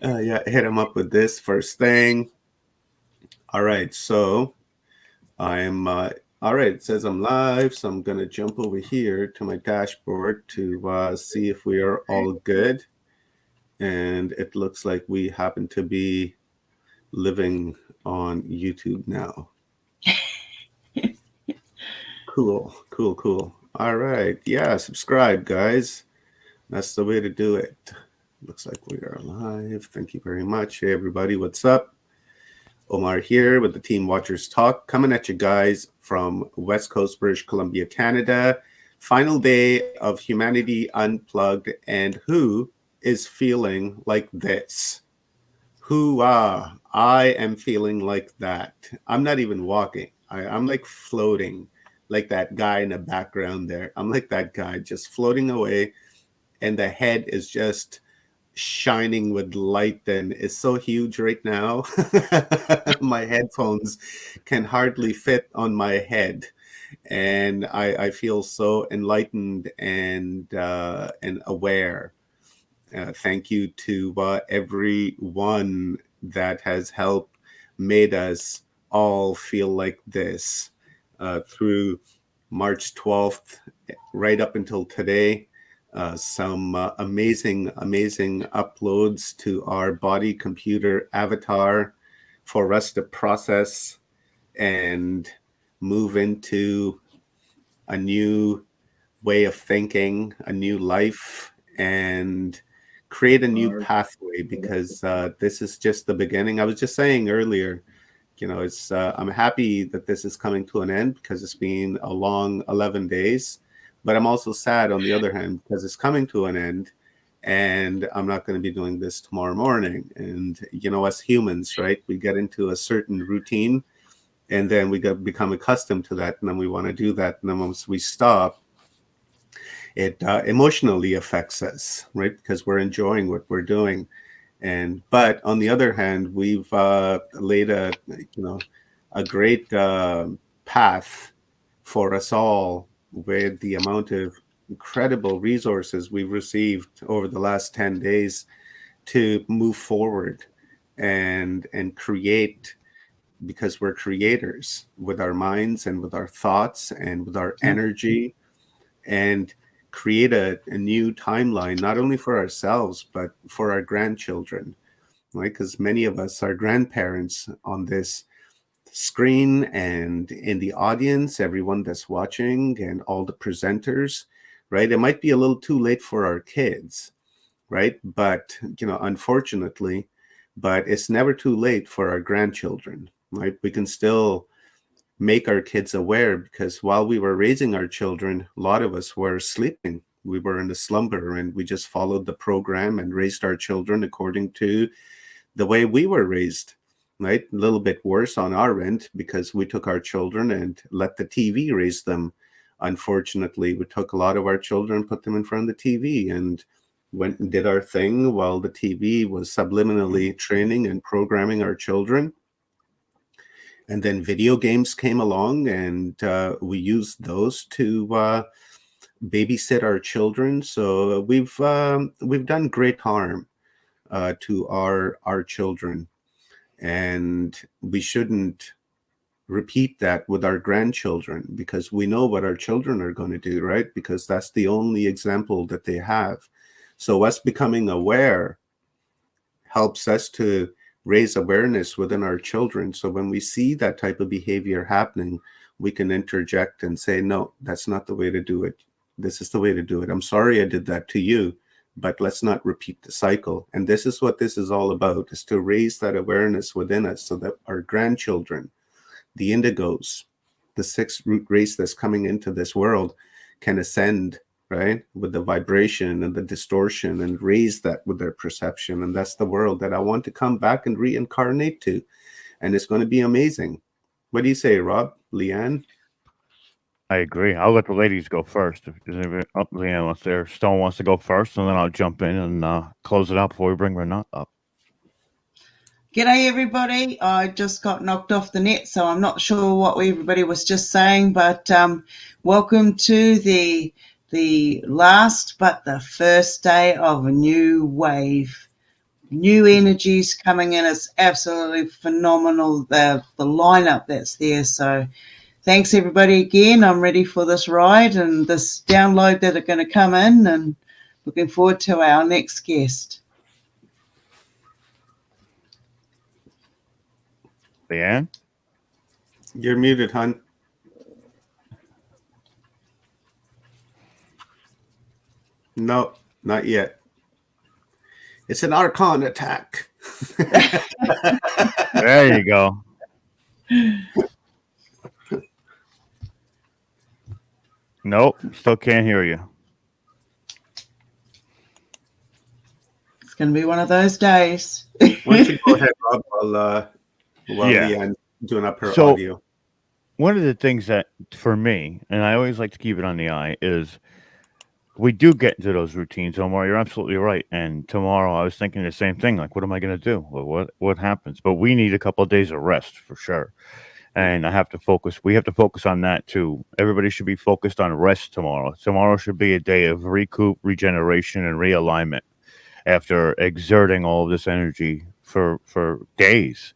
Yeah, hit him up with this first thing. All right, so I'm all right. It says I'm live, so I'm gonna jump over here to my dashboard to see if we are all good. And it looks like we happen to be living on YouTube now. Cool, cool, cool. All right, yeah, subscribe, guys. That's the way to do it. Looks like we are live. Thank you very much. Hey, everybody, what's up? Omar here with the Team Watchers Talk, coming at you guys from West Coast, British Columbia, Canada. Final day of Humanity Unplugged, and who is feeling like this? I am feeling like that. I'm not even walking. I'm like floating, like that guy in the background there. I'm like that guy just floating away, and the head is just shining with light and is so huge right now. My headphones can hardly fit on my head, and I feel so enlightened and aware. Thank you to everyone that has helped made us all feel like this through March 12th right up until today. Some amazing uploads to our body computer avatar for us to process and move into a new way of thinking, a new life, and create a new pathway, because this is just the beginning. I was just saying earlier, it's I'm happy that this is coming to an end because it's been a long 11 days, but I'm also sad on the other hand because it's coming to an end and I'm not going to be doing this tomorrow morning. And as humans, right, we get into a certain routine and then we become accustomed to that, and then we want to do that, and then once we stop, it emotionally affects us, right, because we're enjoying what we're doing. But on the other hand, we've laid a great path for us all with the amount of incredible resources we've received over the last 10 days to move forward and create, because we're creators with our minds and with our thoughts and with our energy, and create a new timeline, not only for ourselves, but for our grandchildren, right? Because many of us are grandparents on this screen and in the audience, everyone that's watching and all the presenters, right? It might be a little too late for our kids, right? But, unfortunately, but it's never too late for our grandchildren, right? We can still make our kids aware, because while we were raising our children, a lot of us were sleeping. We were in a slumber and we just followed the program and raised our children according to the way we were raised, right? A little bit worse on our end because we took our children and let the TV raise them. Unfortunately, we took a lot of our children, put them in front of the TV, and went and did our thing while the TV was subliminally training and programming our children. And then video games came along, and we used those to babysit our children. So we've done great harm to our children, and we shouldn't repeat that with our grandchildren, because we know what our children are going to do, right? Because that's the only example that they have. So us becoming aware helps us to raise awareness within our children. So when we see that type of behavior happening, we can interject and say, no, that's not the way to do it. This is the way to do it. I'm sorry I did that to you, but let's not repeat the cycle. And this is what this is all about, is to raise that awareness within us so that our grandchildren, the indigos, the sixth root race that's coming into this world, can ascend, right, with the vibration and the distortion, and raise that with their perception. And that's the world that I want to come back and reincarnate to. And it's going to be amazing. What do you say, Rob? Leanne? I agree. I'll let the ladies go first. If Leanne wants there, Stone wants to go first, and then I'll jump in and close it out before we bring Renat up. G'day everybody. I just got knocked off the net, so I'm not sure what everybody was just saying, but welcome to the the last but the first day of a new wave. New energies coming in. It's absolutely phenomenal, the lineup that's there. So thanks everybody again. I'm ready for this ride and this download that are going to come in, and looking forward to our next guest. Leanne? You're muted, hon. No, not yet. It's an Archon attack. There you go. Nope, still can't hear you. It's going to be one of those days. Why don't you go ahead, Rob, while Yeah. Leanne's doing up her So- audio. One of the things that, for me, and I always like to keep it on the eye, is we do get into those routines, Omar. You're absolutely right. And tomorrow I was thinking the same thing. Like, what am I going to do? Well, what happens? But we need a couple of days of rest for sure. And I have to focus. We have to focus on that too. Everybody should be focused on rest tomorrow. Tomorrow should be a day of recoup, regeneration, and realignment after exerting all of this energy for days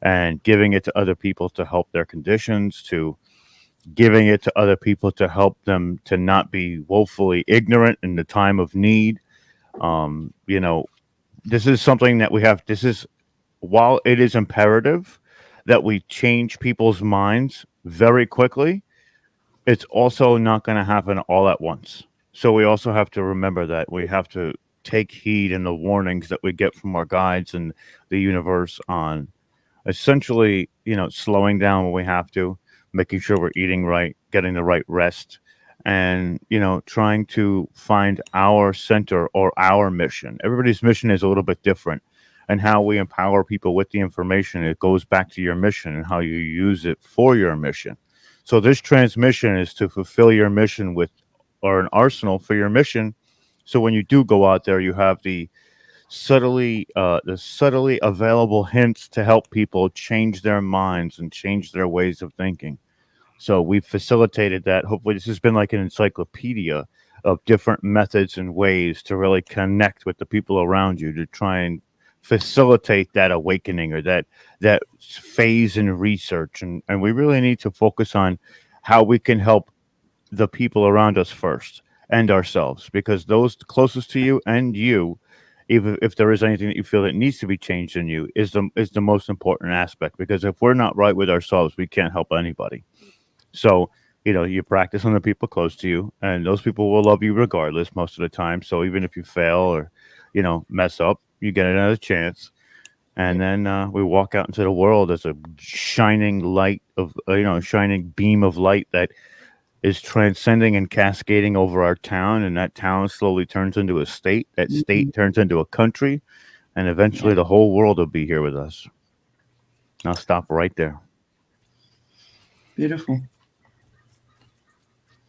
and giving it to other people to help their conditions, to giving it to other people to help them to not be woefully ignorant in the time of need. You know, this is something that we have. This is, while it is imperative that we change people's minds very quickly, it's also not going to happen all at once. So we also have to remember that we have to take heed in the warnings that we get from our guides and the universe on essentially, slowing down when we have to, making sure we're eating right, getting the right rest, and, trying to find our center or our mission. Everybody's mission is a little bit different. And how we empower people with the information, it goes back to your mission and how you use it for your mission. So this transmission is to fulfill your mission with, or an arsenal for your mission. So when you do go out there, you have the subtly available hints to help people change their minds and change their ways of thinking. So we've facilitated that. Hopefully this has been like an encyclopedia of different methods and ways to really connect with the people around you to try and facilitate that awakening or that phase in research. And we really need to focus on how we can help the people around us first and ourselves, because those closest to you and you, even if there is anything that you feel that needs to be changed in you, is the most important aspect. Because if we're not right with ourselves, we can't help anybody. So, you practice on the people close to you, and those people will love you regardless most of the time. So even if you fail or, mess up, you get another chance. And then we walk out into the world as a shining light of, shining beam of light that is transcending and cascading over our town, and that town slowly turns into a state. That state turns into a country, and eventually the whole world will be here with us. I'll stop right there. Beautiful.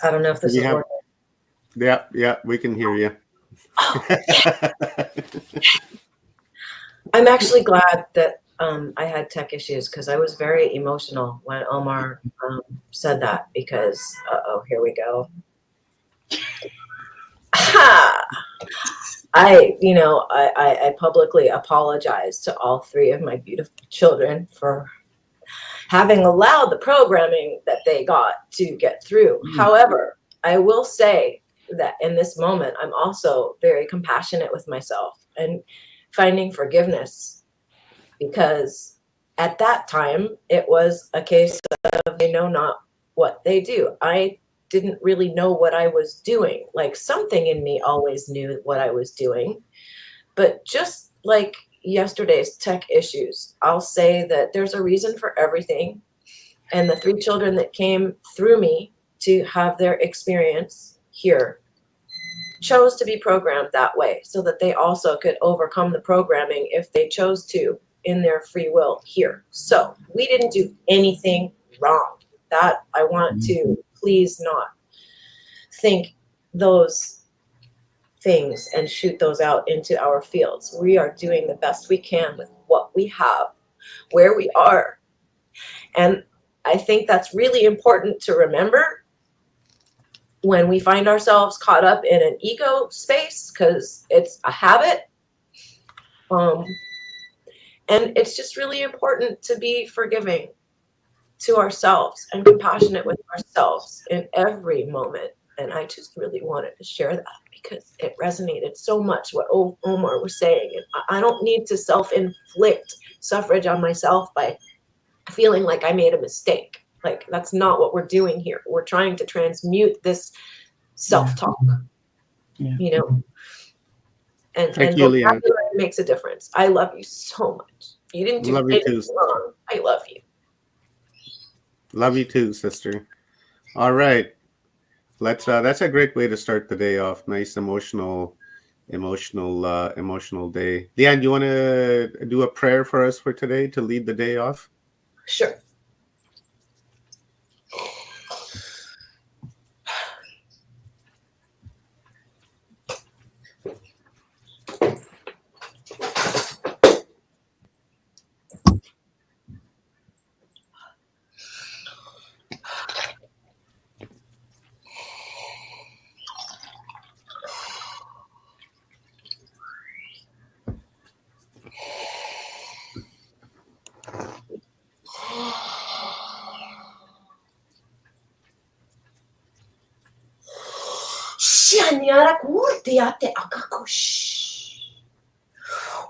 I don't know if this is working. Yeah, we can hear you. I'm actually glad that I had tech issues, because I was very emotional when Omar said that, because, here we go. I publicly apologize to all three of my beautiful children for having allowed the programming that they got to get through. However, I will say that in this moment, I'm also very compassionate with myself and finding forgiveness, because at that time it was a case of they know not what they do. I didn't really know what I was doing. Like, something in me always knew what I was doing, but just like yesterday's tech issues, I'll say that there's a reason for everything. And the three children that came through me to have their experience here chose to be programmed that way, so that they also could overcome the programming if they chose to in their free will here. So we didn't do anything wrong. That I want to please not think those things and shoot those out into our fields. We are doing the best we can with what we have, where we are. And I think that's really important to remember, when we find ourselves caught up in an ego space, because it's a habit. And it's just really important to be forgiving to ourselves and compassionate with ourselves in every moment. And I just really wanted to share that because it resonated so much what Omar was saying. And I don't need to self-inflict suffrage on myself by feeling like I made a mistake. Like, that's not what we're doing here. We're trying to transmute this self-talk, you know, and vocabulary makes a difference. I love you so much. You didn't do anything wrong. I love you. Love you too, sister. All right. Let's that's a great way to start the day off. Nice emotional day. Leanne, you want to do a prayer for us for today to lead the day off? Sure. Shanyara kurtiate akakush.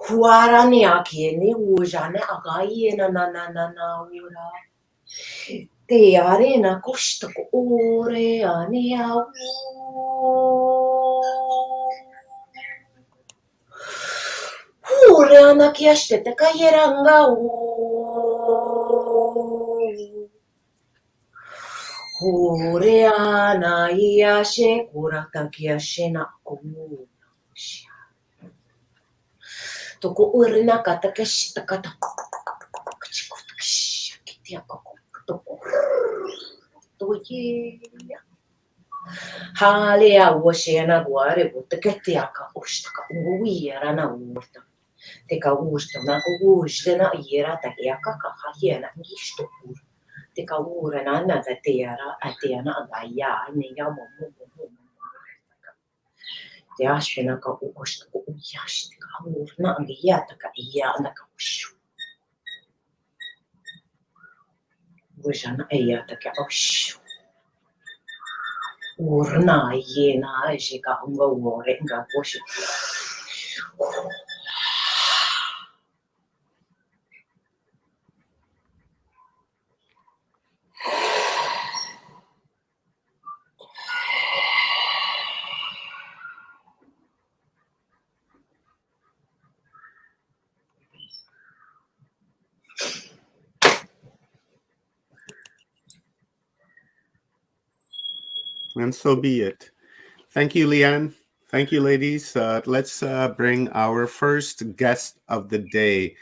Huarani akini ujane agaye na ura. Te arena kushtaku ore ania. Ure anakiashte te kayeranga. Koreana yashe kuratakia shena komu. Toko urina katakashita kata. Kitia toko. Toye. Halia washena guare butaketiaka ustaka uira na urta. Teka usta na ujena yera takiaka kahiena gisto. Tika ura na na tiara atiana agaya ni ya mo. Te ashpena ka ukost ko yash ka urna agaya ta ka iya na ka ushu. Wajana iya ta ka ushu. Urna yena jika unga wore nga ushu. And so be it. Thank you, Leanne. Thank you, ladies. Let's bring our first guest of the day.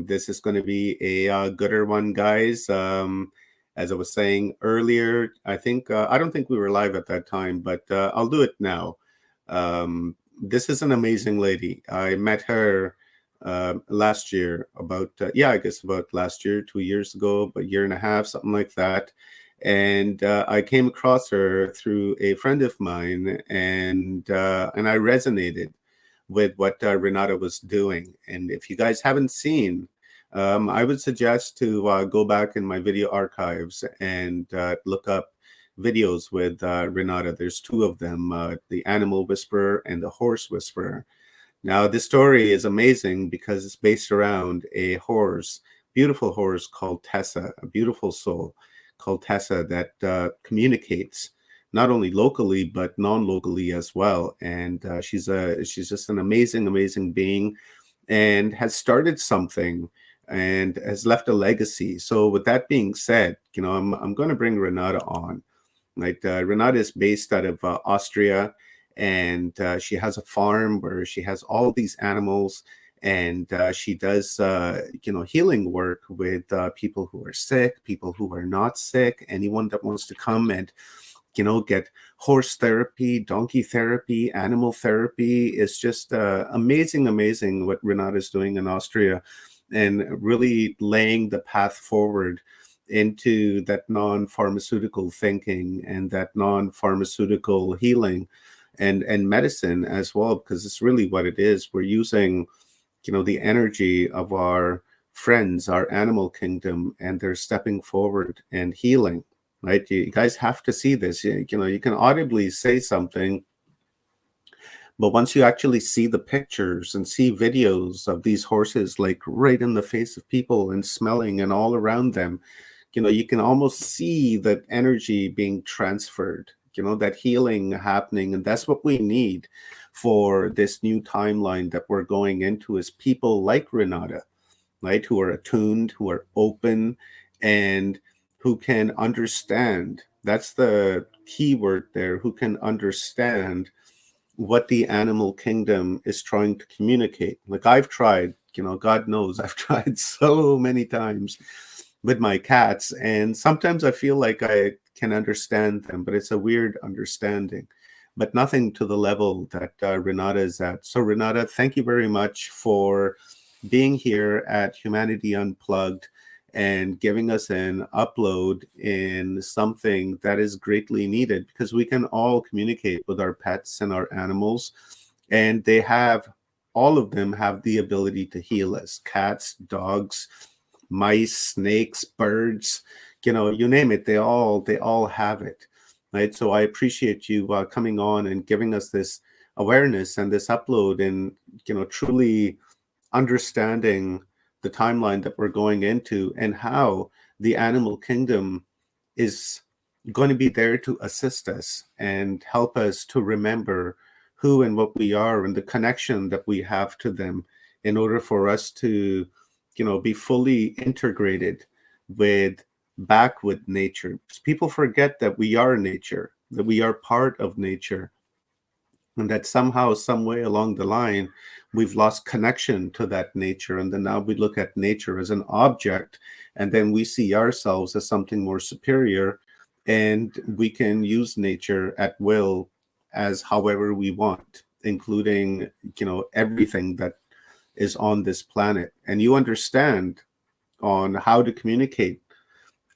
This is going to be a gooder one, guys. As I was saying earlier, I don't think we were live at that time, but I'll do it now. This is an amazing lady. I met her last year, about last year, 2 years ago, about a year and a half, something like that. And I came across her through a friend of mine, and I resonated with what Renata was doing. And if you guys haven't seen, I would suggest to go back in my video archives and look up videos with Renata. There's two of them, the Animal Whisperer and the Horse Whisperer. Now, this story is amazing because it's based around a horse, beautiful horse called Tessa, a beautiful soul called Tessa that communicates not only locally but non-locally as well. And she's just an amazing being, and has started something and has left a legacy. So with that being said, I'm going to bring Renata on. Right, Renata is based out of Austria, and she has a farm where she has all these animals. And she does, healing work with people who are sick, people who are not sick, anyone that wants to come and, get horse therapy, donkey therapy, animal therapy. It's just amazing what Renata is doing in Austria, and really laying the path forward into that non-pharmaceutical thinking and that non-pharmaceutical healing and medicine as well, because it's really what it is. We're using, the energy of our friends, our animal kingdom, and they're stepping forward and healing, right? You guys have to see this. You can audibly say something, but once you actually see the pictures and see videos of these horses, like right in the face of people and smelling and all around them, you can almost see that energy being transferred, that healing happening. And that's what we need for this new timeline that we're going into, is people like Renata, right? Who are attuned, who are open, and who can understand. That's the key word there, who can understand what the animal kingdom is trying to communicate. Like I've tried, God knows I've tried so many times with my cats, and sometimes I feel like I can understand them, but it's a weird understanding, but nothing to the level that Renata is at. So Renata, thank you very much for being here at Humanity Unplugged and giving us an upload in something that is greatly needed, because we can all communicate with our pets and our animals, and all of them have the ability to heal us. Cats, dogs, mice, snakes, birds, you name it, they all have it, right? So I appreciate you coming on and giving us this awareness and this upload, and truly understanding the timeline that we're going into, and how the animal kingdom is going to be there to assist us and help us to remember who and what we are, and the connection that we have to them, in order for us to be fully integrated back with nature. People forget that we are nature, that we are part of nature, and that somehow, some way along the line, we've lost connection to that nature. And then now we look at nature as an object, and then we see ourselves as something more superior, and we can use nature at will, as however we want, including, everything that is on this planet. And you understand on how to communicate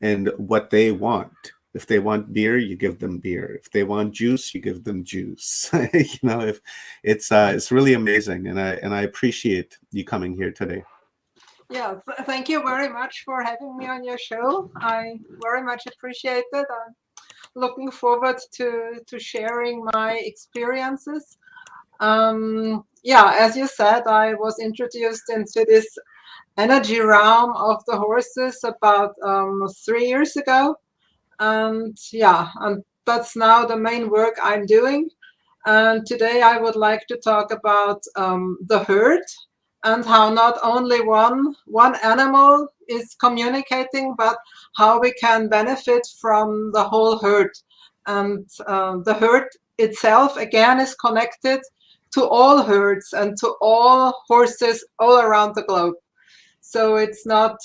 and what they want. If they want beer, you give them beer. If they want juice, you give them juice. If it's really amazing, and I appreciate you coming here today. Yeah, thank you very much for having me on your show. I very much appreciate it. I'm looking forward to sharing my experiences. As you said, I was introduced into this energy realm of the horses about 3 years ago. And that's now the main work I'm doing. And today I would like to talk about the herd, and how not only one animal is communicating, but how we can benefit from the whole herd. And the herd itself, again, is connected to all herds and to all horses all around the globe. So it's not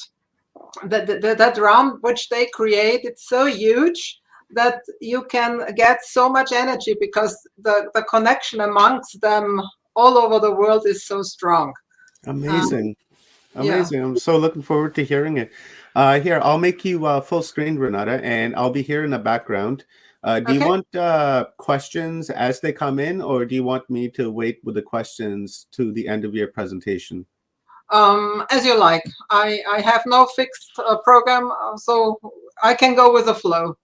that realm which they create, it's so huge that you can get so much energy, because the connection amongst them all over the world is so strong. Amazing. Yeah. I'm so looking forward to hearing it. Here, I'll make you full screen, Renata, and I'll be here in the background. Do you want questions as they come in, or do you want me to wait with the questions to the end of your presentation? As you like. I have no fixed program, so I can go with the flow.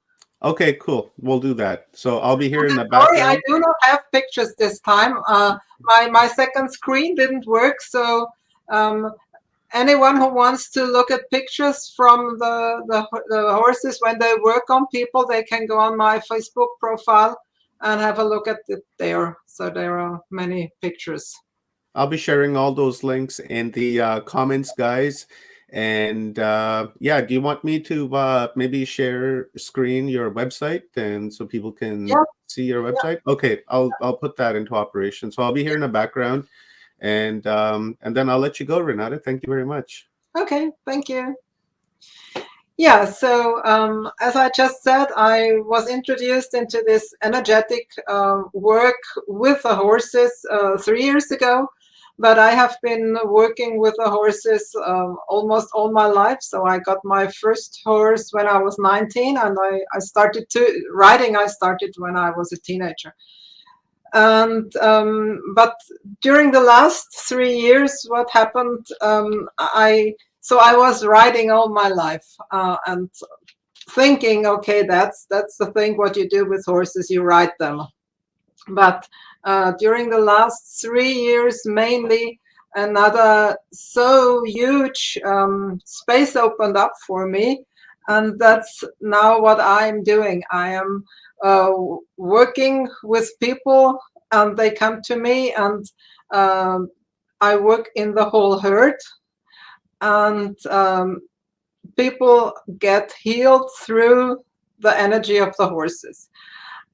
Okay, cool. We'll do that. So I'll be here in the Sorry, background. I do not have pictures this time. My second screen didn't work, so anyone who wants to look at pictures from the horses when they work on people, they can go on my Facebook profile and have a look at it there. So there are many pictures. I'll be sharing all those links in the comments, guys. And do you want me to maybe screen your website, and so people can see your website? Yeah. Okay, I'll put that into operation. So I'll be here in the background, and then I'll let you go, Renata. Thank you very much. Okay, thank you. Yeah, so as I just said, I was introduced into this energetic work with the horses 3 years ago. but I have been working with the horses almost all my life. So I got my first horse when I was 19, and I started riding. I started when I was a teenager. And but during the last 3 years, what happened? I was riding all my life and thinking, okay, that's the thing. What you do with horses, you ride them. But during the last 3 years, mainly, another so huge space opened up for me, and that's now what I'm doing. I am working with people, and they come to me, and I work in the whole herd, and people get healed through the energy of the horses.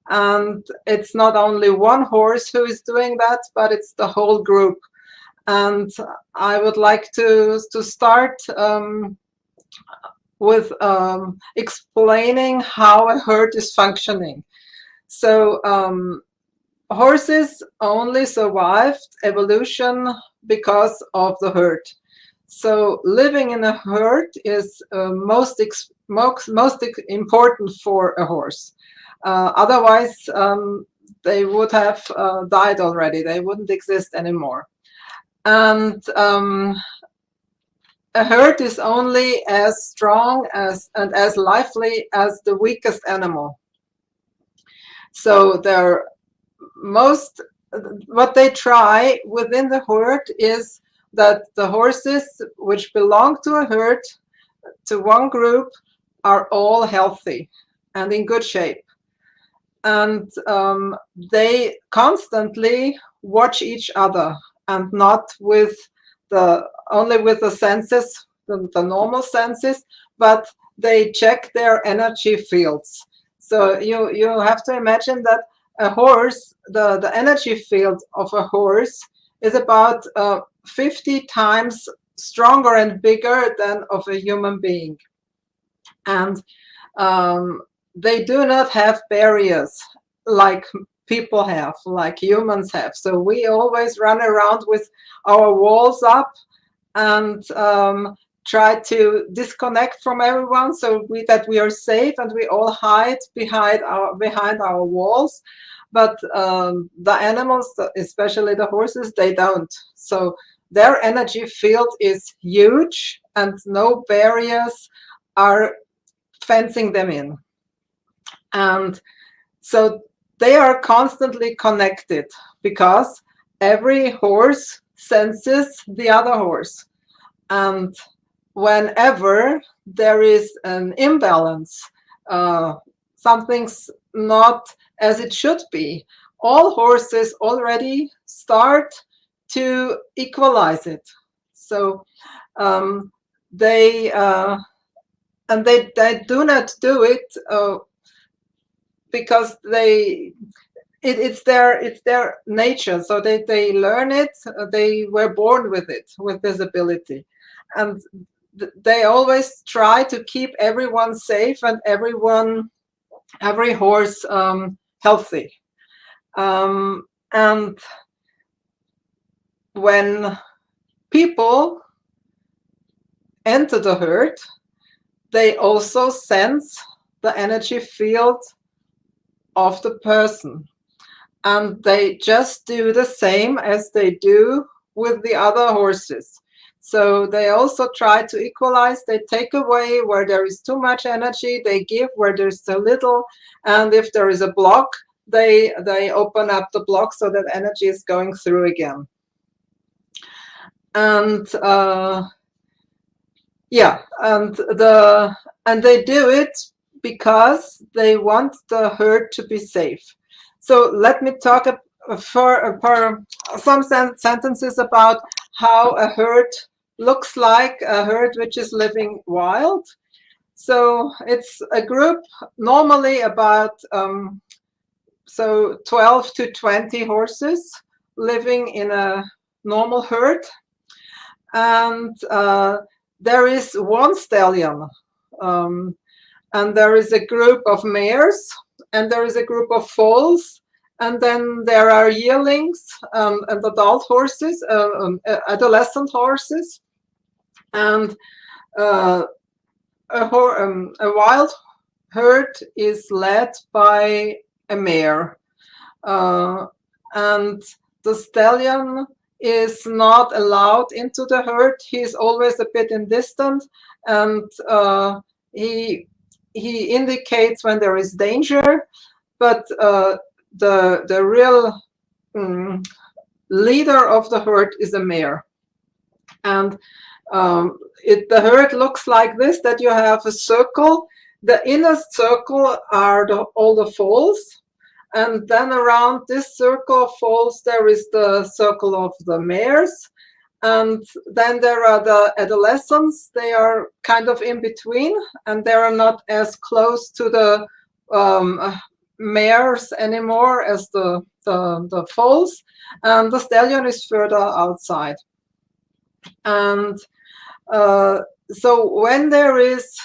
And it's not only one horse who is doing that, but it's the whole group. And I would like to start with explaining how a herd is functioning. So horses only survived evolution because of the herd. So living in a herd is most important for a horse. Otherwise, they would have died already. They wouldn't exist anymore. And a herd is only as strong and as lively as the weakest animal. So what they try within the herd is that the horses which belong to a herd, to one group, are all healthy and in good shape. And they constantly watch each other, and not only with the senses, the normal senses, but they check their energy fields. So you have to imagine that a horse, the energy field of a horse is about 50 times stronger and bigger than of a human being. And they do not have barriers like people have, like humans have. So we always run around with our walls up and try to disconnect from everyone, so that we are safe, and we all hide behind our walls. But the animals, especially the horses, they don't. So their energy field is huge, and no barriers are fencing them in. And so they are constantly connected, because every horse senses the other horse. And whenever there is an imbalance, something's not as it should be, all horses already start to equalize it. So they do not do it because it's their nature. So they learn it. They were born with it, with this ability, and they always try to keep everyone safe and every horse healthy. And when people enter the herd, they also sense the energy field of the person, and they just do the same as they do with the other horses. So they also try to equalize. They take away where there is too much energy, they give where there's too little, and if there is a block, they open up the block so that energy is going through again. And and they do it because they want the herd to be safe. So let me talk for some sentences about how a herd looks like, a herd which is living wild. So it's a group, normally about 12 to 20 horses living in a normal herd. And there is one stallion, and there is a group of mares, and there is a group of foals, And then there are yearlings and adult horses, adolescent horses, and a wild herd is led by a mare, and the stallion is not allowed into the herd. He's always a bit in distance, and he indicates when there is danger, but the real leader of the herd is a mare. And the herd looks like this, that you have a circle. The inner circle are all the foals, and then around this circle of foals there is the circle of the mares, and then there are the adolescents. They are kind of in between, and they are not as close to the mares anymore as the foals, and the stallion is further outside. And so when there is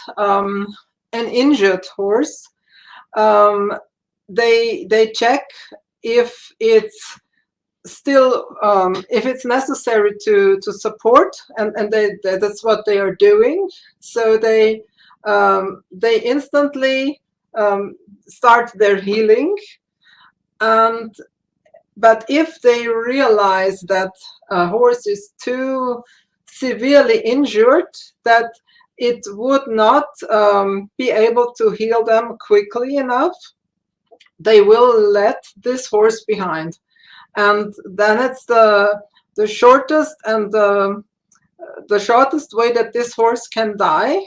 an injured horse, they check if it's still if it's necessary to support, and that's what they are doing. So they instantly start their healing, but if they realize that a horse is too severely injured, that it would not be able to heal them quickly enough, they will let this horse behind. And then it's the shortest and the shortest way that this horse can die,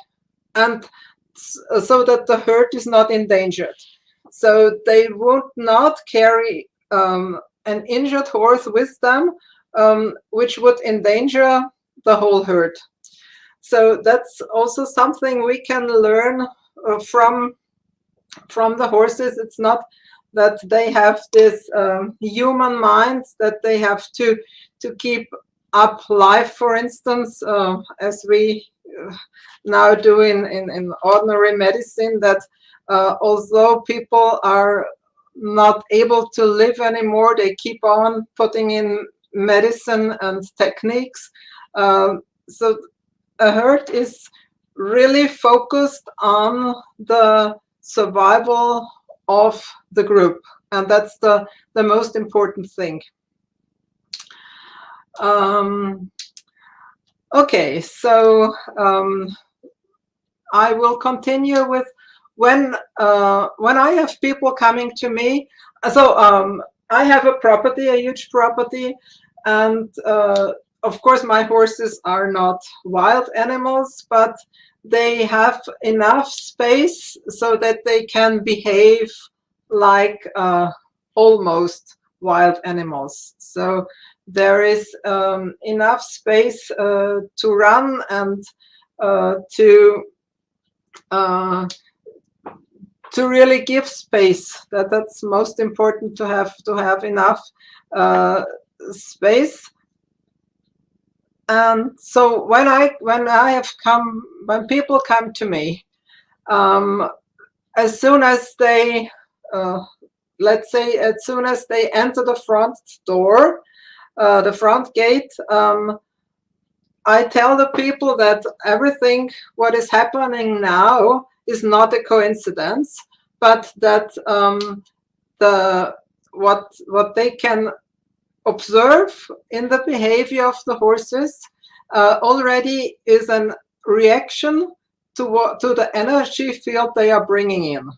and so that the herd is not endangered. So they would not carry an injured horse with them, which would endanger the whole herd. So that's also something we can learn from the horses. It's not that they have this human mind, that they have to keep up life, for instance, as we now do in ordinary medicine, that although people are not able to live anymore, they keep on putting in medicine and techniques. So a herd is really focused on the survival of the group, and that's the most important thing. Okay, so I will continue with when I have people coming to me. So I have a property, a huge property, and of course my horses are not wild animals, but they have enough space so that they can behave like almost wild animals. So there is enough space to run and to really give space. That's most important, to have enough space. And so when people come to me, as soon as they let's say as soon as they enter the front door, the front gate, I tell the people that everything what is happening now is not a coincidence, but that what they can observe in the behavior of the horses already is a reaction to the energy field they are bringing in,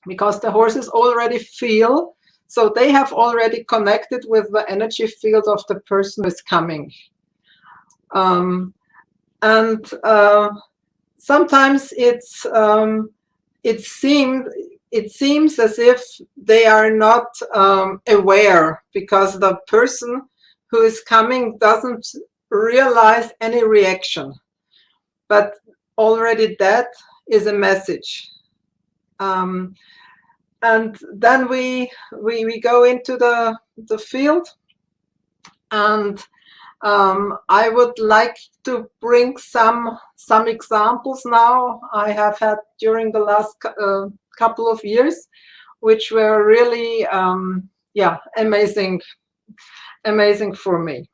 because the horses already feel, so they have already connected with the energy field of the person who is coming. And sometimes it seems as if they are not aware, because the person who is coming doesn't realize any reaction, but already that is a message. And then we go into the field, and I would like to bring some examples now I have had during the last couple of years, which were really, yeah, amazing for me.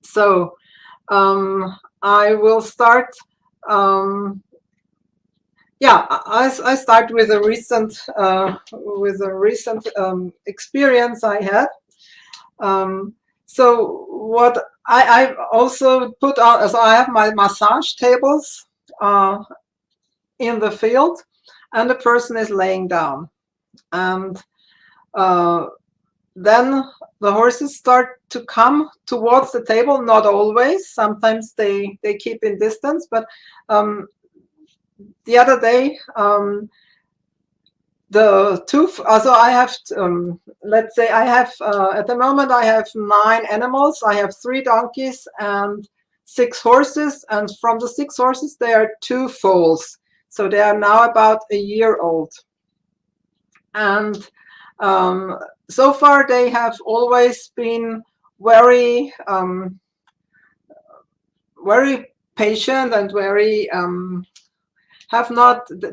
So I will start. Yeah, I start with a recent experience I had. So what I also put on, so I have my massage tables in the field, and the person is laying down, and then the horses start to come towards the table. Not always. Sometimes they keep in distance, but the other day, the two, so I have, let's say I have, at the moment I have 9 animals. I have 3 donkeys and 6 horses. And from the 6 horses, there are 2 foals. So they are now about a year old. And so far they have always been very, very patient and very,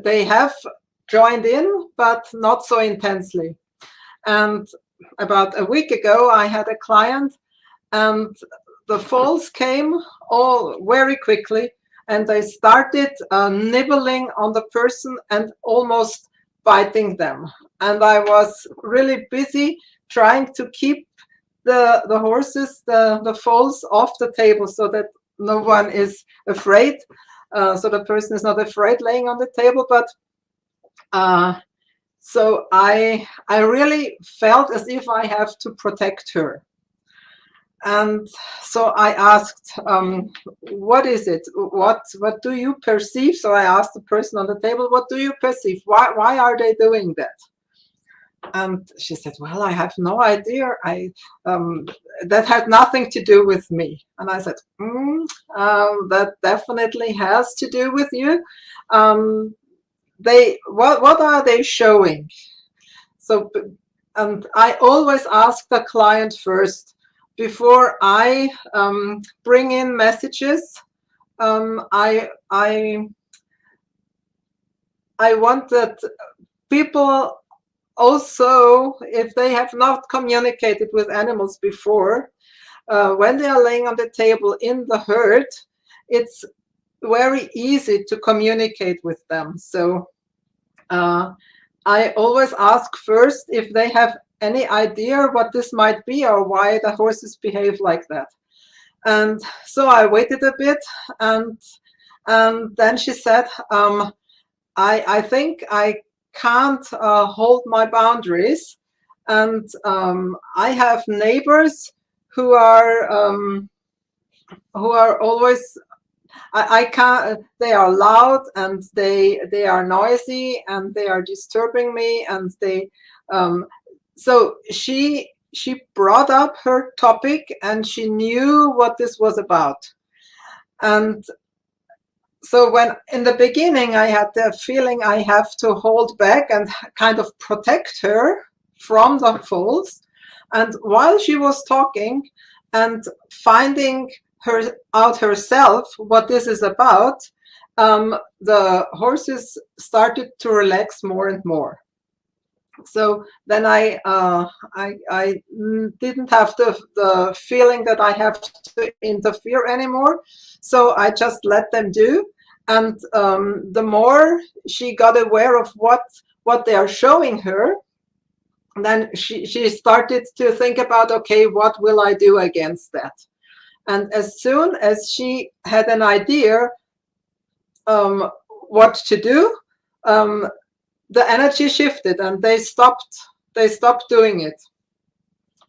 they have joined in, but not so intensely. And about a week ago, I had a client, and the foals came all very quickly, and they started nibbling on the person and almost biting them. And I was really busy trying to keep the horses, the foals off the table so that no one is afraid. So the person is not afraid laying on the table, but so I really felt as if I have to protect her. And so I asked, what is it? What do you perceive? So I asked the person on the table, what do you perceive? Why are they doing that? And she said, well, I have no idea. That had nothing to do with me. And I said, that definitely has to do with you. What are they showing? So, and I always ask the client first before I bring in messages. I want that people also, if they have not communicated with animals before, when they are laying on the table in the herd, it's very easy to communicate with them. So I always ask first if they have any idea what this might be or why the horses behave like that. And so I waited a bit, and then she said, I think I can't hold my boundaries, and I have neighbors who are always, I can't, they are loud and they are noisy and they are disturbing me, and they so she brought up her topic and she knew what this was about. And so when in the beginning I had the feeling I have to hold back and kind of protect her from the foals, and while she was talking and finding out herself what this is about, the horses started to relax more and more. So then I didn't have the feeling that I have to interfere anymore. So I just let them do. And the more she got aware of what they are showing her, then she started to think about, okay, what will I do against that? And as soon as she had an idea what to do, the energy shifted and they stopped doing it.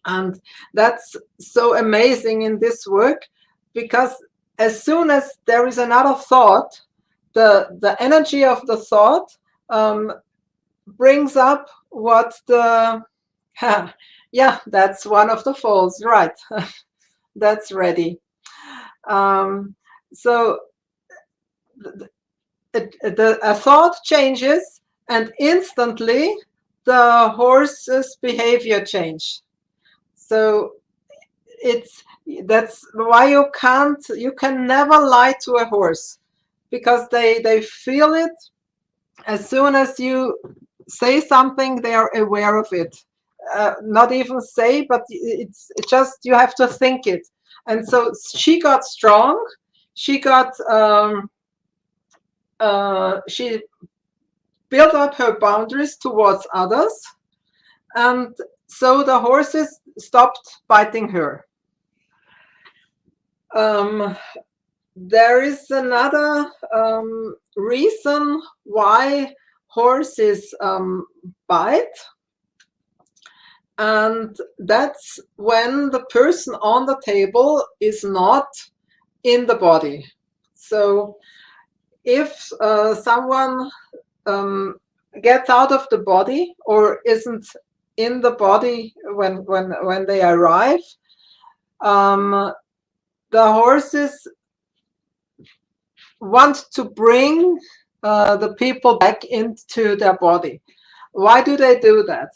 And that's so amazing in this work, because as soon as there is another thought, the energy of the thought brings up what the yeah, that's one of the foals, right? That's ready. So a thought changes, and instantly the horse's behavior change. So that's why you can never lie to a horse, because they feel it as soon as you say something, they are aware of it. Not even say, but it's just, you have to think it. And so she got strong. She got, she built up her boundaries towards others. And so the horses stopped biting her. There is another reason why horses bite. And that's when the person on the table is not in the body. So if someone gets out of the body or isn't in the body when they arrive, the horses want to bring the people back into their body. Why do they do that?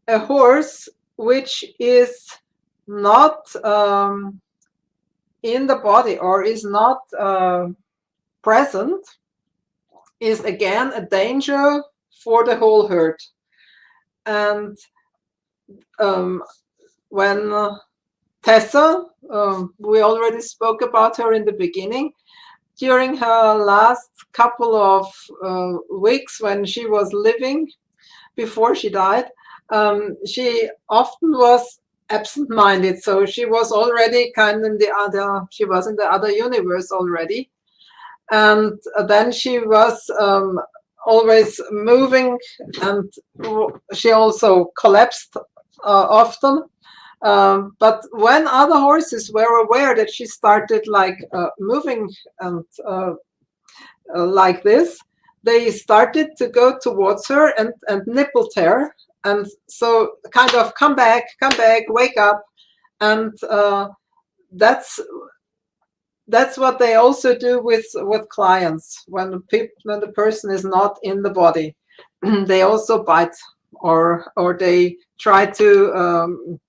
A horse which is not in the body or is not present is again a danger for the whole herd. And when Tessa, we already spoke about her in the beginning, during her last couple of weeks when she was living before she died, she often was absent-minded. So she was already kind of in the other, she was in the other universe already. And then she was always moving, and she also collapsed often. But when other horses were aware that she started like moving and like this, they started to go towards her and nippled her. And so kind of come back, wake up. And that's what they also do with clients. When the person is not in the body, they also bite, or they try to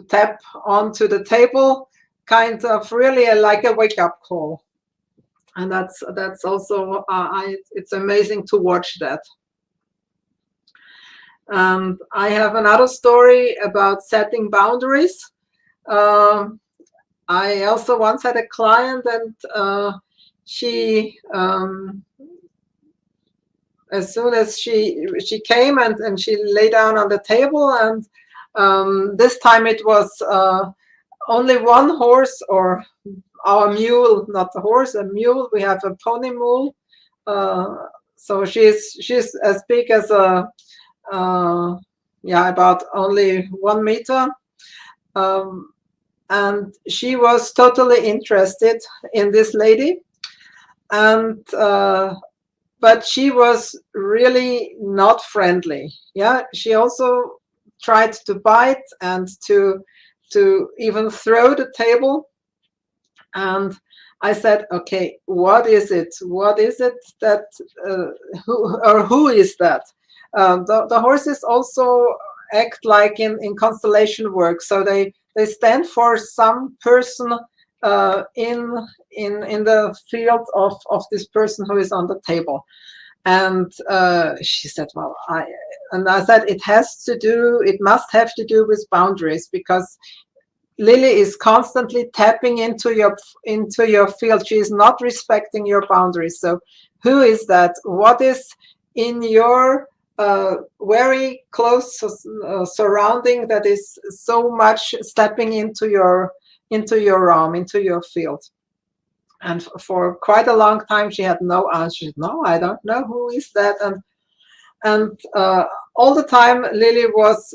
tap onto the table, kind of really like a wake-up call. And that's also it's amazing to watch that. And I have another story about setting boundaries. I also once had a client, and she as soon as she came and she lay down on the table, and this time it was only one horse, or our mule, not the horse, a mule. We have a pony mule, so she's as big as a about only 1 meter, and she was totally interested in this lady, and but she was really not friendly. Yeah, she also tried to bite and to even throw the table. And I said, okay, what is it? What is it that who is that? The horses also act like in constellation work, so they stand for some person in the field of this person who is on the table. And she said, well, I said, it must have to do with boundaries, because Lily is constantly tapping into your field. She is not respecting your boundaries. So who is that? What is in your very close surrounding that is so much stepping into your realm, into your field? And for quite a long time, she had no answer. She said, no, I don't know who is that. And all the time, Lily was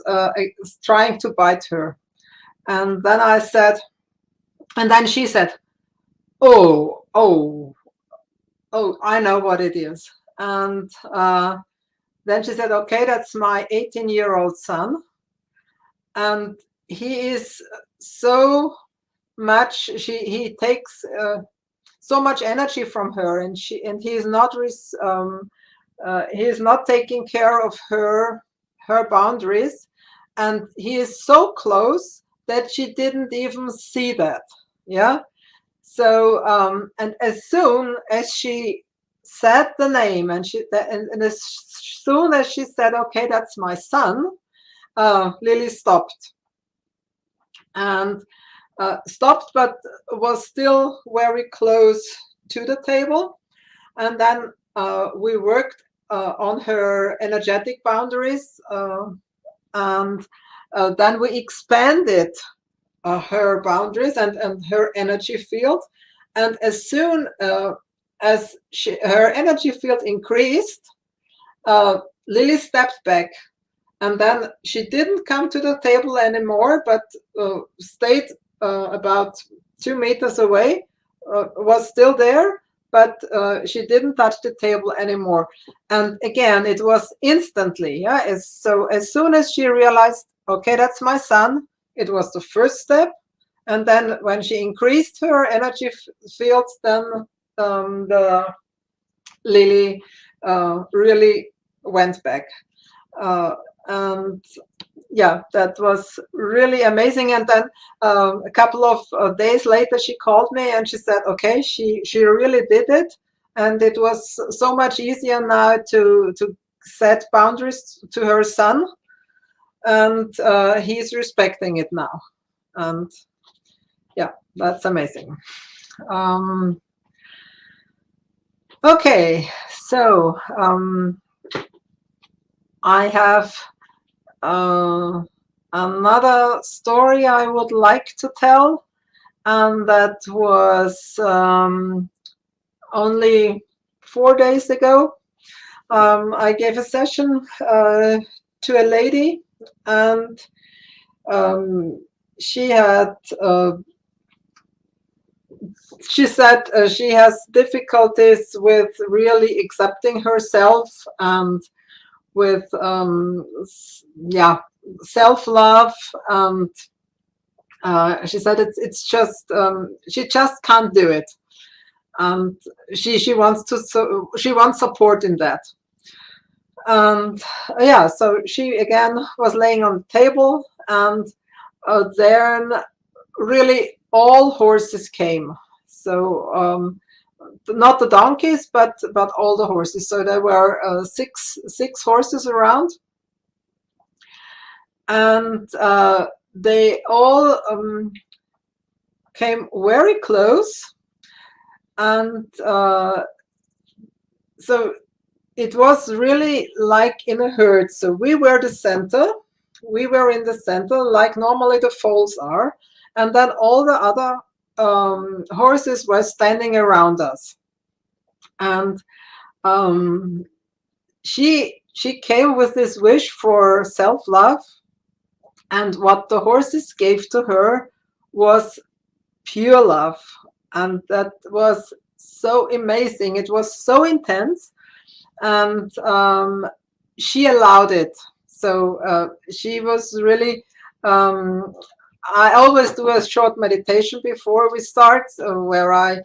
trying to bite her. And then I said, and then she said, oh, I know what it is. And then she said, okay, that's my 18-year-old son. And he is so much, he takes so much energy from her, and he is not taking care of her boundaries, and he is so close that she didn't even see that. Yeah. So and as soon as she said the name, and and as soon as she said, "Okay, that's my son," Lily stopped and stopped, but was still very close to the table. And then we worked on her energetic boundaries, and then we expanded her boundaries and her energy field. And as soon as her energy field increased, Lily stepped back. And then she didn't come to the table anymore, but stayed about 2 meters away, was still there, but she didn't touch the table anymore. And again, it was instantly. Yeah. So as soon as she realized, okay, that's my son, it was the first step. And then when she increased her energy field, then the Lily really went back. And yeah, that was really amazing. And then a couple of days later, she called me and she said, okay, she really did it. And it was so much easier now to set boundaries to her son. And he's respecting it now. And yeah, that's amazing. Okay, so I have another story I would like to tell, and that was only 4 days ago. I gave a session to a lady, and she had she said she has difficulties with really accepting herself and with self-love, and she said it's just she just can't do it, and she wants support in that. And yeah, so she again was laying on the table, and then really all horses came. So not the donkeys, but all the horses. So there were six horses around, and they all came very close, and so it was really like in a herd. So we were the center. We were in the center, like normally the foals are, and then all the other horses were standing around us. And she came with this wish for self-love, and what the horses gave to her was pure love, and that was so amazing. It was so intense, and she allowed it. So she was really I always do a short meditation before we start, where I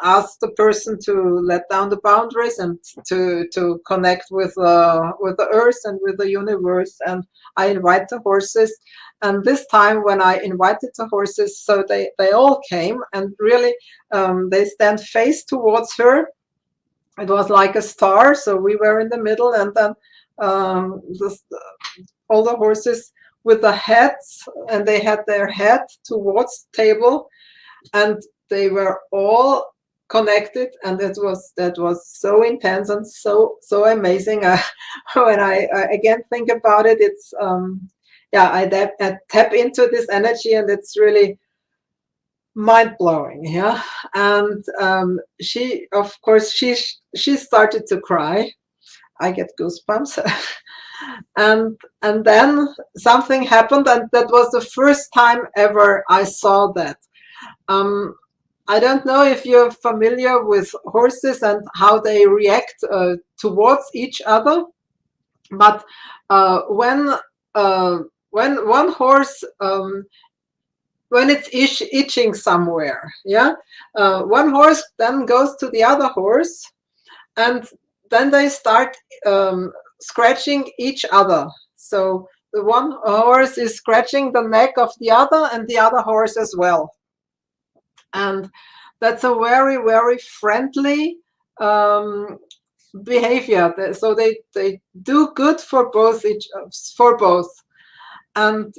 ask the person to let down the boundaries and to connect with the earth and with the universe. And I invite the horses. And this time, when I invited the horses, so they all came, and really they stand face towards her. It was like a star, so we were in the middle, and then all the horses with the heads, and they had their head towards the table, and they were all connected, and that was so intense and so amazing. When I again think about it, it's I tap into this energy, and it's really mind-blowing. Yeah. And she, of course, she started to cry. I get goosebumps. And then something happened, and that was the first time ever I saw that. I don't know if you're familiar with horses and how they react towards each other, but when one horse, when it's itching somewhere, yeah, one horse then goes to the other horse, and then they start scratching each other. So the one horse is scratching the neck of the other, and the other horse as well. And that's a very, very friendly behavior. So they do good for both And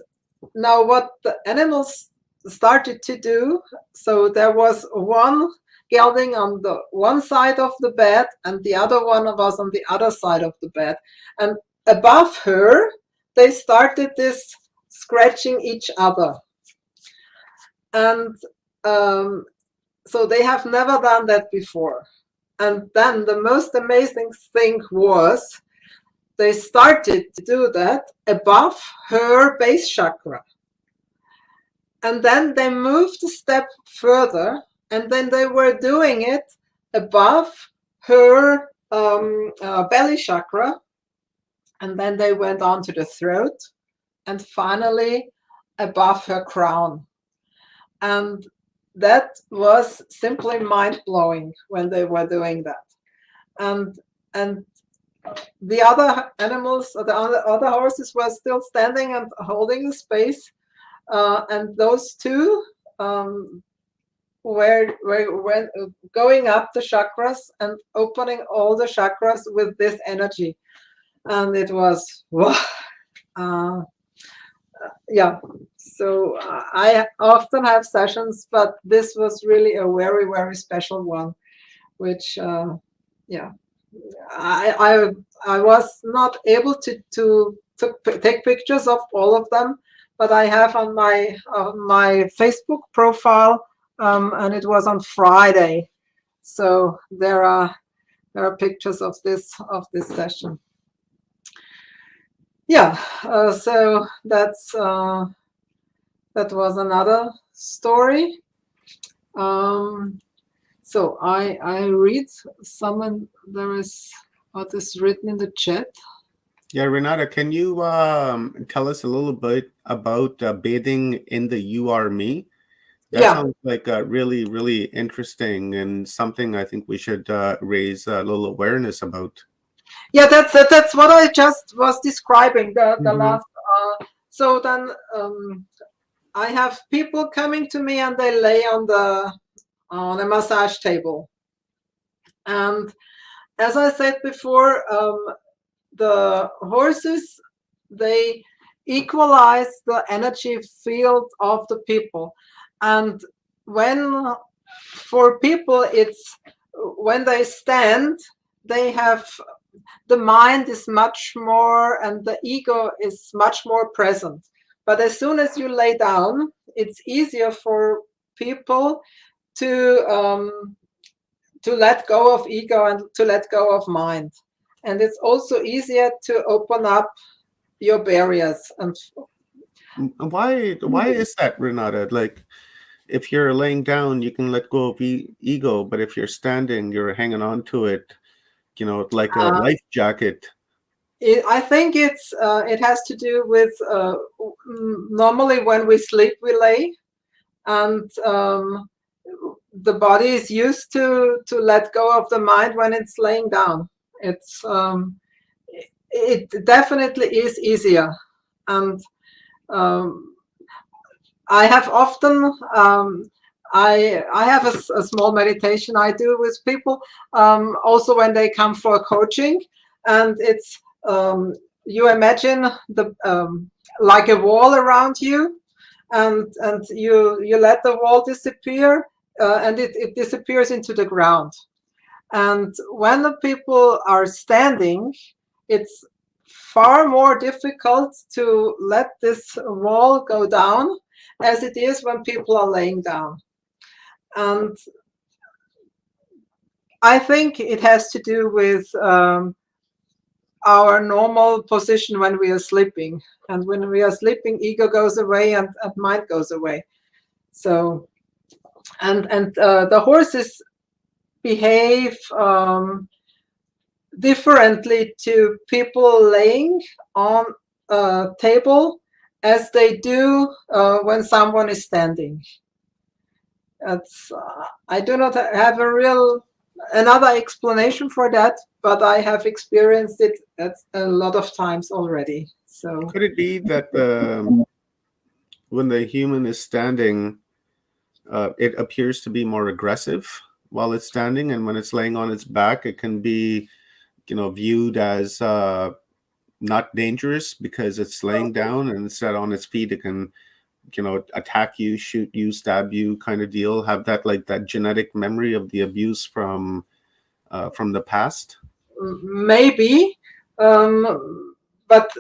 now what the animals started to do, so there was one gelding on the one side of the bed and the other one was on the other side of the bed. And above her, they started this scratching each other. And so they have never done that before. And then the most amazing thing was they started to do that above her base chakra. And then they moved a step further, and then they were doing it above her belly chakra. And then they went on to the throat, and finally above her crown. And that was simply mind-blowing when they were doing that. And the other animals, the other horses were still standing and holding the space. And those two were going up the chakras and opening all the chakras with this energy. And it was, wow. Yeah, so I often have sessions, but this was really a very, very special one, which, yeah, I was not able to take pictures of all of them, but I have on my Facebook profile, and it was on Friday, so there are pictures of this session. Yeah, so that's that was another story. So I read someone, there is what is written in the chat. Yeah, Renata, can you tell us a little bit about bathing in the You Are Me? That sounds like really, really interesting and something I think we should raise a little awareness about. Yeah, that's what I just was describing, the last. So then I have people coming to me and they lay on a massage table. And as I said before, the horses, they equalize the energy field of the people. And for people, it's when they stand, they have, the mind is much more, and the ego is much more present. But as soon as you lay down, it's easier for people to let go of ego and to let go of mind. And it's also easier to open up your barriers. And why is that, Renata? Like, if you're laying down, you can let go of ego, but if you're standing, you're hanging on to it, like a life jacket. I think it has to do with normally when we sleep, we lay, and the body is used to let go of the mind when it's laying down. It's it definitely is easier, and I have often I have a small meditation I do with people, also when they come for coaching, and it's you imagine the like a wall around you, and you let the wall disappear, and it disappears into the ground. And when the people are standing, it's far more difficult to let this wall go down as it is when people are laying down. And I think it has to do with our normal position when we are sleeping. And when we are sleeping, ego goes away and mind goes away. So, and the horses behave differently to people laying on a table as they do when someone is standing. I do not have another explanation for that, but I have experienced it a lot of times already. So could it be that when the human is standing, it appears to be more aggressive while it's standing, and when it's laying on its back, it can be, viewed as not dangerous because it's laying down, and instead on its feet, it can, attack you, shoot you, stab you, kind of deal. Have that genetic memory of the abuse from the past. Maybe, but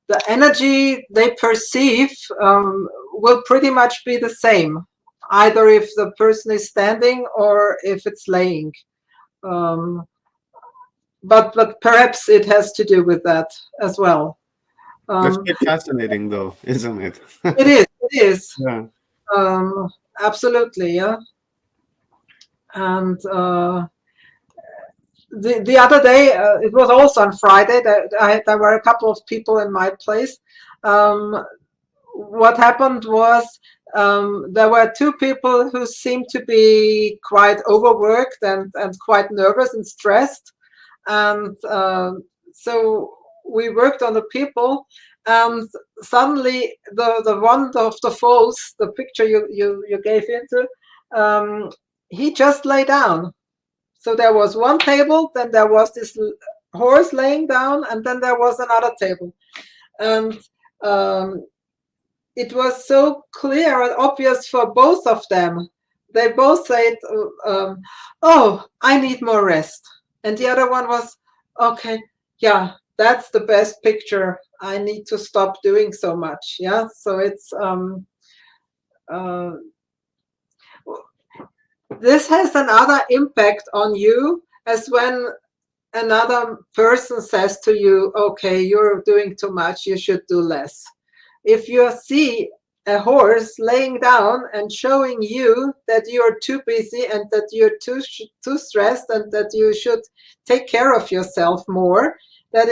the energy they perceive will pretty much be the same, either if the person is standing or if it's laying. But perhaps it has to do with that as well. That's quite fascinating, though, isn't it? It is. Yeah. Absolutely, yeah. And the other day, it was also on Friday, there were a couple of people in my place. What happened was there were two people who seemed to be quite overworked and quite nervous and stressed. And so we worked on the people, and suddenly the one of the foals, the picture you gave into, he just lay down. So there was one table, then there was this horse laying down, and then there was another table. And it was so clear and obvious for both of them. They both said, oh, I need more rest. And the other one was, okay, yeah, that's the best picture. I need to stop doing so much. Yeah, so it's this has another impact on you, as when another person says to you, okay, you're doing too much, you should do less. If you see a horse laying down and showing you that you're too busy and that you're too stressed and that you should take care of yourself more, that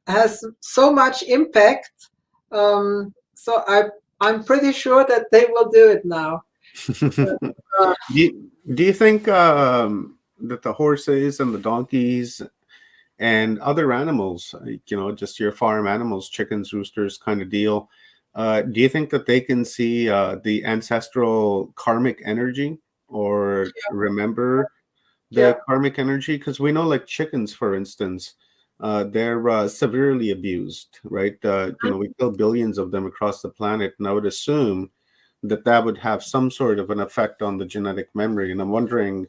has so much impact. So I'm pretty sure that they will do it now. Do you think that the horses and the donkeys and other animals, just your farm animals, chickens, roosters kind of deal, do you think that they can see the ancestral karmic energy or remember the karmic energy? Because we know, like chickens, for instance, they're severely abused, right? We kill billions of them across the planet, and I would assume that would have some sort of an effect on the genetic memory. And I'm wondering,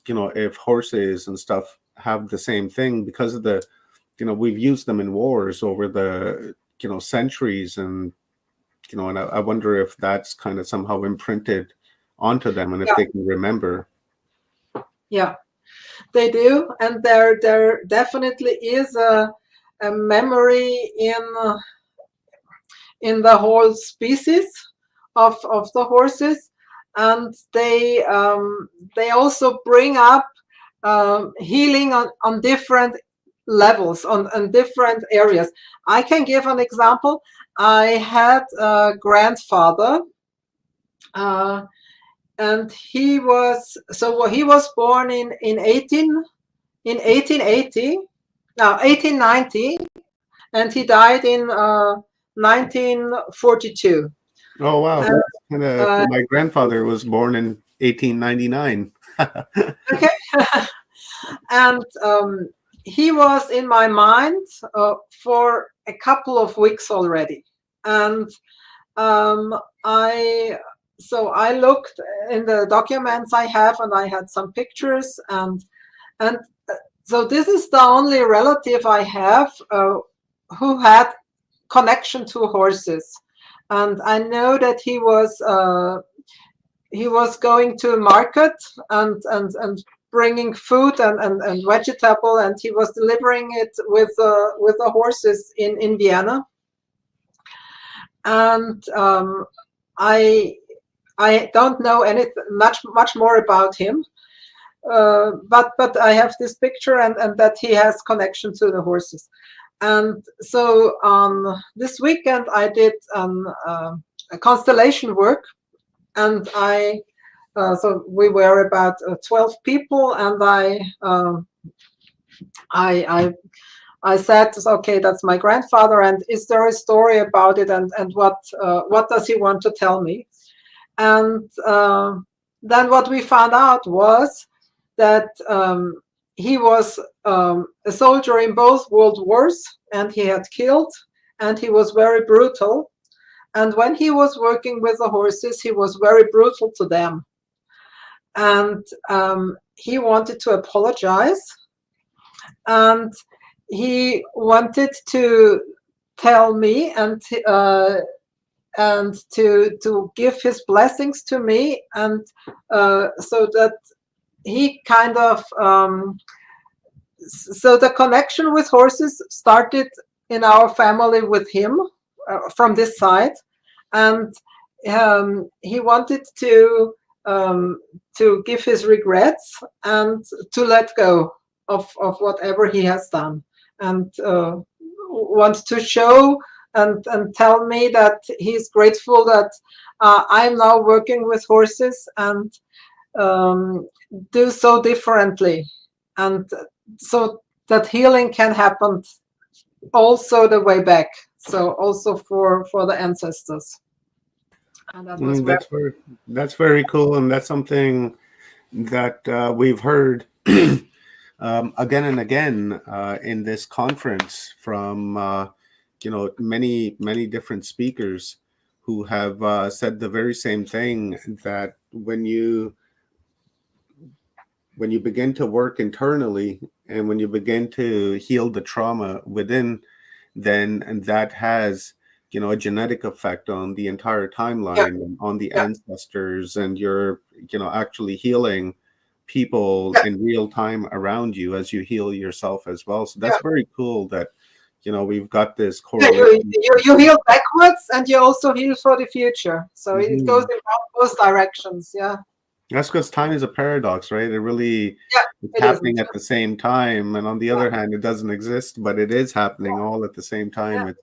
if horses and stuff have the same thing, because of the, we've used them in wars over the, centuries, and and I wonder if that's kind of somehow imprinted onto them, and if they can remember. Yeah, they do, and there definitely is a memory in the whole species of the horses, and they also bring up healing on different levels, on different areas. I can give an example. I had a grandfather, and he was born in 1890, and he died in 1942. Oh wow! My grandfather was born in 1899. Okay. And he was in my mind for a couple of weeks already, and I looked in the documents I have, and I had some pictures, and so this is the only relative I have who had connection to horses, and I know that he was going to market and bringing food and vegetable, and he was delivering it with the horses in Vienna. And I don't know anything much more about him, but I have this picture and that he has connection to the horses. And so this weekend I did a constellation work, and so we were about 12 people, and I said, okay, that's my grandfather, and is there a story about it, and what does he want to tell me? And then what we found out was that he was a soldier in both world wars, and he had killed, and he was very brutal. And when he was working with the horses, he was very brutal to them. And he wanted to apologize, and he wanted to tell me and to give his blessings to me, and so that he kind of so the connection with horses started in our family with him from this side, and he wanted to give his regrets and to let go of whatever he has done, and want to show and tell me that he's grateful that I'm now working with horses and do so differently, and so that healing can happen also the way back, so also for the ancestors. And that was That's very cool, and that's something that we've heard again and again in this conference from many different speakers who have said the very same thing, that when you begin to work internally and when you begin to heal the trauma within, then that has a genetic effect on the entire timeline, and on the ancestors, and you're actually healing people in real time around you as you heal yourself as well. So that's very cool that we've got this correlation. You heal backwards, and you also heal for the future, so it goes in both directions. That's because time is a paradox, right? It really is it happening isn't. at the same time, and on the other hand, it doesn't exist, but it is happening all at the same time.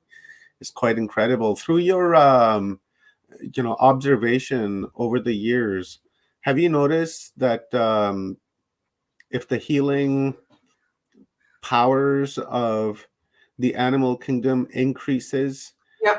It's quite incredible. Through your observation over the years, have you noticed that if the healing powers of the animal kingdom increases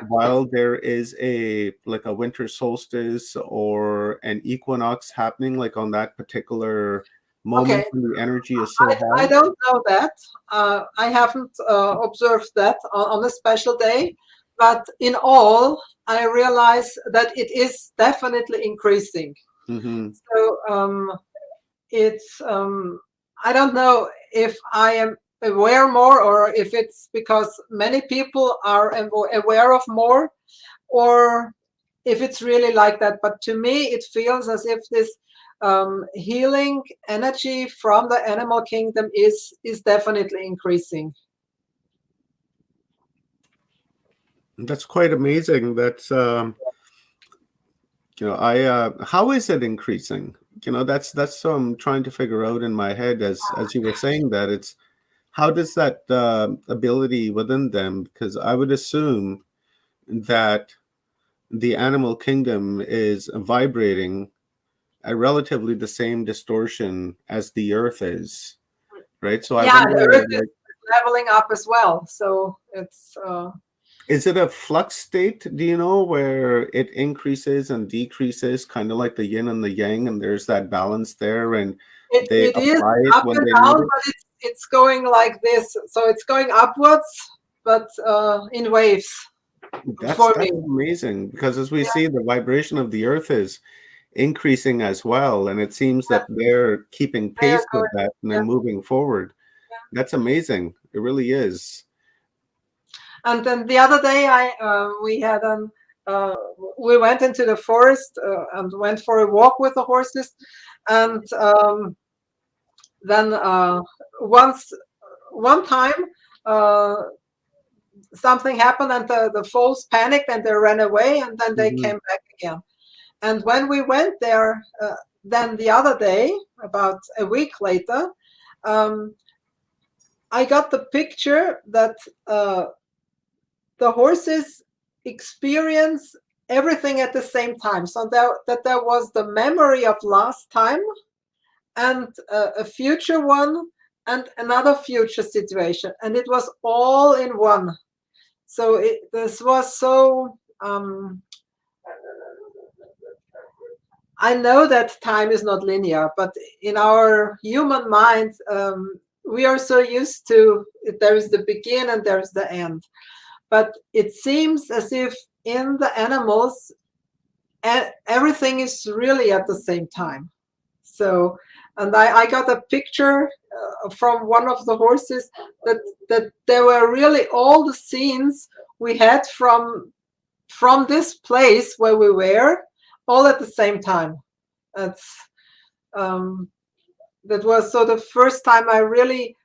while there is a winter solstice or an equinox happening, like on that particular moment when the energy is so high? I don't know that. I haven't observed that on a special day, but in all, I realize that it is definitely increasing. So it's I don't know if I am aware more, or if it's because many people are aware of more, or if it's really like that. But to me, it feels as if this healing energy from the animal kingdom is definitely increasing. That's quite amazing. That's how is it increasing? That's I'm trying to figure out in my head as you were saying that. It's how does that ability within them, because I would assume that the animal kingdom is vibrating at relatively the same distortion as the earth is, right? So I wonder, the earth is leveling up as well, so it's is it a flux state, do you know, where it increases and decreases, kind of like the yin and the yang, and there's that balance there, and they it is apply it up when and they down, need it? but it's going like this, so it's going upwards, but in waves. That's For me, amazing, because as we see, the vibration of the earth is increasing as well, and it seems that they're keeping pace with that and then moving forward. That's amazing. It really is. And then the other day, we went into the forest and went for a walk with the horses, and then one time something happened, and the foals panicked and they ran away, and then they came back again. And when we went there, then the other day, about a week later, I got the picture that the horses experience everything at the same time. So that there was the memory of last time, and a future one, and another future situation, and it was all in one. So this was so I know that time is not linear, but in our human mind, we are so used to there is the begin and there is the end. But it seems as if in the animals, everything is really at the same time. So, and I got a picture from one of the horses that there were really all the scenes we had from this place where we were, all at the same time. That's that was so the first time I really,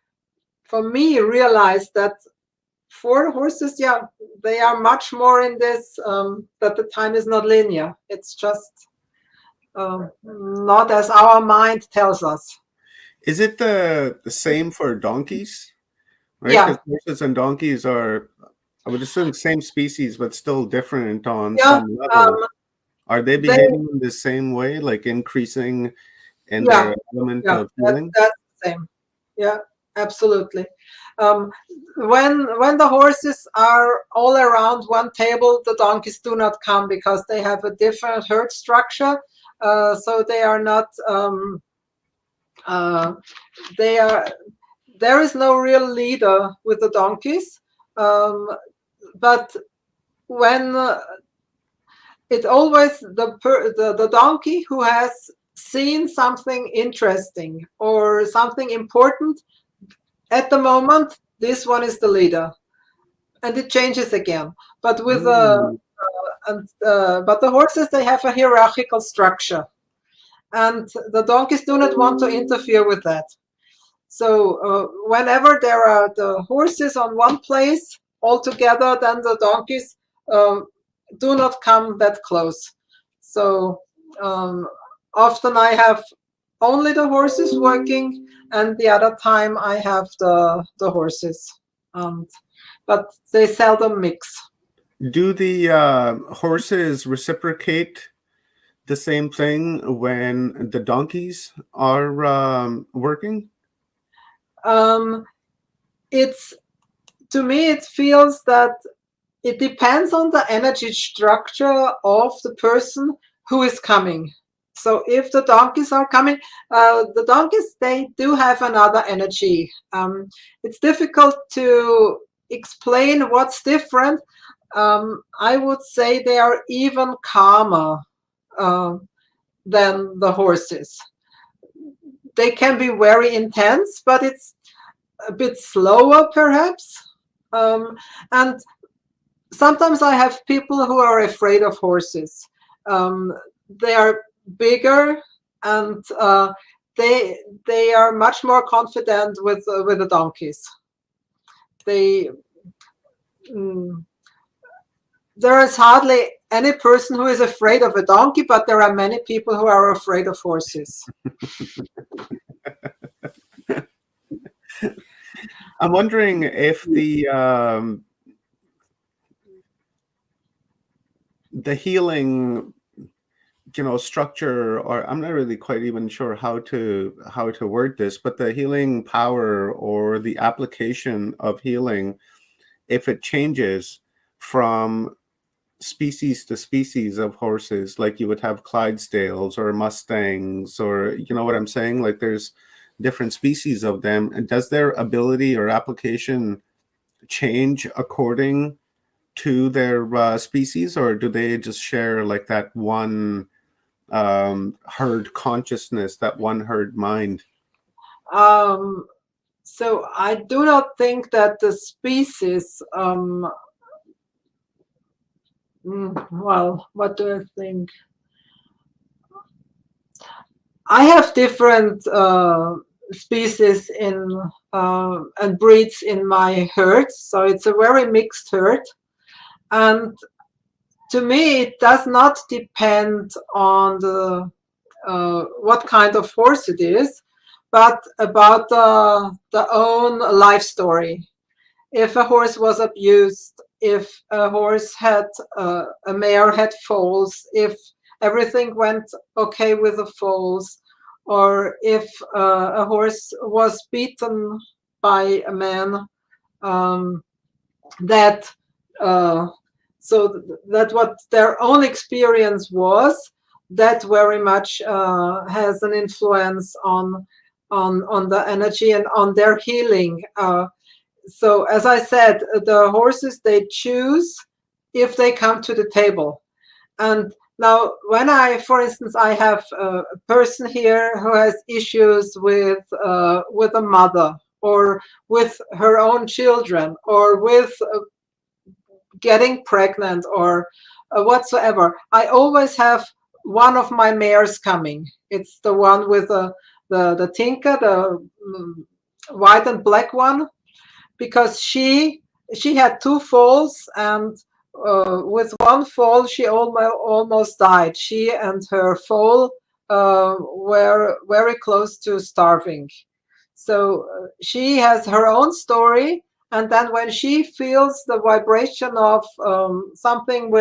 for me, realized that for horses, yeah, they are much more in this, that the time is not linear. It's just not as our mind tells us. Is it the same for donkeys? Right? Yeah. Because horses and donkeys are, I would assume, same species, but still different on Yeah, some level. Are they behaving in the same way, like increasing in yeah, their element yeah, of healing? that's the same. Yeah, absolutely. When the horses are all around one table, the donkeys do not come because they have a different herd structure. So they are not. They are. There is no real leader with the donkeys, but when it always the donkey who has seen something interesting or something important at the moment, this one is the leader, and it changes again. But with but the horses, they have a hierarchical structure, and the donkeys do not want to interfere with that. So whenever there are the horses on one place all together, then the donkeys do not come that close. So often I have only the horses working, and the other time I have the horses. But they seldom mix. Do the horses reciprocate the same thing when the donkeys are working? It's, to me, it feels that it depends on the energy structure of the person who is coming. So if the donkeys are coming, the donkeys, they do have another energy. It's difficult to explain what's different. I would say they are even calmer than the horses. They can be very intense, but it's a bit slower perhaps. And sometimes I have people who are afraid of horses. They are bigger, and they are much more confident with the donkeys. They there is hardly any person who is afraid of a donkey, but there are many people who are afraid of horses. I'm wondering if the healing, structure, or I'm not really quite even sure how to word this, but the healing power or the application of healing, if it changes from species to species of horses, like you would have Clydesdales or Mustangs, or you know what I'm saying? Like there's different species of them. And does their ability or application change according to their species, or do they just share like that one herd consciousness, that one herd mind? So I do not think that the species, well, what do I think? I have different species in and breeds in my herd, so it's a very mixed herd. And to me, it does not depend on the what kind of horse it is, but about the own life story. If a horse was abused, if a horse had a mare had foals, if everything went okay with the foals, or if a horse was beaten by a man, so that what their own experience was, that very much has an influence on the energy and on their healing. So as I said, the horses, they choose if they come to the table. And now when for instance, I have a person here who has issues with a mother, or with her own children, or with getting pregnant, or whatsoever, I always have one of my mares coming. It's the one with the tinker, the white and black one, because she had 2 falls, and with one fall she almost died. She and her foal were very close to starving. So she has her own story, and then when she feels the vibration of something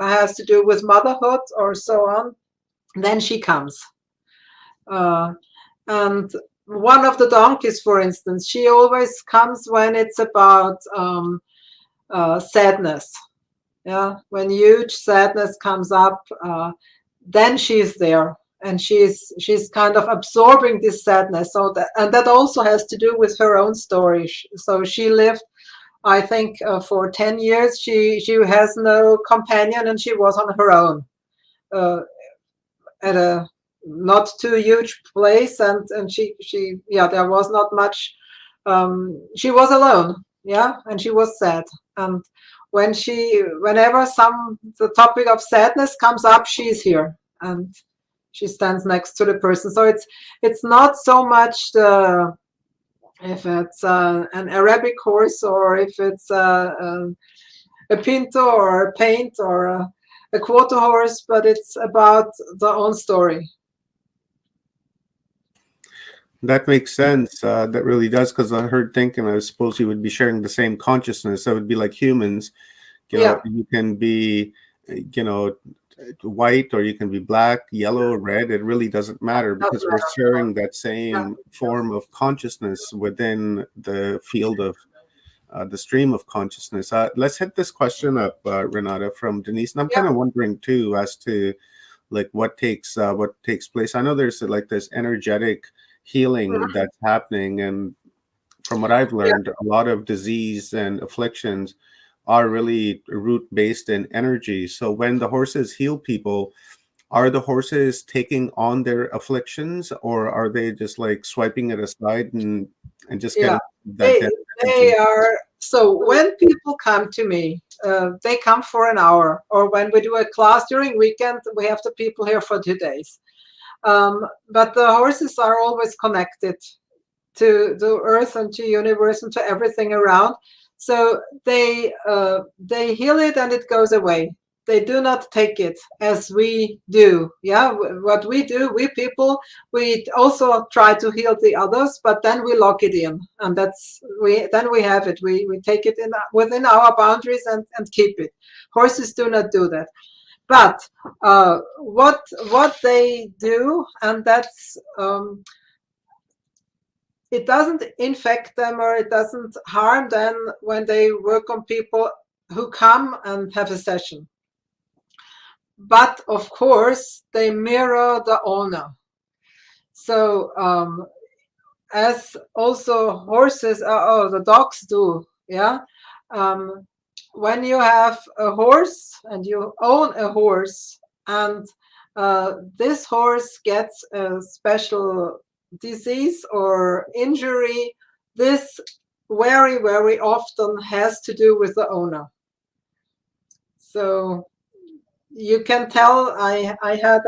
has to do with motherhood or so on, then she comes. And one of the donkeys, for instance, she always comes when it's about sadness. Yeah, when huge sadness comes up, then she's there, and she's kind of absorbing this sadness. So that also has to do with her own story. So she lived, I think, for 10 years. She has no companion, and she was on her own at a not too huge place, and she there was not much. She was alone, and she was sad. And whenever the topic of sadness comes up, she's here, and she stands next to the person. So it's not so much if it's an Arabic horse, or if it's a pinto or a paint or a quarter horse, but it's about their own story. That makes sense. That really does, because I heard thinking, I suppose you would be sharing the same consciousness. That would be like humans. You can be, white, or you can be black, yellow, red. It really doesn't matter, because we're sharing that same form of consciousness within the field of the stream of consciousness. Let's hit this question up, Renata, from Denise. And I'm kind of wondering too, as to like what takes place. I know there's like this energetic healing that's happening, and from what I've learned, a lot of disease and afflictions are really root based in energy. So when the horses heal people, are the horses taking on their afflictions, or are they just like swiping it aside and just getting that? They are. So when people come to me, they come for an hour, or when we do a class during weekend, we have the people here for 2 days. But the horses are always connected to the earth and to universe and to everything around. So they heal it, and it goes away. They do not take it as we do. What we do, we people, we also try to heal the others, but then we lock it in, and then we have it. We take it within our boundaries and keep it. Horses do not do that. But what they do, and that's it doesn't infect them, or it doesn't harm them when they work on people who come and have a session. But of course, they mirror the owner. So as also horses, the dogs do, when you have a horse and you own a horse, and this horse gets a special disease or injury, this very, very often has to do with the owner. So you can tell. I had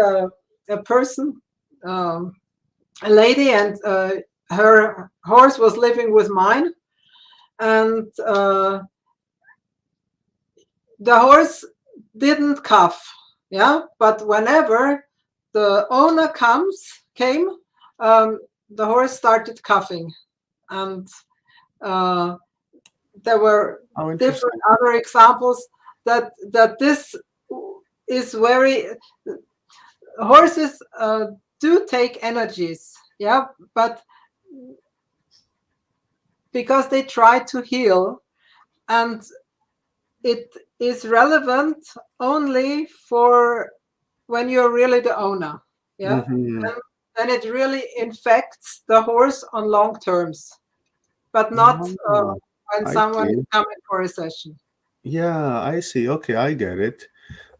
a person, a lady, and her horse was living with mine, and the horse didn't cough, but whenever the owner came, the horse started coughing, and there were different other examples that this is very. Horses do take energies, but because they try to heal, and it is relevant only for when you're really the owner. Yeah. Mm-hmm. And it really infects the horse on long terms, but not Ah, when I someone see. is coming for a session. Yeah, I see. Okay, I get it.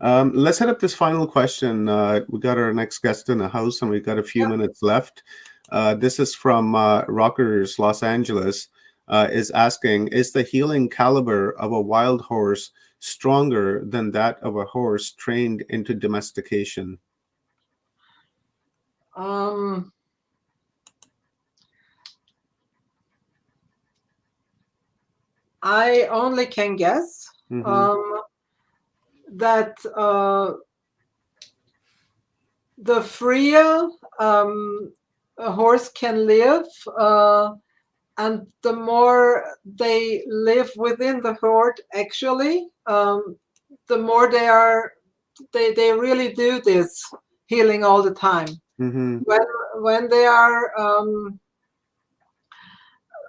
Let's hit up this final question. We got our next guest in the house, and we've got a few Yeah. minutes left. This is from Rockers, Los Angeles. Is asking, is the healing caliber of a wild horse stronger than that of a horse trained into domestication? I only can guess Mm-hmm. that the freer a horse can live, and the more they live within the herd, actually, the more they really do this healing all the time. Mm-hmm. When they are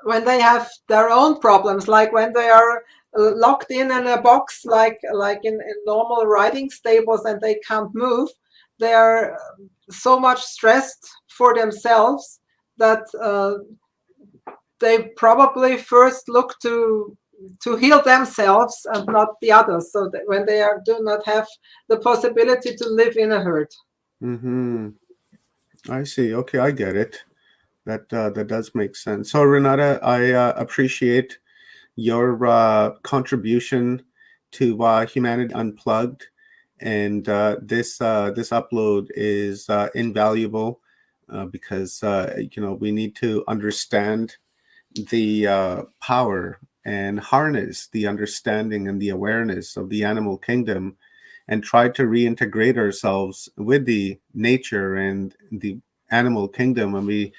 when they have their own problems, like when they are locked in a box, like in normal riding stables, and they can't move, they are so much stressed for themselves that they probably first look to heal themselves and not the others. So that when they do not have the possibility to live in a herd. Mm-hmm. I see. Okay, I get it. That does make sense. So, Renata, I appreciate your contribution to Humanity Unplugged, and this upload is invaluable because we need to understand the power and harness the understanding and the awareness of the animal kingdom, and try to reintegrate ourselves with the nature and the animal kingdom when we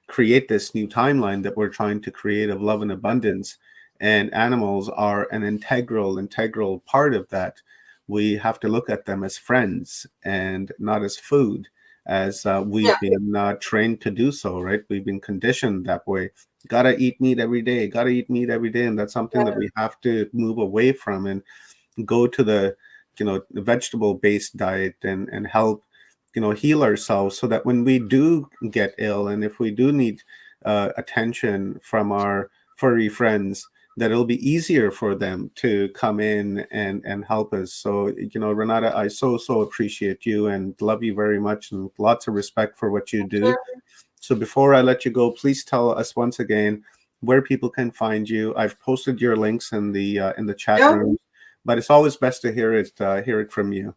create this new timeline that we're trying to create of love and abundance. And animals are an integral part of that. We have to look at them as friends and not as food, as we've been trained to do so, right? We've been conditioned that way. Gotta eat meat every day, gotta eat meat every day. And that's something that we have to move away from and go to the vegetable based diet and help heal ourselves, so that when we do get ill, and if we do need attention from our furry friends, that it'll be easier for them to come in and help us. So Renata, I so appreciate you and love you very much, and lots of respect for what you do. So before I let you go, please tell us once again where people can find you. I've posted your links in the chat room, but it's always best to hear it from you.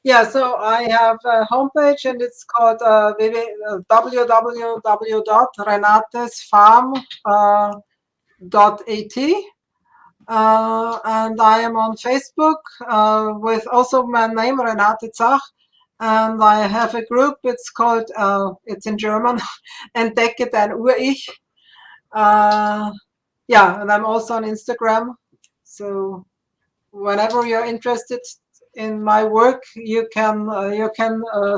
Yeah, so I have a homepage, and it's called www.renatesfarm.at. And I am on Facebook with also my name, Renate Zach. And I have a group, it's called, it's in German, Entdecke dein Ur-Ich. Yeah, and I'm also on Instagram. So whenever you're interested in my work, you can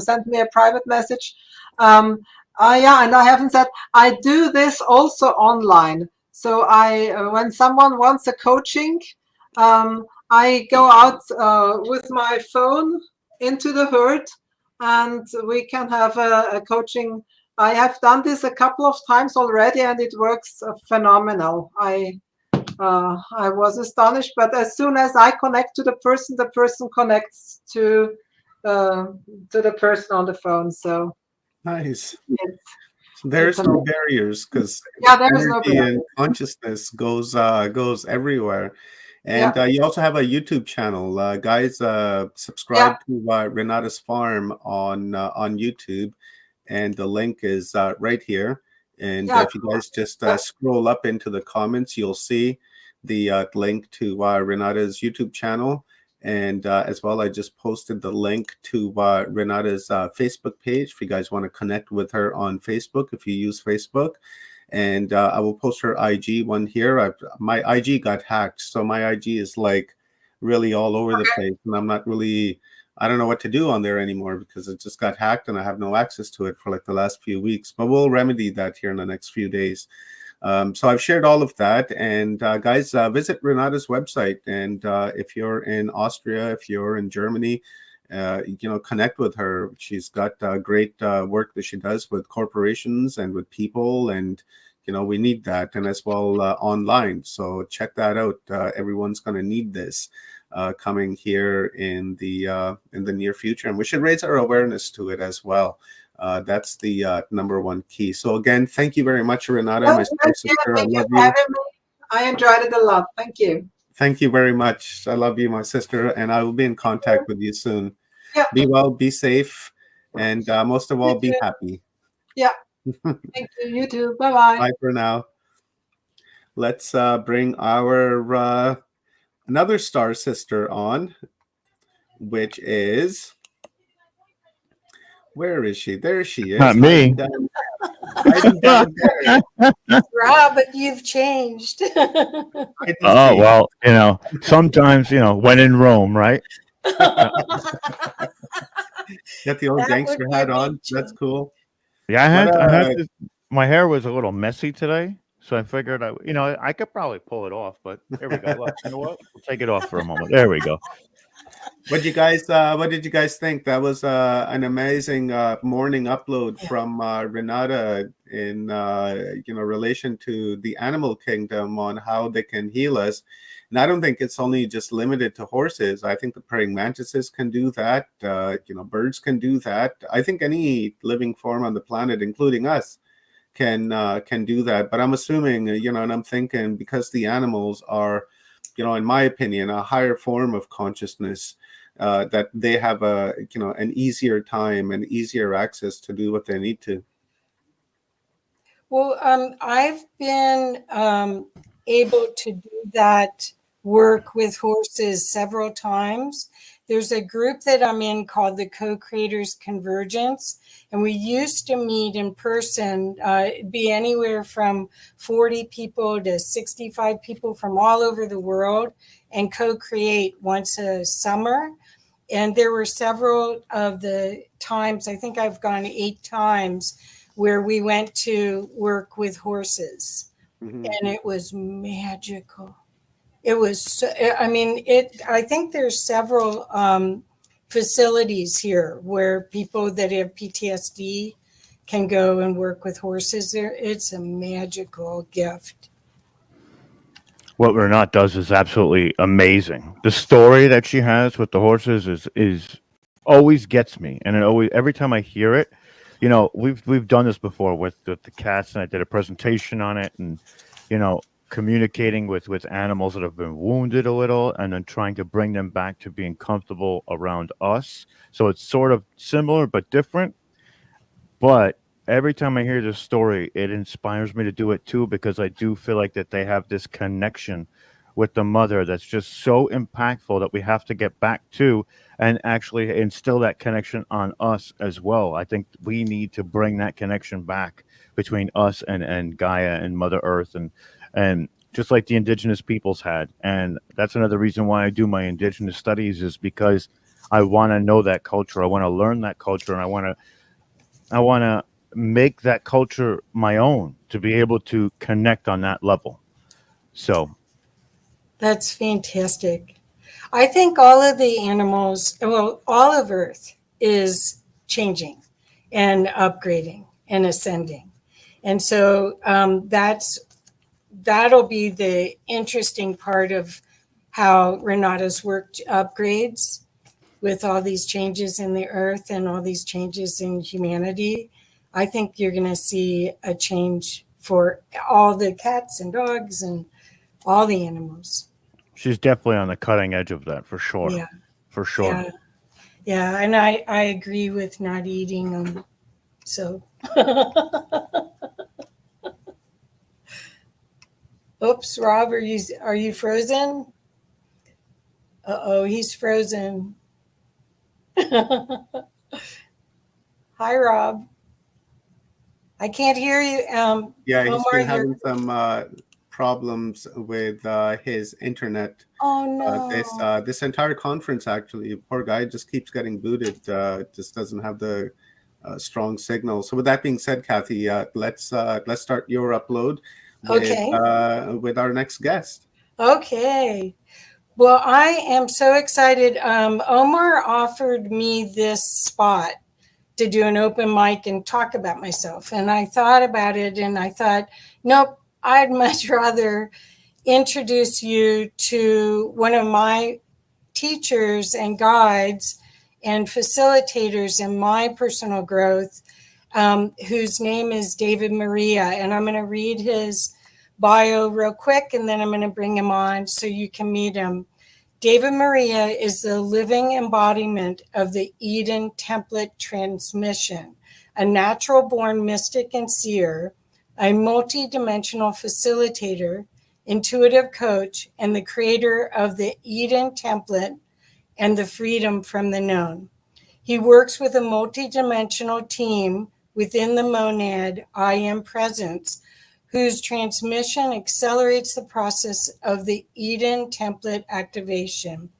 send me a private message. And I haven't said, I do this also online. So when someone wants a coaching, I go out with my phone into the herd, and we can have a coaching. I have done this a couple of times already, and it works phenomenal. I was astonished, but as soon as I connect to the person connects to the person on the phone. So Nice. it's, There's no barriers, because there's no energy barrier. and consciousness goes everywhere. And Yeah. you also have a YouTube channel, guys. Subscribe to Renata's Farm on YouTube, and the link is right here. And if you guys just scroll up into the comments, you'll see the link to Renata's YouTube channel. And as well, I just posted the link to Renata's Facebook page if you guys want to connect with her on Facebook, if you use Facebook. And I will post her IG one here. My IG got hacked, so my IG is like really all over the place, and I don't know what to do on there anymore because it just got hacked and I have no access to it for like the last few weeks. But we'll remedy that here in the next few days. So I've shared all of that, and guys, visit Renata's website. And if you're in Austria, if you're in Germany, connect with her. She's got great work that she does with corporations and with people, and we need that, and as well online. So check that out. Everyone's going to need this coming here in the near future, and we should raise our awareness to it as well. That's the number one key. So again, thank you very much, Renata, my sister. I love you. Having me. I enjoyed it a lot. Thank you. Thank you very much. I love you, my sister, and I will be in contact with you soon. Yeah. Be well, be safe, and most of all, be happy. Yeah. Thank you. You too. Bye-bye. Bye for now. Let's bring our another star sister on, which is, where is she? There she is. Not me. Hiding down there. Rob, but you've changed. Oh, well, sometimes, when in Rome, right? Got the old That gangster would be hat on. amazing. That's cool. Yeah, I had this, my hair was a little messy today, so I figured I could probably pull it off, but here we go. Look, you know what? We'll take it off for a moment. There we go. What did you guys think? That was an amazing morning upload from Renata in relation to the animal kingdom on how they can heal us. And I don't think it's only just limited to horses. I think the praying mantises can do that. Birds can do that. I think any living form on the planet, including us, can do that. But I'm assuming, and I'm thinking, because the animals are, in my opinion, a higher form of consciousness, that they have an easier time and easier access to do what they need to. Well, I've been able to do that work with horses several times. There's a group that I'm in called the Co-Creators Convergence, and we used to meet in person. It'd be anywhere from 40 people to 65 people from all over the world, and co-create once a summer. And there were several of the times, I think I've gone 8 times, where we went to work with horses. Mm-hmm. And it was magical. It was, I think there's several facilities here where people that have PTSD can go and work with horses. It's a magical gift. What Renata does is absolutely amazing. The story that she has with the horses is always gets me, and every time I hear it, we've done this before with the cats, and I did a presentation on it, and communicating with animals that have been wounded a little, and then trying to bring them back to being comfortable around us. So it's sort of similar but different. But every time I hear this story, it inspires me to do it too, because I do feel like that they have this connection with the mother that's just so impactful that we have to get back to and actually instill that connection on us as well. I think we need to bring that connection back between us and Gaia and Mother Earth, and just like the indigenous peoples had. And that's another reason why I do my indigenous studies, is because I want to know that culture. I want to learn that culture, and I want to make that culture my own, to be able to connect on that level. So that's fantastic. I think all of the animals, all of Earth is changing and upgrading and ascending. And so that'll be the interesting part of how Renata's work upgrades with all these changes in the earth and all these changes in humanity. I think you're going to see a change for all the cats and dogs and all the animals. She's definitely on the cutting edge of that, for sure. Yeah. For sure. Yeah. And I agree with not eating them. So. Oops, Rob, are you frozen? Uh-oh, he's frozen. Hi, Rob. I can't hear you. Yeah, he's been having some problems with his internet. Oh no! This entire conference, actually, poor guy just keeps getting booted. Just doesn't have the strong signal. So, with that being said, Kathy, let's start your upload with our next guest. Okay. Well, I am so excited. Omar offered me this spot to do an open mic and talk about myself. And I thought about it and I thought, nope, I'd much rather introduce you to one of my teachers and guides and facilitators in my personal growth, whose name is David Maria. And I'm going to read his bio real quick, and then I'm going to bring him on so you can meet him. David Maria is the living embodiment of the Eden template transmission, a natural-born mystic and seer, a multi-dimensional facilitator, intuitive coach, and the creator of the Eden template and the freedom from the known. He works with a multi-dimensional team within the monad I Am Presence, whose transmission accelerates the process of the Eden template activation.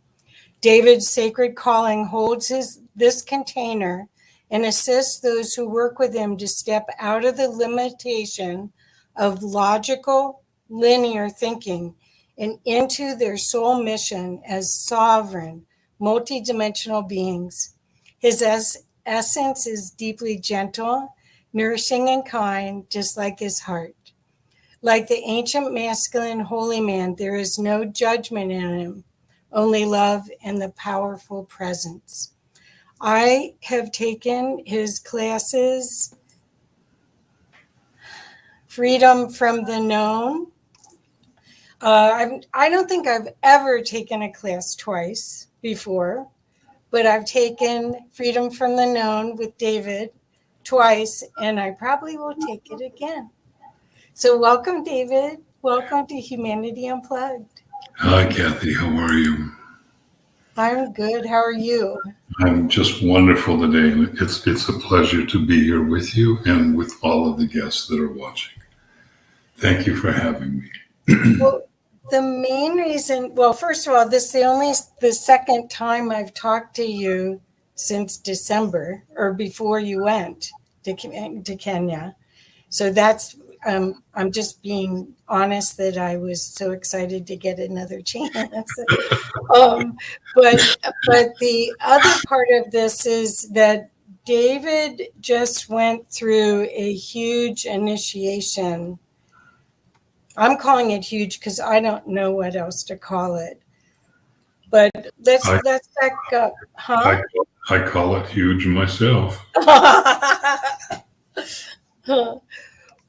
David's sacred calling holds this container and assists those who work with him to step out of the limitation of logical, linear thinking and into their soul mission as sovereign, multidimensional beings. His essence is deeply gentle, nourishing and kind, just like his heart. Like the ancient masculine holy man, there is no judgment in him, only love and the powerful presence. I have taken his classes, Freedom from the Known. I don't think I've ever taken a class twice before, but I've taken Freedom from the Known with David twice, and I probably will take it again. So welcome, David. Welcome to Humanity Unplugged. Hi, Kathy. How are you? I'm good. How are you? I'm just wonderful today. It's a pleasure to be here with you and with all of the guests that are watching. Thank you for having me. Well, the main reason, well, first of all, this is the second time I've talked to you since December or before you went to Kenya. So that's, I'm just being honest that I was so excited to get another chance. But the other part of this is that David just went through a huge initiation. I'm calling it huge because I don't know what else to call it. But let's back up, huh? I call it huge myself.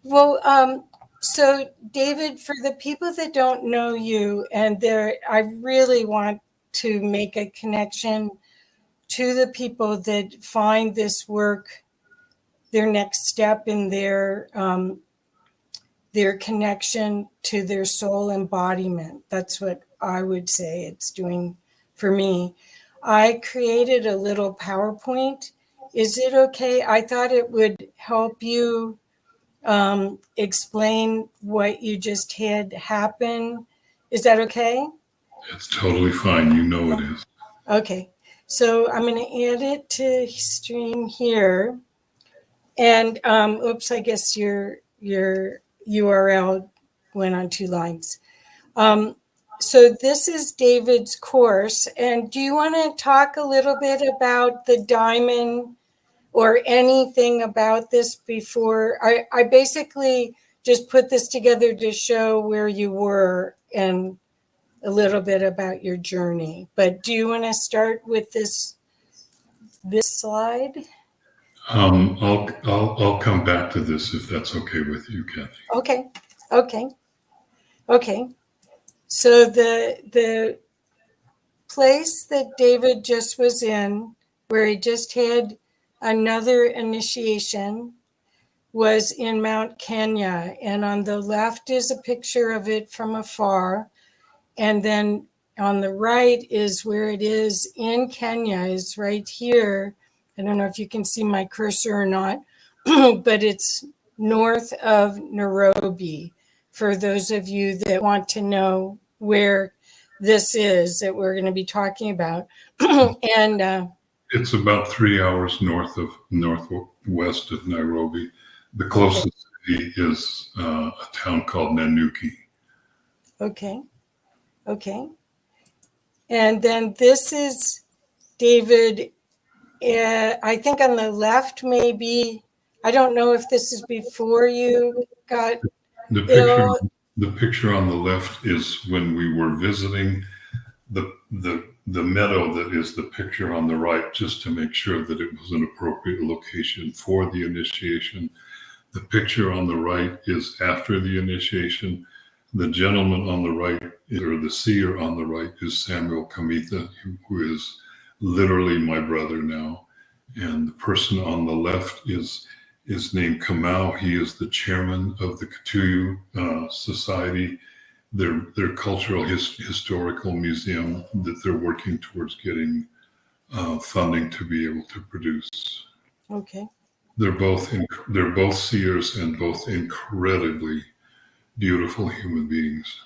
Well, so David, for the people that don't know you, and I really want to make a connection to the people that find this work their next step in their connection to their soul embodiment. That's what I would say it's doing for me. I created a little PowerPoint. Is it okay? I thought it would help you explain what you just had happen. Is that okay? It's totally fine. You know it is. Okay. So I'm going to add it to stream here. And oops, I guess your URL went on 2 lines. So this is David's course. And do you want to talk a little bit about the diamond or anything about this before? I basically just put this together to show where you were and a little bit about your journey. But do you want to start with this slide? I'll come back to this if that's okay with you, Kathy. Okay. So the place that David just was in, where he just had another initiation, was in Mount Kenya. And on the left is a picture of it from afar. And then on the right is where it is in Kenya, is right here. I don't know if you can see my cursor or not, but it's north of Nairobi, for those of you that want to know where this is that we're going to be talking about. And it's about 3 hours northwest of Nairobi. The closest city is a town called Nanyuki. Okay. And then this is David, I think on the left, maybe. I don't know if this is before you got ill. The picture on the left is when we were visiting the meadow that is the picture on the right, just to make sure that it was an appropriate location for the initiation. The picture on the right is after the initiation. The gentleman on the right, or the seer on the right, is Samuel Kamitha, who is literally my brother now. And the person on the left is named Kamau. He is the chairman of the Katuyu Society, their cultural historical museum that they're working towards getting funding to be able to produce. Okay. They're both seers and both incredibly beautiful human beings.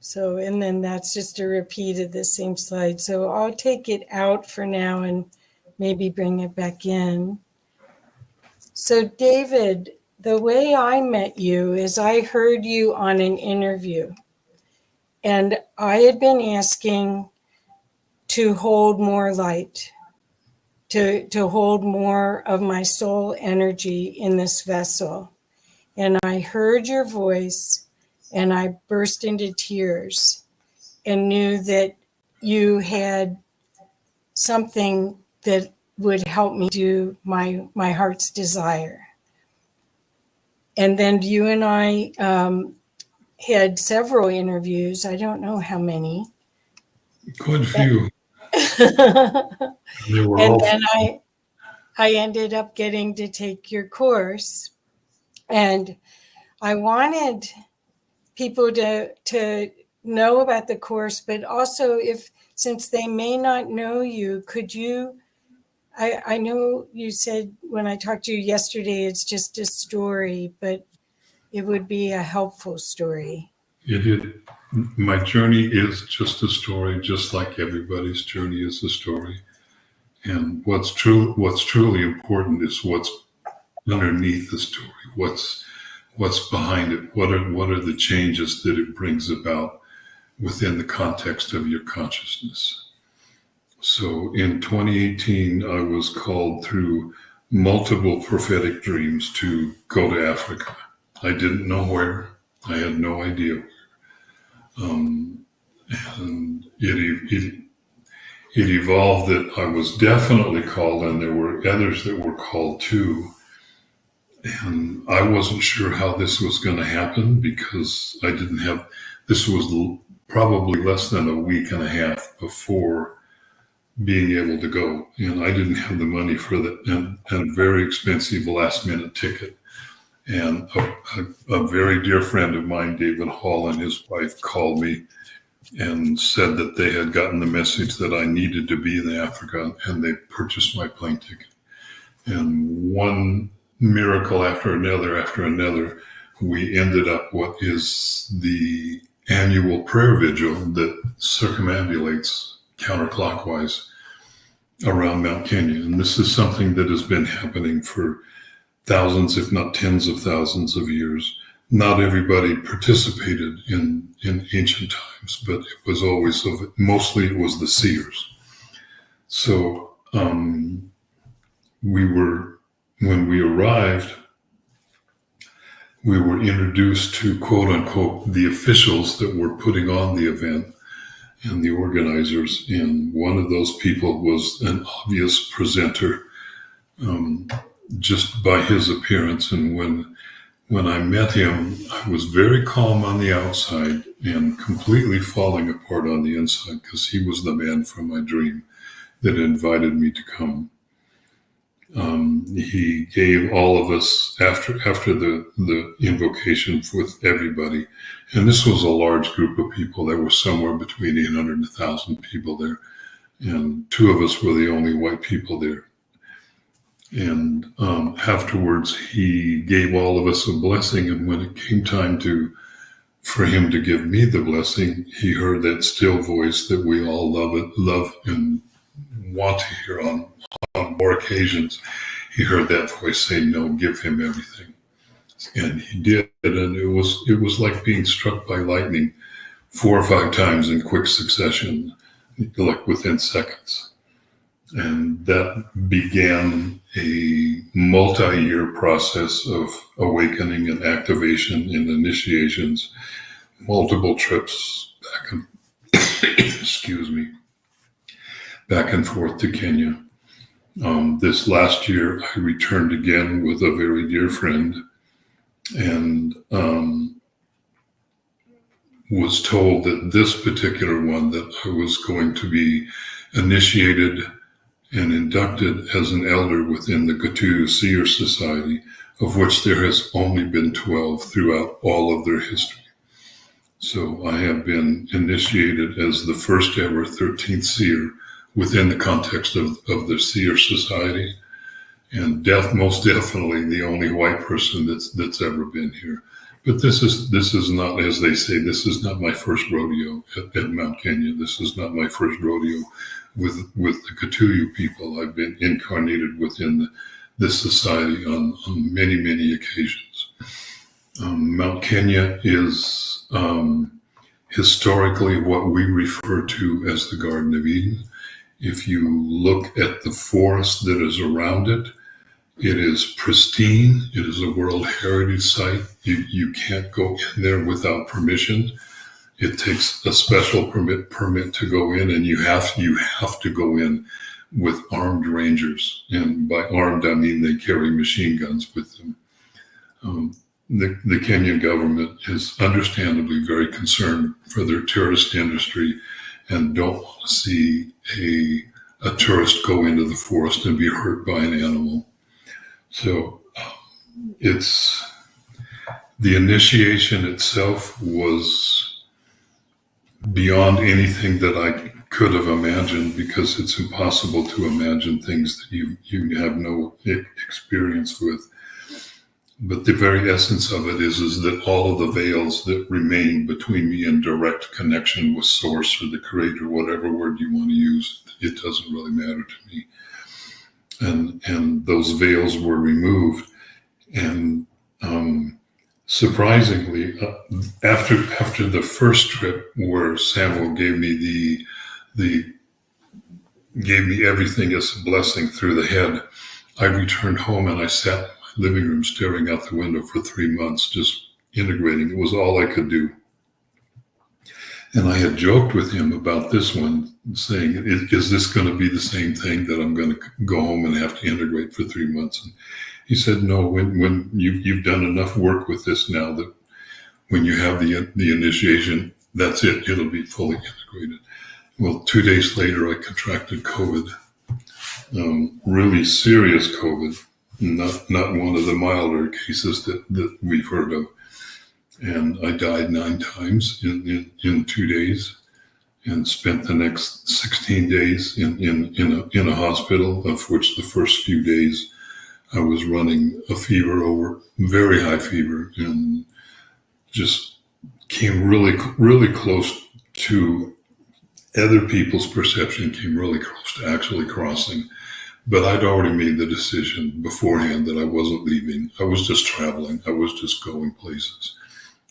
So, and then that's just a repeat of the same slide. So I'll take it out for now and maybe bring it back in. So David, the way I met you is I heard you on an interview, and I had been asking to hold more light, to hold more of my soul energy in this vessel. And I heard your voice and I burst into tears and knew that you had something that would help me do my heart's desire. And then you and I had several interviews. I don't know how many. Quite a few. And then I ended up getting to take your course. And I wanted people to know about the course, but also since they may not know you, could you, I know you said when I talked to you yesterday, it's just a story, but it would be a helpful story. My journey is just a story, just like everybody's journey is a story. And what's truly important is what's underneath the story. What's behind it? What are the changes that it brings about within the context of your consciousness? So in 2018, I was called through multiple prophetic dreams to go to Africa. I didn't know where. I had no idea where. And it evolved that I was definitely called, and there were others that were called too. And I wasn't sure how this was going to happen because this was probably less than a week and a half before being able to go. And I didn't have the money for that, and a very expensive last minute ticket. And a very dear friend of mine, David Hall, and his wife called me and said that they had gotten the message that I needed to be in Africa, and they purchased my plane ticket. And one miracle after another, we ended up what is the annual prayer vigil that circumambulates counterclockwise around Mount Kenya. And this is something that has been happening for thousands, if not tens of thousands of years. Not everybody participated in ancient times, but it was always mostly it was the seers. So when we arrived, we were introduced to quote unquote the officials that were putting on the event and the organizers. And one of those people was an obvious presenter just by his appearance. And when I met him, I was very calm on the outside and completely falling apart on the inside because he was the man from my dream that invited me to come. He gave all of us, after the invocation with everybody, and this was a large group of people. There were somewhere between 800 and 1,000 people there, and two of us were the only white people there. And afterwards, he gave all of us a blessing, and when it came time for him to give me the blessing, he heard that still voice that we all love and want to hear on more occasions. He heard that voice say, "No, give him everything," and he did. And it was like being struck by lightning. 4 or 5 times in quick succession, like within seconds. And that began a multi-year process of awakening and activation and initiations, multiple trips back and excuse me, back and forth to Kenya. This last year, I returned again with a very dear friend, and was told that this particular one, that I was going to be initiated and inducted as an elder within the Katuyu Seer Society, of which there has only been 12 throughout all of their history. So I have been initiated as the first ever 13th seer within the context of the Seer Society, and most definitely the only white person that's ever been here. But this is not, as they say, this is not my first rodeo at Mount Kenya. This is not my first rodeo with the Katuyu people. I've been incarnated within this society on many, many occasions. Mount Kenya is historically what we refer to as the Garden of Eden. If you look at the forest that is around it, it is pristine. It is a World Heritage Site. You can't go in there without permission. It takes a special permit to go in, and you have to go in with armed rangers. And by armed, I mean they carry machine guns with them. The Kenyan government is understandably very concerned for their tourist industry and don't want to see a tourist go into the forest and be hurt by an animal. So it's the initiation itself was beyond anything that I could have imagined, because it's impossible to imagine things that you have no experience with. But the very essence of it is that all of the veils that remain between me and direct connection with Source or the Creator, whatever word you want to use, it doesn't really matter to me. And those veils were removed. And surprisingly, after the first trip where Samuel gave me gave me everything as a blessing through the head, I returned home and I sat in my living room staring out the window for 3 months, just integrating. It was all I could do. And I had joked with him about this one, saying, is this going to be the same thing that I'm going to go home and have to integrate for 3 months? And he said, no, when you've done enough work with this now that when you have the initiation, that's it. It'll be fully integrated. Well, 2 days later, I contracted COVID, really serious COVID, not one of the milder cases that we've heard of. And I died 9 times in 2 days, and spent the next 16 days in a hospital, of which the first few days I was running a fever, over very high fever, and just came really close to other people's perception, came really close to actually crossing. But I'd already made the decision beforehand that I wasn't leaving. I was just traveling. I was just going places.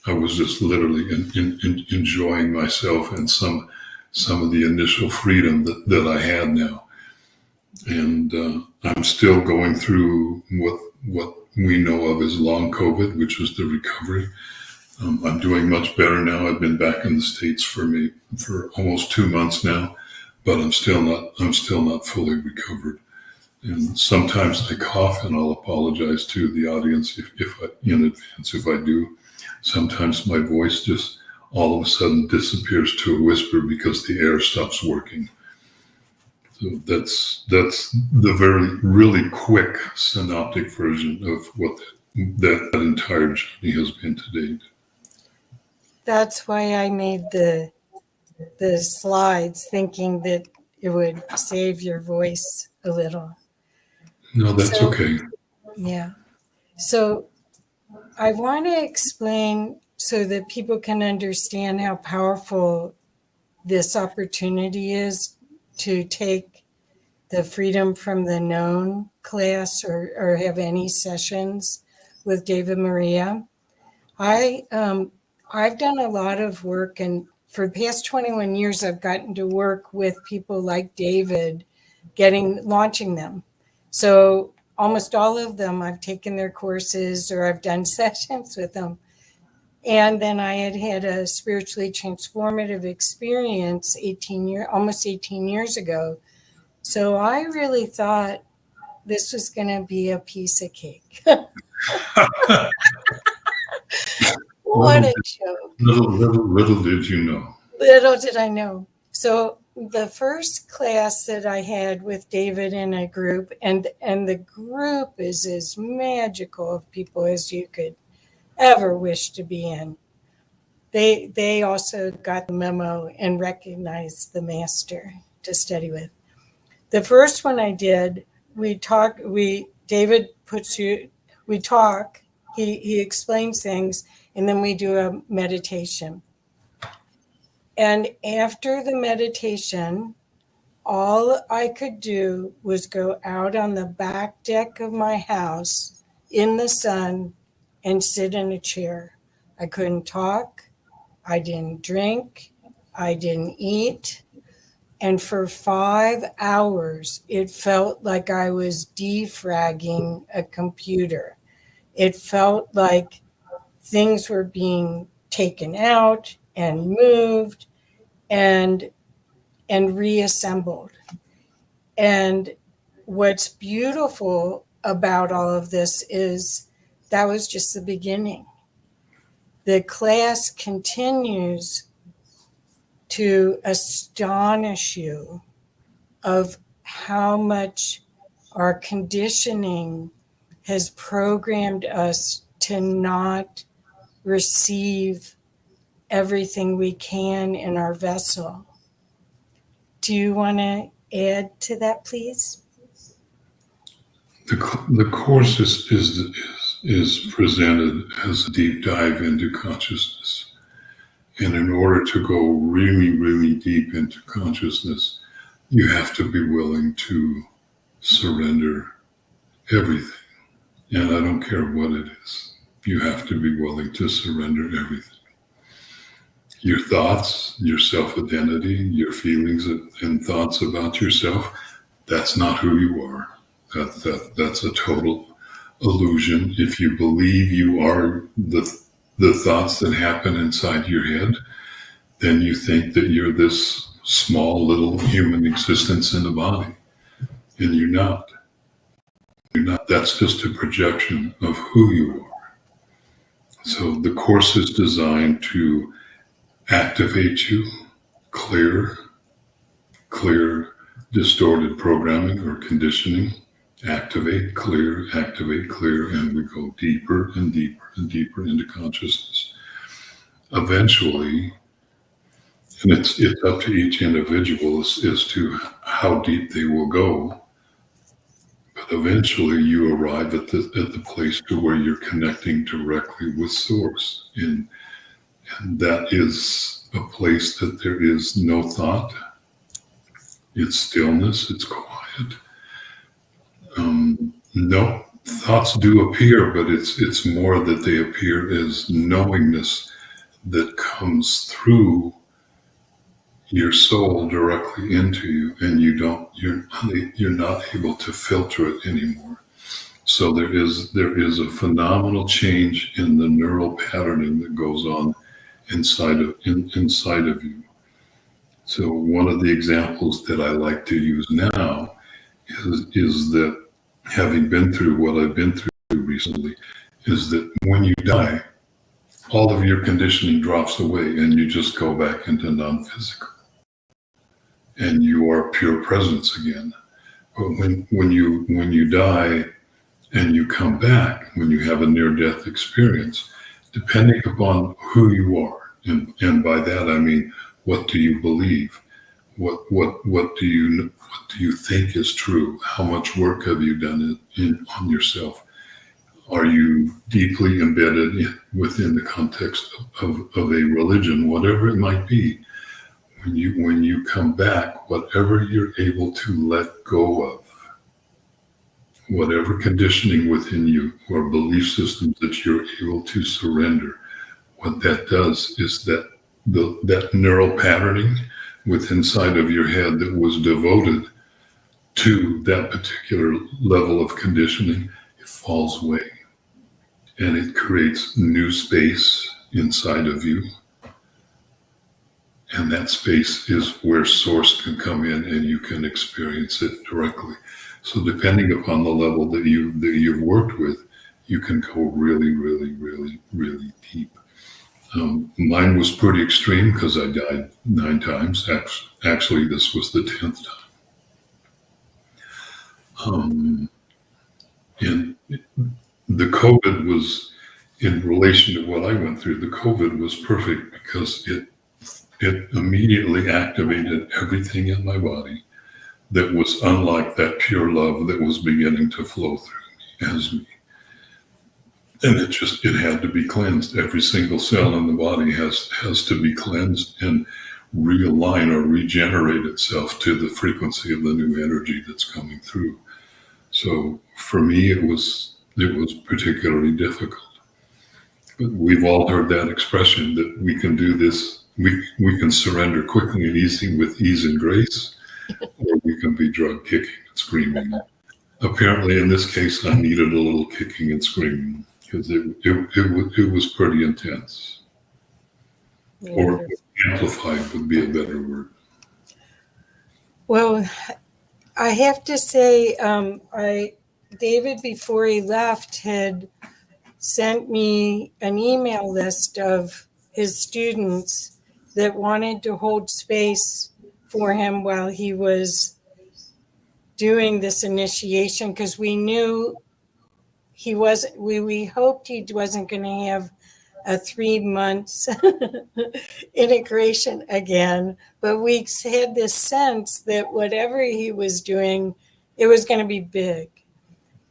I was just literally enjoying myself and some of the initial freedom that I had now. And I'm still going through what we know of as long COVID, which is the recovery. I'm doing much better now. I've been back in the States for almost 2 months now, but I'm still not fully recovered. And sometimes I cough, and I'll apologize to the audience in advance if I do. Sometimes my voice just all of a sudden disappears to a whisper because the air stops working. So that's the really quick synoptic version of what that entire journey has been to date. That's why I made the slides, thinking that it would save your voice a little. No, that's okay. Yeah. So I want to explain so that people can understand how powerful this opportunity is to take the Freedom from the Known class or have any sessions with David Maria. I've done a lot of work and for the past 21 years, I've gotten to work with people like David, launching them. So almost all of them, I've taken their courses or I've done sessions with them. And then I had a spiritually transformative experience almost 18 years ago. So I really thought this was going to be a piece of cake. What a joke. Little did you know. Little did I know. So the first class that I had with David in a group, and the group is as magical of people as you could ever wish to be in. They also got the memo and recognized the master to study with. The first one I did, David we talk, he explains things, and then we do a meditation. And after the meditation, all I could do was go out on the back deck of my house in the sun and sit in a chair. I couldn't talk. I didn't drink. I didn't eat. And for 5 hours, it felt like I was defragging a computer. It felt like things were being taken out and moved and reassembled. And what's beautiful about all of this is that was just the beginning. The class continues to astonish you of how much our conditioning has programmed us to not receive everything we can in our vessel. Do you want to add to that, please? The course is presented as a deep dive into consciousness. And in order to go really, really deep into consciousness, you have to be willing to surrender everything. And I don't care what it is. You have to be willing to surrender everything. Your thoughts, your self-identity, your feelings and thoughts about yourself, that's not who you are. That's a total illusion. If you believe you are the thoughts that happen inside your head, then you think that you're this small little human existence in a body. And you're not. You're not. That's just a projection of who you are. So the course is designed to activate you, clear distorted programming or conditioning, activate, clear, and we go deeper and deeper and deeper into consciousness. Eventually, and it's up to each individual as to how deep they will go, but eventually you arrive at the place to where you're connecting directly with Source, and that is a place that there is no thought. It's stillness, it's quiet. No, thoughts do appear, but it's more that they appear as knowingness that comes through your soul directly into you, and you're not able to filter it anymore. So there is a phenomenal change in the neural patterning that goes on inside of you. So one of the examples that I like to use now is that, having been through what I've been through recently, is that when you die, all of your conditioning drops away and you just go back into non-physical. And you are pure presence again. But when you die and you come back, when you have a near-death experience, depending upon who you are, and by that I mean, what do you believe? What do you think is true? How much work have you done on yourself? Are you deeply embedded within the context of a religion, whatever it might be? When you come back, whatever you're able to let go of, whatever conditioning within you or belief systems that you're able to surrender, what that does is that that neural patterning within inside of your head that was devoted to that particular level of conditioning, it falls away. And it creates new space inside of you. And that space is where source can come in and you can experience it directly. So depending upon the level that you've worked with, you can go really, really, really, really deep. Mine was pretty extreme because I died 9 times. Actually, this was the 10th time. And the COVID was, in relation to what I went through, the COVID was perfect because it immediately activated everything in my body that was unlike that pure love that was beginning to flow through me as me. And it had to be cleansed. Every single cell in the body has to be cleansed and realign or regenerate itself to the frequency of the new energy that's coming through. So for me, it was particularly difficult. But we've all heard that expression that we can do this. We can surrender quickly and easy with ease and grace, or we can be drug kicking and screaming. Apparently, in this case, I needed a little kicking and screaming because it was pretty intense. Yeah. Or amplified would be a better word. Well, I have to say, David, before he left, had sent me an email list of his students that wanted to hold space for him while he was doing this initiation, because we knew he wasn't, we hoped he wasn't going to have a 3 months integration again, but we had this sense that whatever he was doing, it was going to be big.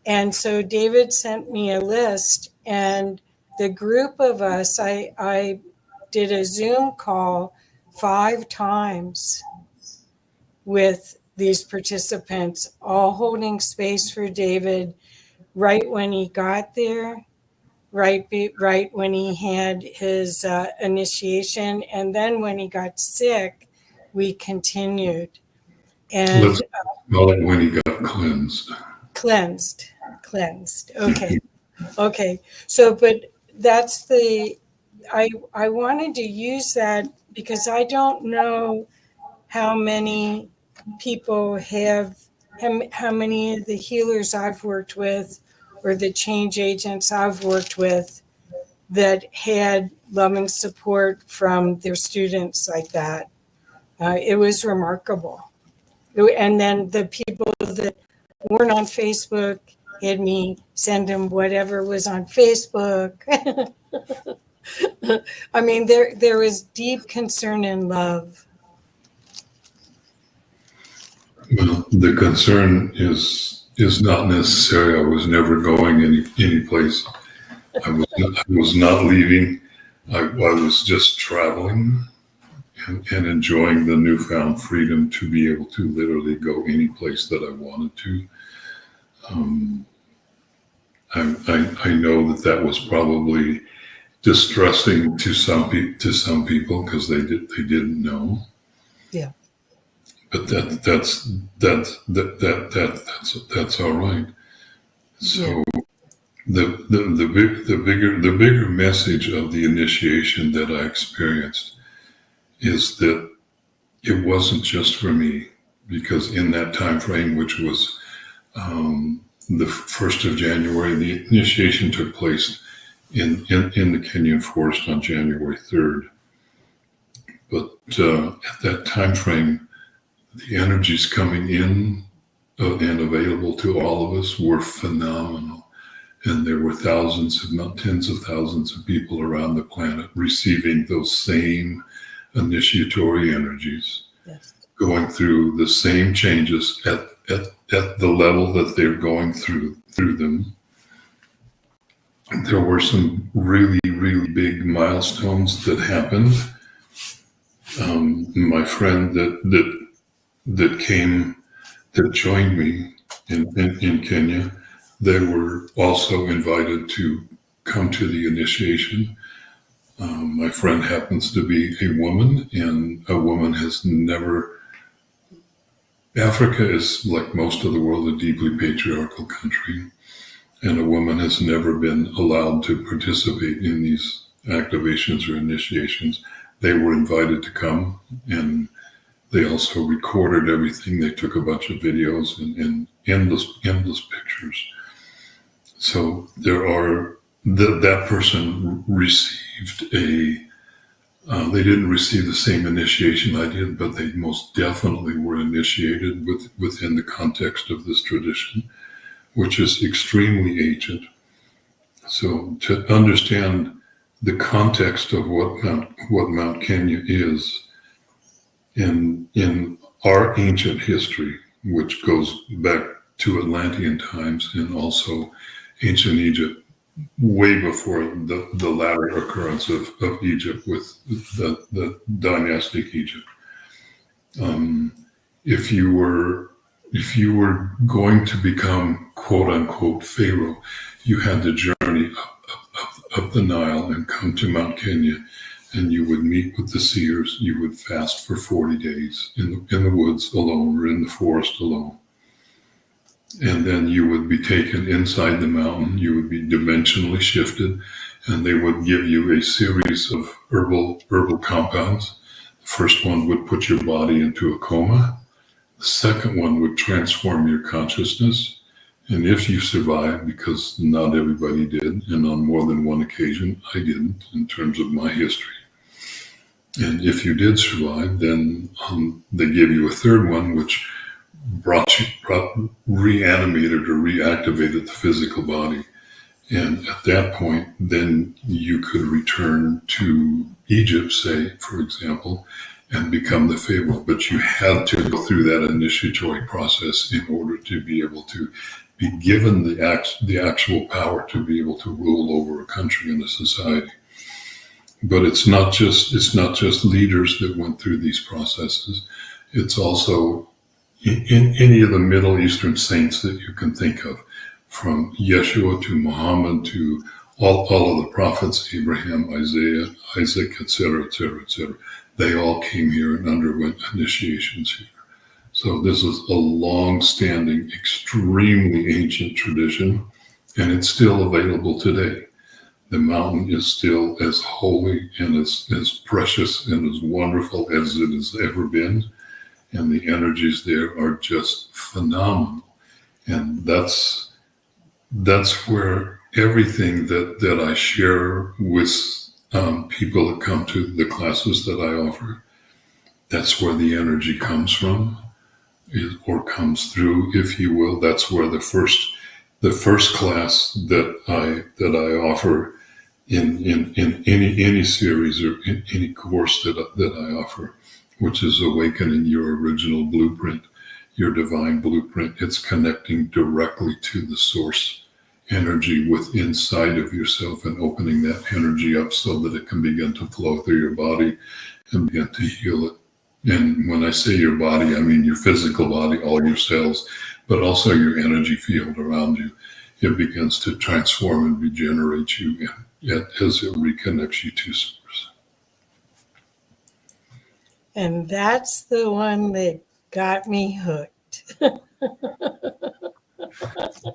And so David sent me a list, and the group of us, I did a Zoom call 5 times with these participants, all holding space for David right when he got there, right when he had his initiation, and then when he got sick, we continued. And let's call it when he got cleansed. Okay. So, but that's I wanted to use that because I don't know how many people have, how many of the healers I've worked with or the change agents I've worked with that had love and support from their students like that. It was remarkable. And then the people that weren't on Facebook had me send them whatever was on Facebook. I mean, there was deep concern and love. Well, the concern is not necessary. I was never going any place. I was not leaving. I was just traveling and enjoying the newfound freedom to be able to literally go any place that I wanted to. I know that was probably distressing to some people because they didn't know. Yeah. But that's all right. So the bigger message of the initiation that I experienced is that it wasn't just for me, because in that time frame, which was the 1st of January, the initiation took place in the Kenyan forest on January 3rd. But at that time frame, the energies coming in and available to all of us were phenomenal. And there were thousands, if not tens of thousands of people around the planet receiving those same initiatory energies, yes, going through the same changes at the level that they're going through them. There were some really, really big milestones that happened. My friend that joined me in Kenya, they were also invited to come to the initiation. My friend happens to be a woman, and a woman has never. Africa is, like most of the world, a deeply patriarchal country, and a woman has never been allowed to participate in these activations or initiations. They were invited to come, and they also recorded everything. They took a bunch of videos and endless pictures. So there are that person received they didn't receive the same initiation I did, but they most definitely were initiated within the context of this tradition, which is extremely ancient. So to understand the context of what Mount Kenya is in our ancient history, which goes back to Atlantean times and also ancient Egypt, way before the latter occurrence of Egypt with the dynastic Egypt. If you were going to become quote unquote Pharaoh, you had to journey up the Nile and come to Mount Kenya, and you would meet with the seers. You would fast for 40 days in the woods alone or in the forest alone. And then you would be taken inside the mountain. You would be dimensionally shifted, and they would give you a series of herbal compounds. The first one would put your body into a coma. The second one would transform your consciousness. And if you survived, because not everybody did, and on more than one occasion, I didn't in terms of my history. And if you did survive, then they give you a third one, which reanimated or reactivated the physical body. And at that point, then you could return to Egypt, say, for example, and become the Pharaoh. But you had to go through that initiatory process in order to be able to be given the actual power to be able to rule over a country and a society. But it's not just leaders that went through these processes. It's also in any of the Middle Eastern saints that you can think of, from Yeshua to Muhammad to all of the prophets, Abraham, Isaiah, Isaac, etc., etc., etc. They all came here and underwent initiations here. So this is a long-standing, extremely ancient tradition, and it's still available today. The mountain is still as holy and as precious and as wonderful as it has ever been. And the energies there are just phenomenal. And that's where everything that I share with people that come to the classes that I offer, that's where the energy comes from, or comes through, if you will. That's where the first class that I offer in any series or in any course that I offer, which is awakening your original blueprint, your divine blueprint. It's connecting directly to the source energy within inside of yourself and opening that energy up so that it can begin to flow through your body and begin to heal it. And when I say your body, I mean your physical body, all your cells, but also your energy field around you. It begins to transform and regenerate you as it reconnects you to source. And that's the one that got me hooked.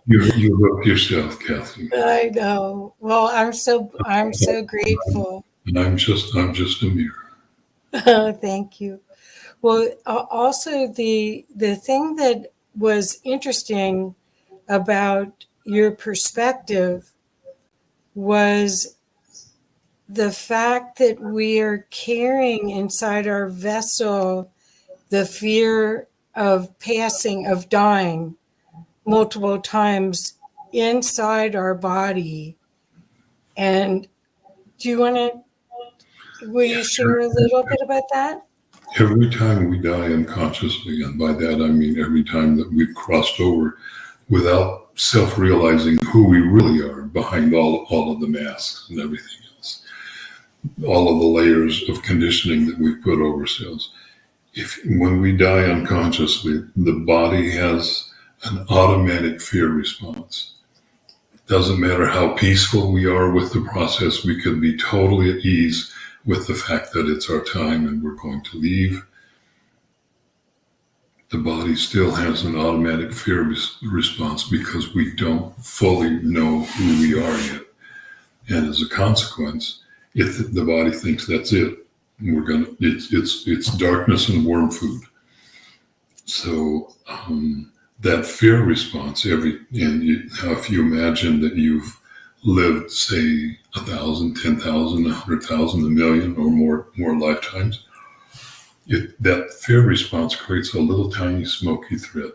You hook yourself, Kathy. I know. Well, I'm so grateful. And I'm just a mirror. Oh, thank you. Well, also the thing that was interesting about your perspective was the fact that we are carrying inside our vessel the fear of passing, of dying multiple times inside our body. And do you want to, will you share a little bit about that? Every time we die unconsciously, and by that I mean every time that we've crossed over without self-realizing who we really are behind all of the masks and everything else, all of the layers of conditioning that we've put over ourselves. When we die unconsciously, the body has an automatic fear response. Doesn't matter how peaceful we are with the process, we could be totally at ease with the fact that it's our time and we're going to leave. The body still has an automatic fear response because we don't fully know who we are yet. And as a consequence, if the body thinks that's it, it's darkness and worm food. So that fear response, if you imagine that you've lived, say, 1,000, 10,000, 100,000, 1,000,000 or more lifetimes, that fear response creates a little tiny smoky thread,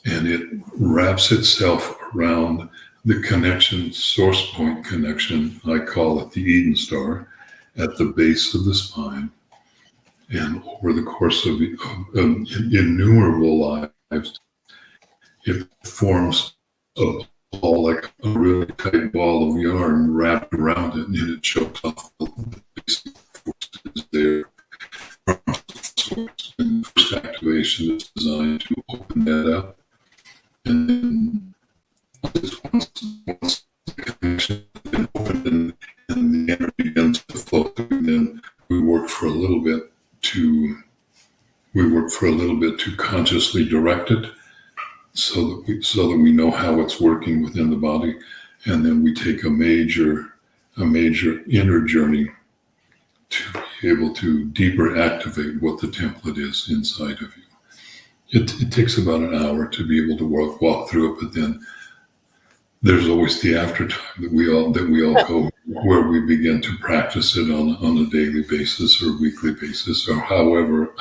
and it wraps itself around the connection, source point connection. I call it the Eden Star, at the base of the spine. And over the course of innumerable lives, it forms a ball, like a really tight ball of yarn wrapped around it, and it chokes off the basic forces there. And the first activation is designed to open that up. And then once the connection has been opened and the energy begins to flow through, then we work for a little bit to consciously direct it so that we know how it's working within the body. And then we take a major inner journey to be able to deeper activate what the template is inside of you. It takes about an hour to be able to walk through it, but then there's always the after time that we all go, where we begin to practice it on a daily basis or weekly basis, or however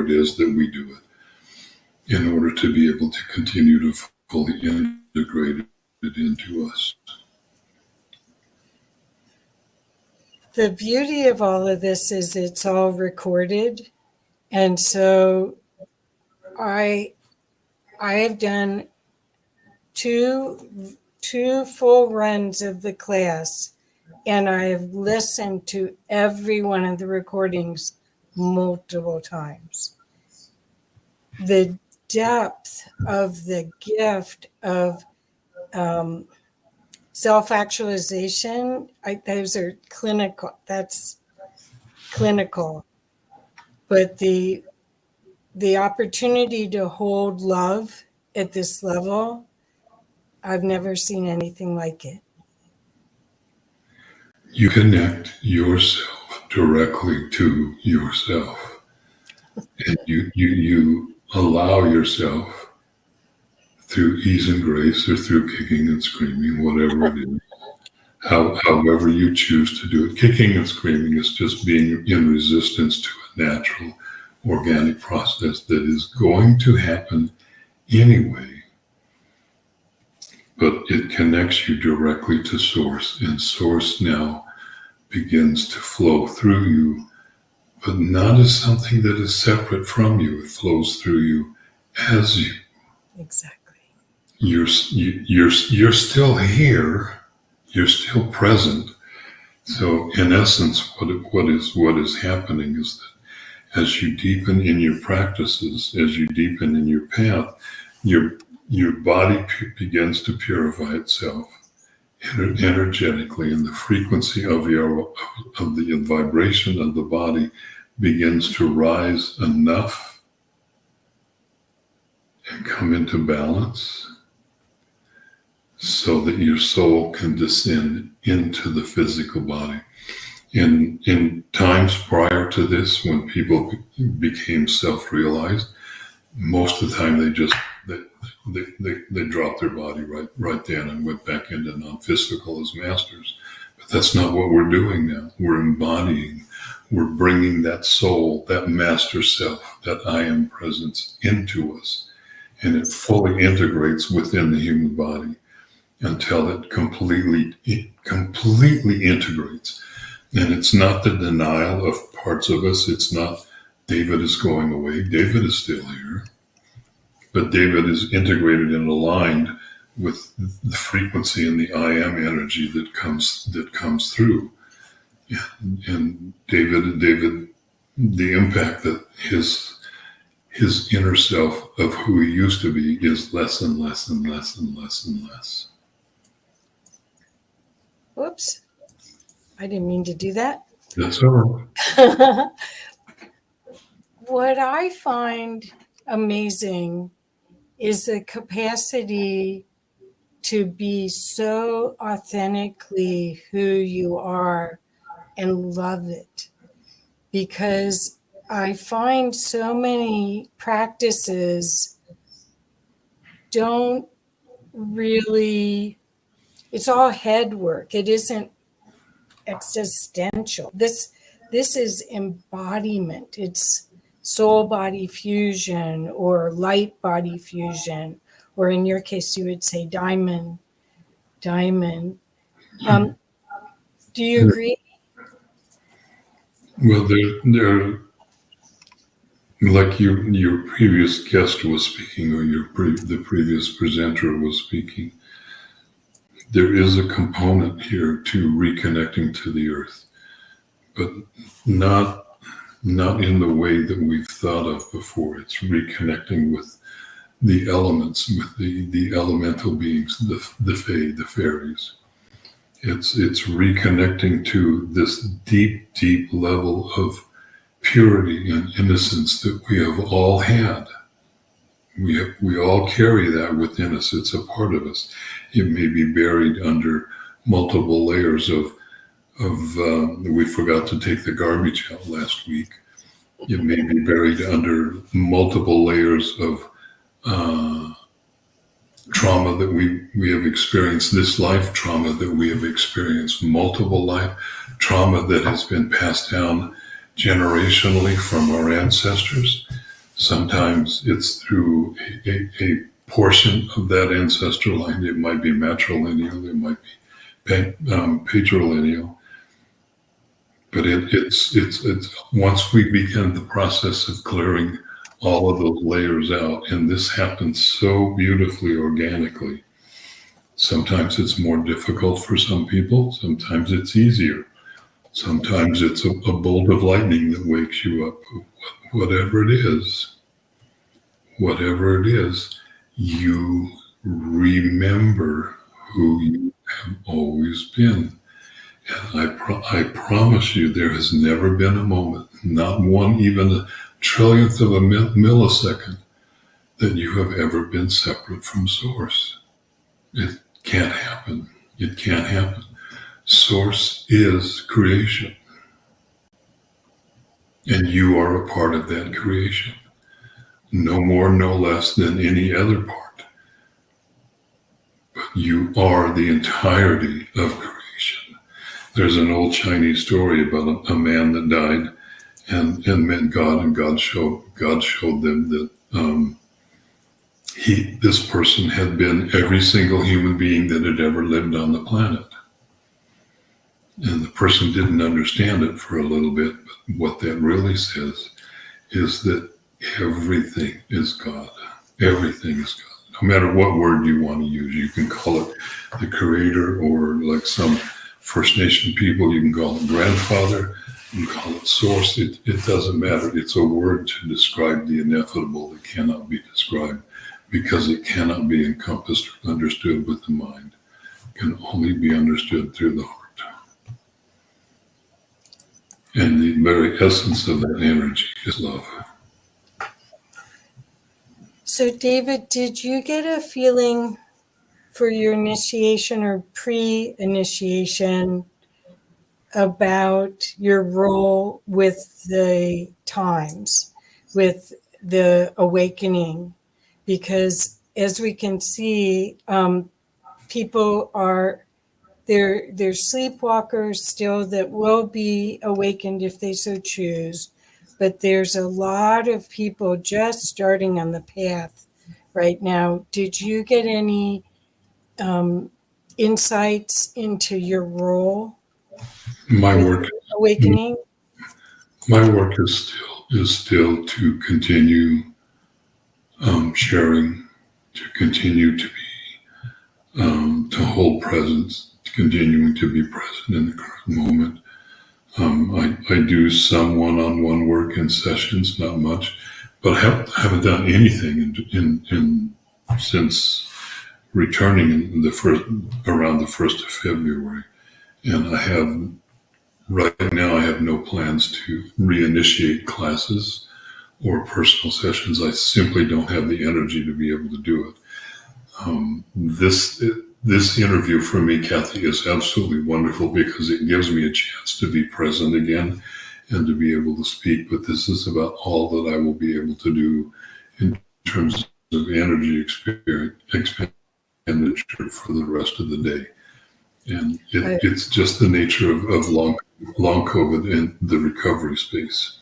it is that we do it, in order to be able to continue to fully integrate it into us. The beauty of all of this is it's all recorded. And so I have done two full runs of the class, and I have listened to every one of the recordings multiple times. The depth of the gift of self-actualization, those are clinical. That's clinical. But the opportunity to hold love at this level, I've never seen anything like it. You connect yourself directly to yourself, and you allow yourself, through ease and grace or through kicking and screaming, whatever it is, however you choose to do it. Kicking and screaming is just being in resistance to a natural, organic process that is going to happen anyway. But it connects you directly to Source, and Source now begins to flow through you, but not as something that is separate from you. It flows through you as you. Exactly. You're still here. You're still present. So in essence, what is happening is that as you deepen in your practices, as you deepen in your path, your body begins to purify itself energetically, and the frequency of the vibration of the body begins to rise enough and come into balance so that your soul can descend into the physical body. In times prior to this, when people became self-realized, most of the time they dropped their body right then and went back into non-physical as masters. But that's not what we're doing now. We're embodying, we're bringing that soul, that master self, that I am presence into us. And it fully integrates within the human body until it completely integrates. And it's not the denial of parts of us. It's not David is going away. David is still here. But David is integrated and aligned with the frequency and the I am energy that comes through. And David, the impact that his inner self of who he used to be is less and less and less and less and less. Whoops. I didn't mean to do that. That's all right. What I find amazing is the capacity to be so authentically who you are and love it. Because I find so many practices don't really, it's all head work. It isn't existential. This is embodiment. It's soul body fusion or light body fusion, or in your case, you would say diamond. Do you agree? Well, there, like your previous guest was speaking, or the previous presenter was speaking. There is a component here to reconnecting to the earth, but not in the way that we've thought of before. It's reconnecting with the elements, with the elemental beings, the fae, the fairies. It's reconnecting to this deep level of purity and innocence that we have all had. We all carry that within us. It's a part of us. It may be buried under multiple layers of we forgot to take the garbage out last week. It may be buried under multiple layers of trauma that we have experienced, this life trauma that we have experienced, multiple life trauma that has been passed down generationally from our ancestors. Sometimes it's through a portion of that ancestor line. It might be matrilineal, it might be patrilineal. But it's once we begin the process of clearing all of those layers out, and this happens so beautifully, organically. Sometimes it's more difficult for some people. Sometimes it's easier. Sometimes it's a bolt of lightning that wakes you up. Whatever it is, you remember who you have always been. And I promise you, there has never been a moment, not one, even a trillionth of a millisecond, that you have ever been separate from Source. It can't happen. It can't happen. Source is creation. And you are a part of that creation. No more, no less than any other part. But you are the entirety of creation. There's an old Chinese story about a man that died and met God, and God showed them that this person had been every single human being that had ever lived on the planet. And the person didn't understand it for a little bit, but what that really says is that everything is God. Everything is God. No matter what word you want to use, you can call it the creator, or like some First Nation people, you can call it grandfather, you can call it source. It doesn't matter. It's a word to describe the ineffable that cannot be described, because it cannot be encompassed or understood with the mind. It can only be understood through the heart. And the very essence of that energy is love. So, David, did you get a feeling for your initiation or pre-initiation about your role with the times, with the awakening? Because as we can see, people are, they're sleepwalkers still that will be awakened if they so choose. But there's a lot of people just starting on the path right now. Did you get any insights into your role? My work awakening? My work is still to continue sharing, to continue to be to hold presence, to continuing to be present in the current moment. I do some one-on-one work in sessions, not much, but I haven't done anything since returning around the 1st of February. And right now I have no plans to reinitiate classes or personal sessions. I simply don't have the energy to be able to do it. This interview for me, Kathy, is absolutely wonderful because it gives me a chance to be present again and to be able to speak. But this is about all that I will be able to do in terms of energy expenditure for the rest of the day. And it's just the nature of long COVID and the recovery space.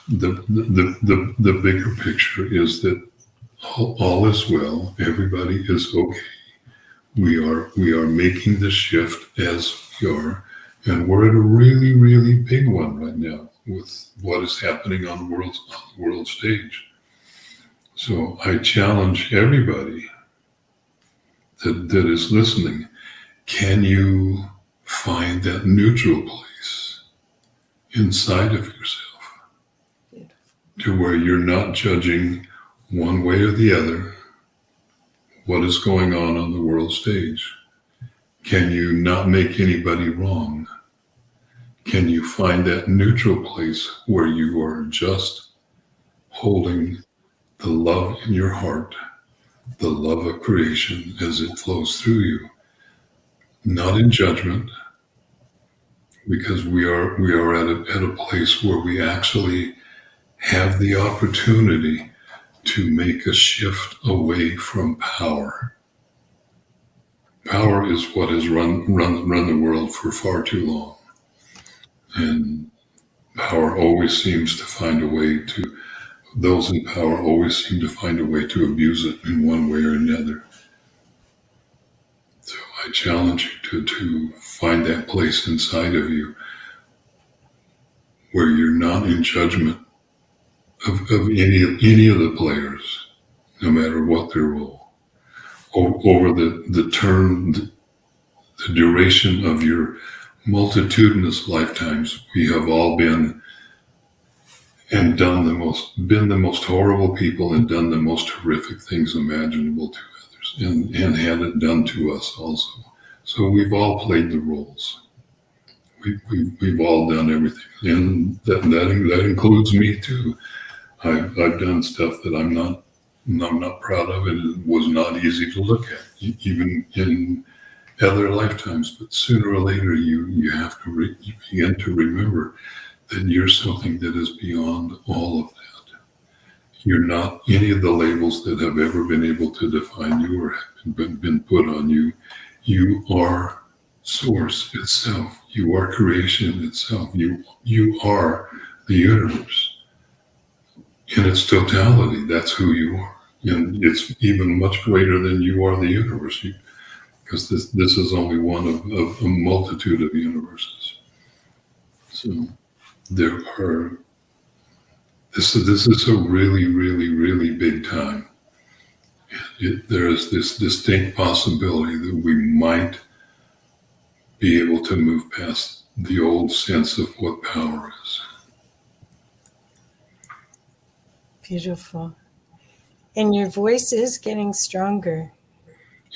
The bigger picture is that all is well. Everybody is okay. We are making the shift as we are, and we're at a really, really big one right now with what is happening on the world stage. So I challenge everybody that is listening. Can you find that neutral place inside of yourself to where you're not judging one way or the other what is going on the world stage? Can you not make anybody wrong? Can you find that neutral place where you are just holding the love in your heart, the love of creation as it flows through you, not in judgment, because we are at a place where we actually have the opportunity to make a shift away from power. Power is what has run the world for far too long. And power always seems to find a way to, those in power always seem to find a way to abuse it in one way or another. So I challenge you to find that place inside of you where you're not in judgment of any of the players, no matter what their role. Over the term, the duration of your multitudinous lifetimes, we have all been and done the most horrible people and done the most horrific things imaginable to others, and had it done to us also. So we've all played the roles. We've all done everything, and that includes me too. I've done stuff that I'm not proud of, and it was not easy to look at, even in other lifetimes. But sooner or later, you have to you begin to remember that you're something that is beyond all of that. You're not any of the labels that have ever been able to define you or have been put on you. You are Source itself. You are creation itself. You are the universe. In its totality, that's who you are. And it's even much greater than you are the universe, because this is only one of a multitude of universes. So this is a really, really, really big time. There is this distinct possibility that we might be able to move past the old sense of what power is. Beautiful. And your voice is getting stronger.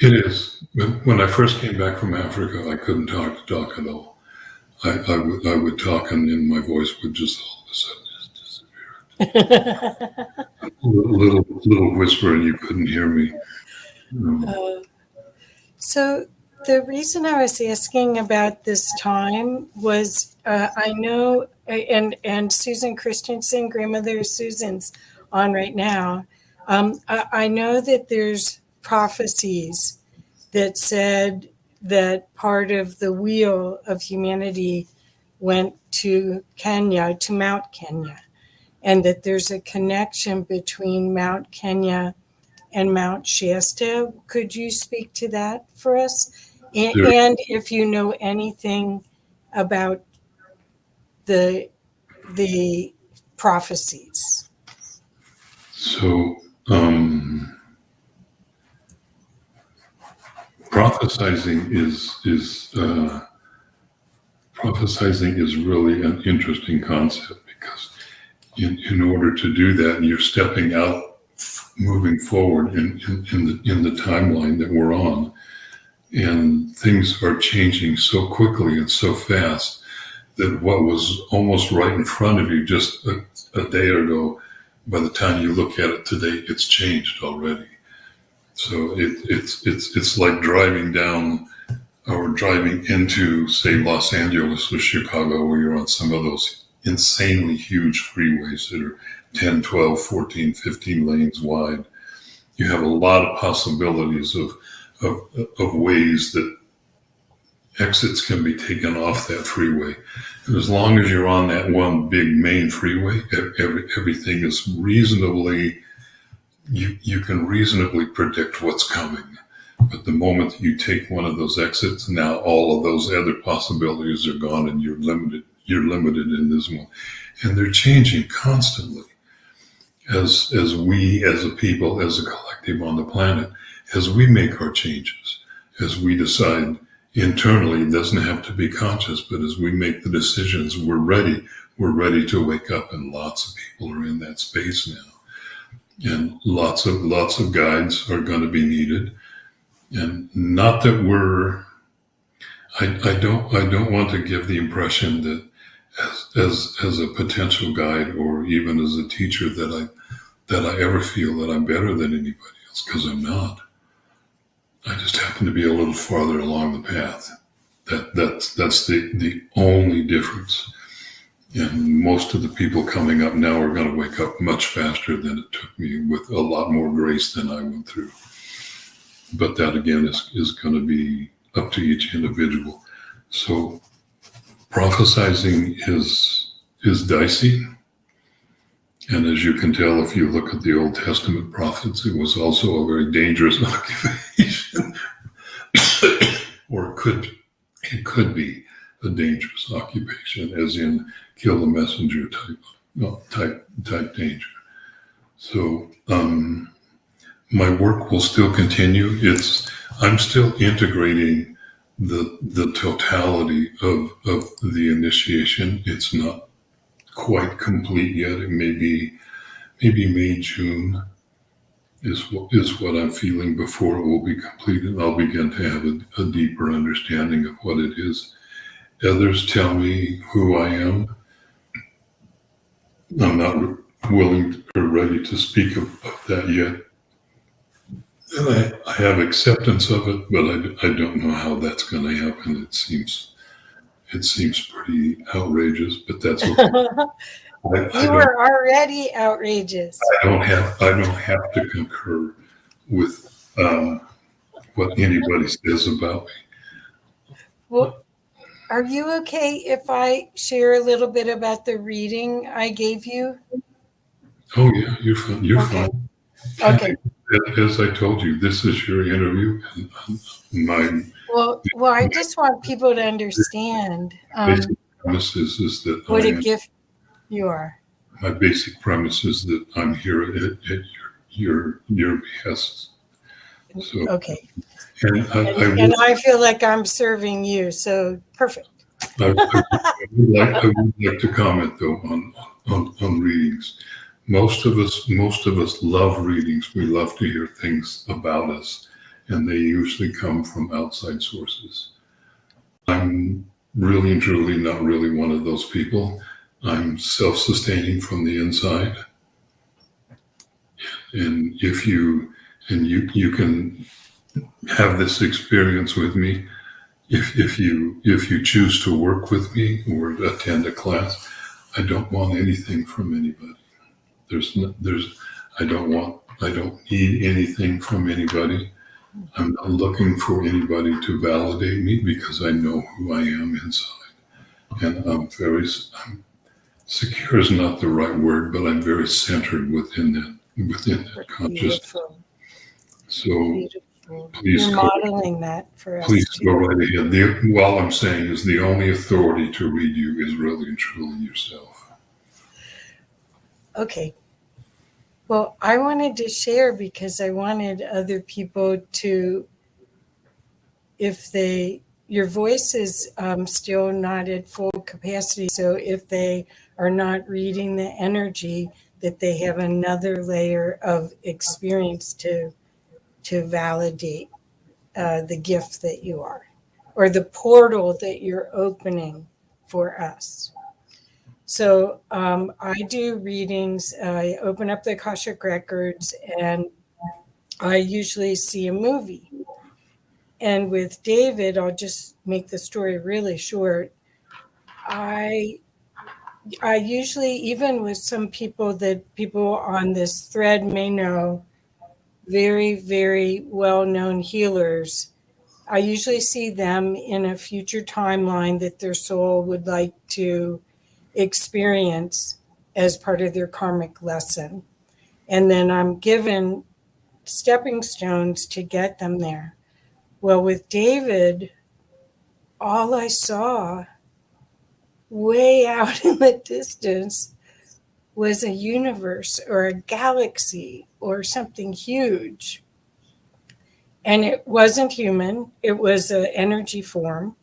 It is. When I first came back from Africa, I couldn't talk at all. I would talk, and then my voice would just all of a sudden just disappear. little whisper, and you couldn't hear me. So the reason I was asking about this time was I know, and Susan Christensen, Grandmother Susan's on right now. I know that there's prophecies that said that part of the wheel of humanity went to Kenya, to Mount Kenya, and that there's a connection between Mount Kenya and Mount Shasta. Could you speak to that for us? And if you know anything about the prophecies. So, prophesizing is really an interesting concept, because in order to do that, you're stepping out, moving forward in the timeline that we're on. and things are changing so quickly and so fast that what was almost right in front of you just a day ago, by the time you look at it today, it's changed already. So it's like driving down or driving into, say, Los Angeles or Chicago, where you're on some of those insanely huge freeways that are 10, 12, 14, 15 lanes wide. You have a lot of possibilities of ways that exits can be taken off that freeway. And as long as you're on that one big main freeway, everything is reasonably, you can reasonably predict what's coming. But the moment you take one of those exits, now all of those other possibilities are gone, and you're limited in this one. And they're changing constantly. As we, as a people, as a collective on the planet, as we make our changes, as we decide internally, it doesn't have to be conscious, but as we make the decisions, we're ready to wake up, and lots of people are in that space now. And lots of guides are going to be needed. And not that I don't want to give the impression that as a potential guide or even as a teacher that I ever feel that I'm better than anybody else, because I'm not. I just happen to be a little farther along the path. That's the only difference. And most of the people coming up now are going to wake up much faster than it took me, with a lot more grace than I went through. But that again is going to be up to each individual. So prophesizing is dicey. And as you can tell, if you look at the Old Testament prophets, it was also a very dangerous occupation. Or it could be a dangerous occupation, as in kill the messenger type danger. So my work will still continue. I'm still integrating the totality of the initiation. It's not quite complete yet. It may be May, June is what I'm feeling before it will be completed. I'll begin to have a deeper understanding of what it is. Others tell me who I am. I'm not willing or ready to speak of that yet. And I have acceptance of it, but I don't know how that's going to happen. It seems pretty outrageous, but that's okay. You were already outrageous. I don't have to concur with what anybody says about me. Well, are you okay if I share a little bit about the reading I gave you? Oh yeah, you're fine. You're Okay. fine. Okay. As I told you, this is your interview, and my Well, I just want people to understand basic premise is that what a gift you are. My basic premise is that I'm here at your behest. So, okay. And I feel like I'm serving you, so perfect. I would like to comment though on readings. Most of us love readings. We love to hear things about us, and they usually come from outside sources. I'm really and truly not really one of those people. I'm self-sustaining from the inside. And if you can have this experience with me, if you choose to work with me or attend a class, I don't want anything from anybody. I don't need anything from anybody. I'm not looking for anybody to validate me, because I know who I am inside. And I'm secure is not the right word, but I'm very centered within that consciousness. So Beautiful. please You're modeling that for us. Please too. go right ahead. All I'm saying is the only authority to read you is really and truly yourself. Okay. Well, I wanted to share because I wanted other people to, your voice is still not at full capacity. So if they are not reading the energy, that they have another layer of experience to validate the gift that you are, or the portal that you're opening for us. So I do readings. I open up the Akashic Records, and I usually see a movie. And with David, I'll just make the story really short. I usually, even with some people that people on this thread may know, very, very well-known healers, I usually see them in a future timeline that their soul would like to experience as part of their karmic lesson. And then I'm given stepping stones to get them there. Well, with David, all I saw way out in the distance was a universe or a galaxy or something huge. And it wasn't human. It was an energy form.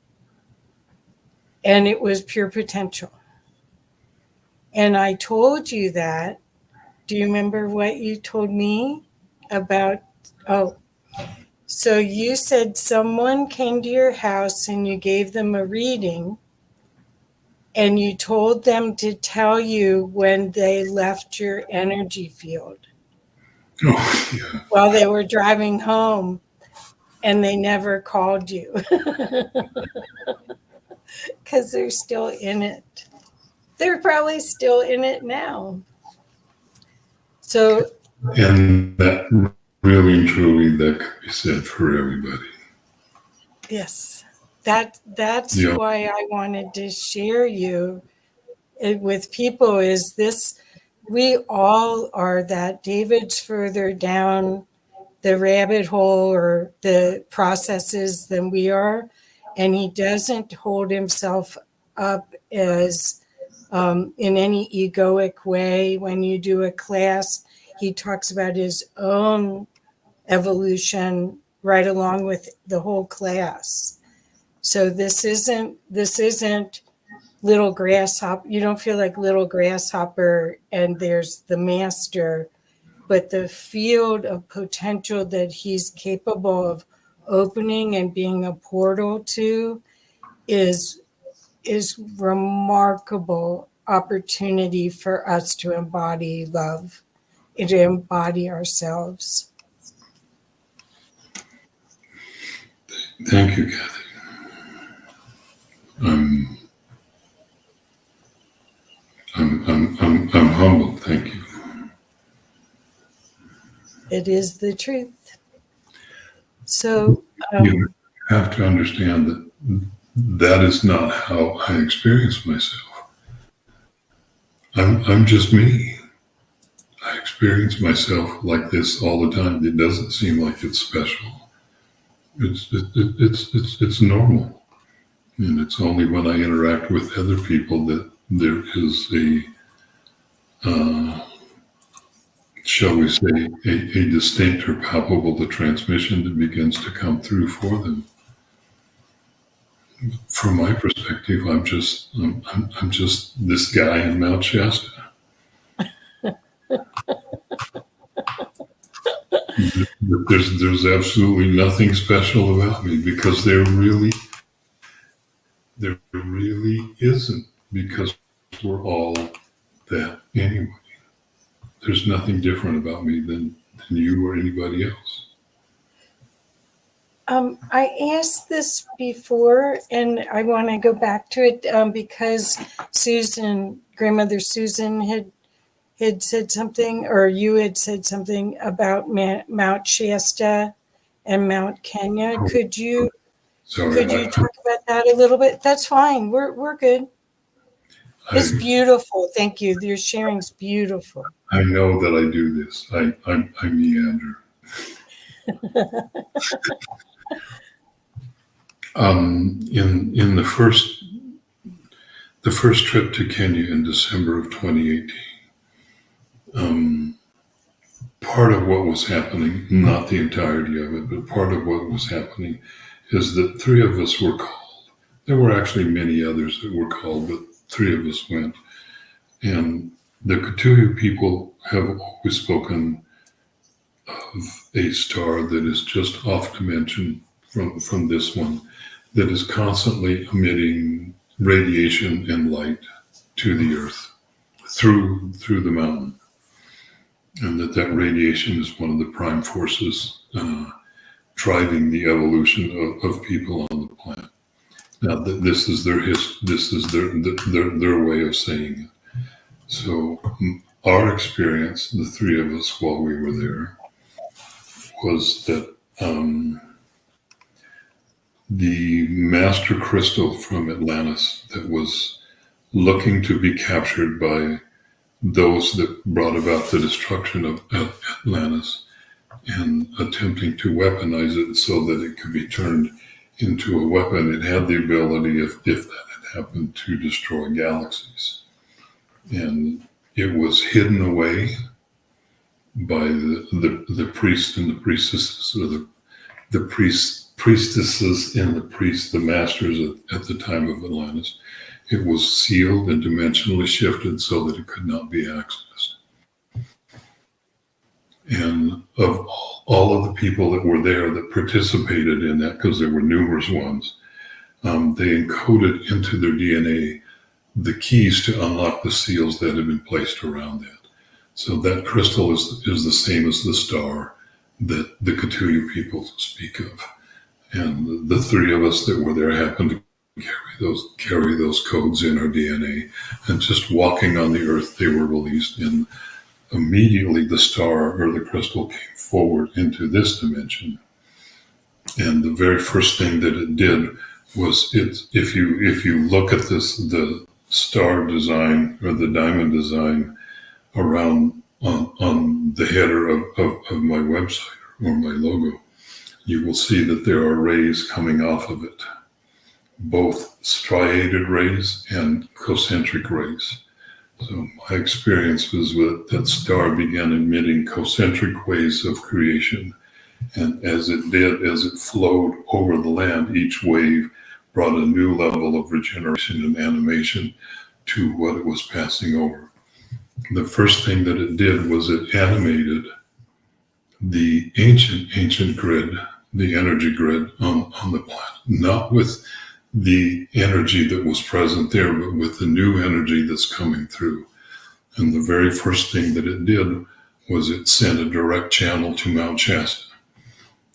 And it was pure potential. And I told you that. Do you remember what you told me about? Oh, so you said someone came to your house and you gave them a reading, and you told them to tell you when they left your energy field. Oh, yeah. While they were driving home, and they never called you because they're still in it. They're probably still in it now. So, And that really and truly, that could be said for everybody. yes, that's Yeah. why I wanted to share you with people. Is this, we all are that. David's further down the rabbit hole or the processes than we are, and he doesn't hold himself up as in any egoic way. When you do a class, he talks about his own evolution right along with the whole class. So this isn't little grasshopper. You don't feel like little grasshopper and there's the master, but the field of potential that he's capable of opening and being a portal to is remarkable opportunity for us to embody love, to embody ourselves. Thank you, Kathy. I'm humbled. Thank you. It is the truth. So You have to understand that that is not how I experience myself. I'm just me. I experience myself like this all the time. It doesn't seem like it's special. It's normal, and it's only when I interact with other people that there is a shall we say a distinct or palpable transmission that begins to come through for them. From my perspective, I'm just this guy in Mount Shasta. There's absolutely nothing special about me because there really isn't, because we're all that anyway. There's nothing different about me than you or anybody else. I asked this before, and I want to go back to it because grandmother Susan had said something, or you had said something about Mount Shasta and Mount Kenya. Could you talk about that a little bit? That's fine. We're good. It's beautiful. Thank you. Your sharing's beautiful. I know that I do this. I meander. In the first trip to Kenya in December of 2018, part of what was happening, not the entirety of it, but part of what was happening is that 3 of us were called. There were actually many others that were called, but 3 of us went. And the Kituyu people have always spoken of a star that is just off dimension from this one that is constantly emitting radiation and light to the earth through the mountain, and that radiation is one of the prime forces driving the evolution of people on the planet. Now, this is their their way of saying it. So our experience, the three of us while we were there, was that the master crystal from Atlantis that was looking to be captured by those that brought about the destruction of Atlantis and attempting to weaponize it so that it could be turned into a weapon. It had the ability, if that had happened, to destroy galaxies. And it was hidden away by the priests and the priestesses, or the priestesses and the masters at the time of Atlantis. It was sealed and dimensionally shifted so that it could not be accessed. And of all of the people that were there that participated in that, because there were numerous ones, they encoded into their DNA the keys to unlock the seals that had been placed around that. So that crystal is the same as the star that the Katuya people speak of. And the three of us that were there happened to carry those codes in our DNA. And just walking on the earth, they were released, and immediately the star or the crystal came forward into this dimension. And the very first thing that it did was, if you look at the star design or the diamond design around on the header of my website or my logo, you will see that there are rays coming off of it, both striated rays and concentric rays. So my experience was that star began emitting concentric waves of creation. And as it flowed over the land, each wave brought a new level of regeneration and animation to what it was passing over. The first thing that it did was it animated the ancient grid, the energy grid on the planet, not with the energy that was present there, but with the new energy that's coming through. And the very first thing that it did was it sent a direct channel to Mount Shasta,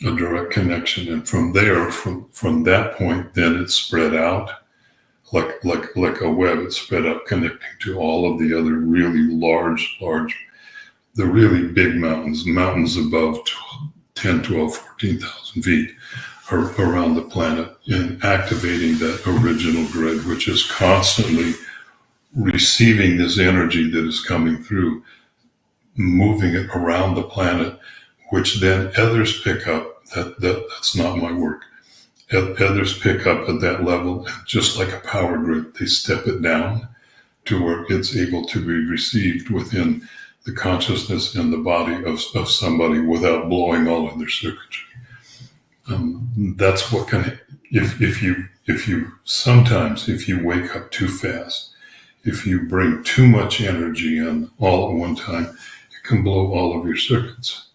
a direct connection. And from there, from that point, then it spread out like a web. It spread out, connecting to all of the other really large, the really big mountains above 10, 12, 14,000 feet around the planet, and activating that original grid, which is constantly receiving this energy that is coming through, moving it around the planet, which then others pick up. That's not my work. Others pick up at that level, and just like a power grid, they step it down to where it's able to be received within the consciousness and the body of somebody without blowing all of their circuitry. That's what if you sometimes, if you wake up too fast, if you bring too much energy in all at one time, it can blow all of your circuits.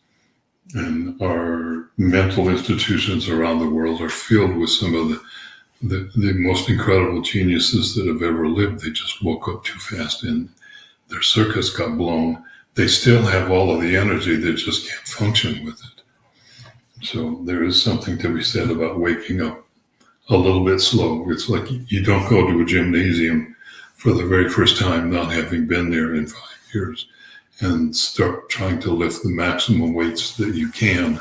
And our mental institutions around the world are filled with some of the most incredible geniuses that have ever lived. They just woke up too fast and their circuits got blown. They still have all of the energy, they just can't function with it. So there is something to be said about waking up a little bit slow. It's like you don't go to a gymnasium for the very first time, not having been there in 5 years, and start trying to lift the maximum weights that you can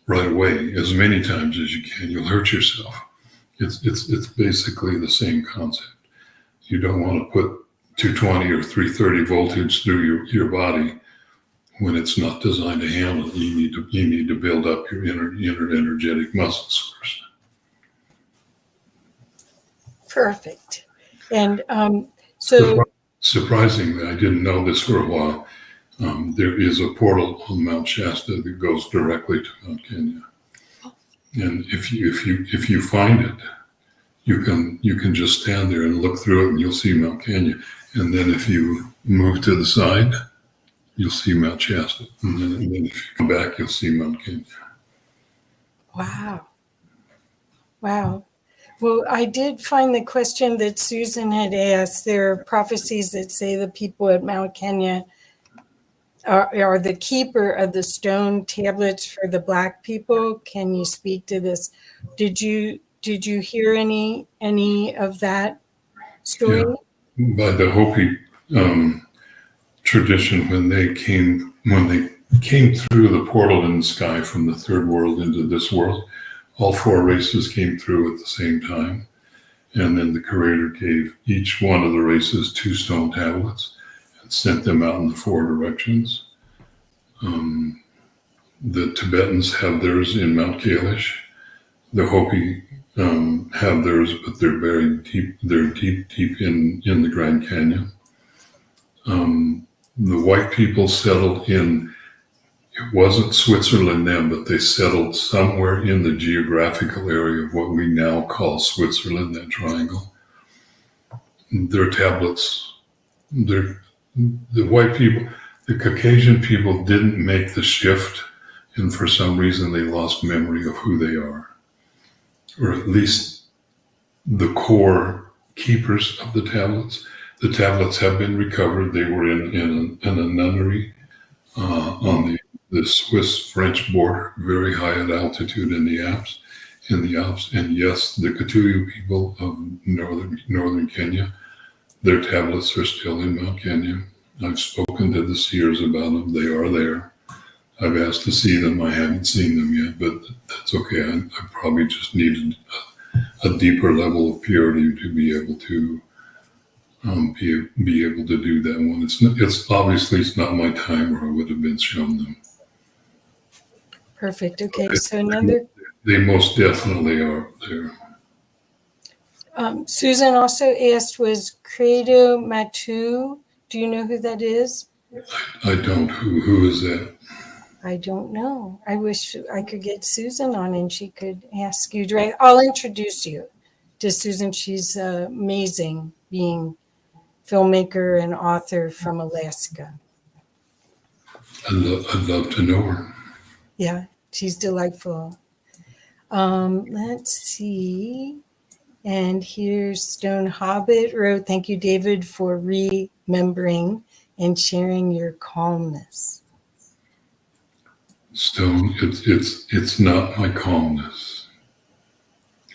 right away, as many times as you can. You'll hurt yourself. It's basically the same concept. You don't want to put 220 or 330 voltage through your body when it's not designed to handle it. You need to build up your inner energetic muscles first. Perfect. And so surprisingly, I didn't know this for a while. There is a portal on Mount Shasta that goes directly to Mount Kenya, and if you find it, you can just stand there and look through it, and you'll see Mount Kenya. And then if you move to the side, you'll see Mount Shasta, and then if you come back, you'll see Mount Kenya. wow. Wow. Well, I did find the question that Susan had asked. There are prophecies that say the people at Mount Kenya are the keeper of the stone tablets for the Black people. Can you speak to this? Did you hear any of that story? Yeah. By the Hopi tradition, when they came through the portal in the sky from the third world into this world, all four races came through at the same time. And then the Creator gave each one of the races 2 stone tablets and sent them out in the 4 directions. The Tibetans have theirs in Mount Kailash. The Hopi have theirs, but they're very deep. They're deep in the Grand Canyon. The white people settled in. It wasn't Switzerland then, but they settled somewhere in the geographical area of what we now call Switzerland, that triangle. Their tablets, the white people, the Caucasian people didn't make the shift, and for some reason they lost memory of who they are, or at least the core keepers of the tablets. The tablets have been recovered. They were in a nunnery on the Swiss-French border, very high at altitude in the Alps. And yes, the Kituyu people of northern Kenya, their tablets are still in Mount Kenya. I've spoken to the seers about them. They are there. I've asked to see them. I haven't seen them yet, but that's okay. I probably just needed a deeper level of purity to be able to be able to do that one. It's obviously it's not my time, or I would have been shown them. Perfect. Okay. So another. They most definitely are there. Susan also asked, was Credo Matu? Do you know who that is? I don't. Who is that? I don't know. I wish I could get Susan on and she could ask you direct. I'll introduce you to Susan. She's amazing, being filmmaker and author from Alaska. I'd love to know her. Yeah, she's delightful. Let's see. And here's Stone Hobbit wrote, thank you, David, for remembering and sharing your calmness. Stone, it's not my calmness.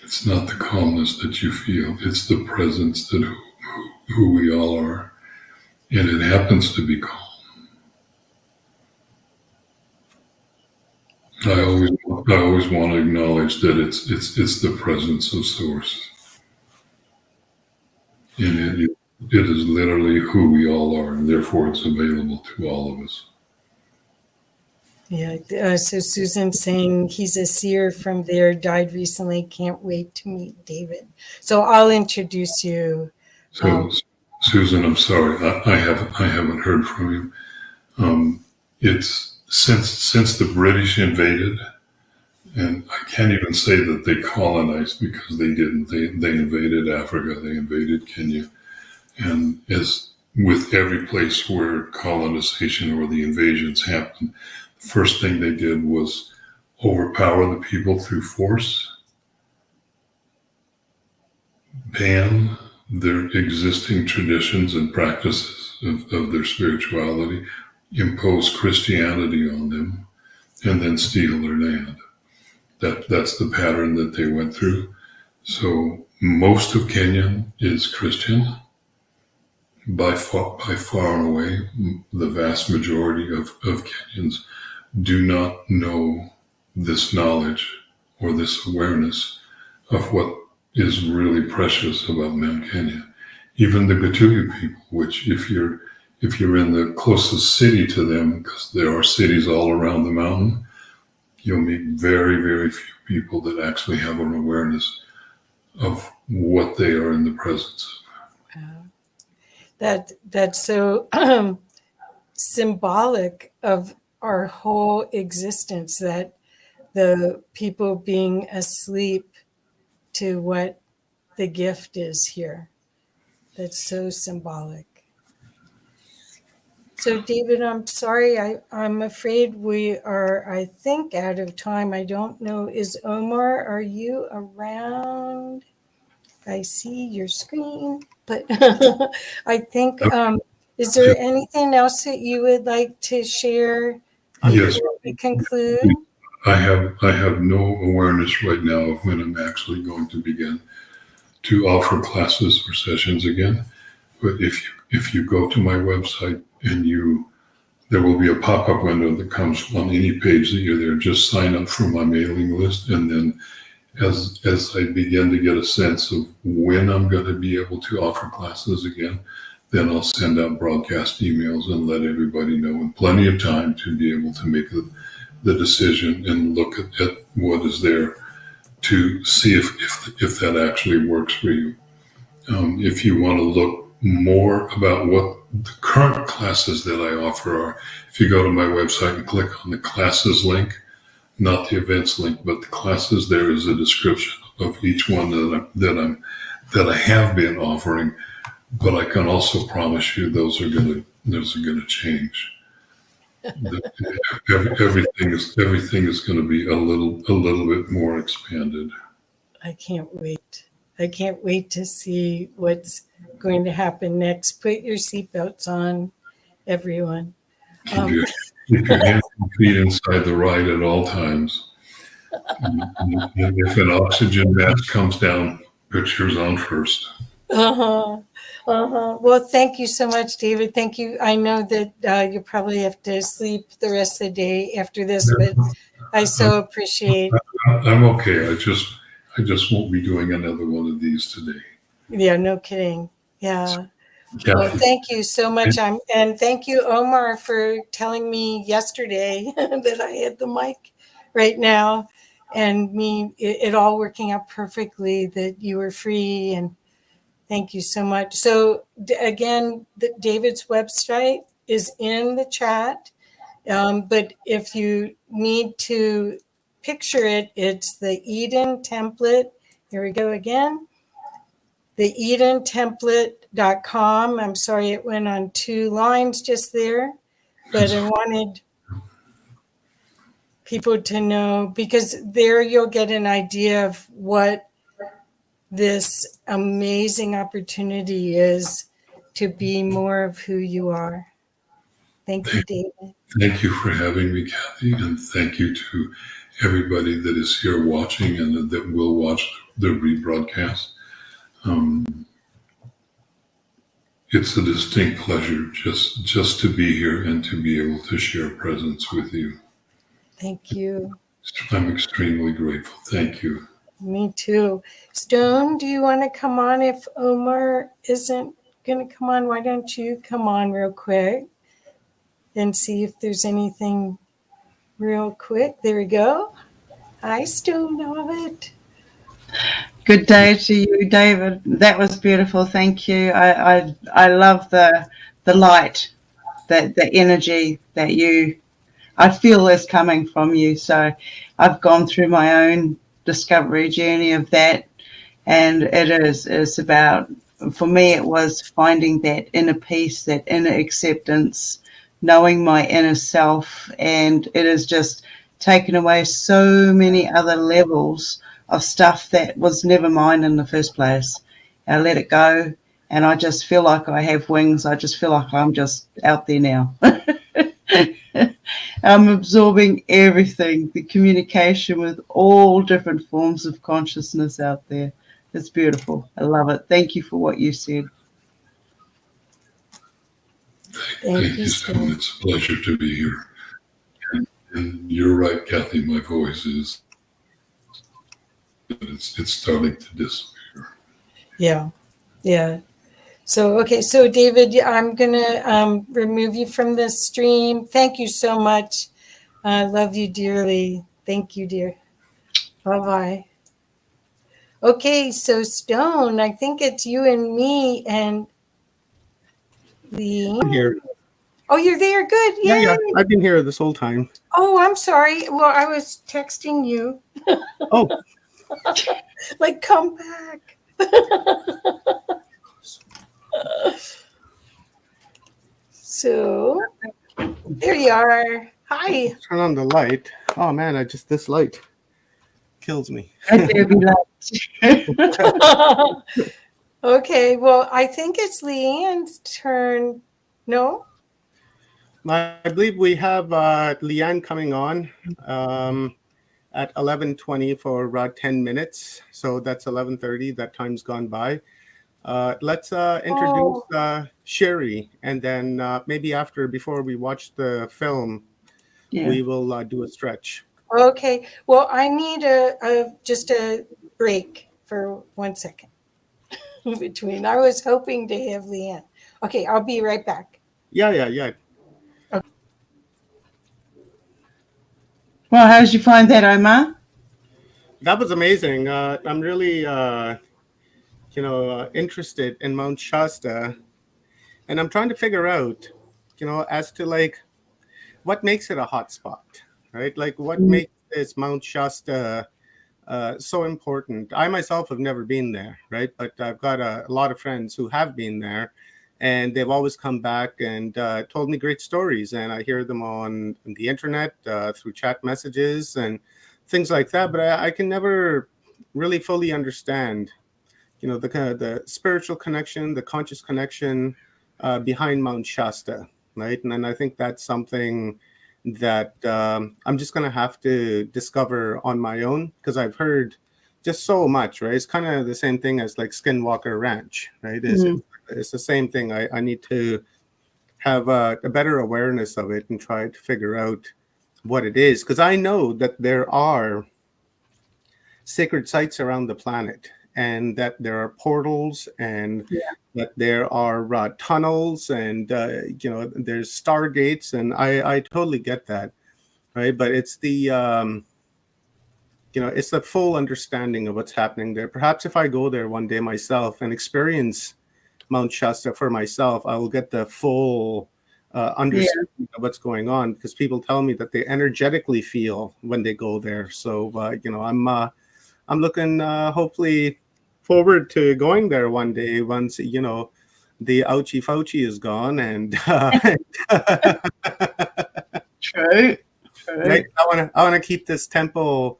It's not the calmness that you feel. It's the presence that who we all are, and it happens to be calm. I always want to acknowledge that it's the presence of Source, and it is literally who we all are, and therefore it's available to all of us. Yeah, so Susan's saying he's a seer from there, died recently, can't wait to meet David. So I'll introduce you. So, Susan, I'm sorry, I haven't heard from you. It's since the British invaded, and I can't even say that they colonized because they didn't. They invaded Africa, they invaded Kenya, and as with every place where colonization or the invasions happened, the first thing they did was overpower the people through force, ban their existing traditions and practices of their spirituality, impose Christianity on them, and then steal their land. That's the pattern that they went through. So most of Kenya is Christian. By far and away, the vast majority of Kenyans do not know this knowledge or this awareness of what is really precious about Mount Kenya. Even the Kituyu people, which if you're in the closest city to them, because there are cities all around the mountain, you'll meet very, very few people that actually have an awareness of what they are in the presence of. That's so symbolic of our whole existence, that the people being asleep to what the gift is here. That's so symbolic. So, David, I'm sorry. I'm afraid we are, I think, out of time. I don't know. Is Omar, are you around? I see your screen, but I think, is there anything else that you would like to share Yes, before we conclude? I have no awareness right now of when I'm actually going to begin to offer classes or sessions again. But if you go to my website and there will be a pop-up window that comes on any page that you're there. Just sign up for my mailing list, and then as I begin to get a sense of when I'm going to be able to offer classes again, then I'll send out broadcast emails and let everybody know in plenty of time to be able to make the decision and look at what is there to see if that actually works for you. If you want to look more about what the current classes that I offer are, if you go to my website and click on the classes link, not the events link, but the classes, there is a description of each one that I have been offering. But I can also promise you those are going to change. Everything is going to be a little bit more expanded. I can't wait. I can't wait to see what's going to happen next. Put your seatbelts on, everyone. Keep your hands and feet inside the ride at all times. And if an oxygen mask comes down, put yours on first. Well, thank you so much, David. Thank you. I know that you probably have to sleep the rest of the day after this, but I so appreciate. I'm okay. I just won't be doing another one of these today. Yeah, no kidding. Yeah. Kathy, Well, thank you so much. And thank you, Omar, for telling me yesterday that I had the mic right now, and it all working out perfectly, that you were free. And thank you so much. So again, David's website is in the chat. But if you need to picture it, it's the Eden template. Here we go again. The EdenTemplate.com. I'm sorry it went on 2 lines just there, but I wanted people to know, because there you'll get an idea of what this amazing opportunity is to be more of who you are. Thank you, David. Thank you for having me, Kathy, and thank you to everybody that is here watching and that will watch the rebroadcast. It's a distinct pleasure just to be here and to be able to share presence with you. Thank you. I'm extremely grateful. Thank you. Me too. Stone, do you want to come on? If Omar isn't going to come on, why don't you come on real quick and see if there's anything real quick? There we go. Hi, Stone Norbert. Good day to you, David. That was beautiful. Thank you. I love the light, the energy that I feel is coming from you. So I've gone through my own discovery journey of that, and it's about, for me, it was finding that inner peace, that inner acceptance, knowing my inner self, and it has just taken away so many other levels of stuff that was never mine in the first place. I let it go, and I just feel like I have wings. I just feel like I'm just out there now. I'm absorbing everything, the communication with all different forms of consciousness out there. It's beautiful. I love it. Thank you for what you said. Thank you, Stone. It's a pleasure to be here. And you're right, Kathy, my voice is, it's starting to disappear. Yeah. So, okay. So, David, I'm going to remove you from the stream. Thank you so much. I love you dearly. Thank you, dear. Bye-bye. Okay. So, Stone, I think it's you and me and the... I'm here. Oh, you're there. Good. Yay. Yeah. I've been here this whole time. Oh, I'm sorry. Well, I was texting you. Oh. Like, come back. So there you are. Hi. Turn on the light. Oh man, this light kills me. I dare be like. Okay, well, I think it's Leanne's turn. No? I believe we have Leanne coming on at 11:20 for 10 minutes. So that's 11:30. That time's gone by. Let's introduce Sherry, and then maybe before we watch the film, we will do a stretch. Okay. Well, I need just a break for 1 second in between. I was hoping to have Leanne. Okay, I'll be right back. Yeah. Okay. Well, how did you find that, Omar? That was amazing. I'm really, interested in Mount Shasta, and I'm trying to figure out, as to like what makes it a hot spot, right? Like what makes this Mount Shasta so important. I myself have never been there, right? But I've got a lot of friends who have been there, and they've always come back and told me great stories. And I hear them on the internet through chat messages and things like that. But I can never really fully understand, the kind of the spiritual connection, the conscious connection behind Mount Shasta, right? And I think that's something that I'm just going to have to discover on my own, because I've heard just so much, right? It's kind of the same thing as like Skinwalker Ranch, right? It's the same thing. I need to have a better awareness of it and try to figure out what it is, because I know that there are sacred sites around the planet, and that there are portals, and that there are tunnels, and there's stargates, and I totally get that, right? But it's the it's the full understanding of what's happening there. Perhaps if I go there one day myself and experience Mount Shasta for myself, I will get the full understanding of what's going on, because people tell me that they energetically feel when they go there. So I'm looking hopefully forward to going there one day once the ouchie fauci is gone, and True. right. I want to keep this temple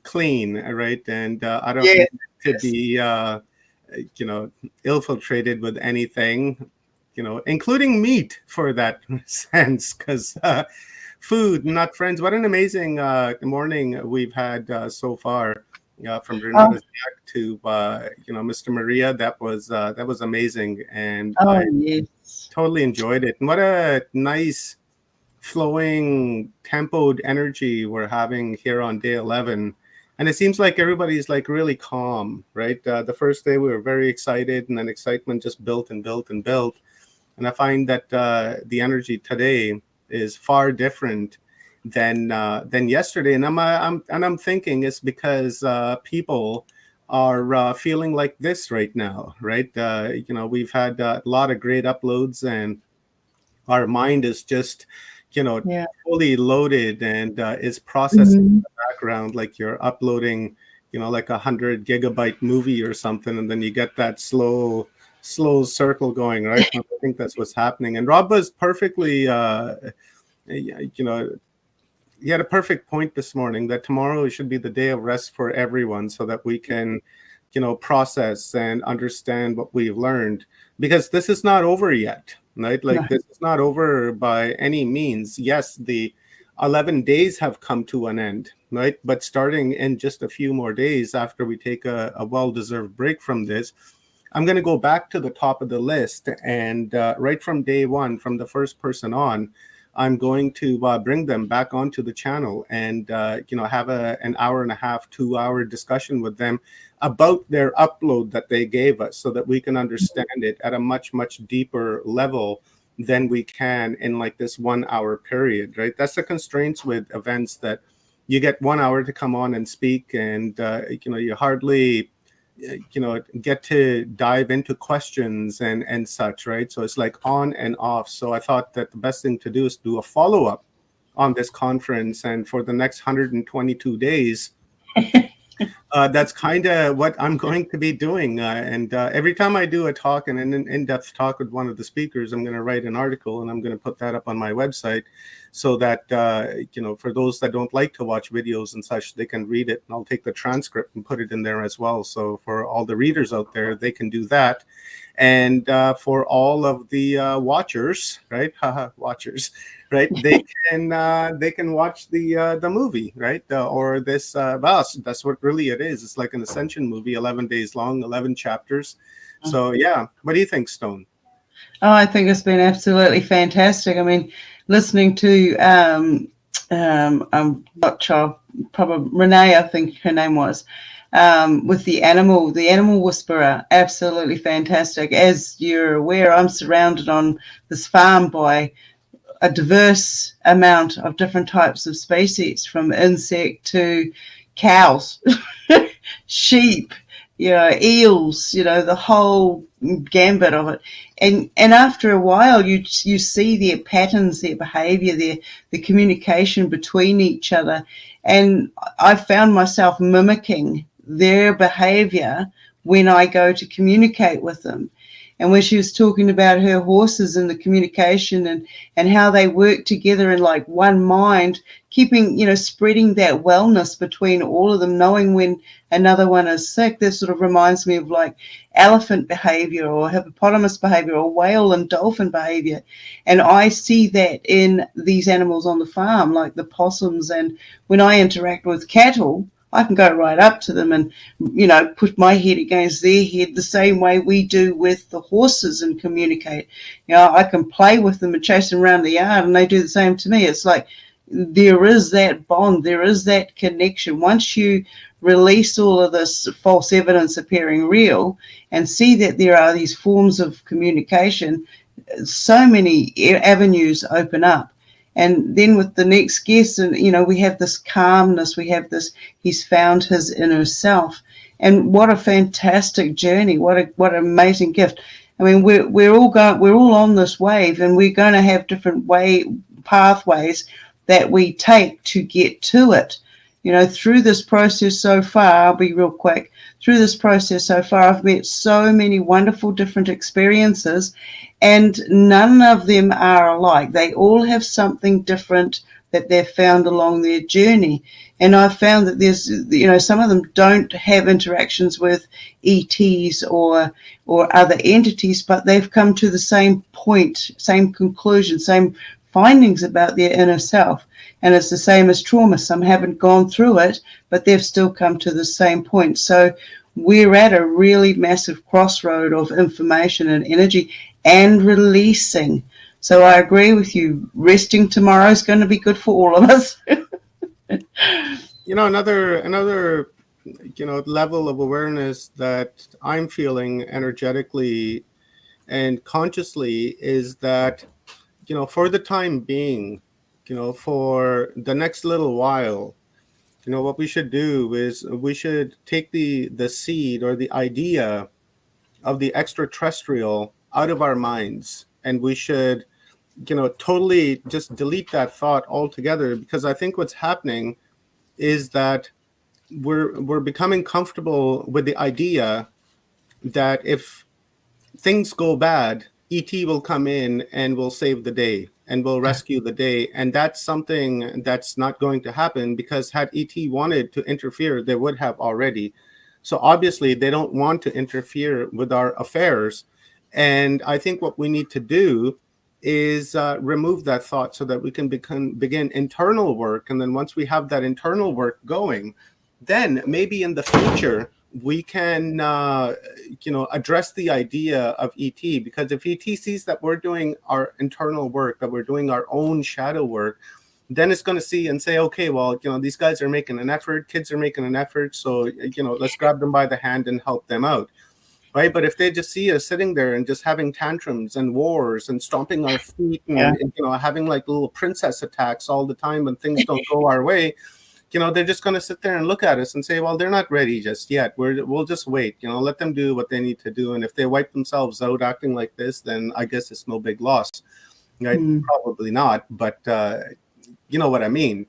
clean, right? And I don't need to be infiltrated with anything, including meat for that sense, because food, not friends. What an amazing morning we've had so far. From Renata to Mr. Maria, that was amazing, and I totally enjoyed it. And what a nice flowing tempoed energy we're having here on day 11. And it seems like everybody's like really calm, right? The first day we were very excited, and then excitement just built and built and built. And I find that the energy today is far different than yesterday, and I'm thinking it's because people are feeling like this right now, right? We've had a lot of great uploads, and our mind is just fully loaded, and it's processing in the background like you're uploading like 100 gigabyte movie or something, and then you get that slow circle going, right? I think that's what's happening. And Rob was perfectly he had a perfect point this morning, that tomorrow should be the day of rest for everyone, so that we can, process and understand what we've learned, because this is not over yet, right? Like this is not over by any means. Yes, the 11 days have come to an end, right? But starting in just a few more days after we take a well-deserved break from this, I'm going to go back to the top of the list, and right from day one, from the first person on, I'm going to bring them back onto the channel and, have an hour and a half, 2 hour discussion with them about their upload that they gave us, so that we can understand it at a much, much deeper level than we can in like this 1 hour period, right? That's the constraints with events, that you get 1 hour to come on and speak, and, you hardly get to dive into questions and such, right? So it's like on and off. So I thought that the best thing to do is do a follow-up on this conference, and for the next 122 days that's kind of what I'm going to be doing. And every time I do a talk and an in-depth talk with one of the speakers, I'm going to write an article and I'm going to put that up on my website so that, for those that don't like to watch videos and such, they can read it. And I'll take the transcript and put it in there as well. So for all the readers out there, they can do that. And for all of the watchers, right? Watchers, right? They can watch the movie, right? Or this. Well, that's what really it is. It's like an ascension movie, 11 days long, 11 chapters. So yeah, what do you think, Stone? Oh, I think it's been absolutely fantastic. I mean, listening to what child, probably Renee, I think her name was. With the animal whisperer, absolutely fantastic. As you're aware, I'm surrounded on this farm by a diverse amount of different types of species, from insect to cows, sheep, eels, the whole gambit of it. And after a while, you see their patterns, their behavior, the communication between each other. And I found myself mimicking their behavior when I go to communicate with them. And when she was talking about her horses and the communication and how they work together in like one mind, keeping, spreading that wellness between all of them, knowing when another one is sick, this sort of reminds me of like elephant behavior or hippopotamus behavior or whale and dolphin behavior. And I see that in these animals on the farm, like the possums. And when I interact with cattle, I can go right up to them and, put my head against their head the same way we do with the horses and communicate. I can play with them and chase them around the yard and they do the same to me. It's like there is that bond, there is that connection. Once you release all of this false evidence appearing real and see that there are these forms of communication, so many avenues open up. And then with the next guest, and we have this calmness, we have this, he's found his inner self. And what a fantastic journey, what an amazing gift. I mean, we're all on this wave, and we're going to have different pathways that we take to get to it. Through this process so far, I'll be real quick, through this process so far, I've met so many wonderful different experiences, and none of them are alike. They all have something different that they've found along their journey. And I've found that there's, some of them don't have interactions with ETs or other entities, but they've come to the same point, same conclusion, same findings about their inner self. And it's the same as trauma. Some haven't gone through it, but they've still come to the same point. So we're at a really massive crossroad of information and energy and releasing. So I agree with you. Resting tomorrow is going to be good for all of us. Another level of awareness that I'm feeling energetically and consciously is that, for the time being, for the next little while, what we should do is we should take the seed or the idea of the extraterrestrial out of our minds, and we should, totally just delete that thought altogether, because I think what's happening is that we're becoming comfortable with the idea that if things go bad, ET will come in and will save the day and will rescue the day. And that's something that's not going to happen, because had ET wanted to interfere, they would have already. So obviously they don't want to interfere with our affairs. And I think what we need to do is remove that thought so that we can begin internal work. And then once we have that internal work going, then maybe in the future, we can, address the idea of ET, because if ET sees that we're doing our internal work, that we're doing our own shadow work, then it's going to see and say, okay, well, these guys are making an effort, kids are making an effort, so, let's grab them by the hand and help them out, right? But if they just see us sitting there and just having tantrums and wars and stomping our feet and having like little princess attacks all the time when things don't go our way, they're just going to sit there and look at us and say, well, they're not ready just yet. We'll just wait, let them do what they need to do. And if they wipe themselves out acting like this, then I guess it's no big loss, right? Probably not, but you know what I mean.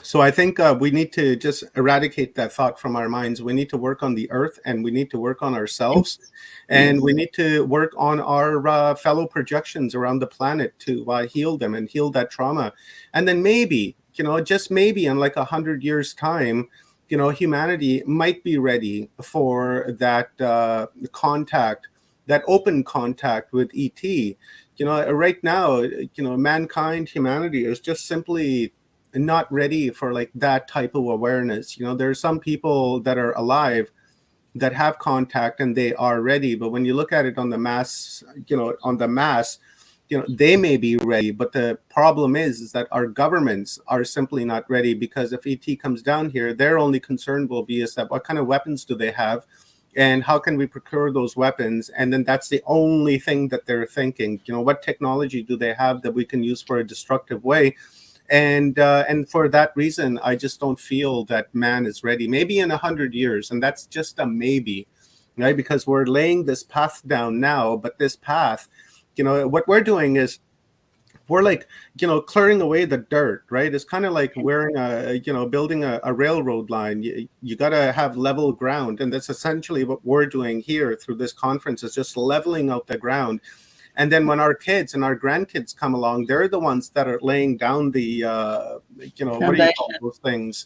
So I think we need to just eradicate that thought from our minds. We need to work on the earth, and we need to work on ourselves, and we need to work on our fellow projections around the planet to heal them and heal that trauma. And then maybe, just maybe in like 100 years time, humanity might be ready for that contact, that open contact with ET. Right now, mankind, humanity is just simply not ready for like that type of awareness. There are some people that are alive that have contact and they are ready, but when you look at it on the mass, they may be ready, but the problem is that our governments are simply not ready, because if ET comes down here, their only concern will be is that what kind of weapons do they have, and how can we procure those weapons? And then that's the only thing that they're thinking. What technology do they have that we can use for a destructive way? And for that reason, I just don't feel that man is ready. Maybe in 100 years, and that's just a maybe, right? Because we're laying this path down now, but this path, what we're doing is we're like, clearing away the dirt, right? It's kind of like wearing building a railroad line. You got to have level ground. And that's essentially what we're doing here through this conference, is just leveling out the ground. And then when our kids and our grandkids come along, they're the ones that are laying down the, what do you call those things?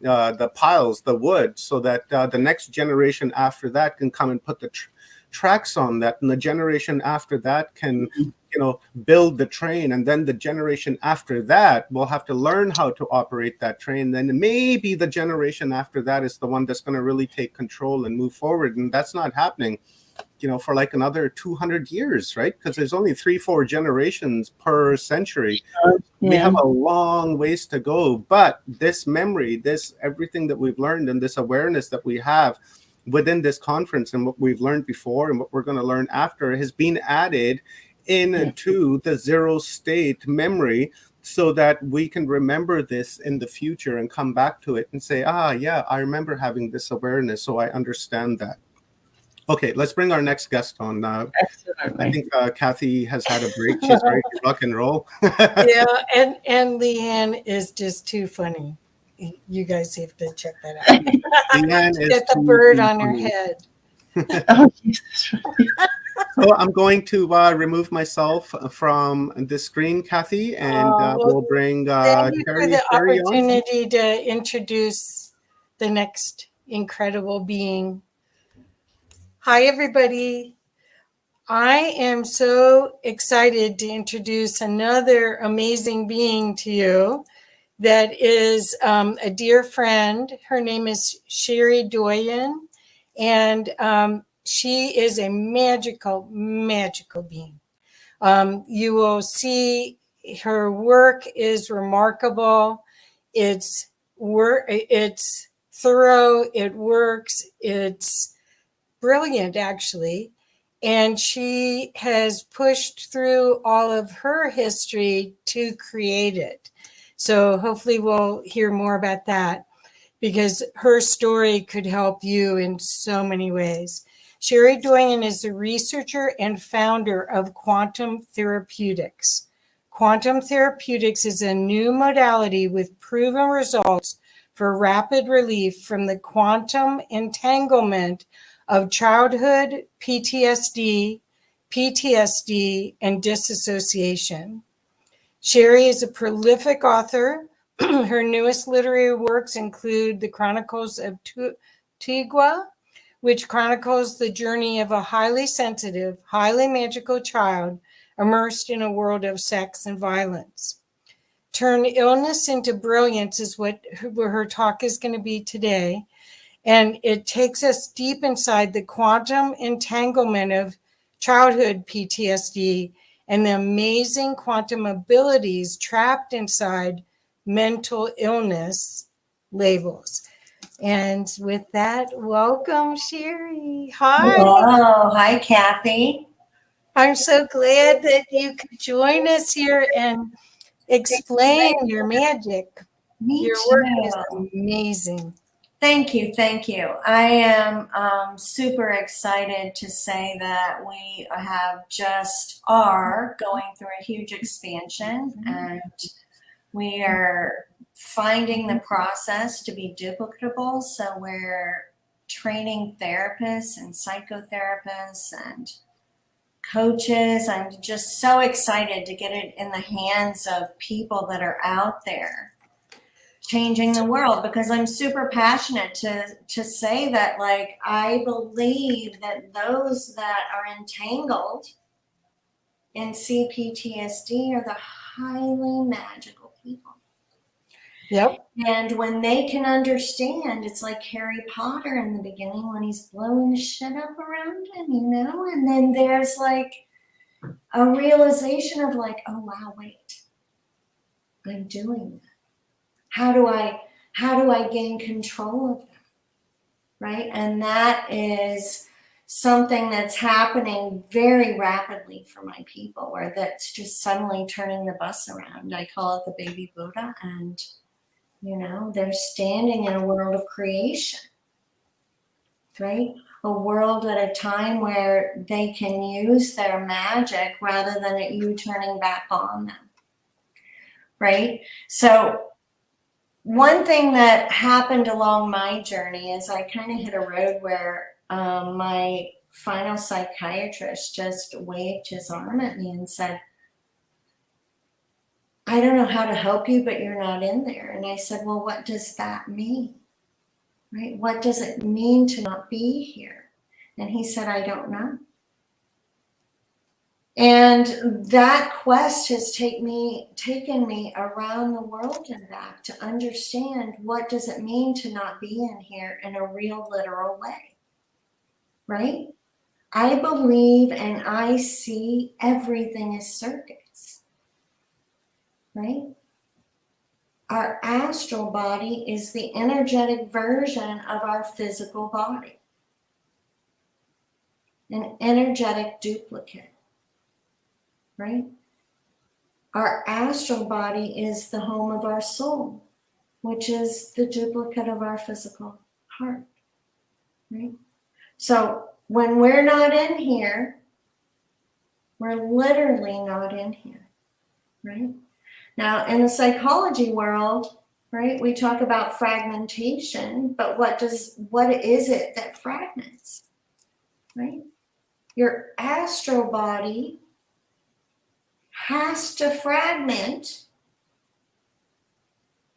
The piles, the wood, so that the next generation after that can come and put the tracks on that. And the generation after that can, build the train. And then the generation after that will have to learn how to operate that train. Then maybe the generation after that is the one that's going to really take control and move forward. And that's not happening, for like another 200 years, right? Because there's only 3-4 generations per century. We have a long ways to go. But this memory, this everything that we've learned, and this awareness that we have within this conference, and what we've learned before and what we're going to learn after, has been added into the zero state memory, so that we can remember this in the future and come back to it and say, yeah, I remember having this awareness, so I understand that. Okay, let's bring our next guest on. I think Kathy has had a break. She's ready to rock and roll. Yeah, and Leanne is just too funny. You guys have to check that out. Leanne is get the bird on her head. Oh, Jesus. So I'm going to remove myself from the screen, Kathy, and we'll bring thank you for the Sherry opportunity to introduce the next incredible being. Hi, everybody. I am so excited to introduce another amazing being to you that is a dear friend. Her name is Sherry Doyen, and she is a magical, magical being. You will see her work is remarkable. It's thorough. It works. It's brilliant, actually. And she has pushed through all of her history to create it. So hopefully we'll hear more about that, because her story could help you in so many ways. Sherry Doyen is the researcher and founder of quantum therapeutics. Quantum therapeutics is a new modality with proven results for rapid relief from the quantum entanglement of childhood PTSD, and disassociation. Sherry is a prolific author. Her newest literary works include The Chronicles of Tigua, which chronicles the journey of a highly sensitive, highly magical child immersed in a world of sex and violence. Turn illness into brilliance is what her talk is going to be today. And it takes us deep inside the quantum entanglement of childhood PTSD and the amazing quantum abilities trapped inside mental illness labels. And with that, welcome, Sherry. Hi. Hello. Hi, Kathy. I'm so glad that you could join us here and explain your magic. Me your too. work is amazing. Thank you. Thank you. I am super excited to say that we are going through a huge expansion, and we are finding the process to be duplicatable. So we're training therapists and psychotherapists and coaches. I'm just so excited to get it in the hands of people that are out there changing the world, because I'm super passionate to say that, like, I believe that those that are entangled in CPTSD are the highly magical people. Yep. And when they can understand, it's like Harry Potter in the beginning when he's blowing shit up around him, you know? And then there's like a realization of like, oh wow, wait, I'm doing that. How do I gain control of that? Right? And that is something that's happening very rapidly for my people, where that's just suddenly turning the bus around. I call it the baby Buddha, and you know, they're standing in a world of creation, right? A world at a time where they can use their magic rather than it you turning back on them, right? So one thing that happened along my journey is I kind of hit a road where my final psychiatrist just waved his arm at me and said, I don't know how to help you, but you're not in there. And I said, well, what does that mean? Right? What does it mean to not be here? And he said, I don't know. And that quest has taken me around the world and back to understand what does it mean to not be in here in a real, literal way, right? I believe and I see everything as circuits, right? Our astral body is the energetic version of our physical body, an energetic duplicate, right? Our astral body is the home of our soul, which is the duplicate of our physical heart, right? So when we're not in here, we're literally not in here, right? Now, in the psychology world, right, we talk about fragmentation, but what is it that fragments, right? Your astral body has to fragment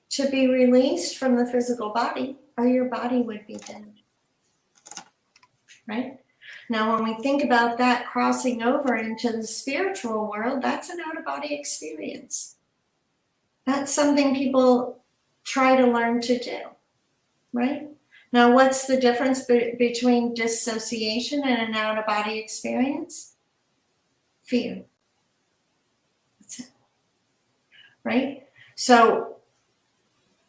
to be released from the physical body, or your body would be dead, right? Now, when we think about that crossing over into the spiritual world, that's an out-of-body experience. That's something people try to learn to do, right? Now, what's the difference between dissociation and an out-of-body experience? Fear. That's it, right? So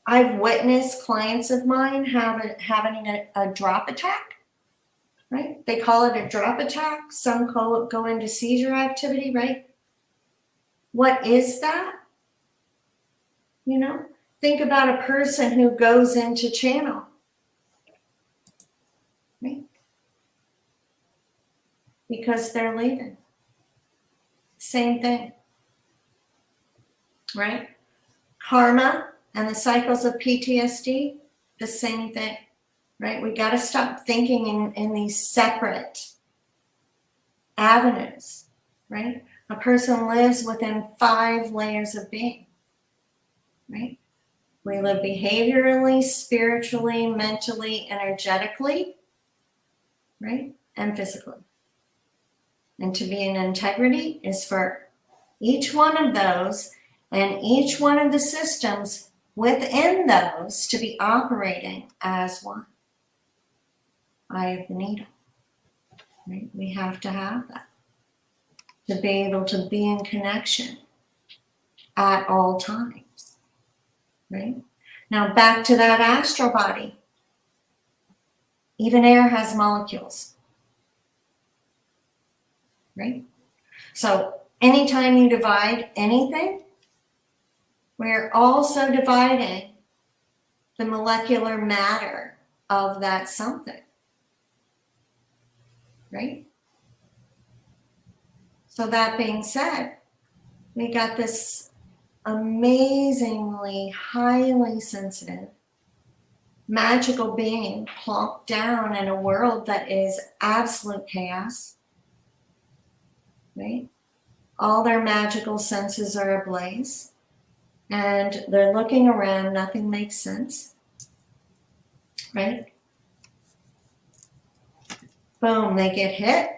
I've witnessed clients of mine having a drop attack, right? They call it a drop attack. Some go into seizure activity, right? What is that? You know, think about a person who goes into channel, right? Because they're leaving. Same thing, right? Karma and the cycles of PTSD, the same thing, right? We got to stop thinking in these separate avenues, right? A person lives within 5 layers of being, right? We live behaviorally, spiritually, mentally, energetically, right? And physically. And to be in integrity is for each one of those and each one of the systems within those to be operating as one. Eye of the needle, right? We have to have that to be able to be in connection at all times, right? Now back to that astral body. Even air has molecules, right? So anytime you divide anything, we're also dividing the molecular matter of that something, right? So that being said, we got this amazingly, highly sensitive, magical being plopped down in a world that is absolute chaos, right? All their magical senses are ablaze, and they're looking around, nothing makes sense, right? Boom, they get hit,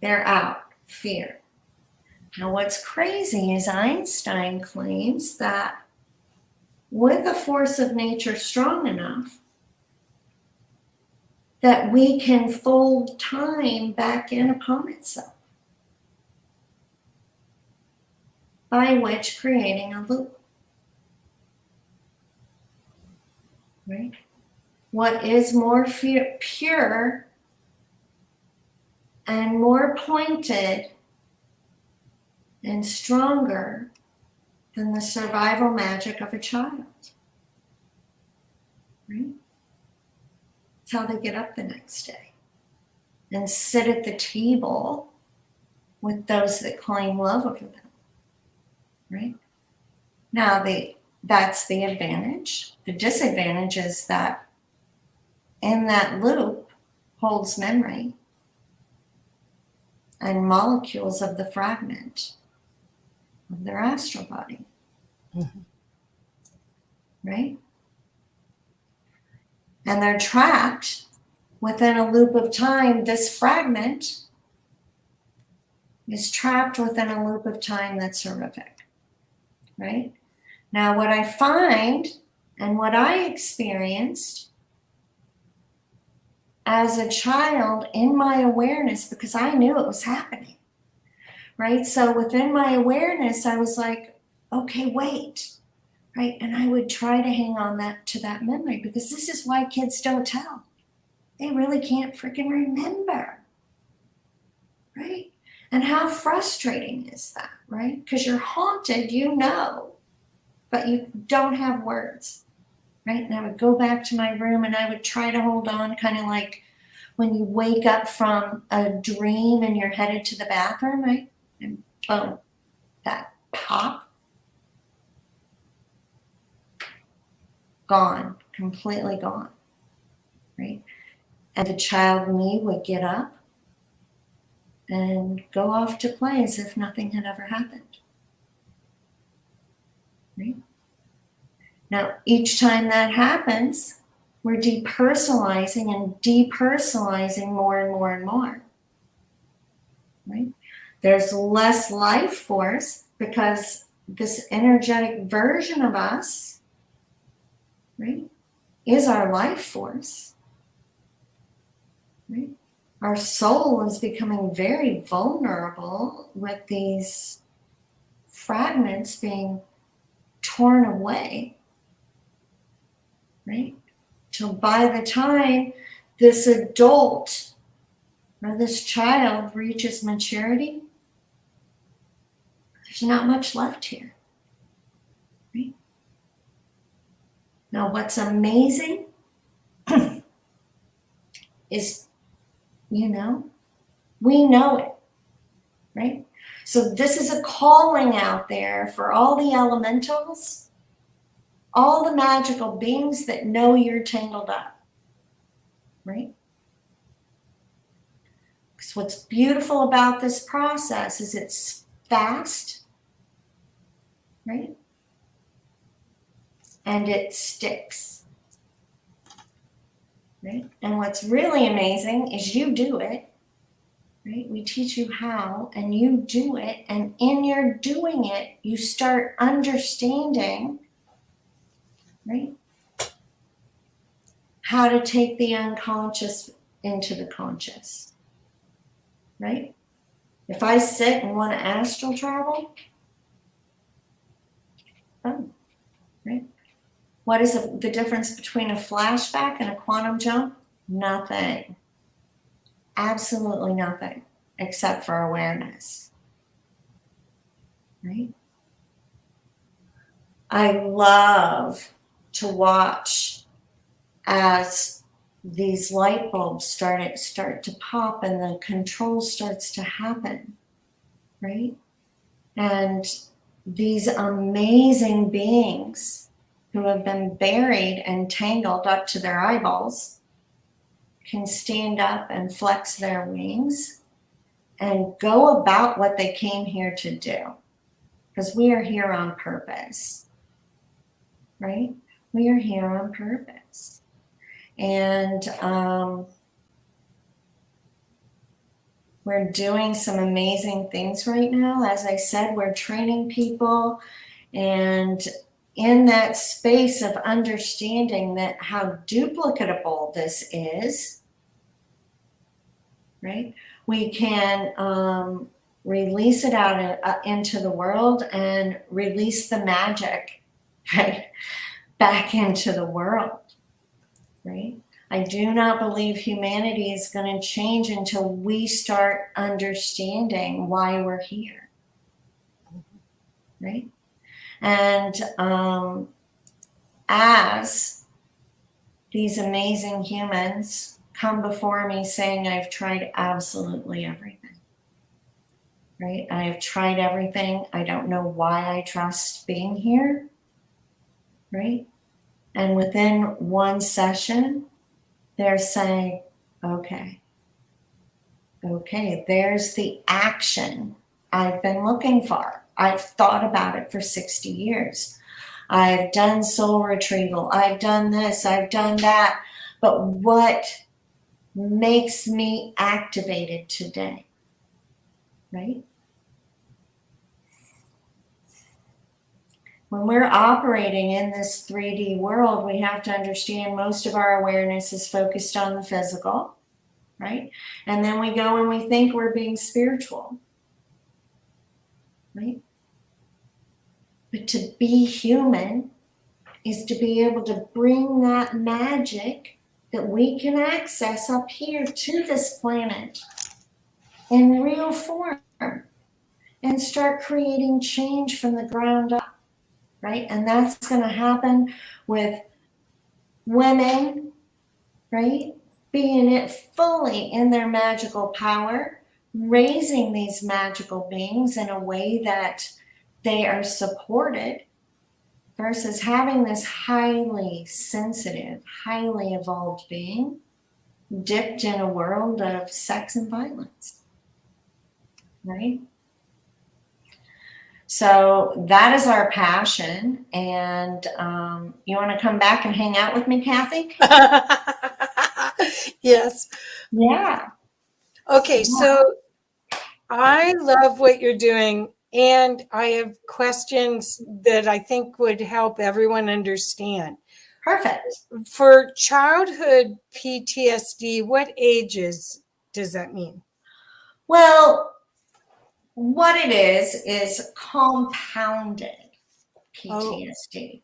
they're out, fear. Now, what's crazy is Einstein claims that with a force of nature strong enough, that we can fold time back in upon itself, by which creating a loop, right? What is more pure and more pointed and stronger than the survival magic of a child, right? It's how they get up the next day and sit at the table with those that claim love over them, right? Now, that's the advantage. The disadvantage is that in that loop holds memory and molecules of the fragment of their astral body, right? And they're trapped within a loop of time. This fragment is trapped within a loop of time that's horrific, right? Now, what I find and what I experienced as a child in my awareness, because I knew it was happening, right? So within my awareness, I was like, okay, wait, right? And I would try to hang on to that memory, because this is why kids don't tell. They really can't freaking remember, right? And how frustrating is that, right? Because you're haunted, you know, but you don't have words, right? And I would go back to my room and I would try to hold on, kind of like when you wake up from a dream and you're headed to the bathroom, right? And boom, that pop, gone, completely gone, right? And the child me would get up and go off to play as if nothing had ever happened, right? Now, each time that happens, we're depersonalizing and depersonalizing more and more and more, right? There's less life force because this energetic version of us, right, is our life force, right? Our soul is becoming very vulnerable with these fragments being torn away, right? Till by the time this adult or this child reaches maturity, there's not much left here, right? Now, what's amazing is, we know it, right? So this is a calling out there for all the elementals, all the magical beings that know you're tangled up, right? Because what's beautiful about this process is it's fast, right? And it sticks, right? And what's really amazing is you do it, right? We teach you how, and you do it, and in your doing it, you start understanding, right, how to take the unconscious into the conscious, right? If I sit and want to astral travel, oh, right? What is the difference between a flashback and a quantum jump? Nothing. Absolutely nothing, except for awareness, right? I love to watch as these light bulbs start to pop and the control starts to happen, right? And these amazing beings who have been buried and tangled up to their eyeballs can stand up and flex their wings and go about what they came here to do. Because we are here on purpose, right? We are here on purpose. And we're doing some amazing things right now. As I said, we're training people, and in that space of understanding that how duplicatable this is, right? We can release it out into the world and release the magic, right, back into the world, right? I do not believe humanity is going to change until we start understanding why we're here, right? And as these amazing humans come before me saying, I've tried absolutely everything, right? I have tried everything. I don't know why I trust being here, right? And within one session, they're saying, okay, there's the action I've been looking for. I've thought about it for 60 years. I've done soul retrieval. I've done this. I've done that. But what makes me activated today, right? When we're operating in this 3D world, we have to understand most of our awareness is focused on the physical, right? And then we go and we think we're being spiritual, right? But to be human is to be able to bring that magic that we can access up here to this planet in real form and start creating change from the ground up. Right? And that's going to happen with women, right? Being it fully in their magical power, raising these magical beings in a way that they are supported versus having this highly sensitive, highly evolved being dipped in a world of sex and violence, right? So that is our passion. And you want to come back and hang out with me, Kathy? Yes. Yeah. Okay, so I love what you're doing, and I have questions that I think would help everyone understand. Perfect. For childhood PTSD, what ages does that mean? Well, what it is compounded PTSD.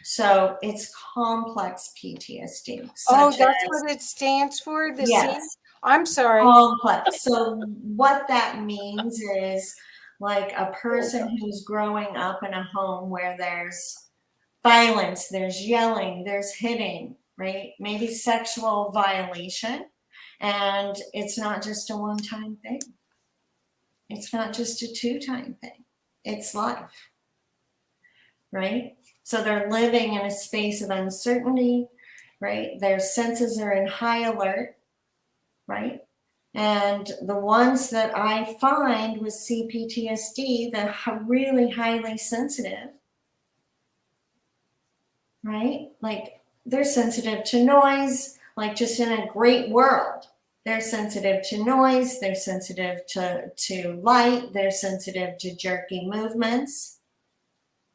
So it's complex PTSD. Oh, that's what it stands for? The yes. C? I'm sorry. Complex. So what that means is like a person who's growing up in a home where there's violence, there's yelling, there's hitting, right? Maybe sexual violation. And it's not just a one-time thing. It's not just a two-time thing. It's life, right? So they're living in a space of uncertainty, right? Their senses are in high alert, right? And the ones that I find with CPTSD, the really highly sensitive, right? Like they're sensitive to noise, like just in a great world. They're sensitive to noise, they're sensitive to light, they're sensitive to jerky movements,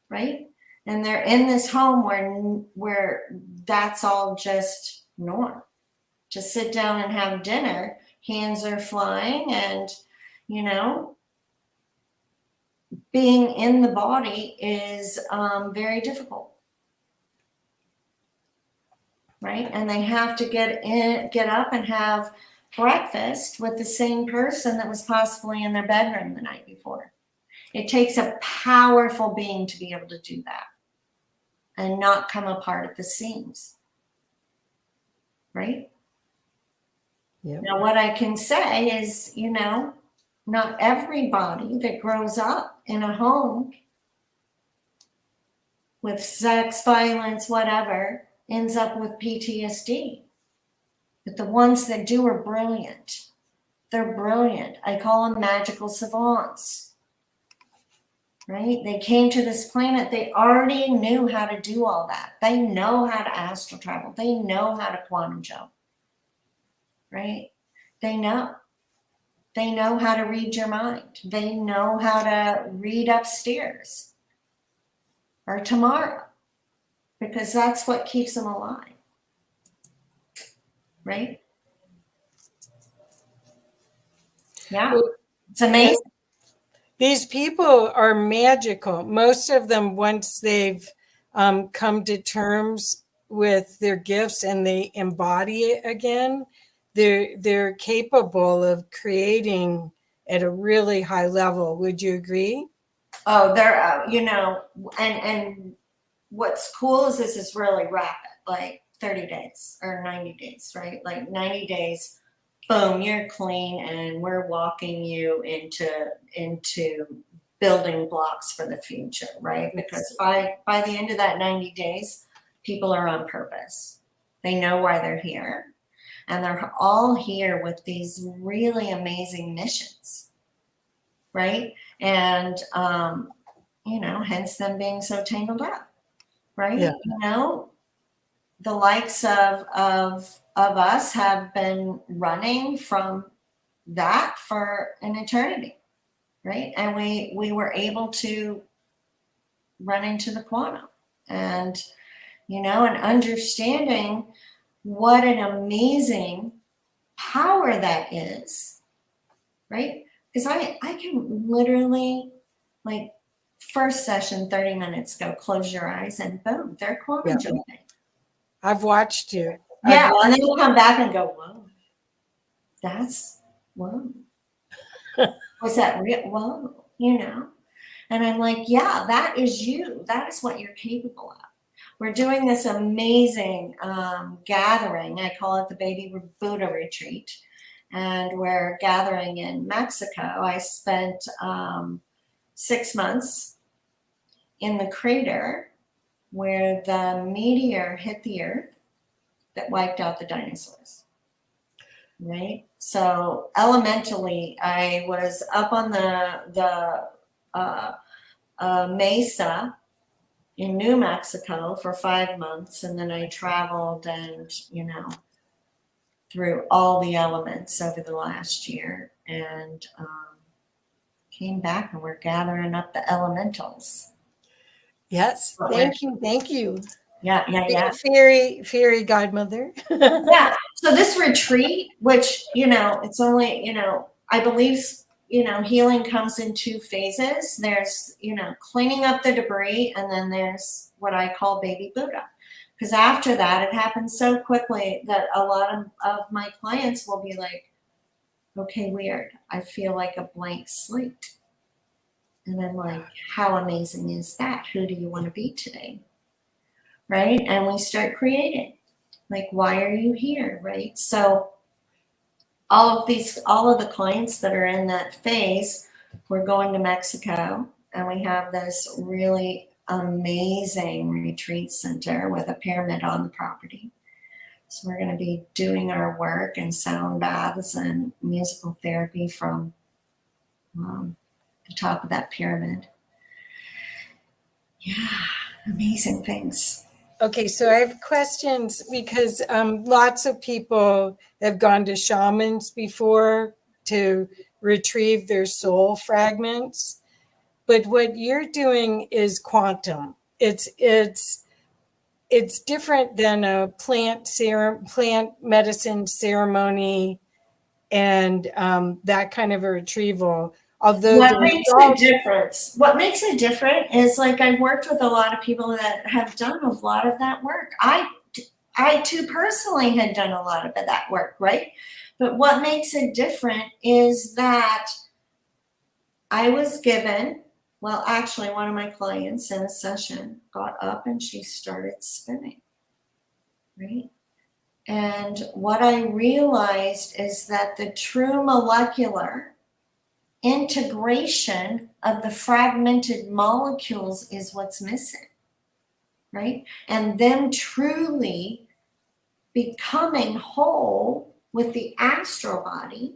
right? And they're in this home where that's all just norm. To sit down and have dinner, hands are flying, and, you know, being in the body is very difficult. Right? And they have to get up and have breakfast with the same person that was possibly in their bedroom the night before. It takes a powerful being to be able to do that and not come apart at the seams. Right? Yep. Now, what I can say is, you know, not everybody that grows up in a home with sex, violence, whatever, ends up with PTSD. But the ones that do are brilliant. They're brilliant. I call them magical savants, right? They came to this planet. They already knew how to do all that. They know how to astral travel. They know how to quantum jump, right? They know. They know how to read your mind. They know how to read upstairs or tomorrow, because that's what keeps them alive, right? Yeah, Well, it's amazing. these people are magical. Most of them, once they've come to terms with their gifts and they embody it again, they're capable of creating at a really high level. Would you agree? Oh, they're, you know, and what's cool is this is really rapid, like 30 days or 90 days, right? Like 90 days, boom, you're clean, and we're walking you into building blocks for the future, right? Because by the end of that 90 days, people are on purpose. They know why they're here, and they're all here with these really amazing missions, right? And you know, hence them being so tangled up, right? Yeah. You know, the likes of us have been running from that for an eternity, right? And we were able to run into the quantum, and you know, and understanding what an amazing power that is, right? Because I can literally, like, first session 30 minutes go, close your eyes, and boom, they're quantum jumping. I've watched you. Yeah, and then you'll come back and go, whoa, that's, whoa. Was that real? Whoa, you know? And I'm like, yeah, that is you. That is what you're capable of. We're doing this amazing gathering. I call it the Baby Buddha Retreat. And we're gathering in Mexico. I spent 6 months in the crater where the meteor hit the earth that wiped out the dinosaurs, right? So elementally, I was up on the mesa in New Mexico for 5 months, and then I traveled and, you know, through all the elements over the last year, and came back, and we're gathering up the elementals. Yes, thank you. Yeah. Fairy godmother. Yeah. So this retreat, which, you know, it's only, you know, I believe, you know, healing comes in 2 phases. There's, you know, cleaning up the debris, and then there's what I call baby Buddha. Because after that, it happens so quickly that a lot of my clients will be like, okay, weird. I feel like a blank slate. And I'm like, how amazing is that? Who do you want to be today? Right? And we start creating. Like, why are you here? Right? So all of the clients that are in that phase, we're going to Mexico, and we have this really amazing retreat center with a pyramid on the property. So we're going to be doing our work and sound baths and musical therapy from the top of that pyramid. Yeah, amazing things. Okay, so I have questions because lots of people have gone to shamans before to retrieve their soul fragments. But what you're doing is quantum. It's different than a plant medicine ceremony and that kind of a retrieval. Although what makes it different is, like, I've worked with a lot of people that have done a lot of that work. I too personally had done a lot of that work, right? But what makes it different is that I was given, well, actually, one of my clients in a session got up and she started spinning, right? And what I realized is that the true molecular integration of the fragmented molecules is what's missing. right? And them truly becoming whole with the astral body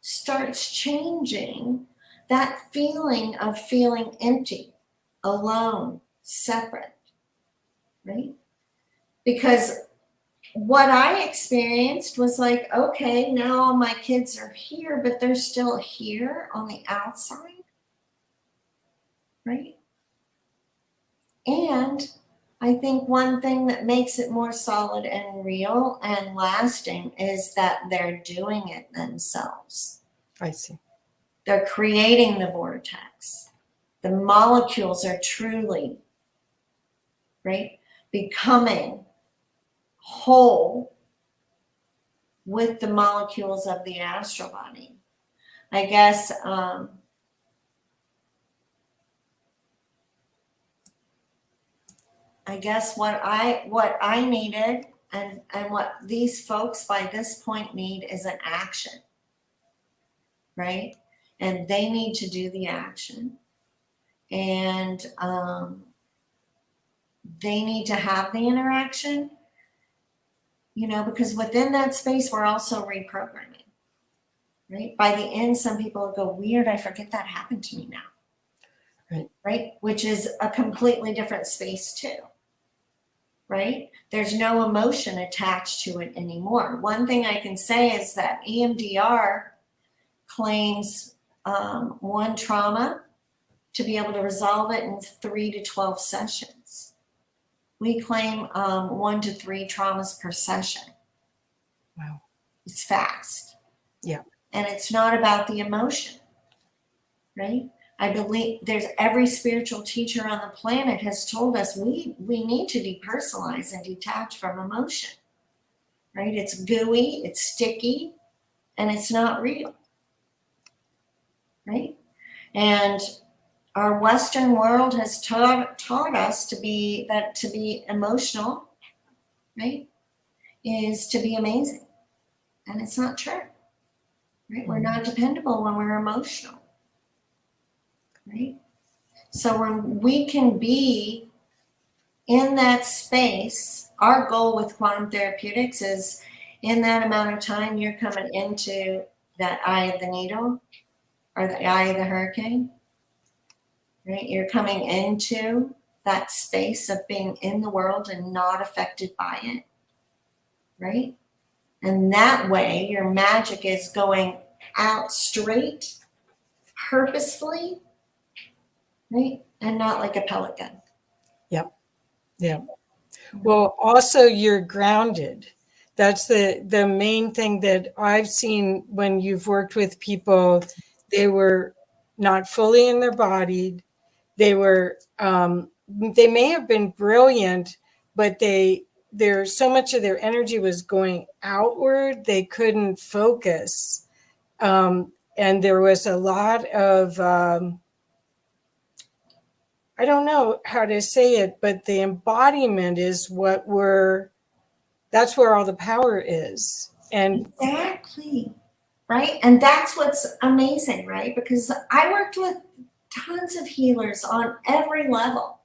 starts changing that feeling of feeling empty, alone, separate, right? Because what I experienced was like, okay, now all my kids are here, but they're still here on the outside, right? And I think one thing that makes it more solid and real and lasting is that they're doing it themselves. I see. They're creating the vortex. The molecules are truly, right, becoming whole with the molecules of the astral body. I guess what I needed and what these folks by this point need is an action, right? And they need to do the action, and they need to have the interaction, you know, because within that space we're also reprogramming, right? By the end, some people go, weird, I forget that happened to me now, right? Which is a completely different space too, right? There's no emotion attached to it anymore. One thing I can say is that EMDR claims one trauma to be able to resolve it in 3 to 12 sessions. We claim 1 to 3 traumas per session. Wow. It's fast. Yeah. And it's not about the emotion, right? I believe there's every spiritual teacher on the planet has told us we need to depersonalize and detach from emotion, right? It's gooey, it's sticky, and it's not real, right? And our Western world has taught us to be emotional, right, is to be amazing. And it's not true, right? We're not dependable when we're emotional, right? So when we can be in that space, our goal with quantum therapeutics is in that amount of time you're coming into that eye of the needle or the eye of the hurricane, right? You're coming into that space of being in the world and not affected by it, right? And that way your magic is going out straight, purposefully, right? And not like a pellet gun. Yep. Yeah. Well, also you're grounded. That's the main thing that I've seen when you've worked with people. They were not fully in their body. They were they may have been brilliant, but there's so much of their energy was going outward, they couldn't focus. And there was a lot of I don't know how to say it, but the embodiment is that's where all the power is. And exactly, right? And that's what's amazing, right? Because I worked with tons of healers on every level.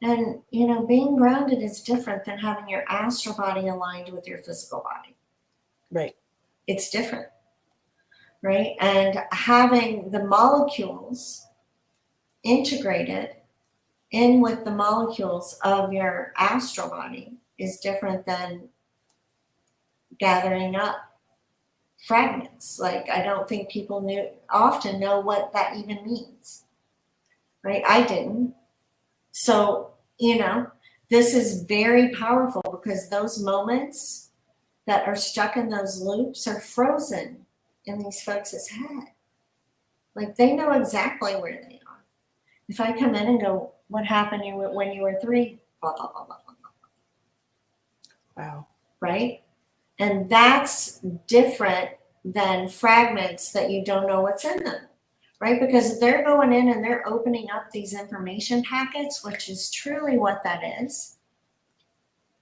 And, you know, being grounded is different than having your astral body aligned with your physical body. right. It's different, right? And having the molecules integrated in with the molecules of your astral body is different than gathering up fragments. Like, I don't think people often know what that even means, right? I didn't. So, you know, this is very powerful because those moments that are stuck in those loops are frozen in these folks' head. Like, they know exactly where they are. If I come in and go, what happened when you were 3? Blah, blah, blah, blah, blah, blah. Wow. Right? And that's different than fragments that you don't know what's in them, right? Because they're going in and they're opening up these information packets, which is truly what that is,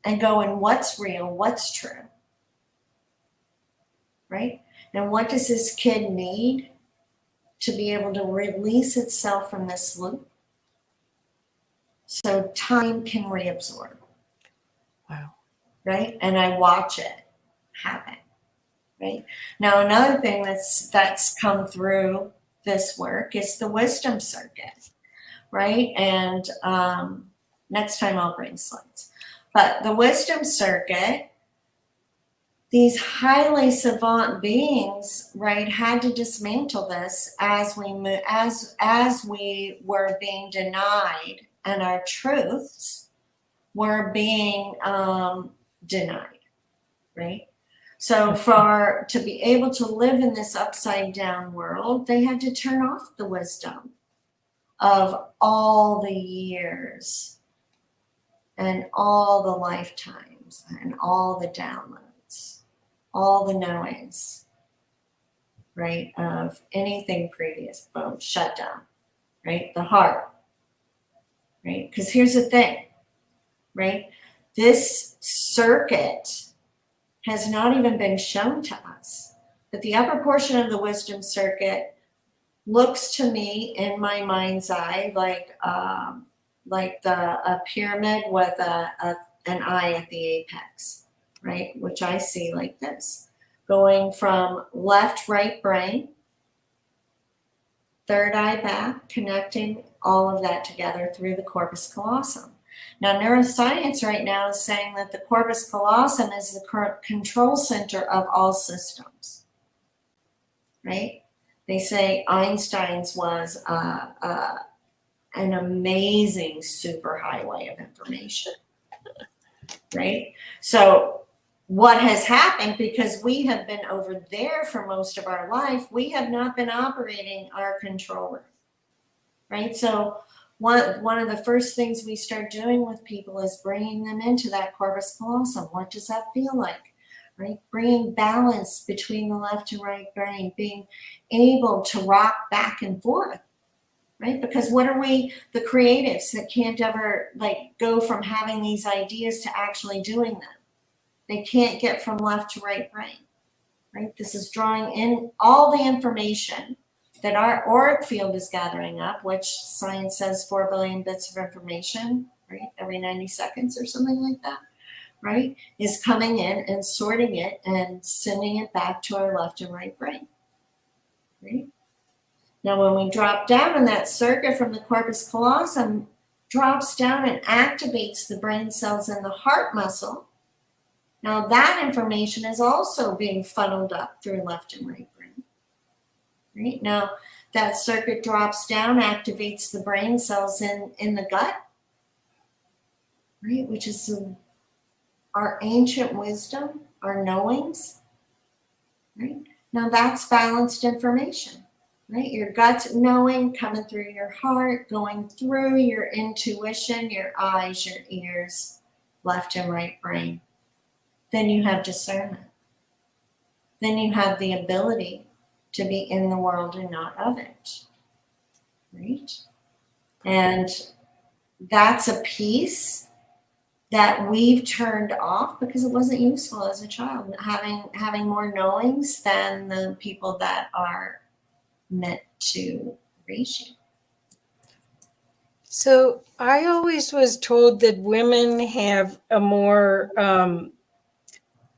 and going, what's real, what's true, right? And what does this kid need to be able to release itself from this loop? so time can reabsorb. Wow. Right? And I watch it happen. Right? Now, another thing that's come through this work is the wisdom circuit. Right? And next time I'll bring slides. But the wisdom circuit, these highly savant beings, right, had to dismantle this as we were being denied, and our truths were being denied, right? So to be able to live in this upside down world, they had to turn off the wisdom of all the years and all the lifetimes and all the downloads, all the knowings, right, of anything previous. Boom, shut down, right? The heart, right? Because here's the thing, right? This circuit has not even been shown to us, but the upper portion of the wisdom circuit looks to me in my mind's eye like a pyramid with an eye at the apex, right? Which I see like this, going from left, right brain, third eye back, connecting all of that together through the corpus callosum. Now, neuroscience right now is saying that the corpus callosum is the current control center of all systems, right? They say Einstein's was an amazing superhighway of information, right? So what has happened, because we have been over there for most of our life, we have not been operating our controller, right? So one of the first things we start doing with people is bringing them into that corpus callosum. What does that feel like, right? Bringing balance between the left and right brain, being able to rock back and forth, right? Because what are we, the creatives that can't ever like go from having these ideas to actually doing them? They can't get from left to right brain, right? This is drawing in all the information that our auric field is gathering up, which science says 4 billion bits of information, right? Every 90 seconds or something like that, right? Is coming in and sorting it and sending it back to our left and right brain, right? Now, when we drop down in that circuit from the corpus callosum, drops down and activates the brain cells in the heart muscle. Now, that information is also being funneled up through left and right brain. Right? Now, that circuit drops down, activates the brain cells in the gut, right? Which is our ancient wisdom, our knowings, right? Now, that's balanced information, right? Your gut knowing coming through your heart, going through your intuition, your eyes, your ears, left and right brain. Then you have discernment. Then you have the ability to be in the world and not of it, right? And that's a piece that we've turned off because it wasn't useful as a child, having more knowings than the people that are meant to raise you. So I always was told that women have a more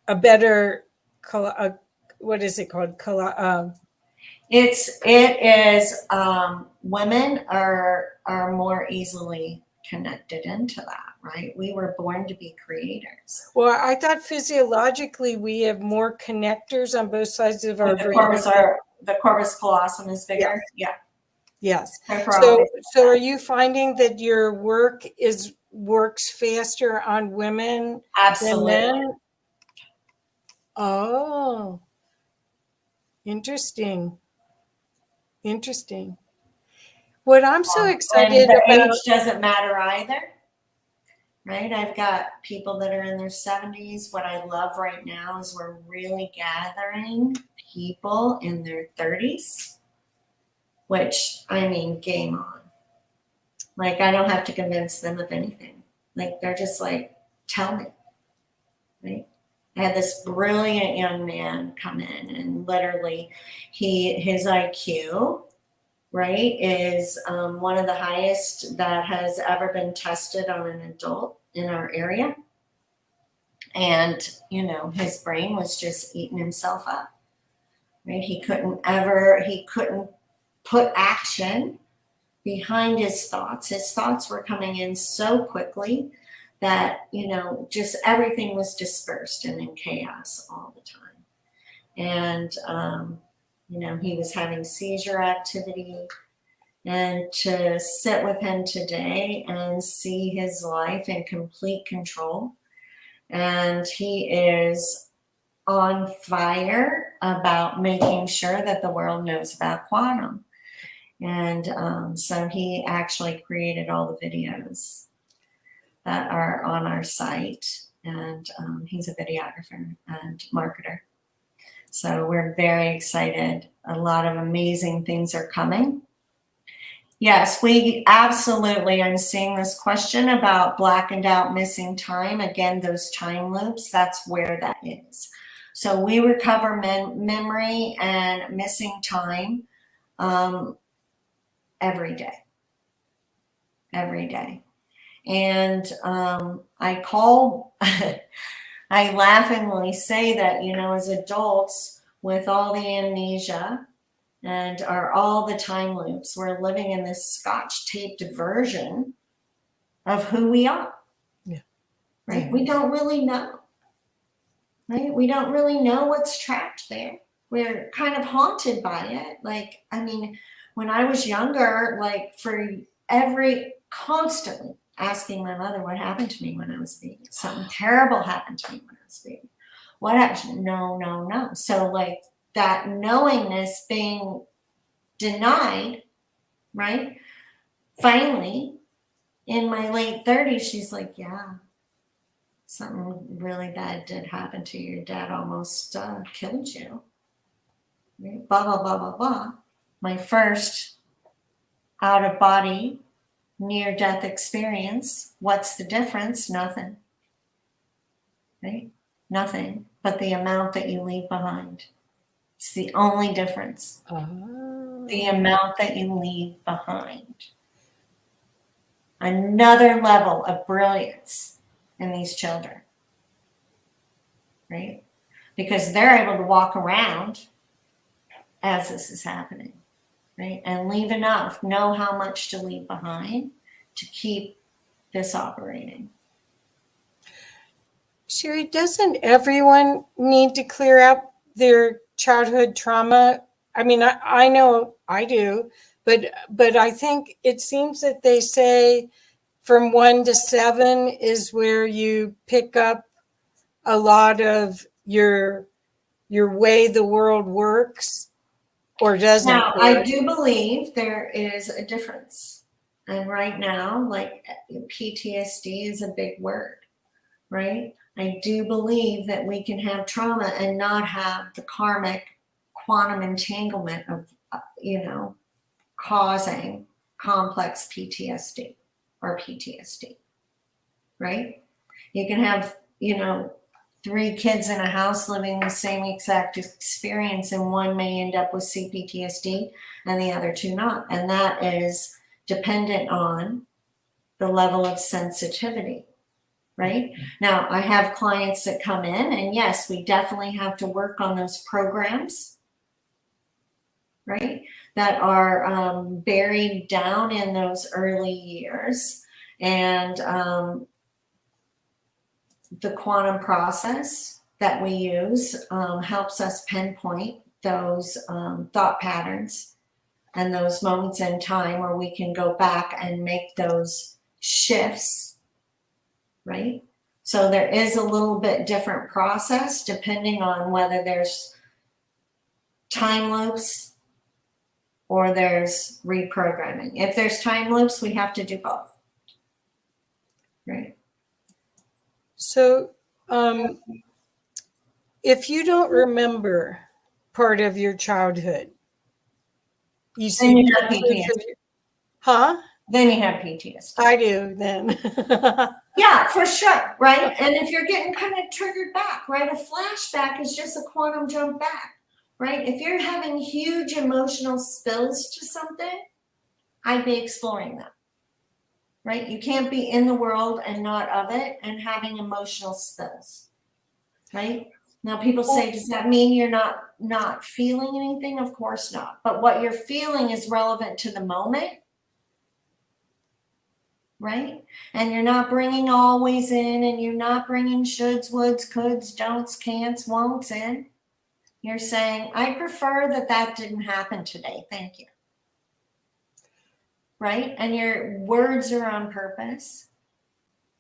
a better what is it called? It is women are more easily connected into that, right? We were born to be creators. Well, I thought physiologically we have more connectors on both sides of our brain. The corpus callosum is bigger. Yes. Yes. So are you finding that your work works faster on women absolutely. than men? Oh, interesting. Interesting. What I'm so excited about, age doesn't matter either, right? I've got people that are in their 70s. What I love right now is we're really gathering people in their 30s, which, I mean, game on. Like, I don't have to convince them of anything. Like, they're just like, tell me, right? I had this brilliant young man come in, and literally his IQ right, is one of the highest that has ever been tested on an adult in our area. And, you know, his brain was just eating himself up, right? He couldn't put action behind his thoughts. His thoughts were coming in so quickly that, you know, just everything was dispersed and in chaos all the time. And, you know, he was having seizure activity. And to sit with him today and see his life in complete control. And he is on fire about making sure that the world knows about quantum. And so he actually created all the videos that are on our site. And he's a videographer and marketer. So we're very excited. A lot of amazing things are coming. Yes, we absolutely, I'm seeing this question about blackened out missing time. Again, those time loops, that's where that is. So we recover memory and missing time every day. And I laughingly say that, you know, as adults with all the amnesia and all the time loops, we're living in this scotch-taped version of who we are. Yeah. Right? Yeah. We don't really know. Right? We don't really know what's trapped there. We're kind of haunted by it. Like, I mean, when I was younger, like constantly asking my mother what happened to me when I was a baby. Something terrible happened to me when I was a baby. What happened? No. So like that knowingness being denied, right? Finally, in my late 30s, she's like, yeah, something really bad did happen to you. Your dad almost killed you. Right? Blah, blah, blah, blah, blah. My first out-of-body near-death experience. What's the difference? Nothing. Right? Nothing but the amount that you leave behind. It's the only difference. The amount that you leave behind. Another level of brilliance in these children. Right? Because they're able to walk around as this is happening. Right? And leave enough, know how much to leave behind to keep this operating. Sherry, doesn't everyone need to clear up their childhood trauma? I mean, I know I do, but I think it seems that they say from 1 to 7 is where you pick up a lot of your way the world works. Or doesn't. Now, I do believe there is a difference. And right now, like PTSD is a big word, right? I do believe that we can have trauma and not have the karmic quantum entanglement of, you know, causing complex PTSD or PTSD, right? You can have, you know, 3 kids in a house living the same exact experience, and one may end up with CPTSD and the other 2 not. And that is dependent on the level of sensitivity, right? Now, I have clients that come in, and yes, we definitely have to work on those programs, right? That are buried down in those early years. And the quantum process that we use helps us pinpoint those thought patterns and those moments in time where we can go back and make those shifts, right? So there is a little bit different process depending on whether there's time loops or there's reprogramming. If there's time loops, we have to do both, right? So if you don't remember part of your childhood, you see, then you have PTSD. Huh? Then you have PTSD. I do then. Yeah, for sure, right? And if you're getting kind of triggered back, right? A flashback is just a quantum jump back, right? If you're having huge emotional spills to something, I'd be exploring that, right? You can't be in the world and not of it and having emotional spills, right? Now people say, does that mean you're not feeling anything? Of course not. But what you're feeling is relevant to the moment, right? And you're not bringing always in, and you're not bringing shoulds, woulds, coulds, don'ts, can'ts, won'ts in. You're saying, I prefer that didn't happen today. Thank you. Right? And your words are on purpose,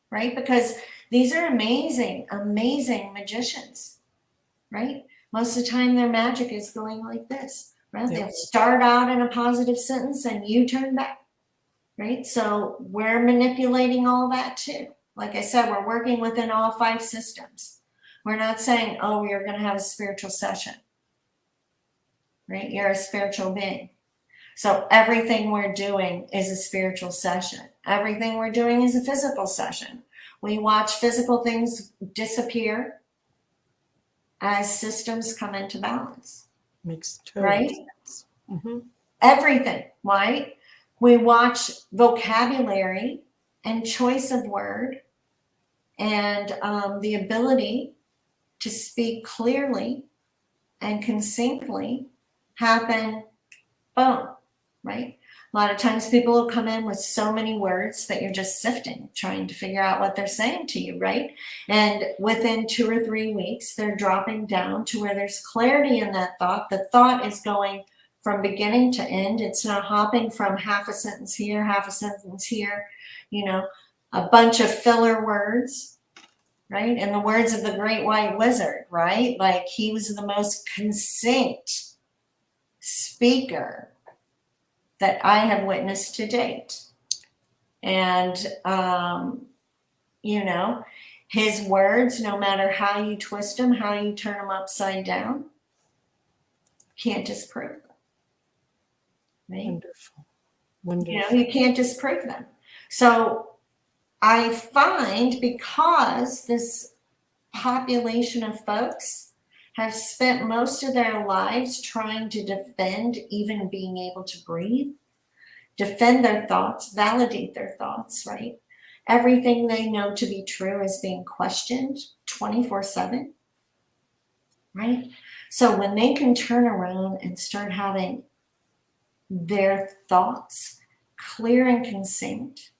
right? Because these are amazing, amazing magicians, right? Most of the time their magic is going like this, right? Yep. They'll start out in a positive sentence and you turn back, right? So we're manipulating all that too. Like I said, we're working within all 5 systems. We're not saying, oh, we are going to have a spiritual session, right? You're a spiritual being. So everything we're doing is a spiritual session. Everything we're doing is a physical session. We watch physical things disappear as systems come into balance. Makes total right? sense. Mm-hmm. Everything, right? We watch vocabulary and choice of word and the ability to speak clearly and succinctly happen, boom, right? A lot of times people will come in with so many words that you're just sifting, trying to figure out what they're saying to you, right? And within 2 or 3 weeks, they're dropping down to where there's clarity in that thought. The thought is going from beginning to end. It's not hopping from half a sentence here, half a sentence here, you know, a bunch of filler words, right? In the words of the great white wizard, right? Like he was the most succinct speaker that I have witnessed to date. And, you know, his words, no matter how you twist them, how you turn them upside down, can't disprove them. Right? Wonderful. Wonderful. You know, you can't disprove them. So I find because this population of folks have spent most of their lives trying to defend even being able to breathe, defend their thoughts, validate their thoughts, right? Everything they know to be true is being questioned 24/7, right? So when they can turn around and start having their thoughts clear and succinct,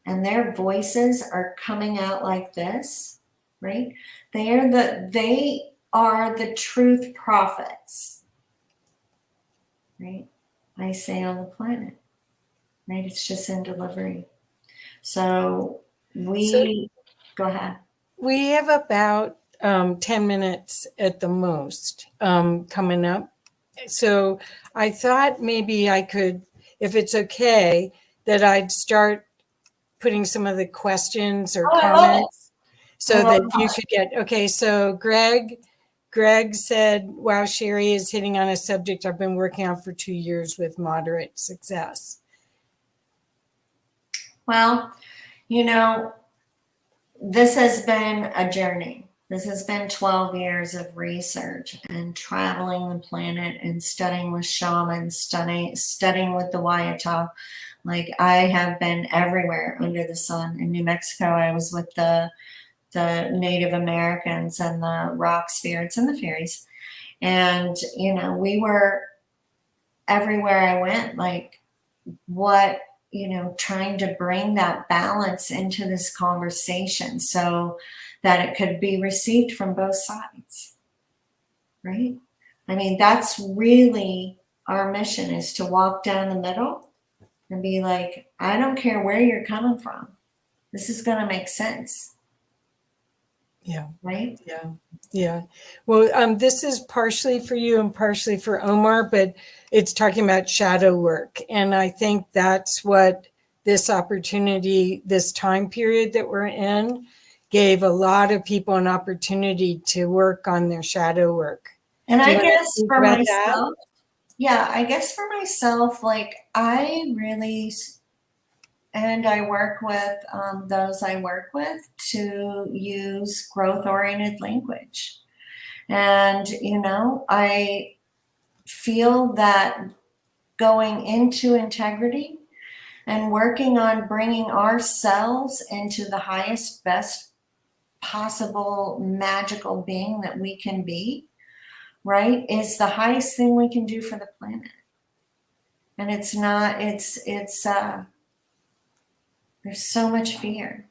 and their voices are coming out like this, right? They are the truth prophets, right? I say on the planet, right? It's just in delivery. So go ahead. We have about 10 minutes at the most coming up. So I thought maybe I could, if it's okay, that I'd start putting some of the questions or comments so that you could get, okay, so Greg said, wow, Sherry is hitting on a subject I've been working on for 2 years with moderate success. Well, you know, this has been a journey. This has been 12 years of research and traveling the planet and studying with shamans, studying with the Wayata. Like I have been everywhere under the sun. In New Mexico, I was with the Native Americans and the rock spirits and the fairies. And, you know, we were everywhere I went, like trying to bring that balance into this conversation so that it could be received from both sides, right? I mean, that's really our mission, is to walk down the middle and be like, I don't care where you're coming from. This is going to make sense. Yeah. Right? Yeah. Yeah. Well, this is partially for you and partially for Omar, but it's talking about shadow work. And I think that's what this opportunity, this time period that we're in, gave a lot of people an opportunity to work on their shadow work. And I guess for myself, like I really, and I work with those I work with to use growth-oriented language. And, you know, I feel that going into integrity and working on bringing ourselves into the highest, best possible magical being that we can be, right, is the highest thing we can do for the planet. And it's not, there's so much fear.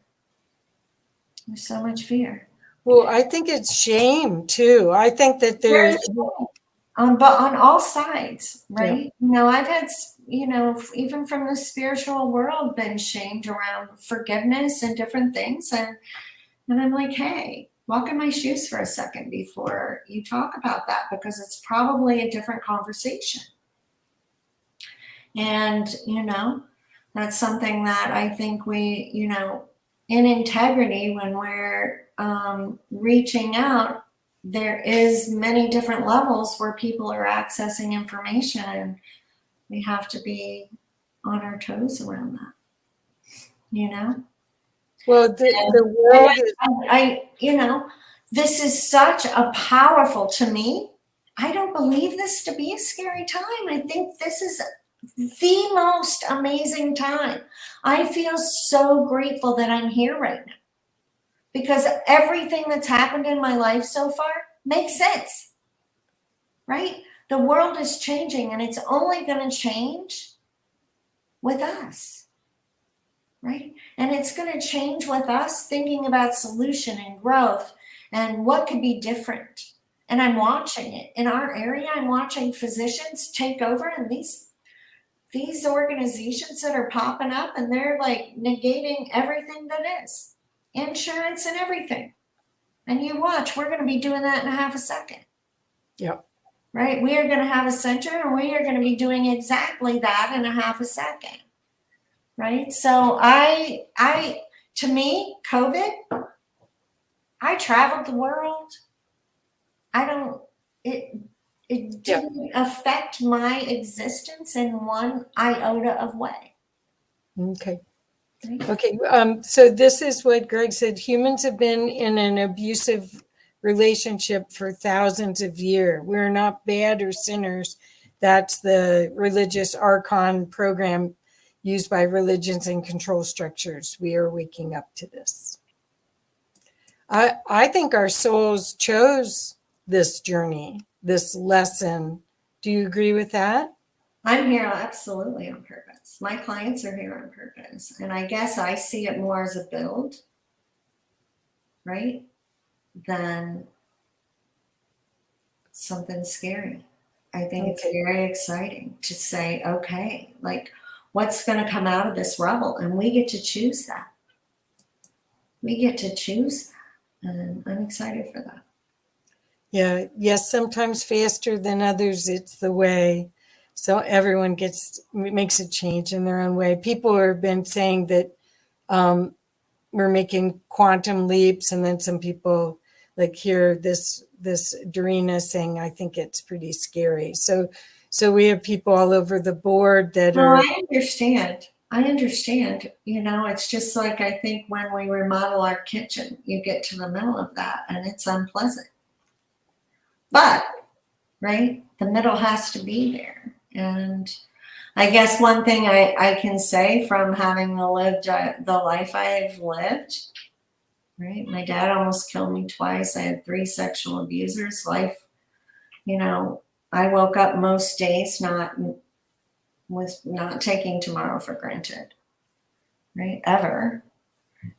There's so much fear. Well, I think it's shame too. I think that there's but on all sides, right? Yeah. You know, I've had, you know, even from the spiritual world, been shamed around forgiveness and different things, and I'm like, hey, walk in my shoes for a second before you talk about that, because it's probably a different conversation. And, you know, that's something that I think we, you know, in integrity, when we're reaching out, there is many different levels where people are accessing information, and we have to be on our toes around that, you know? well, the world is I, you know, this is such a powerful, to me, I don't believe this to be a scary time. I think this is the most amazing time. I feel so grateful that I'm here right now, because everything that's happened in my life so far makes sense, right? The world is changing, and it's only going to change with us, right? And it's going to change with us thinking about solution and growth and what could be different. And I'm watching it in our area. I'm watching physicians take over, and these organizations that are popping up, and they're like negating everything that is insurance and everything. And you watch, we're going to be doing that in a half a second. Yep. Right? We are going to have a center, and we are going to be doing exactly that in a half a second. Right? So to me, COVID, I traveled the world. It didn't affect my existence in one iota of way. okay. Okay. So this is what Greg said. Humans have been in an abusive relationship for thousands of years. We're not bad or sinners. That's the religious archon program used by religions and control structures. We are waking up to this. I think our souls chose this journey, this lesson. Do you agree with that? I'm here absolutely on purpose. My clients are here on purpose. And I guess I see it more as a build, right, than something scary. I think it's very exciting to say, okay, like, what's going to come out of this rubble? And we get to choose that. We get to choose that. And I'm excited for that. Yeah. Yes, sometimes faster than others. It's the way. So everyone makes a change in their own way. People have been saying that we're making quantum leaps, and then some people like hear this Dorina saying, I think it's pretty scary. So we have people all over the board that are. I understand. You know, it's just like, I think when we remodel our kitchen, you get to the middle of that and it's unpleasant. But, right, the middle has to be there. And I guess one thing I can say from having lived the life I've lived, right? My dad almost killed me twice. I had 3 sexual abusers. Life, you know, I woke up most days not taking tomorrow for granted, right? Ever,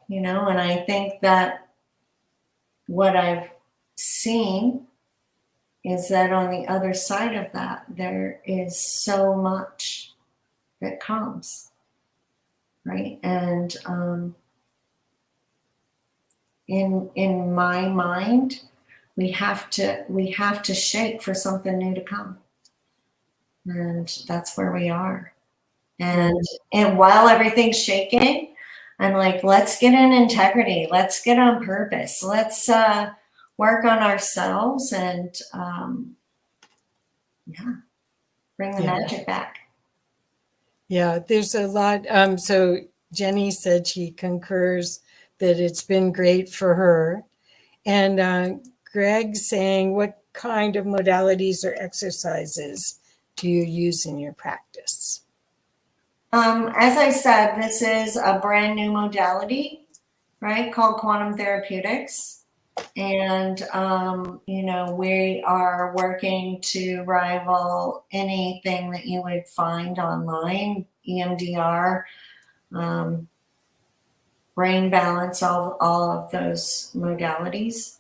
you know, and I think that what I've seen is that on the other side of that, there is so much that comes, right? And in my mind, we have to shake for something new to come. And that's where we are. And while everything's shaking, I'm like, let's get in integrity. Let's get on purpose. Let's work on ourselves and bring the magic back. Yeah, there's a lot. So Jenny said she concurs that it's been great for her. And Greg saying, what kind of modalities or exercises do you use in your practice? As I said, this is a brand new modality, right, called quantum therapeutics. And, you know, we are working to rival anything that you would find online, EMDR, brain balance, all of those modalities.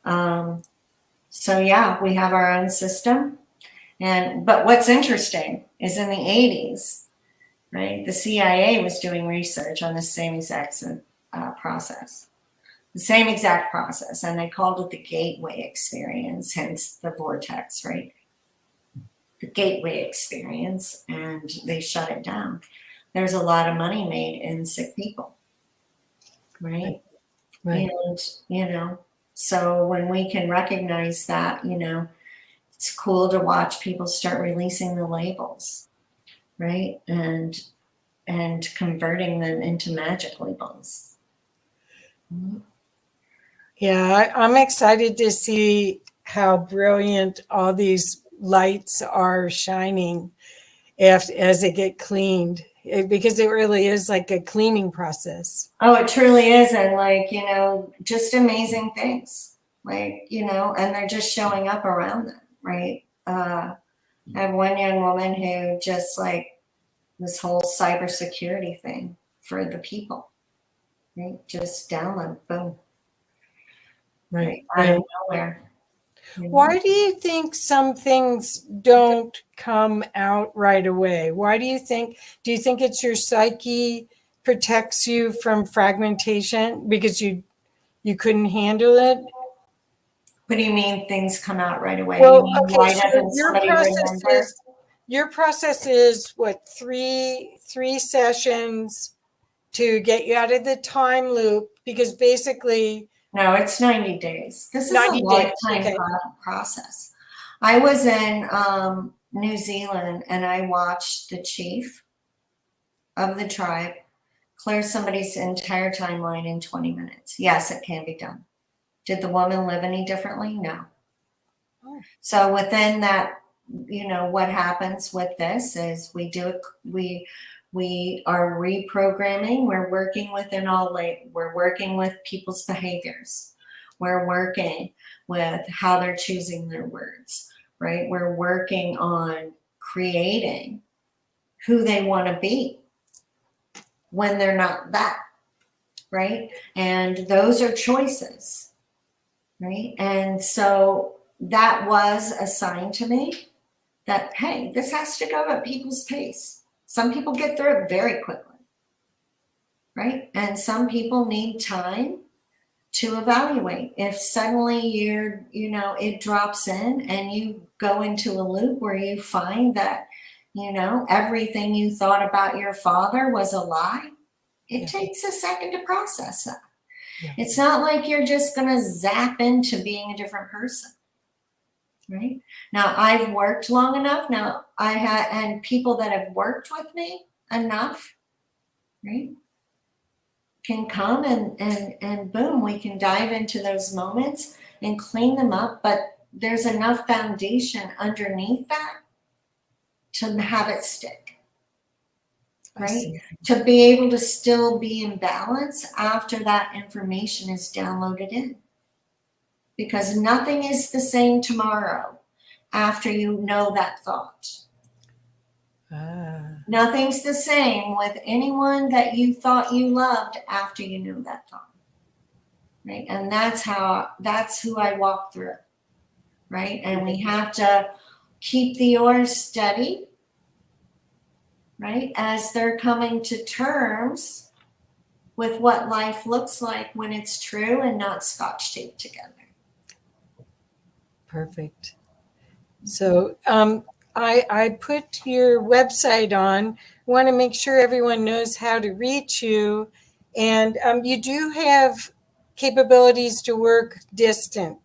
So yeah, we have our own system. But what's interesting is in the 80s, right, the CIA was doing research on the same exact process. The same exact process, and they called it the gateway experience, hence the vortex, right? The gateway experience, and they shut it down. There's a lot of money made in sick people, right? Right. And, you know, so when we can recognize that, you know, it's cool to watch people start releasing the labels, right? And converting them into magic labels. Yeah, I'm excited to see how brilliant all these lights are shining as they get cleaned, because it really is like a cleaning process. Oh, it truly is. And like, you know, just amazing things, like, you know, and they're just showing up around them, right? I have one young woman who just like this whole cybersecurity thing for the people, right? Just download, boom. Right. Out of nowhere. Why do you think some things don't come out right away? Do you think it's your psyche protects you from fragmentation because you couldn't handle it? What do you mean things come out right away? Well, You mean, okay, why so doesn't somebody remember? your process is what, three sessions to get you out of the time loop, because basically No, it's 90 days. This is a 90 days, lifetime okay. process. I was in New Zealand and I watched the chief of the tribe clear somebody's entire timeline in 20 minutes. Yes, it can be done. Did the woman live any differently? No. Oh. So within that, you know, what happens with this is we are reprogramming. We're working within we're working with people's behaviors. We're working with how they're choosing their words, right? We're working on creating who they want to be when they're not that, right? And those are choices, right? And so that was assigned to me that, hey, this has to go at people's pace. Some people get through it very quickly, right? And some people need time to evaluate. If suddenly it drops in and you go into a loop where you find that, you know, everything you thought about your father was a lie, it takes a second to process that. Yeah. It's not like you're just going to zap into being a different person. Right? Now, I've worked long enough. Now, and people that have worked with me enough, right, can come and boom, we can dive into those moments and clean them up. But there's enough foundation underneath that to have it stick, right? To be able to still be in balance after that information is downloaded in. Because nothing is the same tomorrow after you know that thought. Nothing's the same with anyone that you thought you loved after you knew that thought. Right? And that's who I walk through. Right? And we have to keep the oars steady, right? As they're coming to terms with what life looks like when it's true and not scotch taped together. Perfect. So I put your website on. I want to make sure everyone knows how to reach you. And you do have capabilities to work distant.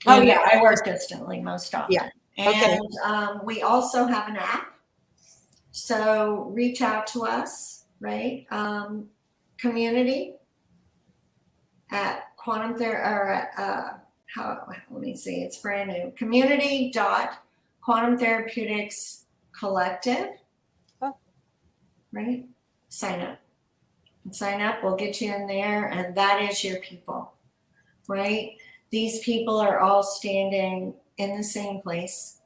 Oh, yeah, I work distantly most often. Yeah. And we also have an app. So reach out to us, right? Community at let me see, it's brand new. Community.quantumtherapeuticscollective. Oh. Right? Sign up. We'll get you in there, and that is your people, right? These people are all standing in the same place,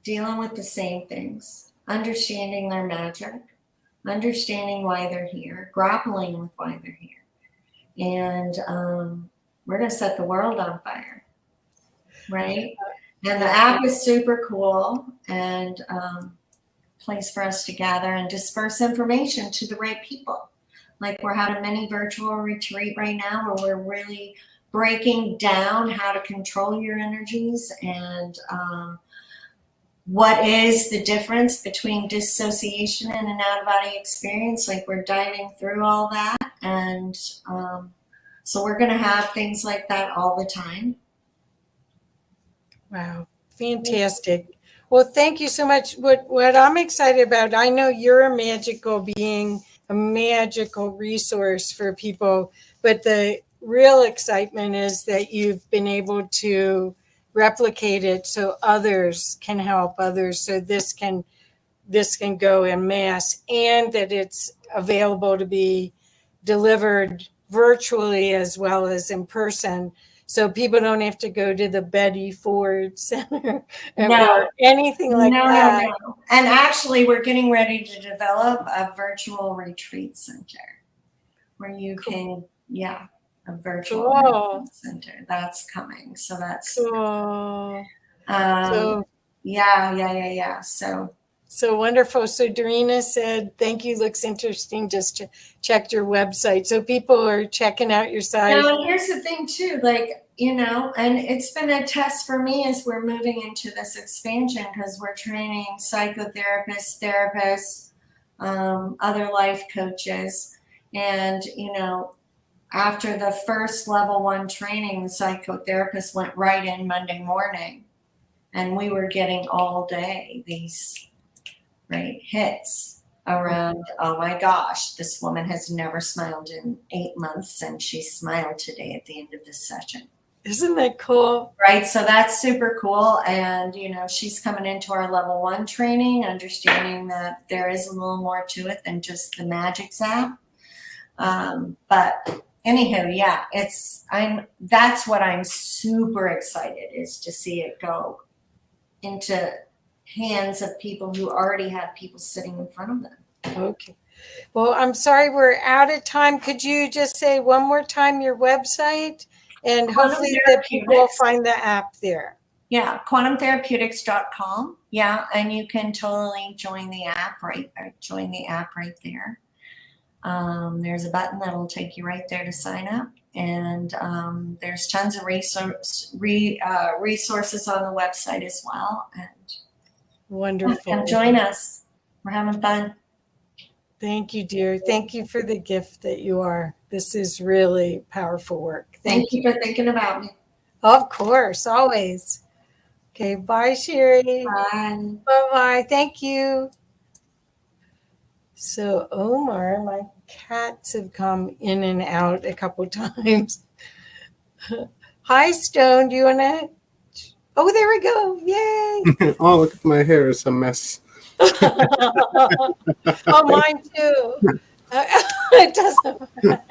dealing with the same things, understanding their magic, understanding why they're here, grappling with why they're here. And we're going to set the world on fire, right? And the app is super cool, and place for us to gather and disperse information to the right people. Like, we're having a mini virtual retreat right now where we're really breaking down how to control your energies and what is the difference between dissociation and an out-of-body experience. Like, we're diving through all that. And so we're going to have things like that all the time. Wow, fantastic. Well, thank you so much. What I'm excited about, I know you're a magical being, a magical resource for people, but the real excitement is that you've been able to replicate it so others can help others, so this can go en masse, and that it's available to be delivered virtually as well as in person. So people don't have to go to the Betty Ford Center or anything like that. No. And actually, we're getting ready to develop a virtual retreat center where you can, a virtual retreat center. That's coming. So that's cool. Yeah. So wonderful. So Dorina said, thank you. Looks interesting. Just checked your website. So people are checking out your site. Now, here's the thing too, and it's been a test for me as we're moving into this expansion, because we're training psychotherapists, therapists, other life coaches. And, after the first level 1 training, the psychotherapist went right in Monday morning, and we were getting all day these hits around, oh my gosh, this woman has never smiled in 8 months, and she smiled today at the end of this session. Isn't that cool? Right. So that's super cool. And, she's coming into our level 1 training, understanding that there is a little more to it than just the magic zap. But anywho, that's what I'm super excited, is to see it go into hands of people who already have people sitting in front of them. Okay. Well, I'm sorry, we're out of time. Could you just say one more time your website? And hopefully the people will find the app there. Yeah, quantumtherapeutics.com. Yeah, and you can totally join the app right there. There's a button that'll take you right there to sign up. And there's tons of resources on the website as well. And wonderful. And join us. We're having fun. Thank you, dear. Thank you for the gift that you are. This is really powerful work. Thank you for thinking about me. Of course, always. Okay, bye, Sherry. Bye. Bye-bye. Thank you. So, Omar, my cats have come in and out a couple times. Hi, Stone. Do you want to? Oh, there we go. Yay. Oh, look at my hair. It's a mess. Oh, mine too. It doesn't matter.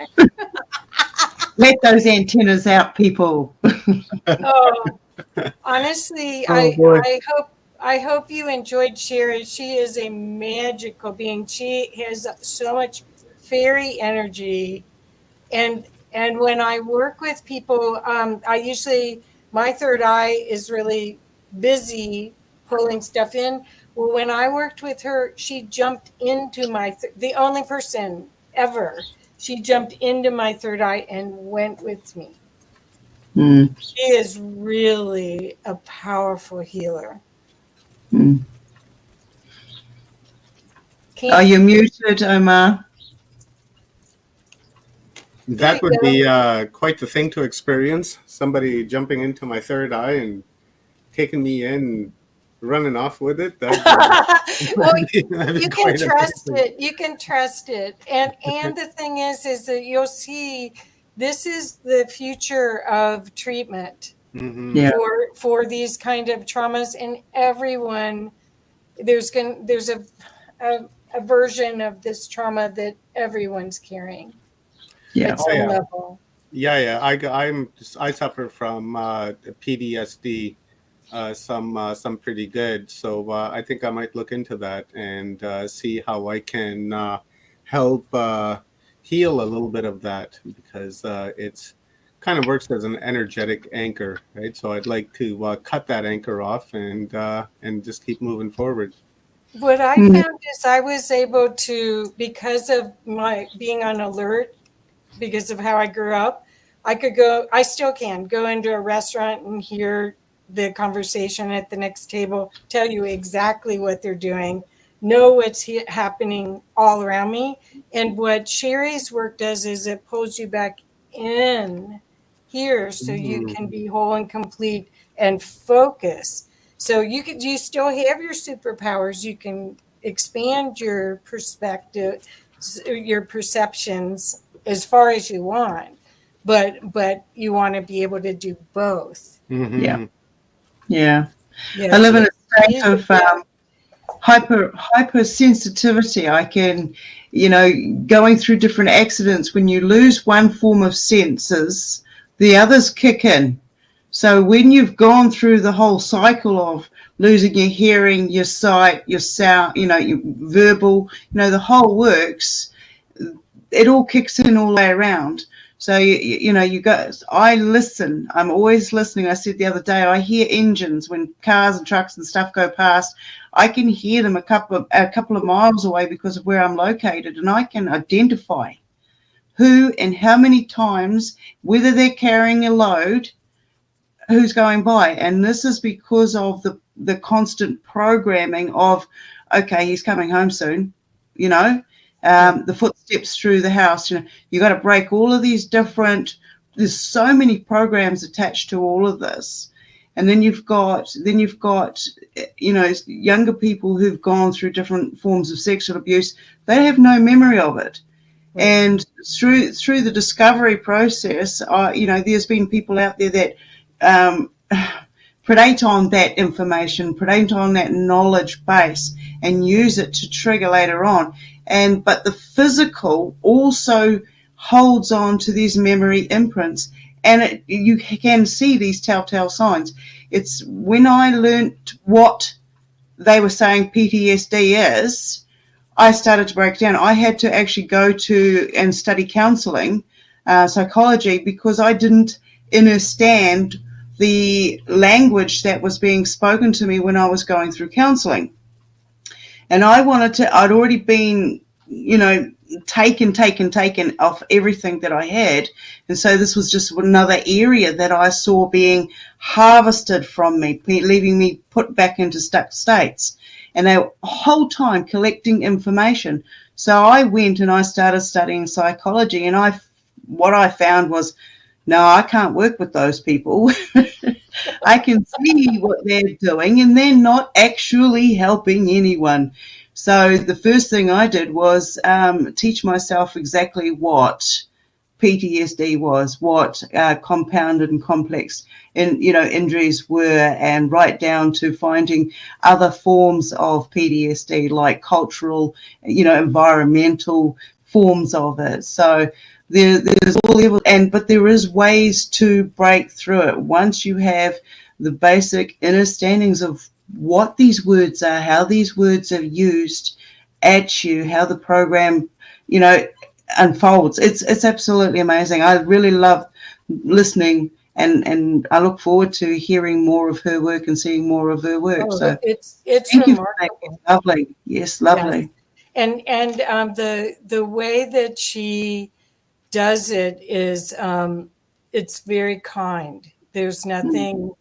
Let those antennas out, people. Oh, honestly, I hope you enjoyed Sherry. She is a magical being. She has so much fairy energy, and when I work with people, my third eye is really busy pulling stuff in. Well, when I worked with her, she jumped into the only person ever. She jumped into my third eye and went with me. Mm. She is really a powerful healer. Mm. Are you muted, Omar? That would be quite the thing to experience. Somebody jumping into my third eye and taking me in, running off with it. Well, you can trust it. You can trust it. And the thing is that you'll see this is the future of treatment. Mhm. Yeah. for these kind of traumas, and everyone there's a version of this trauma that everyone's carrying Yeah. at Oh some yeah, level. yeah. I suffer from PTSD, some pretty good. So I think I might look into that and see how I can help heal a little bit of that, because it's kind of works as an energetic anchor, right? So I'd like to cut that anchor off and just keep moving forward. What I Mhm. found is I was able to, because of my being on alert, because of how I grew up, I still can go into a restaurant and hear the conversation at the next table, tell you exactly what they're doing, know what's happening all around me. And what Sherry's work does is it pulls you back in here so you Mhm. can be whole and complete and focus. So you still have your superpowers. You can expand your perspective, your perceptions as far as you want, but you want to be able to do both. Yeah. Mhm. Yeah. I Yes, live in a state use of it. hypersensitivity. I can, going through different accidents, when you lose one form of senses, the others kick in. So when you've gone through the whole cycle of losing your hearing, your sight, your sound, your verbal, the whole works, it all kicks in all the way around. So you go. I listen. I'm always listening. I said the other day, I hear engines when cars and trucks and stuff go past. I can hear them a couple of miles away because of where I'm located, and I can identify who and how many times, whether they're carrying a load, who's going by. And this is because of the constant programming of, okay, he's coming home soon, the footsteps through the house, you got to break all of these different, there's so many programs attached to all of this. And then you've got younger people who've gone through different forms of sexual abuse. They have no memory of it. And through the discovery process, there's been people out there that predate on that information, predate on that knowledge base, and use it to trigger later on. But the physical also holds on to these memory imprints, and you can see these telltale signs. It's when I learnt what they were saying PTSD is, I started to break down. I had to actually go to and study counseling, psychology, because I didn't understand the language that was being spoken to me when I was going through counseling. And I'd already been, taken off everything that I had. And so this was just another area that I saw being harvested from me, leaving me put back into stuck states. And they were the whole time collecting information. So I went and I started studying psychology, and what I found was, no, I can't work with those people. I can see what they're doing, and they're not actually helping anyone. So the first thing I did was teach myself exactly what PTSD was, what compounded and complex injuries were, and right down to finding other forms of PTSD, like cultural, environmental forms of it. So there's all levels, but there is ways to break through it once you have the basic understandings of what these words are, how these words are used at you, how the program, unfolds. It's absolutely amazing. I really love listening, and I look forward to hearing more of her work and seeing more of her work. Oh, So it's thank you for that. remarkable. Lovely. Yes, lovely. Yes. And the way that she does it is it's very kind. There's nothing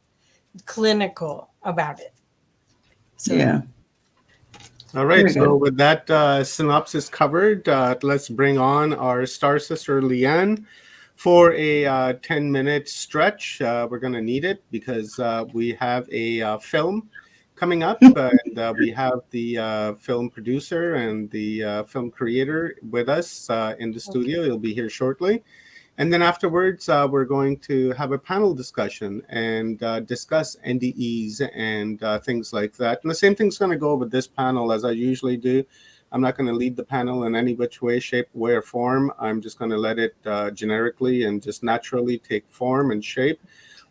clinical about it. So Yeah. All right. Very So good. with that synopsis covered, let's bring on our star sister Leanne for a 10-minute stretch. We're going to need it because we have a film coming up, and we have the film producer and the film creator with us in the studio. He'll be here shortly. And then afterwards, we're going to have a panel discussion and discuss NDEs and things like that. And the same thing's going to go with this panel as I usually do. I'm not going to lead the panel in any which way, shape, way, or form. I'm just going to let it generically and just naturally take form and shape.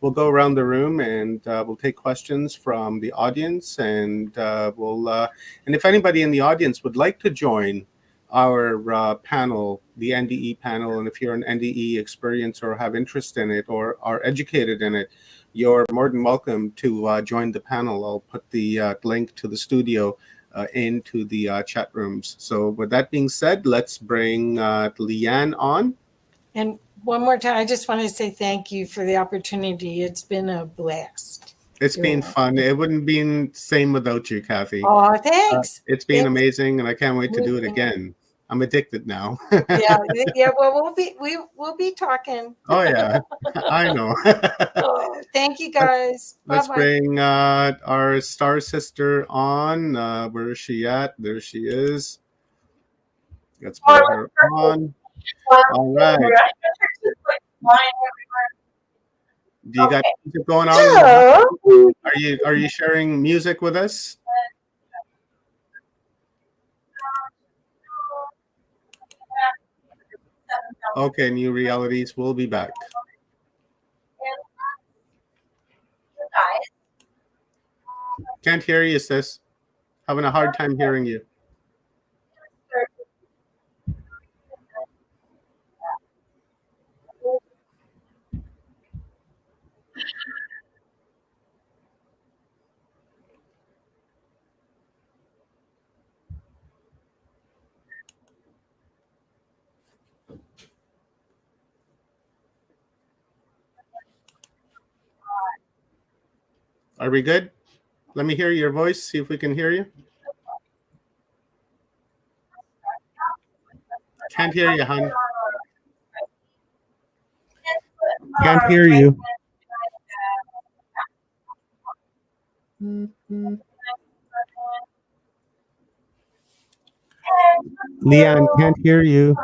We'll go around the room and we'll take questions from the audience, and and if anybody in the audience would like to join our panel, the NDE panel, and if you're an NDE experience or have interest in it or are educated in it, you're more than welcome to join the panel. I'll put the link to the studio into the chat rooms. So with that being said, let's bring Leanne on. And one more time, I just want to say thank you for the opportunity. It's been a blast. It's been fun. It wouldn't be the same without you, Kathy. Oh, thanks. It's been amazing, and I can't wait to do it again. I'm addicted now. yeah. Well, we'll be talking. Oh yeah, I know. Oh, thank you, guys. Let's Bye-bye. bring our star sister on. Where is she at? There she is. Let's bring her on. All right. Do you got music going on? Hello. Are you sharing music with us? Okay, New Realities. We'll be back. Can't hear you, sis. Having a hard time hearing you. Are we good? Let me hear your voice, see if we can hear you. Can't hear you, hon. Can't hear you. Leanne, can't hear you.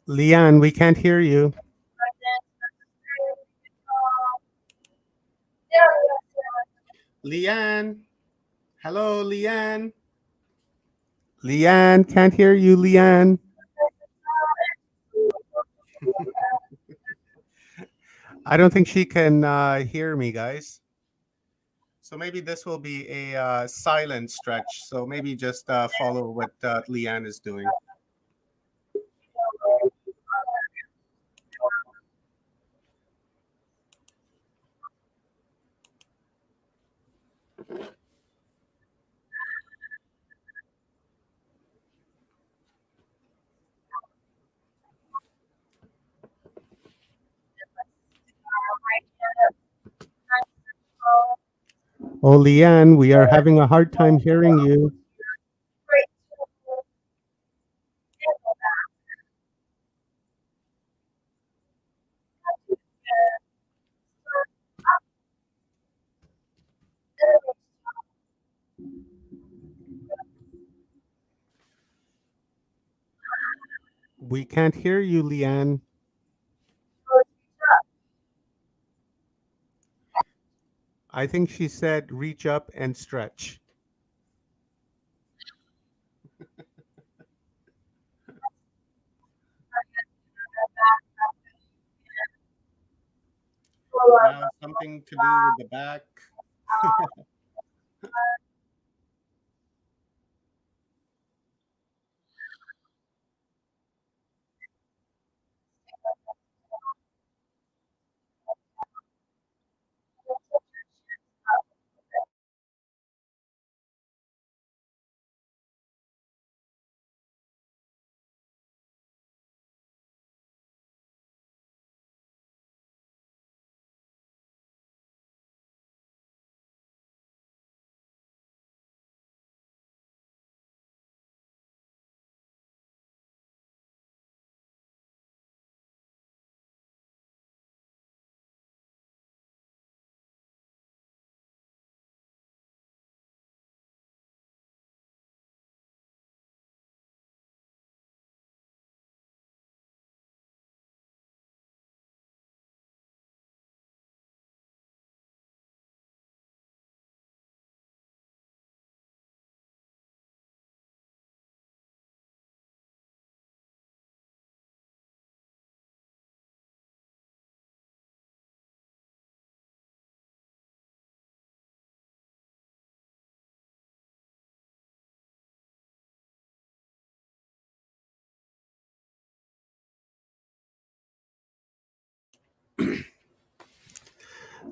Leanne, we can't hear you. Leanne. Hello, Leanne. Leanne, can't hear you, Leanne. I don't think she can hear me, guys. So maybe this will be a silent stretch. So maybe just follow what Leanne is doing. Oh, Leanne, we are having a hard time hearing you. We can't hear you, Leanne. I think she said reach up and stretch. Now something to do with the back.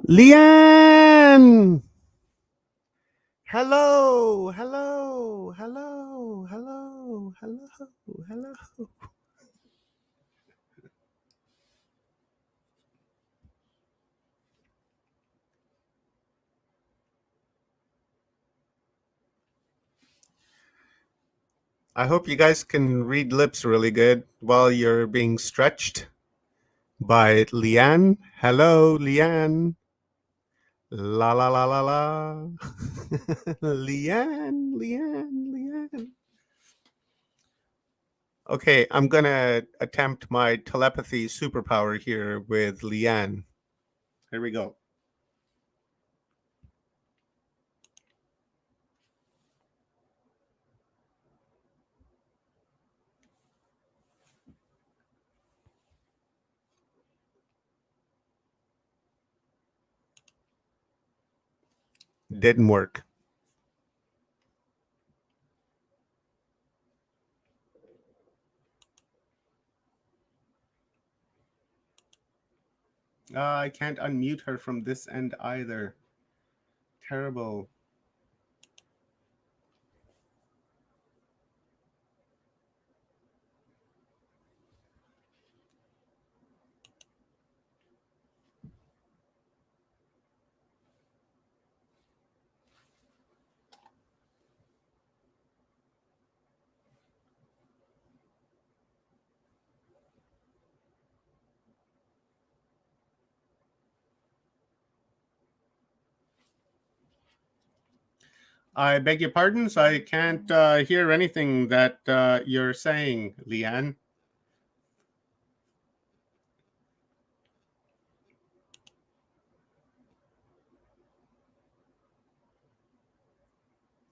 Leanne! Hello, hello, hello, hello, hello, hello. I hope you guys can read lips really good while you're being stretched by Leanne. Hello, Leanne. La la la la la. Leanne, Leanne, Leanne. Okay, I'm gonna attempt my telepathy superpower here with Leanne. Here we go. Didn't work. I can't unmute her from this end either. Terrible. I beg your pardons. I can't hear anything that you're saying, Leanne.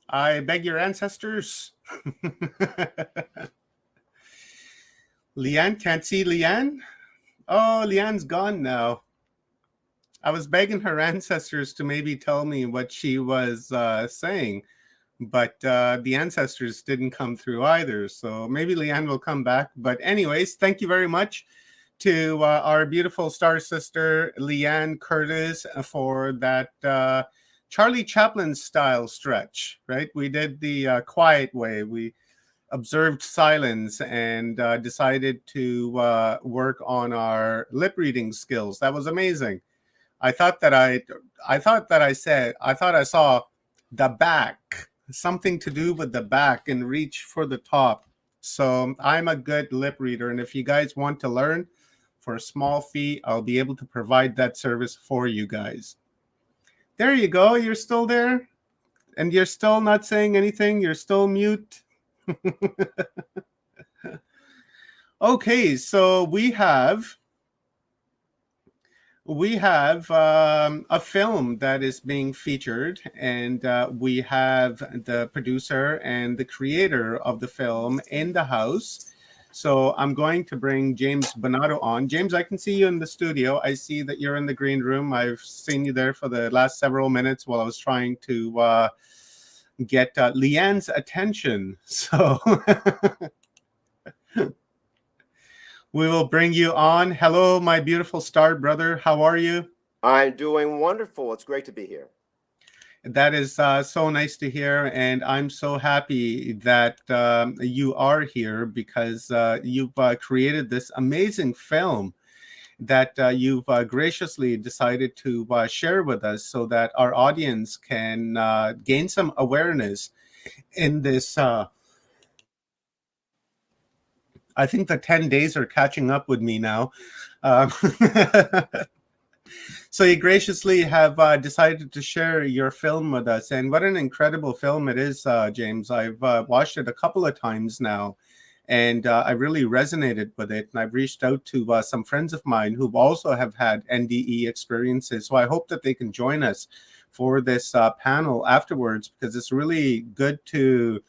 I beg your ancestors. Leanne, can't see Leanne? Oh, Leanne's gone now. I was begging her ancestors to maybe tell me what she was saying, but the ancestors didn't come through either. So maybe Leanne will come back. But anyways, thank you very much to our beautiful star sister, Leanne Curtis, for that Charlie Chaplin style stretch, right? We did the quiet way. We observed silence and decided to work on our lip reading skills. That was amazing. I thought I saw the back, something to do with the back and reach for the top. So I'm a good lip reader. And if you guys want to learn for a small fee, I'll be able to provide that service for you guys. There you go. You're still there and you're still not saying anything. You're still mute. Okay. So we have a film that is being featured, and we have the producer and the creator of the film in the house. So I'm going to bring James Bonato on. James, I can see you in the studio. I see that you're in the green room. I've seen you there for the last several minutes while I was trying to get Leanne's attention. So we will bring you on. Hello, my beautiful star brother. How are you? I'm doing wonderful. It's great to be here. That is so nice to hear. And I'm so happy that you are here because you've created this amazing film that you've graciously decided to share with us so that our audience can gain some awareness in this. I think the 10 days are catching up with me now. So you graciously have decided to share your film with us. And what an incredible film it is, James. I've watched it a couple of times now, and I really resonated with it. And I've reached out to some friends of mine who also have had NDE experiences. So I hope that they can join us for this panel afterwards, because it's really good to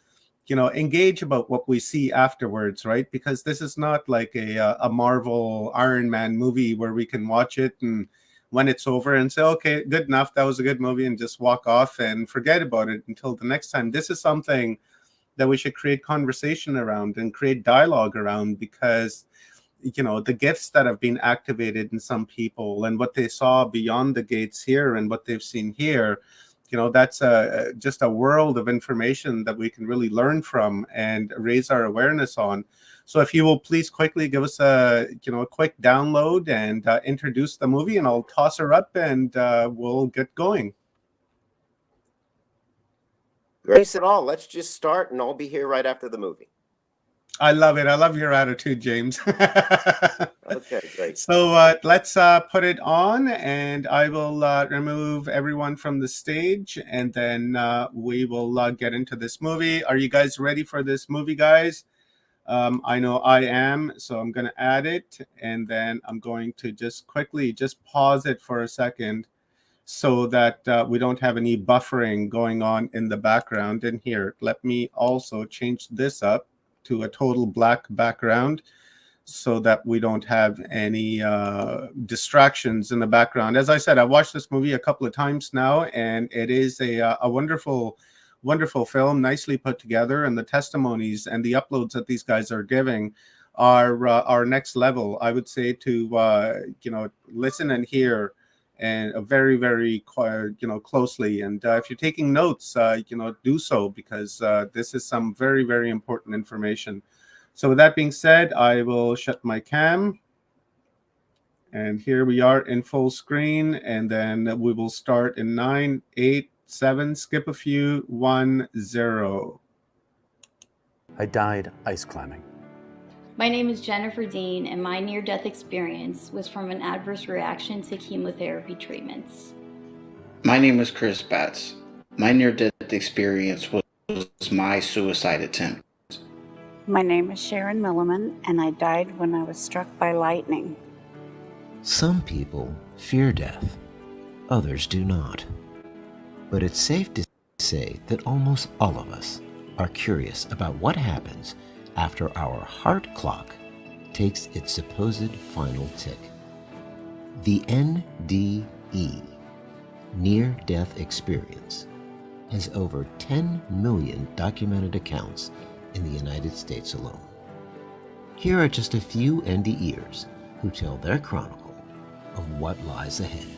engage about what we see afterwards, right? Because this is not like a Marvel Iron Man movie where we can watch it and when it's over and say, okay, good enough, that was a good movie, and just walk off and forget about it until the next time. This is something that we should create conversation around and create dialogue around, because the gifts that have been activated in some people and what they saw beyond the gates here and what they've seen here, that's just a world of information that we can really learn from and raise our awareness on. So if you will please quickly give us a quick download and introduce the movie, and I'll toss her up and we'll get going. Grace at all. Let's just start, and I'll be here right after the movie. I love it. I love your attitude, James. Okay, great. So let's put it on, and I will remove everyone from the stage, and then we will get into this movie. Are you guys ready for this movie, guys? I know I am, so I'm going to add it, and then I'm going to just quickly pause it for a second so that we don't have any buffering going on in the background. And here, let me also change this up to a total black background so that we don't have any distractions in the background. As I said, I watched this movie a couple of times now, and it is a wonderful film, nicely put together, and the testimonies and the uploads that these guys are giving are next level. I would say to listen and hear, and very, very closely. And if you're taking notes, do so, because this is some very, very important information. So with that being said, I will shut my cam. And here we are in full screen. And then we will start in 9, 8, 7, skip a few, 1, 0. I died ice climbing. My name is Jennifer Dean, and my near-death experience was from an adverse reaction to chemotherapy treatments. My name is Chris Batts. My near-death experience was my suicide attempt. My name is Sharon Milliman, and I died when I was struck by lightning. Some people fear death, others do not. But it's safe to say that almost all of us are curious about what happens after our heart clock takes its supposed final tick. The NDE, near-death experience, has over 10 million documented accounts in the United States alone. Here are just a few NDEers who tell their chronicle of what lies ahead.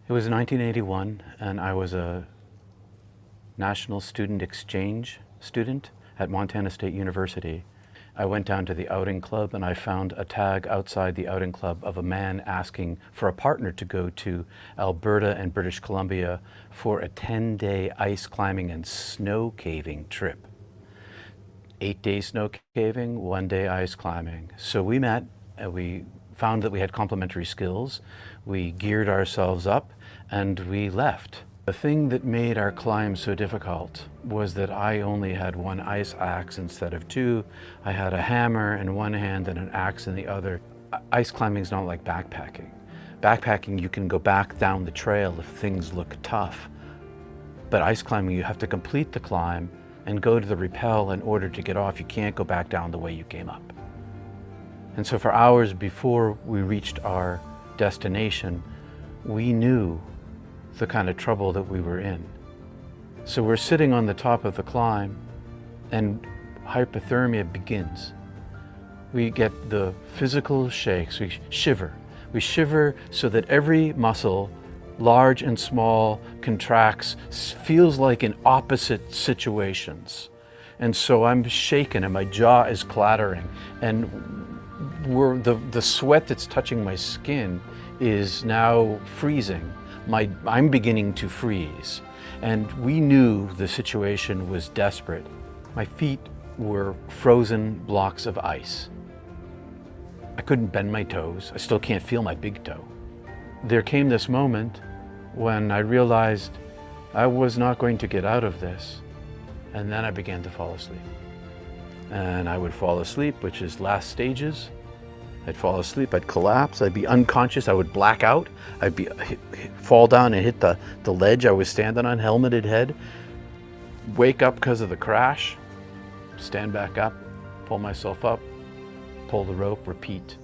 It was 1981, and I was a national student exchange student at Montana State University. I went down to the outing club, and I found a tag outside the outing club of a man asking for a partner to go to Alberta and British Columbia for a 10-day ice climbing and snow caving trip. 8 days snow caving, 1 day ice climbing. So we met, and we found that we had complementary skills. We geared ourselves up, and we left. The thing that made our climb so difficult was that I only had one ice axe instead of two. I had a hammer in one hand and an axe in the other. Ice climbing is not like backpacking. Backpacking, you can go back down the trail if things look tough. But ice climbing, you have to complete the climb and go to the rappel in order to get off. You can't go back down the way you came up. And so for hours before we reached our destination, we knew the kind of trouble that we were in. So we're sitting on the top of the climb, and hypothermia begins. We get the physical shakes, we shiver. We shiver so that every muscle, large and small, contracts, feels like in opposite situations. And so I'm shaken and my jaw is clattering, and the sweat that's touching my skin is now freezing. I'm beginning to freeze, and we knew the situation was desperate. My feet were frozen blocks of ice. I couldn't bend my toes. I still can't feel my big toe. There came this moment when I realized I was not going to get out of this, and then I began to fall asleep. And I would fall asleep, which is last stages. I'd fall asleep, I'd collapse, I'd be unconscious, I would black out, I'd fall down and hit the ledge I was standing on, helmeted head, wake up because of the crash, stand back up, pull myself up, pull the rope, repeat.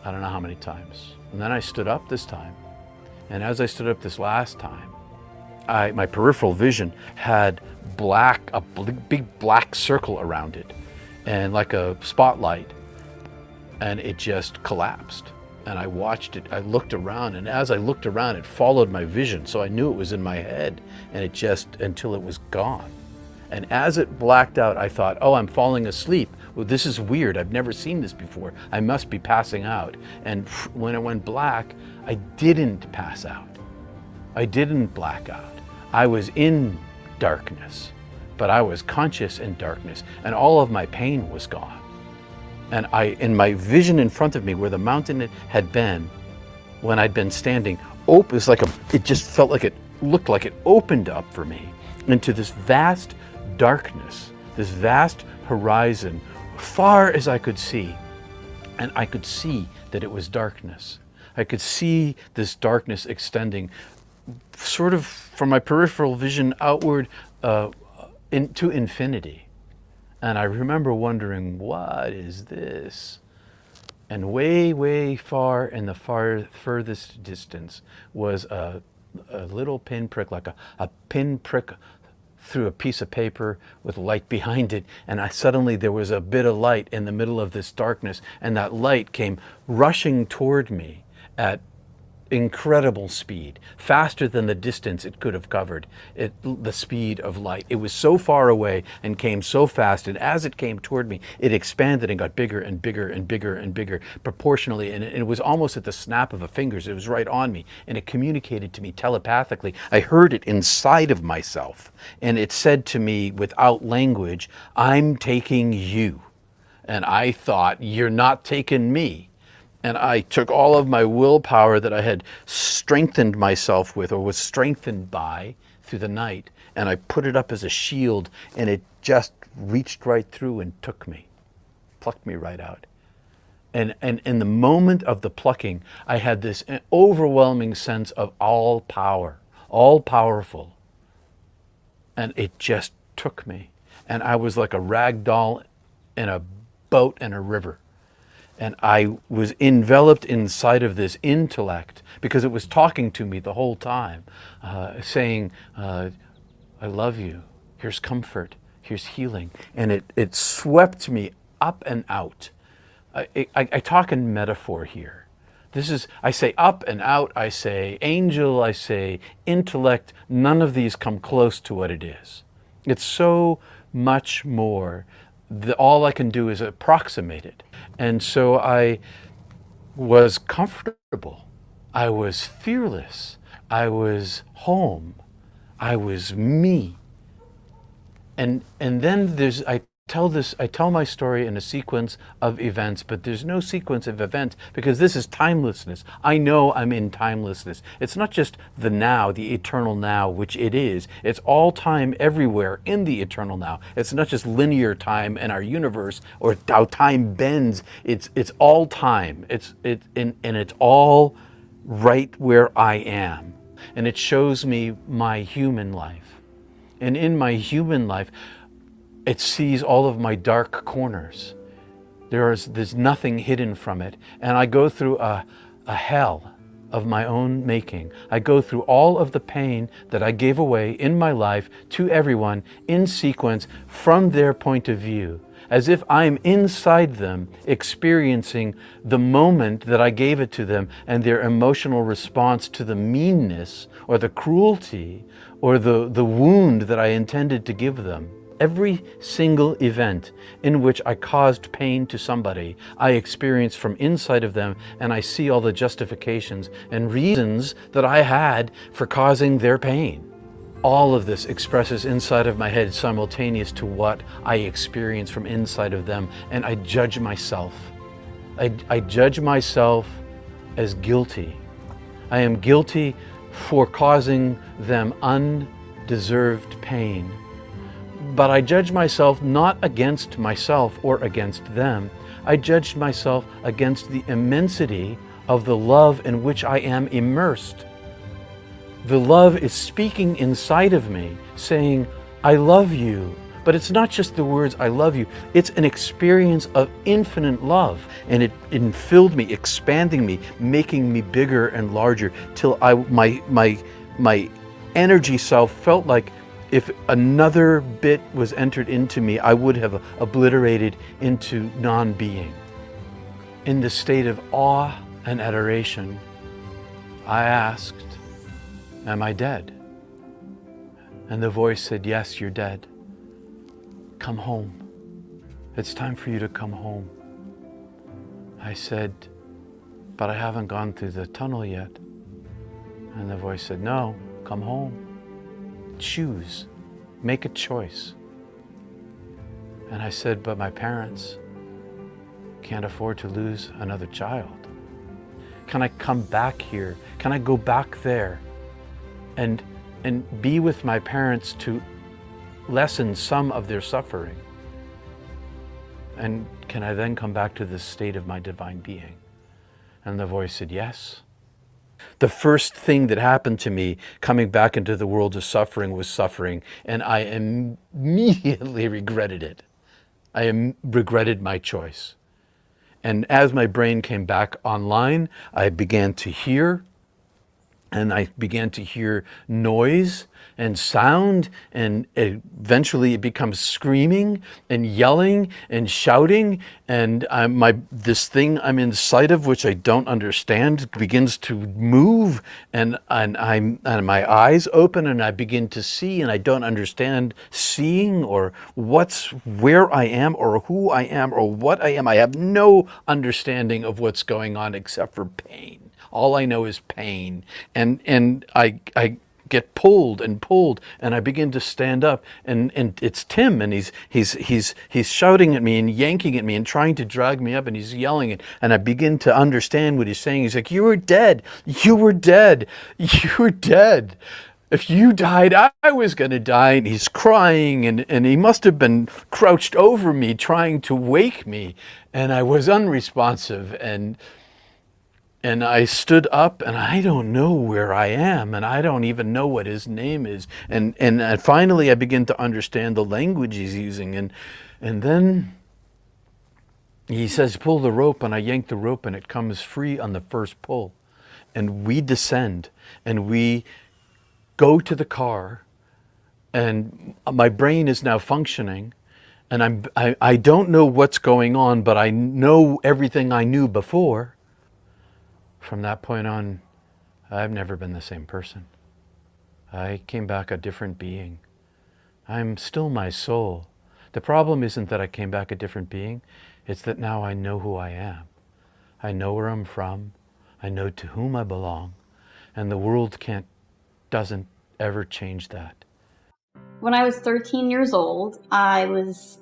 I don't know how many times. And then I stood up this time. And as I stood up this last time, my peripheral vision had a big black circle around it, and like a spotlight, and it just collapsed. And I watched it, I looked around, and as I looked around, it followed my vision, so I knew it was in my head, and it just, until it was gone. And as it blacked out, I thought, oh, I'm falling asleep. Well, this is weird, I've never seen this before. I must be passing out. And when it went black, I didn't pass out. I didn't black out. I was in darkness, but I was conscious in darkness, and all of my pain was gone. And in my vision in front of me, where the mountain had been, when I'd been standing, it just felt like it looked like it opened up for me into this vast darkness, this vast horizon, far as I could see. And I could see that it was darkness. I could see this darkness extending sort of from my peripheral vision outward into infinity. And I remember wondering, what is this? And way, way far in the furthest distance was a little pinprick, like a pinprick through a piece of paper with light behind it. And suddenly there was a bit of light in the middle of this darkness, and that light came rushing toward me at incredible speed, faster than the distance it could have covered, the speed of light. It was so far away and came so fast, and as it came toward me, it expanded and got bigger and bigger and bigger and bigger proportionally, and it was almost at the snap of a fingers. It was right on me, and it communicated to me telepathically. I heard it inside of myself, and it said to me without language, I'm taking you. And I thought, you're not taking me. And I took all of my willpower that I had strengthened myself with, or was strengthened by through the night, and I put it up as a shield, and it just reached right through and took me, plucked me right out. And in the moment of the plucking, I had this overwhelming sense of all power, all powerful. And it just took me. And I was like a rag doll in a boat in a river. And I was enveloped inside of this intellect because it was talking to me the whole time, saying, I love you, here's comfort, here's healing. And it swept me up and out. I talk in metaphor here. I say up and out, I say angel, I say intellect. None of these come close to what it is. It's so much more. All I can do is approximate it. And so I was comfortable. I was fearless. I was home. I was me. And then I tell my story in a sequence of events, but there's no sequence of events because this is timelessness. I know I'm in timelessness. It's not just the now, the eternal now, which it is. It's all time everywhere in the eternal now. It's not just linear time in our universe or how time bends. It's all time. And it's all right where I am. And it shows me my human life. And in my human life, it sees all of my dark corners. There's nothing hidden from it. And I go through a hell of my own making. I go through all of the pain that I gave away in my life to everyone in sequence from their point of view, as if I'm inside them experiencing the moment that I gave it to them and their emotional response to the meanness or the cruelty or the wound that I intended to give them. Every single event in which I caused pain to somebody, I experience from inside of them, and I see all the justifications and reasons that I had for causing their pain. All of this expresses inside of my head simultaneous to what I experience from inside of them, and I judge myself. I judge myself as guilty. I am guilty for causing them undeserved pain. But I judge myself not against myself or against them. I judged myself against the immensity of the love in which I am immersed. The love is speaking inside of me, saying, I love you, But it's not just the words, I love you. It's an experience of infinite love. And it filled me, expanding me, making me bigger and larger till my energy self felt like if another bit was entered into me, I would have obliterated into non-being. In the state of awe and adoration, I asked, am I dead? And the voice said, yes, you're dead. Come home. It's time for you to come home. I said, but I haven't gone through the tunnel yet. And the voice said, no, come home. Choose. Make a choice. And I said, but my parents can't afford to lose another child. Can I come back here? Can I go back there and be with my parents to lessen some of their suffering? And can I then come back to the state of my divine being? And the voice said, yes. The first thing that happened to me coming back into the world of suffering was suffering, and I immediately regretted it. I regretted my choice. And as my brain came back online, I began to hear, and I began to hear noise and sound, and eventually it becomes screaming and yelling and shouting, and this thing I'm in sight of, which I don't understand, begins to move, and my eyes open, and I begin to see, and I don't understand seeing or where I am or who I am or what I am. I have no understanding of what's going on except for pain. All I know is pain, and I get pulled, and I begin to stand up, and it's Tim, and he's shouting at me and yanking at me and trying to drag me up, and he's yelling, and I begin to understand what he's saying. He's like, you were dead, you were dead, you were dead. If you died, I was going to die. And he's crying, and he must have been crouched over me trying to wake me, and I was unresponsive, and I stood up, and I don't know where I am, and I don't even know what his name is. And finally I begin to understand the language he's using. And then he says, pull the rope, and I yank the rope, and it comes free on the first pull. And we descend, and we go to the car, and my brain is now functioning. And I don't know what's going on, but I know everything I knew before. From that point on, I've never been the same person. I came back a different being. I'm still my soul. The problem isn't that I came back a different being, it's that now I know who I am. I know where I'm from, I know to whom I belong, and the world doesn't ever change that. When I was 13 years old, I was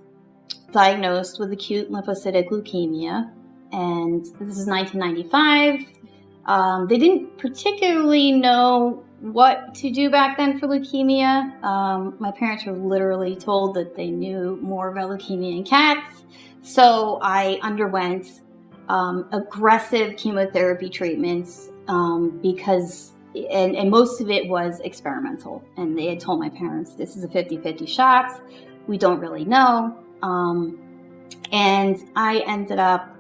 diagnosed with acute lymphocytic leukemia, and this is 1995. They didn't particularly know what to do back then for leukemia. My parents were literally told that they knew more about leukemia in cats. So I underwent aggressive chemotherapy treatments because most of it was experimental. And they had told my parents, this is a 50-50 shot. We don't really know. And I ended up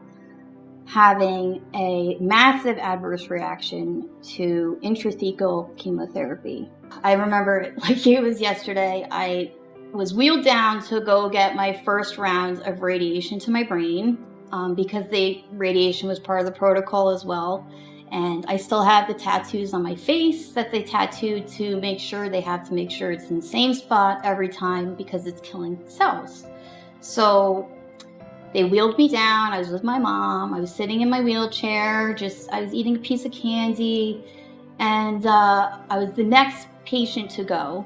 having a massive adverse reaction to intrathecal chemotherapy. I remember it like it was yesterday. I was wheeled down to go get my first round of radiation to my brain because the radiation was part of the protocol as well. And I still have the tattoos on my face that they tattooed to make sure they have to make sure it's in the same spot every time because it's killing cells. So they wheeled me down. I was with my mom. I was sitting in my wheelchair. I was eating a piece of candy. And I was the next patient to go.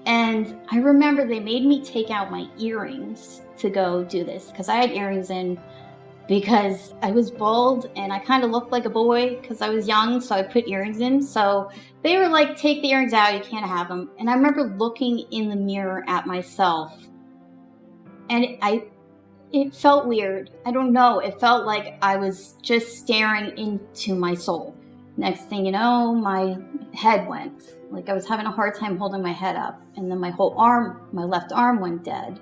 And I remember they made me take out my earrings to go do this because I had earrings in because I was bald and I kind of looked like a boy because I was young. So I put earrings in. So they were like, take the earrings out. You can't have them. And I remember looking in the mirror at myself. And it felt weird. I don't know. It felt like I was just staring into my soul. Next thing you know, my head went. Like, I was having a hard time holding my head up. And then my whole arm, my left arm went dead.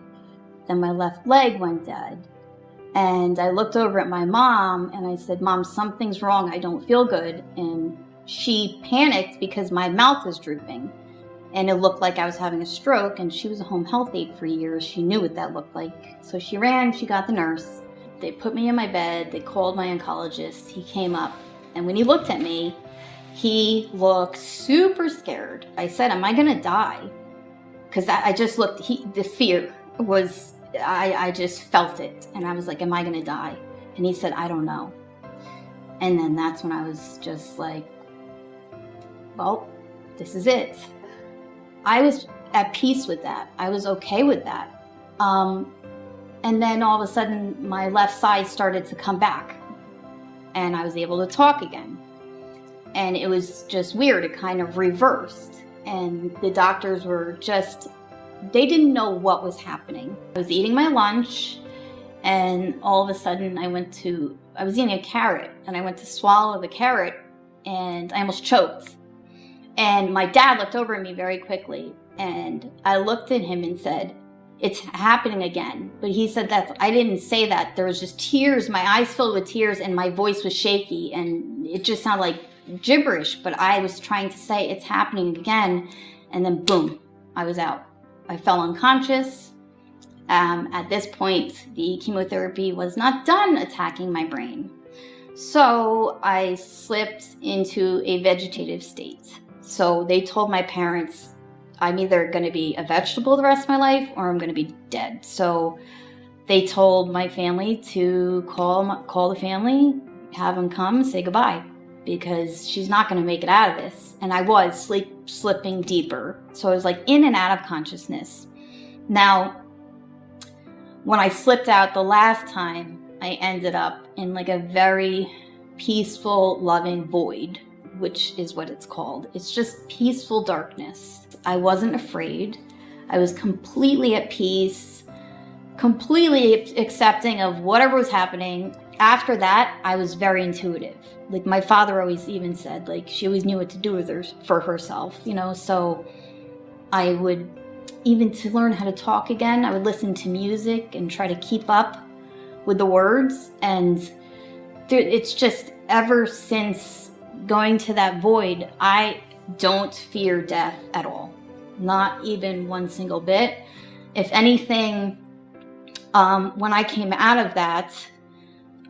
Then my left leg went dead. And I looked over at my mom and I said, Mom, something's wrong. I don't feel good. And she panicked because my mouth was drooping. And it looked like I was having a stroke. And she was a home health aide for years. She knew what that looked like. So she ran, she got the nurse. They put me in my bed. They called my oncologist. He came up. And when he looked at me, he looked super scared. I said, am I going to die? Because I just looked, the fear was, I just felt it. And I was like, am I going to die? And he said, I don't know. And then that's when I was just like, well, this is it. I was at peace with that. I was okay with that. And then all of a sudden, my left side started to come back. And I was able to talk again. And it was just weird. It kind of reversed. And the doctors were just, they didn't know what was happening. I was eating my lunch, and all of a sudden I was eating a carrot, and I went to swallow the carrot, and I almost choked. And my dad looked over at me very quickly, and I looked at him and said, it's happening again. But he said that I didn't say that. There was just tears, my eyes filled with tears, and my voice was shaky, and it just sounded like gibberish. But I was trying to say it's happening again, and then boom, I was out. I fell unconscious. At this point, the chemotherapy was not done attacking my brain. So I slipped into a vegetative state. So they told my parents, I'm either going to be a vegetable the rest of my life or I'm going to be dead. So they told my family to call the family, have them come, say goodbye, because she's not going to make it out of this. And I was slipping deeper. So I was like in and out of consciousness. Now, when I slipped out the last time, I ended up in like a very peaceful, loving void, which is what it's called. It's just peaceful darkness. I wasn't afraid. I was completely at peace, completely accepting of whatever was happening. After that, I was very intuitive. Like my father always even said, like she always knew what to do with for herself, you know? So I would, even to learn how to talk again, I would listen to music and try to keep up with the words. And it's just ever since going to that void, I don't fear death at all. Not even one single bit. If anything, when I came out of that,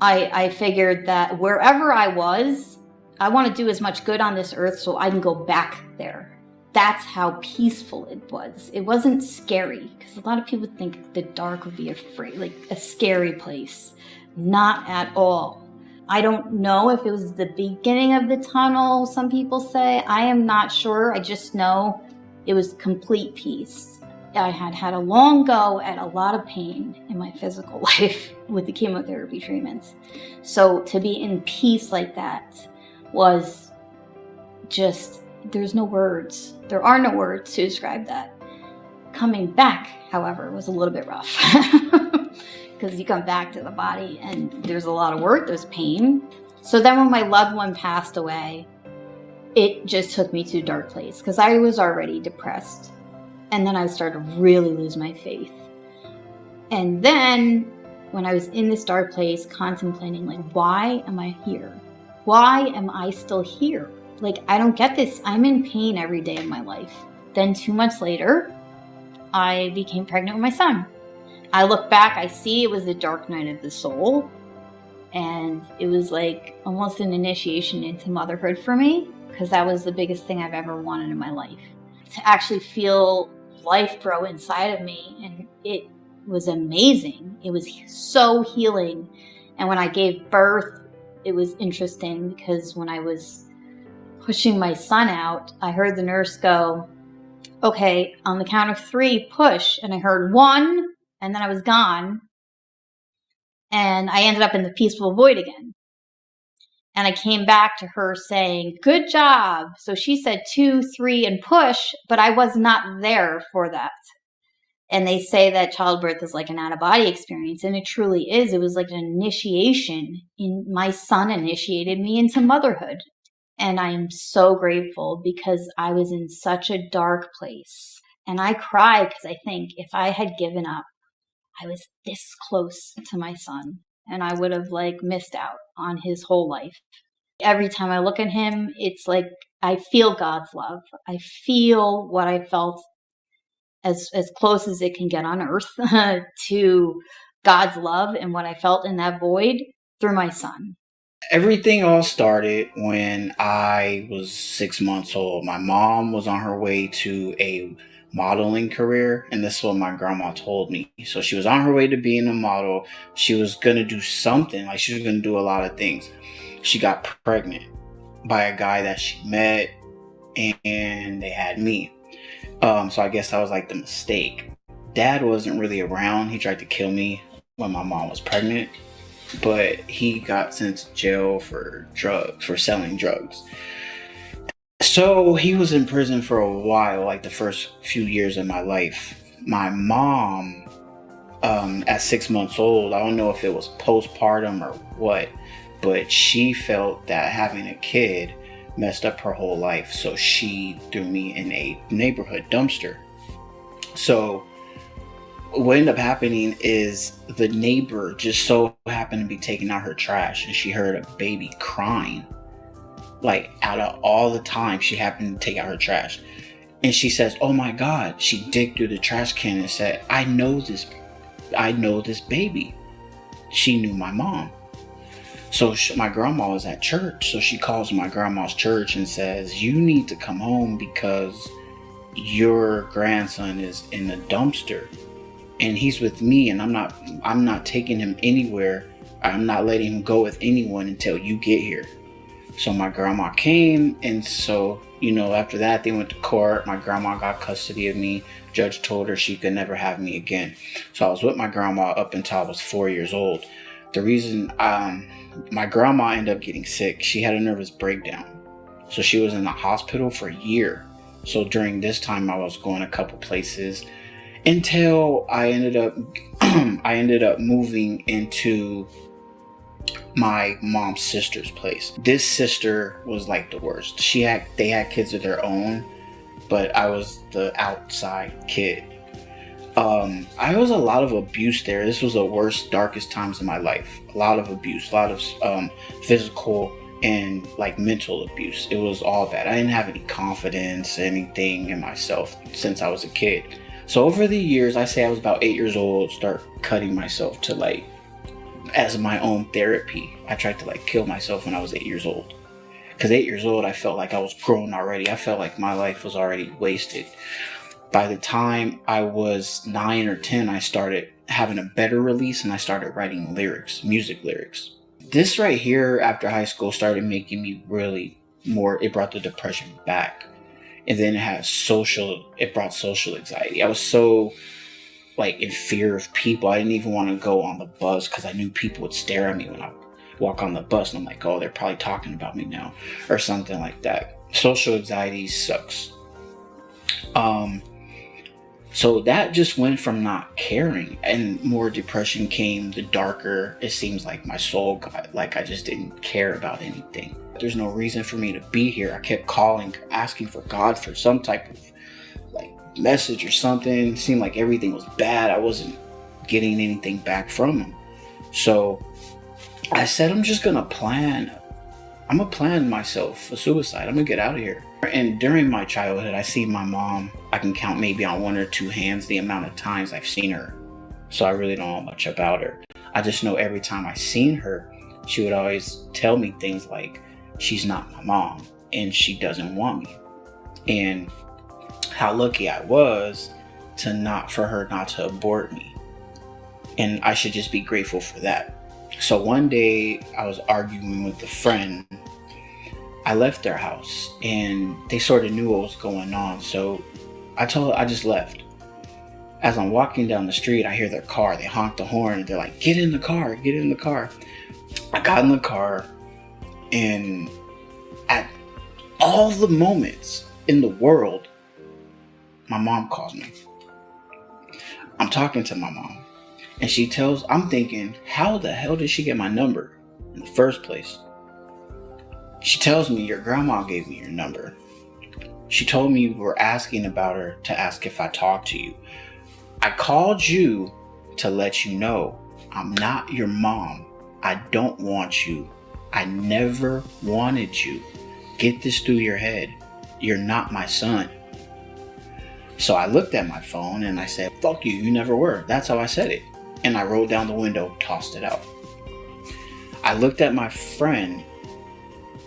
I figured that wherever I was, I want to do as much good on this earth so I can go back there. That's how peaceful it was. It wasn't scary, because a lot of people think the dark would be like a scary place. Not at all. I don't know if it was the beginning of the tunnel, some people say. I am not sure. I just know it was complete peace. I had a long go at a lot of pain in my physical life with the chemotherapy treatments. So to be in peace like that was just, there's no words. There are no words to describe that. Coming back, however, was a little bit rough. Because you come back to the body and there's a lot of work, there's pain. So then when my loved one passed away, it just took me to a dark place because I was already depressed. And then I started to really lose my faith. And then when I was in this dark place contemplating, like, why am I here? Why am I still here? Like, I don't get this. I'm in pain every day of my life. Then 2 months later, I became pregnant with my son. I look back, I see it was the dark night of the soul. And it was like almost an initiation into motherhood for me, because that was the biggest thing I've ever wanted in my life. To actually feel life grow inside of me, and it was amazing. It was so healing. And when I gave birth, it was interesting because when I was pushing my son out, I heard the nurse go, okay, on the count of 3, push. And I heard 1, and then I was gone. And I ended up in the peaceful void again. And I came back to her saying, good job. So she said 2, 3, and push, but I was not there for that. And they say that childbirth is like an out-of-body experience, and it truly is. It was like an initiation. My son initiated me into motherhood. And I am so grateful because I was in such a dark place. And I cry because I think if I had given up, I was this close to my son and I would have like missed out on his whole life. Every time I look at him, it's like I feel God's love. I feel what I felt as close as it can get on earth to God's love and what I felt in that void through my son. Everything all started when I was 6 months old. My mom was on her way to a modeling career, and this is what my grandma told me. So she was on her way to being a model. She was going to do something, like she was going to do a lot of things. She got pregnant by a guy that she met, and they had me. So I guess that was like the mistake. Dad wasn't really around. He tried to kill me when my mom was pregnant, but he got sent to jail for selling drugs. So he was in prison for a while, like the first few years of my life. My mom, at 6 months old, I don't know if it was postpartum or what, but she felt that having a kid messed up her whole life. So she threw me in a neighborhood dumpster. So what ended up happening is the neighbor just so happened to be taking out her trash, and she heard a baby crying. Like, out of all the time she happened to take out her trash, and she says, "Oh my God." She digged through the trash can and said, I know this baby." She knew my mom. So my grandma was at church, so she calls my grandma's church and says, "You need to come home because your grandson is in the dumpster and he's with me, and I'm not taking him anywhere. I'm not letting him go with anyone until you get here." So my grandma came, and so, after that they went to court. My grandma got custody of me. Judge told her she could never have me again. So I was with my grandma up until I was 4 years old. The reason my grandma ended up getting sick, she had a nervous breakdown. So she was in the hospital for a year. So during this time I was going a couple places until I ended up moving into my mom's sister's place. This sister was like the worst. They had kids of their own, but I was the outside kid. I was a lot of abuse there. This was the worst, darkest times of my life. A lot of abuse, a lot of physical and like mental abuse. It was all bad. I didn't have any confidence, anything in myself since I was a kid. So over the years, I say I was about 8 years old, start cutting myself to like, as my own therapy. I tried to like kill myself when I was 8 years old. Because 8 years old, I felt like I was grown already. I felt like my life was already wasted. By the time I was 9 or 10, I started having a better release and I started writing lyrics, music lyrics. This right here after high school started making me really more, it brought the depression back. And then it brought social anxiety. I was so like in fear of people. I didn't even want to go on the bus because I knew people would stare at me when I walk on the bus. And I'm like, oh, they're probably talking about me now or something like that. Social anxiety sucks. So that just went from not caring, and more depression came. The darker it seems like my soul got, like I just didn't care about anything. There's no reason for me to be here. I kept calling, asking for God for some type of like message or something. It seemed like everything was bad. I wasn't getting anything back from him. So I said, I'm gonna plan myself a suicide. I'm gonna get out of here. And during my childhood, I see my mom, I can count maybe on 1 or 2 hands the amount of times I've seen her. So I really don't know much about her. I just know every time I seen her, she would always tell me things like, she's not my mom and she doesn't want me. And how lucky I was for her not to abort me. And I should just be grateful for that. So one day I was arguing with a friend. I left their house and they sort of knew what was going on. So I just left. As I'm walking down the street, I hear their car. They honk the horn and they're like, get in the car, get in the car. I got in the car, and at all the moments in the world, my mom calls me. I'm talking to my mom and I'm thinking, how the hell did she get my number in the first place? She tells me, your grandma gave me your number. She told me you were asking about her to ask if I talked to you. I called you to let you know I'm not your mom. I don't want you. I never wanted you. Get this through your head. You're not my son. So I looked at my phone and I said, fuck you, you never were. That's how I said it. And I rolled down the window, tossed it out. I looked at my friend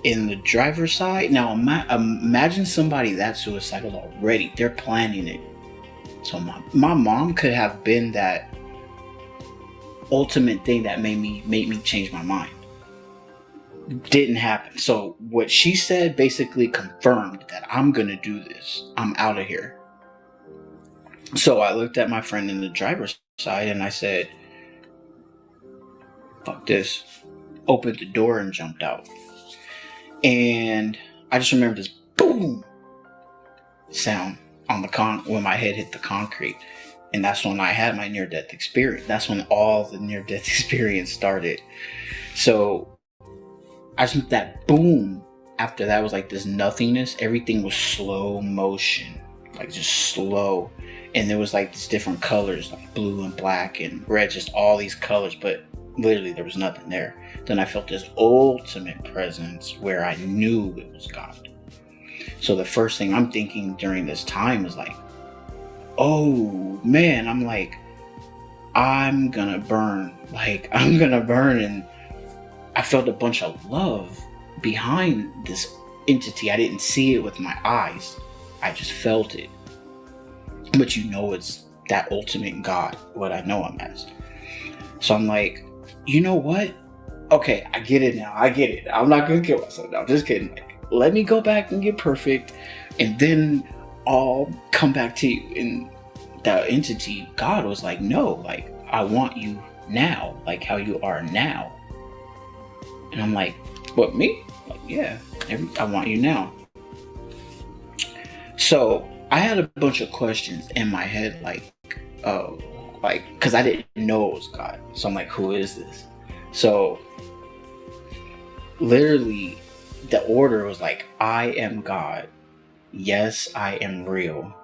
in the driver's side. Now imagine somebody that's suicidal already. They're planning it. So my mom could have been that ultimate thing that made me change my mind. Didn't happen. So what she said basically confirmed that I'm gonna do this. I'm out of here. So I looked at my friend in the driver's side and I said, fuck this. Opened the door and jumped out. And I just remember this boom sound on the when my head hit the concrete. And that's when I had my near-death experience. That's when all the near-death experience started. So I just, that boom, after that was like this nothingness. Everything was slow motion, like just slow. And there was like these different colors, like blue and black and red, just all these colors, but literally there was nothing there. Then I felt this ultimate presence where I knew it was God. So the first thing I'm thinking during this time is like, oh man, I'm like, I'm gonna burn. Like, I'm gonna burn. And I felt a bunch of love behind this entity. I didn't see it with my eyes. I just felt it. But you know it's that ultimate God, what I know him as. So I'm like, you know what? Okay, I get it now. I get it. I'm not gonna kill myself now. Just kidding. Let me go back and get perfect, and then I'll come back to you. And that entity, God, was like, no, like, I want you now, like how you are now. And I'm like, what, me? Like, yeah, I want you now. So I had a bunch of questions in my head, like, oh, like, because I didn't know it was God. So I'm like, who is this? So literally the order was like, I am God. Yes, I am real.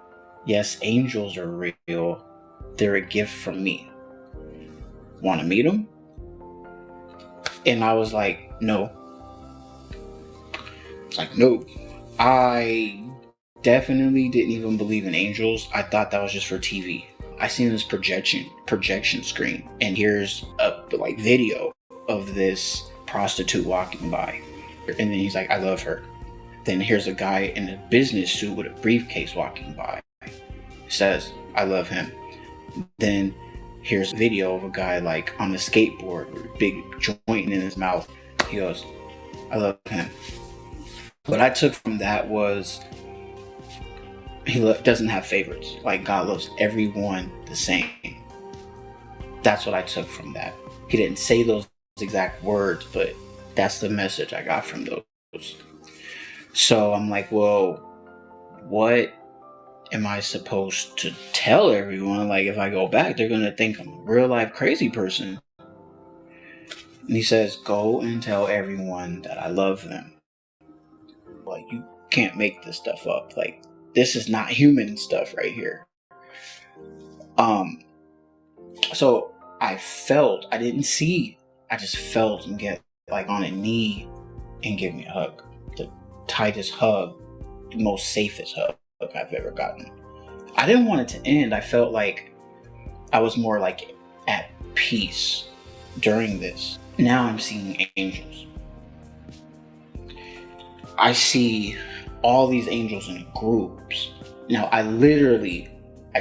Yes, angels are real. They're a gift from me. Want to meet them? And I was like, no. It's like, no. I definitely didn't even believe in angels. I thought that was just for TV. I seen this projection screen, and here's a like video of this prostitute walking by, and then he's like, I love her. Then here's a guy in a business suit with a briefcase walking by. Says, I love him. Then here's a video of a guy like on a skateboard with a big joint in his mouth. He goes, I love him. What I took from that was he doesn't have favorites. Like, God loves everyone the same. That's what I took from that. He didn't say those exact words, but that's the message I got from those. So I'm like, well, what am I supposed to tell everyone? Like, if I go back, they're going to think I'm a real life crazy person. And he says, go and tell everyone that I love them. Like, you can't make this stuff up. Like, this is not human stuff right here. So I felt, I didn't see, I just felt him get like on a knee and give me a hug. The tightest hug, the most safest hug I've ever gotten. I didn't want it to end. I felt like I was more like at peace during this. Now I'm seeing angels. I see all these angels in groups. Now I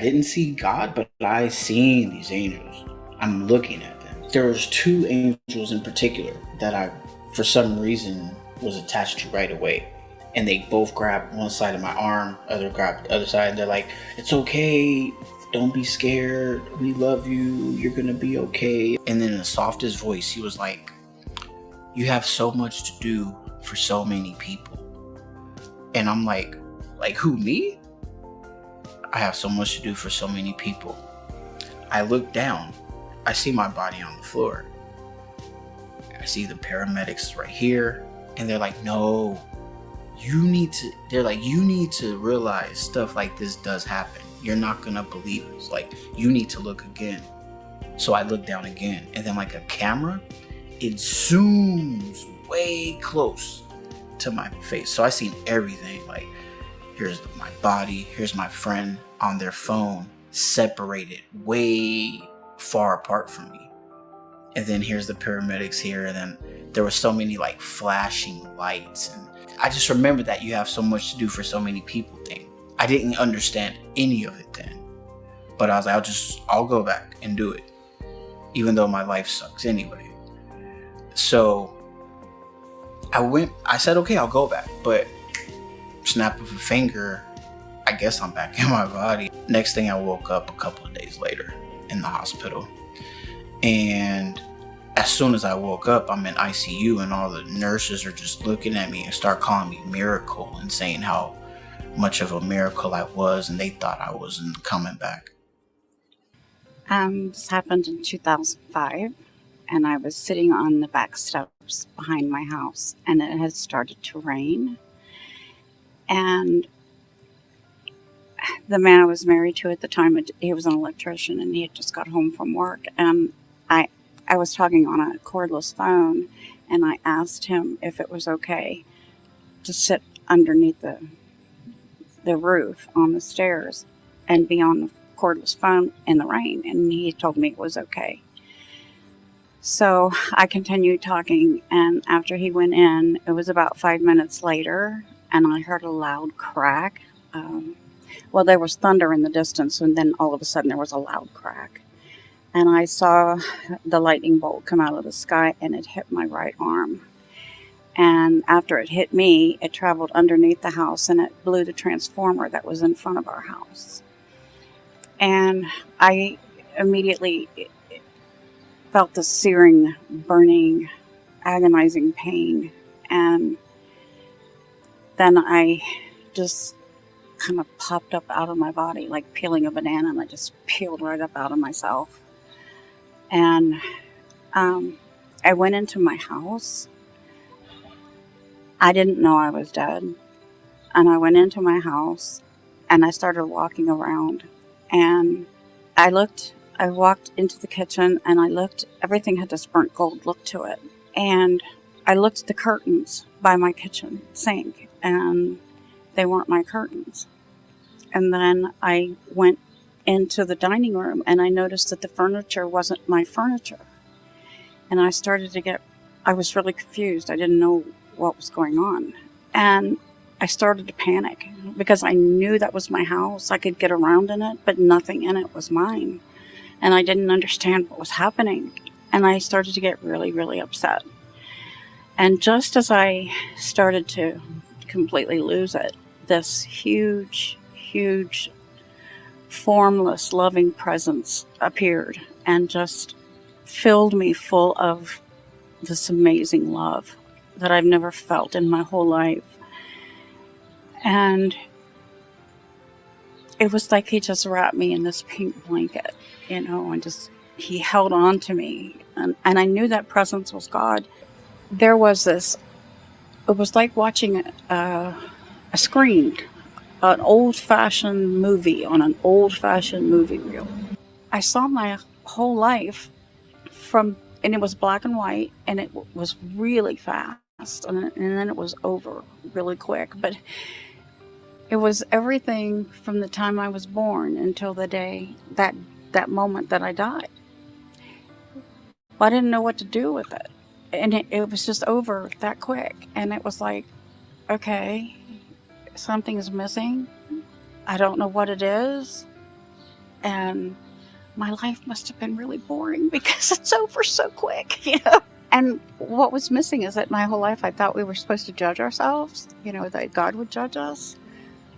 didn't see God, but I seen these angels. I'm looking at them. There was two angels in particular that I, for some reason, was attached to right away. And they both grabbed one side of my arm, other grabbed the other side. And they're like, it's okay. Don't be scared. We love you. You're going to be okay. And then in the softest voice, he was like, you have so much to do for so many people. And I'm like who, me? I have so much to do for so many people. I look down. I see my body on the floor. I see the paramedics right here. And they're like, no, you need to realize stuff like this does happen. You're not gonna believe it. Like, you need to look again. So I look down again, and then like a camera, it zooms way close to my face. So I seen everything. Like, here's my body, here's my friend on their phone, separated way far apart from me. And then here's the paramedics here, and then there were so many like flashing lights. And I just remember that you have so much to do for so many people thing. I didn't understand any of it then. But I was like, I'll go back and do it. Even though my life sucks anyway. So I said, okay, I'll go back. But snap of a finger, I guess I'm back in my body. Next thing, I woke up a couple of days later in the hospital. And as soon as I woke up, I'm in ICU, and all the nurses are just looking at me and start calling me miracle and saying how much of a miracle I was, and they thought I wasn't coming back. This happened in 2005, and I was sitting on the back steps behind my house, and it had started to rain. And the man I was married to at the time, he was an electrician, and he had just got home from work. And I was talking on a cordless phone, and I asked him if it was okay to sit underneath the roof on the stairs and be on the cordless phone in the rain, and he told me it was okay. So I continued talking, and after he went in, it was about 5 minutes later, and I heard a loud crack. Well, there was thunder in the distance, and then all of a sudden there was a loud crack. And I saw the lightning bolt come out of the sky, and it hit my right arm. And after it hit me, it traveled underneath the house, and it blew the transformer that was in front of our house. And I immediately felt the searing, burning, agonizing pain. And then I just kind of popped up out of my body like peeling a banana, and I just peeled right up out of myself. And I went into my house. I didn't know I was dead. And I went into my house, and I started walking around. And I walked into the kitchen, and I looked, everything had this burnt gold look to it. And I looked at the curtains by my kitchen sink, and they weren't my curtains. And then I went into the dining room, and I noticed that the furniture wasn't my furniture. And I was really confused. I didn't know what was going on. And I started to panic because I knew that was my house. I could get around in it, but nothing in it was mine. And I didn't understand what was happening. And I started to get really, really upset. And just as I started to completely lose it, this huge, huge, formless, loving presence appeared and just filled me full of this amazing love that I've never felt in my whole life. And it was like he just wrapped me in this pink blanket, and just, he held on to me. And I knew that presence was God. There was this, it was like watching a screen, an old-fashioned movie on an old-fashioned movie reel. I saw my whole life and it was black and white, and it was really fast, and then it was over really quick. But it was everything from the time I was born until the day, that moment that I died. I didn't know what to do with it. And it was just over that quick. And it was like, okay, something is missing. I don't know what it is. And my life must have been really boring because it's over so quick, And what was missing is that my whole life I thought we were supposed to judge ourselves, that God would judge us.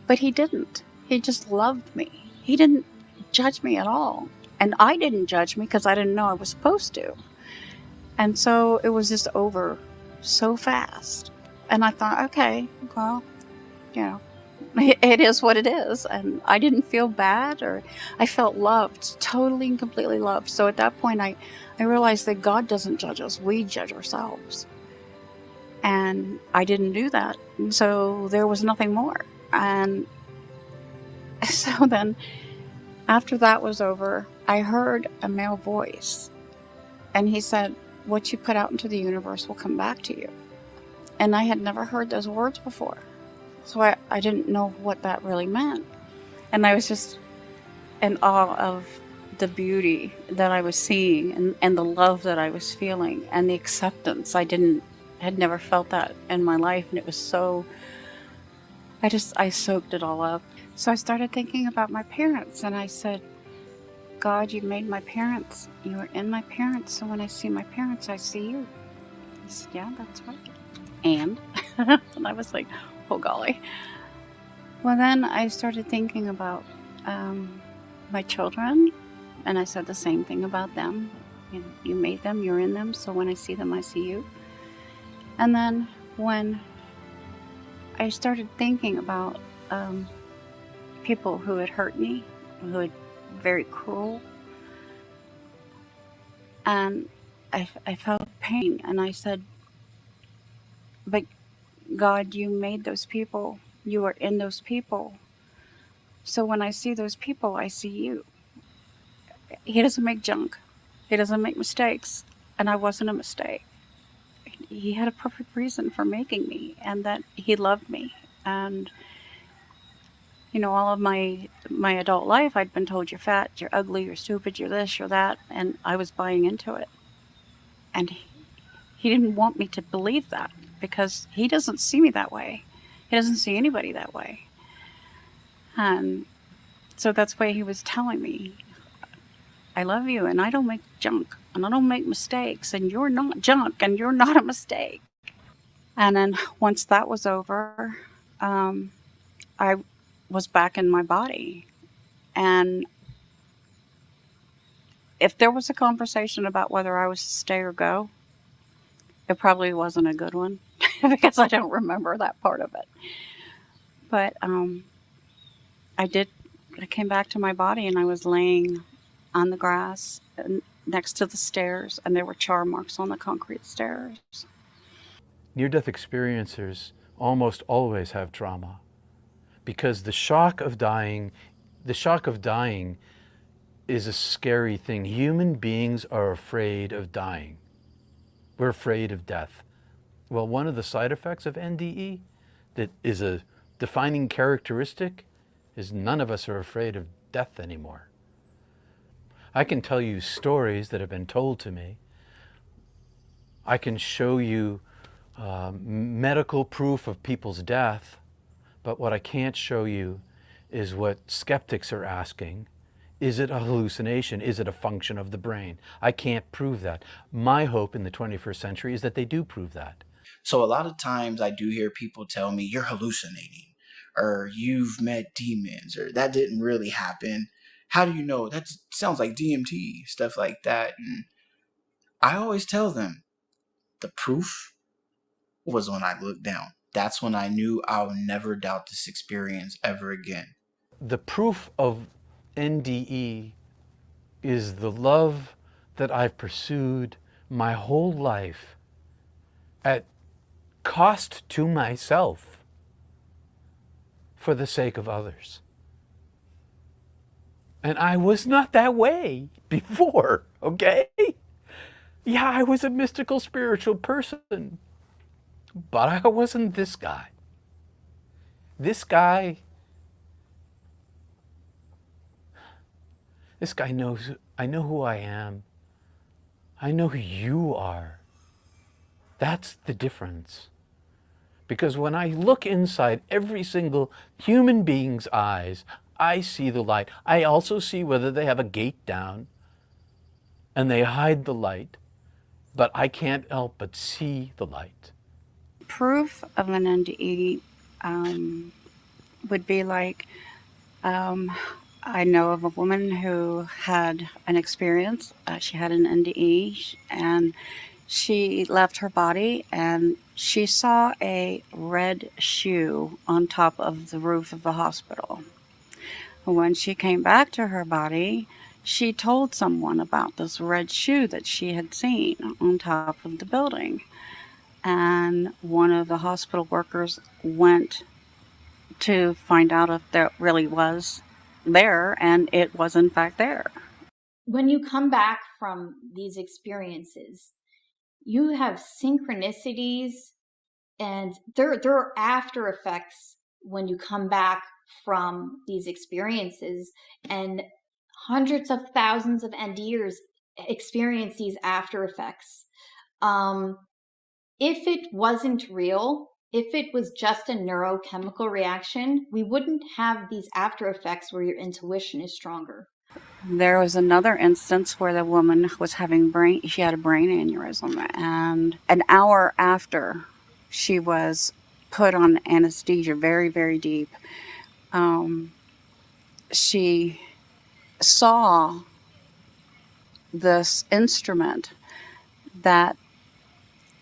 But he didn't. He just loved me. He didn't judge me at all. And I didn't judge me because I didn't know I was supposed to. And so it was just over so fast. And I thought, okay, well, it is what it is. And I didn't feel bad, or I felt loved, totally and completely loved. So at that point, I realized that God doesn't judge us. We judge ourselves. And I didn't do that. So there was nothing more. And so then after that was over, I heard a male voice. And he said, what you put out into the universe will come back to you. And I had never heard those words before. So I didn't know what that really meant. And I was just in awe of the beauty that I was seeing and the love that I was feeling and the acceptance. Had never felt that in my life. And it was so, I soaked it all up. So I started thinking about my parents and I said, God, you made my parents. You are in my parents. So when I see my parents, I see you. He said, yeah, that's right. And I was like, oh golly. Well, then I started thinking about my children, and I said the same thing about them. You made them, you're in them, so when I see them, I see you. And then when I started thinking about people who had hurt me, who had very cruel, and I felt pain, and I said, but God, you made those people. You are in those people. So when I see those people, I see you. He doesn't make junk. He doesn't make mistakes. And I wasn't a mistake. He had a perfect reason for making me, and that he loved me. And, all of my adult life, I'd been told you're fat, you're ugly, you're stupid, you're this, you're that. And I was buying into it. And he didn't want me to believe that because he doesn't see me that way. He doesn't see anybody that way. And so that's why he was telling me, I love you, and I don't make junk, and I don't make mistakes, and you're not junk, and you're not a mistake. And then once that was over, I was back in my body. And if there was a conversation about whether I was to stay or go, it probably wasn't a good one because I don't remember that part of it. But I came back to my body, and I was laying on the grass next to the stairs, and there were char marks on the concrete stairs. Near-death experiencers almost always have trauma because the shock of dying is a scary thing. Human beings are afraid of dying. We're afraid of death. Well, one of the side effects of NDE that is a defining characteristic is none of us are afraid of death anymore. I can tell you stories that have been told to me. I can show you medical proof of people's death, but what I can't show you is what skeptics are asking. Is it a hallucination? Is it a function of the brain? I can't prove that. My hope in the 21st century is that they do prove that. So a lot of times I do hear people tell me, you're hallucinating, or you've met demons, or that didn't really happen. How do you know? That sounds like DMT, stuff like that. And I always tell them, the proof was when I looked down. That's when I knew I'll never doubt this experience ever again. The proof of NDE is the love that I've pursued my whole life at cost to myself for the sake of others. And I was not that way before, okay? Yeah, I was a mystical, spiritual person, but I wasn't this guy. This guy knows, I know who I am. I know who you are. That's the difference. Because when I look inside every single human being's eyes, I see the light. I also see whether they have a gate down and they hide the light, but I can't help but see the light. Proof of an NDE would be like, I know of a woman who had an experience. She had an NDE, and she left her body, and she saw a red shoe on top of the roof of the hospital. When she came back to her body, she told someone about this red shoe that she had seen on top of the building. and one of the hospital workers went to find out if that really was there, and it was in fact there. When you come back from these experiences, you have synchronicities, and there are after effects when you come back from these experiences, and hundreds of thousands of NDers experience these after effects. If it wasn't real, if it was just a neurochemical reaction, we wouldn't have these after effects where your intuition is stronger. There was another instance where the woman was having she had a brain aneurysm, and an hour after she was put on anesthesia, very, very deep, she saw this instrument that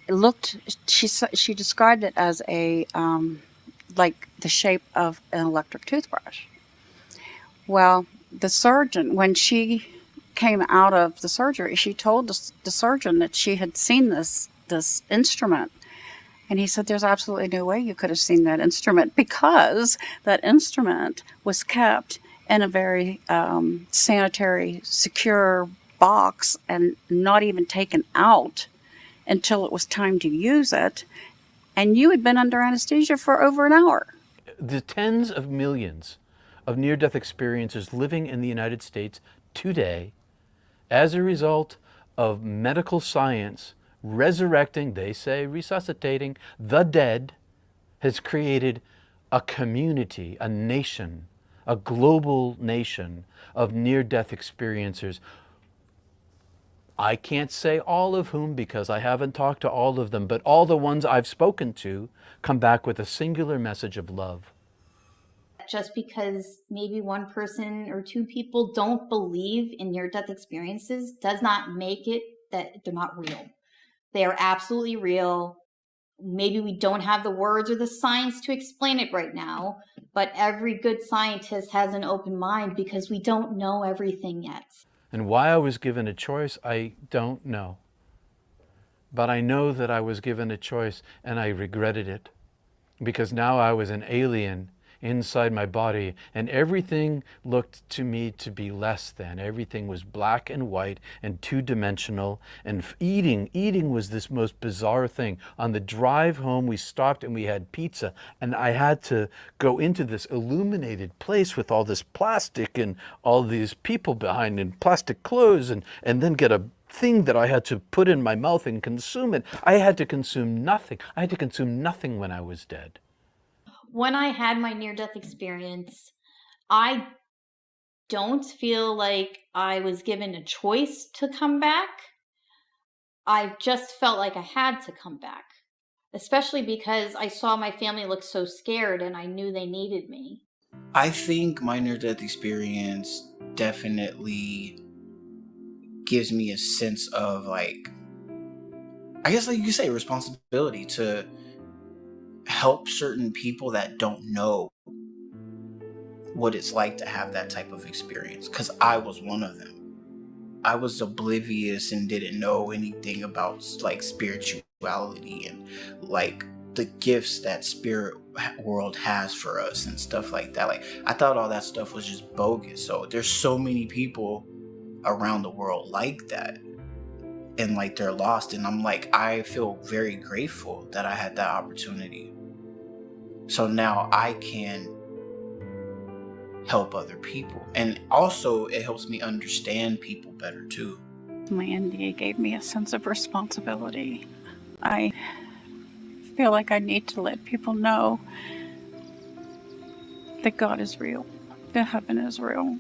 looked, she described it as a, like the shape of an electric toothbrush. Well, the surgeon, when she came out of the surgery, she told the surgeon that she had seen this instrument. And he said, there's absolutely no way you could have seen that instrument, because that instrument was kept in a very sanitary, secure box and not even taken out until it was time to use it. And you had been under anesthesia for over an hour. The tens of millions of near-death experiences living in the United States today as a result of medical science resurrecting, they say resuscitating, the dead, has created a community, a nation, a global nation of near-death experiencers. I can't say all of whom because I haven't talked to all of them, but all the ones I've spoken to come back with a singular message of love. Just because maybe one person or two people don't believe in near-death experiences does not make it that they're not real. They are absolutely real. Maybe we don't have the words or the science to explain it right now, but every good scientist has an open mind because we don't know everything yet. And why I was given a choice, I don't know. But I know that I was given a choice and I regretted it, because now I was an alien inside my body, and everything looked to me to be less than. Everything was black and white and two-dimensional, and eating was this most bizarre thing. On the drive home, we stopped and we had pizza, and I had to go into this illuminated place with all this plastic and all these people behind in plastic clothes, and then get a thing that I had to put in my mouth and consume it. I had to consume nothing. I had to consume nothing when I was dead. When I had my near-death experience, I don't feel like I was given a choice to come back. I just felt like I had to come back, especially because I saw my family look so scared and I knew they needed me. I think my near-death experience definitely gives me a sense of, like, I guess like you could say, responsibility to help certain people that don't know what it's like to have that type of experience, because I was one of them. I was oblivious and didn't know anything about like spirituality and like the gifts that spirit world has for us and stuff like that. Like, I thought all that stuff was just bogus. So there's so many people around the world like that, and like they're lost, and I'm like, I feel very grateful that I had that opportunity. So now I can help other people. And also it helps me understand people better too. My NDA gave me a sense of responsibility. I feel like I need to let people know that God is real, that heaven is real,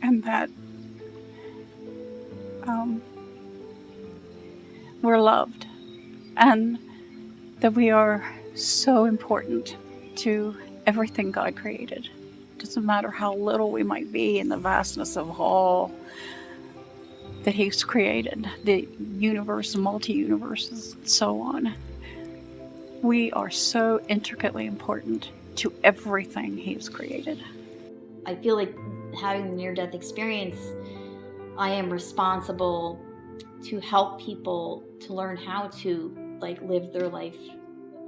and that we're loved, and that we are so important to everything God created. Doesn't matter how little we might be in the vastness of all that He's created, the universe, multi-universes, and so on. We are so intricately important to everything He's created. I feel like having the near-death experience, I am responsible to help people to learn how to like live their life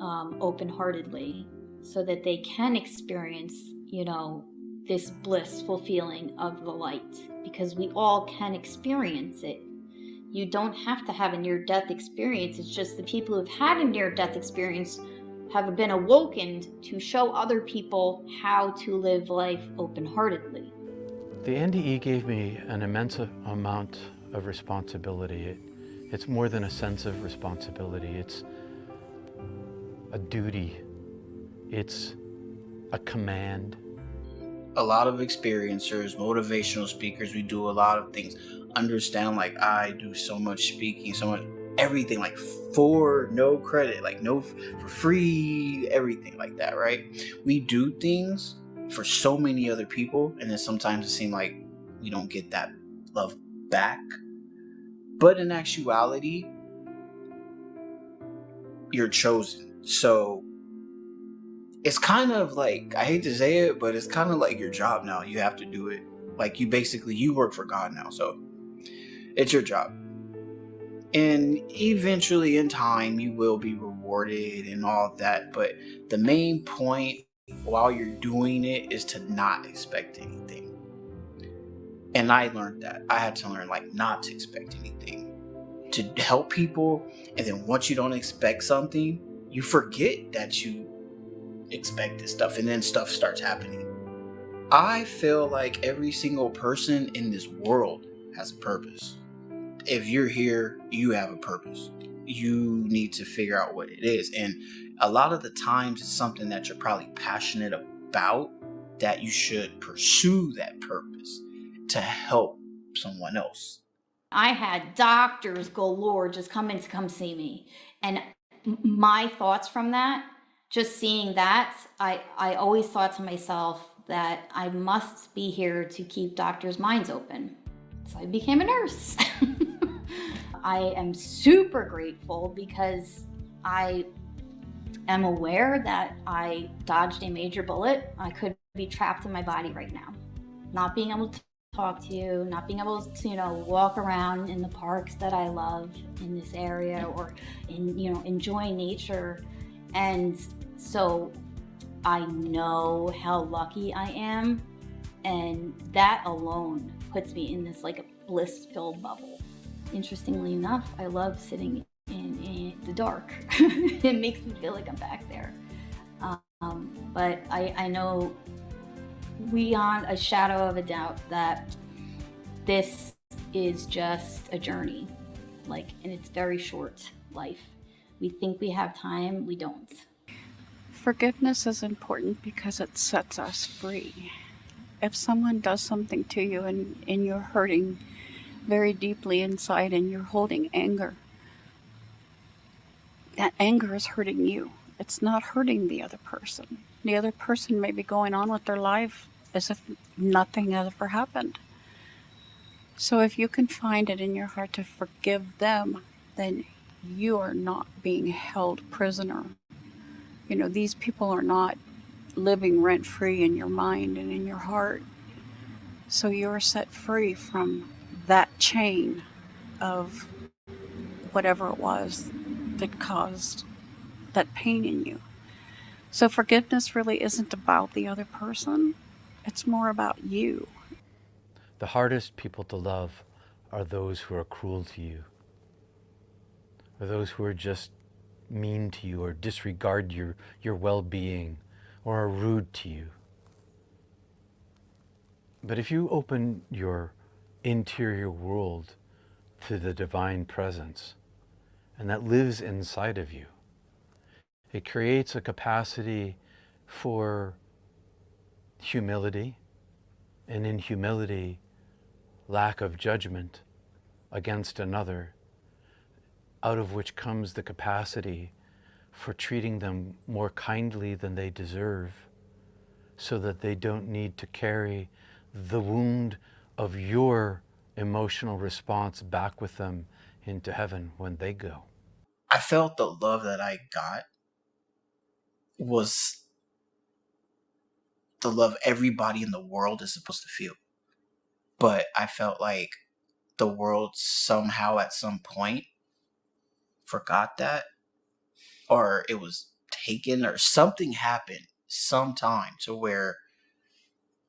open-heartedly, so that they can experience, you know, this blissful feeling of the light, because we all can experience it. You don't have to have a near-death experience. It's just the people who've had a near-death experience have been awokened to show other people how to live life open-heartedly. The NDE gave me an immense amount of responsibility. It's more than a sense of responsibility. It's a duty. It's a command. A lot of experiencers, motivational speakers, we do a lot of things. Understand, like, I do so much speaking, so much everything, like for no credit, like no for free, everything like that, right? We do things for so many other people, and then sometimes it seems like we don't get that love back. But in actuality, you're chosen. So it's kind of like, I hate to say it, but it's kind of like your job now. You have to do it. Like you work for God now, so it's your job. And eventually in time you will be rewarded and all of that, but the main point while you're doing it is to not expect anything. And I learned that. I had to learn, like, not to expect anything. To help people, and then once you don't expect something, you forget that you expect this stuff, and then stuff starts happening. I feel like every single person in this world has a purpose. If you're here, you have a purpose. You need to figure out what it is. And a lot of the times it's something that you're probably passionate about, that you should pursue that purpose to help someone else. I had doctors galore just come in to come see me. And my thoughts from that, just seeing that, I always thought to myself that I must be here to keep doctors' minds open. So I became a nurse. I am super grateful because I am aware that I dodged a major bullet. I could be trapped in my body right now. Not being able to talk to you, not being able to, you know, walk around in the parks that I love in this area, or in, you know, enjoy nature. And so I know how lucky I am, and that alone puts me in this like a bliss-filled bubble. Interestingly enough, I love sitting in the dark. It makes me feel like I'm back there. But I know beyond a shadow of a doubt that this is just a journey, like, and it's very short life. We think we have time, we don't. Forgiveness is important because it sets us free. If someone does something to you and you're hurting very deeply inside and you're holding anger, that anger is hurting you. It's not hurting the other person. The other person may be going on with their life as if nothing has ever happened. So if you can find it in your heart to forgive them, then you are not being held prisoner. You know, these people are not living rent-free in your mind and in your heart. So you're set free from that chain of whatever it was that caused that pain in you. So forgiveness really isn't about the other person. It's more about you. The hardest people to love are those who are cruel to you, or those who are just mean to you, or disregard your well-being, or are rude to you. But if you open your interior world to the divine presence, and that lives inside of you, it creates a capacity for humility, and in humility, lack of judgment against another, out of which comes the capacity for treating them more kindly than they deserve, so that they don't need to carry the wound of your emotional response back with them into heaven when they go. I felt the love that I got was the love everybody in the world is supposed to feel. But I felt like the world somehow at some point forgot that, or it was taken, or something happened sometime to where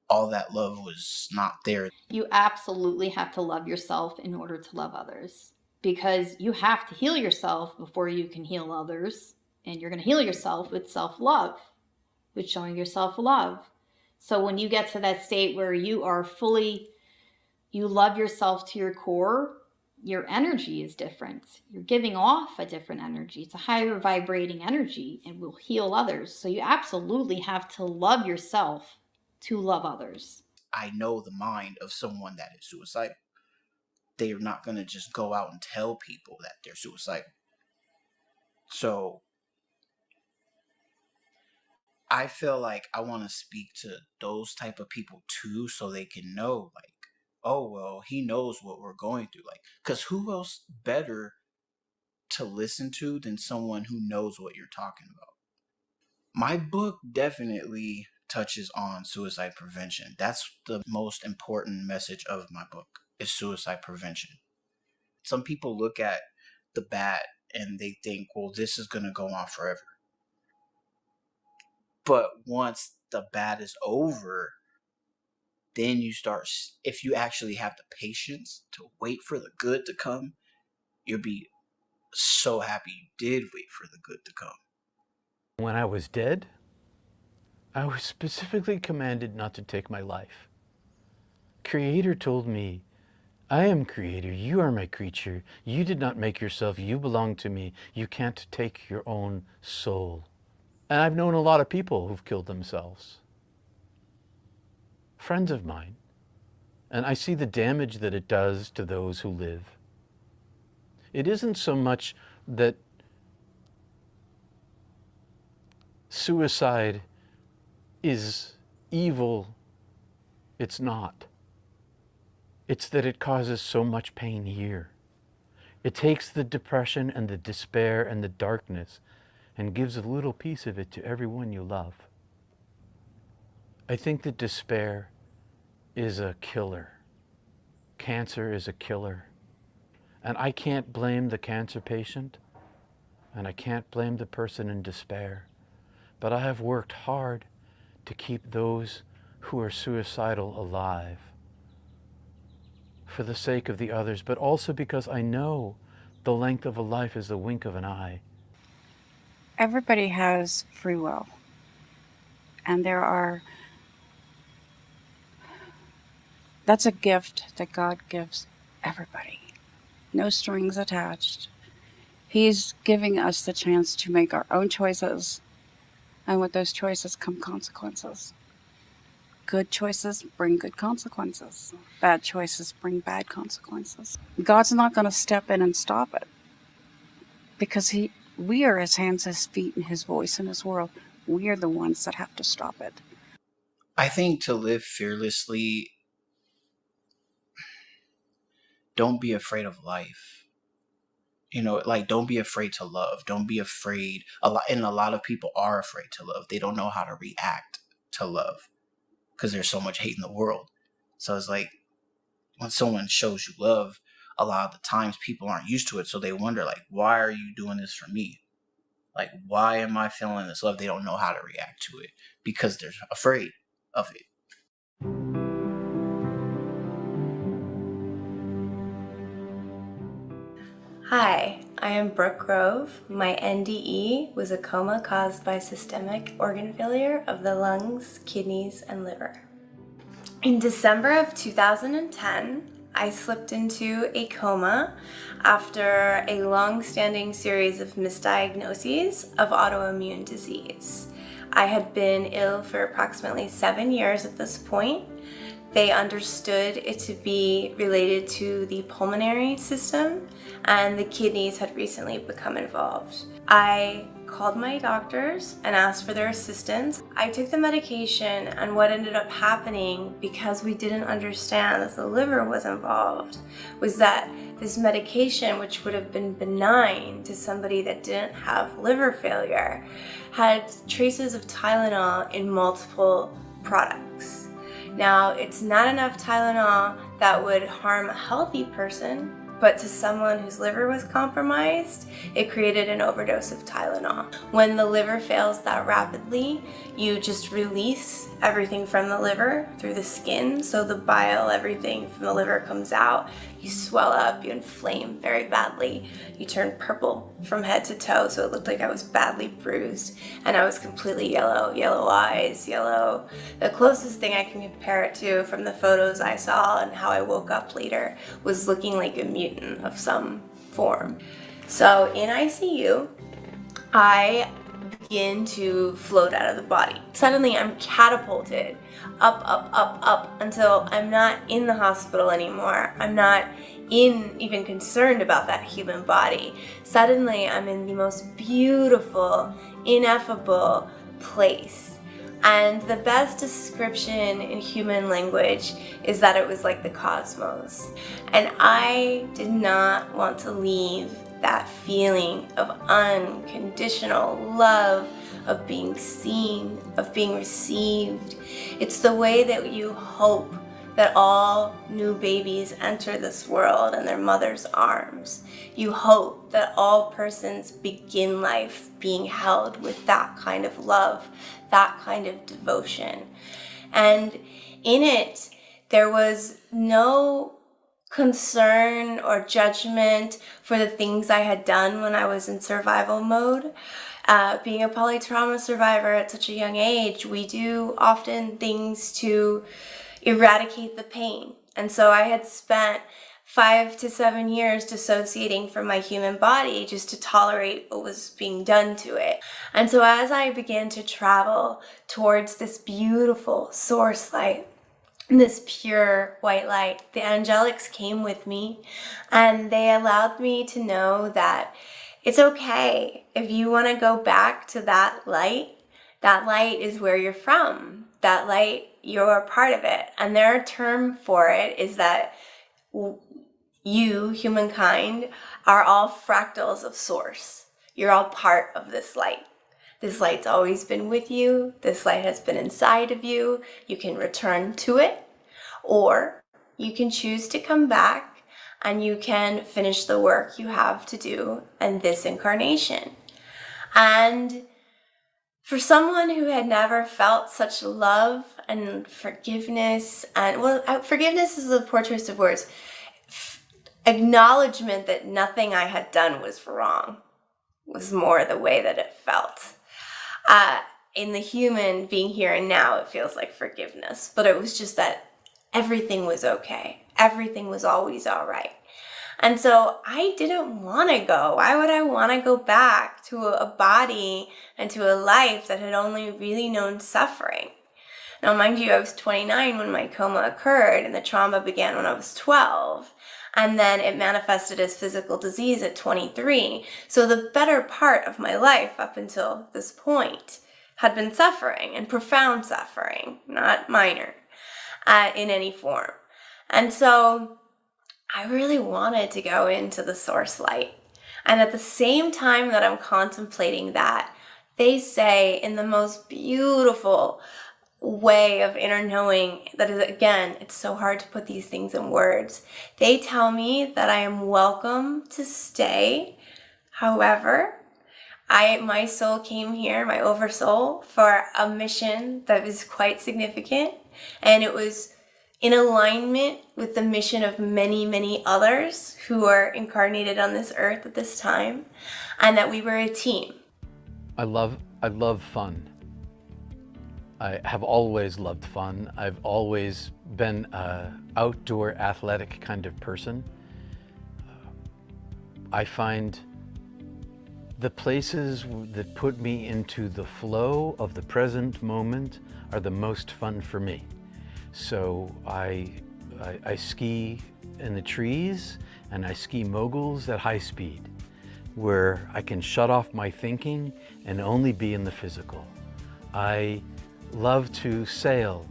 all that love was not there. You absolutely have to love yourself in order to love others, because you have to heal yourself before you can heal others. And you're going to heal yourself with self-love, with showing yourself love. So when you get to that state where you are fully, you love yourself to your core, your energy is different. You're giving off a different energy. It's a higher vibrating energy and will heal others. So you absolutely have to love yourself to love others. I know the mind of someone that is suicidal. They are not going to just go out and tell people that they're suicidal. So I feel like I want to speak to those type of people too, so they can know, like, oh, well, he knows what we're going through. Like, because who else better to listen to than someone who knows what you're talking about? My book definitely touches on suicide prevention. That's the most important message of my book, is suicide prevention. Some people look at the bad and they think, well, this is going to go on forever. But once the bad is over, then you start, if you actually have the patience to wait for the good to come, you'll be so happy you did wait for the good to come. When I was dead, I was specifically commanded not to take my life. Creator told me, I am creator, you are my creature. You did not make yourself, you belong to me. You can't take your own soul. And I've known a lot of people who've killed themselves. Friends of mine. And I see the damage that it does to those who live. It isn't so much that suicide is evil. It's not. It's that it causes so much pain here. It takes the depression and the despair and the darkness and gives a little piece of it to everyone you love. I think that despair is a killer. Cancer is a killer. And I can't blame the cancer patient, and I can't blame the person in despair. But I have worked hard to keep those who are suicidal alive, for the sake of the others, but also because I know the length of a life is the wink of an eye. Everybody has free will. And that's a gift that God gives everybody. No strings attached. He's giving us the chance to make our own choices. And with those choices come consequences. Good choices bring good consequences. Bad choices bring bad consequences. God's not going to step in and stop it. Because we are his hands, his feet, and his voice in this world. We are the ones that have to stop it. I think to live fearlessly, don't be afraid of life. You know, like, don't be afraid to love. Don't be afraid. A lot of people are afraid to love. They don't know how to react to love because there's so much hate in the world. So it's like, when someone shows you love, a lot of the times people aren't used to it. So they wonder, like, why are you doing this for me? Like, why am I feeling this love? They don't know how to react to it because they're afraid of it. Hi, I am Brooke Grove. My NDE was a coma caused by systemic organ failure of the lungs, kidneys, and liver. In December of 2010, I slipped into a coma after a long-standing series of misdiagnoses of autoimmune disease. I had been ill for approximately 7 years at this point. They understood it to be related to the pulmonary system, and the kidneys had recently become involved. I called my doctors and asked for their assistance. I took the medication, and what ended up happening, because we didn't understand that the liver was involved, was that this medication, which would have been benign to somebody that didn't have liver failure, had traces of Tylenol in multiple products. Now, it's not enough Tylenol that would harm a healthy person, but to someone whose liver was compromised, it created an overdose of Tylenol. When the liver fails that rapidly, you just release everything from the liver through the skin. So the bile, everything from the liver comes out. You swell up, you inflame very badly. You turn purple from head to toe, so it looked like I was badly bruised. And I was completely yellow, yellow eyes, yellow. The closest thing I can compare it to from the photos I saw and how I woke up later was looking like a mutant of some form. So in ICU, I begin to float out of the body. Suddenly I'm catapulted up, up, up, up until I'm not in the hospital anymore. I'm not even concerned about that human body. Suddenly I'm in the most beautiful, ineffable place. And the best description in human language is that it was like the cosmos. And I did not want to leave that feeling of unconditional love, of being seen, of being received. It's the way that you hope that all new babies enter this world in their mother's arms. You hope that all persons begin life being held with that kind of love, that kind of devotion. And in it, there was no concern or judgment for the things I had done when I was in survival mode. Being a polytrauma survivor at such a young age, we do often things to eradicate the pain. And so I had spent 5 to 7 years dissociating from my human body just to tolerate what was being done to it. And so as I began to travel towards this beautiful source light, this pure white light, the angelics came with me and they allowed me to know that it's okay if you want to go back to that light. That light is where you're from. That light, you're a part of it. And their term for it is that you, humankind, are all fractals of source. You're all part of this light. This light's always been with you. This light has been inside of you. You can return to it, or you can choose to come back and you can finish the work you have to do in this incarnation. And for someone who had never felt such love and forgiveness, and forgiveness is a poor choice of words, acknowledgement that nothing I had done was wrong was more the way that it felt. In the human being here and now, it feels like forgiveness, but it was just that everything was okay. Everything was always all right. And so I didn't want to go. Why would I want to go back to a body and to a life that had only really known suffering? Now, mind you, I was 29 when my coma occurred, and the trauma began when I was 12. And then it manifested as physical disease at 23. So the better part of my life up until this point had been suffering, and profound suffering, not minor, in any form. And so I really wanted to go into the source light. And at the same time that I'm contemplating that, they say in the most beautiful way of inner knowing that is, again, it's so hard to put these things in words. They tell me that I am welcome to stay. However, my soul came here, my oversoul, for a mission that was quite significant. And it was in alignment with the mission of many, many others who are incarnated on this earth at this time, and that we were a team. I love fun. I have always loved fun. I've always been an outdoor athletic kind of person. I find the places that put me into the flow of the present moment are the most fun for me. So I ski in the trees, and I ski moguls at high speed, where I can shut off my thinking and only be in the physical. I love to sail,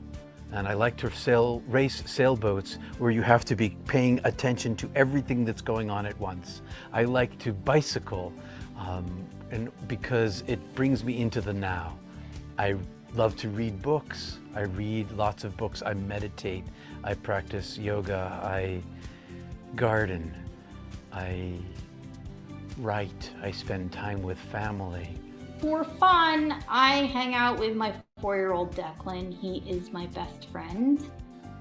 and I like to race sailboats where you have to be paying attention to everything that's going on at once. I like to bicycle, and because it brings me into the now. I love to read books. I read lots of books. I meditate. I practice yoga. I garden. I write. I spend time with family. For fun, I hang out with my 4-year-old Declan. He is my best friend.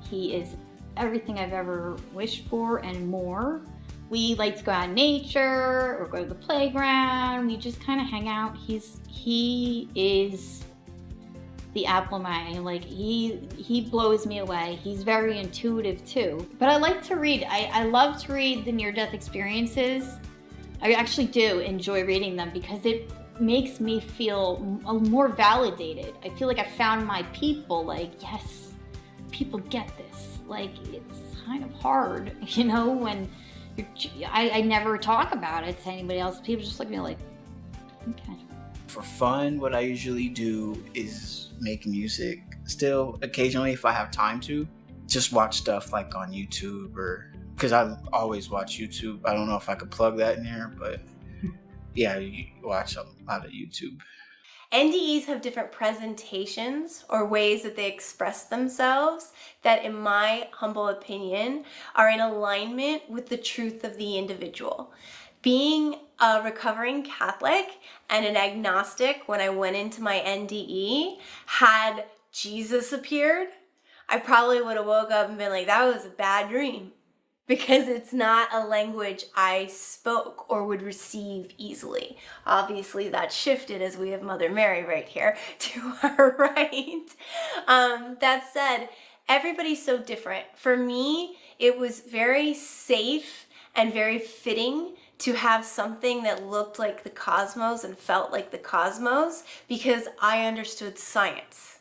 He is everything I've ever wished for and more. We like to go out in nature or go to the playground. We just kind of hang out. He is the apple of my eye. Like he blows me away. He's very intuitive too. But I like to read. I love to read the near-death experiences. I actually do enjoy reading them because it makes me feel more validated. I feel like I found my people. Like, yes, people get this. Like, it's kind of hard, when I never talk about it to anybody else. People just look at me like, okay. For fun, what I usually do is make music. Still, occasionally, if I have time to, just watch stuff like on YouTube or because I always watch YouTube. I don't know if I could plug that in here, but yeah, you watch a lot of YouTube. NDEs have different presentations or ways that they express themselves that, in my humble opinion, are in alignment with the truth of the individual. Being a recovering Catholic and an agnostic when I went into my NDE, had Jesus appeared, I probably would have woke up and been like, that was a bad dream. Because it's not a language I spoke or would receive easily. Obviously, that shifted as we have Mother Mary right here to our right. That said, everybody's so different. For me, it was very safe and very fitting to have something that looked like the cosmos and felt like the cosmos because I understood science.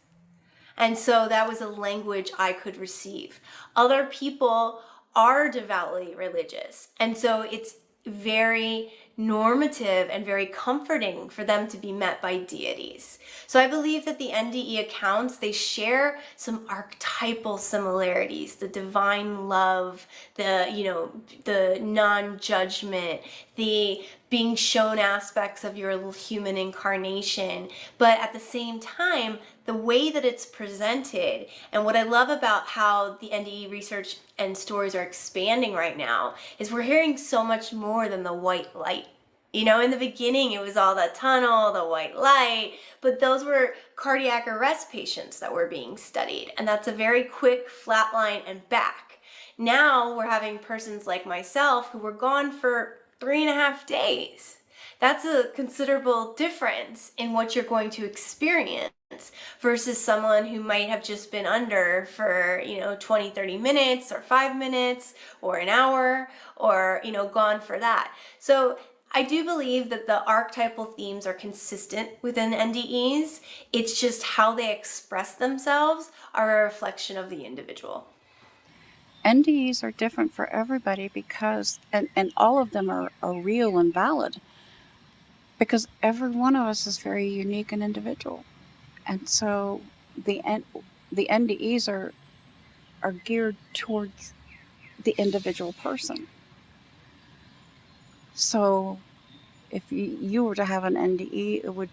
And so that was a language I could receive. Other people are devoutly religious. And so it's very normative and very comforting for them to be met by deities. So I believe that the NDE accounts, they share some archetypal similarities, the divine love, the non-judgment, the being shown aspects of your human incarnation. But at the same time, the way that it's presented, and what I love about how the NDE research and stories are expanding right now, is we're hearing so much more than the white light. In the beginning, it was all the tunnel, the white light, but those were cardiac arrest patients that were being studied. And that's a very quick flat line and back. Now we're having persons like myself who were gone for 3.5 days. That's a considerable difference in what you're going to experience versus someone who might have just been under for 20, 30 minutes or 5 minutes or an hour or gone for that. So I do believe that the archetypal themes are consistent within NDEs. It's just how they express themselves are a reflection of the individual. NDEs are different for everybody because, and all of them are real and valid because every one of us is very unique and individual. And so the NDEs are geared towards the individual person. So if you were to have an NDE, it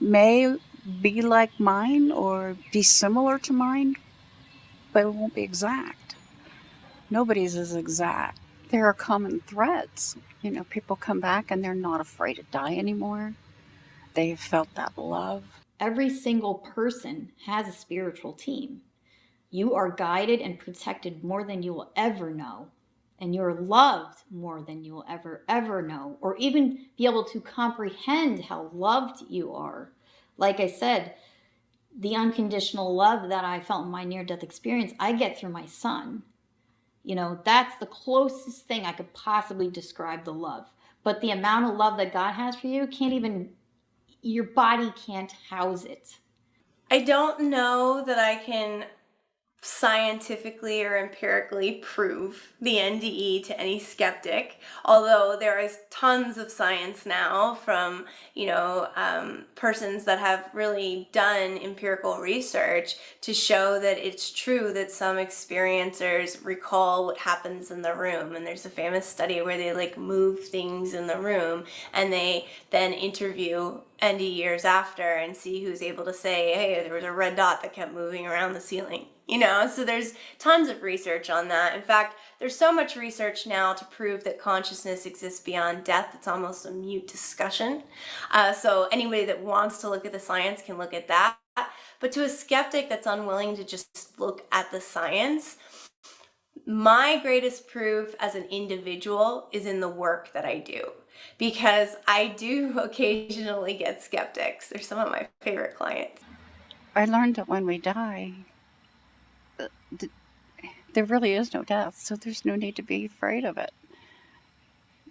may be like mine or be similar to mine, but it won't be exact. Nobody's is exact. There are common threads. People come back and they're not afraid to die anymore. They've felt that love. Every single person has a spiritual team. You are guided and protected more than you will ever know. And you're loved more than you will ever know, or even be able to comprehend how loved you are. Like I said, the unconditional love that I felt in my near-death experience, I get through my son. That's the closest thing I could possibly describe the love. But the amount of love that God has for you your body can't house it. I don't know that I can scientifically or empirically prove the NDE to any skeptic, although there is tons of science now from, persons that have really done empirical research to show that it's true that some experiencers recall what happens in the room. And there's a famous study where they like move things in the room and they then interview NDE years after and see who's able to say, hey, there was a red dot that kept moving around the ceiling. So there's tons of research on that. In fact, there's so much research now to prove that consciousness exists beyond death. It's almost a mute discussion. So anybody that wants to look at the science can look at that. But to a skeptic that's unwilling to just look at the science, my greatest proof as an individual is in the work that I do. Because I do occasionally get skeptics. They're some of my favorite clients. I learned that when we die, there really is no death, so there's no need to be afraid of it.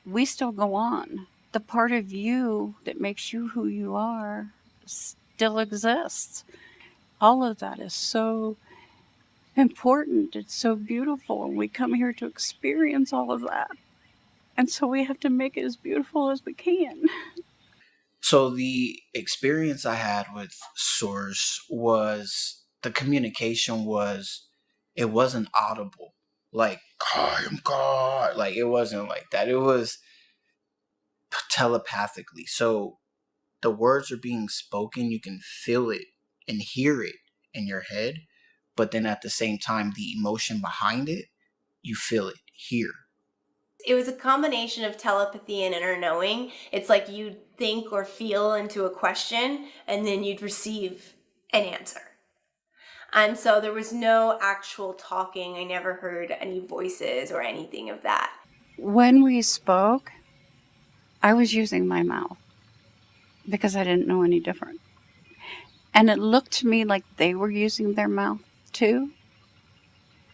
We still go on. The part of you that makes you who you are still exists. All of that is so important. It's so beautiful, and we come here to experience all of that. And so we have to make it as beautiful as we can. So the experience I had with Source was the communication it wasn't audible. Like, I am God. Like, it wasn't like that. It was telepathically. So the words are being spoken. You can feel it and hear it in your head. But then at the same time, the emotion behind it, you feel it here. It was a combination of telepathy and inner knowing. It's like you'd think or feel into a question and then you'd receive an answer. And so there was no actual talking. I never heard any voices or anything of that. When we spoke, I was using my mouth because I didn't know any different. And it looked to me like they were using their mouth too.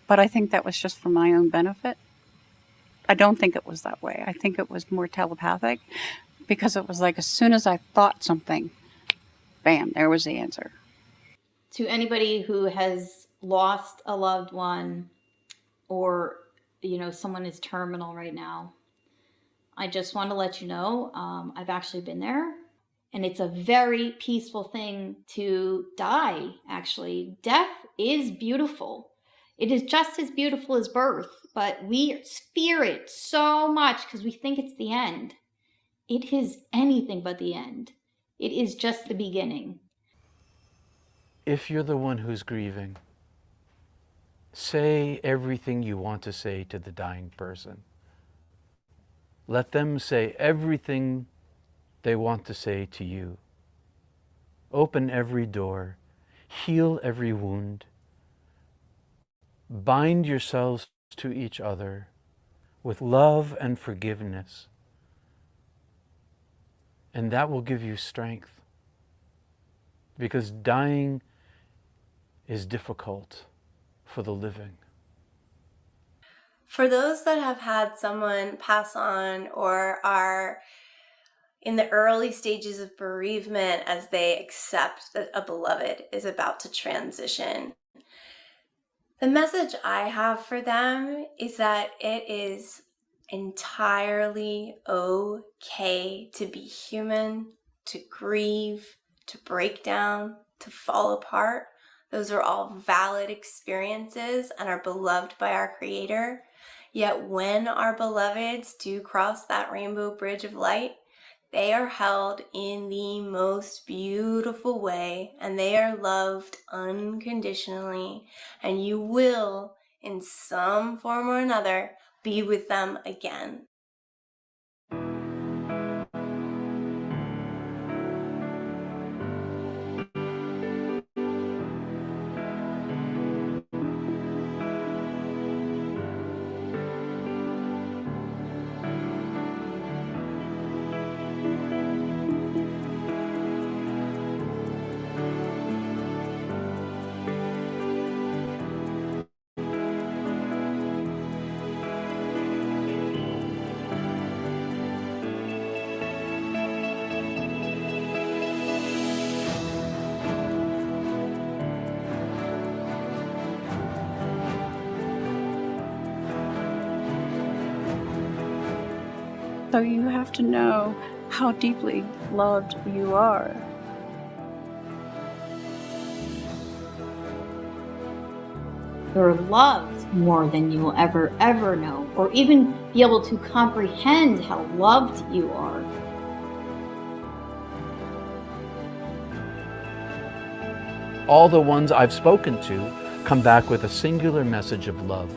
But I think that was just for my own benefit. I don't think it was that way. I think it was more telepathic because it was like as soon as I thought something, bam, there was the answer. To anybody who has lost a loved one or, someone is terminal right now, I just want to let you know, I've actually been there. And it's a very peaceful thing to die, actually. Death is beautiful. It is just as beautiful as birth, but we fear it so much because we think it's the end. It is anything but the end. It is just the beginning. If you're the one who's grieving, say everything you want to say to the dying person. Let them say everything they want to say to you. Open every door, heal every wound, bind yourselves to each other with love and forgiveness, and that will give you strength, because dying is difficult for the living. For those that have had someone pass on or are in the early stages of bereavement as they accept that a beloved is about to transition, the message I have for them is that it is entirely okay to be human, to grieve, to break down, to fall apart. Those are all valid experiences and are beloved by our Creator. Yet when our beloveds do cross that rainbow bridge of light, they are held in the most beautiful way and they are loved unconditionally. And you will, in some form or another, be with them again. So you have to know how deeply loved you are. You're loved more than you will ever know, or even be able to comprehend how loved you are. All the ones I've spoken to come back with a singular message of love.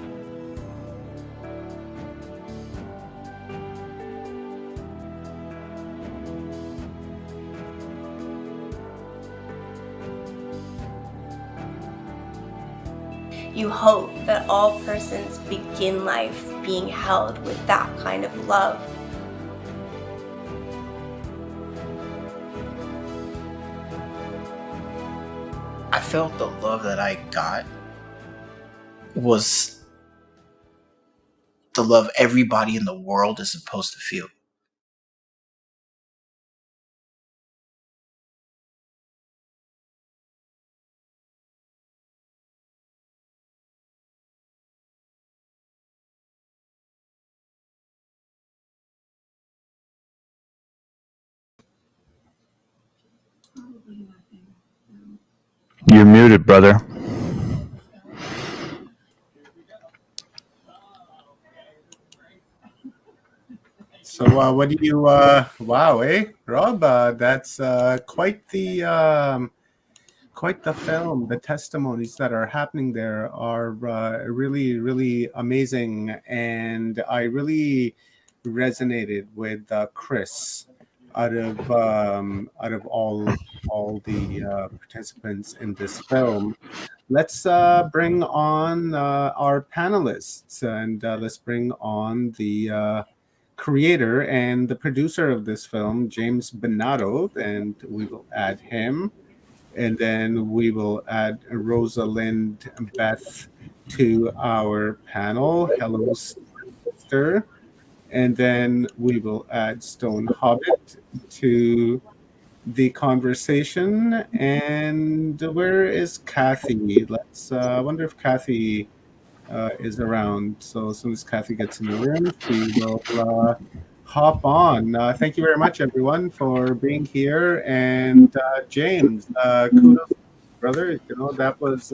You hope that all persons begin life being held with that kind of love. I felt the love that I got was the love everybody in the world is supposed to feel. You're muted, brother. So what do you wow, Rob, that's quite the film. The testimonies that are happening there are really amazing, and I really resonated with Chris out of all the participants in this film. Let's bring on our panelists, and let's bring on the creator and the producer of this film, James Benato, and we will add him. And then we will add Rosalind Beth to our panel. Hello, sister. And then we will add Stone Hobbit to the conversation. And where is Kathy? Let's wonder if Kathy is around. So as soon as Kathy gets in the room, she will hop on. Thank you very much, everyone, for being here. And James, kudos, brother. You know, that was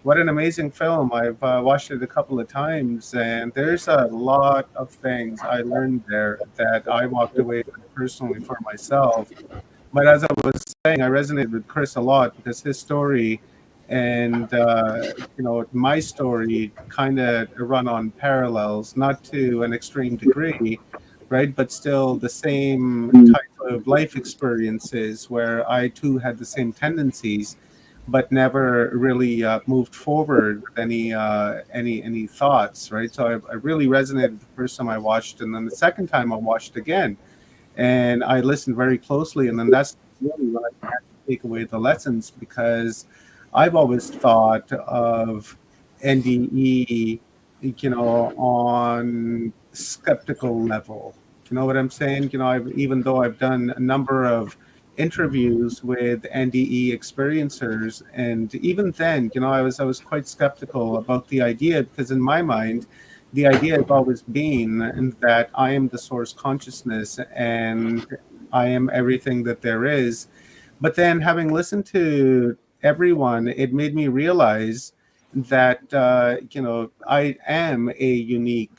what an amazing film. I've watched it a couple of times, and there's a lot of things I learned there that I walked away with personally for myself. But as I was saying, I resonated with Chris a lot because his story and my story kind of run on parallels, not to an extreme degree, right? But still the same type of life experiences where I too had the same tendencies, but never really moved forward with any thoughts, right? So I really resonated the first time I watched, and then the second time I watched again and I listened very closely. And then that's really when I had to take away the lessons, because I've always thought of NDE, on skeptical level. You know what I'm saying? Even though I've done a number of interviews with NDE experiencers, and even then, I was quite skeptical about the idea, because in my mind, the idea has always been that I am the source consciousness and I am everything that there is. But then, having listened to everyone, it made me realize that I am a unique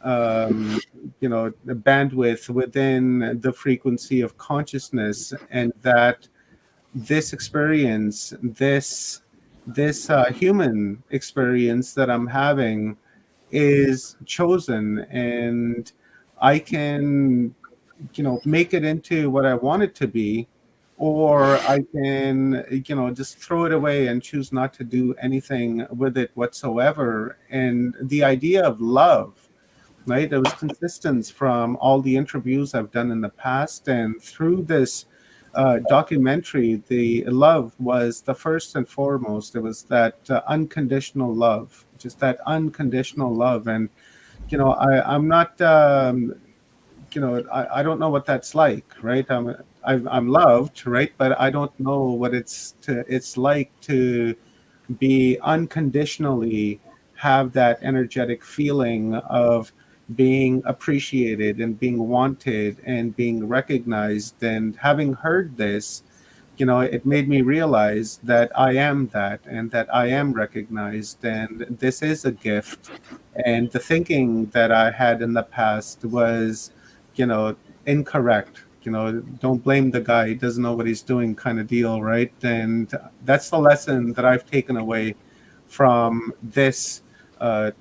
bandwidth within the frequency of consciousness, and that this experience, this human experience that I'm having, is chosen, and I can make it into what I want it to be, or I can just throw it away and choose not to do anything with it whatsoever. And the idea of love, right, it was consistent from all the interviews I've done in the past, and through this documentary, the love was the first and foremost. It was that unconditional love, just that unconditional love. And I'm not I don't know what that's like, right? I'm loved, right? But I don't know what it's like to be unconditionally have that energetic feeling of being appreciated and being wanted and being recognized. And having heard this, it made me realize that I am that and that I am recognized, and this is a gift. And the thinking that I had in the past was, you know, incorrect. Don't blame the guy, he doesn't know what he's doing, kind of deal, right? And that's the lesson that I've taken away from this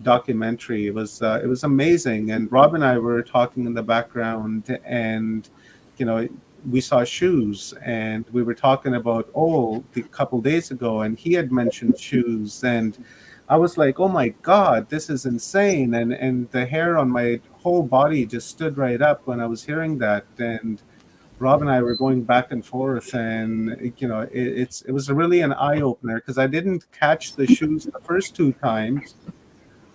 documentary. It was amazing. And Rob and I were talking in the background, and you know we saw shoes, and we were talking about the couple days ago, and he had mentioned shoes, and I was like, oh my god, this is insane. And the hair on my whole body just stood right up when I was hearing that. And Rob and I were going back and forth, and it was really an eye opener, because I didn't catch the shoes the first two times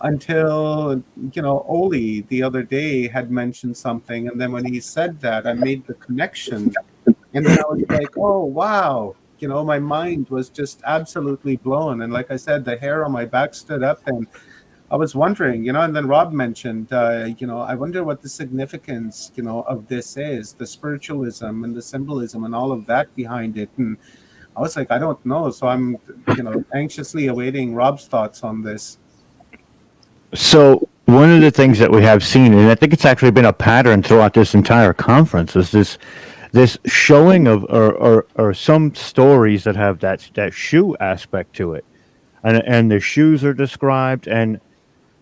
until Oli the other day had mentioned something, and then when he said that, I made the connection, and then I was like, oh wow, my mind was just absolutely blown. And like I said, the hair on my back stood up, and I was wondering, and then Rob mentioned, I wonder what the significance, of this is, the spiritualism and the symbolism and all of that behind it. And I was like, I don't know. So I'm, anxiously awaiting Rob's thoughts on this. So one of the things that we have seen, and I think it's actually been a pattern throughout this entire conference, is this showing of or some stories that have that shoe aspect to it, and the shoes are described. And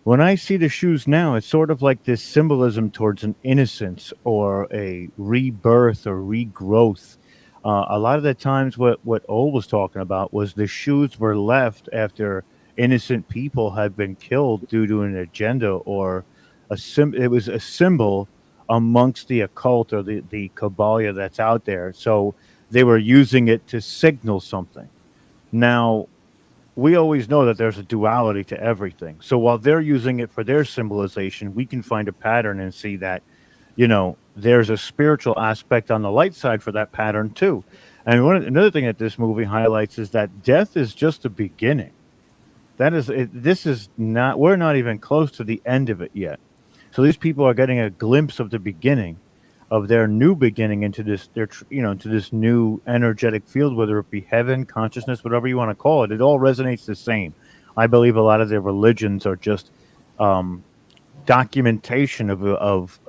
when I see the shoes now, it's sort of like this symbolism towards an innocence or a rebirth or regrowth. A lot of the times, what Ol was talking about was the shoes were left after innocent people had been killed due to an agenda or it was a symbol amongst the occult or the Kabbalah that's out there. So they were using it to signal something. Now, we always know that there's a duality to everything. So while they're using it for their symbolization, we can find a pattern and see that, there's a spiritual aspect on the light side for that pattern too. And another thing that this movie highlights is that death is just the beginning. That is, this is not, we're not even close to the end of it yet. So these people are getting a glimpse of the beginning of their new beginning into this, into this new energetic field, whether it be heaven, consciousness, whatever you want to call it. It all resonates the same. I believe a lot of their religions are just documentation of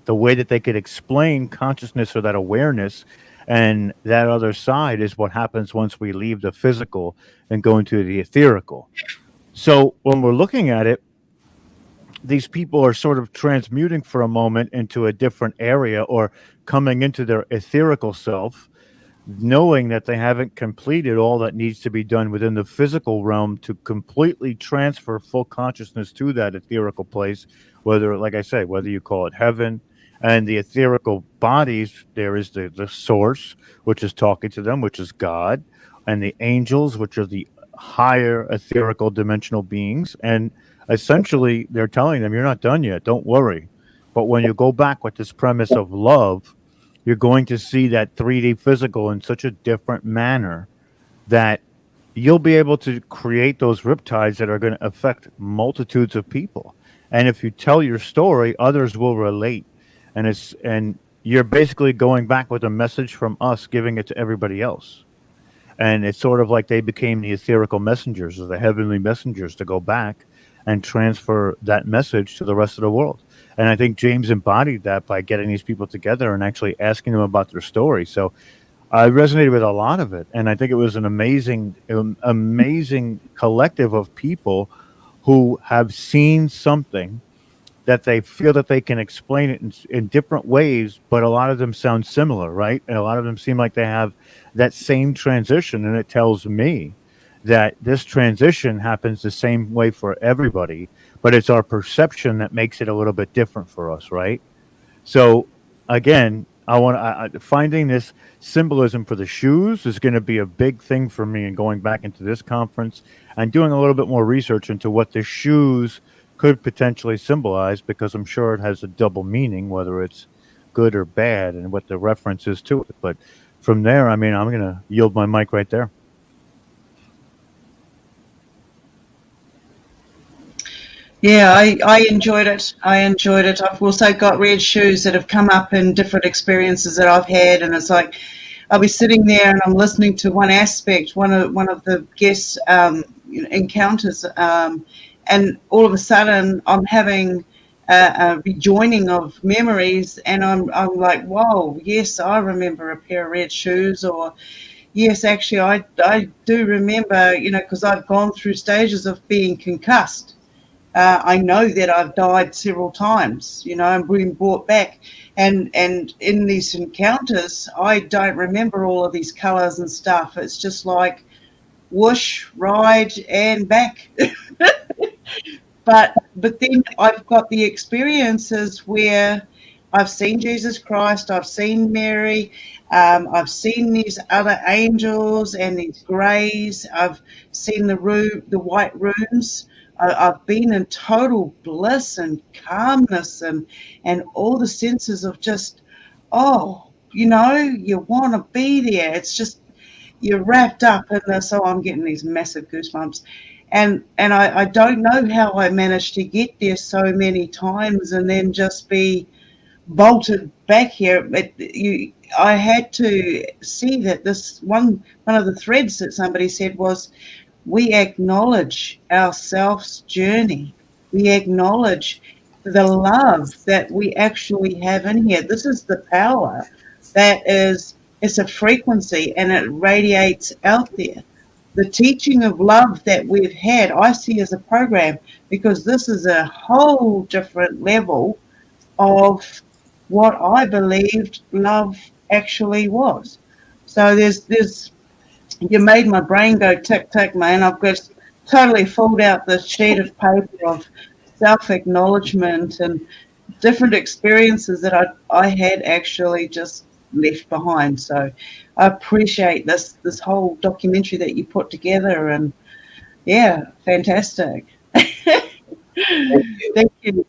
the way that they could explain consciousness or that awareness. And that other side is what happens once we leave the physical and go into the etherical. So when we're looking at it, these people are sort of transmuting for a moment into a different area or coming into their etherical self, knowing that they haven't completed all that needs to be done within the physical realm to completely transfer full consciousness to that etherical place, whether, like I say, whether you call it heaven. And the etherical bodies, there is the source, which is talking to them, which is God, and the angels, which are the higher etherical dimensional beings. And essentially, they're telling them, you're not done yet, don't worry. But when you go back with this premise of love, you're going to see that 3D physical in such a different manner that you'll be able to create those riptides that are going to affect multitudes of people. And if you tell your story, others will relate. And you're basically going back with a message from us, giving it to everybody else. And it's sort of like they became the etherical messengers or the heavenly messengers to go back and transfer that message to the rest of the world. And I think James embodied that by getting these people together and actually asking them about their story. So I resonated with a lot of it. And I think it was an amazing collective of people who have seen something that they feel that they can explain it in different ways, but a lot of them sound similar, right? And a lot of them seem like they have that same transition. And it tells me that this transition happens the same way for everybody, but it's our perception that makes it a little bit different for us, right? So again, finding this symbolism for the shoes is going to be a big thing for me in going back into this conference and doing a little bit more research into what the shoes could potentially symbolize, because I'm sure it has a double meaning, whether it's good or bad, and what the reference is to it. But from there, I mean, I'm going to yield my mic right there. Yeah, I enjoyed it. I enjoyed it. I've also got red shoes that have come up in different experiences that I've had, and it's like I'll be sitting there and I'm listening to one aspect, one of the guest encounters, and all of a sudden I'm having a rejoining of memories, and I'm like, whoa, yes, I remember a pair of red shoes, or yes, actually, I do remember, because I've gone through stages of being concussed. I know that I've died several times, and been brought back. And in these encounters, I don't remember all of these colours and stuff. It's just like whoosh, ride, and back. But then I've got the experiences where I've seen Jesus Christ, I've seen Mary, I've seen these other angels and these greys. I've seen the white rooms. I've been in total bliss and calmness and all the senses of just, oh, you want to be there. It's just you're wrapped up in this. Oh, I'm getting these massive goosebumps. And I don't know how I managed to get there so many times and then just be bolted back here. But I had to see that this one of the threads that somebody said was, we acknowledge our self's journey. We acknowledge the love that we actually have in here. This is the power that is, it's a frequency and it radiates out there. The teaching of love that we've had, I see as a program, because this is a whole different level of what I believed love actually was. So there's you made my brain go tick tick, man. I've just totally filled out this sheet of paper of self-acknowledgement and different experiences that I had actually just left behind. So I appreciate this whole documentary that you put together, and yeah, fantastic. Thank you.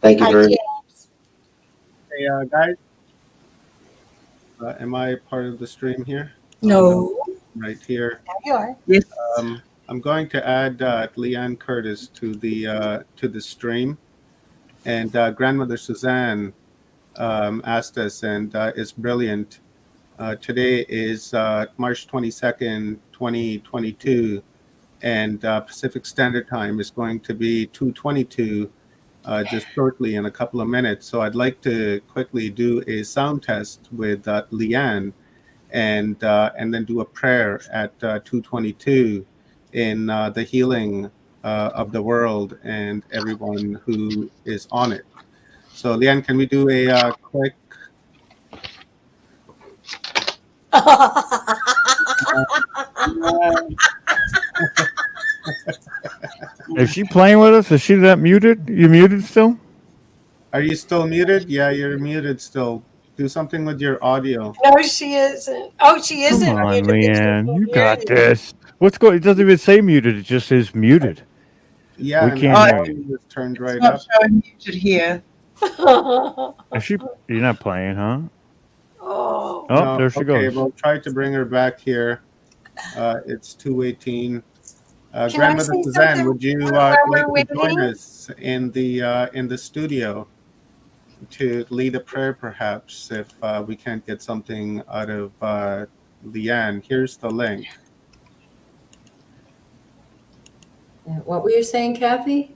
Thank you very much. Hey, guys, am I part of the stream here? No. Right here. There you are. Yes. I'm going to add Leanne Curtis to the stream, and Grandmother Suzanne asked us, and it's brilliant. Today is March 22nd, 2022, and Pacific Standard Time is going to be 2:22 just shortly in a couple of minutes. So I'd like to quickly do a sound test with Leanne, and then do a prayer at 2:22 in the healing of the world and everyone who is on it. So Leanne, can we do a quick? Is she playing with us? Is she that muted? You muted still? Are you still muted? Yeah, you're muted still. Do something with your audio. No, she isn't. Oh, she isn't. Come on, muted, but she Leanne. can't You hear got you. this. What's going? It doesn't even say muted. It just says muted. Yeah, We and can't the hear audio you. is turned right It's not up. showing muted here. Is she? You're not playing, huh? Oh. Oh, No, there she okay, goes. we'll try to bring her back here. It's 2:18. Can I Grandmother say Suzanne, something would you while like we're to join waiting? us in the studio to lead a prayer, perhaps, if we can't get something out of Leanne? Here's the link. What were you saying, Kathy?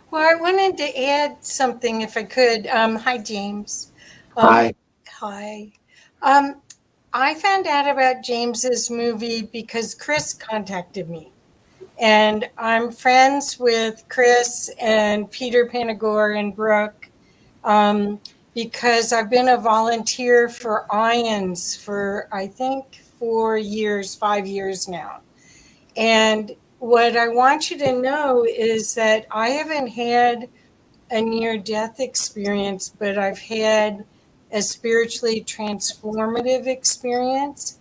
Well, I wanted to add something if I could. Hi, James. Hi. Hi. I found out about James's movie because Chris contacted me. And I'm friends with Chris and Peter Panagore and Brooke because I've been a volunteer for IONS for, I think, 5 years now. And what I want you to know is that I haven't had a near-death experience, but I've had a spiritually transformative experience.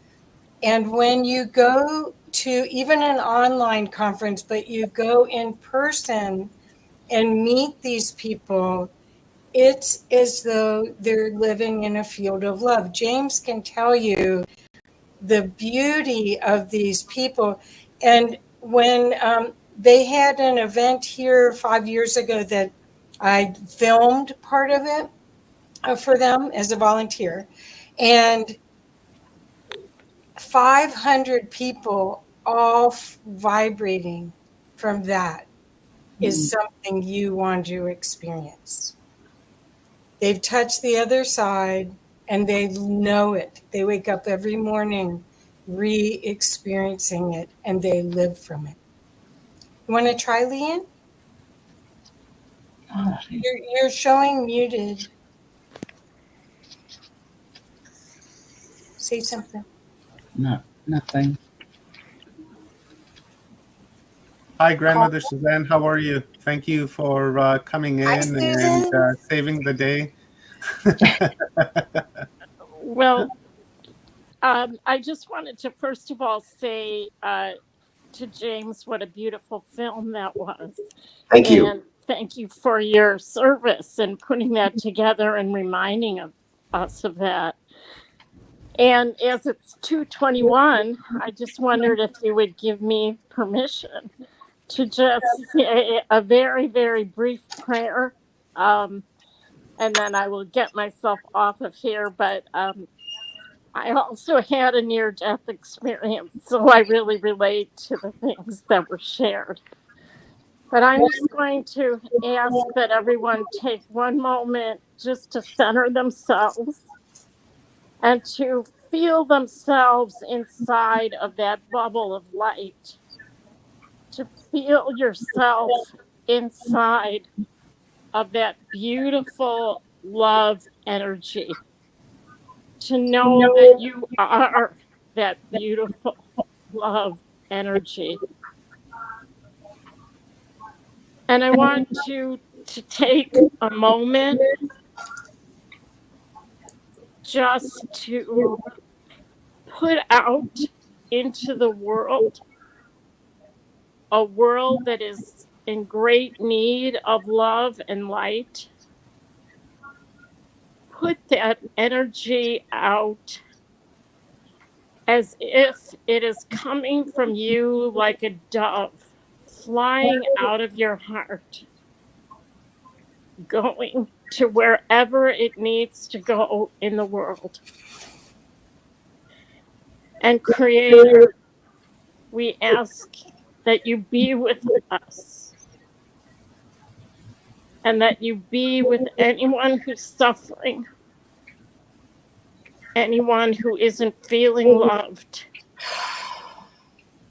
And when you go to even an online conference, but you go in person and meet these people, it's as though they're living in a field of love. James can tell you the beauty of these people. And when they had an event here 5 years ago that I filmed part of it for them as a volunteer. And 500 people all vibrating from that is something you want to experience. They've touched the other side and they know it. They wake up every morning re-experiencing it and they live from it. You want to try, Leanne? You're showing muted. Say something. No, nothing. Hi, Grandmother Suzanne. How are you? Thank you for coming Hi, in Susan. and saving the day. Well, I just wanted to first of all say to James what a beautiful film that was. Thank you. And thank you for your service and putting that together and reminding us of that. And as it's 2:21, I just wondered if you would give me permission to just say a very, very brief prayer. And then I will get myself off of here. But I also had a near-death experience, so I really relate to the things that were shared. But I'm just going to ask that everyone take one moment just to center themselves and to feel themselves inside of that bubble of light, to feel yourself inside of that beautiful love energy, to know that you are that beautiful love energy. And I want you to take a moment just to put out into the world a world that is in great need of love and light. Put that energy out as if it is coming from you like a dove flying out of your heart, going to wherever it needs to go in the world. And Creator, we ask that you be with us and that you be with anyone who's suffering, anyone who isn't feeling loved,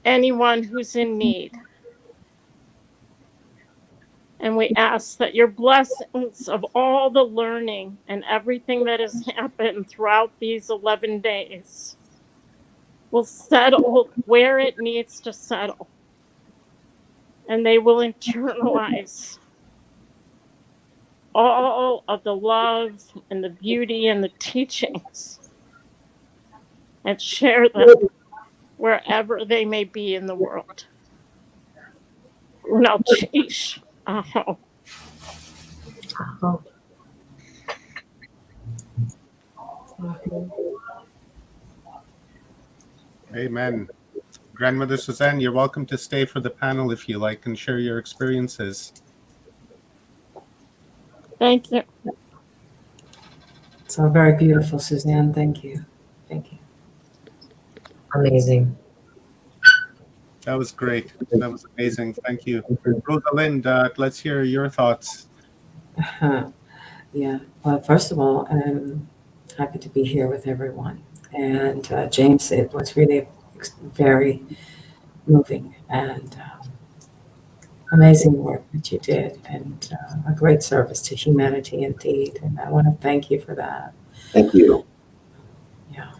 anyone who's in need. And we ask that your blessings of all the learning and everything that has happened throughout these 11 days will settle where it needs to settle. And they will internalize all of the love and the beauty and the teachings and share them wherever they may be in the world. Unalchish. Aho. Amen. Grandmother Suzanne, you're welcome to stay for the panel if you like and share your experiences. Thank you. So very beautiful, Suzanne. Thank you. Thank you. Amazing. That was great. That was amazing. Thank you. Rosalind, let's hear your thoughts. Yeah. Well, first of all, I'm happy to be here with everyone. And James, it was really very moving and amazing work that you did, and a great service to humanity indeed. And I want to thank you for that. Thank you. Yeah.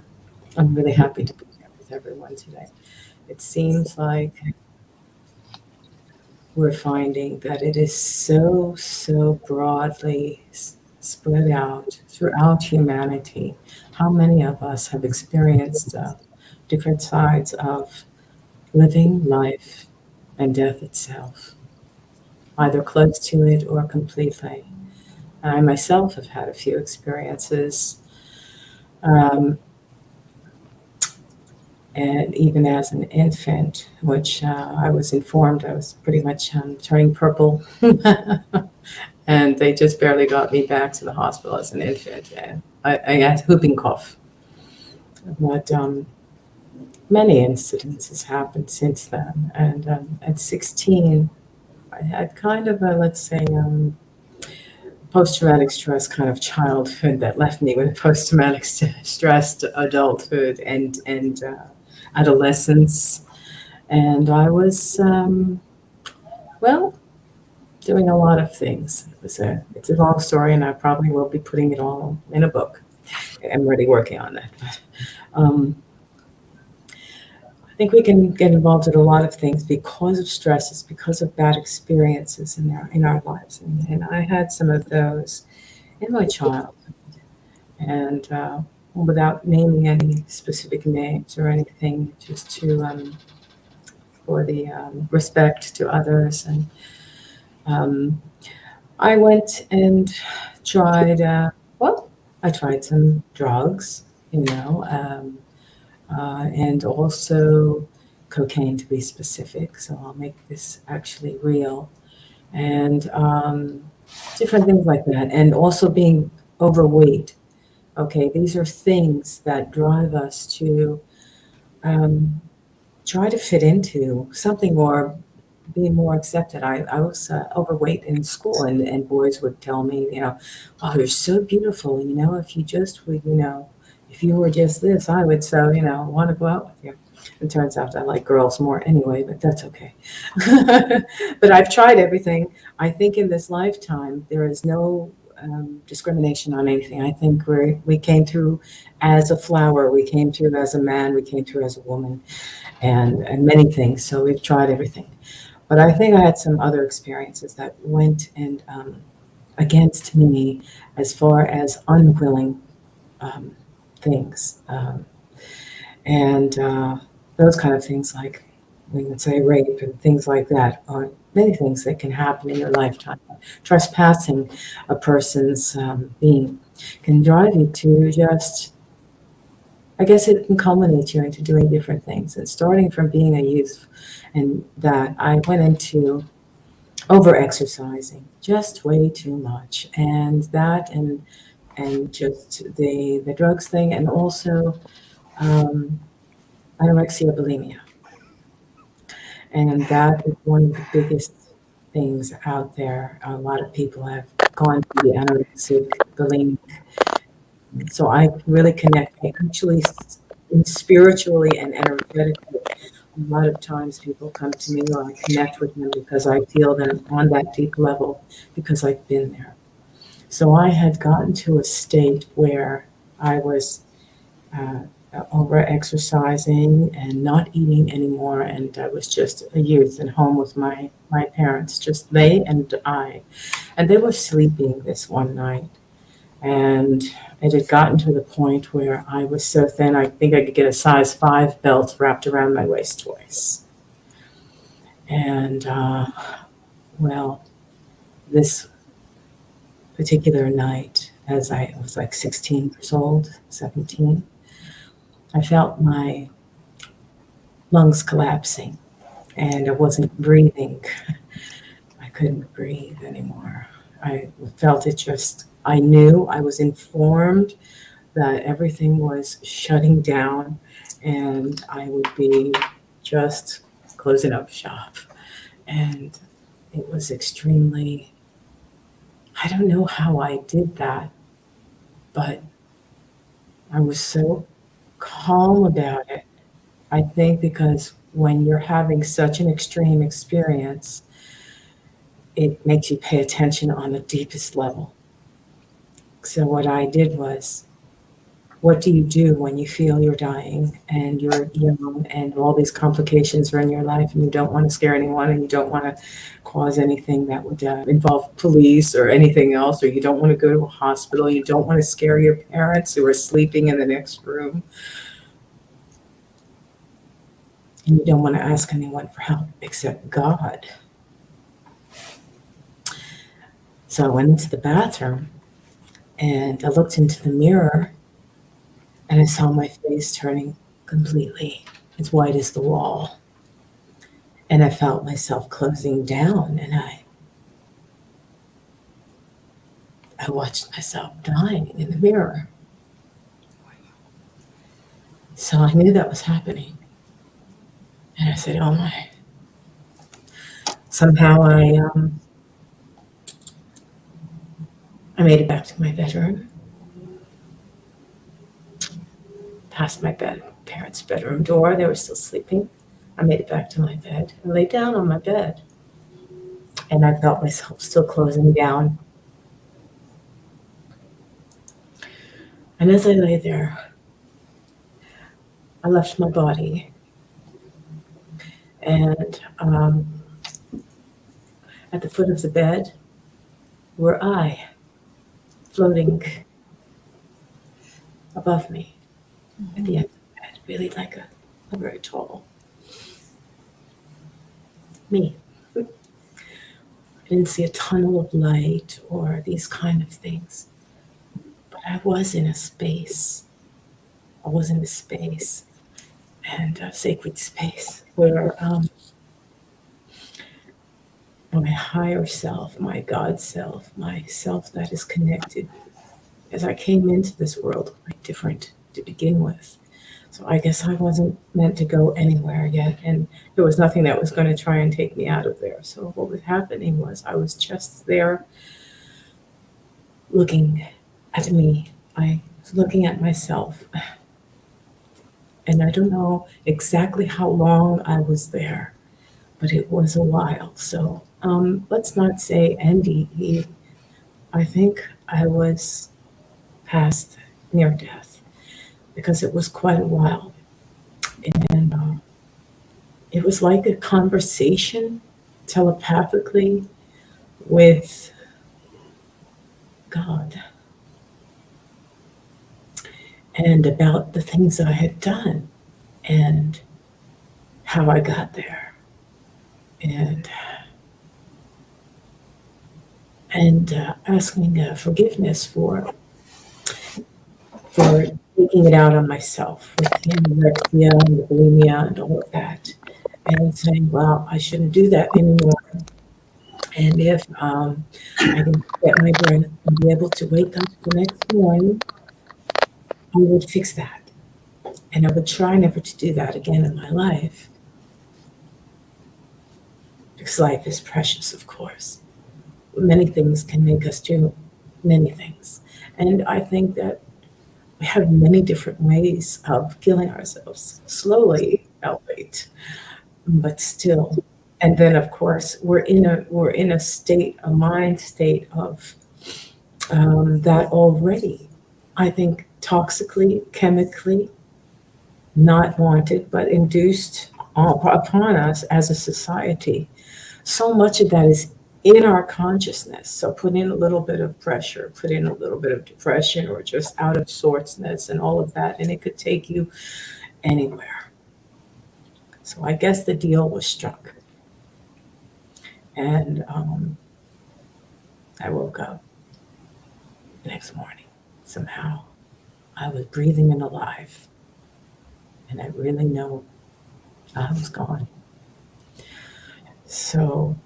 I'm really happy to be here with everyone today. It seems like we're finding that it is so broadly spread out throughout humanity. How many of us have experienced different sides of living life and death itself, either close to it or completely? I myself have had a few experiences. And even as an infant, which I was informed I was pretty much turning purple. And they just barely got me back to the hospital as an infant. And I had whooping cough. But many incidences happened since then. And at 16, I had kind of a, let's say, post-traumatic stress kind of childhood that left me with post-traumatic stressed adulthood and adolescence. And I was, well, doing a lot of things. It's a long story, and I probably will be putting it all in a book. I'm already working on that. But, I think we can get involved in a lot of things because of stresses, because of bad experiences in our lives. And I had some of those in my childhood. And without naming any specific names or anything, just to for the respect to others. And I went and tried, I tried some drugs, and also cocaine, to be specific. So I'll make this actually real. And different things like that. And also being overweight. Okay, these are things that drive us to try to fit into something or be more accepted. I was overweight in school, and boys would tell me, oh, you're so beautiful. If you just would, if you were just this, I would so, want to go out with you. It turns out I like girls more anyway, but that's okay. But I've tried everything. I think in this lifetime, there is no discrimination on anything. I think we came through as a flower, we came through as a man, we came through as a woman, and many things. So we've tried everything. But I think I had some other experiences that went and against me as far as unwilling things. And those kind of things, like we would say rape and things like that, are many things that can happen in your lifetime. Trespassing a person's being can drive you to just, I guess it can culminate you into doing different things. And starting from being a youth, and that I went into over-exercising, just way too much. And that and just the drugs thing, and also anorexia, bulimia. And that is one of the biggest things out there. A lot of people have gone through the anorexic, bulimic. So I really connect. I actually, spiritually and energetically, a lot of times people come to me or I connect with them because I feel them on that deep level because I've been there. So I had gotten to a state where I was over-exercising and not eating anymore, and I was just a youth at home with my parents, just they and I. And they were sleeping this one night, and it had gotten to the point where I was so thin, I think I could get a size 5 belt wrapped around my waist twice. And, this particular night, as I was like 16 years old, 17, I felt my lungs collapsing, and I wasn't breathing. I couldn't breathe anymore. I felt it just, I knew, I was informed that everything was shutting down and I would be just closing up shop. And it was extremely, I don't know how I did that, but I was so calm about it. I think because when you're having such an extreme experience, it makes you pay attention on the deepest level. So what I did was, what do you do when you feel you're dying and you're young and all these complications are in your life and you don't want to scare anyone and you don't want to cause anything that would involve police or anything else, or you don't want to go to a hospital, you don't want to scare your parents who are sleeping in the next room, and you don't want to ask anyone for help except God. So I went into the bathroom and I looked into the mirror and I saw my face turning completely as white as the wall. And I felt myself closing down, and I watched myself dying in the mirror. So I knew that was happening. And I said, oh my. Somehow I made it back to my bedroom, past my parents' bedroom door. They were still sleeping. I made it back to my bed and laid down on my bed. And I felt myself still closing down. And as I lay there, I left my body. And at the foot of the bed were I, floating above me at the end of the bed, really like a very tall me. I didn't see a tunnel of light or these kind of things, but I was in a space. I was in a space, and a sacred space where my higher self, my God self, my self that is connected, as I came into this world quite different to begin with. So I guess I wasn't meant to go anywhere yet, and there was nothing that was going to try and take me out of there. So what was happening was I was just there looking at me. I was looking at myself. And I don't know exactly how long I was there, but it was a while. So let's not say NDE. I think I was past near death because it was quite a while. And it was like a conversation telepathically with God and about the things I had done and how I got there. And asking forgiveness for taking it out on myself with the anorexia and the bulimia and all of that, and saying, well, I shouldn't do that anymore. And if I can get my breath and be able to wake up the next morning, I would fix that. And I would try never to do that again in my life. Because life is precious, of course. Many things can make us do many things. And I think that we have many different ways of killing ourselves slowly, outright, but still. And then, of course, we're in a state, a mind state of that already. I think toxically, chemically, not wanted, but induced upon us as a society. So much of that is in our consciousness. So put in a little bit of pressure, put in a little bit of depression or just out of sortsness and all of that, and it could take you anywhere. So I guess the deal was struck. And I woke up the next morning. Somehow I was breathing and alive. And I really know I was gone. So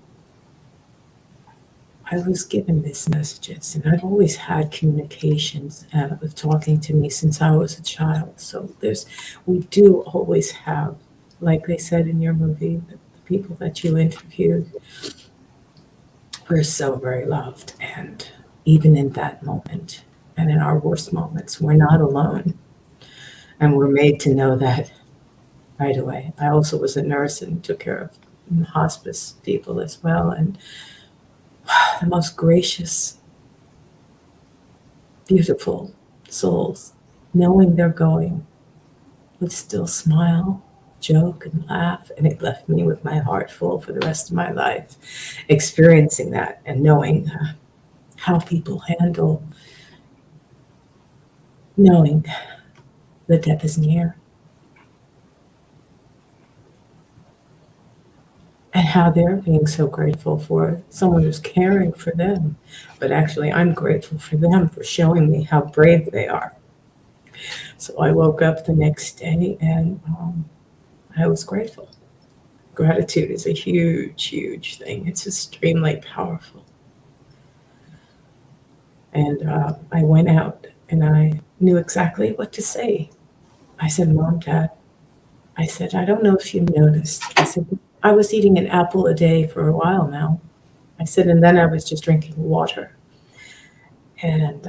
I was given these messages, and I've always had communications with talking to me since I was a child. So we do always have, like they said in your movie, the people that you interviewed were so very loved. And even in that moment, and in our worst moments, we're not alone. And we're made to know that right away. I also was a nurse and took care of hospice people as well. And the most gracious, beautiful souls, knowing they're going, would still smile, joke, and laugh. And it left me with my heart full for the rest of my life, experiencing that and knowing how people handle knowing that death is near. And how they're being so grateful for someone who's caring for them. But actually, I'm grateful for them for showing me how brave they are. So I woke up the next day and I was grateful. Gratitude is a huge, huge thing. It's extremely powerful. And I went out and I knew exactly what to say. I said, Mom, Dad, I said, I don't know if you noticed. I said, I was eating an apple a day for a while now. I said, and then I was just drinking water. And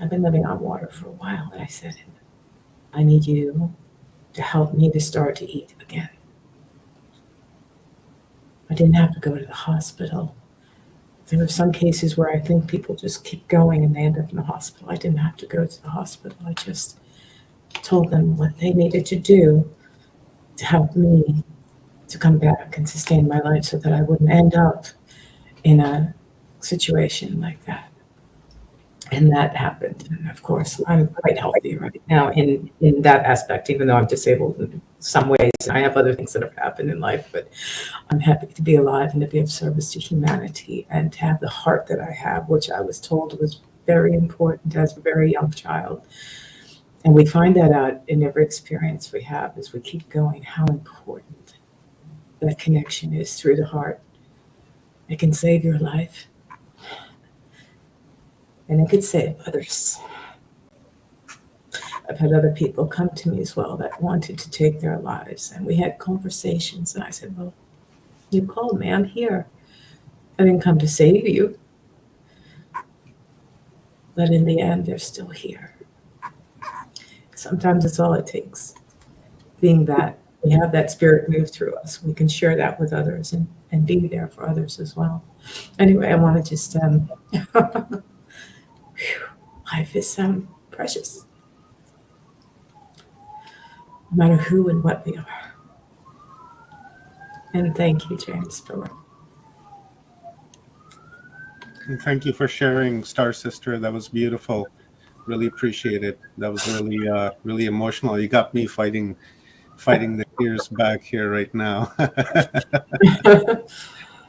I've been living on water for a while. And I said, I need you to help me to start to eat again. I didn't have to go to the hospital. There are some cases where I think people just keep going and they end up in the hospital. I didn't have to go to the hospital. I just told them what they needed to do to help me to come back and sustain my life so that I wouldn't end up in a situation like that. And that happened. And of course, I'm quite healthy right now in that aspect, even though I'm disabled in some ways. I have other things that have happened in life, but I'm happy to be alive and to be of service to humanity and to have the heart that I have, which I was told was very important as a very young child. And we find that out in every experience we have as we keep going, how important that connection is through the heart. It can save your life, and it could save others. I've had other people come to me as well that wanted to take their lives, and we had conversations, and I said, well, you called me, I'm here. I didn't come to save you. But in the end, they're still here. Sometimes it's all it takes. Being that we have that spirit move through us, we can share that with others and be there for others as well. Anyway, I want to just, life is precious. No matter who and what we are. And thank you, James, for And thank you for sharing, Star Sister. That was beautiful. Really appreciate it. That was really, really emotional. You got me fighting the tears back here right now.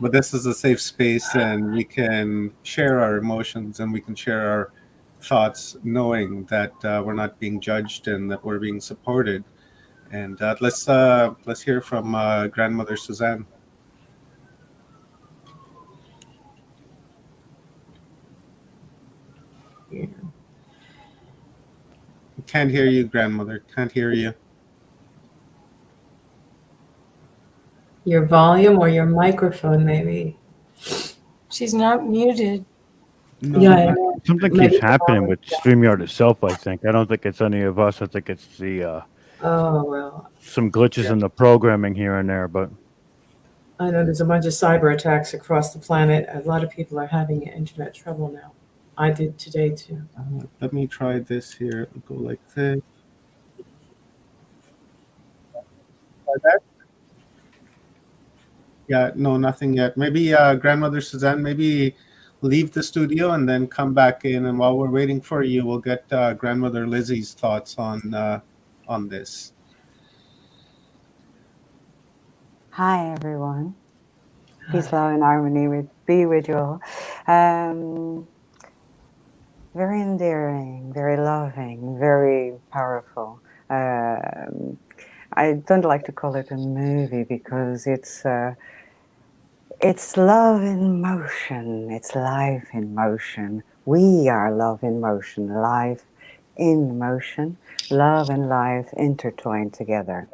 But this is a safe space, and we can share our emotions and we can share our thoughts, knowing that we're not being judged and that we're being supported. And let's hear from Grandmother Suzanne. Yeah. Can't hear you, Grandmother. Can't hear you. your volume or your microphone, maybe. She's not muted. No. Yeah, Something keeps happening with StreamYard itself, I think. I don't think it's any of us. I think it's the oh, well. some glitches in the programming here and there, but I know there's a bunch of cyber attacks across the planet. A lot of people are having internet trouble now. I did today too. Let me try this here. Go like this. Like that? Yeah, no, nothing yet. Maybe Grandmother Suzanne, maybe leave the studio and then come back in. And while we're waiting for you, we'll get Grandmother Lizzie's thoughts on this. Hi, everyone. Peace, love, and harmony be with you all. Very endearing, very loving, very powerful. I don't like to call it a movie because it's love in motion. It's life in motion. We are love in motion, life in motion, love and life intertwined together.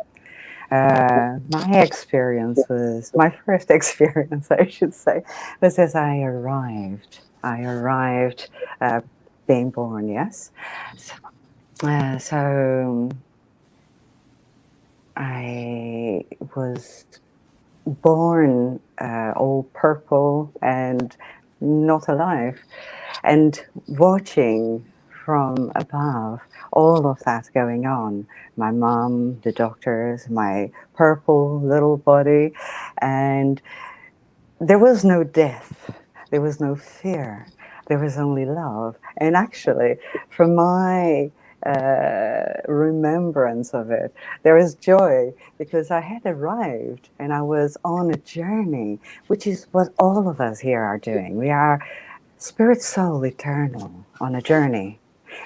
My experience was, my first experience, I should say, was as I arrived. Being born, yes. So I was born all purple and not alive, and watching from above all of that going on. My mom, the doctors, my purple little body, and there was no death, there was no fear, there was only love. And actually, from my remembrance of it, there is joy because I had arrived and I was on a journey, which is what all of us here are doing. We are spirit, soul, eternal on a journey.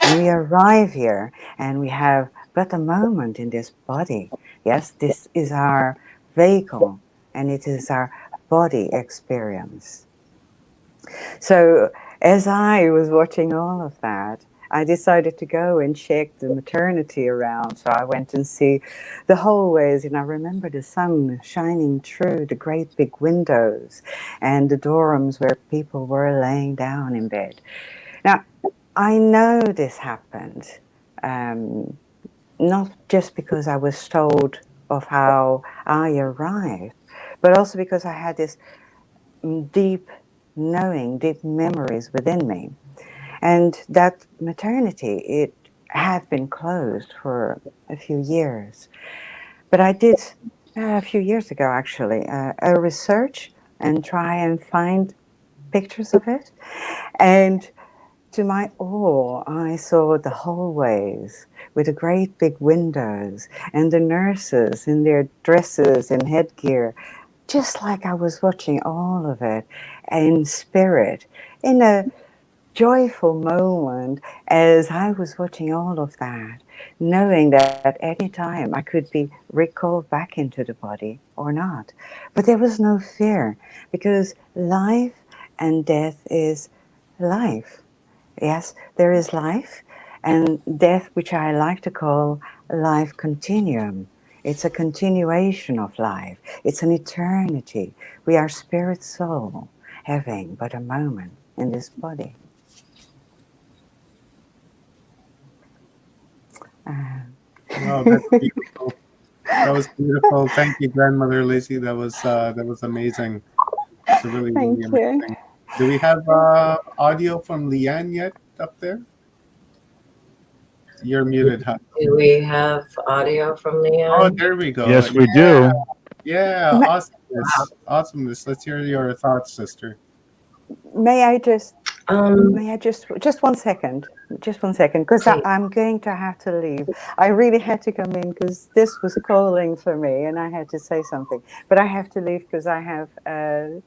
And we arrive here and we have but a moment in this body. Yes, this is our vehicle, and it is our body experience. So as I was watching all of that, I decided to go and check the maternity around. So I went and see the hallways, and I remember the sun shining through the great big windows and the dorms where people were laying down in bed. Now, I know this happened, not just because I was told of how I arrived, but also because I had this deep knowing, deep memories within me. And that maternity, it had been closed for a few years. But I did, a few years ago actually, a research and try and find pictures of it. And to my awe, I saw the hallways with the great big windows and the nurses in their dresses and headgear, just like I was watching all of it in spirit, in a joyful moment as I was watching all of that, knowing that at any time I could be recalled back into the body or not. But there was no fear, because life and death is life. Yes, there is life and death, which I like to call life continuum. It's a continuation of life. It's an eternity. We are spirit soul having but a moment in this body. Wow, that's beautiful. That was beautiful. Thank you, Grandmother Lizzie. That was amazing. It's really, Thank really you. amazing. Do we have audio from Leanne yet up there? You're muted, huh? Do we have audio from Oh, Leanne? there we go. Yes, we do. Yeah, awesomeness. Awesomeness. Let's hear your thoughts, sister. May I just 1 second, because I'm going to have to leave. I really had to come in because this was calling for me and I had to say something. But I have to leave because I have a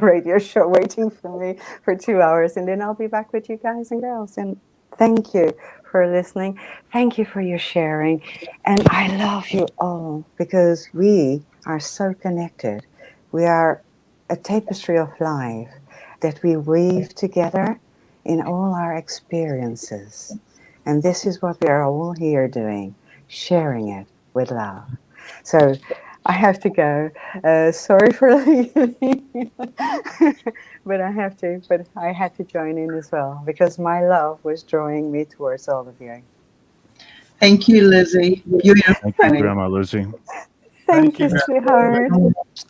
radio show waiting for me for 2 hours, and then I'll be back with you guys and girls. And thank you for listening. Thank you for your sharing. And I love you all because we are so connected. We are a tapestry of life that we weave together in all our experiences. And this is what we are all here doing, sharing it with love. So I have to go. Sorry for leaving, but I have to. But I had to join in as well because my love was drawing me towards all of you. Thank you, Lizzie. Beautiful. Thank you, Grandma Lizzie. Thank you, sweetheart.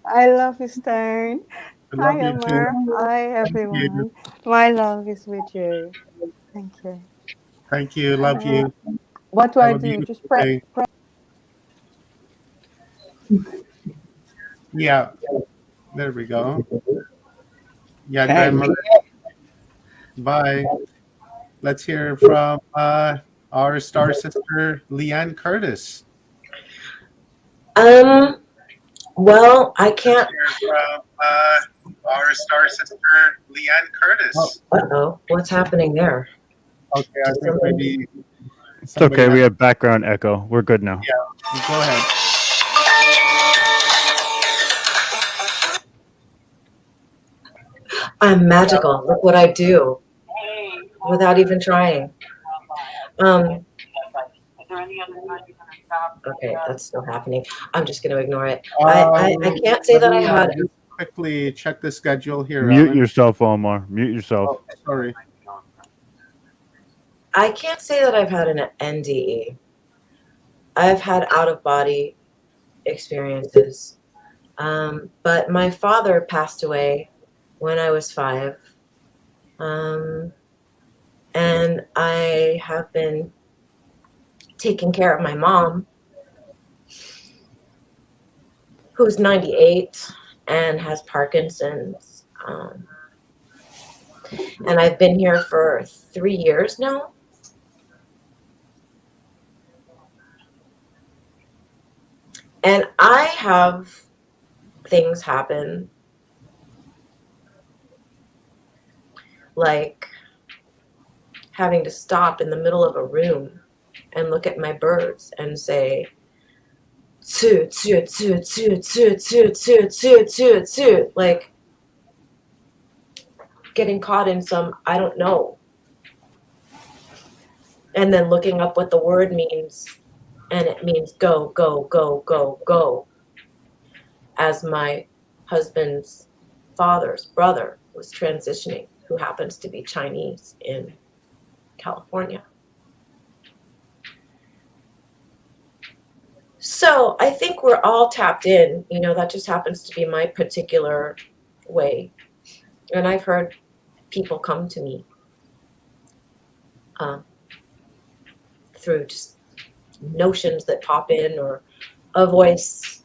I love you, Stone. I Hi, love you too. Amar. Hi, everyone. My love is with you. Thank you. Thank you. Love you. What do Have I a do? beautiful Just press. day. Yeah, there we go. Yeah, Okay. Grandmother. Bye. Let's hear from our star sister, Leanne Curtis. Well, I can't. From our star sister, Leanne Curtis. Uh-oh, what's happening there? Okay, I think maybe It's okay. We have background echo. We're good now. Yeah, go ahead. I'm magical. Look what I do without even trying. Okay, that's still happening. I'm just going to ignore it. I can't say that I had. Just quickly check the schedule here. Mute Ellen. yourself, Omar. Mute yourself. Oh, sorry. I can't say that I've had an NDE. I've had out-of-body experiences. But my father passed away when I was 5. And I have been taking care of my mom, who's 98 and has Parkinson's. And I've been here for 3 years now. And I have things happen like having to stop in the middle of a room and look at my birds and say, tsu, tsu, tsu, tsu, tsu, tsu, tsu, tsu, tsu, tsu, like getting caught in some, I don't know. And then looking up what the word means, and it means go, go, go, go, go. As my husband's father's brother was transitioning, who happens to be Chinese in California. So I think we're all tapped in, you know, that just happens to be my particular way. And I've heard people come to me through just notions that pop in, or a voice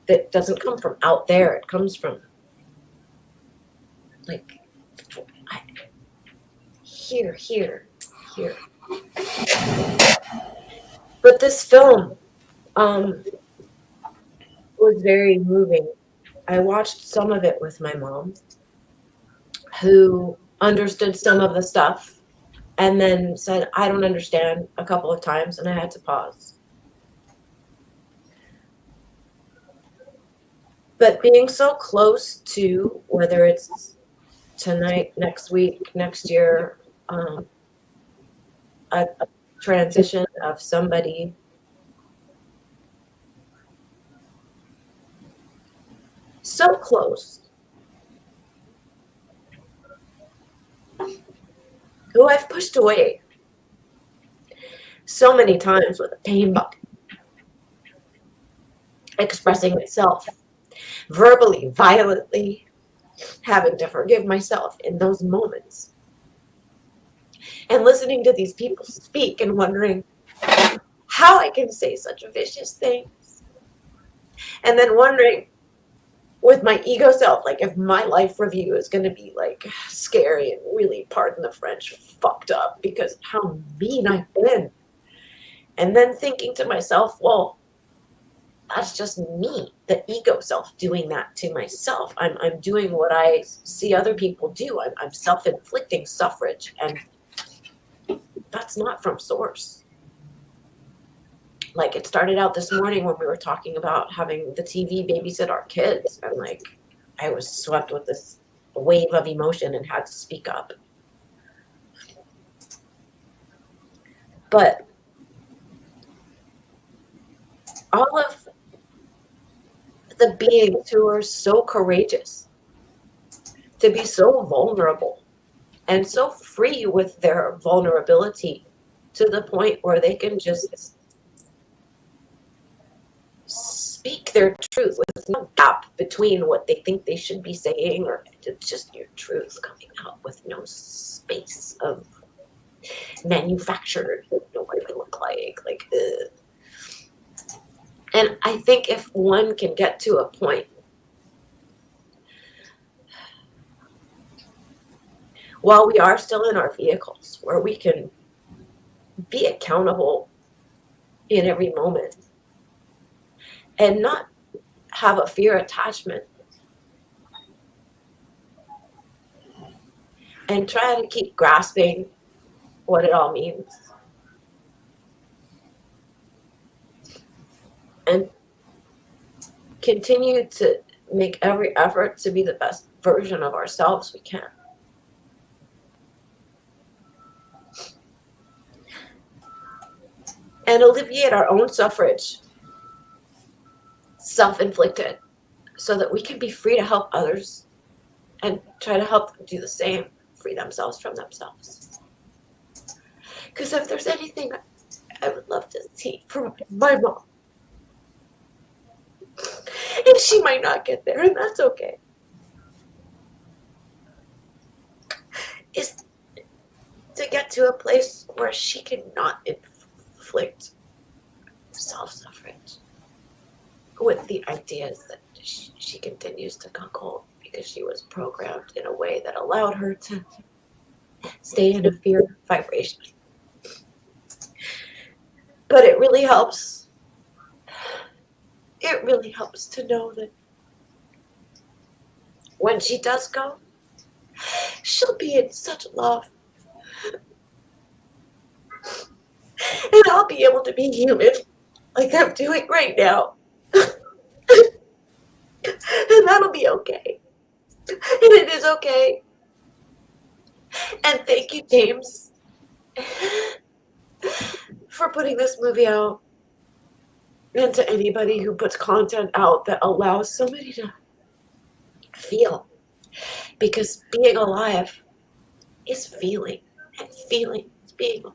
that doesn't come from out there. It comes from like here, here, here. But this film was very moving. I watched some of it with my mom, who understood some of the stuff and then said, I don't understand, a couple of times, and I had to pause. But being so close to, whether it's tonight, next week, next year, a transition of somebody so close, who I've pushed away so many times with a pain bucket, expressing myself verbally, violently, having to forgive myself in those moments, and listening to these people speak and wondering how I can say such vicious things, and then wondering with my ego self, like, if my life review is going to be like scary and really, pardon the French, fucked up because how mean I've been. And then thinking to myself, well, that's just me, the ego self, doing that to myself. I'm doing what I see other people do. I'm self-inflicting suffrage, and that's not from source. Like, it started out this morning when we were talking about having the TV babysit our kids, and like I was swept with this wave of emotion and had to speak up. But all of the beings who are so courageous to be so vulnerable and so free with their vulnerability, to the point where they can just speak their truth with no gap between what they think they should be saying, or it's just your truth coming out with no space of manufactured, what do I look like ugh. And I think if one can get to a point while we are still in our vehicles where we can be accountable in every moment and not have a fear attachment, and try to keep grasping what it all means, and continue to make every effort to be the best version of ourselves we can. And alleviate our own suffrage, self-inflicted, so that we can be free to help others and try to help them do the same, free themselves from themselves. Because if there's anything I would love to see from my mom, and she might not get there, and that's okay, is to get to a place where she cannot inflict self-suffrage with the ideas that she continues to cuckold, because she was programmed in a way that allowed her to stay in a fear vibration. But it really helps. It really helps to know that when she does go, she'll be in such love. And I'll be able to be human like I'm doing right now. And that'll be okay. And it is okay. And thank you, James, for putting this movie out. And to anybody who puts content out that allows somebody to feel. Because being alive is feeling. And feeling is being alive.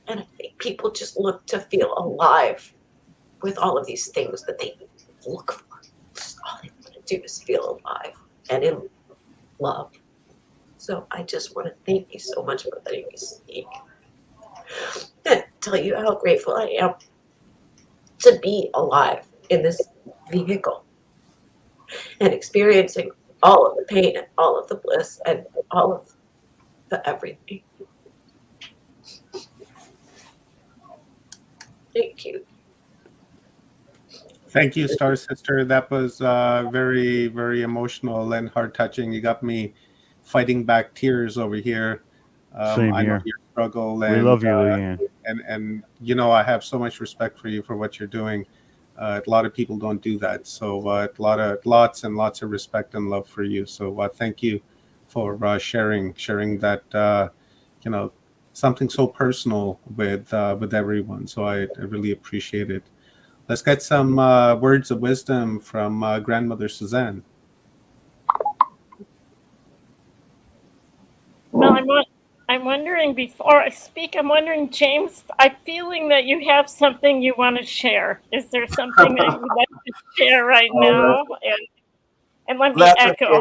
And I think people just look to feel alive with all of these things that they look for. Just all they want to do is feel alive and in love. So I just want to thank you so much for letting me speak and tell you how grateful I am to be alive in this vehicle and experiencing all of the pain and all of the bliss and all of the everything. Thank you. Thank you, Star Sister. That was very, very emotional and heart touching. You got me fighting back tears over here. Same I know here. your struggle, We and love you, Leanne. and you know, I have so much respect for you for what you're doing. A lot of people don't do that, so lots and lots of respect and love for you. So thank you for sharing that you know, something so personal with everyone. So I really appreciate it. Let's get some words of wisdom from Grandmother Suzanne. Well, I'm wondering, before I speak, I'm wondering, James, I'm feeling that you have something you want to share. Is there something that you would like to share right now? And let me That's echo. okay.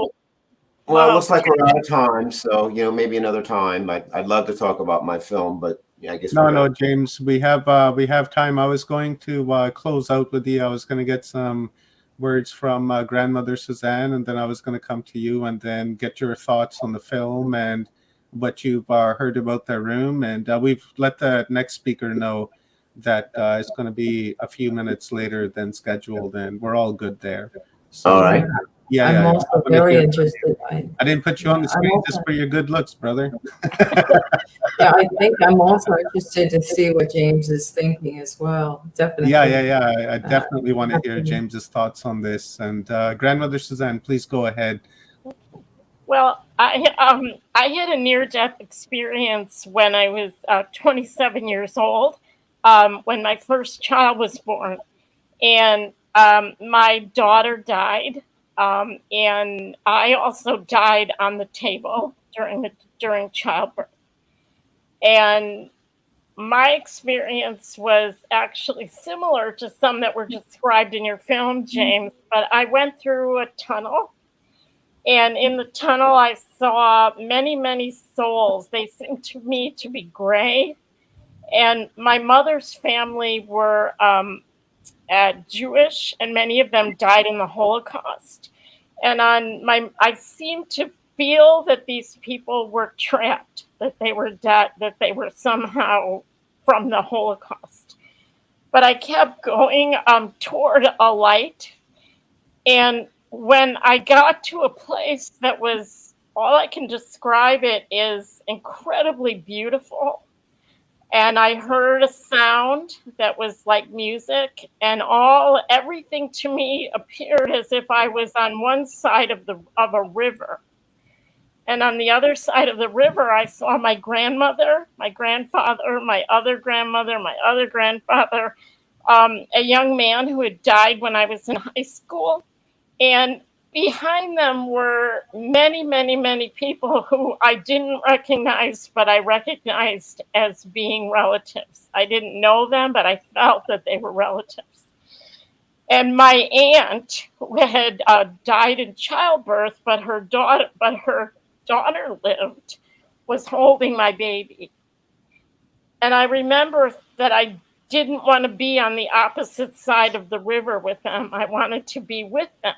Well, it Wow. looks like we're out of time, so maybe another time. I'd love to talk about my film, but I guess we're No, good. James, we have time. I was going to close out with you. I was going to get some words from Grandmother Suzanne, and then I was going to come to you and then get your thoughts on the film and what you've heard about the room. And we've let the next speaker know that it's going to be a few minutes later than scheduled, and we're all good there. So, all right. I'm also very interested. I didn't put you on the screen just for your good looks, brother. Yeah, I think I'm also interested to see what James is thinking as well. Definitely. Yeah. I definitely want to hear James's thoughts on this. And Grandmother Suzanne, please go ahead. Well, I had a near-death experience when I was 27 years old, when my first child was born, and my daughter died, and I also died on the table during childbirth. And my experience was actually similar to some that were described in your film, James, but I went through a tunnel. And in the tunnel, I saw many, many souls. They seemed to me to be gray. And my mother's family were Jewish, and many of them died in the Holocaust. And I seemed to feel that these people were trapped, that they were dead, that they were somehow from the Holocaust. But I kept going toward a light. And when I got to a place that was, all I can describe it is incredibly beautiful. And I heard a sound that was like music, and everything to me appeared as if I was on one side of a river. And on the other side of the river, I saw my grandmother, my grandfather, my other grandmother, my other grandfather, a young man who had died when I was in high school. And behind them were many, many, many people who I didn't recognize, but I recognized as being relatives. I didn't know them, but I felt that they were relatives. And my aunt, who had died in childbirth, but her daughter lived, was holding my baby. And I remember that I didn't want to be on the opposite side of the river with them. I wanted to be with them.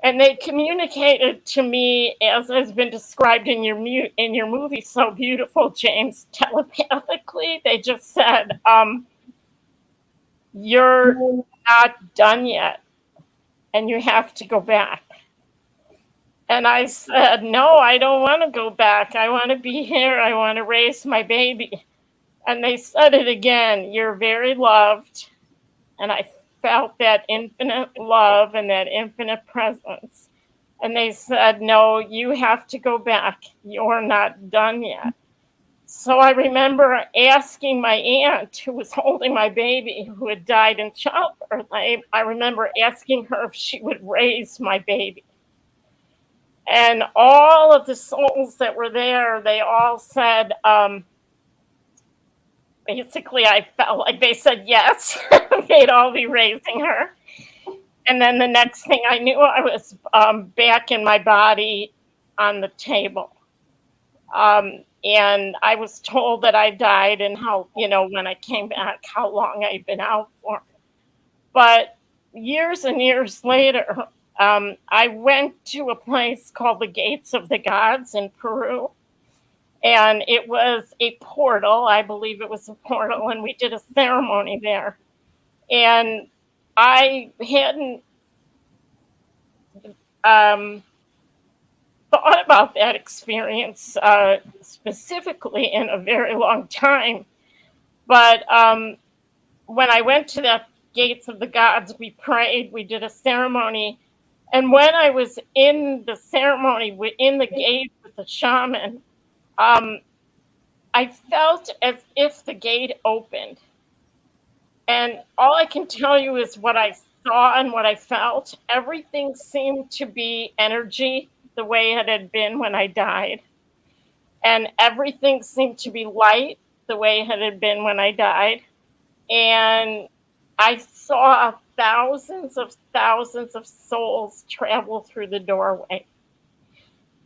And they communicated to me, as has been described in your movie, so beautiful, James, telepathically. They just said, you're not done yet, and you have to go back. And I said, no, I don't want to go back. I want to be here. I want to raise my baby. And they said it again, you're very loved. And I felt that infinite love and that infinite presence. And they said, no, you have to go back. You're not done yet. So I remember asking my aunt, who was holding my baby, who had died in childbirth, I remember asking her if she would raise my baby. And all of the souls that were there, they all said, basically, I felt like they said yes. They'd all be raising her. And then the next thing I knew, I was back in my body on the table. And I was told that I died and how, when I came back, how long I'd been out for. But years and years later, I went to a place called the Gates of the Gods in Peru. And it was a portal. I believe it was a portal. And we did a ceremony there. And I hadn't thought about that experience specifically in a very long time. But when I went to the Gates of the Gods, we prayed, we did a ceremony. And when I was in the ceremony, in the gate with the shaman, I felt as if the gate opened. And all I can tell you is what I saw and what I felt. Everything seemed to be energy, the way it had been when I died. And everything seemed to be light, the way it had been when I died. And I saw thousands of souls travel through the doorway.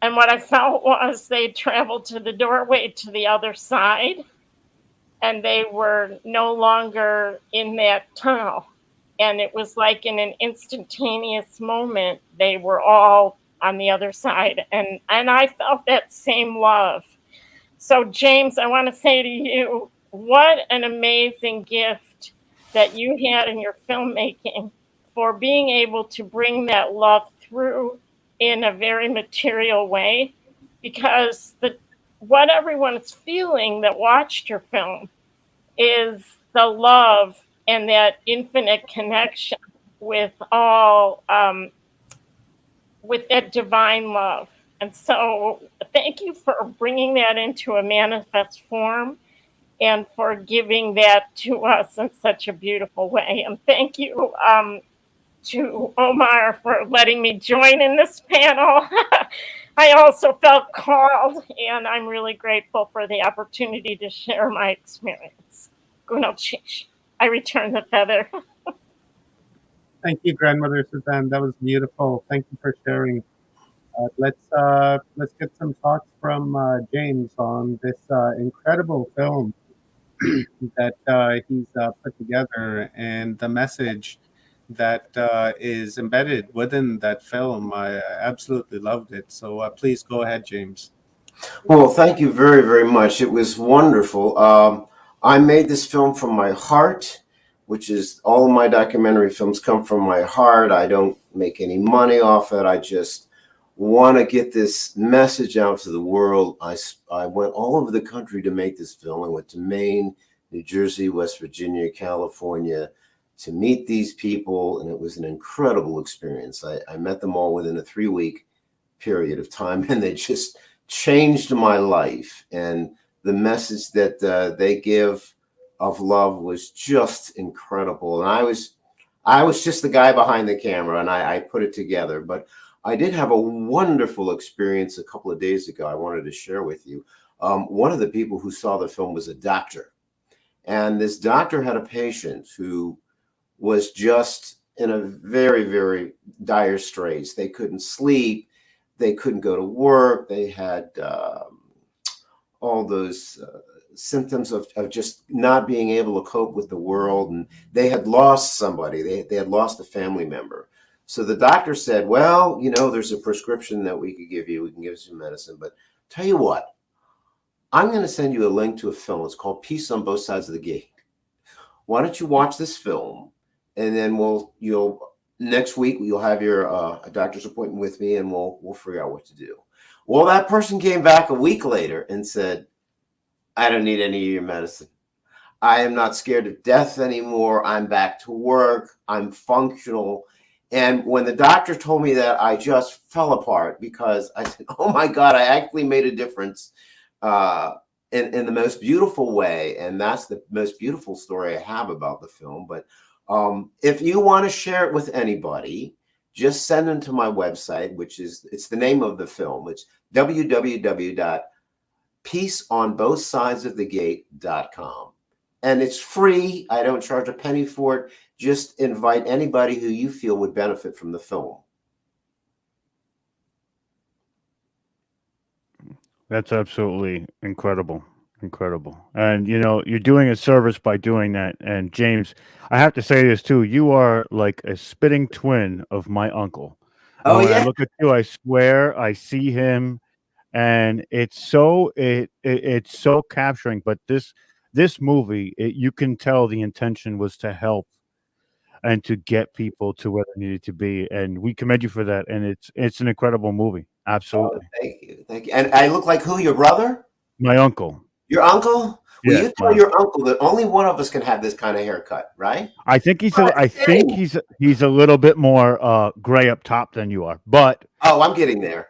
And what I felt was they traveled to the doorway to the other side, and they were no longer in that tunnel. And it was like in an instantaneous moment, they were all on the other side. And I felt that same love. So, James, I want to say to you, what an amazing gift that you had in your filmmaking for being able to bring that love through in a very material way, because what everyone's feeling that watched your film is the love and that infinite connection with all, with that divine love. And so thank you for bringing that into a manifest form and for giving that to us in such a beautiful way. And thank you to Omar for letting me join in this panel. I also felt called, and I'm really grateful for the opportunity to share my experience. I return the feather. Thank you, Grandmother Suzanne. That was beautiful. Thank you for sharing. Let's get some thoughts from James on this incredible film that he's put together and the message that is embedded within that film. I absolutely loved it. So please go ahead, James. Well, thank you very, very much. It was wonderful. I made this film from my heart, which is all of my documentary films come from my heart. I don't make any money off it. I just want to get this message out to the world. I went all over the country to make this film. I went to Maine, New Jersey, West Virginia, California to meet these people, and it was an incredible experience. I met them all within a 3-week period of time, and they just changed my life. And the message that they give of love was just incredible. And I was just the guy behind the camera, and I put it together. But I did have a wonderful experience a couple of days ago I wanted to share with you. One of the people who saw the film was a doctor. And this doctor had a patient who was just in a very, very dire straits. They couldn't sleep. They couldn't go to work. They had all those symptoms of just not being able to cope with the world. And they had lost somebody. They had lost a family member. So the doctor said, well, there's a prescription that we could give you. We can give you some medicine. But tell you what, I'm going to send you a link to a film. It's called Peace on Both Sides of the Gate. Why don't you watch this film? And then next week you'll have your doctor's appointment with me, and we'll figure out what to do. Well, that person came back a week later and said, I don't need any of your medicine. I am not scared of death anymore. I'm back to work. I'm functional. And when the doctor told me that, I just fell apart because I said, oh my God, I actually made a difference in the most beautiful way. And that's the most beautiful story I have about the film. But if you want to share it with anybody, just send them to my website, which is, it's the name of the film. It's www.peaceonbothsidesofthegate.com. And it's free. I don't charge a penny for it. Just invite anybody who you feel would benefit from the film. That's absolutely incredible. Incredible. And you know, you're doing a service by doing that. And James, I have to say this too. You are like a spitting twin of my uncle. And Oh, when I yeah. look at you, I swear I see him, and it's so capturing. But this movie, you can tell the intention was to help and to get people to where they needed to be. And we commend you for that. And it's an incredible movie. Oh, Absolutely. thank you. Thank you. And I look like who? Your brother? My uncle. Your uncle? Well, Yes, you my tell your uncle that only one of us can have this kind of haircut, right? I think Oh, he's a little bit more gray up top than you are, but oh, I'm getting there.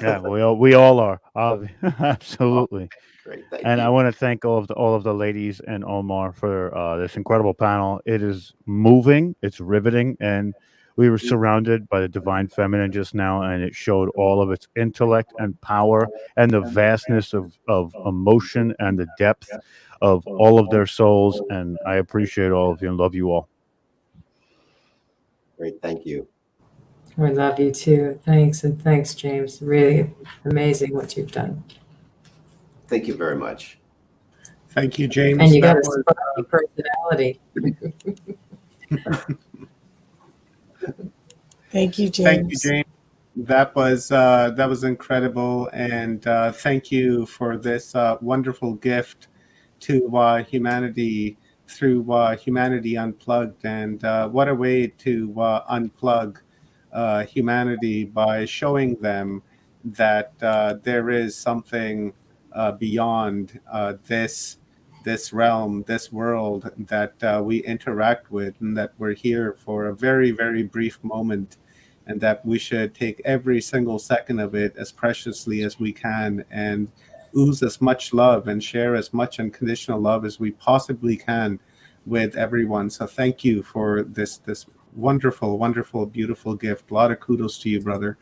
yeah, we all are. Absolutely. Great, thank And you. I want to thank all of the ladies and Omar for this incredible panel. It is moving, it's riveting, and we were surrounded by the divine feminine just now, and it showed all of its intellect and power and the vastness of emotion and the depth of all of their souls. And I appreciate all of you and love you all. Great, thank you. We love you too. Thanks, and thanks, James. Really amazing what you've done. Thank you very much. Thank you, James. And you got a That was, sparky personality. Thank you, James. Thank you, James. That was incredible, and thank you for this wonderful gift to humanity through Humanity Unplugged. And what a way to unplug humanity by showing them that there is something beyond this realm, this world that we interact with, and that we're here for a very, very brief moment, and that we should take every single second of it as preciously as we can and ooze as much love and share as much unconditional love as we possibly can with everyone. So thank you for this wonderful, wonderful, beautiful gift. A lot of kudos to you, brother.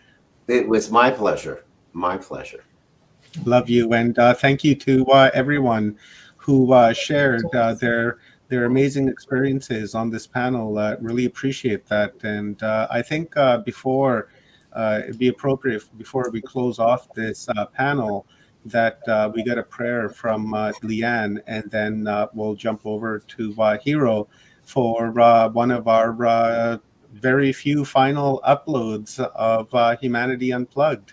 It was my pleasure. My pleasure. Love you. And thank you to everyone who shared their amazing experiences on this panel. Really appreciate that. And I think before it'd be appropriate, before we close off this panel, that we get a prayer from Leanne, and then we'll jump over to Hero for one of our very few final uploads of Humanity Unplugged.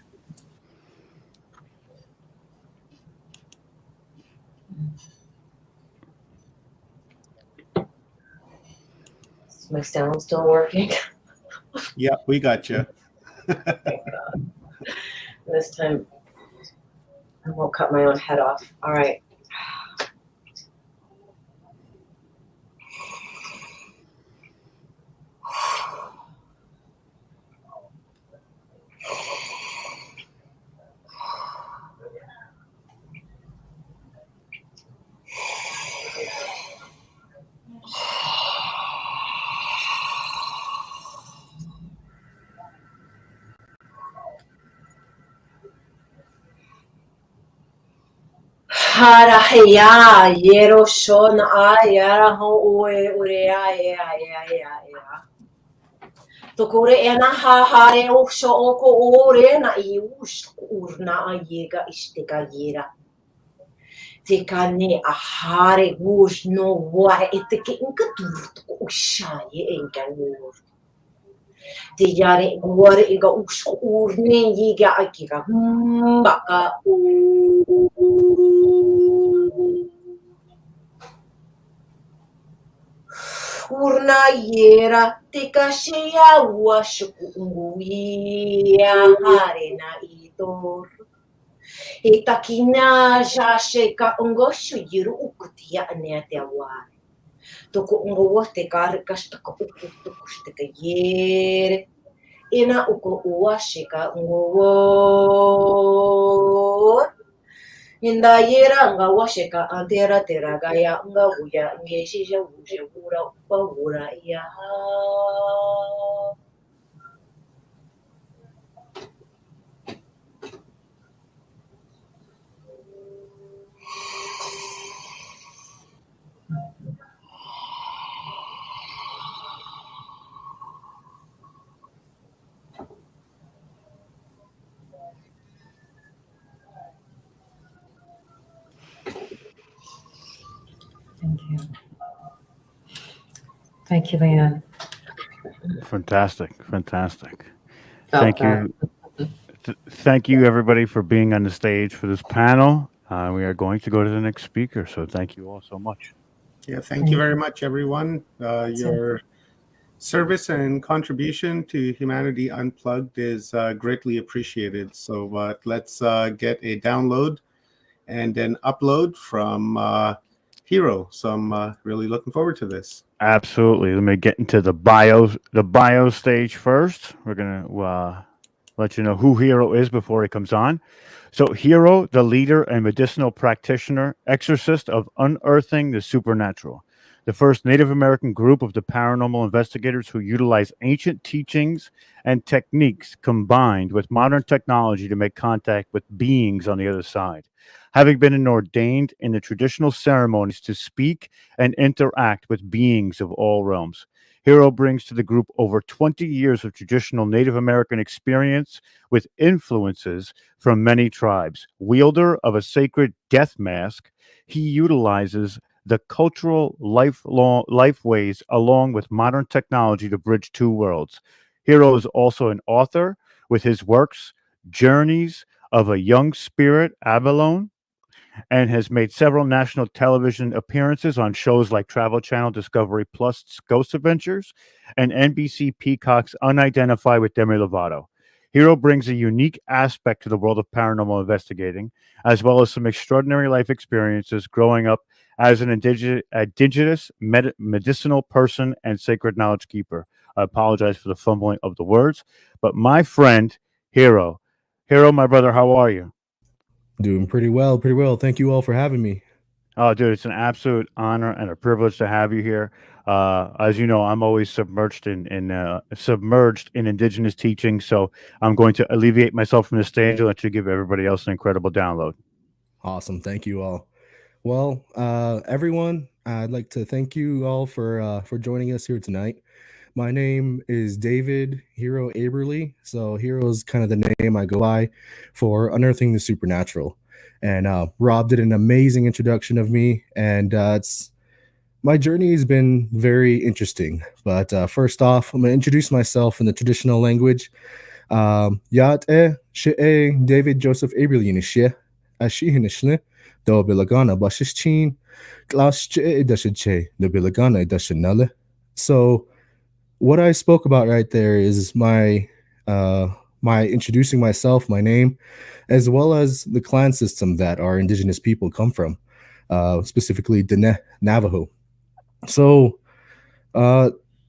Is my sound still working? Yeah, we got you. Thank God. This time I won't cut my own head off. All right. Harahaya yero shon ayara ho ue urea ya. Tokore ena ha hare o sho oko ore na I ush urna ayega ishteka yera. Tekane a hare ush no ware eteke inkatur ushaye enganur. Te yare ware ega ush urne yiga akira baka urna yera te kashea washuku ya hare na itor Itakina jashe ka ungoshu yiru ukutia anete awai. Toko ungo te karikasta ka ukutukuste ka yere. Ina uko uwashika ungo. Inda yera nga washika antera teragaya nga wuya ngeshisha wuje wura wura ya. Thank you. Thank you, Leanne. Fantastic, fantastic. Felt Thank that. you. Thank you, everybody, for being on the stage for this panel. We are going to go to the next speaker, so thank you all so much. Yeah, thank you very much, everyone. Your service and contribution to Humanity Unplugged is greatly appreciated. So let's get a download and an upload from Hero. So I'm really looking forward to this. Absolutely. Let me get into the bio stage first. We're gonna let you know who Hero is before he comes on. So Hero, the leader and medicinal practitioner, exorcist of unearthing the supernatural, the first Native American group of the paranormal investigators who utilize ancient teachings and techniques combined with modern technology to make contact with beings on the other side. Having been ordained in the traditional ceremonies to speak and interact with beings of all realms. Hero brings to the group over 20 years of traditional Native American experience with influences from many tribes. Wielder of a sacred death mask, he utilizes the cultural life ways along with modern technology to bridge two worlds. Hero is also an author with his works Journeys of a Young Spirit, Abalone, and has made several national television appearances on shows like Travel Channel, Discovery Plus, Ghost Adventures, and NBC Peacock's Unidentified with Demi Lovato. Hero brings a unique aspect to the world of paranormal investigating, as well as some extraordinary life experiences growing up as an indigenous medicinal person and sacred knowledge keeper. I apologize for the fumbling of the words, but my friend, Hero. Hero, my brother, how are you? Doing pretty well, pretty well. Thank you all for having me. Oh, dude, it's an absolute honor and a privilege to have you here. As you know, I'm always submerged in indigenous teaching, so I'm going to alleviate myself from the stage and let you give everybody else an incredible download. Awesome, thank you all. Well, everyone, I'd like to thank you all for joining us here tonight. My name is David Hero Aberly. So Hero is kind of the name I go by for unearthing the supernatural. And Rob did an amazing introduction of me, and my journey has been very interesting. But first off, I'm going to introduce myself in the traditional language. Yat she David Joseph Aberly nishe ashihinishle do bilagana bashishchin class che dashiche do bilagana dashinale. So what I spoke about right there is my introducing myself, my name, as well as the clan system that our indigenous people come from, specifically the Navajo. So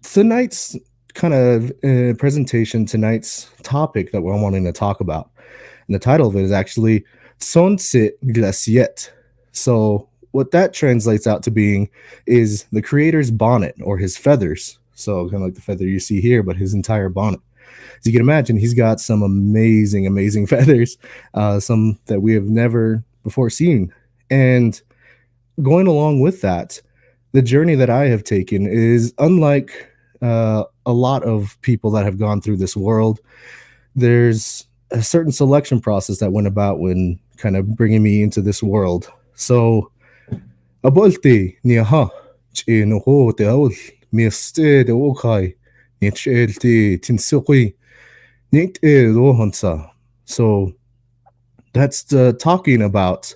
tonight's kind of presentation, tonight's topic that we're wanting to talk about, and the title of it is actually Sonsit Glaciet. So what that translates out to being is the creator's bonnet or his feathers. So kind of like the feather you see here, but his entire bonnet. As you can imagine, he's got some amazing, amazing feathers, some that we have never before seen. And going along with that, the journey that I have taken is unlike a lot of people that have gone through this world. There's a certain selection process that went about when kind of bringing me into this world. So, abolti niaha chinoho te aul mieste de okai nichelte tinsuki nit rohansa. So that's talking about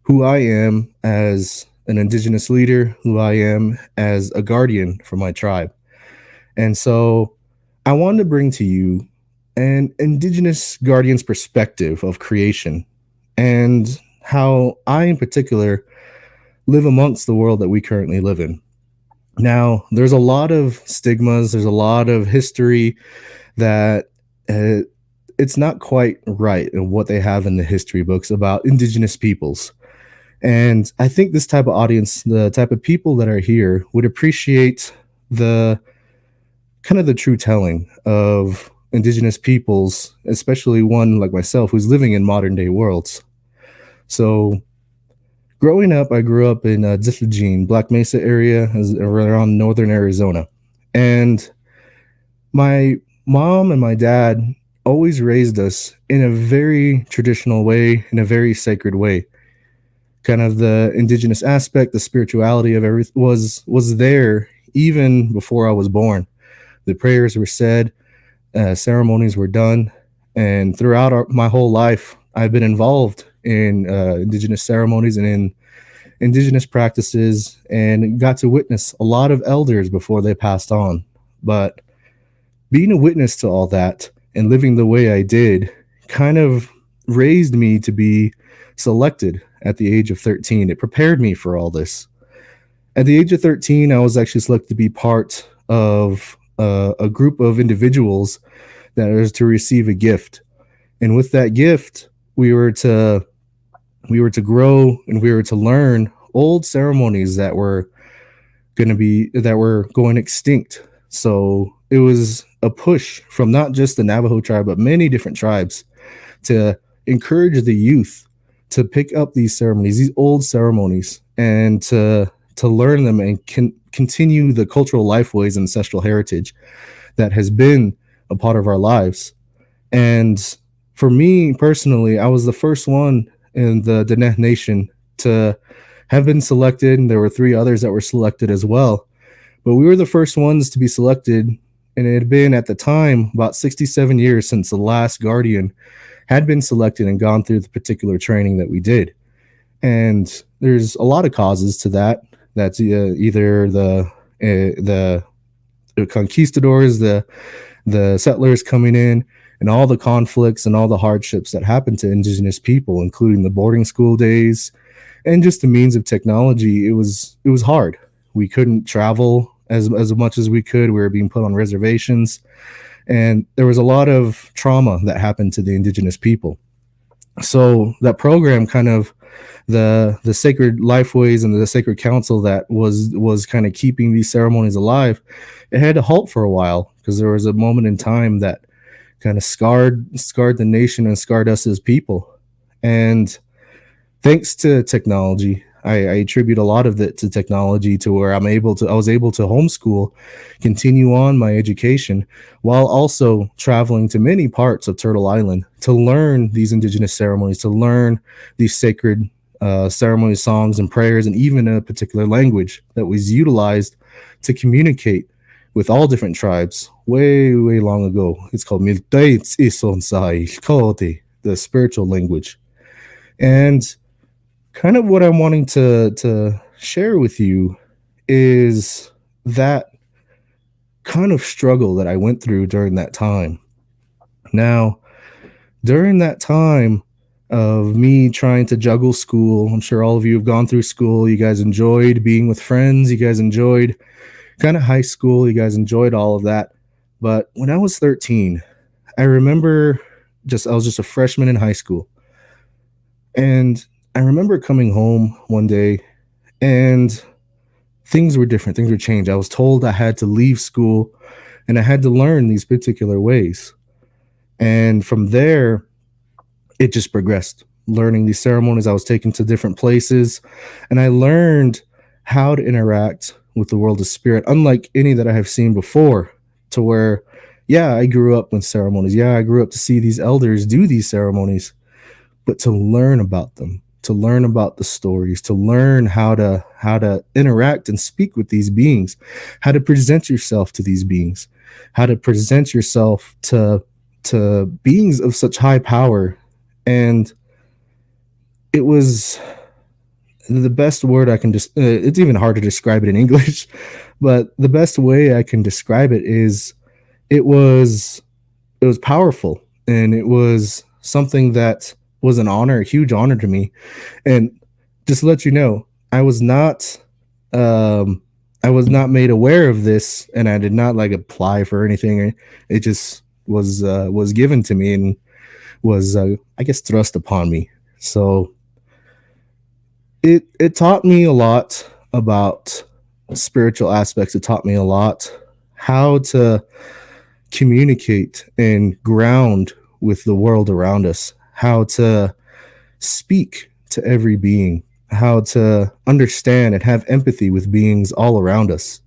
who I am as an indigenous leader, who I am as a guardian for my tribe. And so I wanted to bring to you an indigenous guardian's perspective of creation and how I, in particular, live amongst the world that we currently live in. Now, there's a lot of stigmas, there's a lot of history that it's not quite right in what they have in the history books about indigenous peoples. And I think this type of audience, the type of people that are here, would appreciate the kind of the true telling of indigenous peoples, especially one like myself who's living in modern day worlds. So growing up, I grew up in Zitlogene, Black Mesa area, around northern Arizona. And my mom and my dad always raised us in a very traditional way, in a very sacred way. Kind of the indigenous aspect, the spirituality of everything was there even before I was born. The prayers were said, ceremonies were done, and throughout my whole life, I've been involved in indigenous ceremonies and in indigenous practices, and got to witness a lot of elders before they passed on. But being a witness to all that and living the way I did kind of raised me to be selected at the age of 13. It prepared me for all this. At the age of 13, I was actually selected to be part of a group of individuals that was to receive a gift. And with that gift, we were to grow and we were to learn old ceremonies that were going extinct. So it was a push from not just the Navajo tribe, but many different tribes to encourage the youth to pick up these ceremonies, these old ceremonies, and to learn them and continue the cultural lifeways and ancestral heritage that has been a part of our lives. And for me personally, I was the first one in the Diné Nation to have been selected, and there were 3 others that were selected as well. But we were the first ones to be selected, and it had been at the time about 67 years since the last guardian had been selected and gone through the particular training that we did. And there's a lot of causes to that. That's either the conquistadors, the settlers coming in, and all the conflicts and all the hardships that happened to indigenous people, including the boarding school days and just the means of technology. It was hard. We couldn't travel as much as we could. We were being put on reservations, and there was a lot of trauma that happened to the indigenous people. So that program, kind of the sacred lifeways and the sacred council that was kind of keeping these ceremonies alive, it had to halt for a while because there was a moment in time that kind of scarred the nation and scarred us as people. And thanks to technology, I attribute a lot of it to technology, to where I was able to homeschool, continue on my education, while also traveling to many parts of Turtle Island to learn these indigenous ceremonies, to learn these sacred ceremonies, songs, and prayers, and even a particular language that was utilized to communicate with all different tribes way, way long ago. It's called Miltai Isonsai Kote, the spiritual language. And kind of what I'm wanting to share with you is that kind of struggle that I went through during that time. Now, during that time of me trying to juggle school, I'm sure all of you have gone through school. You guys enjoyed being with friends. You guys enjoyed kind of high school. You guys enjoyed all of that. But when I was 13, I remember I was just a freshman in high school. And I remember coming home one day and things were different. Things were changed. I was told I had to leave school and I had to learn these particular ways. And from there, it just progressed. Learning these ceremonies, I was taken to different places, and I learned how to interact with the world of spirit, unlike any that I have seen before, to where, yeah, I grew up with ceremonies. Yeah, I grew up to see these elders do these ceremonies, but to learn about them, to learn about the stories, to learn how to interact and speak with these beings, how to present yourself to these beings, how to present yourself to beings of such high power. And it was the best word I can just, it's even hard to describe it in English, but the best way I can describe it is it was powerful, and it was something that was an honor, a huge honor to me. And just to let you know, I was not made aware of this, and I did not like apply for anything. It just was given to me and was I guess thrust upon me. So it taught me a lot about spiritual aspects. It taught me a lot how to communicate and ground with the world around us, how to speak to every being, how to understand and have empathy with beings all around us.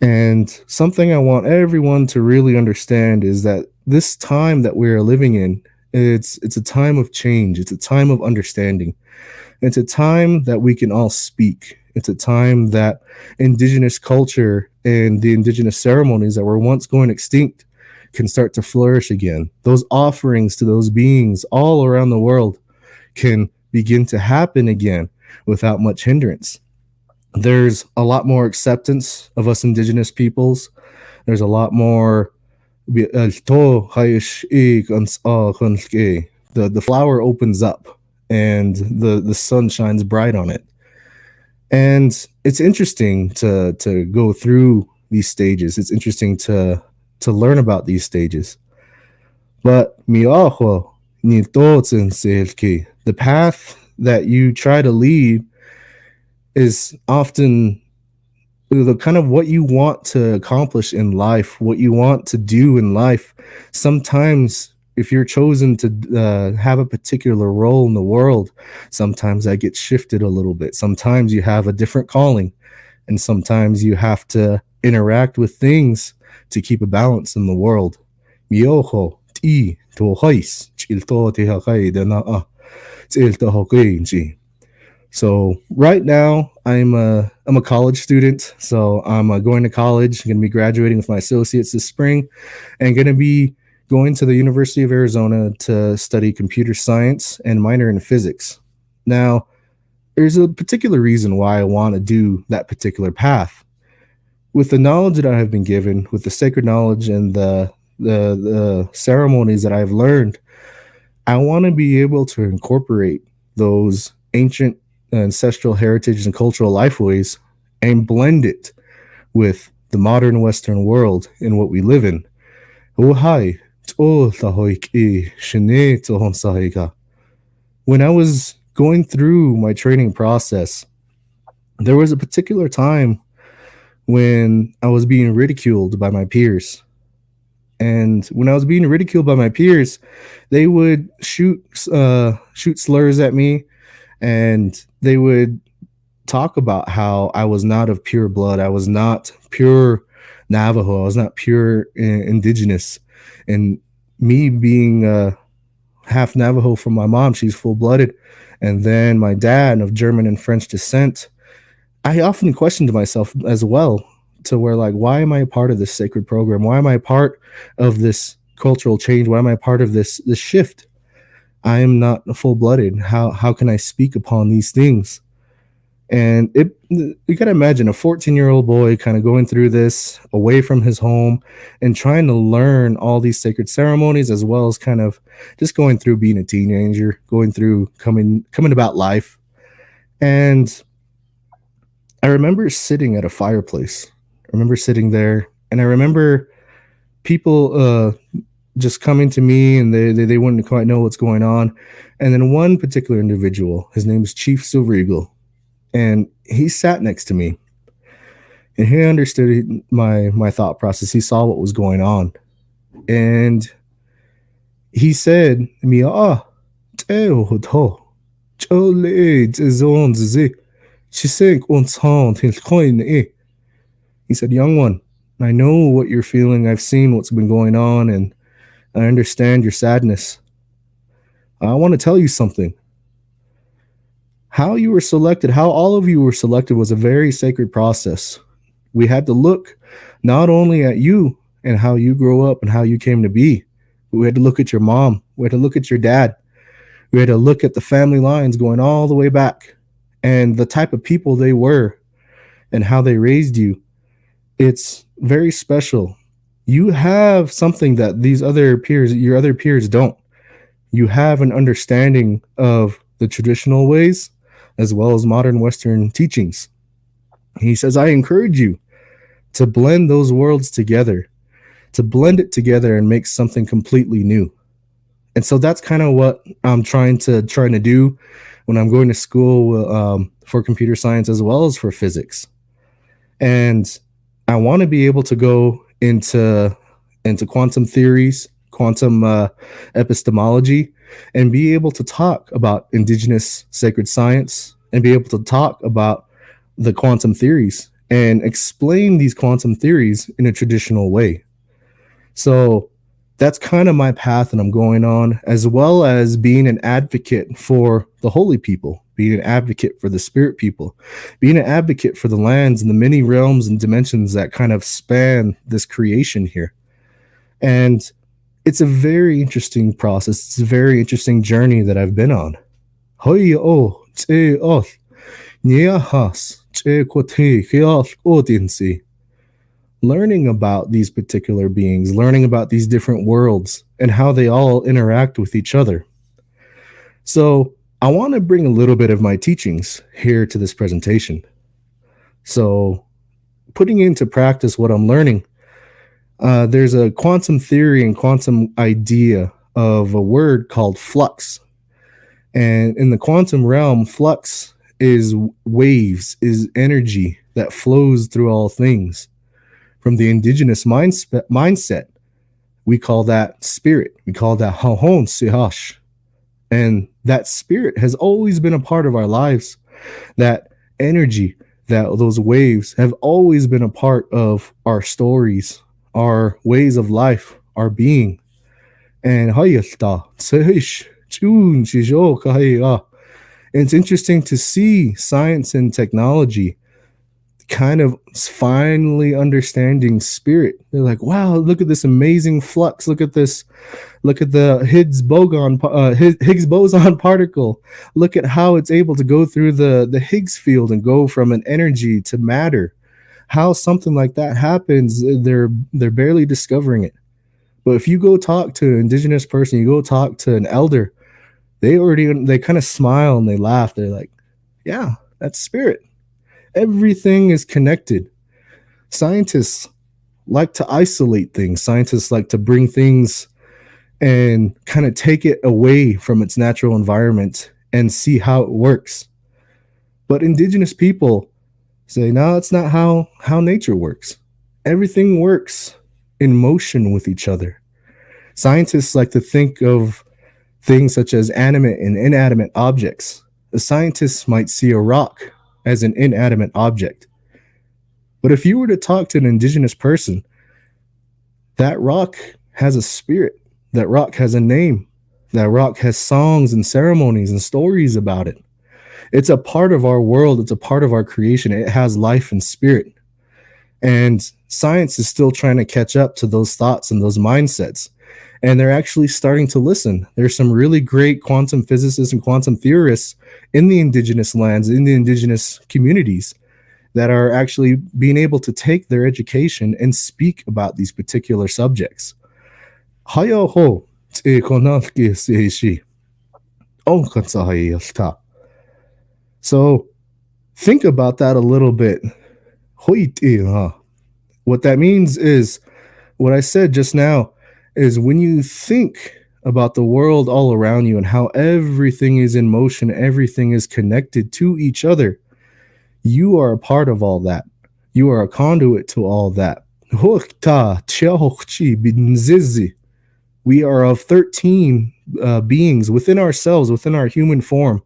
And something I want everyone to really understand is that this time that we're living in, it's a time of change. It's a time of understanding. It's a time that we can all speak. It's a time that indigenous culture and the indigenous ceremonies that were once going extinct can start to flourish again. Those offerings to those beings all around the world can begin to happen again without much hindrance. There's a lot more acceptance of us indigenous peoples. There's a lot more the flower opens up and the sun shines bright on it. And it's interesting to go through these stages. It's interesting to learn about these stages. But the path that you try to lead is often the kind of what you want to accomplish in life, what you want to do in life. Sometimes if you're chosen to have a particular role in the world, sometimes that gets shifted a little bit. Sometimes you have a different calling, and sometimes you have to interact with things to keep a balance in the world. So right now I'm a college student. So I'm going to college. I'm going to be graduating with my associates this spring, and going to be going to the University of Arizona to study computer science and minor in physics. Now, there's a particular reason why I want to do that particular path. With the knowledge that I have been given, with the sacred knowledge and the ceremonies that I've learned, I want to be able to incorporate those ancient ancestral heritage and cultural lifeways and blend it with the modern Western world in what we live in. When I was going through my training process, there was a particular time when I was being ridiculed by my peers. And when I was being ridiculed by my peers, they would shoot slurs at me, and they would talk about how I was not of pure blood. I was not pure Navajo. I was not pure indigenous. And me being half Navajo from my mom, she's full-blooded, and then my dad of German and French descent, I often questioned myself as well, to where, like, why am I a part of this sacred program? Why am I a part of this cultural change? Why am I a part of this shift? I am not full-blooded. How can I speak upon these things? And you gotta imagine a 14-year-old boy kind of going through this away from his home and trying to learn all these sacred ceremonies, as well as kind of just going through being a teenager, going through coming about life. And I remember sitting at a fireplace. I remember sitting there, and I remember people just coming to me, and they wouldn't quite know what's going on. And then one particular individual, his name is Chief Silver Eagle, and he sat next to me, and he understood my thought process. He saw what was going on, and he said to me, he said, "Young one, I know what you're feeling. I've seen what's been going on, and I understand your sadness. I want to tell you something. How you were selected, how all of you were selected, was a very sacred process. We had to look not only at you and how you grow up and how you came to be, but we had to look at your mom. We had to look at your dad. We had to look at the family lines going all the way back, and the type of people they were and how they raised you. It's very special. You have something that your other peers don't. you have an understanding of the traditional ways as well as modern Western teachings. He says, I encourage you to blend those worlds together, to blend it together and make something completely new. And so that's kind of what I'm trying to do when I'm going to school for computer science as well as for physics. And I want to be able to go into quantum theories, quantum epistemology, and be able to talk about indigenous sacred science and be able to talk about the quantum theories and explain these quantum theories in a traditional way. So that's kind of my path that I'm going on, as well as being an advocate for the holy people, being an advocate for the spirit people, being an advocate for the lands and the many realms and dimensions that kind of span this creation here. And it's a very interesting process. It's a very interesting journey that I've been on. Learning about these particular beings, learning about these different worlds and how they all interact with each other. So I want to bring a little bit of my teachings here to this presentation. So putting into practice what I'm learning, there's a quantum theory and quantum idea of a word called flux. And in the quantum realm, flux is waves, is energy that flows through all things. From the indigenous mindset, we call that spirit. We call that hahon sihash. And that spirit has always been a part of our lives. That energy, that those waves have always been a part of our stories, our ways of life, our being. And it's interesting to see science and technology kind of finally understanding spirit. They're like, wow, look at this amazing flux. Look at this. Look at the Higgs boson particle. Look at how it's able to go through the Higgs field and go from an energy to matter. How something like that happens, they're barely discovering it. But if you go talk to an indigenous person, you go talk to an elder, they kind of smile and they laugh. They're like, yeah, that's spirit. Everything is connected. Scientists like to isolate things. Scientists like to bring things and kind of take it away from its natural environment and see how it works. But indigenous people say, no, it's not how nature works. Everything works in motion with each other. Scientists like to think of things such as animate and inanimate objects. The scientists might see a rock as an inanimate object. But if you were to talk to an indigenous person, that rock has a spirit. That rock has a name. That rock has songs and ceremonies and stories about it. It's a part of our world. It's a part of our creation. It has life and spirit. And science is still trying to catch up to those thoughts and those mindsets. And they're actually starting to listen. There's some really great quantum physicists and quantum theorists in the indigenous lands, in the indigenous communities, that are actually being able to take their education and speak about these particular subjects. So think about that a little bit. What that means is, what I said just now, is when you think about the world all around you and how everything is in motion, everything is connected to each other, you are a part of all that. You are a conduit to all that. We are of 13 beings within ourselves, within our human form.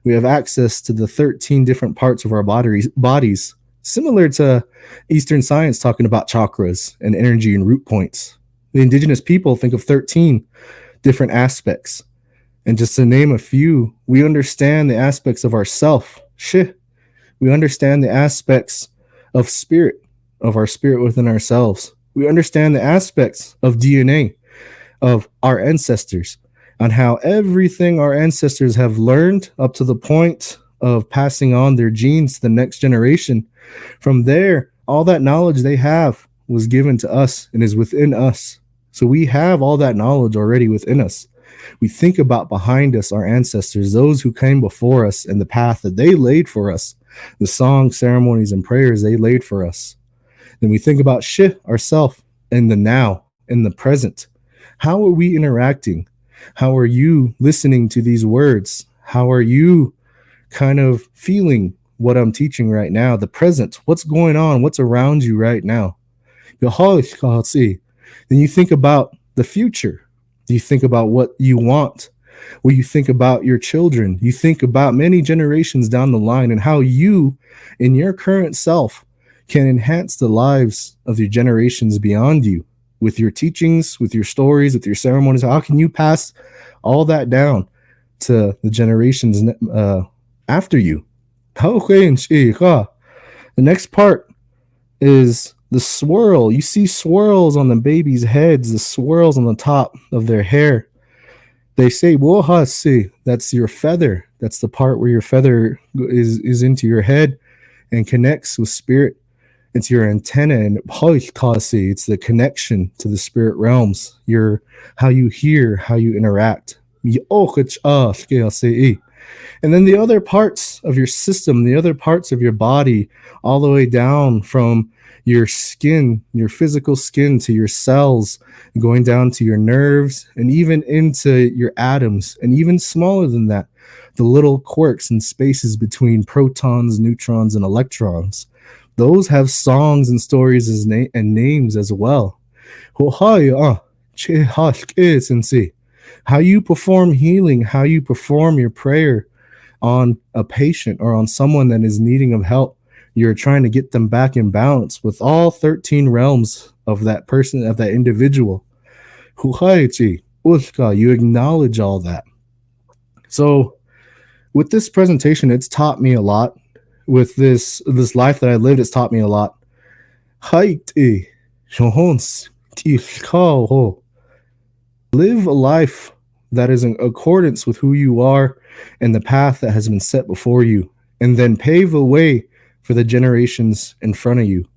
We have access to the 13 different parts of our bodies, similar to Eastern science talking about chakras and energy and root points. The indigenous people think of 13 different aspects. And just to name a few, we understand the aspects of ourself. We understand the aspects of spirit, of our spirit within ourselves. We understand the aspects of DNA, of our ancestors, on how everything our ancestors have learned up to the point of passing on their genes to the next generation. From there, all that knowledge they have was given to us and is within us. So we have all that knowledge already within us. We think about behind us, our ancestors, those who came before us, and the path that they laid for us, the songs, ceremonies, and prayers they laid for us. Then we think about ourself in the now, in the present. How are we interacting? How are you listening to these words? How are you kind of feeling what I'm teaching right now? The present, what's going on? What's around you right now? Then you think about the future. You think about what you want. Well, you think about your children. You think about many generations down the line and how you, in your current self, can enhance the lives of your generations beyond you with your teachings, with your stories, with your ceremonies. How can you pass all that down to the generations after you? The next part is the swirl. You see swirls on the baby's heads, the swirls on the top of their hair. They say, that's your feather. That's the part where your feather is into your head and connects with spirit. It's your antenna, and it's the connection to the spirit realms. How you hear, how you interact. And then the other parts of your system, the other parts of your body, all the way down from your skin, your physical skin, to your cells, going down to your nerves, and even into your atoms, and even smaller than that, the little quirks and spaces between protons, neutrons, and electrons. Those have songs and stories and names as well. How you perform healing, how you perform your prayer on a patient or on someone that is needing of help. You're trying to get them back in balance with all 13 realms of that person, of that individual. You acknowledge all that. So with this presentation, it's taught me a lot. With this life that I lived, it's taught me a lot. Live a life that is in accordance with who you are and the path that has been set before you, and then pave a way for the generations in front of you.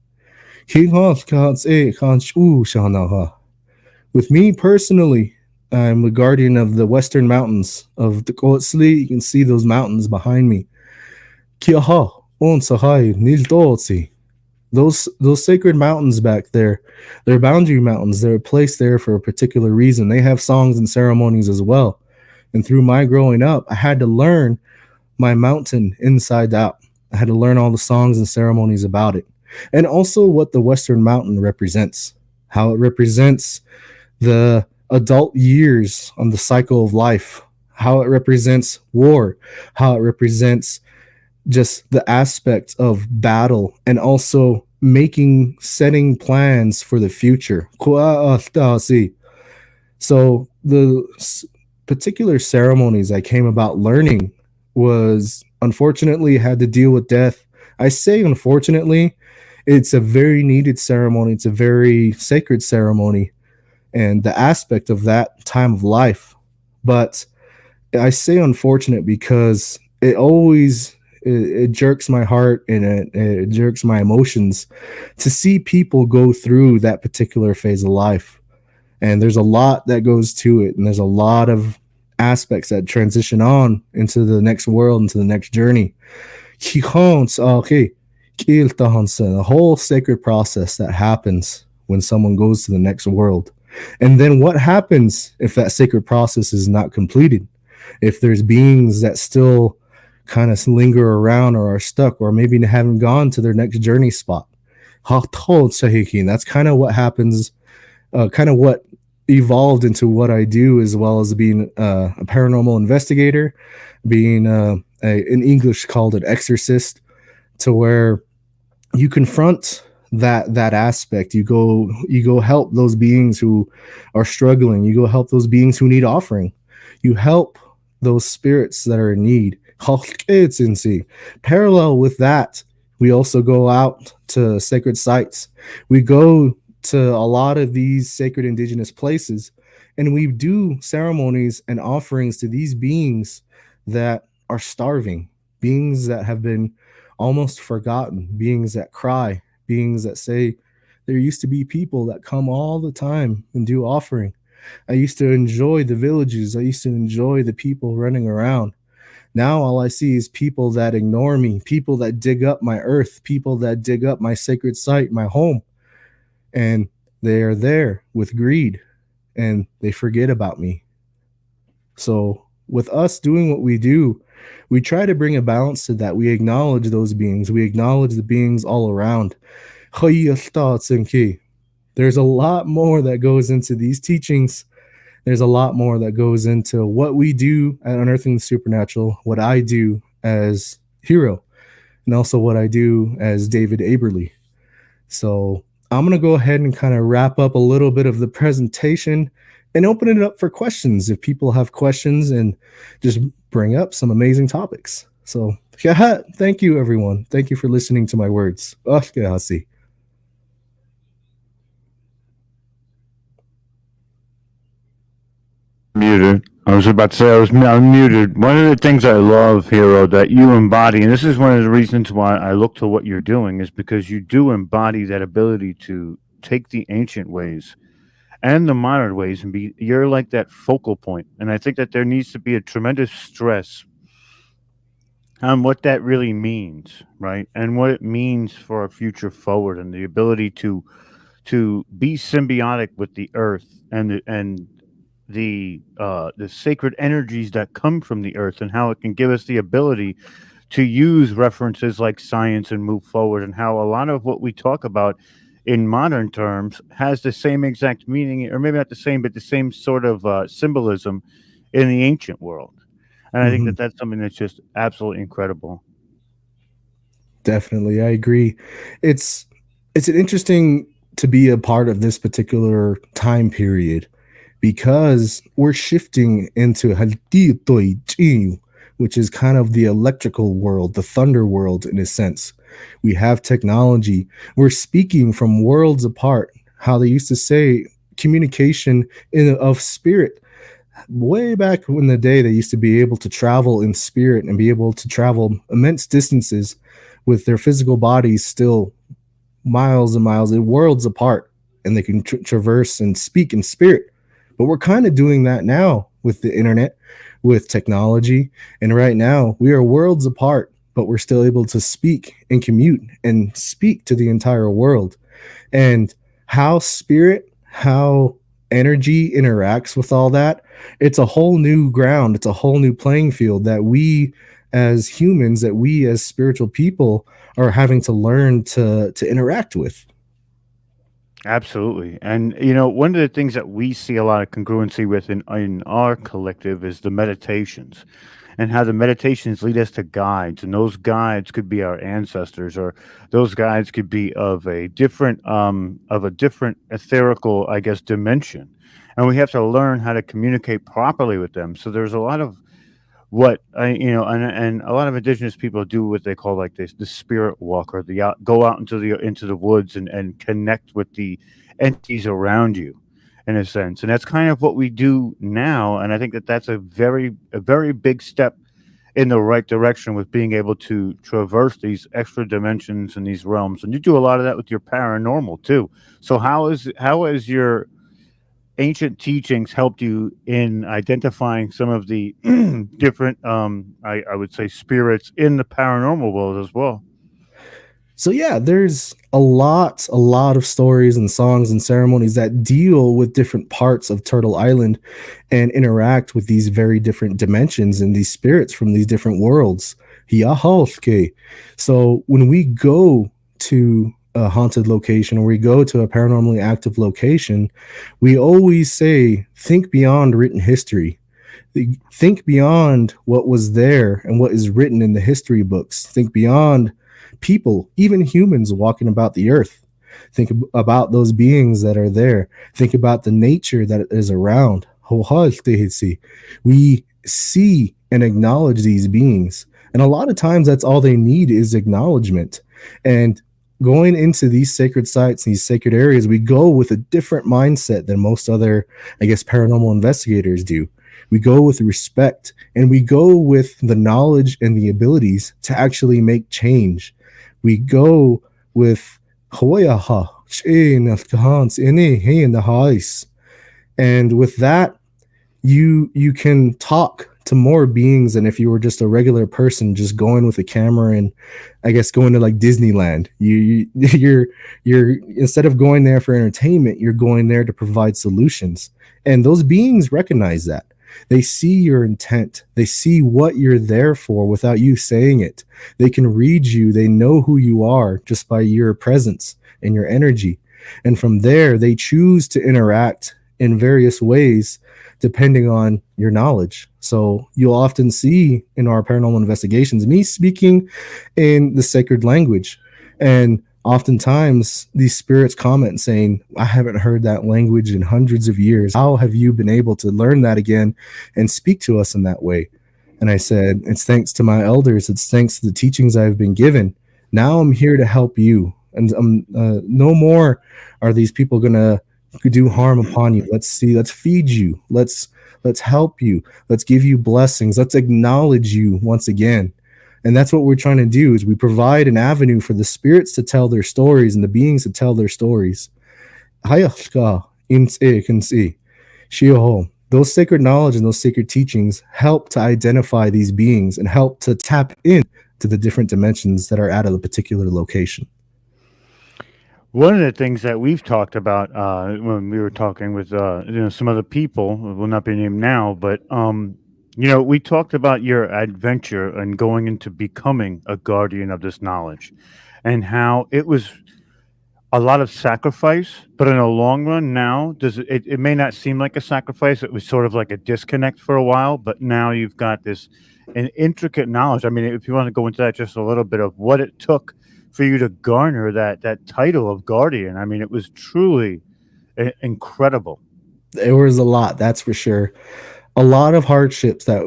With me personally, I'm the guardian of the western mountains of the Kotsli. You can see those mountains behind me. Those sacred mountains back there, they're boundary mountains. They're placed there for a particular reason. They have songs and ceremonies as well. And through my growing up, I had to learn my mountain inside out. I had to learn all the songs and ceremonies about it. And also what the Western Mountain represents, how it represents the adult years on the cycle of life, how it represents war, how it represents just the aspect of battle, and also setting plans for the future. So the particular ceremonies I came about learning was, unfortunately, had to deal with death. I say unfortunately, it's a very needed ceremony. It's a very sacred ceremony, and the aspect of that time of life. But I say unfortunate because it jerks my heart, and it jerks my emotions to see people go through that particular phase of life. And there's a lot that goes to it, and there's a lot of aspects that transition on into the next world, into the next journey. A whole sacred process that happens when someone goes to the next world. And then what happens if that sacred process is not completed? If there's beings that still kind of linger around or are stuck, or maybe haven't gone to their next journey spot. That's kind of what happens, kind of what evolved into what I do, as well as being a paranormal investigator, being in English called an exorcist, to where you confront that aspect. You go help those beings who are struggling. You go help those beings who need offering. You help those spirits that are in need. Parallel with that, we also go out to sacred sites. We go to a lot of these sacred indigenous places, and we do ceremonies and offerings to these beings that are starving, beings that have been almost forgotten, beings that cry, beings that say there used to be people that come all the time and do offering. I used to enjoy the villages. I used to enjoy the people running around. Now all I see is people that ignore me, people that dig up my earth, people that dig up my sacred site, my home. And they are there with greed and they forget about me. So with us doing what we do, we try to bring a balance to that. We acknowledge those beings. We acknowledge the beings all around. There's a lot more that goes into these teachings. There's a lot more that goes into what we do at Unearthing the Supernatural, what I do as Hero, and also what I do as David Aberly. So I'm going to go ahead and kind of wrap up a little bit of the presentation and open it up for questions if people have questions, and just bring up some amazing topics. So thank you, everyone. Thank you for listening to my words. Muted. I was about to say I'm muted. One of the things I love, Hero, that you embody, and this is one of the reasons why I look to what you're doing, is because you do embody that ability to take the ancient ways and the modern ways and you're like that focal point. And I think that there needs to be a tremendous stress on what that really means, right? And what it means for our future forward, and the ability to be symbiotic with the earth and the sacred energies that come from the earth, and how it can give us the ability to use references like science and move forward, and how a lot of what we talk about in modern terms has the same exact meaning, or maybe not the same, but the same sort of symbolism in the ancient world. And I think that that's something that's just absolutely incredible. Definitely, I agree. It's an interesting to be a part of this particular time period, because we're shifting into which is kind of the electrical world, the thunder world in a sense. We have technology. We're speaking from worlds apart. How they used to say communication of spirit. Way back in the day, they used to be able to travel in spirit and be able to travel immense distances with their physical bodies still miles and miles and worlds apart, and they can traverse and speak in spirit. But we're kind of doing that now with the internet, with technology. And right now we are worlds apart, but we're still able to speak and commute and speak to the entire world. And how spirit, how energy interacts with all that, it's a whole new ground. It's a whole new playing field that we as humans, that we as spiritual people are having to learn to interact with. Absolutely. And, you know, one of the things that we see a lot of congruency with in our collective is the meditations, and how the meditations lead us to guides. And those guides could be our ancestors, or those guides could be of a different etherical, I guess, dimension. And we have to learn how to communicate properly with them. So there's a lot of what and a lot of indigenous people do what they call like this, the spirit walk, or go out into the woods and connect with the entities around you, in a sense. And that's kind of what we do now. And I think that that's a very big step in the right direction, with being able to traverse these extra dimensions and these realms. And you do a lot of that with your paranormal too. So how is your ancient teachings helped you in identifying some of the different, I would say, spirits in the paranormal world as well? So yeah, there's a lot of stories and songs and ceremonies that deal with different parts of Turtle Island and interact with these very different dimensions and these spirits from these different worlds. So when we go to a haunted location, or we go to a paranormally active location, we always say, think beyond written history. Think beyond what was there and what is written in the history books. Think beyond people, even humans walking about the earth. Think about those beings that are there. Think about the nature that is around. We see and acknowledge these beings. And a lot of times that's all they need is acknowledgement. And going into these sacred sites, these sacred areas, we go with a different mindset than most other, I guess, paranormal investigators do. We go with respect, and we go with the knowledge and the abilities to actually make change. We go with and And with that, you can talk to more beings than if you were just a regular person just going with a camera and I guess going to like Disneyland. You're instead of going there for entertainment, you're going there to provide solutions. And those beings recognize that. They see your intent. They see what you're there for without you saying it. They can read you. They know who you are just by your presence and your energy. And from there, they choose to interact in various ways depending on your knowledge. So you'll often see in our paranormal investigations me speaking in the sacred language. And oftentimes these spirits comment saying, I haven't heard that language in hundreds of years. How have you been able to learn that again and speak to us in that way? And I said, it's thanks to my elders. It's thanks to the teachings I've been given. Now I'm here to help you. And no more are these people going to do harm upon you. Let's feed you. Let's help you. Let's give you blessings. Let's acknowledge you once again. And that's what we're trying to do, is we provide an avenue for the spirits to tell their stories and the beings to tell their stories. Those sacred knowledge and those sacred teachings help to identify these beings and help to tap in to the different dimensions that are at a particular location. One of the things that we've talked about when we were talking with some other people, will not be named now, but we talked about your adventure and going into becoming a guardian of this knowledge, and how it was a lot of sacrifice, but in the long run, now it may not seem like a sacrifice. It was sort of like a disconnect for a while, but now you've got an intricate knowledge. I mean, if you want to go into that just a little bit of what it took for you to garner that title of guardian. I mean, it was truly incredible. There was a lot, that's for sure. A lot of hardships that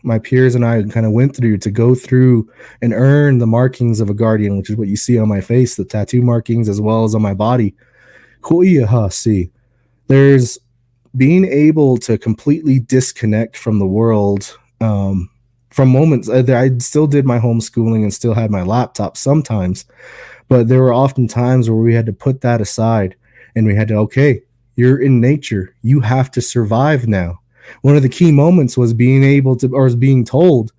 my peers and I kind of went through to go through and earn the markings of a guardian, which is what you see on my face, the tattoo markings, as well as on my body. There's being able to completely disconnect from the world. From moments, I still did my homeschooling and still had my laptop sometimes, but there were often times where we had to put that aside and we had to, okay, you're in nature. You have to survive now. One of the key moments was being told,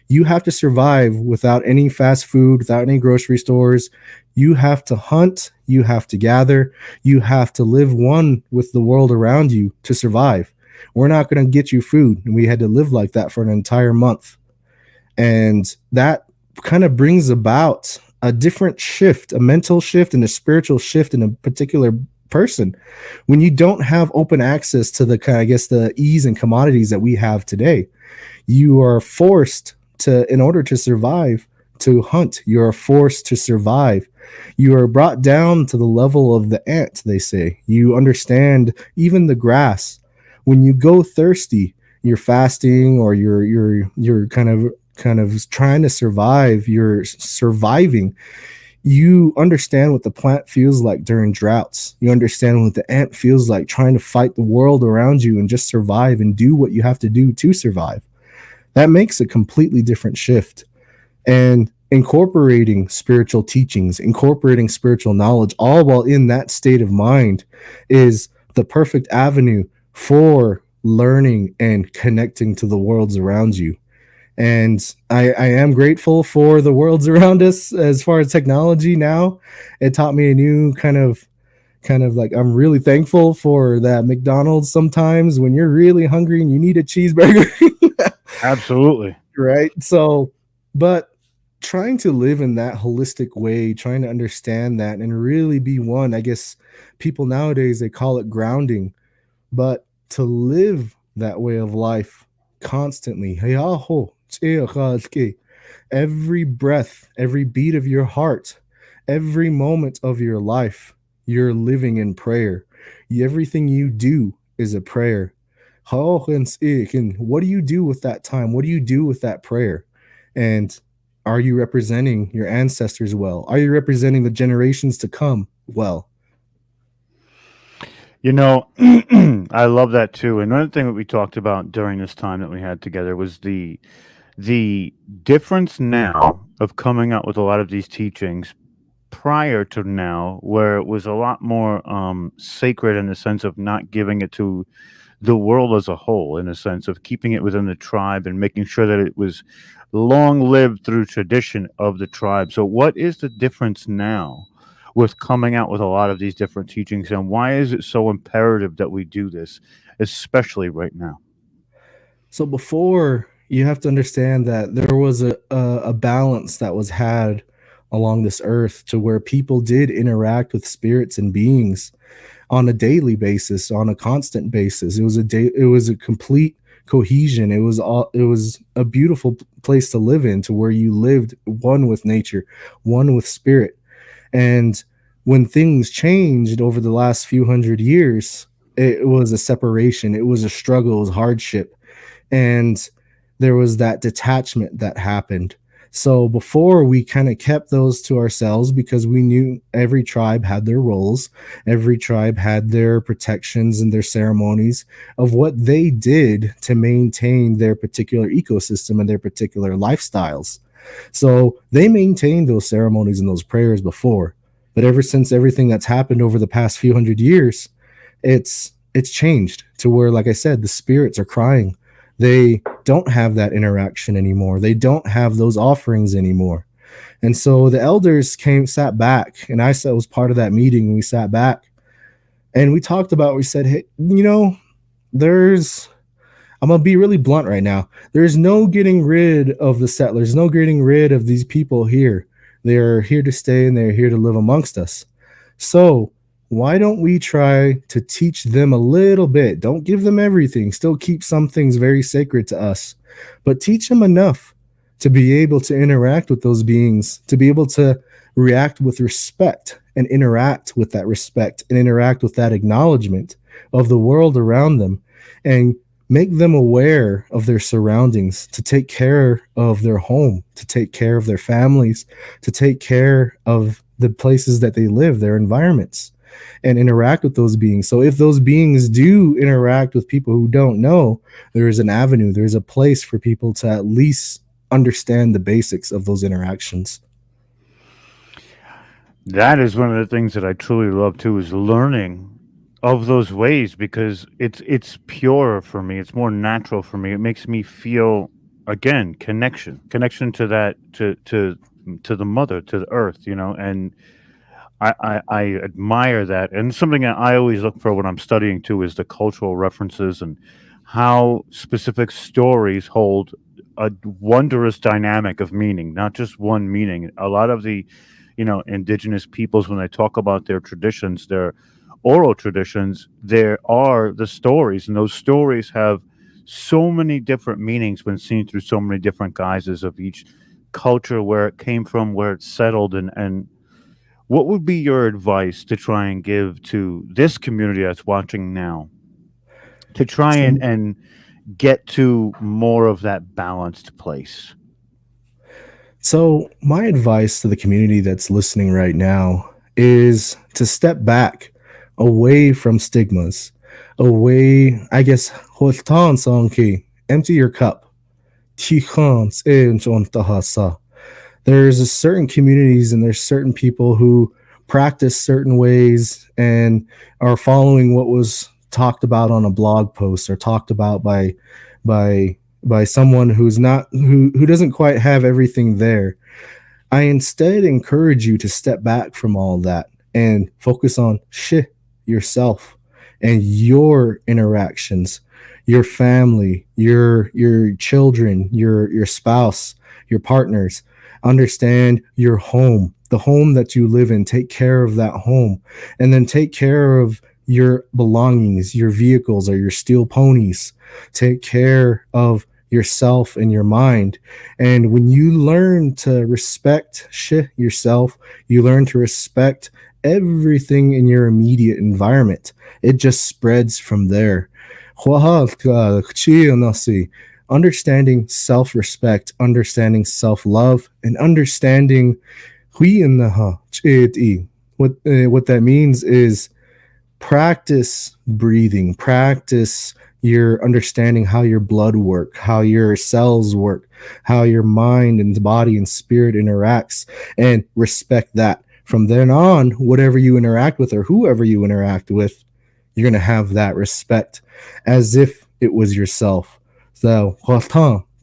you have to survive without any fast food, without any grocery stores. You have to hunt. You have to gather. You have to live one with the world around you to survive. We're not going to get you food. And we had to live like that for an entire month. And that kind of brings about a different shift, a mental shift and a spiritual shift in a particular person. When you don't have open access to the ease and commodities that we have today, you are forced to, in order to survive, to hunt. You are forced to survive. You are brought down to the level of the ant, they say. You understand even the grass. When you go thirsty, you're fasting or you're kind of trying to survive, you're surviving. You understand what the plant feels like during droughts. You understand what the ant feels like trying to fight the world around you and just survive and do what you have to do to survive. That makes a completely different shift. And incorporating spiritual teachings, incorporating spiritual knowledge, all while in that state of mind, is the perfect avenue for learning and connecting to the worlds around you. And I am grateful for the worlds around us as far as technology now. It taught me a new kind of like, I'm really thankful for that McDonald's sometimes when you're really hungry and you need a cheeseburger. Absolutely. Right. So, but trying to live in that holistic way, trying to understand that and really be one, I guess people nowadays, they call it grounding, but to live that way of life constantly, every breath, every beat of your heart, every moment of your life, you're living in prayer. Everything you do is a prayer. What do you do with that time? What do you do with that prayer? And are you representing your ancestors well? Are you representing the generations to come well? I love that too. Another thing that we talked about during this time that we had together was the difference now of coming up with a lot of these teachings prior to now, where it was a lot more sacred in the sense of not giving it to the world as a whole, in a sense of keeping it within the tribe and making sure that it was long lived through tradition of the tribe. So, what is the difference now with coming out with a lot of these different teachings, and why is it so imperative that we do this, especially right now? So before, you have to understand that there was a balance that was had along this earth to where people did interact with spirits and beings on a daily basis, on a constant basis. It was a complete cohesion. It was a beautiful place to live in, to where you lived one with nature, one with spirit. And when things changed over the last few hundred years, it was a separation, it was a struggle, it was hardship, and there was that detachment that happened. So before, we kind of kept those to ourselves because we knew every tribe had their roles, every tribe had their protections and their ceremonies of what they did to maintain their particular ecosystem and their particular lifestyles. So they maintained those ceremonies and those prayers before. But ever since everything that's happened over the past few hundred years, it's changed to where, like I said, the spirits are crying. They don't have that interaction anymore. They don't have those offerings anymore. And so the elders sat back, and I was part of that meeting. We sat back and we talked about, we said, hey, I'm going to be really blunt right now. There's no getting rid of the settlers, no getting rid of these people here. They're here to stay and they're here to live amongst us. So why don't we try to teach them a little bit? Don't give them everything. Still keep some things very sacred to us, but teach them enough to be able to interact with those beings, to be able to react with respect and interact with that respect and interact with that acknowledgement of the world around them, and make them aware of their surroundings, to take care of their home, to take care of their families, to take care of the places that they live, their environments, and interact with those beings. So if those beings do interact with people who don't know, there is an avenue, there's a place for people to at least understand the basics of those interactions. That is one of the things that I truly love too, is learning of those ways, because it's purer for me. It's more natural for me. It makes me feel, again, connection to that, to the mother, to the earth, and I admire that. And something that I always look for when I'm studying too is the cultural references and how specific stories hold a wondrous dynamic of meaning, not just one meaning. A lot of the, indigenous peoples, when they talk about their traditions, their oral traditions, there are the stories, and those stories have so many different meanings when seen through so many different guises of each culture, where it came from, where it settled, and what would be your advice to try and give to this community that's watching now to try and get to more of that balanced place? So my advice to the community that's listening right now is to step back away from stigmas, away, I guess, empty your cup. There's a certain communities and there's certain people who practice certain ways and are following what was talked about on a blog post or talked about by someone who doesn't quite have everything there. I instead encourage you to step back from all that and focus on yourself and your interactions, your family, your children, your spouse, your partners. Understand your home, the home that you live in. Take care of that home, and then take care of your belongings, your vehicles, or your steel ponies. Take care of yourself and your mind. And when you learn to respect yourself, you learn to respect everything in your immediate environment. It just spreads from there. Understanding self-respect, understanding self-love, and understanding what that means is practice breathing, practice your understanding how your blood work, how your cells work, how your mind and body and spirit interacts, and respect that. From then on, whatever you interact with or whoever you interact with, you're going to have that respect as if it was yourself. So,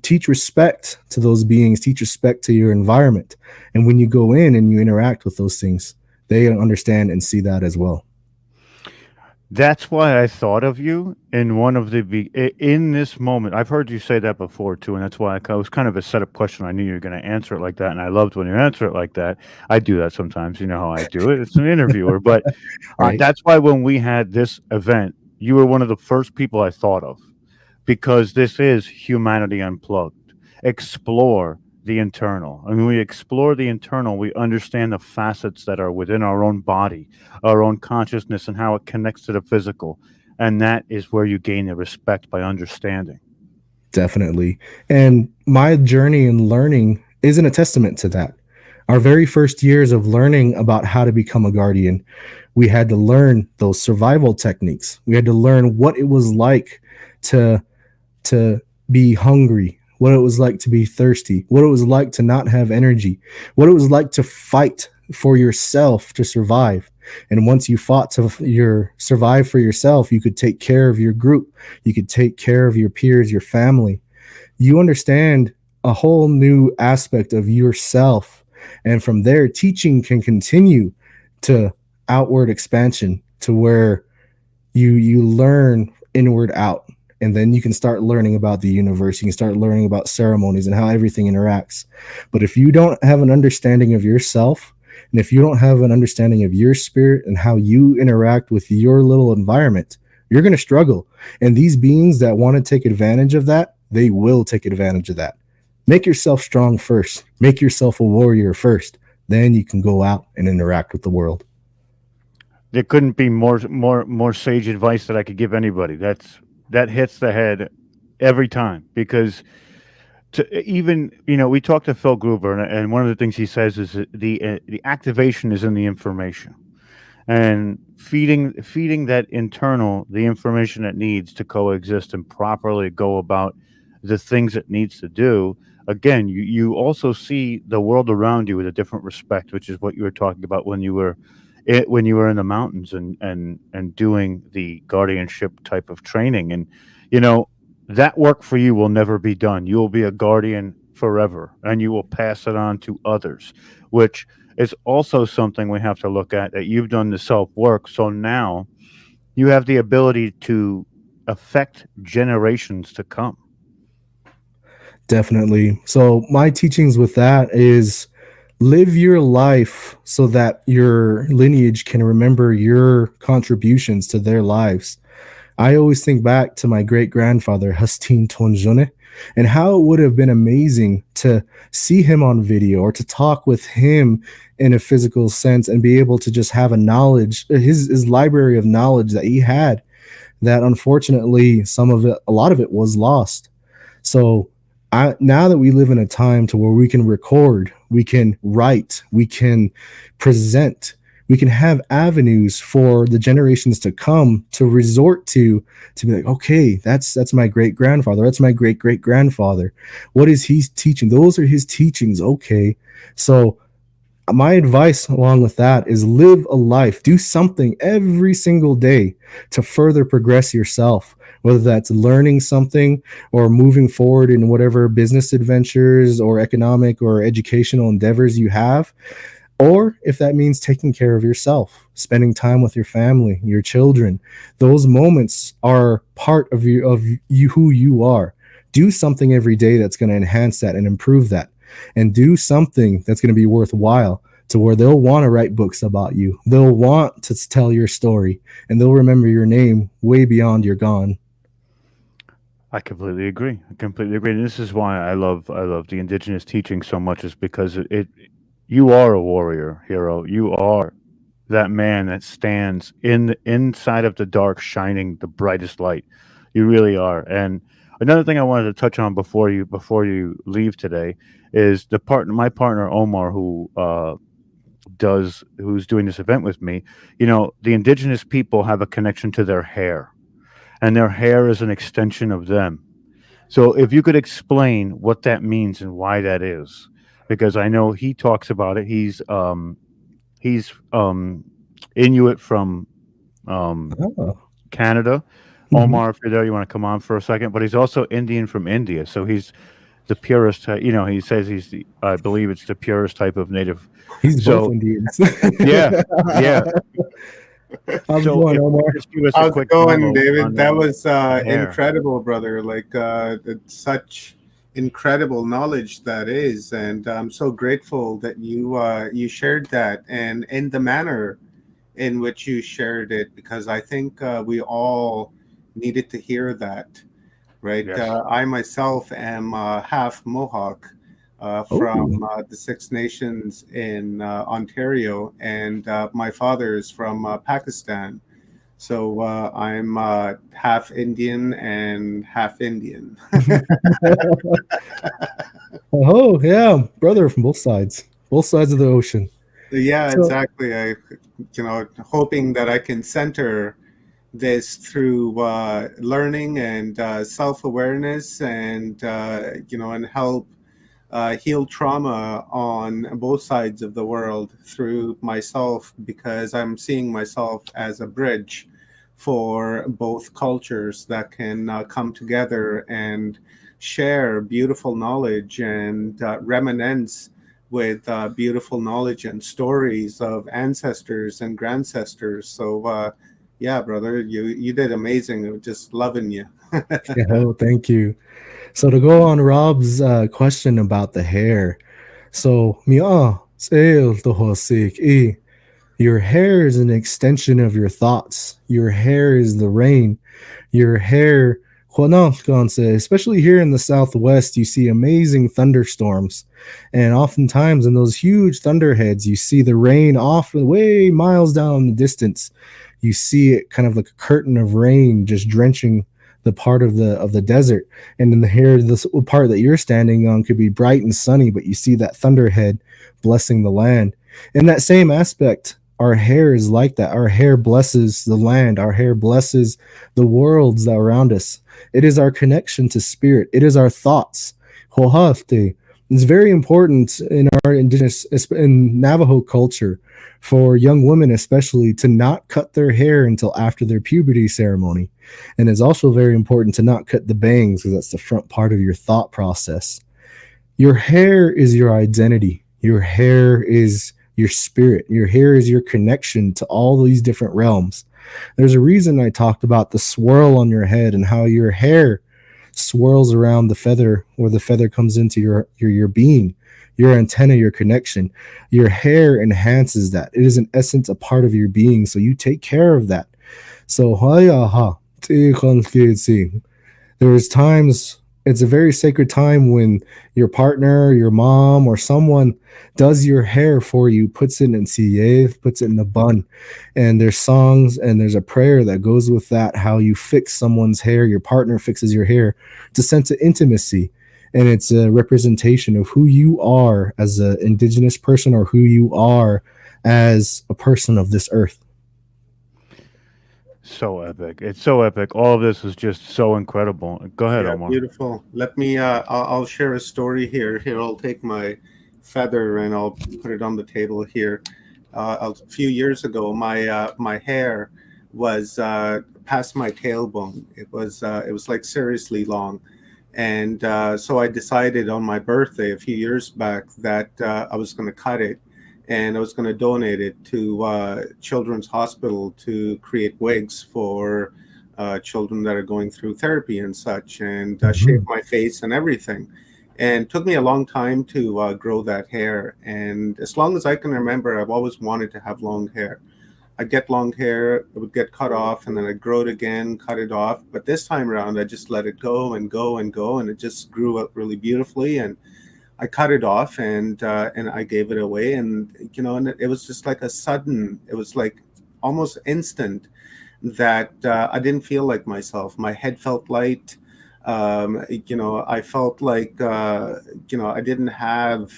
teach respect to those beings, teach respect to your environment. And when you go in and you interact with those things, they understand and see that as well. That's why I thought of you in one of in this moment. I've heard you say that before too, and that's why it was kind of a setup question. I knew you were going to answer it like that, and I loved when you answer it like that. I do that sometimes. You know how I do it. It's an interviewer, but Right. that's why when we had this event, you were one of the first people I thought of, because this is Humanity Unplugged. Explore the internal. And when we explore the internal, we understand the facets that are within our own body, our own consciousness, and how it connects to the physical. And that is where you gain the respect, by understanding. Definitely. And my journey in learning isn't a testament to that. Our very first years of learning about how to become a guardian, we had to learn those survival techniques. We had to learn what it was like to be hungry, what it was like to be thirsty, what it was like to not have energy, what it was like to fight for yourself to survive. And once you fought to survive for yourself, you could take care of your group, you could take care of your peers, your family. You understand a whole new aspect of yourself. And from there, teaching can continue to outward expansion, to where you learn inward out. And then you can start learning about the universe. You can start learning about ceremonies and how everything interacts. But if you don't have an understanding of yourself, and if you don't have an understanding of your spirit and how you interact with your little environment, you're going to struggle. And these beings that want to take advantage of that, they will take advantage of that. Make yourself strong first. Make yourself a warrior first. Then you can go out and interact with the world. There couldn't be more sage advice that I could give anybody. That hits the head every time, because even, we talked to Phil Gruber, and one of the things he says is that the activation is in the information, and feeding that internal the information it needs to coexist and properly go about the things it needs to do. Again, you also see the world around you with a different respect, which is what you were talking about when you were in the mountains and doing the guardianship type of training. And that work for you will never be done. You will be a guardian forever, and you will pass it on to others, which is also something we have to look at, that you've done the self work. So now you have the ability to affect generations to come. Definitely. So my teachings with that is live your life so that your lineage can remember your contributions to their lives. I always think back to my great grandfather, Hastin Tonjone, and how it would have been amazing to see him on video or to talk with him in a physical sense and be able to just have a knowledge, his library of knowledge that he had, that unfortunately a lot of it was lost. So now that we live in a time to where we can record, we can write, we can present, we can have avenues for the generations to come to resort to be like, okay, that's my great grandfather, that's my great great grandfather. What is he teaching? Those are his teachings. Okay, so my advice along with that is live a life, do something every single day to further progress yourself, whether that's learning something or moving forward in whatever business adventures or economic or educational endeavors you have, or if that means taking care of yourself, spending time with your family, your children. Those moments are part of you who you are. Do something every day that's going to enhance that and improve that. And do something that's going to be worthwhile, to where they'll want to write books about you. They'll want to tell your story, and they'll remember your name way beyond you're gone. I completely agree. And this is why I love the indigenous teaching so much, is because you are a warrior hero. You are that man that stands inside of the dark, shining the brightest light. You really are. And another thing I wanted to touch on before you leave today is my partner Omar, who's doing this event with me. The indigenous people have a connection to their hair, and their hair is an extension of them. So if you could explain what that means and why that is, because I know he talks about it. He's Inuit from Oh. Canada. Mhm. Omar, if you're there, you want to come on for a second? But he's also Indian from India, so he's the purest. He says he's the. I believe it's the purest type of native. He's both So Indians. yeah, yeah. How's it So going, if you Omar? could just give us a How's it quick going, demo David? on That was the hair. incredible, brother. Like it's such incredible knowledge that is, and I'm so grateful that you shared that, and in the manner in which you shared it, because I think we all needed to hear that, right? Yes. I myself am half Mohawk from Oh. the Six Nations in Ontario, and my father is from Pakistan. So I'm half Indian and half Indian. Oh yeah, brother from both sides of the ocean. Yeah, So exactly. Hoping that I can center this through learning and self-awareness, and and help heal trauma on both sides of the world through myself, because I'm seeing myself as a bridge for both cultures that can come together and share beautiful knowledge and reminisce with beautiful knowledge and stories of ancestors and grandcestors. So, yeah, brother, you did amazing. I'm just loving you. yeah, oh, thank you. So to go on Rob's question about the hair, so your hair is an extension of your thoughts. Your hair is the rain. Your hair, well, no, especially here in the Southwest, you see amazing thunderstorms. And oftentimes in those huge thunderheads, you see the rain off way miles down in the distance. You see it kind of like a curtain of rain just drenching the part of the desert. And in the hair, this part that you're standing on could be bright and sunny, but you see that thunderhead blessing the land. In that same aspect, our hair is like that. Our hair blesses the land. Our hair blesses the worlds that are around us. It is our connection to spirit. It is our thoughts. Hohafte. It's very important in our indigenous, in Navajo culture, for young women especially to not cut their hair until after their puberty ceremony. And it's also very important to not cut the bangs, because that's the front part of your thought process. Your hair is your identity. Your hair is your spirit. Your hair is your connection to all these different realms. There's a reason I talked about the swirl on your head and how your hair swirls around the feather, or the feather comes into your being, your antenna, your connection. Your hair enhances that. It is in essence a part of your being. So you take care of that. So there's times, it's a very sacred time when your partner, your mom, or someone does your hair for you, puts it in siev, puts it in a bun. And there's songs and there's a prayer that goes with that, how you fix someone's hair, your partner fixes your hair. It's a sense of intimacy. And it's a representation of who you are as an indigenous person, or who you are as a person of this earth. So epic! It's so epic. All of this is just so incredible. Go ahead, Yeah, Omar. beautiful. Let me. I'll share a story here. Here, I'll take my feather and I'll put it on the table here. A few years ago, my hair was past my tailbone. It was like seriously long, and so I decided on my birthday a few years back that I was going to cut it, and I was going to donate it to Children's Hospital to create wigs for children that are going through therapy and such, and shave my face and everything. And it took me a long time to grow that hair. And as long as I can remember, I've always wanted to have long hair. I'd get long hair, it would get cut off, and then I'd grow it again, cut it off. But this time around, I just let it go and go and go, and it just grew up really beautifully. And I cut it off, and I gave it away. And and it was just like a sudden. It was like almost instant that I didn't feel like myself. My head felt light. I felt like I didn't have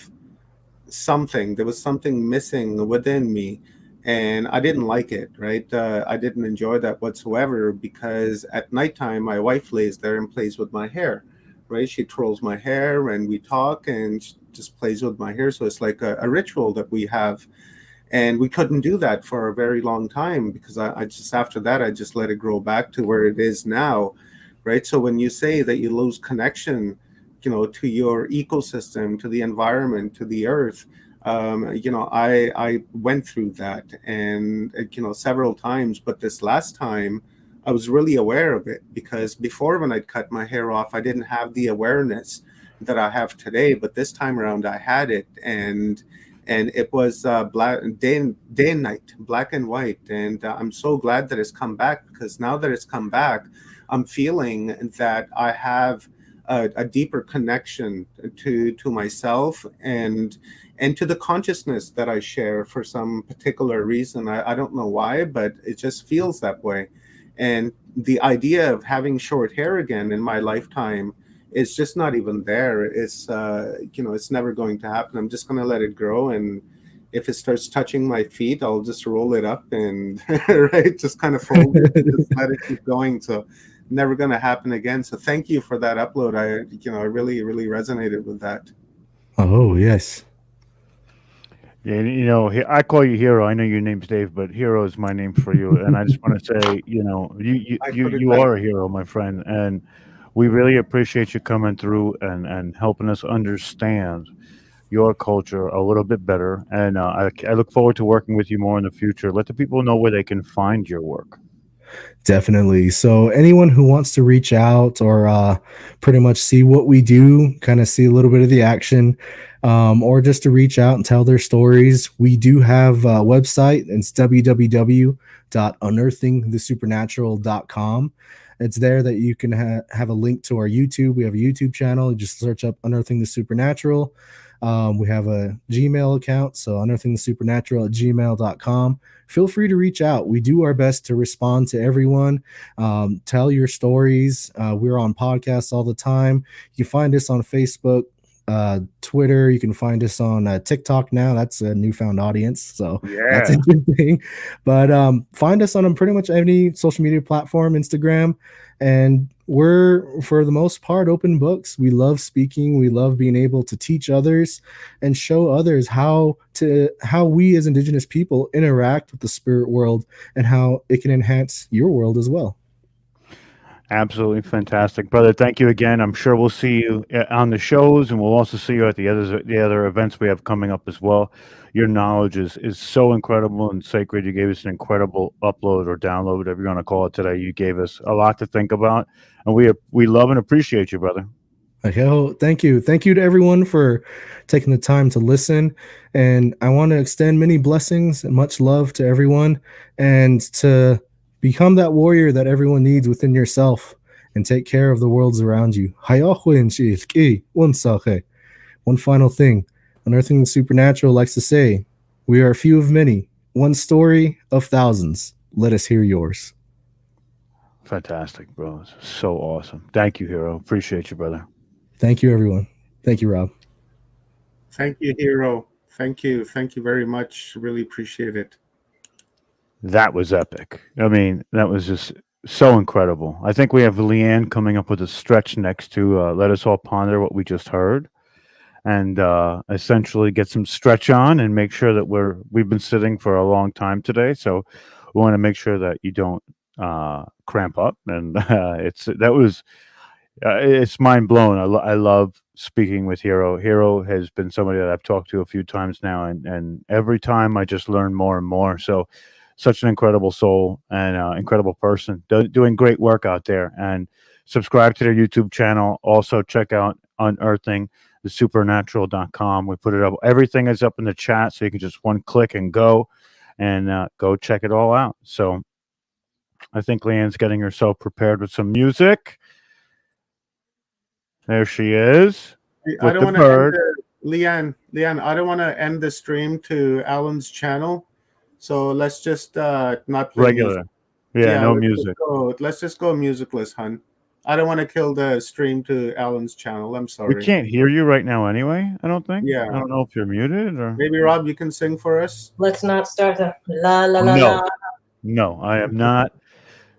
something. There was something missing within me, and I didn't like it. Right? I didn't enjoy that whatsoever, because at nighttime my wife lays there and plays with my hair. Right? She twirls my hair and we talk, and she just plays with my hair. So it's like a ritual that we have. And we couldn't do that for a very long time because I just, after that, I just let it grow back to where it is now, right? So when you say that you lose connection, to your ecosystem, to the environment, to the earth, I went through that, and several times. But this last time, I was really aware of it, because before, when I'd cut my hair off, I didn't have the awareness that I have today. But this time around, I had it, and it was black day and night, black and white. And I'm so glad that it's come back, because now that it's come back, I'm feeling that I have a deeper connection to myself and to the consciousness that I share for some particular reason. I don't know why, but it just feels that way. And the idea of having short hair again in my lifetime is just not even there. It's it's never going to happen. I'm just going to let it grow, and if it starts touching my feet, I'll just roll it up and right, just kind of fold it and just let it keep going. So never going to happen again. So thank you for that upload. I really resonated with that. Oh, yes. Yeah, I call you Hero. I know your name's Dave, but Hero is my name for you. And I just want to say, you are a hero, my friend, and we really appreciate you coming through and helping us understand your culture a little bit better. And I look forward to working with you more in the future. Let the people know where they can find your work. Definitely. So anyone who wants to reach out or pretty much see what we do, kind of see a little bit of the action, or just to reach out and tell their stories, we do have a website. It's www.unearthingthesupernatural.com. It's there that you can have a link to our YouTube. We have a YouTube channel. You just search up Unearthing the Supernatural. We have a Gmail account, so unearthingthesupernatural@gmail.com. Feel free to reach out. We do our best to respond to everyone. Tell your stories. We're on podcasts all the time. You can find us on Facebook, Twitter. You can find us on TikTok now. That's a newfound audience, so that's a Yeah. good thing. But find us on pretty much any social media platform, Instagram, and we're, for the most part, open books. We love speaking. We love being able to teach others and show others how we as Indigenous people interact with the spirit world and how it can enhance your world as well. Absolutely fantastic, brother. Thank you again. I'm sure we'll see you on the shows, and we'll also see you at the other events we have coming up as well. Your knowledge is so incredible and sacred. You gave us an incredible upload or download, whatever you want to call it today. You gave us a lot to think about, and we love and appreciate you, brother. Oh, thank you. Thank you to everyone for taking the time to listen. And I want to extend many blessings and much love to everyone, and to become that warrior that everyone needs within yourself and take care of the worlds around you. One final thing. Unearthing the Supernatural likes to say, we are a few of many, one story of thousands. Let us hear yours. Fantastic, bro. So awesome. Thank you, Hero. Appreciate you, brother. Thank you, everyone. Thank you, Rob. Thank you, Hero. Thank you very much. Really appreciate it. That was epic. I mean, that was just so incredible. I think we have Leanne coming up with a stretch next to let us all ponder what we just heard, and essentially get some stretch on and make sure that we've been sitting for a long time today. So we want to make sure that you don't cramp up. And it's mind blown. I love speaking with Hero. Hero has been somebody that I've talked to a few times now, and every time I just learn more and more. So such an incredible soul and incredible person, doing great work out there. And subscribe to their YouTube channel. Also check out unearthingthesupernatural.com. We put it up. Everything is up in the chat, so you can just one click and go check it all out. So I think Leanne's getting herself prepared with some music. There she is. I don't want to end Leanne, I don't want to end the stream to Alan's channel. So let's just not play regular. Music. No music. Let's just go musicless, hun. I don't want to kill the stream to Alan's channel. I'm sorry. We can't hear you right now anyway, I don't think. Yeah. I don't know if you're muted or maybe Rob, you can sing for us. Let's not start a la la la la. No, I am not.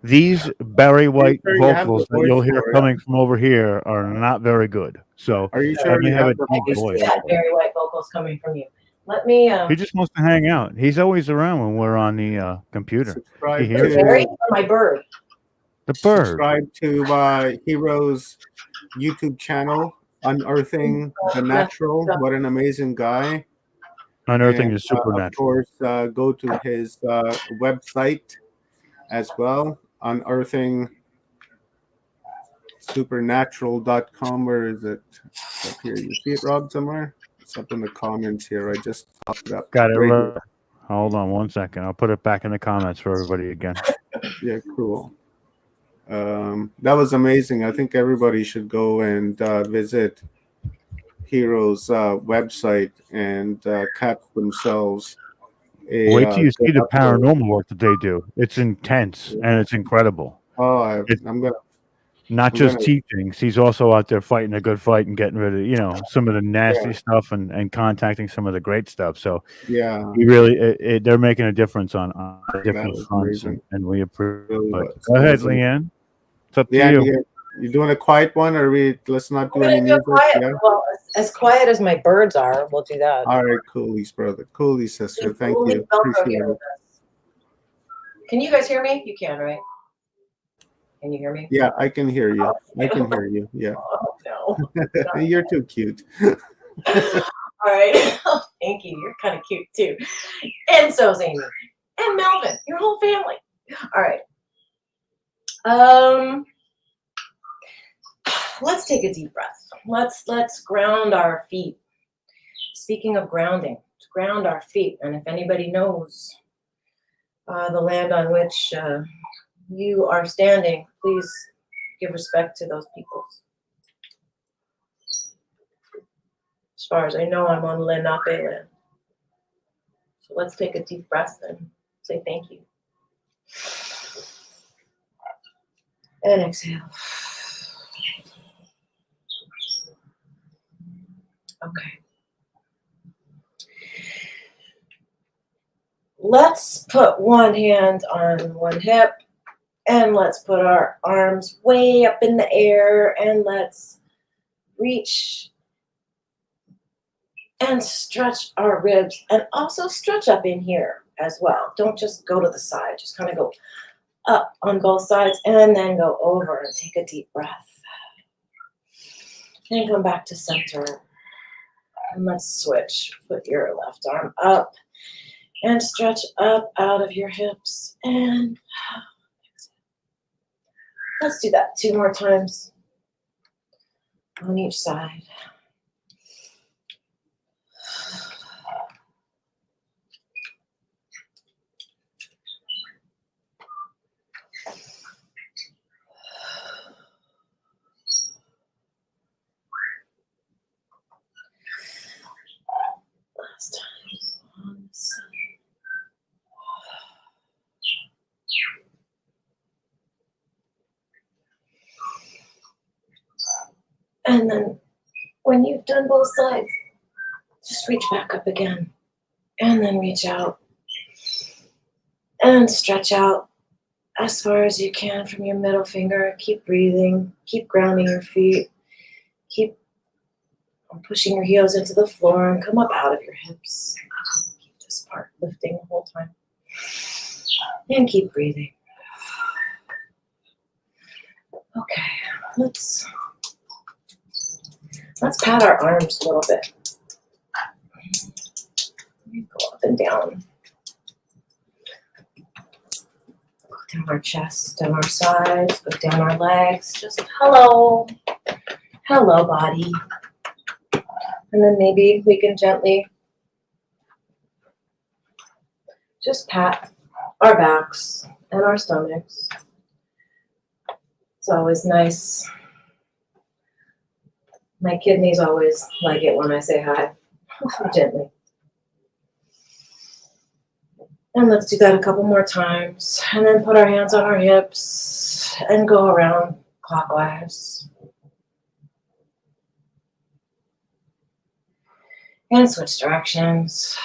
These Barry White vocals that you'll hear coming from over here are not very good. So are you sure you have a deep I used voice? to have Barry White vocals coming from you. Let me. He just wants to hang out. He's always around when we're on the computer. He Subscribe hears Barry it. or my bird? The bird. Subscribe to Hero's YouTube channel, Unearthing the Natural. What an amazing guy. Unearthing And, the supernatural. Of course, go to his website as well, unearthingsupernatural.com. Where is it? It's up here. You see it, Rob, somewhere? It's up in the comments here. I just popped it up. Got it. Right Right. here. Hold on 1 second. I'll put it back in the comments for everybody again. Yeah, cool. That was amazing. I think everybody should go and visit Hero's website and catch themselves a Wait till you see good the upload. paranormal work that they do. It's intense and it's incredible. Oh, It's I'm gonna not I'm just gonna teachings. He's also out there fighting a good fight and getting rid of, some of the nasty Yeah. stuff and contacting some of the great stuff. So Yeah. he really, they're making a difference on That different was fronts, amazing. and we appreciate Really it. But was. go It ahead, was amazing. Leanne. It's up to Leanne, you. you doing a quiet one, or let's not do We're any gonna do music? quiet. Yeah. Well, as quiet as my birds are, we'll do that. All right, coolies, brother. Coolies, sister. Thank We'll leave you. Velcro Appreciate here it. with us. Can you guys hear me? You can, right? Can you hear me? Yeah, I can hear you. I can hear you. Yeah. Oh no. You're too cute. All right. Oh, thank you. You're kind of cute too. And so is Amy. And Melvin. Your whole family. All right. Let's take a deep breath. Let's ground our feet. Speaking of grounding, to ground our feet. And if anybody knows the land on which you are standing, please give respect to those peoples. As far as I know, I'm on Lenape land. So let's take a deep breath and say thank you. And exhale. Okay. Let's put one hand on one hip and let's put our arms way up in the air and let's reach and stretch our ribs and also stretch up in here as well. Don't just go to the side, just kind of go up on both sides and then go over and take a deep breath. And come back to center. And let's switch. Put your left arm up and stretch up out of your hips and let's do that 2 more times on each side. Last time on the side. And then when you've done both sides, just reach back up again and then reach out and stretch out as far as you can from your middle finger. Keep breathing, keep grounding your feet, keep pushing your heels into the floor and come up out of your hips. Keep this part lifting the whole time. And keep breathing. Okay, let's pat our arms a little bit. Go up and down. Go down our chest, down our sides, go down our legs. Just hello. Hello, body. And then maybe we can gently just pat our backs and our stomachs. It's always nice. My kidneys always like it when I say hi, gently. And let's do that a couple more times. And then put our hands on our hips and go around clockwise. And switch directions.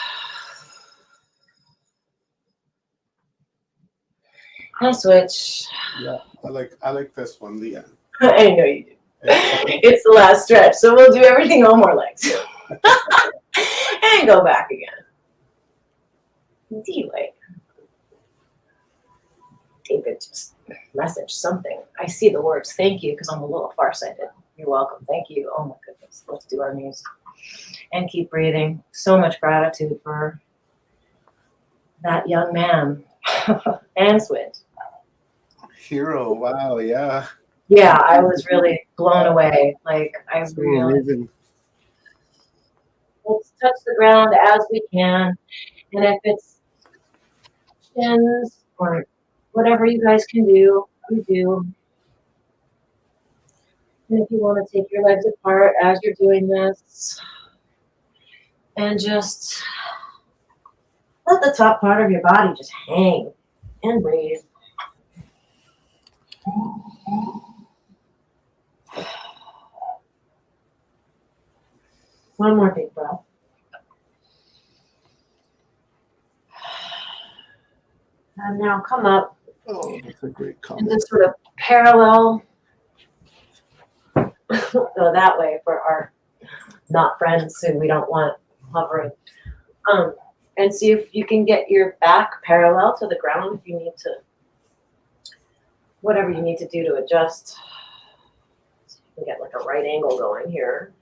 And switch. Yeah, I like this one, Leanne. I know you do. It's the last stretch, so we'll do everything on more legs. and go back again. D-Wake. David just messaged something. I see the words thank you because I'm a little farsighted. You're welcome. Thank you. Oh my goodness. Let's do our news. And keep breathing. So much gratitude for that young man. And Swint. Hero. Wow. Yeah. Yeah, I was really blown away. Like, I So really. amazing. Let's touch the ground as we can. And if it's shins or whatever you guys can do, you do. And if you want to take your legs apart as you're doing this, and just let the top part of your body just hang and breathe. One more big breath. And now come up. Oh, that's a great And comment. just sort of parallel. Go that way for our not friends who we don't want hovering. And see if you can get your back parallel to the ground if you need to, whatever you need to do to adjust. So you can get like a right angle going here.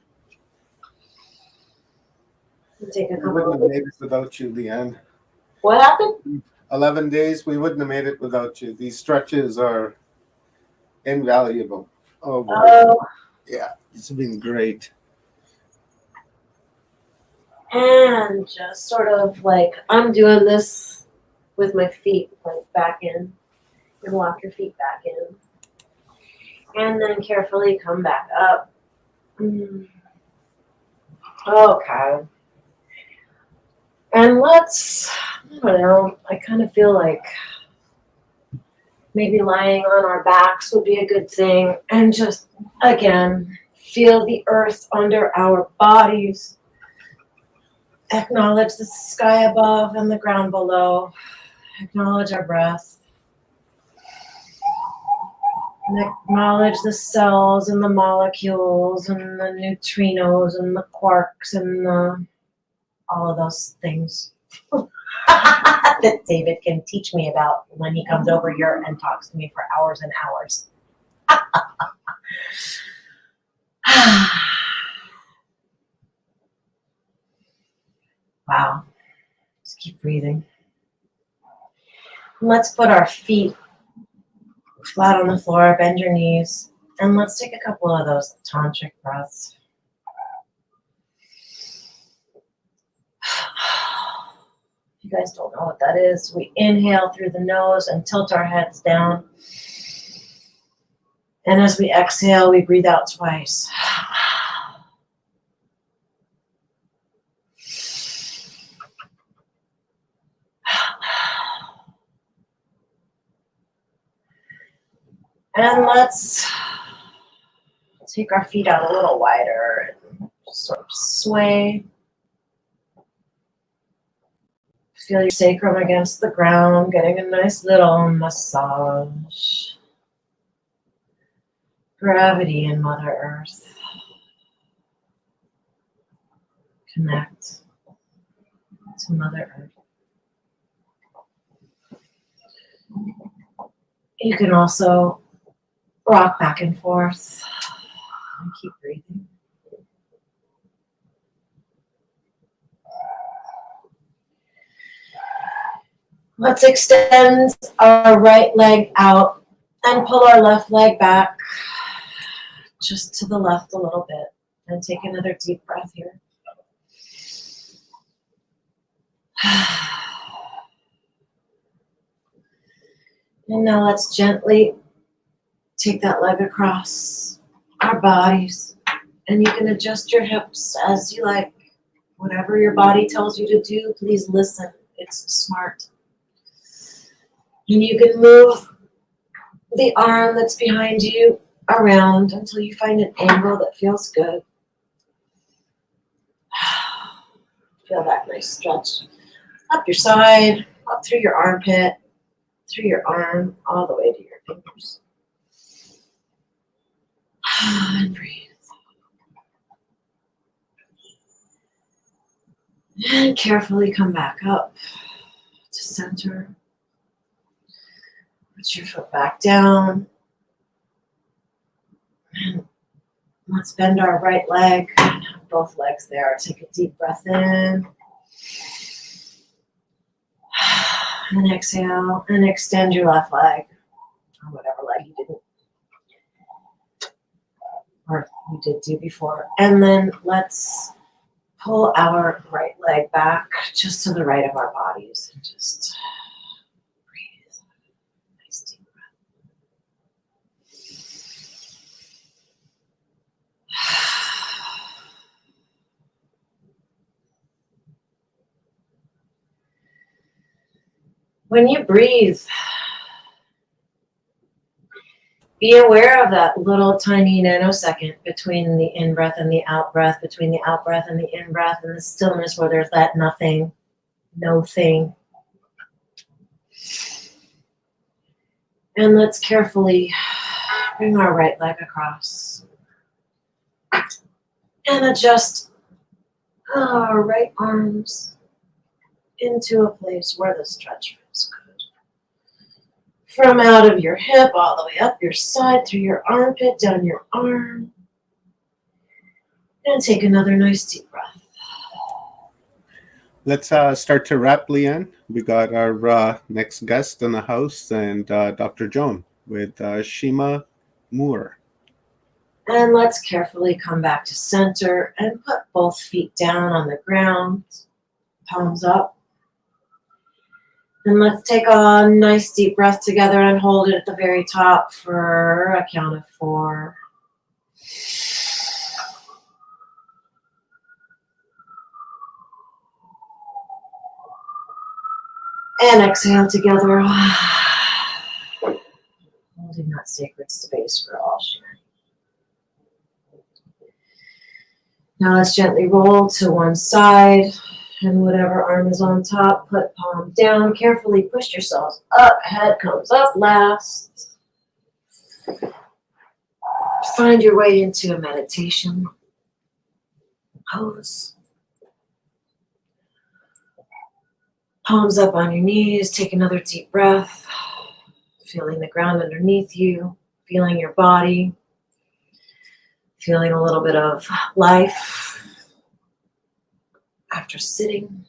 Take a We couple wouldn't of have made it without you, Leanne. What happened? 11 days, we wouldn't have made it without you. These stretches are invaluable. Oh, boy. Oh. Yeah, it's been great. And just sort of like, I'm doing this with my feet like back in. And walk your feet back in. And then carefully come back up. Okay. And let's, I don't know, I kind of feel like maybe lying on our backs would be a good thing. And just, again, feel the earth under our bodies. Acknowledge the sky above and the ground below. Acknowledge our breath. And acknowledge the cells and the molecules and the neutrinos and the quarks and all of those things that David can teach me about when he comes over here and talks to me for hours and hours. Wow. Just keep breathing. Let's put our feet flat on the floor, bend your knees, and let's take a couple of those tantric breaths. If you guys don't know what that is, we inhale through the nose and tilt our heads down. And as we exhale, we breathe out twice. And let's take our feet out a little wider and sort of sway. Feel your sacrum against the ground, getting a nice little massage. Gravity in Mother Earth. Connect to Mother Earth. You can also rock back and forth and keep breathing. Let's extend our right leg out and pull our left leg back just to the left a little bit. And take another deep breath here. And now let's gently take that leg across our bodies. And you can adjust your hips as you like. Whatever your body tells you to do, please listen. It's smart. And you can move the arm that's behind you around until you find an angle that feels good. Feel that nice stretch. Up your side, up through your armpit, through your arm, all the way to your fingers. And breathe. And carefully come back up to center. Put your foot back down. And let's bend our right leg. Both legs there. Take a deep breath in. And exhale. And extend your left leg. Or whatever leg you didn't. Or you did do before. And then let's pull our right leg back just to the right of our bodies. And just breathe. Nice deep breath. When you breathe, be aware of that little tiny nanosecond between the in-breath and the out-breath, between the out-breath and the in-breath, and the stillness where there's that nothing, no thing. And let's carefully bring our right leg across. And adjust our right arms into a place where the stretch feels good. From out of your hip, all the way up your side, through your armpit, down your arm. And take another nice deep breath. Let's start to wrap, Leanne. We got our next guest in the house, and Dr. Joan with Shima Moore. And let's carefully come back to center and put both feet down on the ground, palms up. And let's take a nice deep breath together and hold it at the very top for a count of 4. And exhale together. Holding that sacred space for all sharing. Now let's gently roll to one side. And whatever arm is on top, put palm down. Carefully push yourselves up. Head comes up last. Find your way into a meditation pose. Palms up on your knees. Take another deep breath. Feeling the ground underneath you. Feeling your body. Feeling a little bit of life after sitting.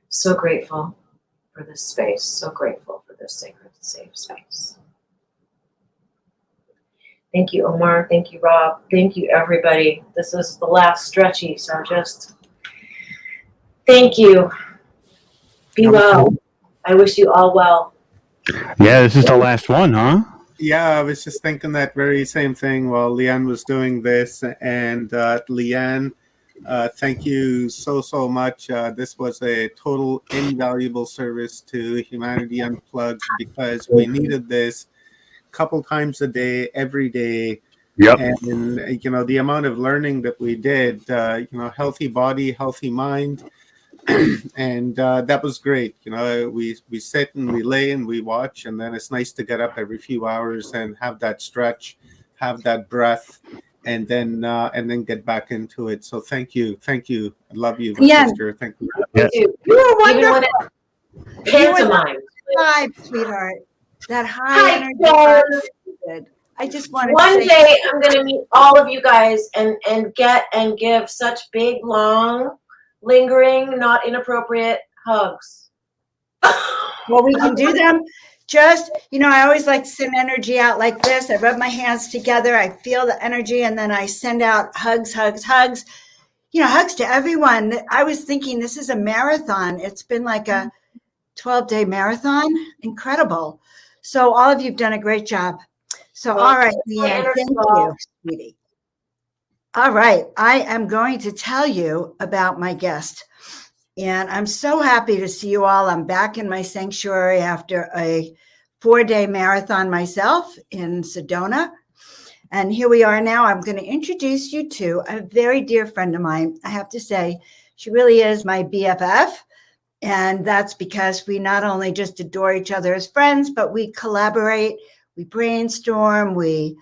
So grateful for this space. So grateful for this sacred, safe space. Thank you, Omar. Thank you, Rob. Thank you, everybody. This is the last stretchy, so just thank you. Be well. I wish you all well. Yeah, this is the last one, huh? Yeah, I was just thinking that very same thing while Leanne was doing this. And Leanne, thank you so much. This was a total invaluable service to Humanity Unplugged because we needed this a couple times a day, every day. Yep. And, you know, the amount of learning that we did, you know, healthy body, healthy mind. And that was great. You know, we sit and we lay and we watch, and then it's nice to get up every few hours and have that stretch, have that breath, and then get back into it. So thank you. I love you, my sister. Thank you. Thank you. You were wonderful. Pantomime. Vibe, sweetheart. That high Hi, energy. Joan. Good. I just wanted One to say day I'm going to meet all of you guys and give such big, long, lingering, not inappropriate hugs. well, we can do them. Just, you know, I always like to send energy out like this. I rub my hands together. I feel the energy, and then I send out hugs. You know, hugs to everyone. I was thinking this is a marathon. It's been like a 12-day marathon. Incredible. So all of you have done a great job. So, Well, all right, Leanne, thank you, sweetie. All right, I am going to tell you about my guest. And I'm so happy to see you all. I'm back in my sanctuary after a 4-day marathon myself in Sedona. And here we are now. I'm going to introduce you to a very dear friend of mine. I have to say, she really is my BFF. And that's because we not only just adore each other as friends, but we collaborate. we brainstorm, we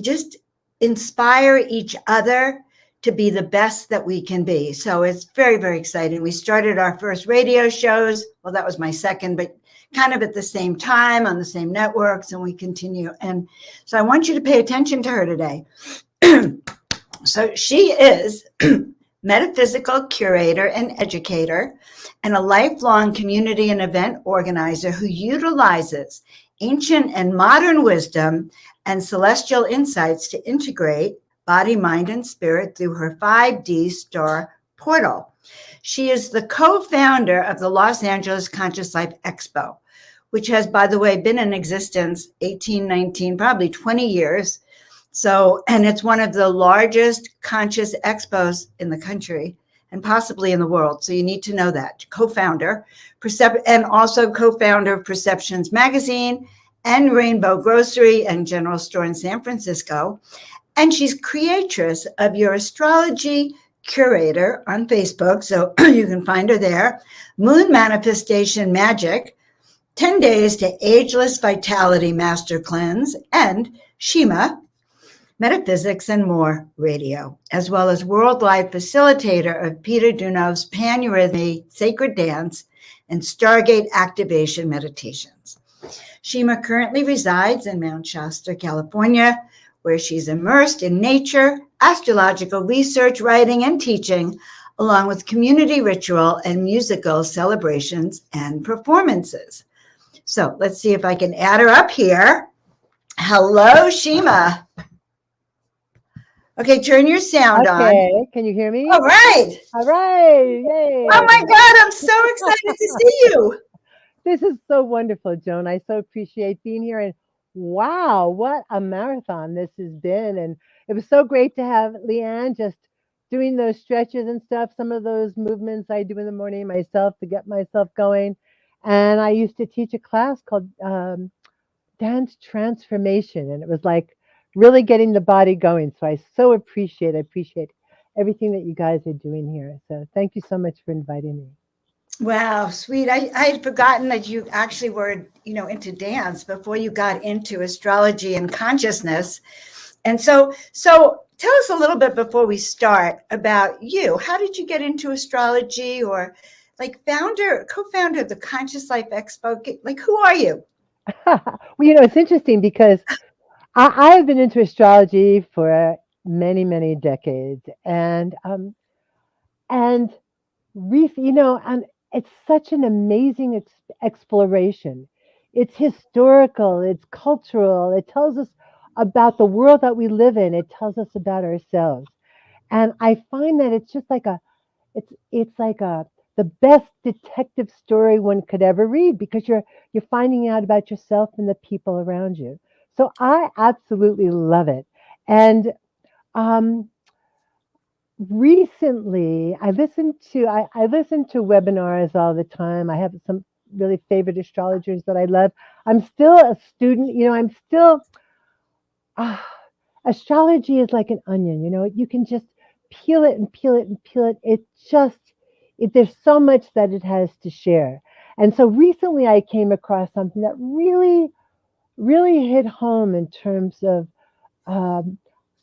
just inspire each other to be the best that we can be. So it's very, very exciting. We started our first radio shows. Well, that was my second, but kind of at the same time on the same networks, and we continue. And so I want you to pay attention to her today. So she is metaphysical curator and educator and a lifelong community and event organizer who utilizes ancient and modern wisdom and celestial insights to integrate body, mind, and spirit through her 5D star portal. She is the co-founder of the Los Angeles Conscious Life Expo, which has, by the way, been in existence 18, 19, probably 20 years. So, and it's one of the largest conscious expos in the country and possibly in the world. So you need to know that. Co-founder, and also co-founder of Perceptions Magazine and Rainbow Grocery and General Store in San Francisco. And she's creatress of Your Astrology Curator on Facebook, so you can find her there. Moon Manifestation Magic, 10 Days to Ageless Vitality Master Cleanse, and Shima, Metaphysics and More Radio, as well as worldwide facilitator of Peter Dunov's Paneurythmy Sacred Dance and Stargate Activation Meditations. Shima currently resides in Mount Shasta, California, where she's immersed in nature, astrological research, writing, and teaching, along with community ritual and musical celebrations and performances. So let's see if I can add her up here. Hello, Shima. Okay, turn your sound on. Okay, can you hear me? All right. All right, yay. Oh my God, I'm so excited to see you. This is so wonderful, Joan. I so appreciate being here. And wow, what a marathon this has been. And it was so great to have Leanne just doing those stretches and stuff, some of those movements I do in the morning myself to get myself going. And I used to teach a class called Dance Transformation. And it was like really getting the body going. So I so appreciate everything that you guys are doing here. So thank you so much for inviting me. Wow, sweet. I had forgotten that you actually were, into dance before you got into astrology and consciousness. And so tell us a little bit before we start about you. How did you get into astrology, or like co-founder of the Conscious Life Expo? Like, who are you? Well, it's interesting because I have been into astrology for many, many decades, and it's such an amazing exploration. It's historical, it's cultural, it tells us about the world that we live in, it tells us about ourselves. And I find that it's just like the best detective story one could ever read, because you're finding out about yourself and the people around you. So I absolutely love it. And recently, I listen to webinars all the time. I have some really favorite astrologers that I love. I'm still a student. Astrology is like an onion. You can just peel it and peel it and peel it. There's so much that it has to share. And so recently, I came across something that really, really hit home in terms of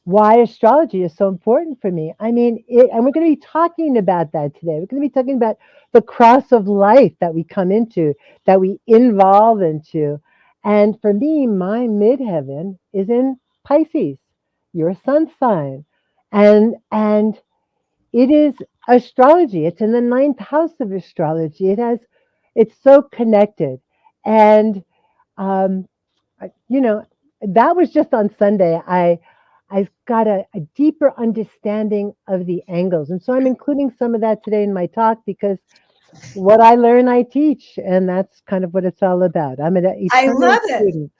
why astrology is so important for me. I mean, and we're going to be talking about that today. We're going to be talking about the cross of life that we come into, that we evolve into. And for me, my midheaven is in Pisces, your sun sign. And it is astrology. It's in the 9th house of astrology. It's so connected. And, that was just on Sunday. I've got a deeper understanding of the angles. And so I'm including some of that today in my talk, because what I learn, I teach. And that's kind of what it's all about. I'm an eternal student.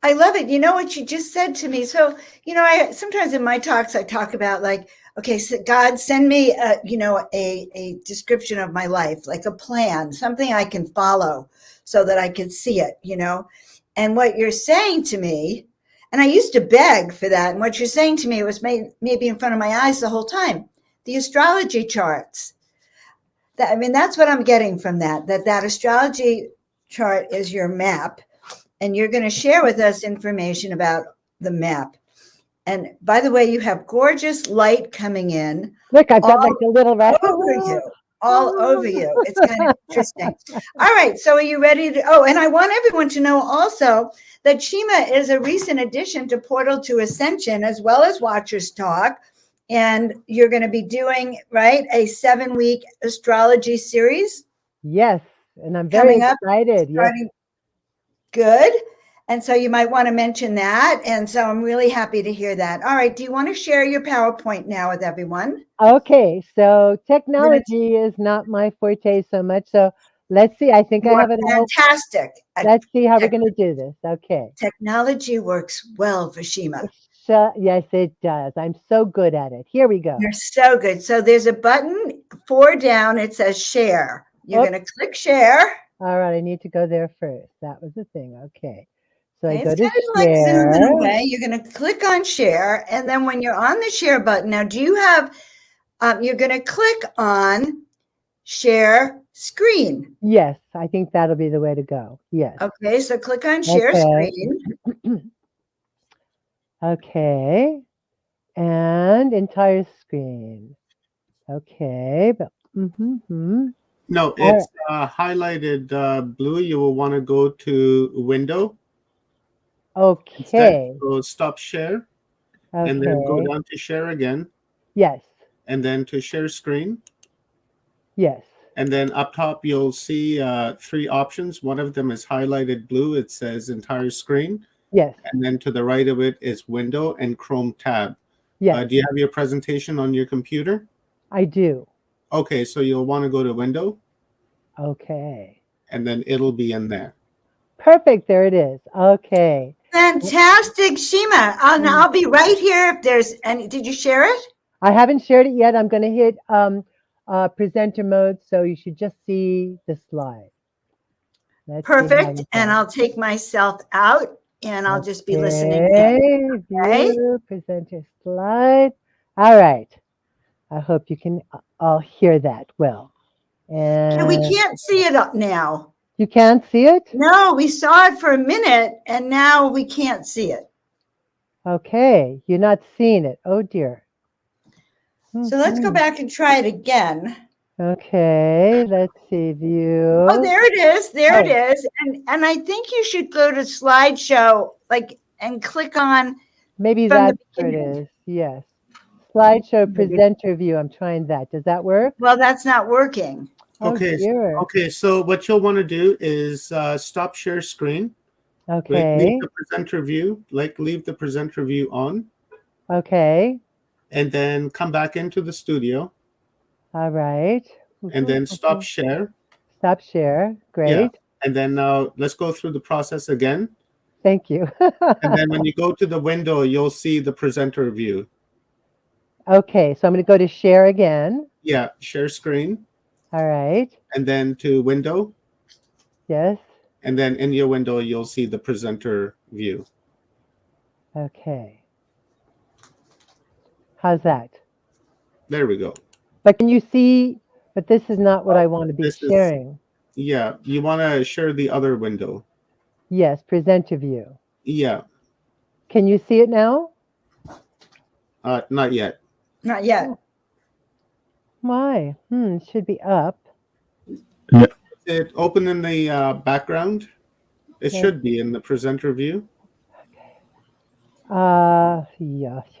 I love it. You know what you just said to me? So, I sometimes in my talks, I talk about like, okay, so God, send me a description of my life, like a plan, something I can follow so that I can see it, And what you're saying to me, and I used to beg for that. And what you're saying to me was maybe in front of my eyes the whole time. The astrology charts. That's what I'm getting from that astrology chart is your map. and you're going to share with us information about the map. And by the way, you have gorgeous light coming in. Look, I've got like a little rat. Over you. All over you. It's kind of interesting. All right. So are you ready to? Oh, and I want everyone to know also that Shima is a recent addition to Portal to Ascension, as well as Watchers Talk. And you're going to be doing, right, a 7-week astrology series. Yes. And I'm very Coming up, excited. Yes. starting good. And so you might want to mention that. And so I'm really happy to hear that. All right. Do you want to share your PowerPoint now with everyone? Okay. So technology is not my forte so much. So let's see. I think I have it all. Fantastic. Let's see how we're going to do this. Okay. Technology works well for Shima. Yes, it does. I'm so good at it. Here we go. You're so good. So there's a button 4 down. It says share. You're going to click share. All right. I need to go there first. That was the thing. Okay. So I go It's to kind of like Zoom in a share. way. You're going to click on share. And then when you're on the share button, now do you have, you're going to click on share screen. Yes, I think that'll be the way to go. Yes. Okay, so click on share screen. Okay. And entire screen. Okay. But, No, it's highlighted blue. You will want to go to window. Okay. Instead, so stop share. Okay. And then go down to share again. Yes. And then to share screen. Yes. And then up top, you'll see 3 options. One of them is highlighted blue. It says entire screen. Yes. And then to the right of it is window and Chrome tab. Yes. Do you have your presentation on your computer? I do. Okay, so you'll want to go to window. Okay. And then it'll be in there. Perfect. There it is. Okay. Fantastic, Shima. I'll be right here if there's any. Did you share it? I haven't shared it yet. I'm going to hit presenter mode, so you should just see the slide. Perfect. And I'll take myself out, and I'll just be listening in. Okay. View, presenter slide. All right. I hope you can all hear that well. And we can't see it now. You can't see it? No, we saw it for a minute, and now we can't see it. Okay. You're not seeing it. Oh, dear. So let's go back and try it again. Okay, let's see, view. Oh, there it is. There it is. And I think you should go to slideshow, and click on. Maybe that's where it is. Yes. Slideshow presenter view. I'm trying that. Does that work? Well, that's not working. Okay. Okay. So what you'll want to do is stop share screen. Okay. Leave the presenter view. Leave the presenter view on. Okay. And then come back into the studio. All right. And then stop share. Stop share. Great. Yeah. And then let's go through the process again. Thank you. And then when you go to the window, you'll see the presenter view. Okay. So I'm going to go to share again. Yeah. Share screen. All right. And then to window. Yes. And then in your window, you'll see the presenter view. Okay. How's that? There we go. But can you see? But this is not what I want to be sharing. Yeah. You want to share the other window. Yes. Presenter view. Yeah. Can you see it now? Not yet. Not yet. Why? It should be up. It open in the background. It should be in the presenter view. Yeah.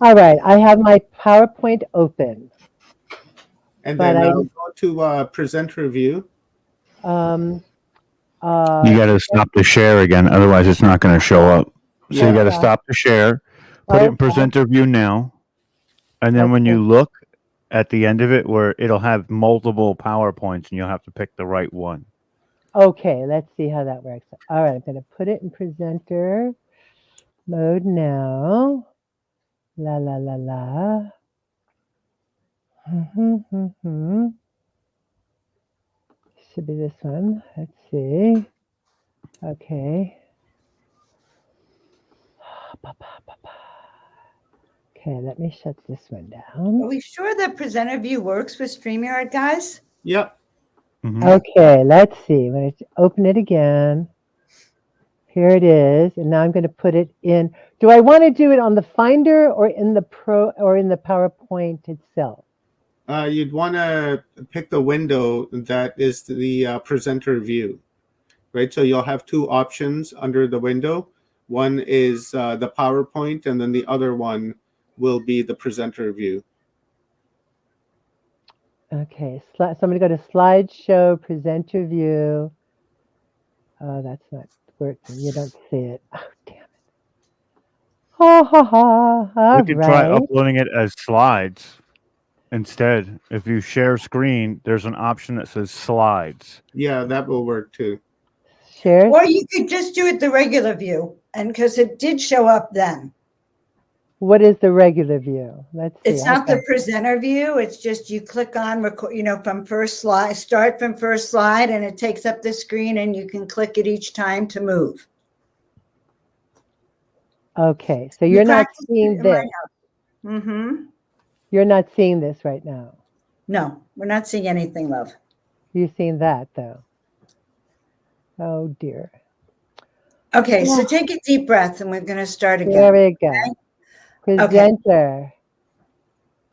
All right. I have my PowerPoint open. And then go to presenter view. You got to stop the share again, otherwise it's not going to show up. So you got to stop the share, put it in presenter view now, and then when you look at the end of it, where it'll have multiple PowerPoints, and you'll have to pick the right one. Okay, let's see how that works. All right, I'm going to put it in presenter mode now. La la la la. Should be this one. Let's see. Okay. Okay, let me shut this one down. Are we sure the presenter view works with StreamYard, guys? Yep. Okay, let's see. I'm going to open it again. Here it is, and now I'm going to put it in. Do I want to do it on the Finder or in the PowerPoint itself? You'd want to pick the window that is the presenter view, right? So you'll have two options under the window. One is the PowerPoint, and then the other one will be the presenter view. Okay, so I'm going to go to slideshow, presenter view. Oh, that's not working. You don't see it. Oh, damn it. Ha ha ha. All We could try right. uploading it as slides instead. If you share screen, there's an option that says slides. Yeah, that will work too. Share. Or you could just do it the regular view, and because it did show up then. What is the regular view? Let's see. It's not the presenter view. It's just you click on record, from first slide, start from first slide, and it takes up the screen, and you can click it each time to move. Okay, so you're not seeing this. Mm-hmm. You're not seeing this right now. No, we're not seeing anything, love. You're seeing that though. Oh dear. Okay, so take a deep breath, and we're going to start again. There we go. Okay? Presenter.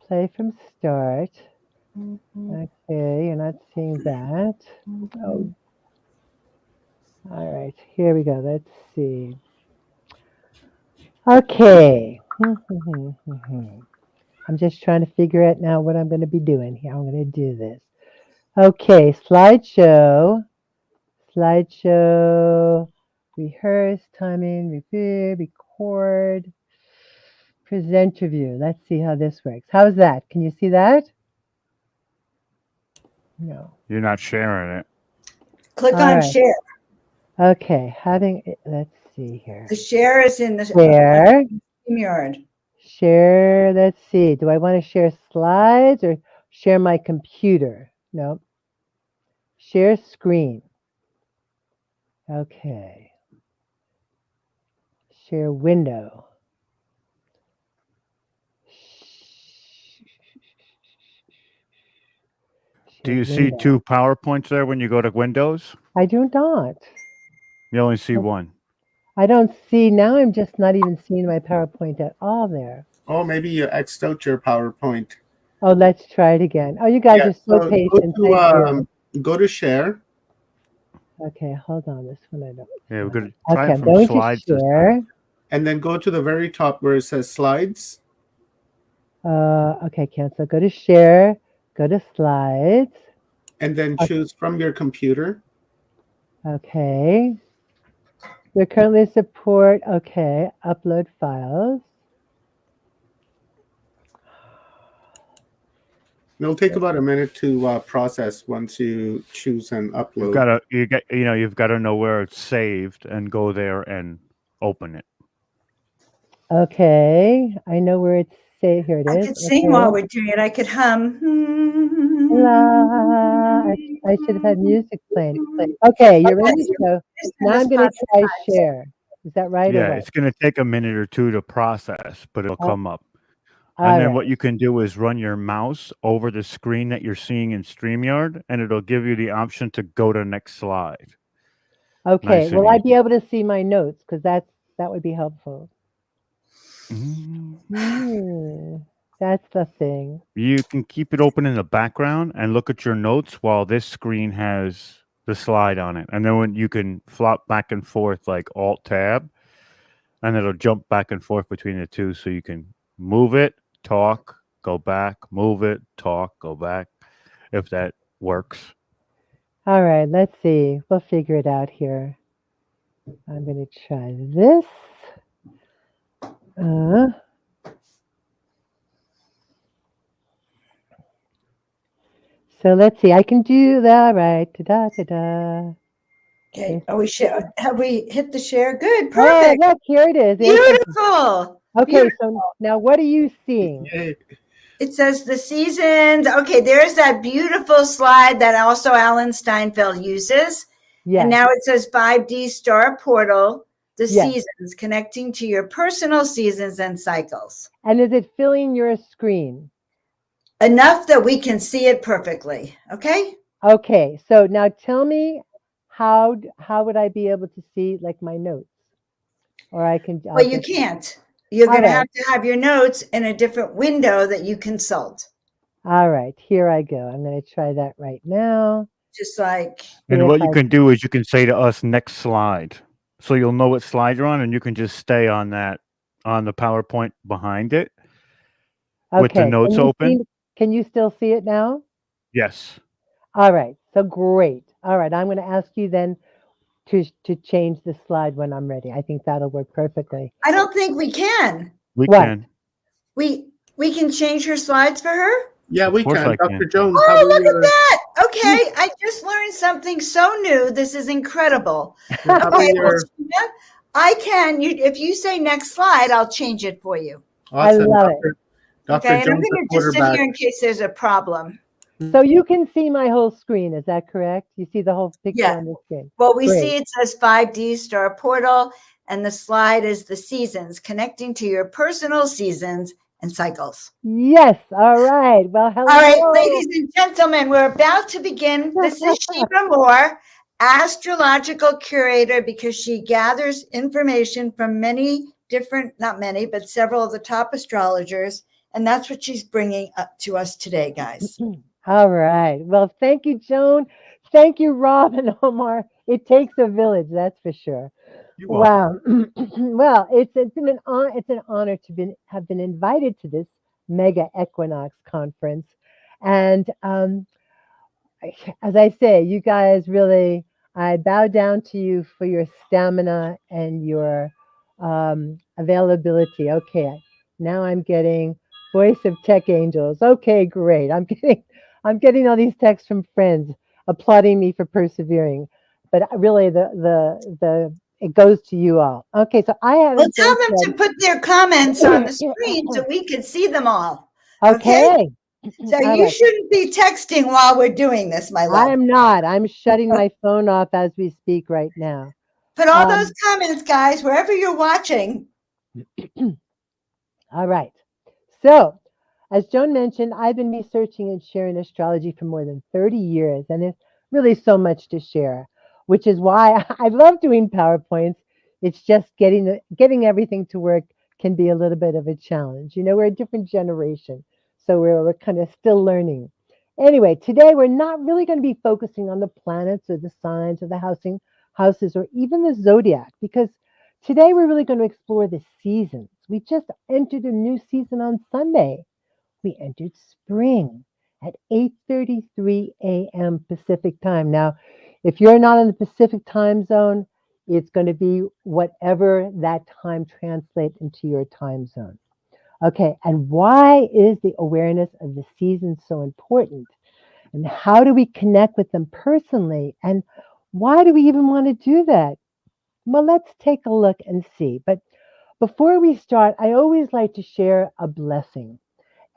Play from start. Okay, you're not seeing that. Oh. All right, here we go. Let's see. Okay. I'm just trying to figure out now what I'm going to be doing here. I'm going to do this. Okay, slideshow. Slideshow. Rehearse, timing, review, record. Presenter view. Let's see how this works. How's that? Can you see that? No. You're not sharing it. Click on share. Okay, let's see here. The share is in the Share. StreamYard. Share, let's see. Do I want to share slides or share my computer? No. Share screen. Okay. Share window. Do you see two PowerPoints there when you go to Windows? I do not. You only see one. I don't see, now I'm just not even seeing my PowerPoint at all there. Oh, maybe you X'd out your PowerPoint. Oh, let's try it again. Oh, you guys are so patient. Thank you. Go to share. Okay, hold on. This one I don't. Yeah, we're going to try Okay, it I'm from going slides. to share. And then go to the very top where it says slides. Okay, cancel. Go to share. Go to slides. And then choose from your computer. Okay. We currently support, okay, upload files. It'll take about a minute to process once you choose and upload. You've got to know where it's saved and go there and open it. Okay, I know where it's saved. Here it is. I could sing while we're doing it. I could hum. I should have had music playing. Okay, you're ready to go. Now I'm going to try share. Is that right? Yeah, it's going to take a minute or two to process, but it'll come up. And then what you can do is run your mouse over the screen that you're seeing in StreamYard, and it'll give you the option to go to the next slide. Okay, will I be able to see my notes? Because that would be helpful. That's the thing. You can keep it open in the background and look at your notes while this screen has the slide on it. And then when you can flop back and forth like Alt-Tab, and it'll jump back and forth between the two so you can move it, talk, go back, move it, talk, go back, if that works. All right, let's see. We'll figure it out here. I'm going to try this. So let's see. I can do that. Right. Ta-da. Okay. Have we hit the share? Good. Oh, Perfect. look, here it is. Beautiful. Okay. So now what are you seeing? It says the seasons. Okay. There's that beautiful slide that also Alan Steinfeld uses. Yes. And now it says 5D Star Portal, the Yes. seasons, connecting to your personal seasons and cycles. And is it filling your screen? Enough that we can see it perfectly. Okay. Okay, so now tell me how would I be able to see like my notes? Or I'll Well, you just can't. You're all going to right. have to have your notes in a different window that you consult. All right, here I go. I'm going to try that right now. Just like See And if what you I can do is you can say to us next slide. So you'll know what slide you're on and you can just stay on that on the PowerPoint behind it with the Okay, notes open. can you still see it now? Yes. All right, so great. All right, I'm going to ask you then to change the slide when I'm ready. I think that'll work perfectly. I don't think we can. We What? can. We can change her slides for her? Yeah, we Of course can. I Dr. can. Jones, how Oh, about look at your that. Okay, I just learned something so new. This is incredible. how about Okay, well, your Sheena, I can. If you say next slide, I'll change it for you. I awesome love it. Dr. Okay, and I'm Jones, the going to just sit quarterback? here in case there's a problem. So you can see my whole screen, is that correct? You see the whole picture Yeah. on the screen. Well, we Great. see it says 5D Star Portal, and the slide is the seasons, connecting to your personal seasons and cycles. Yes. All right. Well, hello. All right, ladies and gentlemen, we're about to begin. This is Sheena Moore, astrological curator, because she gathers information from many different, not many, but several of the top astrologers. And that's what she's bringing up to us today, guys. All right. Well, thank you, Joan. Thank you, Rob and Omar. It takes a village, that's for sure. You're Wow. Well, it's an honor to have been invited to this mega equinox conference, and as I say, you guys really, I bow down to you for your stamina and your availability. Okay, now I'm getting voice of tech angels. Okay, great. I'm getting all these texts from friends applauding me for persevering. But really, the it goes to you all. Okay, so I Well, haven't tell been them to put their comments on the screen so we can see them all. Okay. So All you right. shouldn't be texting while we're doing this, my love. I'm not. I'm shutting my phone off as we speak right now. Put all those comments, guys, wherever you're watching. All right. So, as Joan mentioned, I've been researching and sharing astrology for more than 30 years, and there's really so much to share, which is why I love doing PowerPoints. It's just getting everything to work can be a little bit of a challenge. You know, we're a different generation, so we're kind of still learning. Anyway, today we're not really going to be focusing on the planets or the signs or the houses or even the zodiac, because today we're really going to explore the seasons. We just entered a new season on Sunday. We entered spring at 8:33 a.m. Pacific time. Now, if you're not in the Pacific time zone, it's going to be whatever that time translates into your time zone. Okay, and why is the awareness of the seasons so important? And how do we connect with them personally? And why do we even want to do that? Well, let's take a look and see. But before we start, I always like to share a blessing.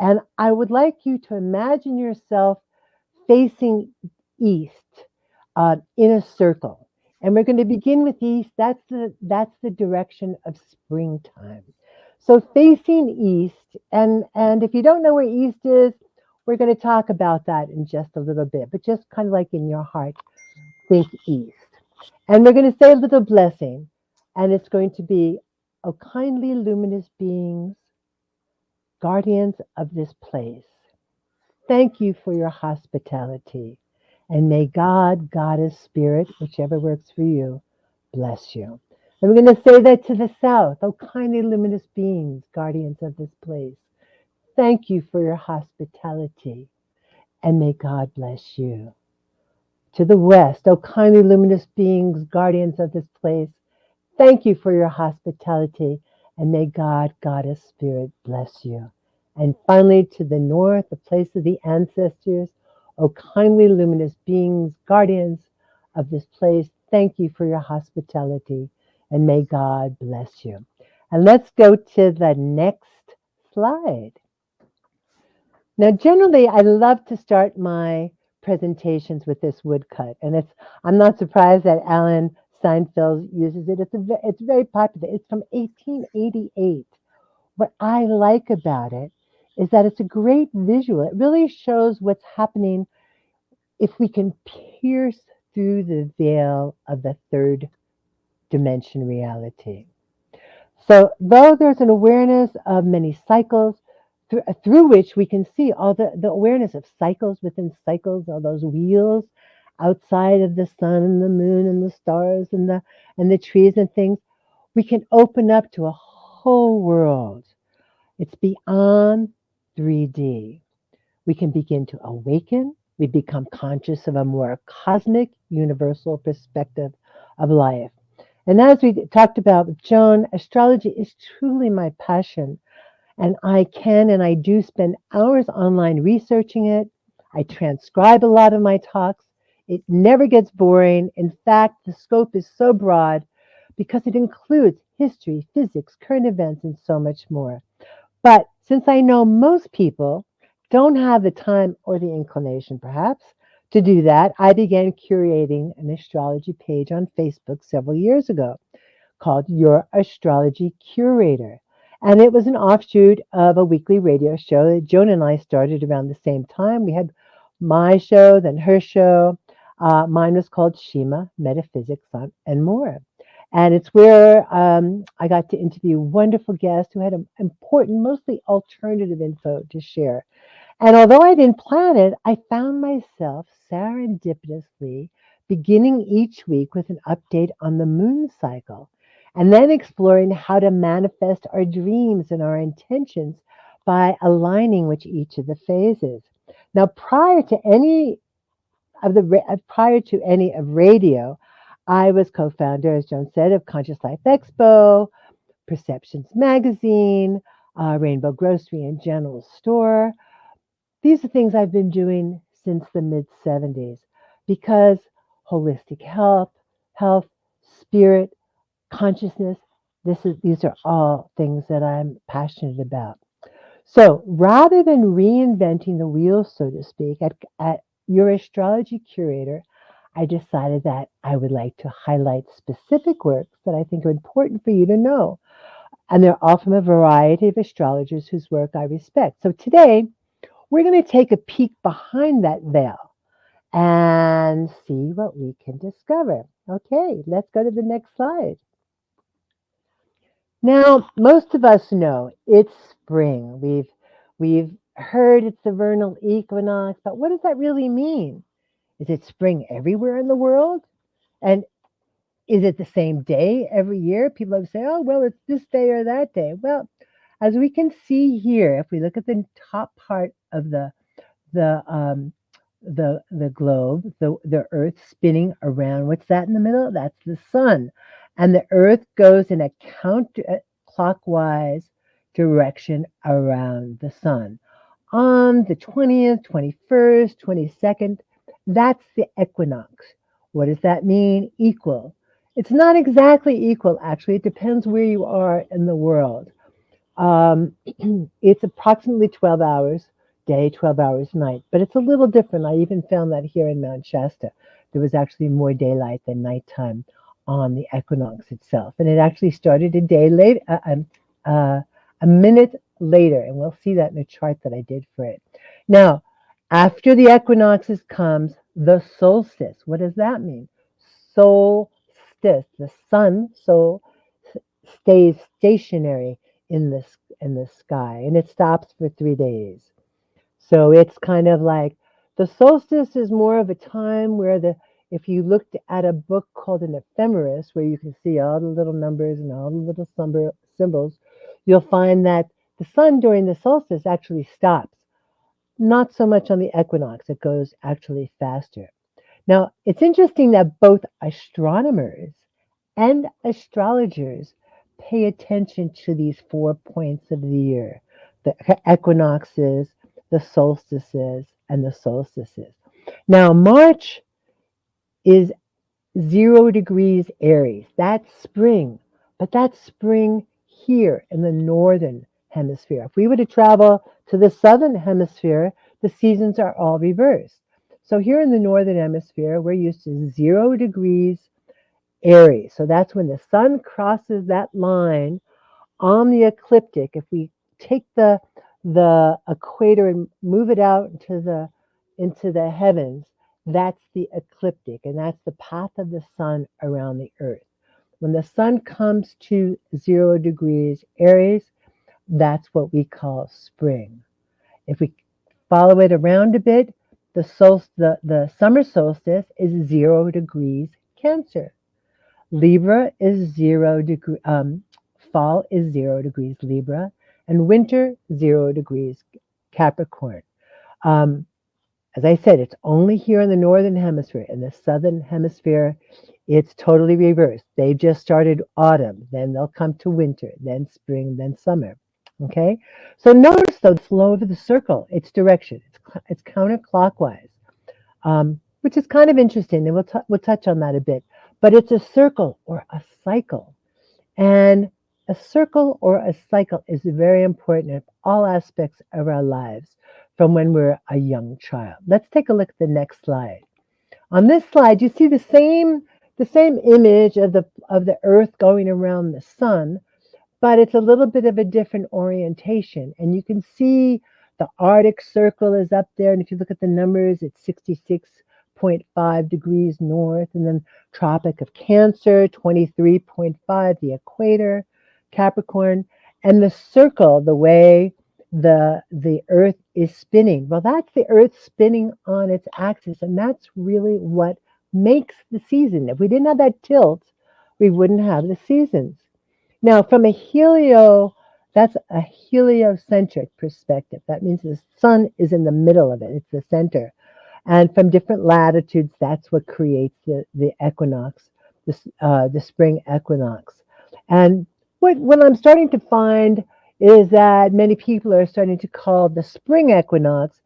And I would like you to imagine yourself facing east in a circle. And we're going to begin with east. That's the direction of springtime. So facing east, and if you don't know where east is, we're going to talk about that in just a little bit. But just kind of like in your heart, think east. And we're going to say a little blessing, and it's going to be, "O kindly luminous beings, guardians of this place, thank you for your hospitality. And may God, Goddess, Spirit, whichever works for you, bless you." And we're going to say that to the south. "O kindly luminous beings, guardians of this place, thank you for your hospitality. And may God bless you." To the west, "O kindly luminous beings, guardians of this place, thank you for your hospitality, and may God, Goddess, Spirit, bless you." And finally, to the north, the place of the ancestors, "O kindly luminous beings, guardians of this place, thank you for your hospitality, and may God bless you." And let's go to the next slide. Now, generally, I love to start my presentations with this woodcut, and I'm not surprised that Alan Seinfeld uses it. It's very popular. It's from 1888. What I like about it is that it's a great visual. It really shows what's happening if we can pierce through the veil of the third dimension reality. So, though there's an awareness of many cycles through which we can see all the awareness of cycles within cycles, all those wheels outside of the sun and the moon and the stars and the trees and things, we can open up to a whole world. It's beyond 3D. We can begin to awaken. We become conscious of a more cosmic, universal perspective of life. And as we talked about with Joan, astrology is truly my passion. And I can and I do spend hours online researching it. I transcribe a lot of my talks. It never gets boring. In fact, the scope is so broad because it includes history, physics, current events, and so much more. But since I know most people don't have the time or the inclination, perhaps, to do that, I began curating an astrology page on Facebook several years ago called Your Astrology Curator. And it was an offshoot of a weekly radio show that Joan and I started around the same time. We had my show, then her show. Mine was called Shima, Metaphysics, and More. And it's where I got to interview wonderful guests who had important, mostly alternative info to share. And although I didn't plan it, I found myself serendipitously beginning each week with an update on the moon cycle, and then exploring how to manifest our dreams and our intentions by aligning with each of the phases. Now, prior to any of radio, I was co-founder, as Joan said, of Conscious Life Expo, Perceptions Magazine, Rainbow Grocery and General Store. These are things I've been doing since the mid-70s because holistic health, spirit, consciousness, these are all things that I'm passionate about. So rather than reinventing the wheel, so to speak, at Your Astrology Curator, I decided that I would like to highlight specific works that I think are important for you to know. And they're all from a variety of astrologers whose work I respect. So today, we're going to take a peek behind that veil and see what we can discover. Okay, let's go to the next slide. Now, most of us know it's spring. We've heard it's the vernal equinox, but what does that really mean? Is it spring everywhere in the world? And is it the same day every year? People have say, oh, well, it's this day or that day. Well, as we can see here, if we look at the top part of the globe, the Earth spinning around. What's that in the middle? That's the sun. And the Earth goes in a counterclockwise direction around the sun. On the 20th, 21st, 22nd, that's the equinox. What does that mean? Equal. It's not exactly equal, actually. It depends where you are in the world. It's approximately 12 hours day, 12 hours night, but it's a little different. I even found that here in Mount Shasta, there was actually more daylight than nighttime on the equinox itself. And it actually started a day late, a minute later, and we'll see that in a chart that I did for it. Now, after the equinoxes comes the solstice. What does that mean? Solstice, the sun stays stationary in the sky, and it stops for 3 days. So it's kind of like the solstice is more of a time where if you looked at a book called an ephemeris, where you can see all the little numbers and all the little symbols, you'll find that the sun during the solstice actually stops. Not so much on the equinox, it goes actually faster. Now, it's interesting that both astronomers and astrologers pay attention to these 4 points of the year, the equinoxes, the solstices, and the solstices. Now, March is 0 degrees Aries. That's spring, but that's spring here in the northern hemisphere. If we were to travel to the southern hemisphere, the seasons are all reversed. So here in the northern hemisphere, we're used to 0 degrees Aries. So that's when the sun crosses that line on the ecliptic. If we take the equator and move it out into the heavens, That's the ecliptic, and that's the path of the sun around the earth. When the sun comes to 0 degrees Aries, that's what we call spring. If we follow it around a bit, the summer solstice is 0 degrees Cancer. Libra is 0 degree. Fall is 0 degrees Libra, and winter 0 degrees Capricorn. As I said, it's only here in the northern hemisphere. In the southern hemisphere, it's totally reversed. They just started autumn, then they'll come to winter, then spring, then summer. Okay, so notice the flow of the circle, its direction. It's counterclockwise, which is kind of interesting, and we'll touch on that a bit. But it's a circle or a cycle, and a circle or a cycle is very important in all aspects of our lives from when we're a young child. Let's take a look at the next slide. On this slide, you see the same image of the Earth going around the sun, but it's a little bit of a different orientation. And you can see the Arctic Circle is up there, and if you look at the numbers, it's 66.5 degrees north, and then Tropic of Cancer, 23.5, the equator, Capricorn, and the circle, the way the Earth is spinning. Well, that's the Earth spinning on its axis, and that's really what makes the season. If we didn't have that tilt, we wouldn't have the seasons. Now, from that's a heliocentric perspective. That means the sun is in the middle of it. It's the center. And from different latitudes, that's what creates the equinox, the spring equinox. And what I'm starting to find is that many people are starting to call the spring equinox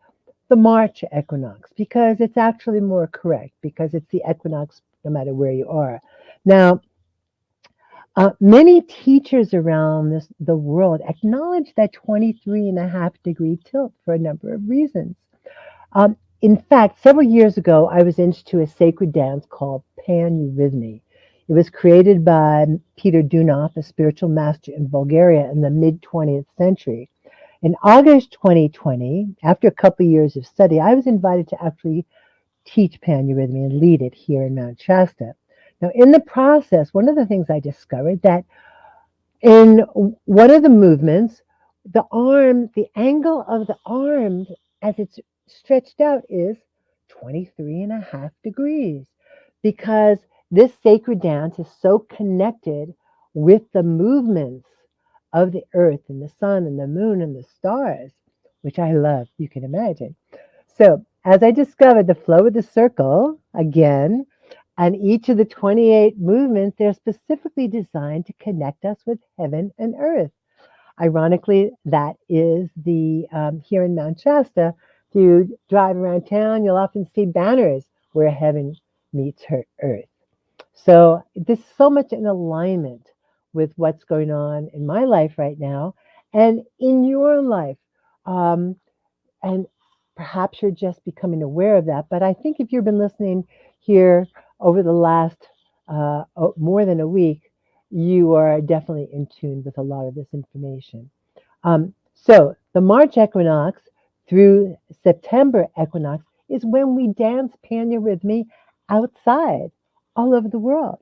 the March equinox, because it's actually more correct, because it's the equinox no matter where you are. Now, many teachers around the world acknowledge that 23.5-degree tilt for a number of reasons. In fact, several years ago, I was introduced to a sacred dance called pan-eurythmy. It was created by Peter Dunov, a spiritual master in Bulgaria in the mid-20th century. In August 2020, after a couple of years of study, I was invited to actually teach pan-eurythmy and lead it here in Mount Shasta. Now, in the process, one of the things I discovered that in one of the movements, the angle of the arm as it's stretched out is 23.5 degrees, because this sacred dance is so connected with the movements of the earth and the sun and the moon and the stars, which I love, you can imagine. So as I discovered the flow of the circle, again, and each of the 28 movements, they're specifically designed to connect us with heaven and earth. Ironically, that is here in Mount Shasta, if you drive around town, you'll often see banners where heaven meets earth. So this is so much in alignment with what's going on in my life right now and in your life. And perhaps you're just becoming aware of that. But I think if you've been listening here over the last more than a week, you are definitely in tune with a lot of this information. So the March equinox through September equinox is when we dance pan-eurythmy outside all over the world.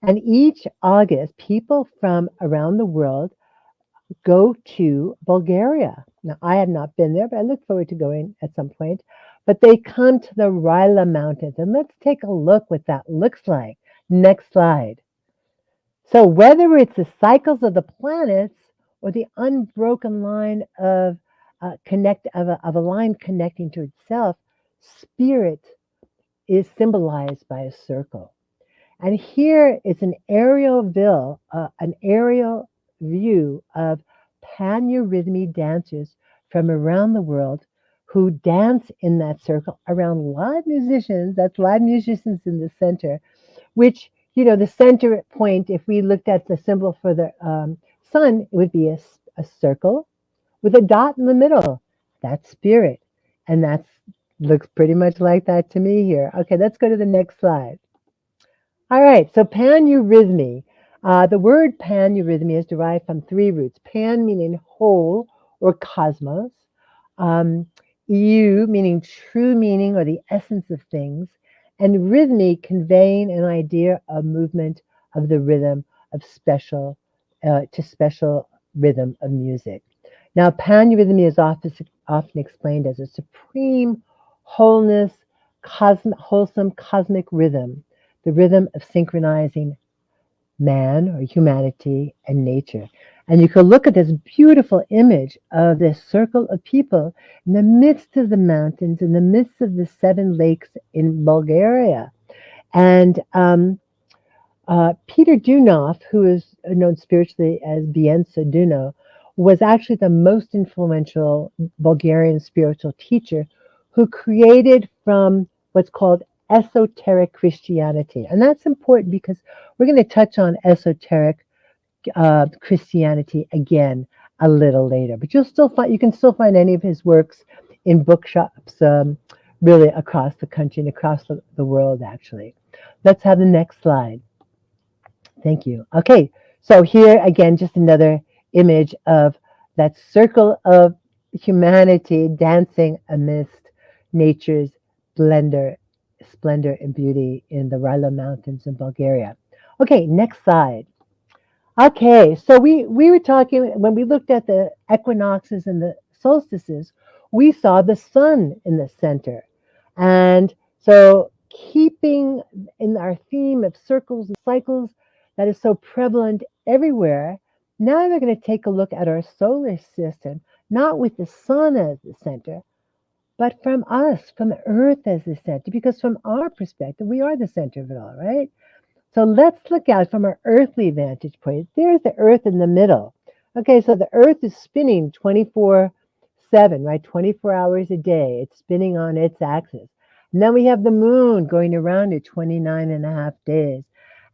And each August, people from around the world go to Bulgaria. Now, I have not been there, but I look forward to going at some point. But they come to the Rila Mountains, and let's take a look what that looks like. Next slide. So whether it's the cycles of the planets or the unbroken line of a line connecting to itself, spirit is symbolized by a circle. And here is an aerial view of pan-eurythmy dancers from around the world who dance in that circle around live musicians. That's live musicians in the center, which, the center point, if we looked at the symbol for the sun, it would be a circle with a dot in the middle. That's spirit. And that looks pretty much like that to me here. Okay, let's go to the next slide. All right, so pan-eurythmy. The word pan-eurythmy is derived from three roots. Pan meaning whole or cosmos. eu, meaning true meaning or the essence of things, and rhythmic, conveying an idea of movement of the rhythm of special to special rhythm of music. Now, panrhythmia is often explained as a supreme wholeness, wholesome cosmic rhythm, the rhythm of synchronizing man or humanity and nature. And you can look at this beautiful image of this circle of people in the midst of the mountains, in the midst of the 7 lakes in Bulgaria. And Peter Dunov, who is known spiritually as Biensa Duno, was actually the most influential Bulgarian spiritual teacher who created from what's called esoteric Christianity. And that's important because we're going to touch on esoteric Christianity again a little later. But you can still find any of his works in bookshops really across the country and across the world, actually. Let's have the next slide. Thank you. Okay, so here again, just another image of that circle of humanity dancing amidst nature's splendor and beauty in the Rila Mountains in Bulgaria. Okay, next slide. Okay, so we were talking, when we looked at the equinoxes and the solstices, we saw the sun in the center. And so keeping in our theme of circles and cycles that is so prevalent everywhere, now we're going to take a look at our solar system, not with the sun as the center, but from us, from Earth as the center, because from our perspective, we are the center of it all, right? So let's look out from our earthly vantage point. There's the Earth in the middle. Okay, so the Earth is spinning 24/7, right? 24 hours a day. It's spinning on its axis. And then we have the moon going around it 29.5 days.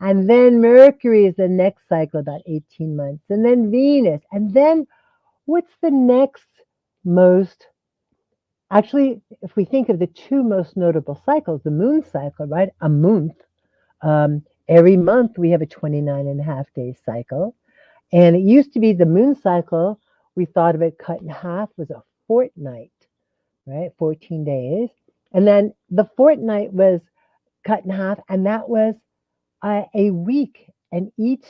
And then Mercury is the next cycle, about 18 months. And then Venus. And then what's the next most? Actually, if we think of the 2 most notable cycles, the moon cycle, right? A month. Every month we have a 29.5 day cycle. And it used to be the moon cycle, we thought of it cut in half, was a fortnight, right? 14 days. And then the fortnight was cut in half, and that was a week. And each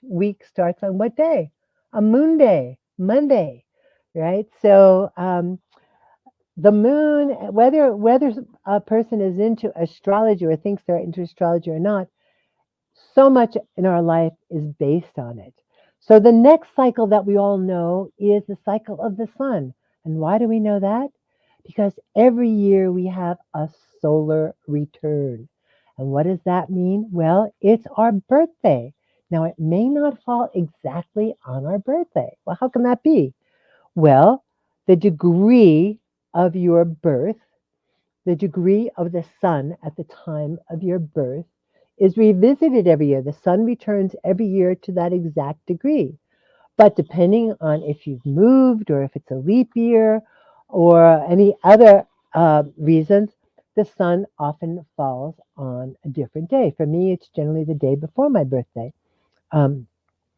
week starts on what day? A moon day, Monday, right? So the moon, whether a person is into astrology or thinks they're into astrology or not, so much in our life is based on it. So the next cycle that we all know is the cycle of the sun. And why do we know that? Because every year we have a solar return. And what does that mean? Well, it's our birthday. Now, it may not fall exactly on our birthday. Well, how can that be? Well, the degree of your birth, the degree of the sun at the time of your birth, is revisited every year. The sun returns every year to that exact degree. But depending on if you've moved or if it's a leap year or any other reasons, the sun often falls on a different day. For me, it's generally the day before my birthday,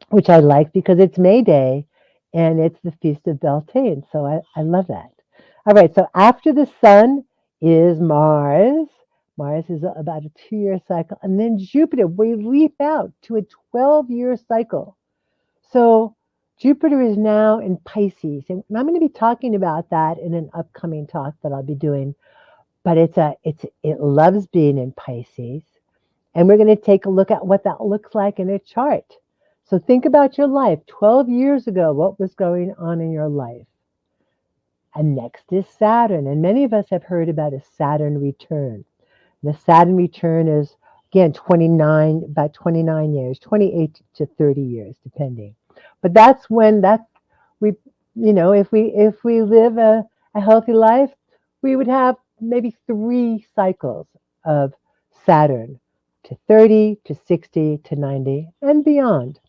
which I like because it's May Day and it's the Feast of Beltane. So I love that. All right, so after the sun is Mars. Mars is about a 2-year cycle. And then Jupiter, we leap out to a 12-year cycle. So Jupiter is now in Pisces. And I'm going to be talking about that in an upcoming talk that I'll be doing. But it loves being in Pisces. And we're going to take a look at what that looks like in a chart. So think about your life. 12 years ago, what was going on in your life? And next is Saturn. And many of us have heard about a Saturn return. The Saturn return is, again, about 29 years, 28 to 30 years, depending. But that's when if we live a healthy life, we would have maybe 3 cycles of Saturn to 30, to 60, to 90, and beyond,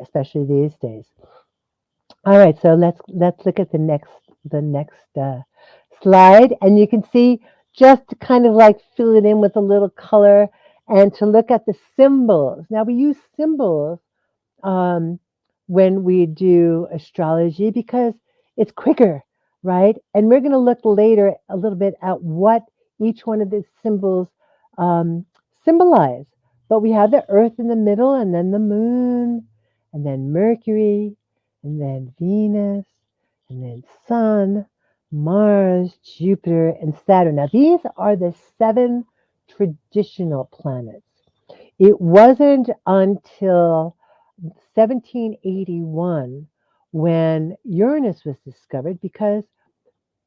especially these days. All right, so let's look at the next slide, and you can see, just to kind of like fill it in with a little color and to look at the symbols. Now, we use symbols when we do astrology because it's quicker. right? And we're going to look later a little bit at what each one of these symbols symbolize. But we have the earth in the middle, and then the moon, and then Mercury, and then Venus, and then Sun, Mars, Jupiter, and Saturn. Now, these are the 7 traditional planets. It wasn't until 1781 when Uranus was discovered, because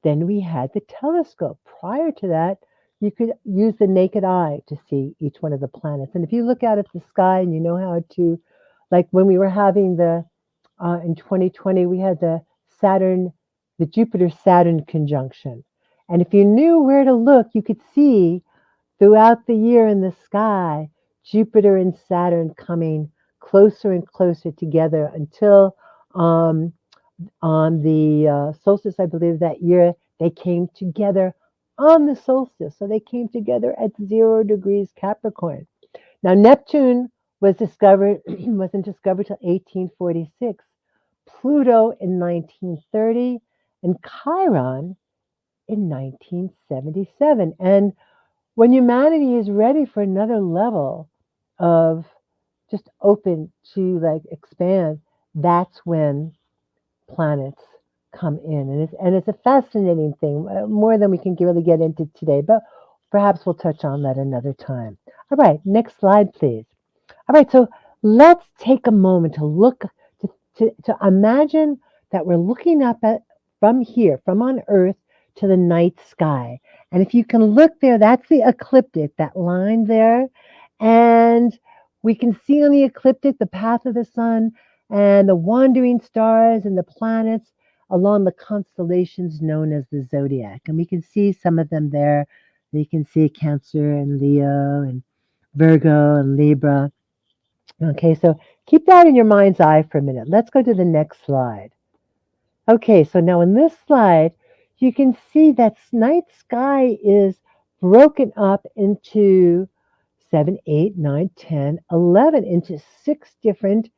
then we had the telescope. Prior to that, you could use the naked eye to see each one of the planets. And if you look out at the sky and you know how to, like when we were having in 2020, we had the Jupiter-Saturn conjunction. And if you knew where to look, you could see throughout the year in the sky, Jupiter and Saturn coming closer and closer together until on the solstice, I believe that year, they came together on the solstice. So they came together at 0 degrees Capricorn. Now, Neptune wasn't discovered till 1846, Pluto in 1930, and Chiron in 1977. And when humanity is ready for another level of just open to like expand, that's when planets come in. And it's a fascinating thing, more than we can really get into today, but perhaps we'll touch on that another time. All right, next slide, please. All right, so let's take a moment to look, to imagine that we're looking up at from here, from on Earth to the night sky. And if you can look there, that's the ecliptic, that line there. And we can see on the ecliptic the path of the sun and the wandering stars and the planets along the constellations known as the zodiac. And we can see some of them there. You can see Cancer and Leo and Virgo and Libra. Okay, so keep that in your mind's eye for a minute. Let's go to the next slide. Okay, so now in this slide, you can see that night sky is broken up into 7, 8, 9, 10, 11, into 6 different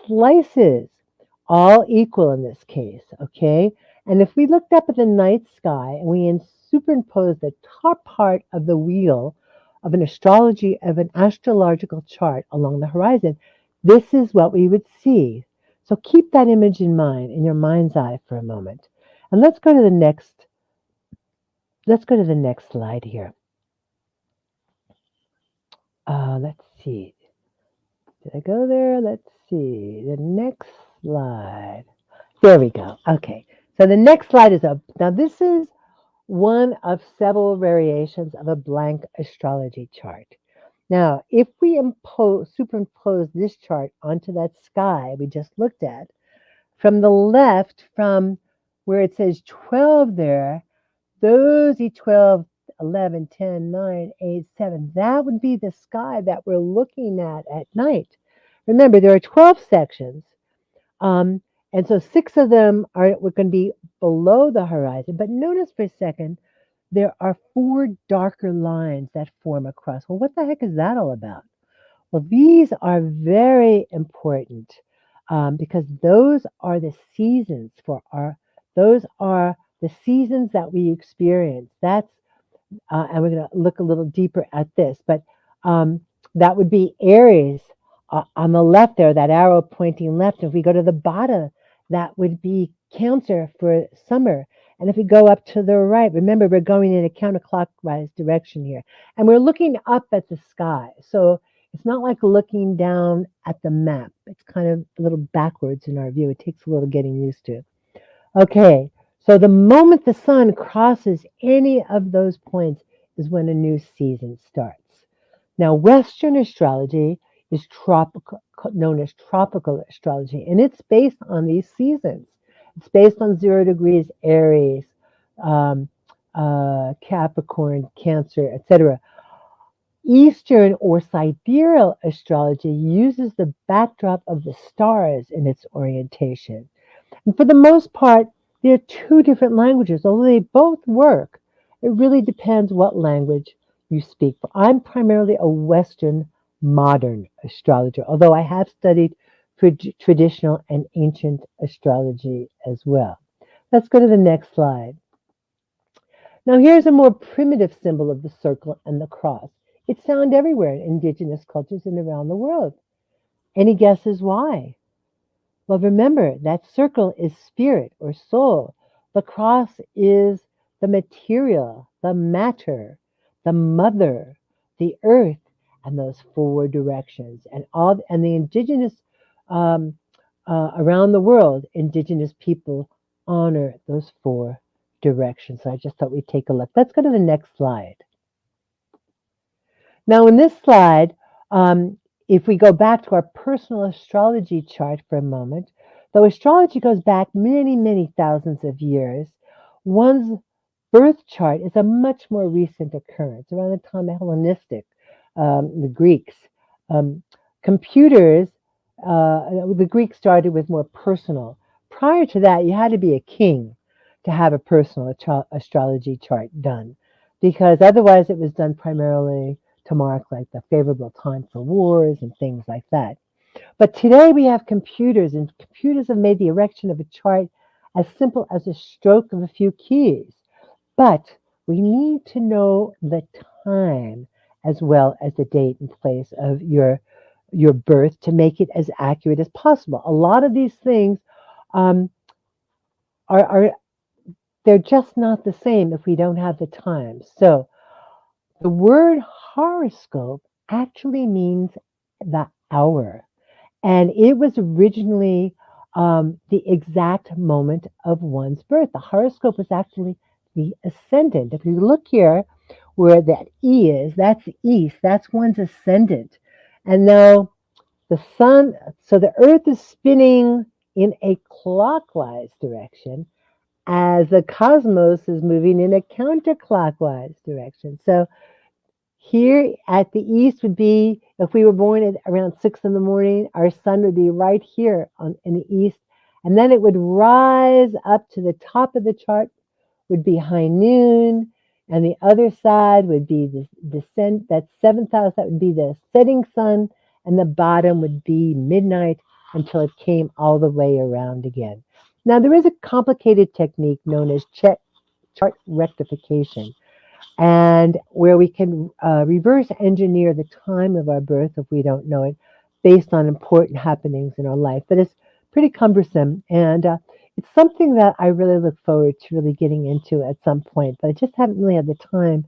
slices, all equal in this case, okay? And if we looked up at the night sky and we superimpose the top part of the wheel of an astrological chart along the horizon, this is what we would see. So keep that image in mind, in your mind's eye for a moment. And let's go to the next slide here. Let's see. Did I go there? Let's see. The next slide. There we go. Okay. So the next slide is up. Now this is one of several variations of a blank astrology chart. Now, if we superimpose this chart onto that sky we just looked at, from the left, from where it says 12 there, those E12, 11, 10, 9, 8, 7, that would be the sky that we're looking at night. Remember, there are 12 sections, and so 6 of them we're going to be below the horizon. But notice for a second, there are 4 darker lines that form across. Well, what the heck is that all about? Well, these are very important because those are the seasons those are the seasons that we experience. That's and we're going to look a little deeper at this, but that would be Aries on the left there, that arrow pointing left. If we go to the bottom, that would be Cancer for summer. And if we go up to the right, remember we're going in a counterclockwise direction here, and we're looking up at the sky. So it's not like looking down at the map. It's kind of a little backwards in our view. It takes a little getting used to. Okay, so the moment the sun crosses any of those points is when a new season starts. Now, Western astrology is known as tropical astrology, and it's based on these seasons. It's based on 0 degrees Aries, Capricorn, Cancer, etc. Eastern or sidereal astrology uses the backdrop of the stars in its orientation. And for the most part, there are 2 different languages, although they both work. It really depends what language you speak. But I'm primarily a Western modern astrologer, although I have studied traditional and ancient astrology as well. Let's go to the next slide. Now here's a more primitive symbol of the circle and the cross. It's found everywhere in indigenous cultures and around the world. Any guesses why? Well, remember that circle is spirit or soul. The cross is the material, the matter, the mother, the earth, and those four directions. And the indigenous around the world, indigenous people honor those four directions. So I just thought we'd take a look. Let's go to the next slide. Now, in this slide, if we go back to our personal astrology chart for a moment, though astrology goes back many, many thousands of years, one's birth chart is a much more recent occurrence around the time of Hellenistic, the Greeks. Computers, the Greeks started with more personal. Prior to that, you had to be a king to have a personal astrology chart done, because otherwise it was done primarily to mark like the favorable time for wars and things like that. But today we have computers, and computers have made the erection of a chart as simple as a stroke of a few keys. But we need to know the time as well as the date and place of your birth to make it as accurate as possible. A lot of these things they're just not the same if we don't have the time. So the word horoscope actually means the hour, and it was originally the exact moment of one's birth. The horoscope was actually the ascendant. If you look here where that E is, that's east, that's one's ascendant. And now the sun, so the earth is spinning in a clockwise direction as the cosmos is moving in a counterclockwise direction. So here at the east would be, if we were born at around 6 in the morning, our sun would be right here in the east. And then it would rise up to the top of the chart, would be high noon. And the other side would be the descent, that seventh house, that would be the setting sun. And the bottom would be midnight until it came all the way around again. Now, there is a complicated technique known as chart rectification, and where we can reverse engineer the time of our birth if we don't know it based on important happenings in our life. But it's pretty cumbersome, and it's something that I really look forward to really getting into at some point, but I just haven't really had the time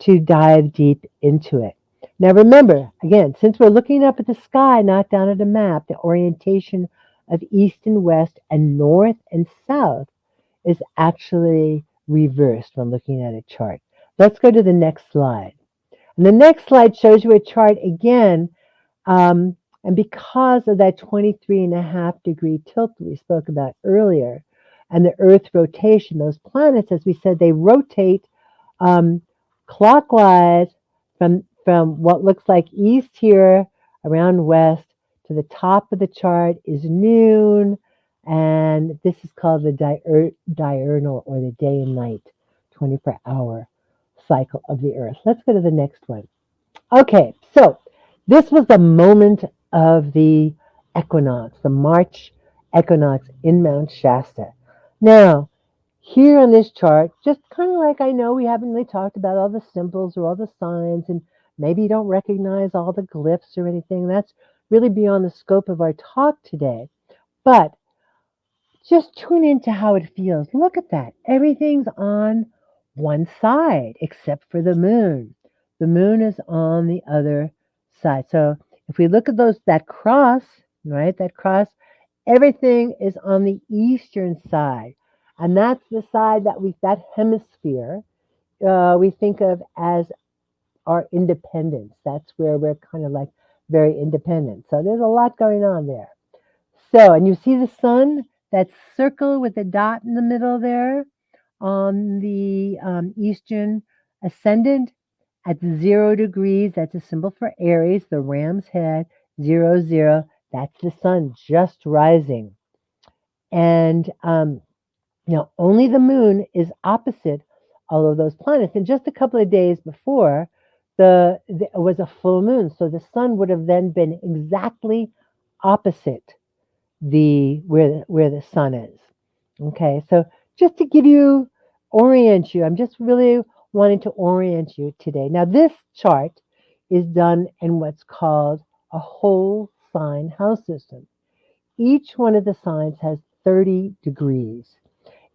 to dive deep into it. Now remember, again, since we're looking up at the sky, not down at a map, the orientation of east and west and north and south is actually reversed when looking at a chart. Let's go to the next slide. And the next slide shows you a chart again. And because of that 23.5-degree tilt that we spoke about earlier, and the Earth rotation, those planets, as we said, they rotate clockwise from what looks like east here around west to the top of the chart is noon. And this is called the diurnal, or the day and night 24-hour cycle of the Earth. Let's go to the next one. Okay, so this was the moment of the equinox, the March equinox in Mount Shasta. Now, here on this chart, just kind of like, I know we haven't really talked about all the symbols or all the signs, and maybe you don't recognize all the glyphs or anything. That's really beyond the scope of our talk today. But just tune into how it feels. Look at that. Everything's on one side except for the moon. The moon is on the other side. So if we look at that cross, right, that cross, everything is on the eastern side. And that's the side that hemisphere, we think of as our independence. That's where we're kind of like very independent. So there's a lot going on there. So, and you see the sun, that circle with the dot in the middle there on the eastern ascendant at 0 degrees. That's a symbol for Aries, the ram's head, 0, 0. That's the sun just rising. And only the moon is opposite all of those planets. And just a couple of days before, there was a full moon. So the sun would have then been exactly opposite where the sun is. Okay, so just to give you, orient you. I'm just really wanting to orient you today. Now, this chart is done in what's called a whole sign house system. Each one of the signs has 30 degrees.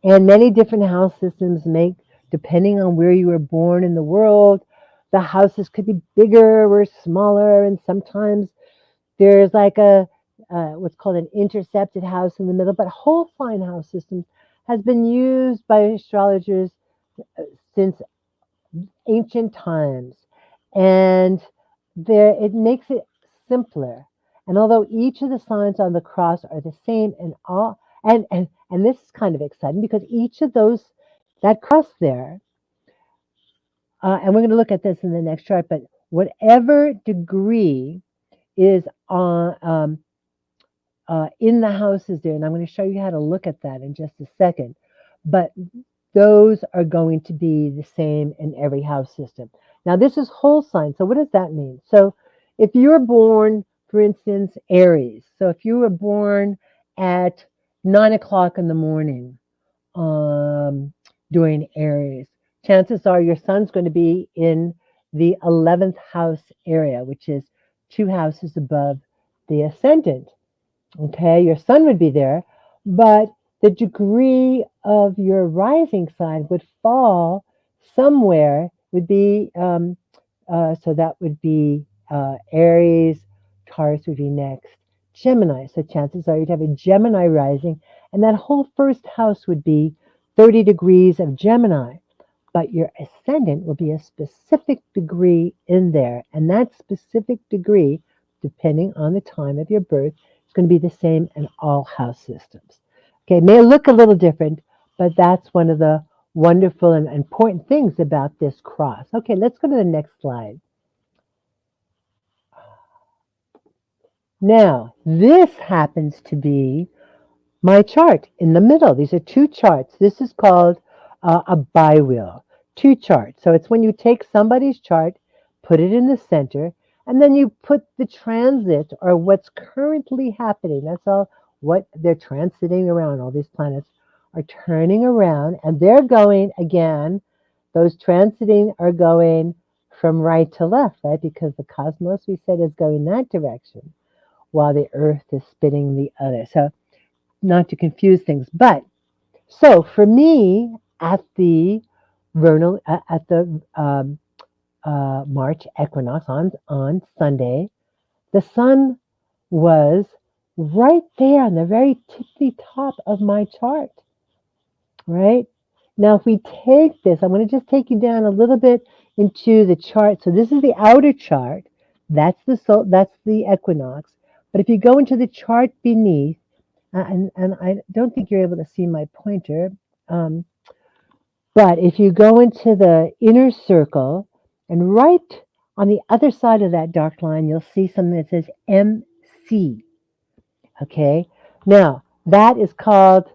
And many different house systems make, depending on where you were born in the world, the houses could be bigger or smaller. And sometimes there's like a what's called an intercepted house in the middle. But whole sign house system has been used by astrologers since ancient times. And it makes it simpler. And although each of the signs on the cross are the same and all, and this is kind of exciting because each of those, that cross there, and we're going to look at this in the next chart, but whatever degree is on in the houses there, and I'm going to show you how to look at that in just a second, but those are going to be the same in every house system. Now, this is whole sign. So what does that mean? So if you're born, for instance, Aries, so if you were born at 9 o'clock in the morning during Aries, chances are your sun's going to be in the 11th house area, which is 2 houses above the ascendant. Okay, your sun would be there, but the degree of your rising sign would fall somewhere, would be, so that would be Aries, Taurus would be next, Gemini. So chances are you'd have a Gemini rising, and that whole first house would be 30 degrees of Gemini. But your ascendant will be a specific degree in there, and that specific degree, depending on the time of your birth, is going to be the same in all house systems. Okay, it may look a little different, but that's one of the wonderful and important things about this cross. Okay, let's go to the next slide. Now, this happens to be my chart in the middle. These are 2 charts. This is called a bi-wheel, 2 charts. So it's when you take somebody's chart, put it in the center, and then you put the transit or what's currently happening. That's all what they're transiting around. All these planets are turning around, and they're going, again, those transiting are going from right to left, right? Because the cosmos, we said, is going that direction, while the earth is spinning the other. So not to confuse things. But so for me, at the vernal, at the March equinox on Sunday, the sun was right there on the very tippy top of my chart. Right? Now, if we take this, I'm going to just take you down a little bit into the chart. So this is the outer chart. That's the sol. That's the equinox. But if you go into the chart beneath, and I don't think you're able to see my pointer, but if you go into the inner circle, and right on the other side of that dark line, you'll see something that says MC. Okay? Now, that is called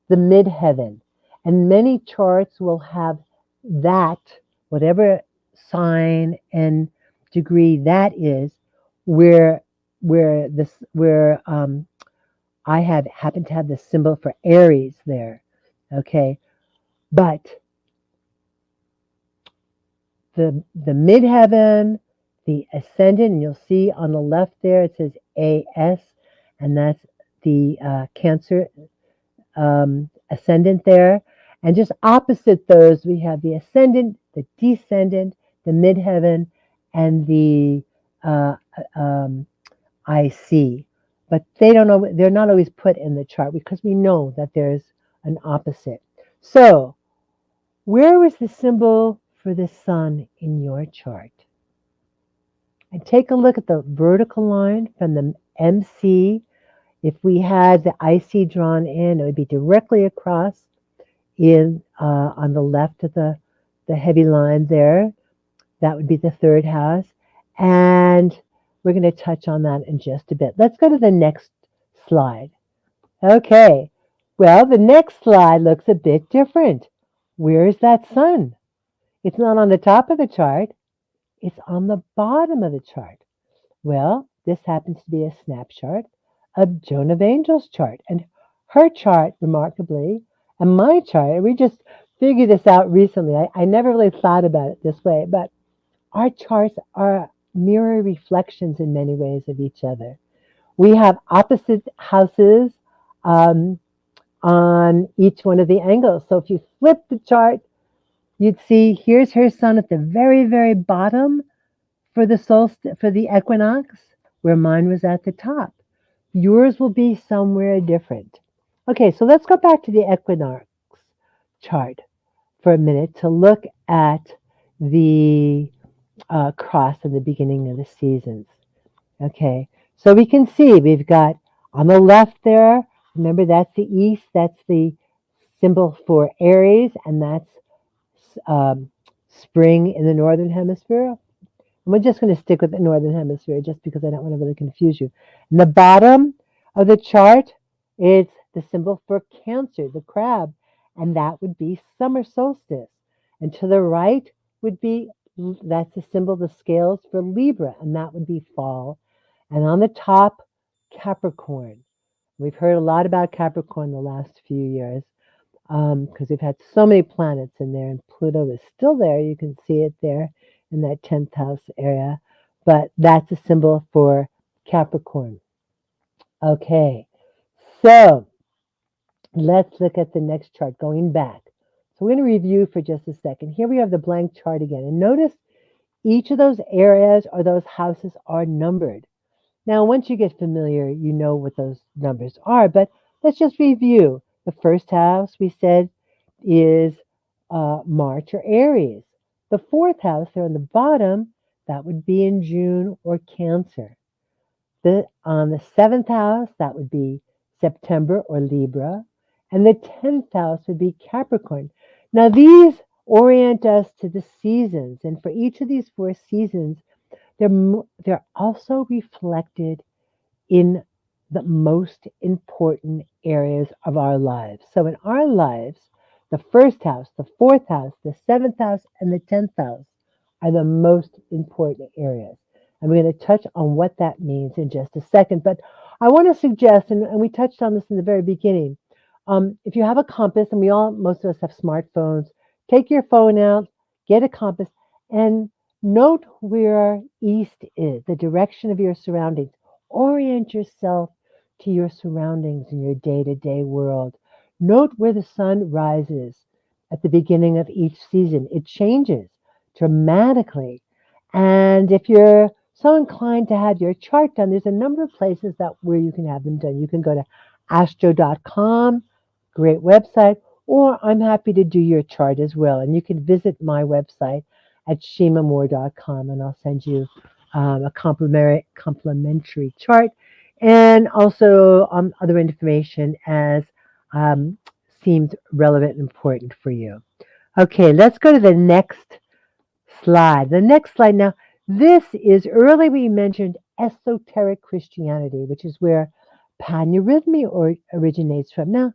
the midheaven. And many charts will have that, whatever sign and degree that is, where I happen to have the symbol for Aries there. Okay, but the midheaven, the ascendant, and you'll see on the left there it says AS, and that's the Cancer ascendant there. And just opposite those, we have the ascendant, the descendant, the midheaven, and the IC. But they're not always put in the chart because we know that there's an opposite. So, where was the symbol for the sun in your chart? And take a look at the vertical line from the MC. If we had the IC drawn in, it would be directly across on the left of the heavy line there. That would be the 3rd house. And we're going to touch on that in just a bit. Let's go to the next slide. Okay. Well, the next slide looks a bit different. Where is that sun? It's not on the top of the chart. It's on the bottom of the chart. Well, this happens to be a snapshot of Joan of Angel's chart. And her chart, remarkably, And my chart, we just figured this out recently. I never really thought about it this way, but our charts are mirror reflections in many ways of each other. We have opposite houses on each one of the angles. So if you flip the chart, you'd see here's her sun at the very, very bottom for the for the equinox, where mine was at the top. Yours will be somewhere different. Okay, so let's go back to the equinox chart for a minute to look at the cross in the beginning of the seasons. Okay, so we can see we've got on the left there, remember that's the east, that's the symbol for Aries, and that's spring in the northern hemisphere. And we're just going to stick with the northern hemisphere just because I don't want to really confuse you. In the bottom of the chart, it's the symbol for Cancer, the crab, and that would be summer solstice. And to the right would be, that's the symbol, the scales for Libra, and that would be fall. And on the top, Capricorn. We've heard a lot about Capricorn the last few years because we've had so many planets in there, and Pluto is still there. You can see it there in that 10th house area, but that's a symbol for Capricorn. Okay, so let's look at the next chart going back. So we're going to review for just a second. Here we have the blank chart again, and notice each of those areas or those houses are numbered. Now, once you get familiar, you know what those numbers are, but let's just review. The first house we said is March or Aries. The fourth house there on the bottom, that would be in June or Cancer. On the seventh house, that would be September or Libra. And the 10th house would be Capricorn. Now, these orient us to the seasons. And for each of these 4 seasons, they're also reflected in the most important areas of our lives. So in our lives, the first house, the fourth house, the 7th house, and the 10th house are the most important areas. And we're going to touch on what that means in just a second. But I want to suggest, and we touched on this in the very beginning, if you have a compass, and most of us have smartphones, take your phone out, get a compass, and note where east is, the direction of your surroundings. Orient yourself to your surroundings in your day-to-day world. Note where the sun rises at the beginning of each season. It changes dramatically. And if you're so inclined to have your chart done, there's a number of places where you can have them done. You can go to astro.com, great website, or I'm happy to do your chart as well. And you can visit my website at shimamore.com, and I'll send you a complimentary chart and also other information as seems relevant and important for you. Okay, let's go to the next slide. The next slide now, this is earlier we mentioned esoteric Christianity, which is where paneurhythmy originates from. Now,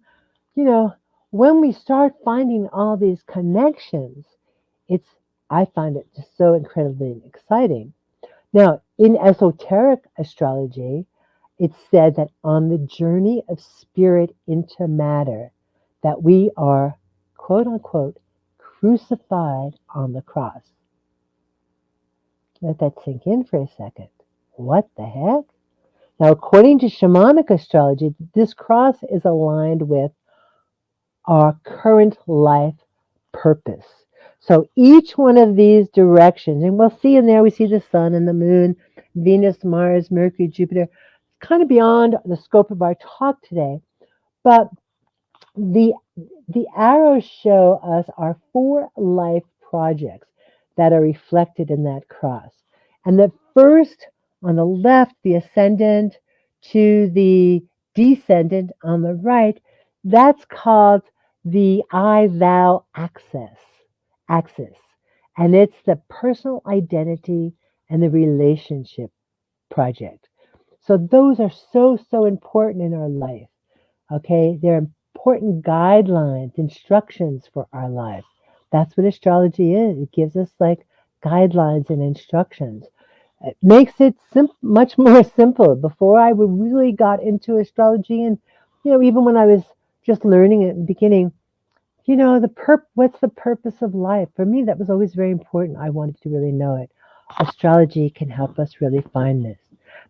when we start finding all these connections, I find it just so incredibly exciting. Now, in esoteric astrology, it's said that on the journey of spirit into matter, that we are, quote unquote, crucified on the cross. Let that sink in for a second. What the heck? Now, according to shamanic astrology, this cross is aligned with our current life purpose. So each one of these directions, and we'll see in there, we see the sun and the moon, Venus, Mars, Mercury, Jupiter, kind of beyond the scope of our talk today. But the arrows show us our 4 life projects that are reflected in that cross. And the first on the left, the ascendant, to the descendant on the right, that's called the I-thou axis. And it's the personal identity and the relationship project. So those are so important in our life. Okay, they're important guidelines, instructions for our life. That's what astrology is. It gives us like guidelines and instructions. It makes it much more simple. Before I really got into astrology, and even when I was just learning it in the beginning, you know, what's the purpose of life? For me, that was always very important. I wanted to really know it. Astrology can help us really find this.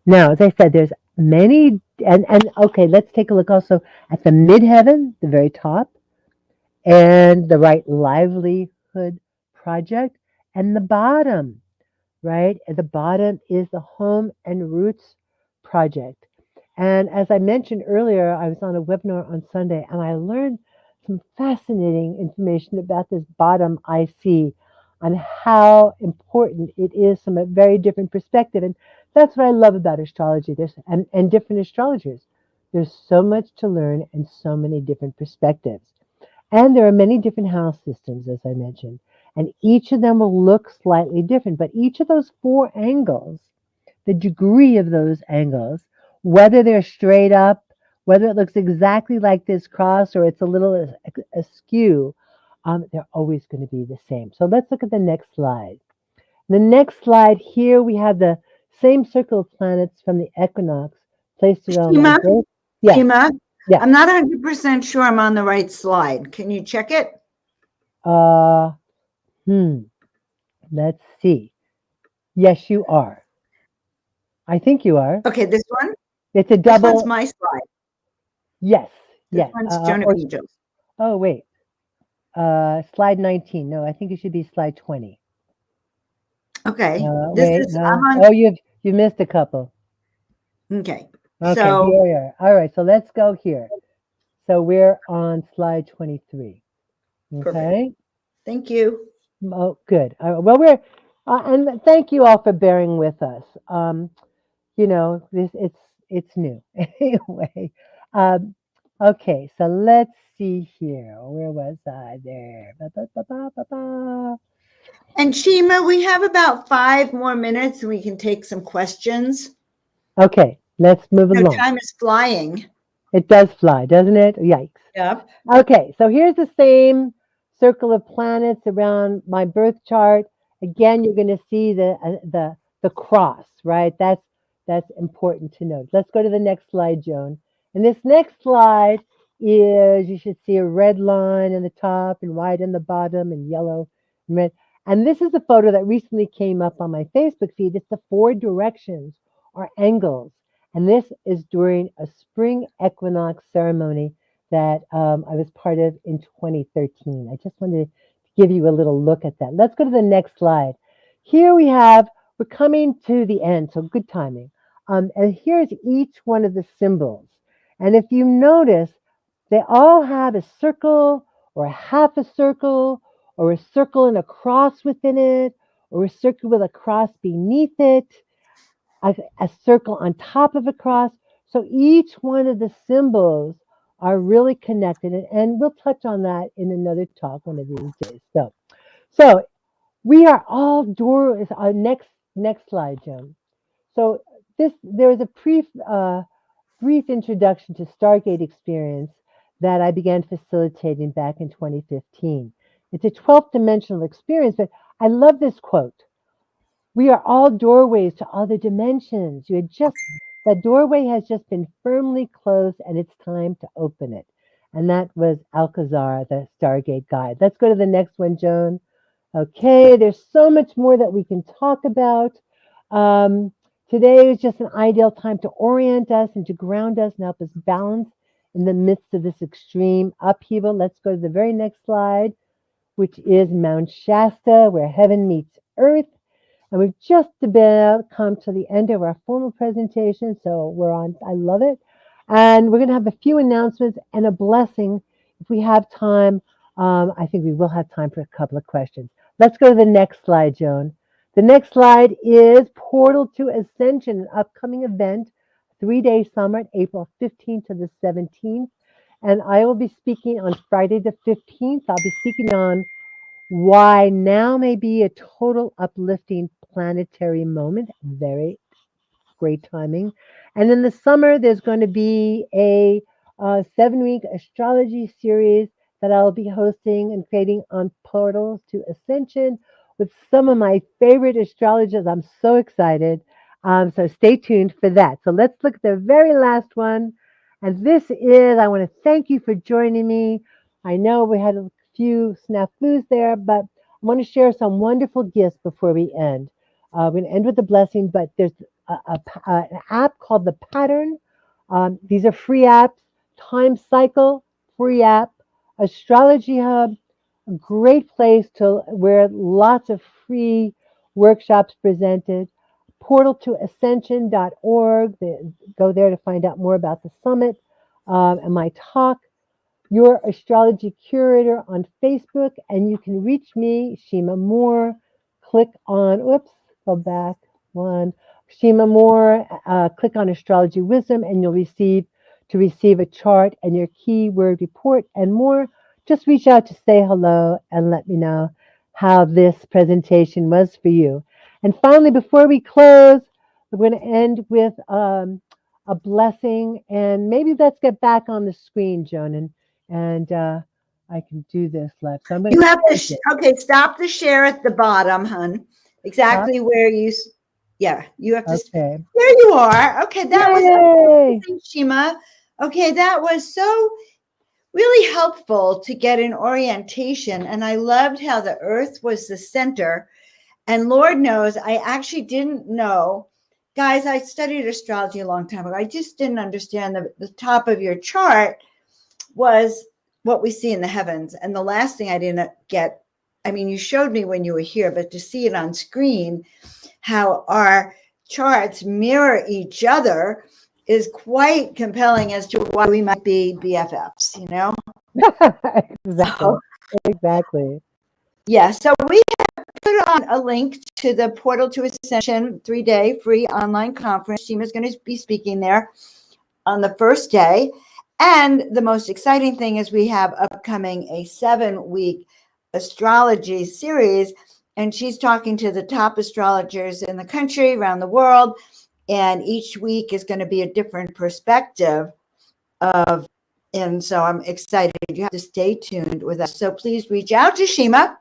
Now, as I said, there's many, and okay, let's take a look also at the midheaven, the very top, and the right livelihood project, and the bottom, right? At the bottom is the home and roots project. And as I mentioned earlier, I was on a webinar on Sunday and I learned some fascinating information about this bottom IC on how important it is from a very different perspective. And that's what I love about astrology. And different astrologers. There's so much to learn and so many different perspectives. And there are many different house systems, as I mentioned, and each of them will look slightly different. But each of those four angles, the degree of those angles, whether they're straight up, whether it looks exactly like this cross or it's a little askew, they're always going to be the same. So let's look at the next slide. The next slide here, we have the same circle of planets from the equinox placed around my Shima, birth. Yes. Shima, Yes. I'm not 100% sure I'm on the right slide. Can you check it? Let's see. Yes, you are. I think you are. Okay, this one? It's a This double. one's my slide. Yes. This Yes. one's Joan of Angel's. Oh, wait. Slide 19. No, I think it should be slide 20. Okay. This Wait, is, no. I'm on, Oh, you missed a couple. okay. Okay, So, here we are. All right, so let's go here. So we're on slide 23. Okay. perfect. Thank you. Oh, good. Well, and thank you all for bearing with us. You know, it's new anyway. Um, okay, so let's see here. Where was I there? Ba, ba, ba, ba, ba, ba. And Shima, we have about 5 more minutes and we can take some questions. Okay, let's move No, along. time is flying. It does fly, doesn't it? Yikes. Yep. Okay, so here's the same circle of planets around my birth chart. Again, you're going to see the cross, right? That's important to note. Let's go to the next slide, Joan. And this next slide is, you should see a red line in the top and white in the bottom and yellow and red. And this is a photo that recently came up on my Facebook feed. It's the 4 directions or angles. And this is during a spring equinox ceremony that I was part of in 2013. I just wanted to give you a little look at that. Let's go to the next slide. Here we're coming to the end, so good timing. And here's each one of the symbols. And if you notice, they all have a circle or a half a circle or a circle and a cross within it or a circle with a cross beneath it, a circle on top of a cross. So each one of the symbols are really connected, and we'll touch on that in another talk one of these days. So we are all doors. Next slide, Joan. So there was a brief introduction to Stargate experience that I began facilitating back in 2015. It's a 12th dimensional experience, but I love this quote. We are all doorways to other dimensions. That doorway has just been firmly closed and it's time to open it. And that was Alcazar, the Stargate guide. Let's go to the next one, Joan. Okay, there's so much more that we can talk about. Today is just an ideal time to orient us and to ground us and help us balance in the midst of this extreme upheaval. Let's go to the very next slide, which is Mount Shasta, where heaven meets earth. And we've just about come to the end of our formal presentation, so I love it. And we're going to have a few announcements and a blessing. If we have time, I think we will have time for a couple of questions. Let's go to the next slide, Joan. The next slide is Portal to Ascension, an upcoming event, 3-day summit, April 15th to the 17th. And I will be speaking on Friday the 15th. I'll be speaking on why now may be a total uplifting planetary moment. Very great timing. And in the summer, there's going to be a 7-week astrology series that I'll be hosting and creating on Portals to Ascension with some of my favorite astrologers. I'm so excited. So stay tuned for that. So let's look at the very last one. And this is, I want to thank you for joining me. I know we had a few snafus there, but I want to share some wonderful gifts before we end. We're going to end with a blessing, but there's an app called The Pattern. These are free apps. Time Cycle, free app. Astrology Hub, a great place to where lots of free workshops presented. Portal to Ascension.org. Go there to find out more about the summit and my talk. Your Astrology Curator on Facebook, and you can reach me, Shima Moore. Click on, go back one. Shima Moore, click on Astrology Wisdom, and you'll receive a chart and your keyword report and more. Just reach out to say hello and let me know how this presentation was for you. And finally, before we close, we're going to end with a blessing, and maybe let's get back on the screen, Joan, and I can do this left. So I'm going You have to, okay, stop the share at the bottom, hun. Exactly Stop? where you, yeah, you have to, okay. there you are. Okay, that was amazing, Shima. Okay, that was so really helpful to get an orientation. And I loved how the earth was the center. And Lord knows, I actually didn't know. Guys, I studied astrology a long time ago. I just didn't understand the top of your chart was what we see in the heavens. And the last thing I didn't get, I mean, you showed me when you were here, but to see it on screen, how our charts mirror each other is quite compelling as to why we might be BFFs, you know? Exactly. Yeah, so we have put on a link to the Portal to Ascension 3-day free online conference. Shima's going to be speaking there on the first day. And the most exciting thing is we have upcoming a 7-week astrology series, and she's talking to the top astrologers in the country, around the world, and each week is going to be a different perspective of, and so I'm excited. You have to stay tuned with us. So please reach out to Shima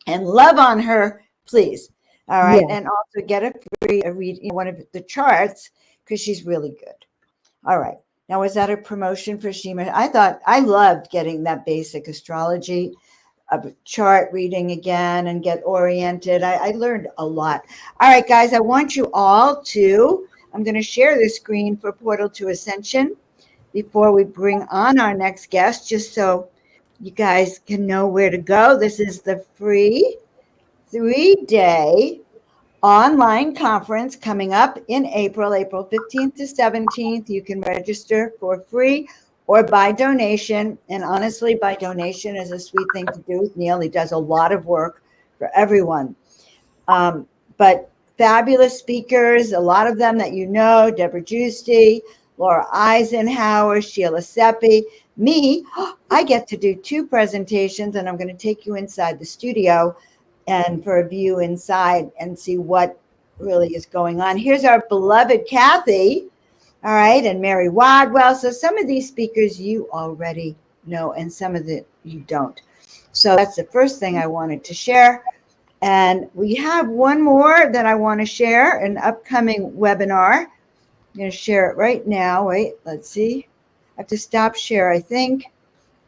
and love on her, please. All right. Yes. And also get a free read one of the charts because she's really good. All right. Now, was that a promotion for Shima? I loved getting that basic astrology chart reading again and get oriented. I learned a lot. All right, guys, I want you all to, I'm going to share the screen for Portal to Ascension before we bring on our next guest, just so you guys can know where to go. This is the free 3-day online conference coming up in April 15th to 17th. You can register for free or by donation. And honestly, by donation is a sweet thing to do with Neil. He does a lot of work for everyone. But fabulous speakers, a lot of them that you know, Deborah Giusti, Laura Eisenhower, Sheila Seppi, me. I get to do 2 presentations, and I'm going to take you inside the studio and for a view inside and see what really is going on. Here's our beloved Kathy, all right, and Mary Wadwell. So some of these speakers you already know, and some of them you don't. So that's the first thing I wanted to share. And we have one more that I want to share, an upcoming webinar. I'm going to share it right now. Wait, let's see. I have to stop share, I think,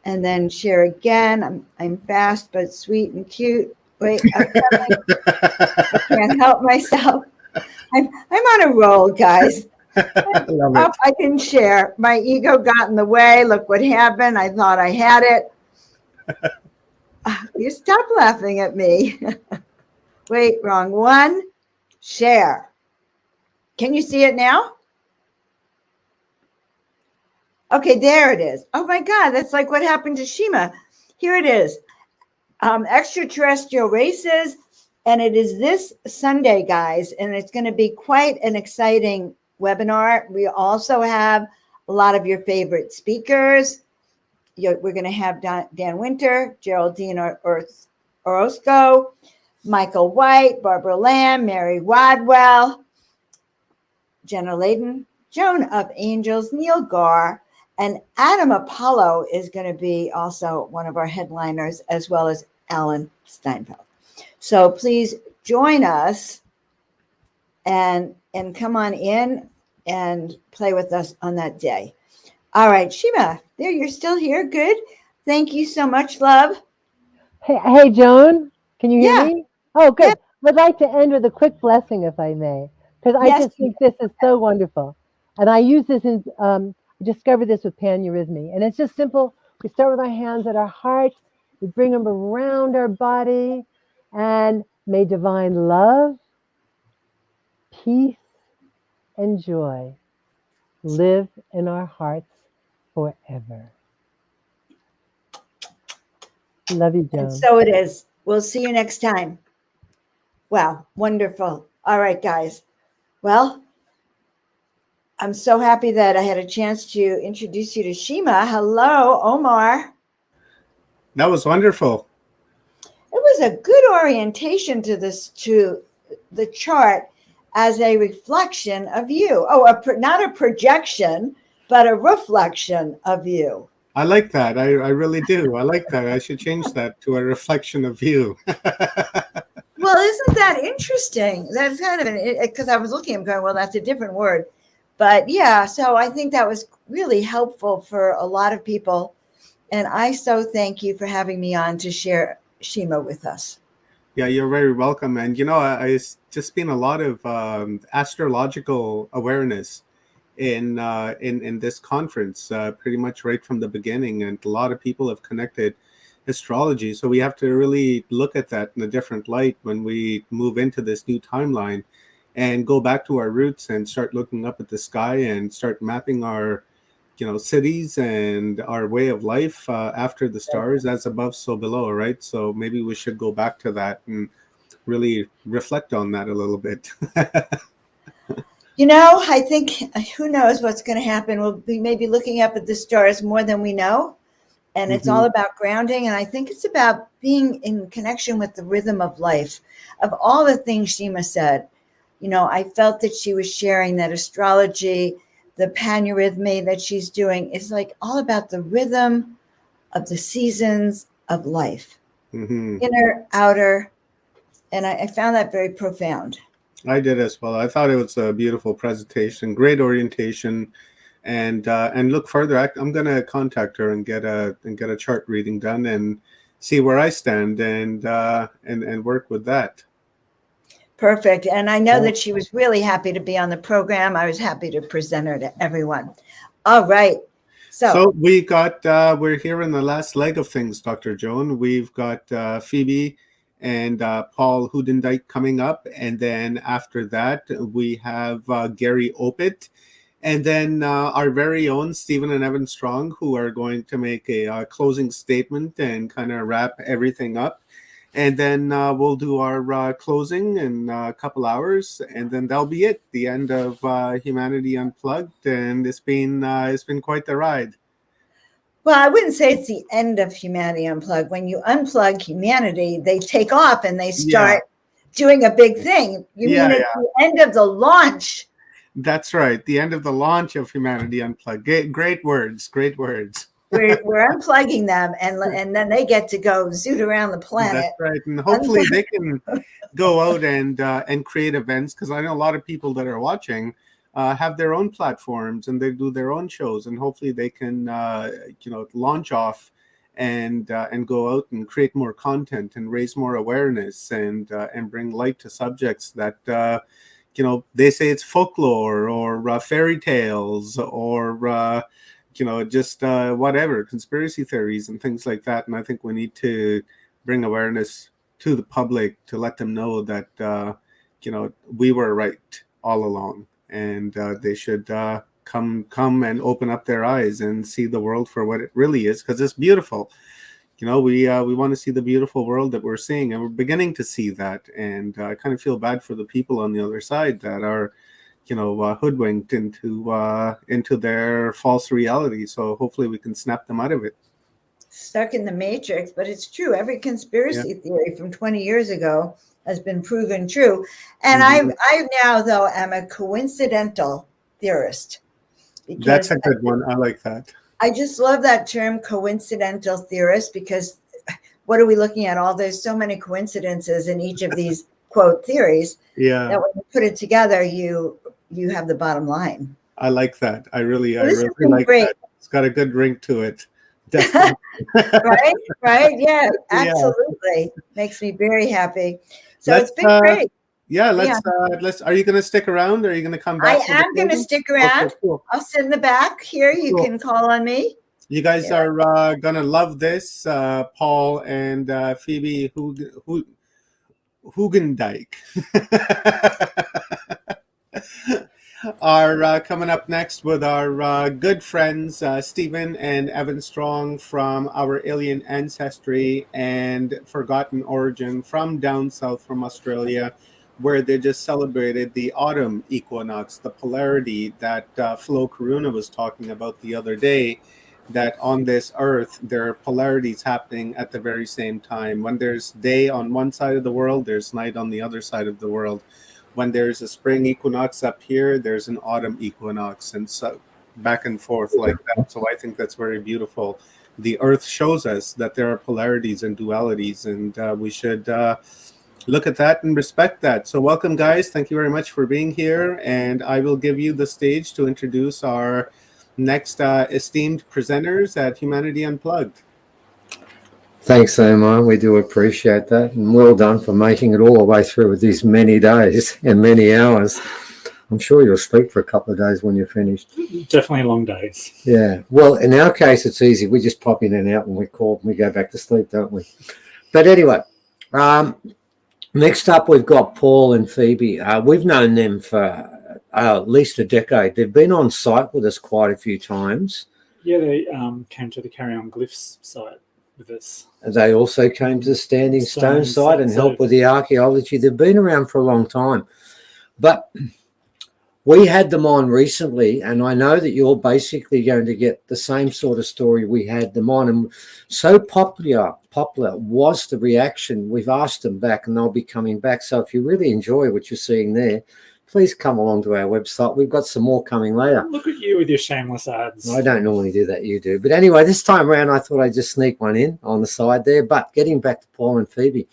and then share again. I'm fast but sweet and cute. Wait, I can't help myself. I'm on a roll, guys. I didn't share. My ego got in the way. Look what happened. I thought I had it. You stop laughing at me. Wait, wrong one. Share. Can you see it now? Okay, there it is. Oh my God, that's like what happened to Shima. Here it is. Extraterrestrial races, and it is this Sunday, guys, and it's going to be quite an exciting webinar. We also have a lot of your favorite speakers. We're going to have Dan Winter, Geraldine Orozco, Michael White, Barbara Lamb, Mary Wadwell, Jenna Layden, Joan of Angels, Neil Garr, and Adam Apollo is going to be also one of our headliners, as well as Alan Steinfeld. So please join us and come on in and play with us on that day. All right, Shima, there, you're still here. Good. Thank you so much, love. Hey, Joan, can you hear Yeah. me? Oh, good. Would like to end with a quick blessing, if I may, because I Yes. just think this is so wonderful. And I use this in, I discovered this with paneurhythmy. And it's just simple. We start with our hands at our heart, we bring them around our body, and may divine love, peace, and joy live in our hearts forever. Love you, Joan. And so it is. We'll see you next time. Wow, wonderful. All right, guys. Well, I'm so happy that I had a chance to introduce you to Shima. Hello, Omar. That was wonderful. It was a good orientation to the chart as a reflection of you. Oh, not a projection, but a reflection of you. I like that. I really do. I like that. I should change that to a reflection of you. Well, isn't that interesting? That's kind of because I was looking, I'm going, well, that's a different word. But yeah, so I think that was really helpful for a lot of people. And I so thank you for having me on to share Shima with us. Yeah, you're very welcome. And it's just been a lot of astrological awareness in this conference, pretty much right from the beginning, and a lot of people have connected astrology. So we have to really look at that in a different light when we move into this new timeline, and go back to our roots and start looking up at the sky and start mapping our cities and our way of life after the stars, as above so below, right? So maybe we should go back to that and really reflect on that a little bit. I think who knows what's going to happen. We'll be maybe looking up at the stars more than we know. And it's all about grounding. And I think it's about being in connection with the rhythm of life. Of all the things Shima said, I felt that she was sharing that astrology, the paneurhythmy that she's doing is like all about the rhythm of the seasons of life, inner, outer. And I found that very profound. I did as well. I thought it was a beautiful presentation, great orientation, and look further. I'm going to contact her and get a chart reading done and see where I stand and work with that. Perfect. And I know that she was really happy to be on the program. I was happy to present her to everyone. All right. So we're here in the last leg of things, Dr. Joan. We've got Phoebe and Paul Hudendijk coming up. And then after that, we have Gary Opit. And then our very own Stephen and Evan Strong, who are going to make a closing statement and kind of wrap everything up. And then we'll do our closing in a couple hours, and then that'll be it. The end of Humanity Unplugged, and it's been quite the ride. Well, I wouldn't say it's the end of Humanity Unplugged. When you unplug humanity, they take off and they start doing a big thing. You mean it's the end of the launch? That's right. The end of the launch of Humanity Unplugged. Great words. Great words. We're unplugging them, and then they get to go zoot around the planet. That's right, and hopefully they can go out and create events, because I know a lot of people that are watching have their own platforms and they do their own shows, and hopefully they can launch off and go out and create more content and raise more awareness and bring light to subjects that they say it's folklore or fairy tales or just whatever, conspiracy theories and things like that. And I think we need to bring awareness to the public to let them know that, we were right all along, and they should come and open up their eyes and see the world for what it really is, because it's beautiful. We want to see the beautiful world that we're seeing, and we're beginning to see that. And I kind of feel bad for the people on the other side that are hoodwinked into their false reality. So hopefully we can snap them out of it. Stuck in the matrix, but it's true. Every conspiracy theory from 20 years ago has been proven true. And I now, though, am a coincidental theorist. That's a good one. I like that. I just love that term, coincidental theorist, because what are we looking at? There's so many coincidences in each of these quote theories. Yeah. That when you put it together, you have the bottom line. I like that. I really like that. It's got a good ring to it. right, yeah, Yeah. absolutely, makes me very happy. So Let's it's been great. yeah, let's are you gonna stick around or are you gonna come I back for the am going to closing? stick around. Okay, cool. I'll sit in the back here. You Cool. can call on me. You guys Yeah. are gonna love this, Paul and Phoebe Hugendijk are coming up next with our good friends Stephen and Evan Strong from Our Alien Ancestry and Forgotten Origin from down south from Australia, where they just celebrated the autumn equinox, the polarity that Flo Karuna was talking about the other day, that on this earth there are polarities happening at the very same time. When there's day on one side of the world, there's night on the other side of the world. When there's a spring equinox up here, there's an autumn equinox, and so back and forth like that. So I think that's very beautiful. The earth shows us that there are polarities and dualities, and we should look at that and respect that. So welcome, guys. Thank you very much for being here, and I will give you the stage to introduce our next esteemed presenters at Humanity Unplugged. Thanks, Omar. We do appreciate that. And well done for making it all the way through with these many days and many hours. I'm sure you'll sleep for a couple of days when you're finished. Definitely long days. Yeah. Well, in our case, it's easy. We just pop in and out when we call and we go back to sleep, don't we? But anyway, next up, we've got Paul and Phoebe. We've known them for at least a decade. They've been on site with us quite a few times. Yeah, they came to the Carry On Glyphs site with us. They also came to the Standing Stone site and helped with the archaeology. They've been around for a long time. But we had them on recently, and I know that you're basically going to get the same sort of story we had them on. And so popular was the reaction, we've asked them back and they'll be coming back. So if you really enjoy what you're seeing there, please come along to our website. We've got some more coming later. Look at you with your shameless ads. I don't normally do that, you do. But anyway, this time around, I thought I'd just sneak one in on the side there. But getting back to Paul and Phoebe,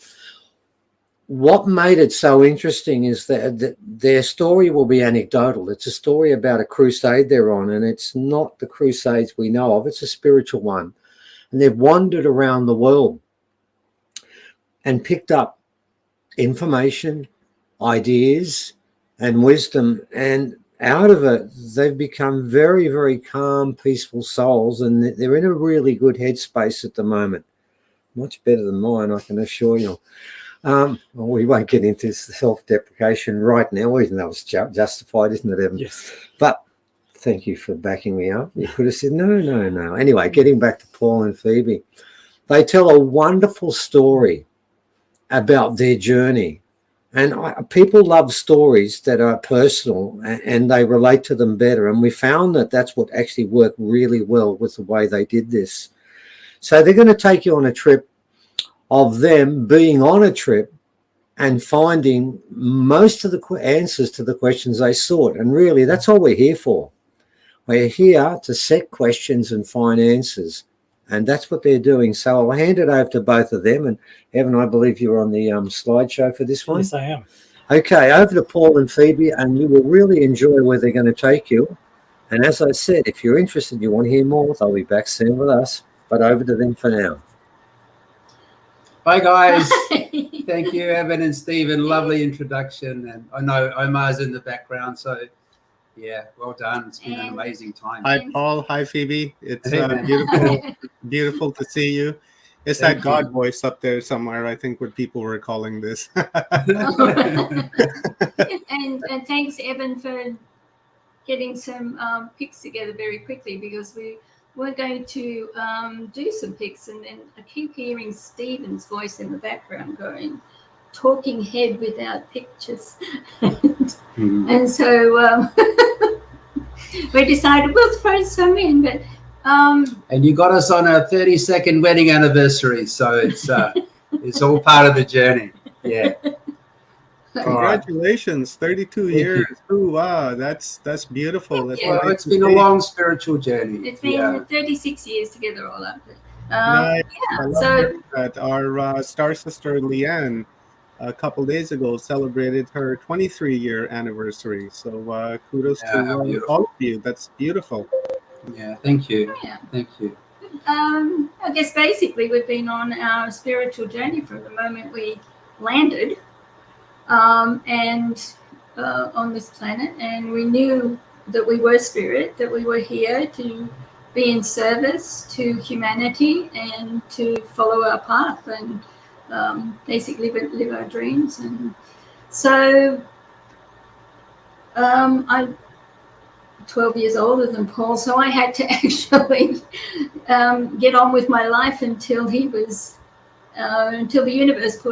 what made it so interesting is that their story will be anecdotal. It's a story about a crusade they're on, and it's not the crusades we know of. It's a spiritual one. And they've wandered around the world and picked up information, ideas, and wisdom, and out of it they've become very, very calm, peaceful souls, and they're in a really good headspace at the moment. Much better than mine, I can assure you. Well, we won't get into self-deprecation right now, even though it's justified, isn't it, Evan? Yes. But thank you for backing me up. You could have said no. Anyway, getting back to Paul and Phoebe, they tell a wonderful story about their journey. And people love stories that are personal and they relate to them better. And we found that that's what actually worked really well with the way they did this. So they're going to take you on a trip of them being on a trip and finding most of the answers to the questions they sought. And really, that's all we're here for. We're here to set questions and find answers. And that's what they're doing. So I'll hand it over to both of them. And Evan, I believe you're on the slideshow for this one. Yes, I am. Okay, over to Paul and Phoebe, and you will really enjoy where they're going to take you. And as I said, if you're interested, you want to hear more, they'll be back soon with us. But over to them for now. Hi, guys. Thank you, Evan and Stephen. Lovely introduction. And I know Omar's in the background, so yeah, well done. It's been an amazing time. Hi, Paul. Hi, Phoebe. It's Hey, man. beautiful to see you. It's Thank that God voice up there somewhere, I think, what people were calling this. and thanks, Evan, for getting some pics together very quickly, because we're going to do some pics, and I keep hearing Stephen's voice in the background going, talking head without pictures. And so we decided we'll throw some in, but and you got us on a 32nd wedding anniversary, so it's all part of the journey. Yeah. Congratulations, 32 years. Ooh, wow, that's beautiful. That's Well, it's been a long spiritual journey. it's been 36 years together all up. Nice. Yeah, I love so that. Our star sister Leanne a couple days ago celebrated her 23-year anniversary. So kudos to all of you. That's beautiful. Yeah, thank you. Thank you. I guess basically we've been on our spiritual journey from the moment we landed and on this planet, and we knew that we were spirit, that we were here to be in service to humanity and to follow our path and basically live our dreams. And so I'm 12 years older than Paul, so I had to actually get on with my life until he was until the universe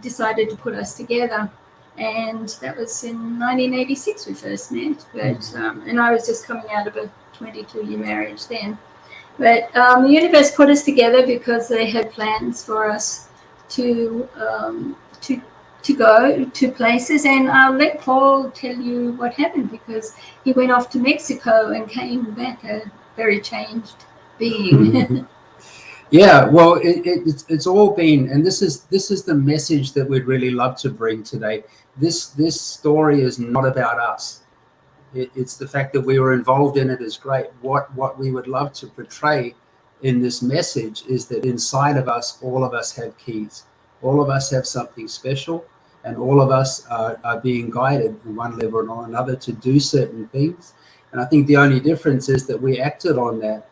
decided to put us together. And that was in 1986 we first met, but and I was just coming out of a 22-year marriage then. But the universe put us together because they had plans for us to go to places. And I'll let Paul tell you what happened, because he went off to Mexico and came back a very changed being. Yeah, well, it's all been, and this is the message that we'd really love to bring today. This story is not about us. It's the fact that we were involved in it is great. What we would love to portray in this message is that inside of us, all of us have keys. All of us have something special, and all of us are being guided on one level or another to do certain things. And I think the only difference is that we acted on that.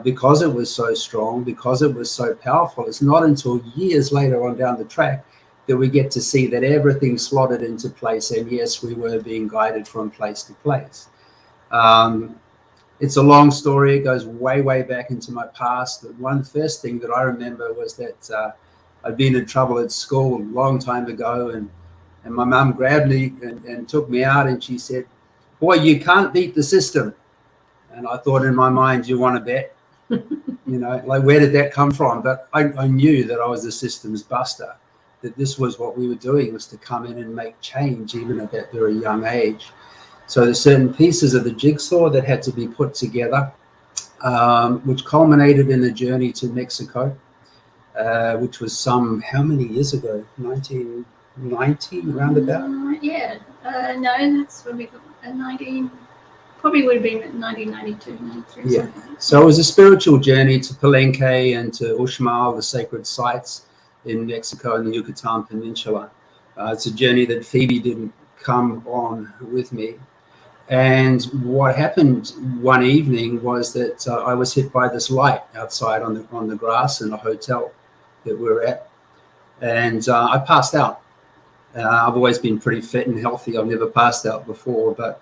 Because it was so strong, because it was so powerful. It's not until years later on down the track that we get to see that everything slotted into place, and yes, we were being guided from place to place. It's a long story. It goes way, way back into my past. The first thing that I remember was that I'd been in trouble at school a long time ago, and my mum grabbed me and took me out, and she said, "Boy, you can't beat the system." And I thought in my mind, "You want to bet?" You know, like, where did that come from? But I knew that I was a systems buster, that this was what we were doing, was to come in and make change even at that very young age. So there's certain pieces of the jigsaw that had to be put together, which culminated in a journey to Mexico, which was how many years ago? 1990, roundabout? Yeah, no, that's when we got 19. Probably would have been 1992, 93. Yeah. So it was a spiritual journey to Palenque and to Uxmal, the sacred sites in Mexico and the Yucatan Peninsula. It's a journey that Phoebe didn't come on with me. And what happened one evening was that I was hit by this light outside on the grass in a hotel that we were at. And I passed out. I've always been pretty fit and healthy. I've never passed out before, but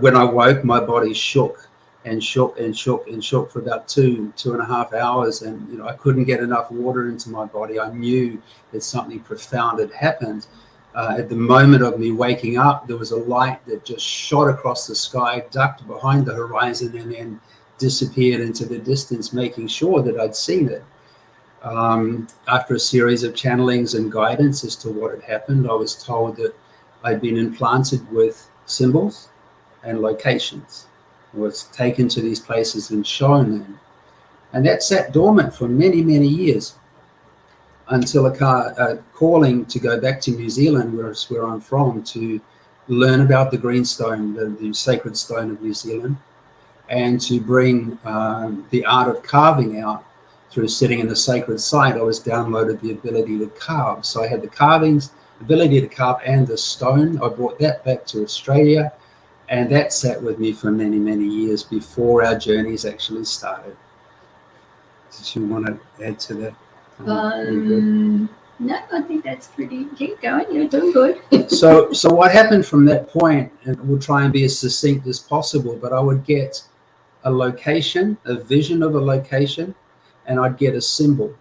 when I woke, my body shook and shook and shook and shook for about 2.5 hours, and I couldn't get enough water into my body. I knew that something profound had happened. At the moment of me waking up, there was a light that just shot across the sky, ducked behind the horizon, and then disappeared into the distance, making sure that I'd seen it. After a series of channelings and guidance as to what had happened, I was told that I'd been implanted with symbols and locations. I was taken to these places and shown them. And that sat dormant for many, many years until a calling to go back to New Zealand, where I'm from, to learn about the greenstone, the sacred stone of New Zealand, and to bring the art of carving out. Through sitting in the sacred site, I was downloaded the ability to carve. So I had the carvings, ability to carve, and the stone. I brought that back to Australia, and that sat with me for many, many years before our journeys actually started. Did you want to add to that? No, I think that's pretty. Keep going. You're doing good. So what happened from that point, and we'll try and be as succinct as possible, but I would get a location, a vision of a location, and I'd get a symbol.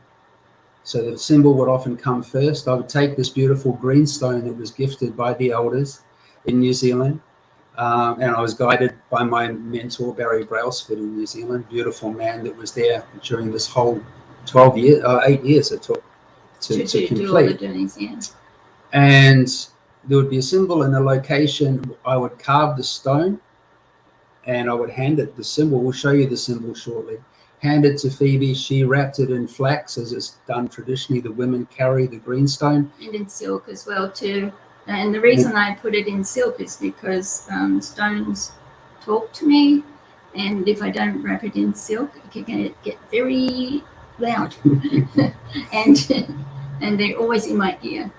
So the symbol would often come first. I would take this beautiful greenstone that was gifted by the elders in New Zealand, and I was guided by my mentor, Barry Brailsford in New Zealand, beautiful man that was there during this whole 8 years it took to complete. Do all the journeys, yeah. And there would be a symbol and a location. I would carve the stone, and I would hand it the symbol. We'll show you the symbol shortly. Hand it to Phoebe. She wrapped it in flax, as it's done traditionally. The women carry the greenstone. And in silk as well too. And the reason I put it in silk is because stones talk to me, And if I don't wrap it in silk, it can get very loud. and they're always in my ear.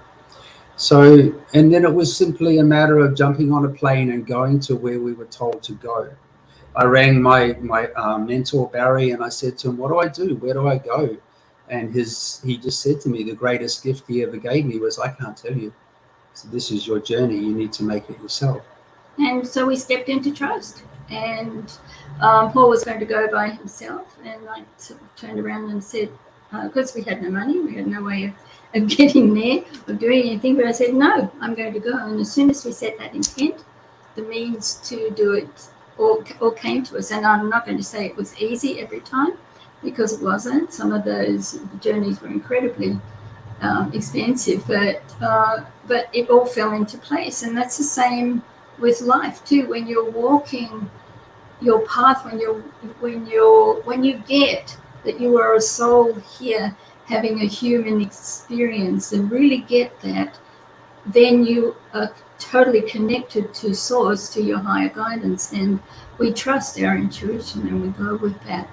So, and then it was simply a matter of jumping on a plane and going to where we were told to go. I rang my mentor, Barry, and I said to him, what do I do? Where do I go? And he just said to me, the greatest gift he ever gave me was, I can't tell you. So this is your journey. You need to make it yourself. And so we stepped into trust. And Paul was going to go by himself. And I sort of turned around and said, because we had no money, we had no way of getting there, of doing anything. But I said, no, I'm going to go. And as soon as we set that intent, the means to do it all came to us. And I'm not going to say it was easy every time, because it wasn't. Some of those journeys were incredibly expensive, but it all fell into place. And that's the same with life too. When you're walking your path, when you get that you are a soul here having a human experience and really get that, then you are totally connected to source, to your higher guidance, and we trust our intuition and we go with that.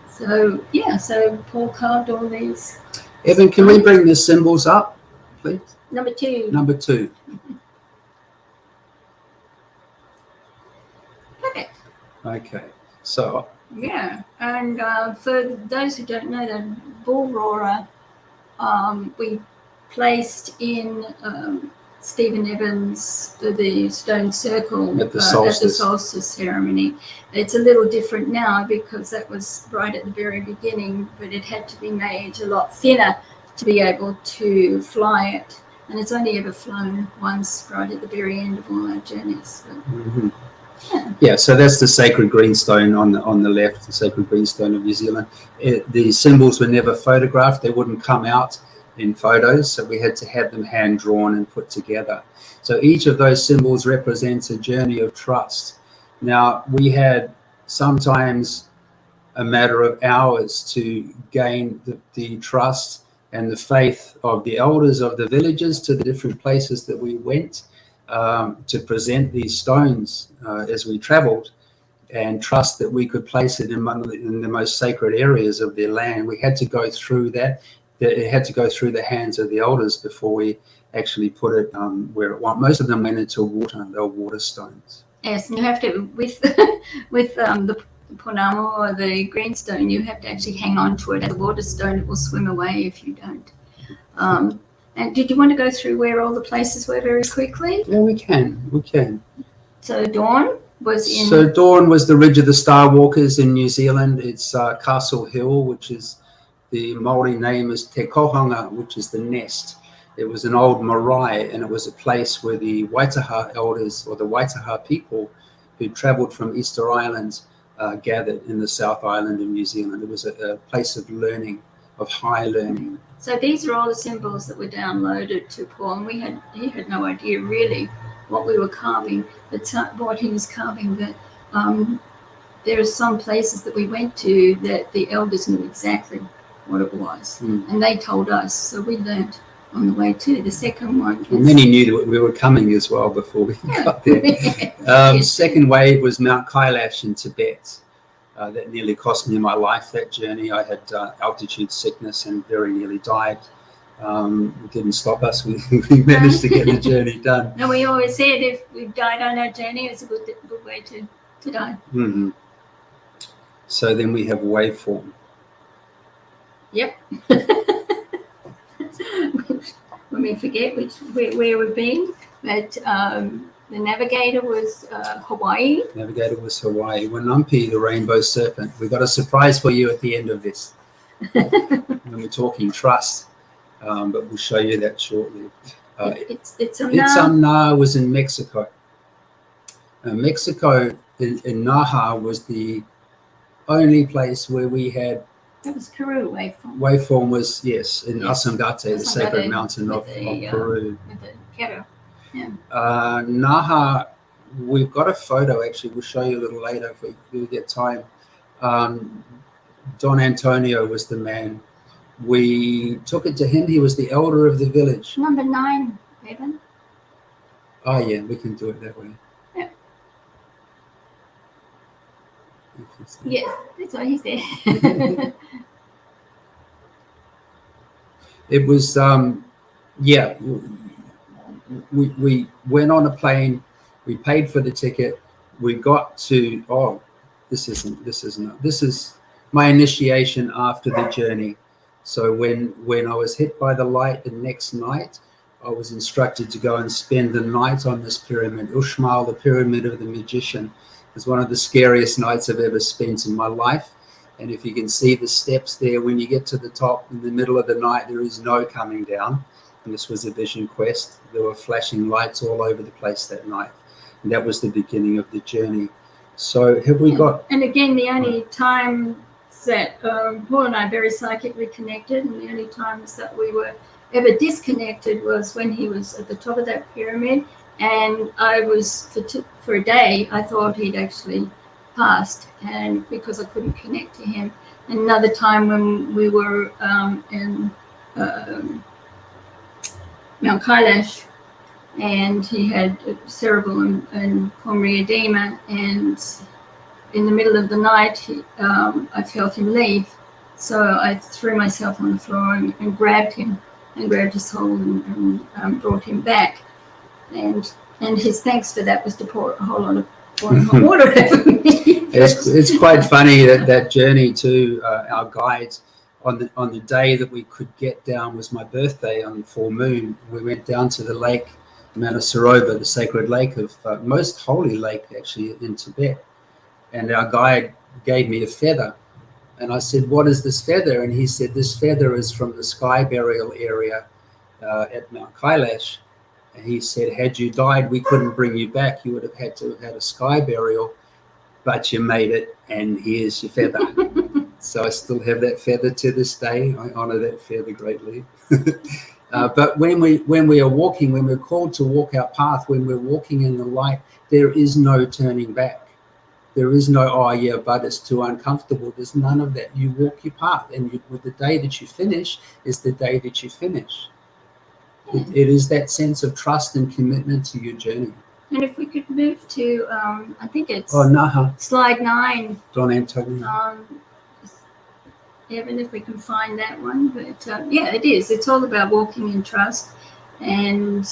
So yeah, so Paul carved all these. Evan, can we bring the symbols up, please? Number 2. Number 2. Perfect. Okay, so. Yeah, and for those who don't know, that bull roarer we placed in Stephen Evans, the stone circle at the solstice ceremony. It's a little different now because that was right at the very beginning, but it had to be made a lot thinner to be able to fly it. And it's only ever flown once, right at the very end of all our journeys. Mm-hmm. Yeah, so that's the sacred greenstone on the left, the sacred greenstone of New Zealand. The symbols were never photographed; they wouldn't come out in photos, so we had to have them hand drawn and put together. So each of those symbols represents a journey of trust. Now, we had sometimes a matter of hours to gain the trust and the faith of the elders of the villages to the different places that we went, to present these stones as we traveled, and trust that we could place it in the most sacred areas of their land. We had to go through that. It had to go through the hands of the elders before we actually put it where it went. Most of them went into water. They were water stones. Yes, and you have to, with the punamo or the greenstone, you have to actually hang on to it. As a water stone, it will swim away if you don't. And did you want to go through where all the places were very quickly? Yeah, we can. So Dawn was in... So Dawn was the Ridge of the Star Walkers in New Zealand. It's Castle Hill, which is, the Māori name is Te Kohanga, which is the nest. It was an old marae, and it was a place where the Waitaha elders, or the Waitaha people who travelled from Easter Island, gathered in the South Island of New Zealand. It was a place of learning, of high learning. So these are all the symbols that were downloaded to Paul, and he had no idea really what we were carving, but what he was carving. That there are some places that we went to that the elders knew exactly what it was, and they told us, so we learned on the way too. The second one, many knew that we were coming as well before we got there. Second wave was Mount Kailash in Tibet. That nearly cost me my life, that journey. I had altitude sickness and very nearly died. It didn't stop us. We managed to get the journey done. No, we always said if we died on our journey, it's a good way to die. Mm-hmm. So then we have waveform. Yep. When we forget where we've been, but the navigator was Hawaii. Navigator was Hawaii. Wanampi, the rainbow serpent. We got a surprise for you at the end of this. When we're talking trust, but we'll show you that shortly. Itzamna was in Mexico. Mexico in Naha was the only place where we had. That was Peru waveform. Waveform was, yes, in Asangate, the sacred mountain of Peru. With the kettle. Yeah. Naha, we've got a photo actually. We'll show you a little later if we get time. Don Antonio was the man. We took it to him. He was the elder of the village. Number 9, Evan. Oh yeah, we can do it that way. Yeah. Yes, that's what he said. It was, yeah, we went on a plane, we paid for the ticket, we got to, oh, this is my initiation after the journey. So when I was hit by the light the next night, I was instructed to go and spend the night on this pyramid. Uxmal, the pyramid of the magician, is one of the scariest nights I've ever spent in my life. And if you can see the steps there, when you get to the top in the middle of the night, there is no coming down. And this was a vision quest. There were flashing lights all over the place that night. And that was the beginning of the journey. So have we got... And again, the only time that Paul and I are very psychically connected, and the only times that we were ever disconnected was when he was at the top of that pyramid. And I was, for a day, I thought he'd actually passed, and because I couldn't connect to him. And another time when we were in Mount Kailash, and he had cerebral and pulmonary edema, and in the middle of the night I felt him leave, so I threw myself on the floor and grabbed him and grabbed his hold and brought him back, and his thanks for that was to pour a whole lot of hot water over me. It's quite funny that journey to our guides on the day that we could get down was my birthday on the full moon. We went down to the lake, Manasarovar, the sacred lake of most holy lake actually in Tibet, and our guide gave me a feather, and I said, "What is this feather?" And he said, "This feather is from the sky burial area at Mount Kailash." And he said, "Had you died, we couldn't bring you back. You would have had to have had a sky burial, but you made it, and here's your feather." So I still have that feather to this day. I honor that feather greatly. But when we are walking, when we're called to walk our path, when we're walking in the light, there is no turning back. There is no, oh yeah, but it's too uncomfortable. There's none of that. You walk your path, and with the day that you finish is the day that you finish. It is that sense of trust and commitment to your journey. And if we could move to, I think it's Naha. slide 9. Don Antonio. Even if we can find that one, but yeah, it is. It's all about walking in trust and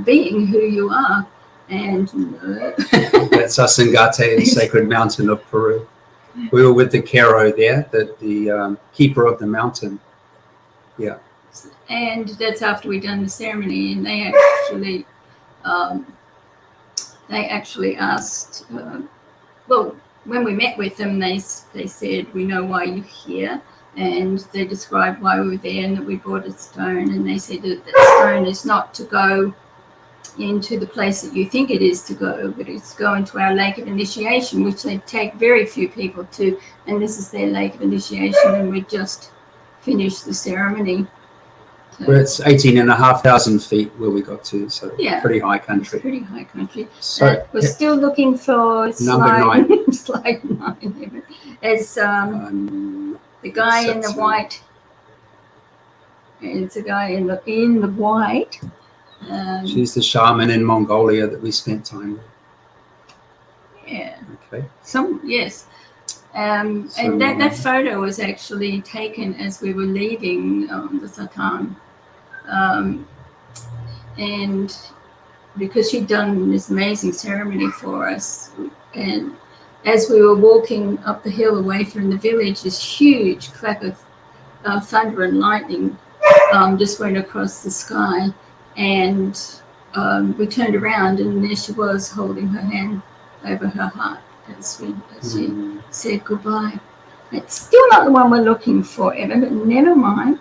being who you are. And that's us in Gate, the sacred mountain of Peru. We were with the Kero there, the keeper of the mountain. Yeah. And that's after we'd done the ceremony, and they actually asked. Well, when we met with them, they said, "We know why you're here," and they described why we were there, and that we brought a stone, and they said that stone is not to go into the place that you think it is to go, but it's go into our lake of initiation, which they take very few people to, and this is their lake of initiation, and we just finished the ceremony. So, well, it's 18,500 feet where we got to, so yeah, pretty high country. It's pretty high country. So we're still looking for number 9. slide 9. It's the guy in the white. It's a guy in the white. She's the shaman in Mongolia that we spent time with. Yeah. Okay. Yes. And that photo was actually taken as we were leaving the Satan. And because she'd done this amazing ceremony for us, and as we were walking up the hill away from the village, this huge clap of thunder and lightning just went across the sky, and we turned around, and there she was holding her hand over her heart as she said goodbye. It's still not the one we're looking for, Evan, but never mind.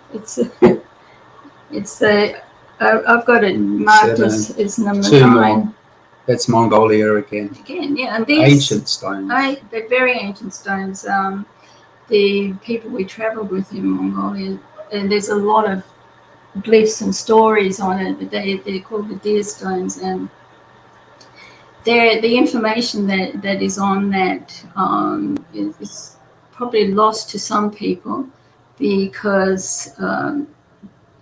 I've got it marked as number 9. More. That's Mongolia again. Yeah, and these ancient stones. They're very ancient stones. The people we travelled with in Mongolia, and there's a lot of glyphs and stories on it, but they're called the deer stones, and the information that is on that is probably lost to some people, because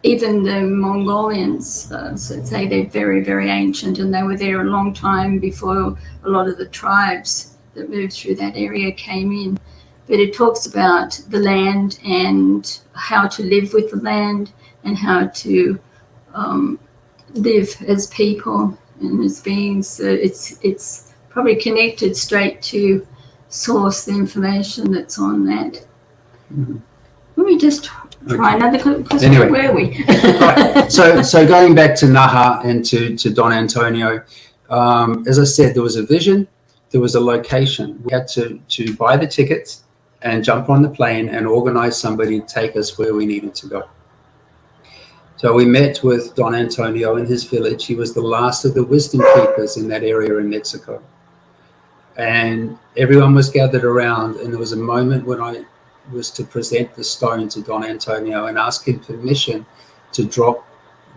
even the Mongolians say they're very, very ancient, and they were there a long time before a lot of the tribes that moved through that area came in. But it talks about the land and how to live with the land and how to live as people and as beings. So it's probably connected straight to source, the information that's on that. Mhm. Let me just try another question. Anyway. Where were we? Right. So going back to Naha and to Don Antonio, as I said, there was a vision, there was a location. We had to buy the tickets and jump on the plane and organize somebody to take us where we needed to go. So we met with Don Antonio in his village. He was the last of the wisdom keepers in that area in Mexico. And everyone was gathered around, and there was a moment when I was to present the stone to Don Antonio and ask him permission to drop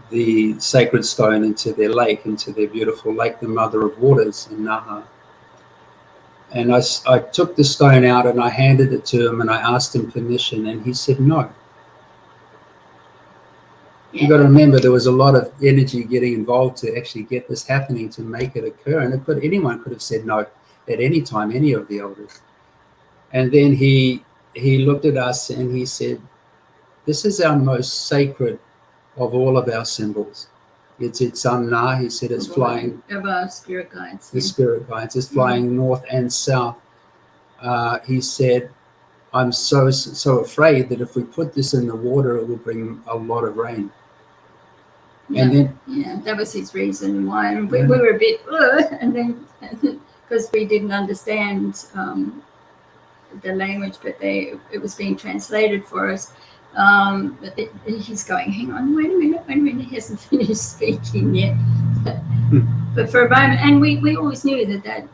the sacred stone into their lake, into their beautiful lake, the Mother of Waters in Naha. And I took the stone out and I handed it to him and I asked him permission, and he said no. You've got to remember there was a lot of energy getting involved to actually get this happening, to make it occur. And anyone could have said no at any time, any of the elders. And then he looked at us and he said, this is our most sacred of all of our symbols. It's Na, he said, it's flying. Of our spirit guides. The spirit guides is flying north and south. He said, I'm so afraid that if we put this in the water, it will bring a lot of rain. Yeah, And then, yeah, that was his reason why. And we were a bit, and then because we didn't understand the language, but it was being translated for us. He's going, hang on, wait a minute, he hasn't finished speaking yet. But for a moment, and we always knew that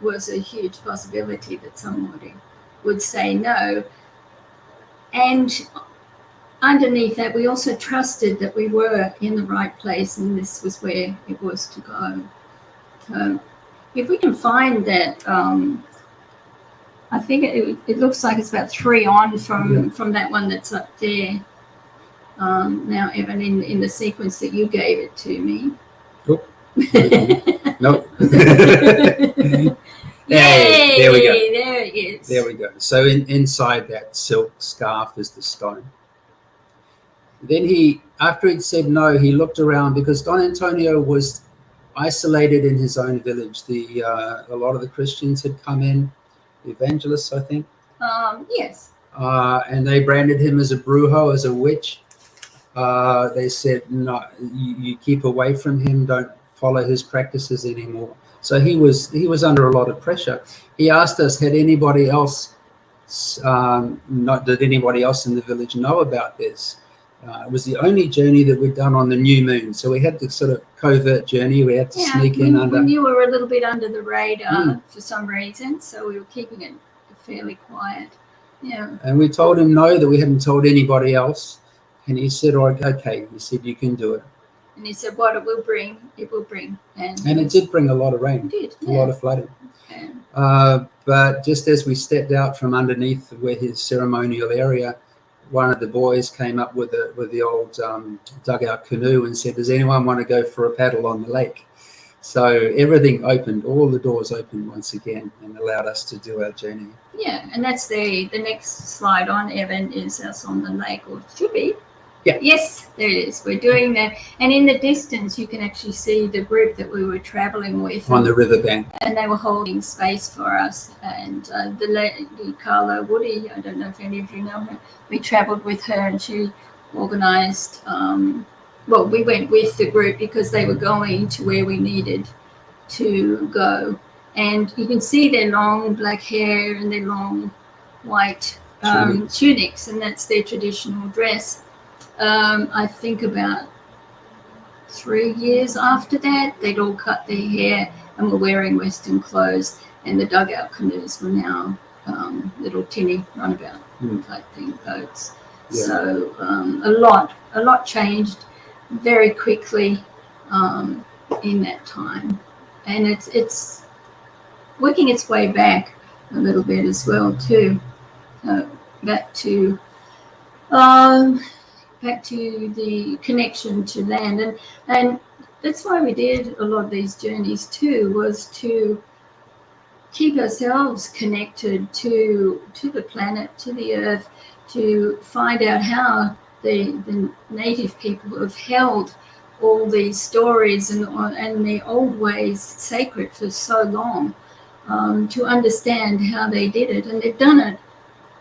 was a huge possibility that somebody would say no. And underneath that, we also trusted that we were in the right place and this was where it was to go. So if we can find that, I think it looks like it's about 3 on from that one that's up there. Now, Evan, in the sequence that you gave it to me. Nope. Nope. Yay! There we go. There it is. There we go. So inside that silk scarf is the stone. Then after he'd said no, he looked around because Don Antonio was isolated in his own village. A lot of the Christians had come in, the evangelists, I think. Yes. And they branded him as a brujo, as a witch. They said, no, you keep away from him, don't follow his practices anymore. So he was under a lot of pressure. He asked us, did anybody else in the village know about this? It was the only journey that we'd done on the new moon. So we had this sort of covert journey. We had to sneak in under. We knew we were a little bit under the radar for some reason, so we were keeping it fairly quiet. Yeah. And we told him no, that we hadn't told anybody else. And he said, oh, okay. He said, you can do it. And he said, what it will bring, it will bring. And it did bring a lot of rain. It did, a lot of flooding. But just as we stepped out from underneath where his ceremonial area, one of the boys came up with the old dugout canoe and said, does anyone want to go for a paddle on the lake? So everything opened, all the doors opened once again and allowed us to do our journey. Yeah, and that's the next slide on, Evan, is us on the lake, or should be. Yeah. Yes, there it is. We're doing that. And in the distance, you can actually see the group that we were traveling with. On the riverbank. And they were holding space for us. And the lady, Carla Woody, I don't know if any of you know her, we traveled with her and she organized, we went with the group because they were going to where we needed to go. And you can see their long black hair and their long white tunics, and that's their traditional dress. I think about 3 years after that, they'd all cut their hair and were wearing Western clothes, and the dugout canoes were now little tinny runabout type thing boats. Yeah. So a lot changed very quickly in that time, and it's working its way back a little bit as well too, back to the connection to land, and that's why we did a lot of these journeys too, was to keep ourselves connected to the planet, to the earth, to find out how the native people have held all these stories and the old ways sacred for so long, to understand how they did it. And they've done it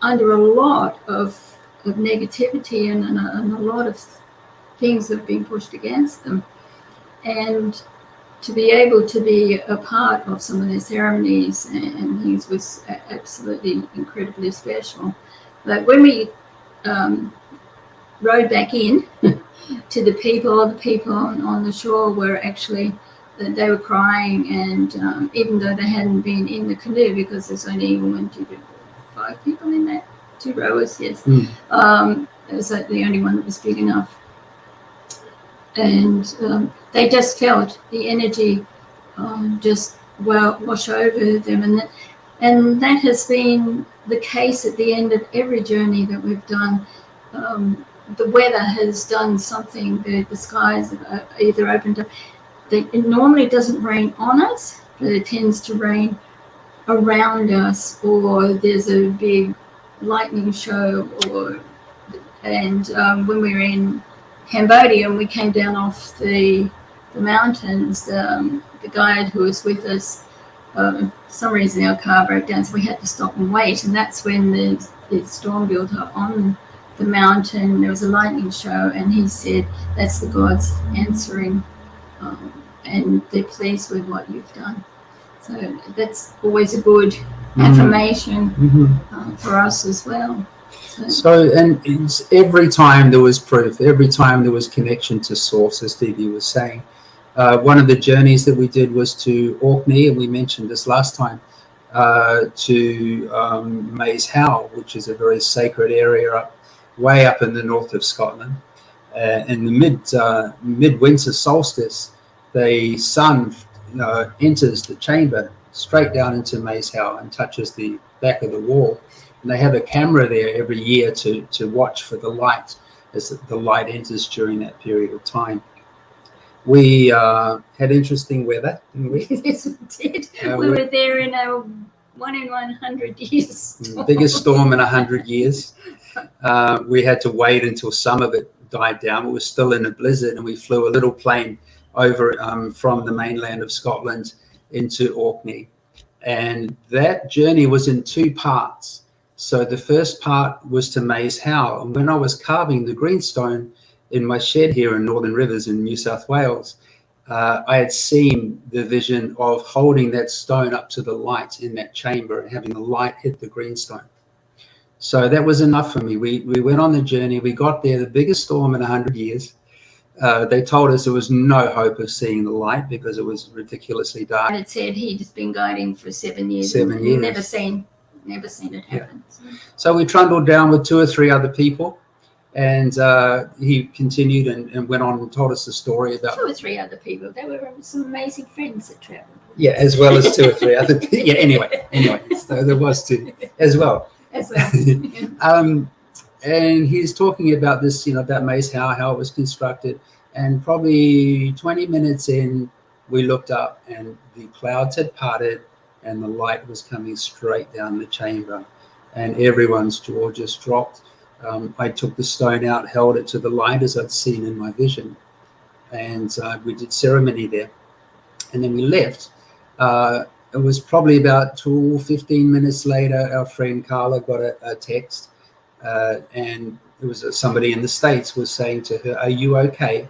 under a lot of negativity and a lot of things have been pushed against them. And to be able to be a part of some of their ceremonies and things was absolutely incredibly special. But when we rowed back in to the people on the shore were actually, they were crying, and even though they hadn't been in the canoe, because there's only 5 people in that, 2 rowers, yes. It was like the only one that was big enough. And they just felt the energy just wash over them. And that has been the case at the end of every journey that we've done. The weather has done something. The skies have either opened up. It normally doesn't rain on us, but it tends to rain around us, or there's a big lightning show. And when we were in Cambodia and we came down off the mountains, the guide who was with us, for some reason our car broke down, so we had to stop and wait. And that's when the storm built up on the mountain. There was a lightning show, and he said that's the gods answering, and they're pleased with what you've done. So that's always a good affirmation for us as well. So, and it's every time there was proof, every time there was connection to source, as Phoebe was saying. One of the journeys that we did was to Orkney, and we mentioned this last time, to Maze Howe, which is a very sacred area way up in the north of Scotland. In the midwinter solstice, the sun enters the chamber straight down into Maze Howe and touches the back of the wall. And they have a camera there every year to watch for the light as the light enters during that period of time. We had interesting weather, didn't we? Yes, we did. We were there in a 1 in 100 years storm. Biggest storm in 100 years. We had to wait until some of it died down. It was still in a blizzard, and we flew a little plane over from the mainland of Scotland into Orkney. And that journey was in 2 parts. So the first part was to Maze Howe. And when I was carving the greenstone in my shed here in Northern Rivers in New South Wales, I had seen the vision of holding that stone up to the light in that chamber and having the light hit the greenstone. So that was enough for me. We went on the journey. We got there, the biggest storm in 100 years. They told us there was no hope of seeing the light because it was ridiculously dark. And it said he'd been guiding for 7 years. 7 years. Never seen it happen. Yeah. So we trundled down with 2 or 3 other people, and he continued and went on and told us the story about 2 or 3 other people. They were some amazing friends that travelled. Yeah, as well as 2 or 3 other people. Yeah, anyway, so there was 2 as well. And he's talking about this, about Maze Howe, how it was constructed. And probably 20 minutes in, we looked up and the clouds had parted and the light was coming straight down the chamber. And everyone's jaw just dropped. I took the stone out, held it to the light as I'd seen in my vision. And we did ceremony there. And then we left. It was probably about 15 minutes later, our friend Carla got a text. And it was somebody in the States was saying to her, "Are you okay?"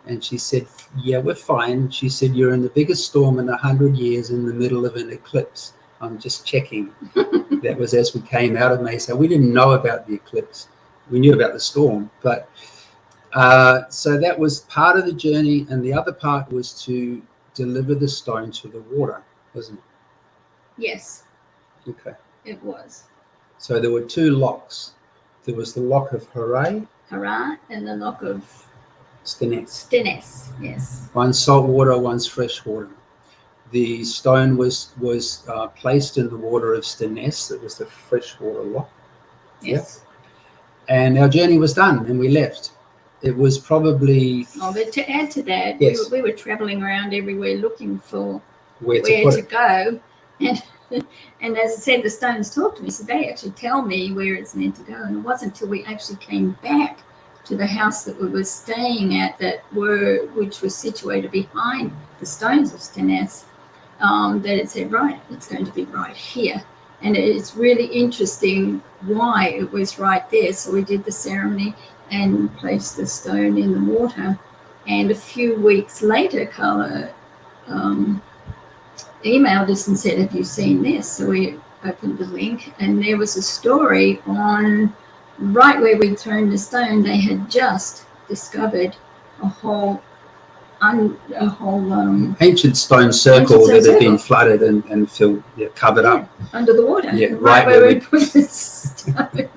And she said, "Yeah, we're fine." She said, "You're in the biggest storm in 100 years in the middle of an eclipse. I'm just checking." That was as we came out of Mesa. We didn't know about the eclipse. We knew about the storm. But so that was part of the journey. And the other part was to deliver the stone to the water, wasn't it? Yes. Okay. It was. So there were 2 locks. There was the lock of Hooray. Hurrah, and the lock of Steness. Steness, yes. One's salt water, one's fresh water. The stone was placed in the water of Steness. It was the freshwater lock. Yes. Yeah. And our journey was done, and we left. It was probably... Oh, but to add to that, yes. we were travelling around everywhere looking for where to go. And And as I said, the stones talk to me, so they actually tell me where it's meant to go. And it wasn't until we actually came back to the house that we were staying at, which was situated behind the stones of Stennis, that it said, right, it's going to be right here. And it's really interesting why it was right there. So we did the ceremony and placed the stone in the water. And a few weeks later, Carla emailed us and said, have you seen this? So we opened the link, and there was a story on right where we'd thrown the stone. They had just discovered a whole ancient stone circle that had been flooded and filled, covered up under the water. Yeah, right where we put the stone.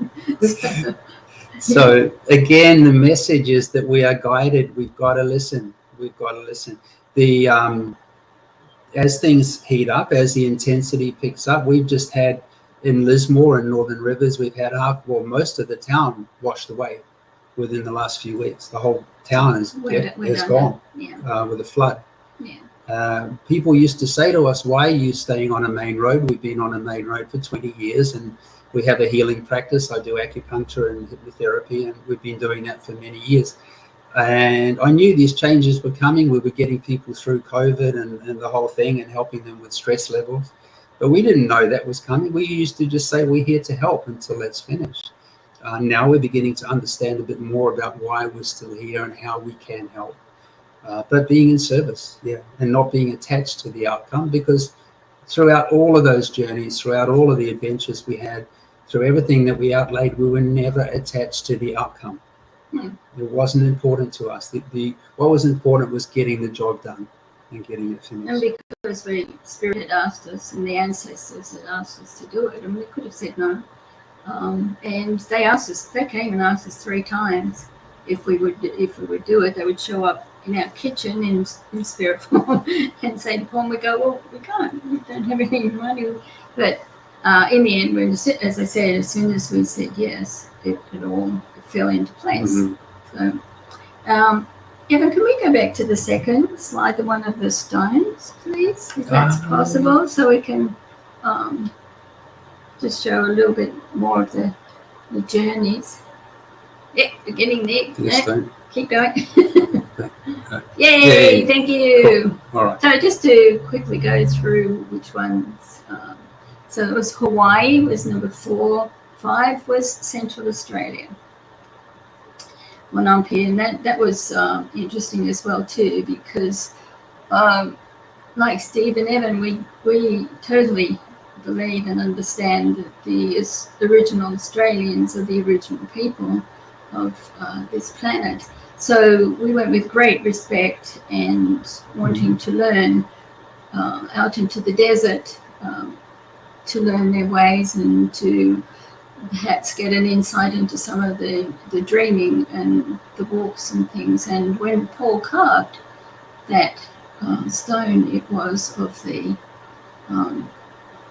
So again, the message is that we are guided. We've got to listen. We've got to listen. The as things heat up, as the intensity picks up, we've just had in Lismore and Northern Rivers, we've had most of the town washed away within the last few weeks. The whole town is gone with a flood. Yeah. People used to say to us, why are you staying on a main road? We've been on a main road for 20 years and we have a healing practice. I do acupuncture and hypnotherapy, and we've been doing that for many years. And I knew these changes were coming. We were getting people through COVID and the whole thing and helping them with stress levels. But we didn't know that was coming. We used to just say, we're here to help until that's finished. Now we're beginning to understand a bit more about why we're still here and how we can help. But being in service, and not being attached to the outcome, because throughout all of those journeys, throughout all of the adventures we had, through everything that we outlaid, we were never attached to the outcome. It wasn't important to us. What was important was getting the job done and getting it finished. And because the Spirit had asked us and the ancestors had asked us to do it, and we could have said no. And they came and asked us 3 times if we would do it. They would show up in our kitchen in spirit form and say to Paul, we go, well, we can't. We don't have any money. But in the end, as I said, as soon as we said yes, it all fell into place. So, Evan, can we go back to the second slide, the one of the stones, please, if that's possible, so we can just show a little bit more of the journeys. Yeah, we're getting there. Yeah, keep going. Yay, thank you. Cool. All right. So just to quickly go through which ones. So it was Hawaii was number 4. 5 was Central Australia. One up here, and that was interesting as well too, because like Steve and Evan, we totally believe and understand that the original Australians are the original people of this planet. So we went with great respect and wanting to learn out into the desert to learn their ways and to perhaps get an insight into some of the dreaming and the walks and things. And when Paul carved that stone, it was of the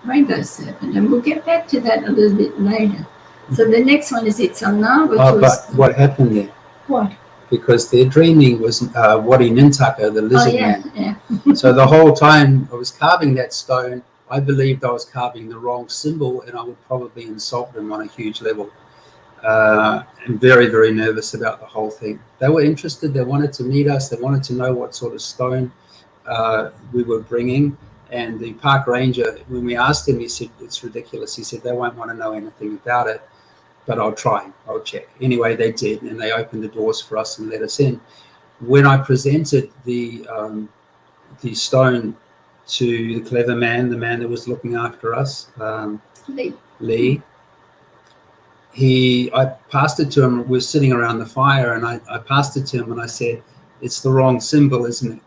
rainbow serpent, and we'll get back to that a little bit later. So the next one is Itzamna, which was... But what happened there? What? Because their dreaming was Wadi Nintaka, the lizard man. Yeah. So the whole time I was carving that stone, I believed I was carving the wrong symbol, and I would probably insult them on a huge level. I'm very, very nervous about the whole thing. They were interested. They wanted to meet us. They wanted to know what sort of stone we were bringing. And the park ranger, when we asked him, he said, it's ridiculous. He said, they won't want to know anything about it, but I'll try. I'll check. Anyway, they did, and they opened the doors for us and let us in. When I presented the stone to the clever man, the man that was looking after us, Lee, I passed it to him. We were sitting around the fire, and I passed it to him, and I said, it's the wrong symbol, isn't it?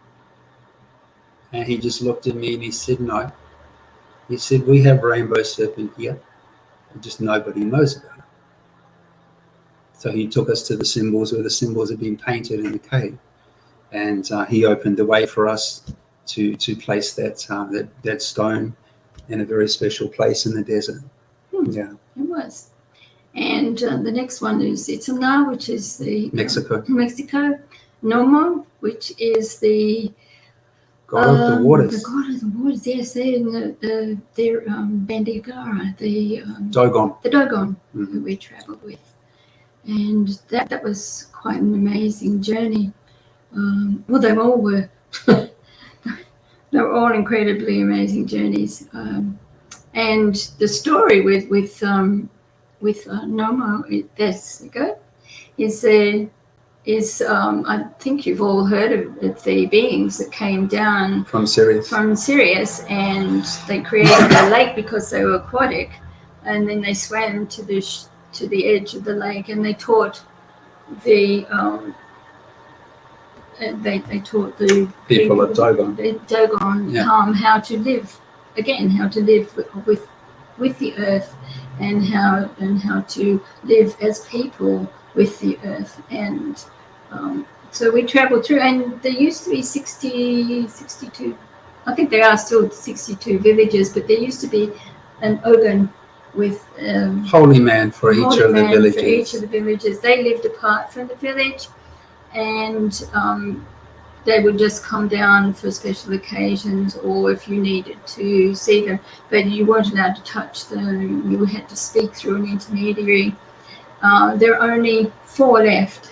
And he just looked at me and he said, no. He said, we have rainbow serpent here, and just nobody knows about it. So he took us to the symbols where the symbols had been painted in the cave, and he opened the way for us to place that stone in a very special place in the desert. Yeah, it was. And the next one is Itzamna, which is the Mexico. Nomo, which is the God of the waters. The god of the waters, yes, they're Bandiagara, the Dogon. The Dogon Mm-hmm. who we travelled with. And that was quite an amazing journey. Well, they all were. They were all incredibly amazing journeys. And the story with Nomo, that's good, is I think you've all heard of the beings that came down From Sirius. and they created a lake because they were aquatic, and then they swam to the edge of the lake, and they taught the people of Dogon, yeah. How to live with the earth, and how to live as people with the earth. And so we traveled through, and there used to be 62, I think there are still 62 villages, but there used to be an Ogun with holy man for each of the villages. They lived apart from the village, and they would just come down for special occasions, or if you needed to see them, but you weren't allowed to touch them. You had to speak through an intermediary. There are only 4 left,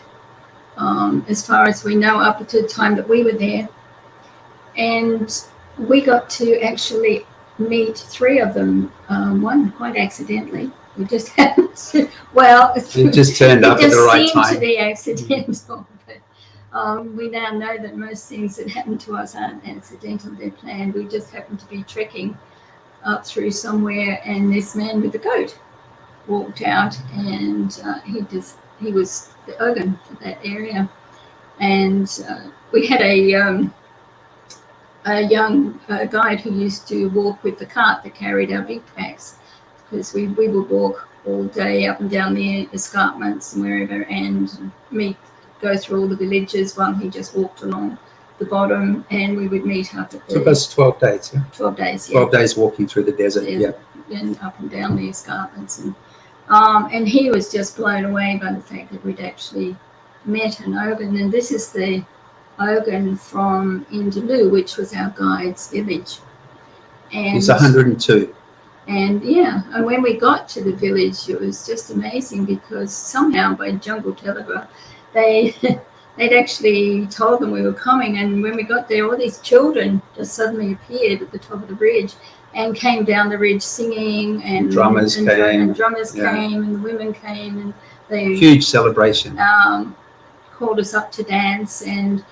as far as we know, up to the time that we were there. And we got to actually meet 3 of them, one quite accidentally. We just happened to, well, it just turned up at the right time. It seemed to be accidental. We now know that most things that happen to us aren't accidental, they're planned. We just happened to be trekking up through somewhere, and this man with the goat walked out, and he was the Ogun for that area. And we had a young guide who used to walk with the cart that carried our big packs, because we would walk all day up and down the escarpments and wherever, and go through all the villages while he just walked along the bottom, and we would meet up at the... Took us 12 days, yeah? 12 days, yeah. 12 days walking through the desert, yeah. And up and down the escarpments. And he was just blown away by the fact that we'd actually met an Ogun. And this is the Ogun from Indaloo, which was our guide's village. And he's 102. And yeah, and when we got to the village, it was just amazing, because somehow by jungle telegraph, they'd actually told them we were coming, and when we got there, all these children just suddenly appeared at the top of the ridge and came down the ridge singing, and drummers came, and the women came, and they huge celebration. Called us up to dance, and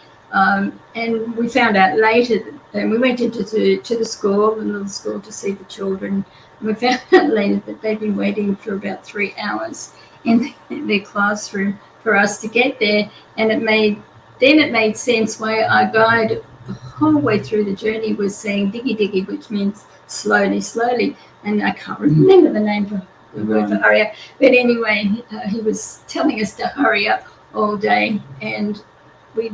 we found out later that we went into the school, another school, to see the children, and we found out later that they'd been waiting for about 3 hours in their classroom for us to get there. And it made sense why our guide the whole way through the journey was saying diggy diggy, which means slowly, slowly. And I can't remember the name for the word for hurry up. But anyway, he was telling us to hurry up all day. And I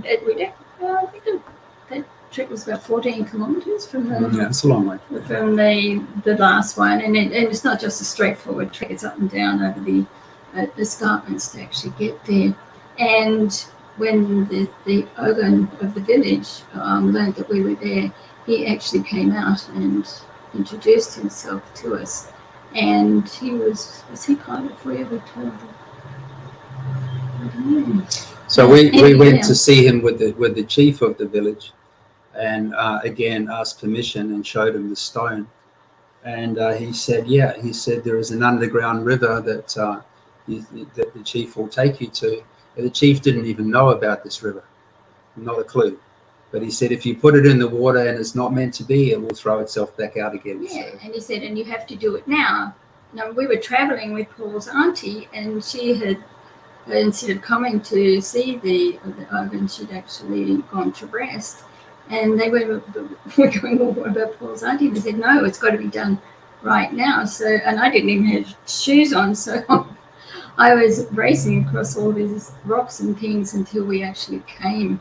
think that trip was about 14 kilometres from that's a long way. From the last one. And it's not just a straightforward trek, it's up and down over the escarpments to actually get there. And when the Ogun of the village learned that we were there, he actually came out and introduced himself to us. And he was he part of Forever Told? I don't know. So we went to see him with the chief of the village, and again asked permission and showed him the stone. And he said there is an underground river that the chief will take you to. And the chief didn't even know about this river, not a clue. But he said if you put it in the water and it's not meant to be, it will throw itself back out again. Yeah, and he said, and you have to do it now. Now, we were traveling with Paul's auntie, and she had, instead of coming to see the Ogun, she'd actually gone to rest. And they were going, well, what about Paul's auntie? They said, no, it's got to be done right now. So, and I didn't even have shoes on, so I was racing across all these rocks and things until we actually came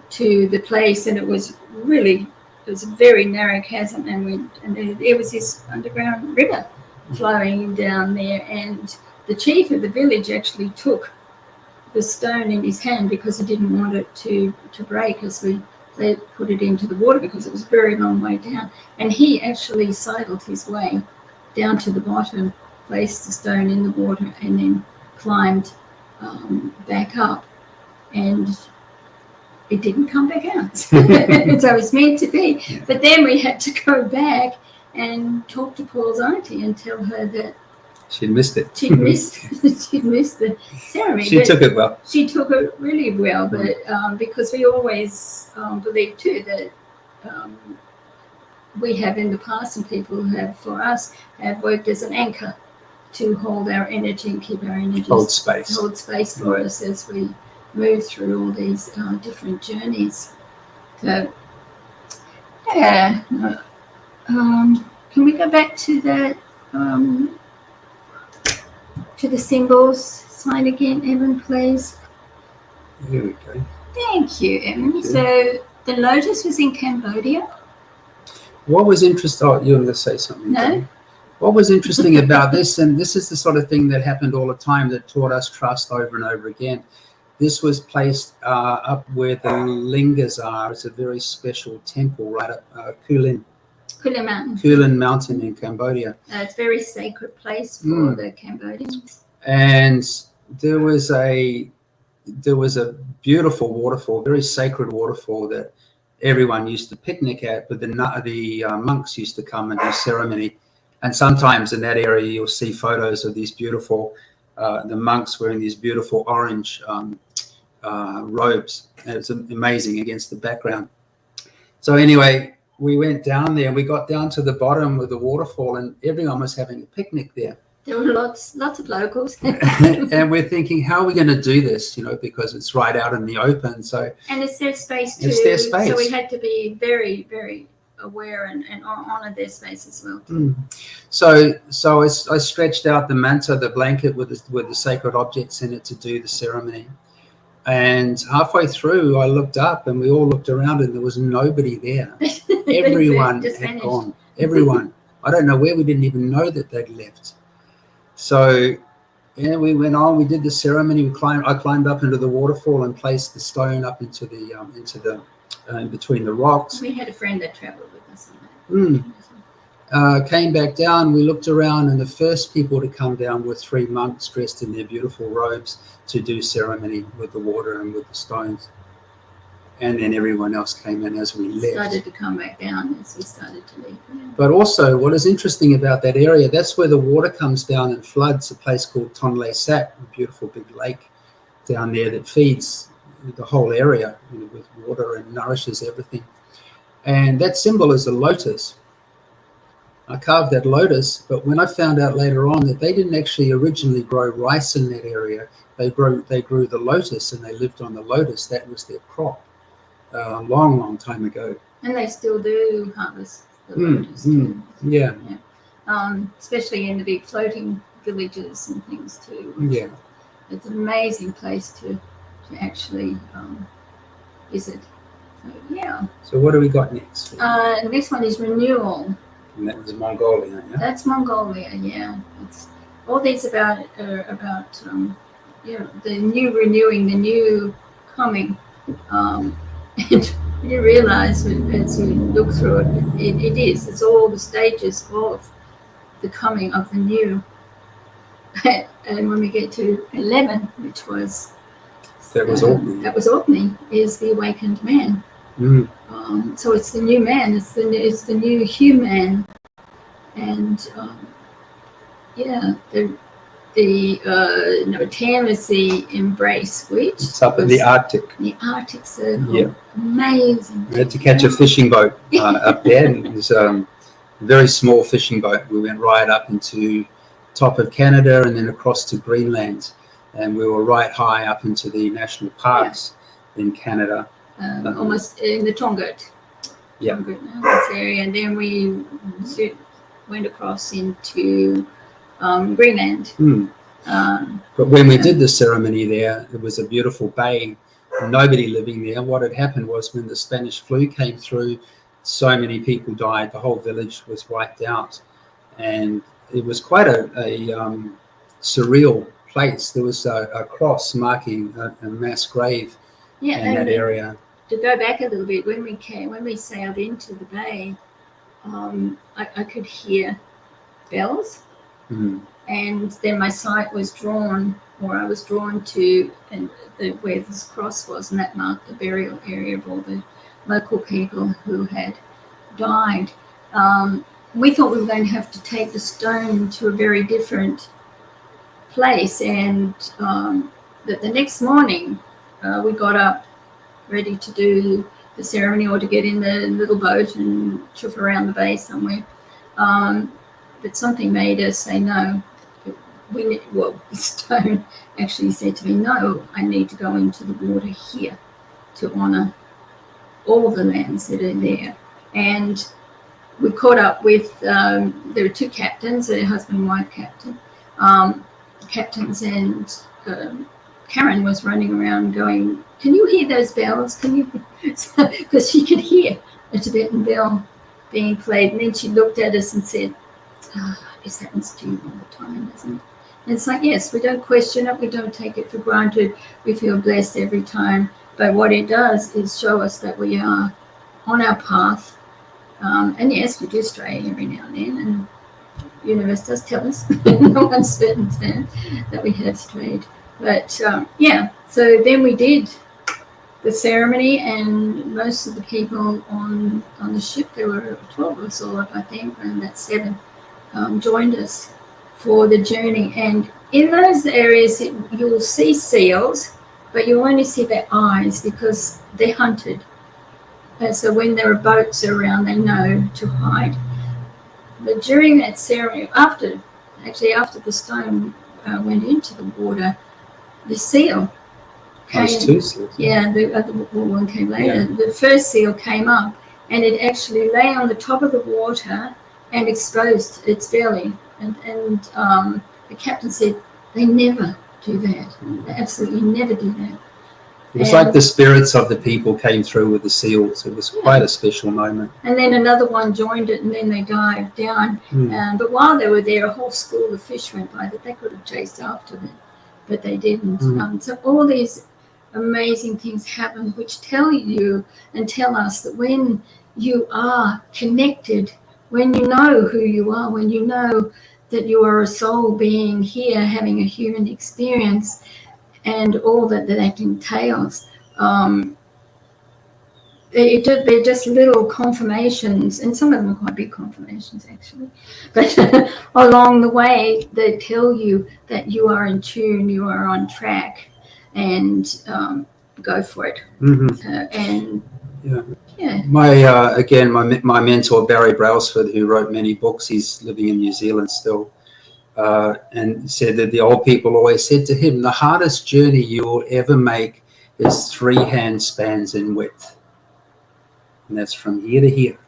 to the place. And it was a very narrow chasm, and there was this underground river flowing down there. And the chief of the village actually took the stone in his hand because he didn't want it to break as we they put it into the water because it was a very long way down. And he actually sidled his way down to the bottom, placed the stone in the water, and then climbed back up. And it didn't come back out. So it's meant to be. Yeah. But then we had to go back and talk to Paul's auntie and tell her that She missed it. she'd missed the ceremony. She took it well. She took it really well, but because we always believe too that we have in the past, and people have for us have worked as an anchor to hold our energy and keep our energy Hold space. hold space for us as we move through all these different journeys. So yeah, can we go back to that? To the symbols sign again, Evan, please. Here we go. Thank you, Evan. Thank you. So the lotus was in Cambodia. What was interesting? Oh, you were going to say something. No. What was interesting about this, and this is the sort of thing that happened all the time that taught us trust over and over again. This was placed up where the lingas are. It's a very special temple right up Kulin Mountain in Cambodia. It's a very sacred place for the Cambodians. And there was a beautiful waterfall, very sacred waterfall that everyone used to picnic at, but the monks used to come and do ceremony. And sometimes in that area you'll see photos of these beautiful, the monks wearing these beautiful orange robes. And it's amazing against the background. So anyway, we went down there and we got down to the bottom of the waterfall and everyone was having a picnic there. There were lots of locals. And we're thinking, how are we going to do this? You know, because it's right out in the open. So And it's their space too. It's their space. So we had to be very, very aware and honor their space as well. So I stretched out the manta, the blanket with the sacred objects in it to do the ceremony. And halfway through, I looked up and we all looked around and there was nobody there. Everyone Just had vanished. gone. Everyone. I don't know where. We didn't even know that they'd left. So yeah, we went on. We did the ceremony. I climbed up into the waterfall and placed the stone up into the between the rocks. We had a friend that traveled with us on that. Came back down. We looked around, and the first people to come down were 3 monks dressed in their beautiful robes to do ceremony with the water and with the stones. And then everyone else came in as we left. Started to come back down as we started to leave. Yeah. But also, what is interesting about that area, that's where the water comes down and floods a place called Tonle Sap, a beautiful big lake down there that feeds the whole area with water and nourishes everything. And that symbol is a lotus. I carved that lotus, but when I found out later on that they didn't actually originally grow rice in that area, they grew the lotus and they lived on the lotus. That was their crop a long time ago. And they still do harvest the lotus too. Yeah. Especially in the big floating villages and things too. Yeah. It's an amazing place to actually visit. So, yeah. So what do we got next? The next one is renewal. And that was Mongolia, yeah? That's Mongolia, yeah. It's all these about the new renewing, the new coming. And you realize as you look through it, it's all the stages of the coming of the new. And when we get to 11, which was Orkney, is the awakened man. So it's the new man, it's the new human, and number 10 is the embrace, which it's up in the Arctic. The Arctic Circle. Yeah. Amazing. We had to catch a fishing boat up there, and it was a very small fishing boat. We went right up into top of Canada and then across to Greenland, and we were right high up into the national parks in Canada. Almost in the Tonga area, and then we went across into Greenland. But when we did the ceremony there, it was a beautiful bay, nobody living there. What had happened was when the Spanish flu came through, so many people died. The whole village was wiped out, and it was quite a surreal place. There was a cross marking a mass grave in that area. to go back a little bit, when we sailed into the bay, I could hear bells, and then my sight was drawn, or I was drawn to, and where this cross was, and that marked the burial area of all the local people who had died. We thought we were going to have to take the stone to a very different place, and that the next morning we got up ready to do the ceremony or to get in the little boat and chuff around the bay somewhere. But something made us say no. The stone actually said to me, no, I need to go into the water here to honour all the lands that are there. And we caught up with, there were two captains, a husband and wife captains, and Karen was running around going, can you hear those bells? Can you? Because she could hear a Tibetan bell being played. And then she looked at us and said, this happens to you all the time, doesn't it? And it's like, yes, we don't question it. We don't take it for granted. We feel blessed every time. But what it does is show us that we are on our path. And yes, we do stray every now and then. And the universe does tell us in no uncertain term that we have strayed. But yeah, so then we did the ceremony, and most of the people on the ship, there were 12 of us all up, I think, and that's 7, joined us for the journey. And in those areas, you'll see seals, but you only see their eyes because they're hunted. And so when there are boats around, they know to hide. But during that ceremony, after the stone went into the water, the seal came. Those 2 seals. Yeah, the other one came later. Yeah. The first seal came up, and it actually lay on the top of the water and exposed its belly. And the captain said, they never do that. They absolutely never do that. It was like the spirits of the people came through with the seals. It was quite a special moment. And then another one joined it, and then they dived down. But while they were there, a whole school of fish went by that they could have chased after them, but they didn't. So all these amazing things happen, which tell you and tell us that when you are connected, when you know who you are, when you know that you are a soul being here having a human experience, and all that entails, they're just little confirmations, and some of them are quite big confirmations actually, but along the way they tell you that you are in tune, you are on track, and go for it. And yeah. My mentor Barry Brailsford, who wrote many books, he's living in New Zealand still, and said that the old people always said to him, the hardest journey you will ever make is 3 hand spans in width. And that's from here to here.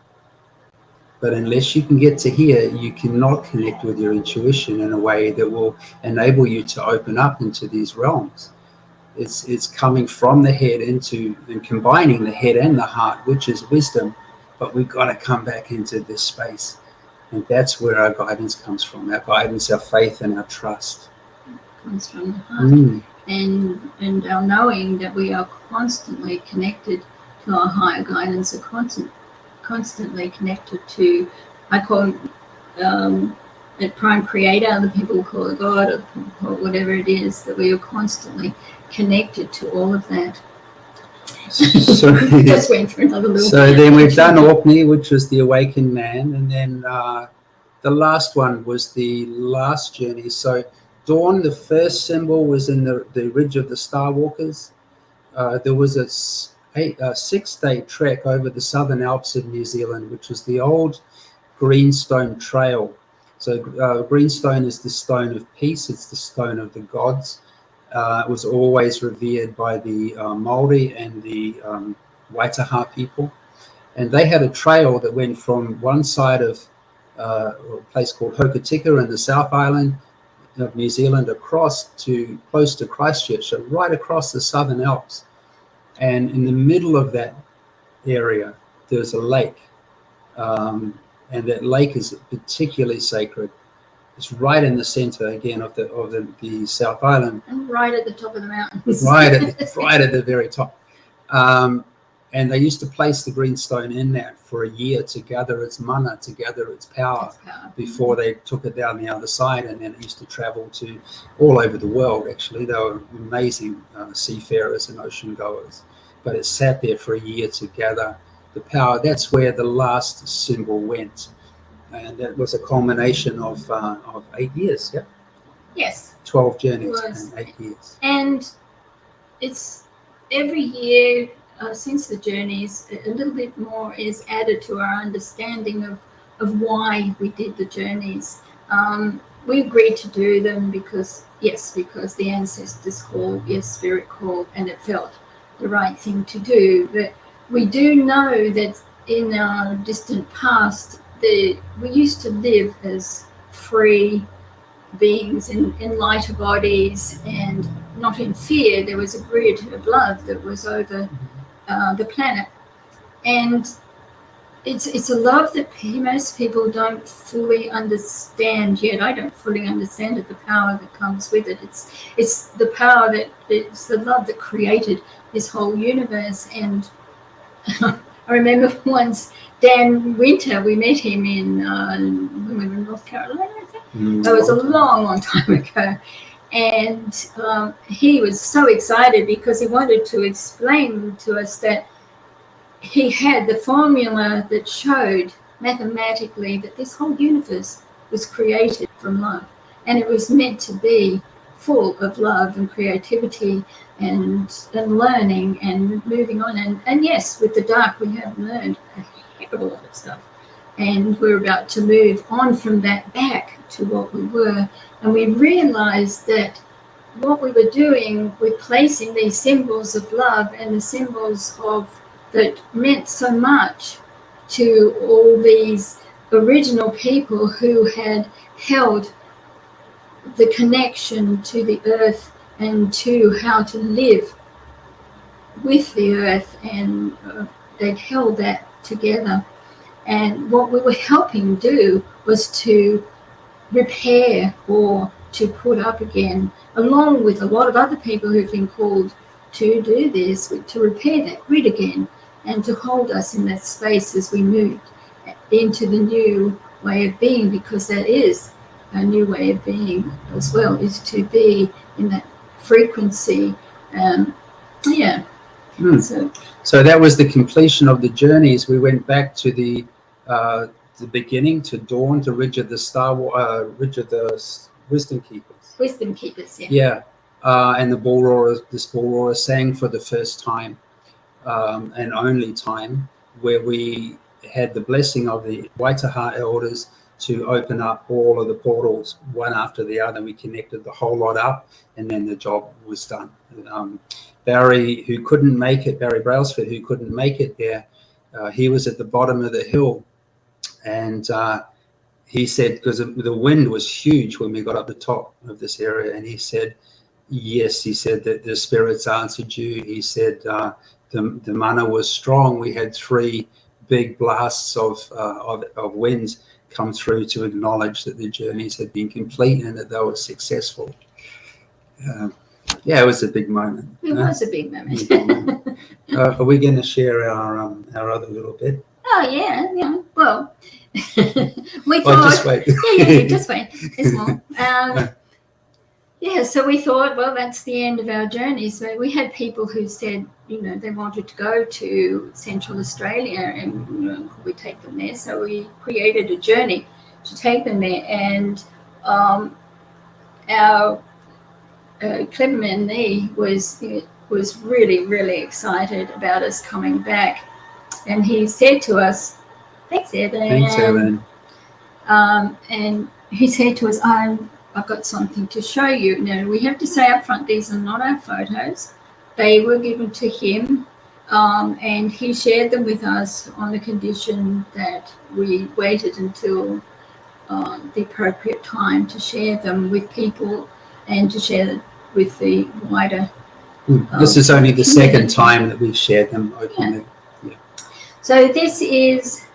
But unless you can get to here, you cannot connect with your intuition in a way that will enable you to open up into these realms. It's coming from the head into and combining the head and the heart, which is wisdom. But we've got to come back into this space. And that's where our guidance comes from. Our guidance, our faith, and our trust. Comes from the heart. And our knowing that we are constantly connected to our higher guidance, are constantly connected to, I call it prime creator, other people call it God, or whatever it is, that we are constantly connected to all of that. So, just went for another little. So then we've done Orkney, which was the awakened man, and then the last one was the last journey. So Dawn, the first symbol, was in the ridge of the Starwalkers. There was a 6-day trek over the Southern Alps in New Zealand, which was the old Greenstone Trail. So Greenstone is the stone of peace. It's the stone of the gods. It was always revered by the Maori and the Waitaha people. And they had a trail that went from one side of a place called Hokitika in the South Island of New Zealand across to close to Christchurch, so right across the Southern Alps. And in the middle of that area, there's a lake. And that lake is particularly sacred. It's right in the center again of the South Island. And right at the top of the mountain. right at the very top. And they used to place the green stone in that for a year to gather its mana, to gather its power, before they took it down the other side. And then it used to travel to all over the world, actually. They were amazing seafarers and ocean goers. But it sat there for a year to gather the power. That's where the last symbol went. And it was a culmination of 8 years, yeah? Yes. 12 journeys in 8 years. And it's every year since the journeys, a little bit more is added to our understanding of why we did the journeys. We agreed to do them because the ancestors called, yes, spirit called, and it felt the right thing to do. But we do know that in our distant past, we used to live as free beings in lighter bodies and not in fear. There was a grid of love that was over the planet, and it's a love that most people don't fully understand yet. I don't fully understand it, the power that comes with it. It's the power that it's the love that created this whole universe. And I remember once Dan Winter, we met him when we were in North Carolina, I think. That was a long time ago. And he was so excited because he wanted to explain to us that he had the formula that showed mathematically that this whole universe was created from love. And it was meant to be full of love and creativity and learning and moving on. And yes, with the dark, we have learned a heck of a lot of stuff. And we're about to move on from that back to what we were. And we realized that what we were doing with placing these symbols of love and the symbols of that meant so much to all these original people who had held the connection to the earth and to how to live with the earth, and they'd held that together. And what we were helping do was to repair or to put up again, along with a lot of other people who've been called to do this, to repair that grid again and to hold us in that space as we moved into the new way of being, because that is a new way of being as well, is to be in that frequency. So that was the completion of the journeys. We went back to the beginning, to Dawn, to Richard the Wisdom Keepers. Wisdom Keepers, yeah. Yeah, and the bull roarer sang for the first time and only time, where we had the blessing of the Waitaha elders to open up all of the portals one after the other. We connected the whole lot up, and then the job was done. Barry, who couldn't make it, Barry Brailsford, who couldn't make it there, he was at the bottom of the hill, and he said, because the wind was huge when we got up the top of this area, and he said, yes, he said that the spirits answered you. He said the mana was strong. We had 3 big blasts of winds come through to acknowledge that the journeys had been complete and that they were successful. Yeah, it was a big moment. It was a big moment. Are we going to share our other little bit? Oh yeah. Well, we thought. Well, just wait. Yeah, just wait. It's more. Yeah, so we thought, well, that's the end of our journey. So we had people who said, they wanted to go to Central Australia, and could we take them there? So we created a journey to take them there, and our clever man Lee was really, really excited about us coming back, and he said to us, "Thanks, Evan." Thanks, Evan. And he said to us, I've got something to show you. Now, we have to say up front, these are not our photos. They were given to him, and he shared them with us on the condition that we waited until the appropriate time to share them with people and to share it with the wider This is only the second time that we've shared them openly. Yeah. So this is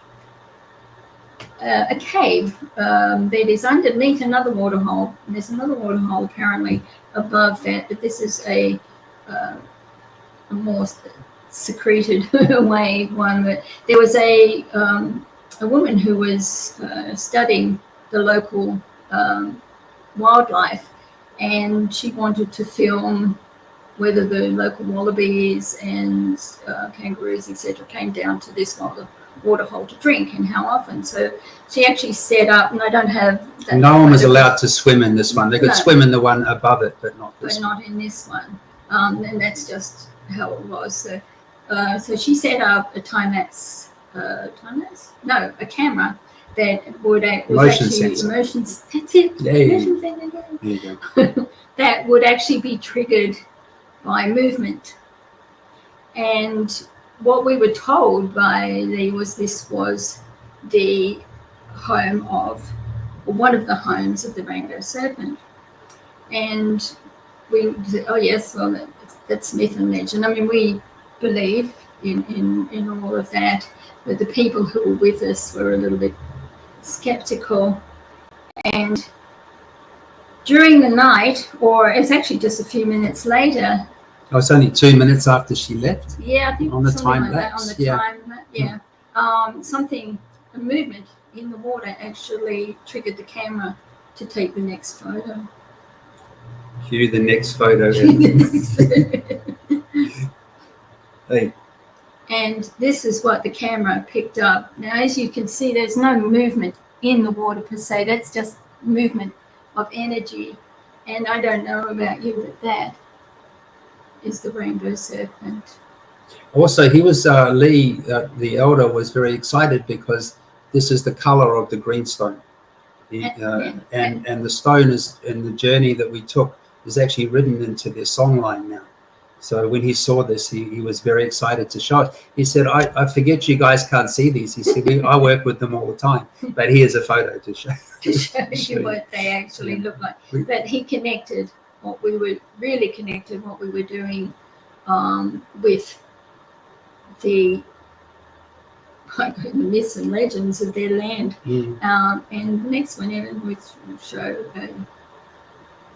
a cave that is underneath another waterhole. And there's another waterhole apparently above that, but this is a more secreted away one. But there was a woman who was studying the local wildlife, and she wanted to film whether the local wallabies and kangaroos, etc., came down to this waterhole to drink and how often. So she actually set up, and I don't have that. No one was allowed to swim in this one. They could No. swim in the one above it, but not this But one. not in this one. And that's just how it was. So, so she set up a time-lapse? No, a camera that would Motion sensor. emotions. That's it. Yeah, yeah. Motion sensor. There you go. That would actually be triggered by movement. And what we were told by this was the home of, or one of the homes of the rainbow serpent. And we said, oh yes, well, that's myth and legend. I mean, we believe in all of that, but the people who were with us were a little bit skeptical. And during the night, or it's actually just a few minutes later. Oh, it's only 2 minutes after she left. Yeah, I think on the something time like that, lapse. on the time, yeah. A movement in the water actually triggered the camera to take the next photo. Cue the next photo. Hey. And this is what the camera picked up. Now, as you can see, there's no movement in the water per se. That's just movement of energy. And I don't know about you, but that is the rainbow serpent. Also, he was Lee, the elder, was very excited because this is the color of the greenstone. And the stone is, and the journey that we took is actually written into their songline now. So when he saw this, he was very excited to show it. He said, I forget you guys can't see these. He said, I work with them all the time, but here's a photo to show. To show you what they actually look like. But he connected what we were doing with the myths and legends of their land. And the next one, Evan, would show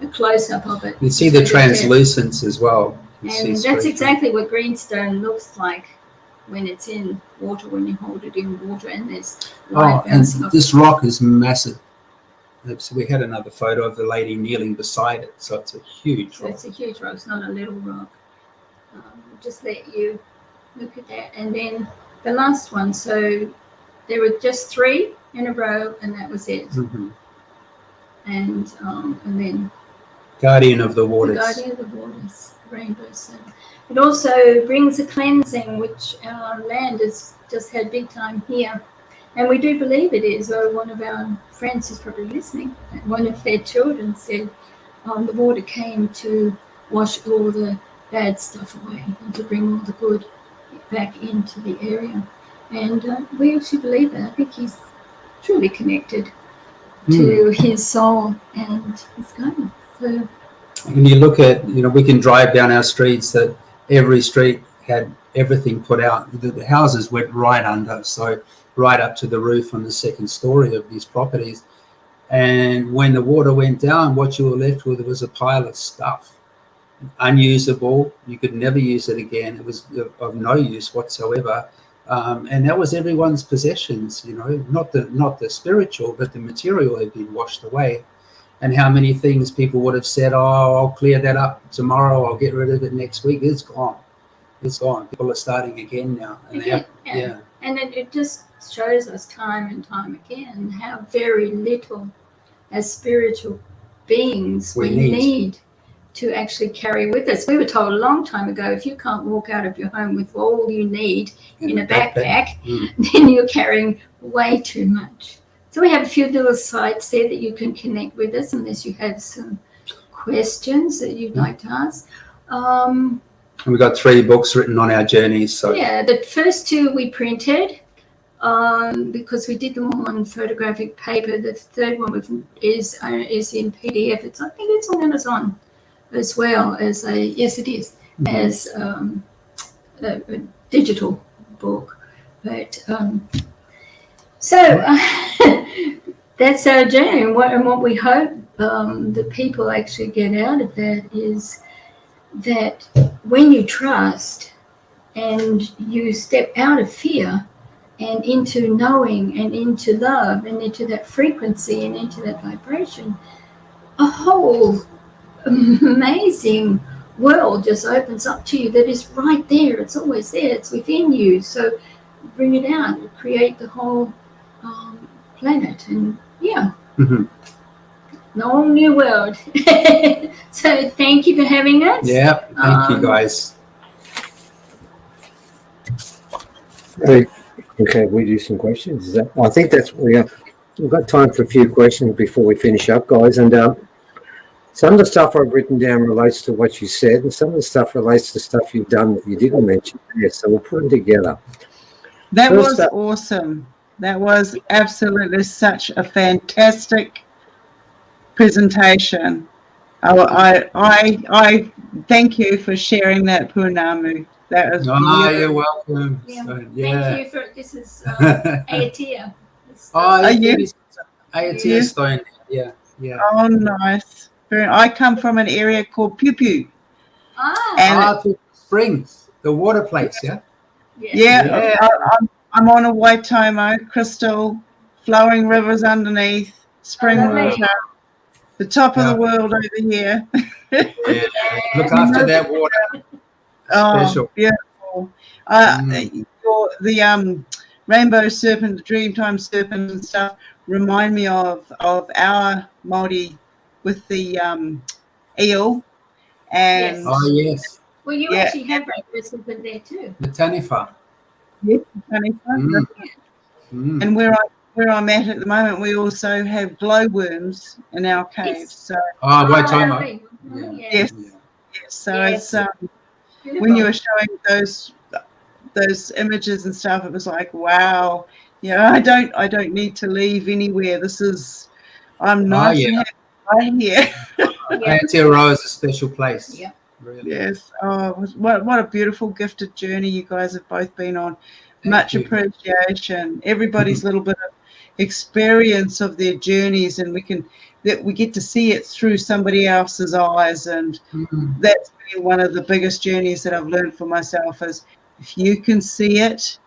a close-up of it. You see the translucence as well. And that's exactly what greenstone looks like when it's in water, when you hold it in water, and there's light bouncing off. This rock is massive. So we had another photo of the lady kneeling beside it. So it's a huge rock. It's a huge rock. It's not a little rock. Just let you look at that. And then the last one. So there were just 3 in a row, and that was it. And then Guardian of the Waters. The Guardian of the Waters, rainbow serpent. It also brings a cleansing, which our land has just had big time here. And we do believe it is. One of our friends who's probably listening, one of their children said the water came to wash all the bad stuff away and to bring all the good back into the area. And we actually believe that. I think he's truly connected to his soul and his guidance. So, when you look at, we can drive down our streets that every street had everything put out. The houses went right under, so right up to the roof on the second story of these properties. And when the water went down, what you were left with was a pile of stuff. Unusable, you could never use it again. It was of no use whatsoever. And that was everyone's possessions, not the spiritual, but the material had been washed away. And how many things people would have said, oh, I'll clear that up tomorrow, I'll get rid of it next week. It's gone. It's gone. People are starting again now. And And it just shows us time and time again how very little as spiritual beings we need to actually carry with us. We were told a long time ago, if you can't walk out of your home with all you need in a backpack, then you're carrying way too much. So we have a few little sites there that you can connect with us unless you have some questions that you'd like to ask. And we've got 3 books written on our journeys. So yeah, the first 2 we printed because we did them on photographic paper. The third one is in PDF. I think it's on Amazon as well as as a digital book. But that's our journey, and what we hope that people actually get out of that is that when you trust and you step out of fear and into knowing and into love and into that frequency and into that vibration, a whole amazing world just opens up to you that is right there. It's always there. It's within you. So bring it out and create the whole planet. And yeah, Mhm. the whole new world. So thank you for having us. Yeah, thank you guys. Hey, okay, we do some questions. Is that? I think that's we've got time for a few questions before we finish up, guys. And some of the stuff I've written down relates to what you said, and some of the stuff relates to stuff you've done that you didn't mention. Yes, so we'll put them together. That First was awesome. That was absolutely such a fantastic presentation. I thank you for sharing that, Punamu. That was Ah, beautiful. you're welcome. Yeah. Yeah. Thank you for this is Aetia. Oh, yes. Aetia stone. Yeah, yeah. Oh, nice. I come from an area called Piu Piu. And Springs, the water place, yeah? Yeah, I'm on a Waitomo, crystal, flowing rivers underneath, spring water, the top of the world over here. Yeah. Look after that water. Special. Oh, beautiful. The rainbow serpent, the dreamtime serpent and stuff remind me of our Māori with the eel. And Oh, yes. Well, you actually have rainbow serpent there too. The Taniwha. Yes, and where I'm at the moment, we also have glowworms in our caves. So Waitomo. yes. So it's when you were showing those images and stuff, it was like, wow, I don't need to leave anywhere. I'm nice and happy right here. Aotearoa is a special place. Yeah. Really. Yes. Oh, what a beautiful gifted journey you guys have both been on. Much appreciation. Everybody's little bit of experience of their journeys, and we get to see it through somebody else's eyes, and that's been one of the biggest journeys that I've learned for myself is if you can see it,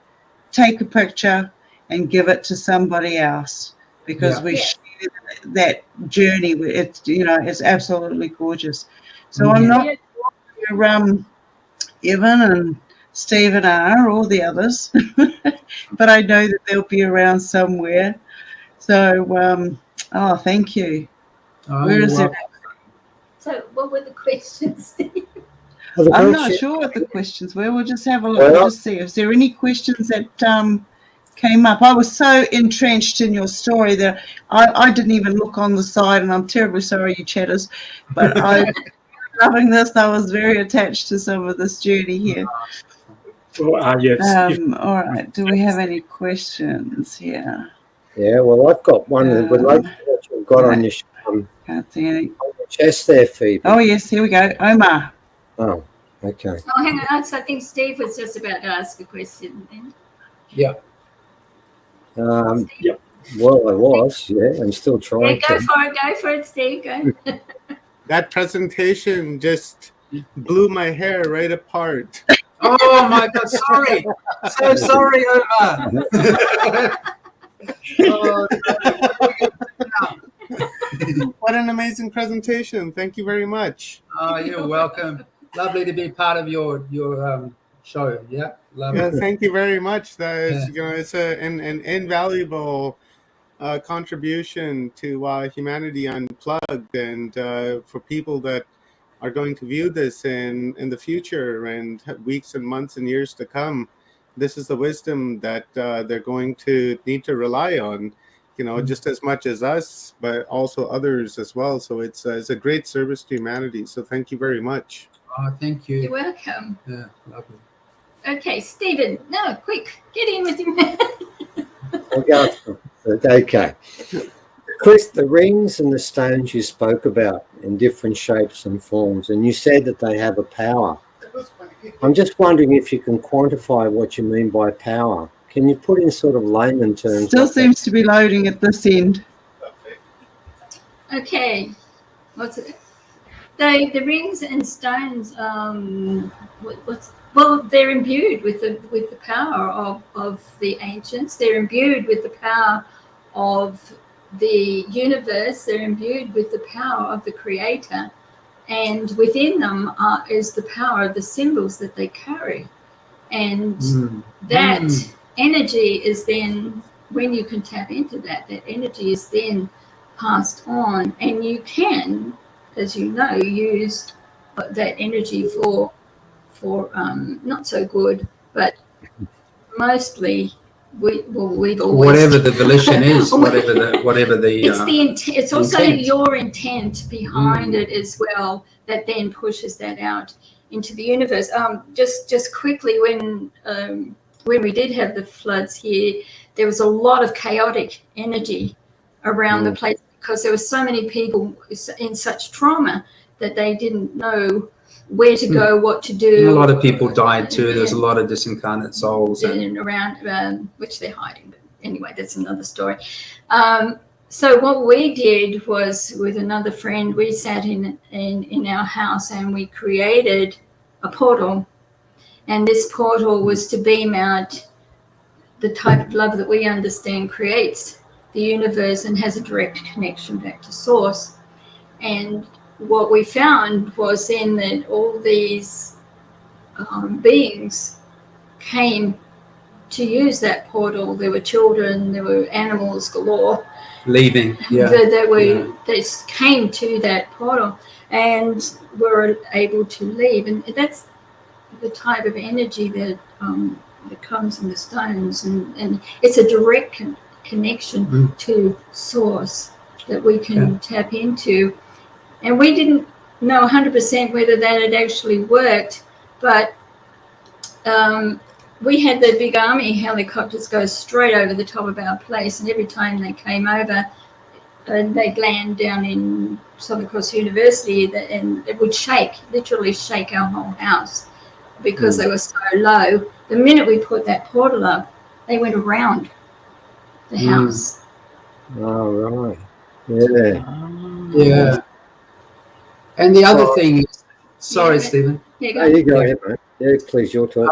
take a picture and give it to somebody else, because we share that journey. It's absolutely gorgeous. So I'm not sure Evan and Stephen are, or the others, but I know that they'll be around somewhere. So, thank you. Where is it? So, what were the questions? I'm not sure what the questions were. We'll just have a look. We'll just see. Is there any questions that came up? I was so entrenched in your story that I didn't even look on the side, and I'm terribly sorry, you chatters, but I loving this. I was very attached to some of this journey here. Yes. All right. Do we have any questions here? Yeah, well, I've got one that would like what you've got on your can't see any. On your chest there, Phoebe. Oh, yes. Here we go. Omar. Oh, okay. Oh, hang on. So I think Steve was just about to ask a question then. Yeah. Well, I was. Yeah, I'm still trying. Yeah, go for it, Steve. Go. That presentation just blew my hair right apart. Oh my God! Sorry, so sorry, Omar. What an amazing presentation! Thank you very much. Oh, you're welcome. Lovely to be part of your show. Yeah, lovely. Yeah, thank you very much. That is, it's an invaluable contribution to Humanity Unplugged, and for people that are going to view this in the future and weeks and months and years to come. This is the wisdom that they're going to need to rely on, just as much as us, but also others as well. So it's a great service to humanity. So thank you very much. Oh, thank you. You're welcome. Yeah, lovely. Okay, Stephen. No, quick, get in with him. Okay. Chris, the rings and the stones you spoke about in different shapes and forms, and you said that they have a power. I'm just wondering if you can quantify what you mean by power. Can you put in sort of layman terms? Still seems to be loading at this end. Okay. What's it? The rings and stones, well, they're imbued with the power of the ancients. They're imbued with the power of the universe. They're imbued with the power of the Creator, and within them is the power of the symbols that they carry. And that energy is then, when you can tap into that energy is then passed on, and you can, as you know, use that energy for not so good, but mostly we've always whatever the volition is, whatever the it's the intent. It's also intent. your intent behind it as well that then pushes that out into the universe. Just quickly, when we did have the floods here, there was a lot of chaotic energy around the place because there were so many people in such trauma that they didn't know where to go, what to do. A lot of people died too. There's a lot of disincarnate souls and around which they're hiding. But anyway, that's another story. So what we did was, with another friend, we sat in our house and we created a portal. And this portal was to beam out the type of love that we understand creates the universe and has a direct connection back to source. And what we found was then that all these beings came to use that portal. There were children, there were animals galore. Leaving, They came to that portal and were able to leave. And that's the type of energy that comes in the stones. And it's a direct connection to source that we can tap into. And we didn't know 100% whether that had actually worked, but we had the big army helicopters go straight over the top of our place, and every time they came over, they'd land down in Southern Cross University, and it would literally shake our whole house because they were so low. The minute we put that portal up, they went around the house. Oh, right. Yeah. And the other thing is, sorry, Stephen. You go ahead, mate. Yeah, please, your talk.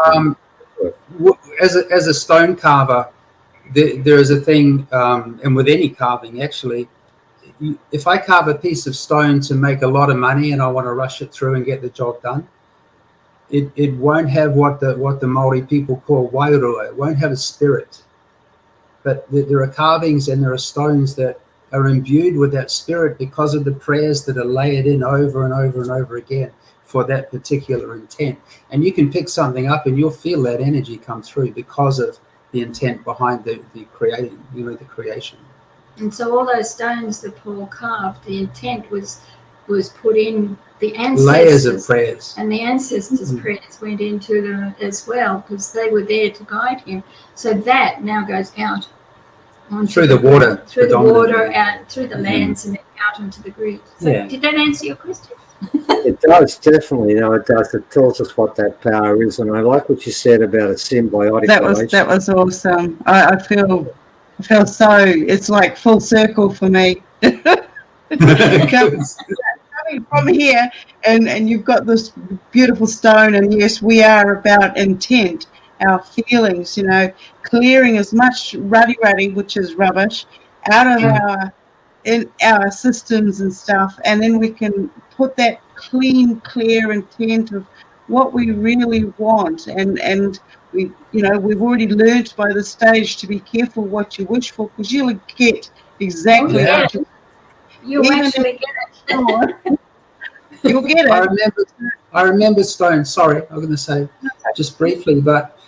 As a stone carver, there is a thing, and with any carving actually, if I carve a piece of stone to make a lot of money and I want to rush it through and get the job done, it won't have what the Maori people call wairua. It won't have a spirit. But there are carvings and there are stones that are imbued with that spirit because of the prayers that are layered in over and over and over again for that particular intent. And you can pick something up and you'll feel that energy come through because of the intent behind the creating, the creation. And so all those stones that Paul carved, the intent was put in the ancestors. Layers of prayers. And the ancestors' prayers went into them as well because they were there to guide him. So that now goes out through the water. Through the water, out through the lands and then out into the grid. So did that answer your question? It does, definitely. It does. It tells us what that power is. And I like what you said about a symbiotic relation. That was awesome. I feel so, it's like full circle for me. Coming from here, and you've got this beautiful stone, and yes, we are about intent, our feelings, clearing as much ruddy, which is rubbish, out of our systems and stuff, and then we can put that clear intent of what we really want, and we, we've already learned by this stage to be careful what you wish for, because you'll get exactly what you want. You'll actually get it. You'll get it. I remember stone. Sorry, I'm going to say just briefly, but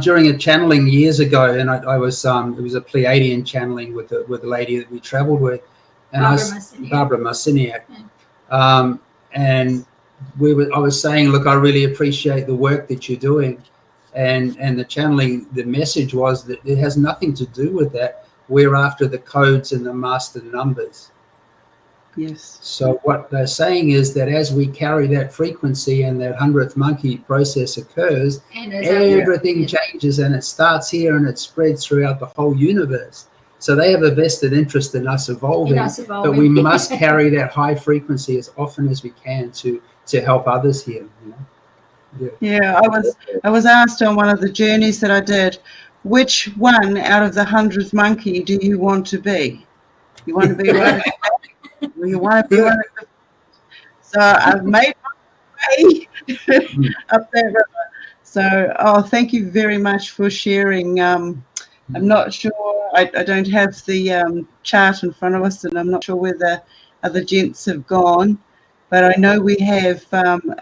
during a channeling years ago, and I was it was a Pleiadian channeling with the lady that we travelled with, and Barbara Marciniak. And I was saying, look, I really appreciate the work that you're doing, and the channeling. The message was that it has nothing to do with that. We're after the codes and the master numbers. Yes. So what they're saying is that as we carry that frequency and that 100th monkey process occurs, everything changes, and it starts here and it spreads throughout the whole universe. So they have a vested interest in us evolving, but we must carry that high frequency as often as we can to help others here. Yeah, I was asked on one of the journeys that I did, which one out of the 100th monkey do you want to be? You want to be right at the back, or you want to be right at the... So I've made my way up that river. So, thank you very much for sharing. I'm not sure, I don't have the chart in front of us, and I'm not sure where the other gents have gone, but I know we have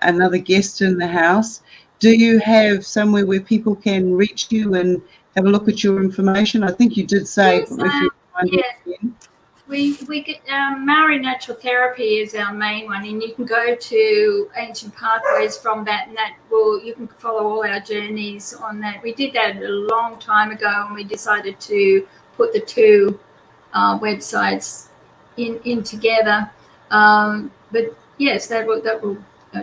another guest in the house. Do you have somewhere where people can reach you and have a look at your information? I think you did say Yes, if you find it yes. again. We get Maori Natural Therapy is our main one, and you can go to Ancient Pathways from that, and you can follow all our journeys on that. We did that a long time ago, and we decided to put the two websites in together. But yes, that will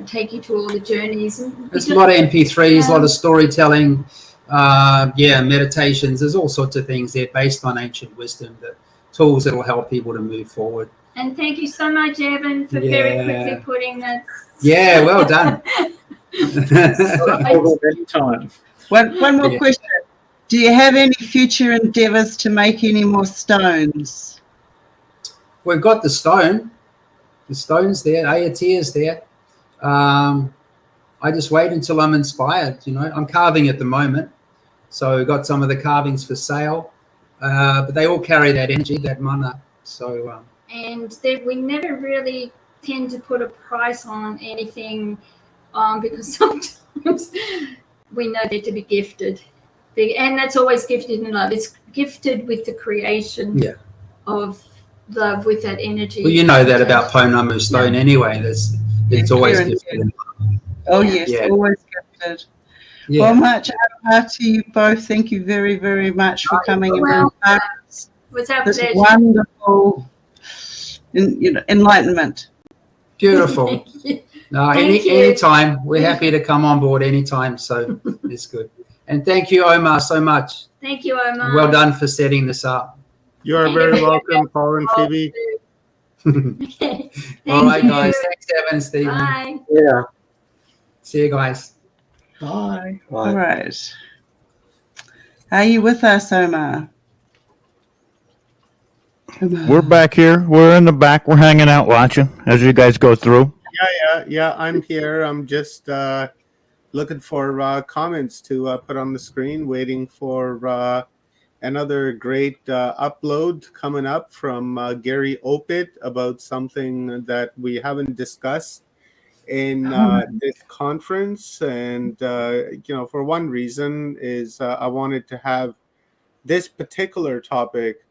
take you to all the journeys. There's a lot of MP3s, a lot of storytelling, meditations. There's all sorts of things there based on ancient wisdom, the tools that will help people to move forward. And thank you so much, Evan, for very quickly putting that. Yeah, well done. Anytime. One more question. Do you have any future endeavours to make any more stones? We've got the stone. The stone's there. Ayati is there. I just wait until I'm inspired. I'm carving at the moment, so we've got some of the carvings for sale, but they all carry that energy, that mana. So and we never really tend to put a price on anything, because sometimes we know they're to be gifted, and that's always gifted in love. It's gifted with the creation of love, with that energy. Well, you know that about Pounamu stone anyway. It's always gifted. Oh yes, always gifted. Yeah. Well, much to you both. Thank you very, very much for coming and being part of this wonderful enlightenment. Beautiful. No, anytime. We're happy to come on board anytime. So it's good. And thank you, Omar, so much. Thank you, Omar. Well done for setting this up. You are very welcome, Paul and Phoebe. All right, guys. Thanks, Evan, Stephen. Bye. Yeah. See you guys. Bye. All right. Are you with us, Omar? We're back here. We're in the back. We're hanging out watching as you guys go through. Yeah. I'm here. I'm just looking for comments to put on the screen, waiting for another great upload coming up from Gary Opit about something that we haven't discussed in this conference. And, for one reason is I wanted to have this particular topic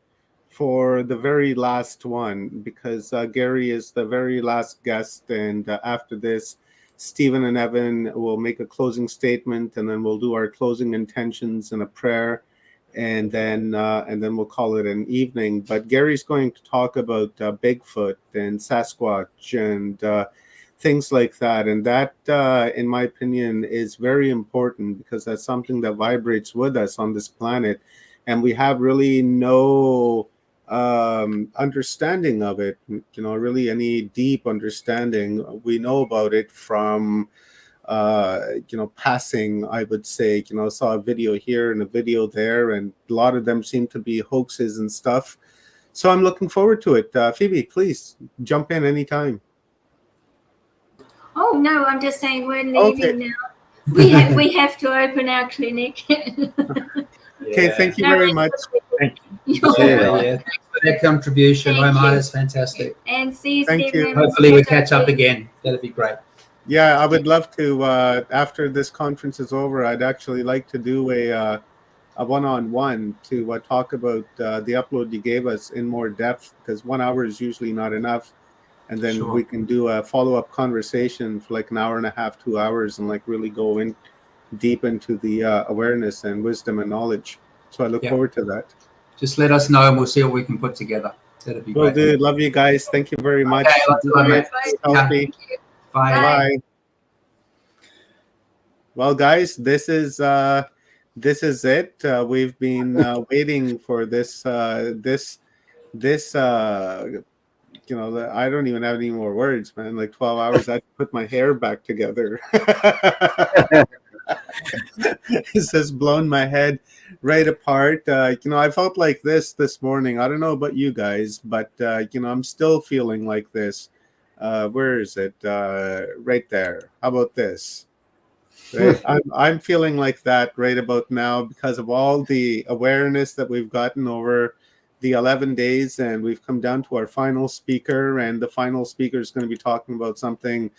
for the very last one, because Gary is the very last guest, and after this, Stephen and Evan will make a closing statement, and then we'll do our closing intentions and a prayer, and then we'll call it an evening. But Gary's going to talk about Bigfoot and Sasquatch and things like that, and that, in my opinion, is very important, because that's something that vibrates with us on this planet, and we have really no understanding of it, really any deep understanding. We know about it from passing, I would say. Saw a video here and a video there, and a lot of them seem to be hoaxes and stuff. So I'm looking forward to it. Phoebe, please jump in anytime. Oh no, I'm just saying we're leaving now. We have to open our clinic. Okay, thank you very much. Thank you. Thanks for that contribution, Omar. It's fantastic. And see you, Thank Stephen. you. Hopefully we catch up again. That'd be great. Yeah, I would love to. After this conference is over, I'd actually like to do a one-on-one to talk about the upload you gave us in more depth, because 1 hour is usually not enough. And then we can do a follow-up conversation for like an hour and a half, 2 hours, and like really go in deep into the awareness and wisdom and knowledge. So I look forward to that. Just let us know and we'll see what we can put together. That'd be Will great. do. Love you guys. Thank you very much. Okay, Healthy. Bye. Well, guys, this is this is it. We've been waiting for this. I don't even have any more words, man. Like 12 hours, I had to put my hair back together. This has blown my head right apart. I felt like this morning. I don't know about you guys, but I'm still feeling like this. Where is it? Right there. How about this? Right? I'm feeling like that right about now because of all the awareness that we've gotten over the 11 days, and we've come down to our final speaker, and the final speaker is going to be talking about something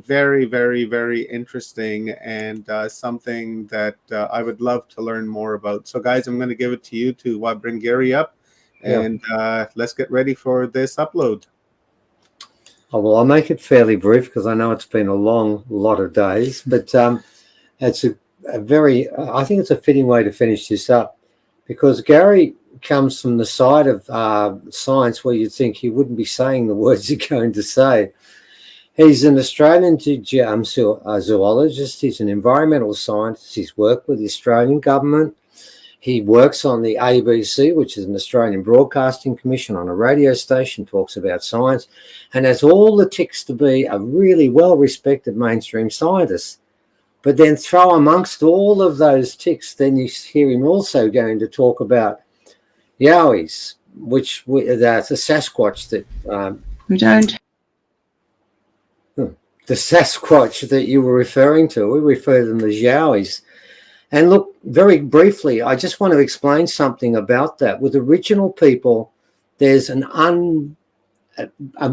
very, very, very interesting, and something that I would love to learn more about. So guys, I'm going to give it to you to bring Gary up, and let's get ready for this upload. Oh, well, I'll make it fairly brief because I know it's been a long lot of days, but it's I think it's a fitting way to finish this up, because Gary comes from the side of science where you'd think he wouldn't be saying the words he's going to say. He's an Australian zoologist. He's an environmental scientist. He's worked with the Australian government. He works on the ABC, which is an Australian Broadcasting Commission, on a radio station, talks about science, and has all the ticks to be a really well-respected mainstream scientist. But then throw amongst all of those ticks, then you hear him also going to talk about Yowies, which that's a Sasquatch that... we don't. The Sasquatch that you were referring to, we refer to them as Yowies. And look, very briefly, I just want to explain something about that. With original people, there's a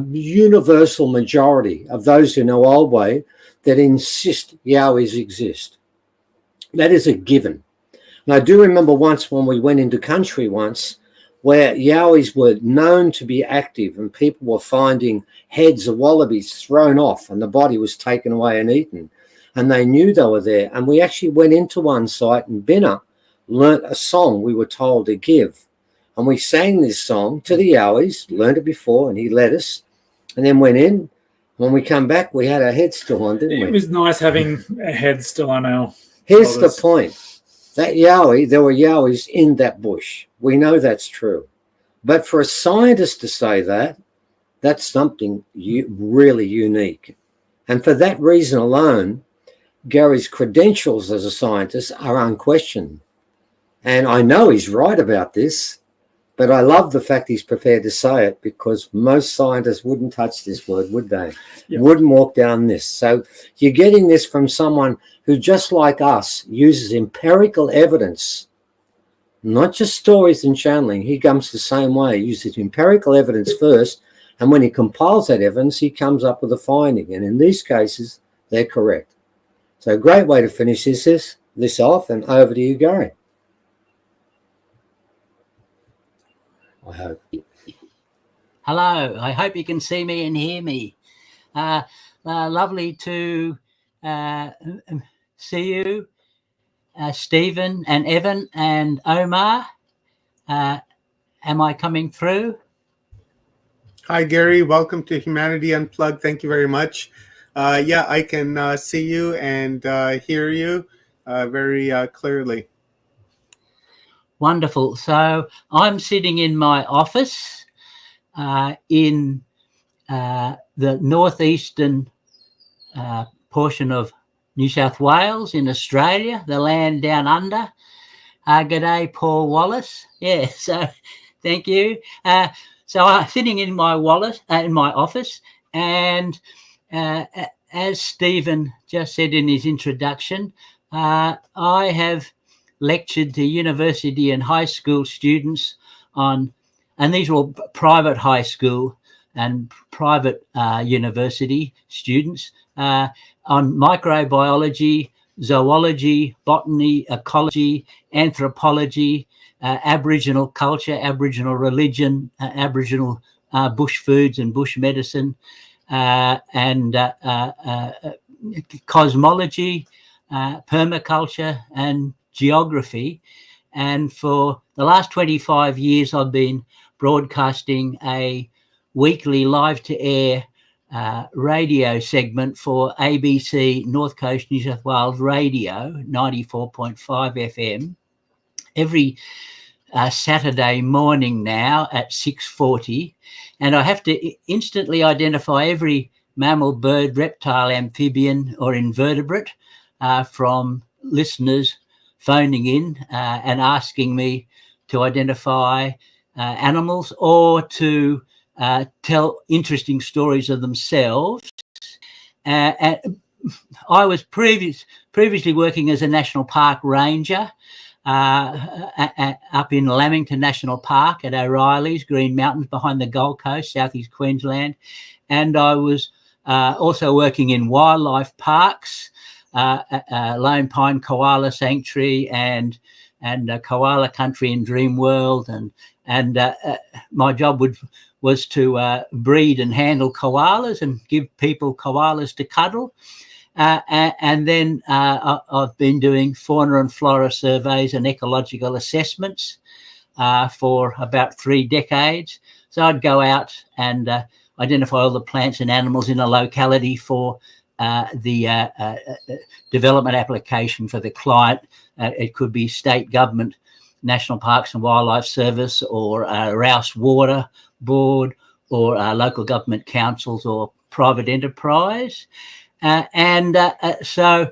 universal majority of those who know Old Way that insist Yowies exist. That is a given. And I do remember once when we went into country once, where Yowies were known to be active, and people were finding heads of wallabies thrown off and the body was taken away and eaten. And they knew they were there. And we actually went into one site in Binna, learnt a song we were told to give. And we sang this song to the Yowies, learned it before, and he led us, and then went in. When we come back, we had our heads still on, didn't we? It was nice having a head still on our Here's shoulders. the point. That Yowie, there were Yowies in that bush. We know that's true. But for a scientist to say that, that's something really unique. And for that reason alone, Gary's credentials as a scientist are unquestioned. And I know he's right about this, but I love the fact he's prepared to say it, because most scientists wouldn't touch this word, would they? Yep. Wouldn't walk down this. So you're getting this from someone who, just like us, uses empirical evidence, not just stories and channeling. He comes the same way. He uses empirical evidence first, and when he compiles that evidence, he comes up with a finding. And in these cases, they're correct. So a great way to finish this off, and over to you, Gary. I hope. Hello, I hope you can see me and hear me. Lovely to see you, Stephen and Evan and Omar. Am I coming through? Hi, Gary. Welcome to Humanity Unplugged. Thank you very much. Yeah, I can see you and hear you very clearly. Wonderful. So I'm sitting in my office in the northeastern portion of New South Wales in Australia, the land down under. G'day, Paul Wallace. Yeah, so thank you. So I'm sitting in my office, and as Stephen just said in his introduction, I have lectured to university and high school students on, and these are all private high school and private university students, on microbiology, zoology, botany, ecology, anthropology, Aboriginal culture, Aboriginal religion, Aboriginal bush foods and bush medicine, and cosmology, permaculture, and geography. And for the last 25 years, I've been broadcasting a weekly live-to-air radio segment for ABC North Coast New South Wales Radio 94.5 FM every Saturday morning now at 6:40, and I have to instantly identify every mammal, bird, reptile, amphibian or invertebrate from listeners phoning in and asking me to identify animals or to tell interesting stories of themselves. I was previously working as a national park ranger up in Lamington National Park at O'Reilly's, Green Mountains behind the Gold Coast, southeast Queensland. And I was also working in wildlife parks, Lone Pine Koala Sanctuary and Koala Country in Dream World. And my job was to breed and handle koalas and give people koalas to cuddle. And then I've been doing fauna and flora surveys and ecological assessments for about 3 decades. So I'd go out and identify all the plants and animals in a locality for the development application for the client. It could be state government, National Parks and Wildlife Service, or Rouse Water Board, or local government councils or private enterprise. So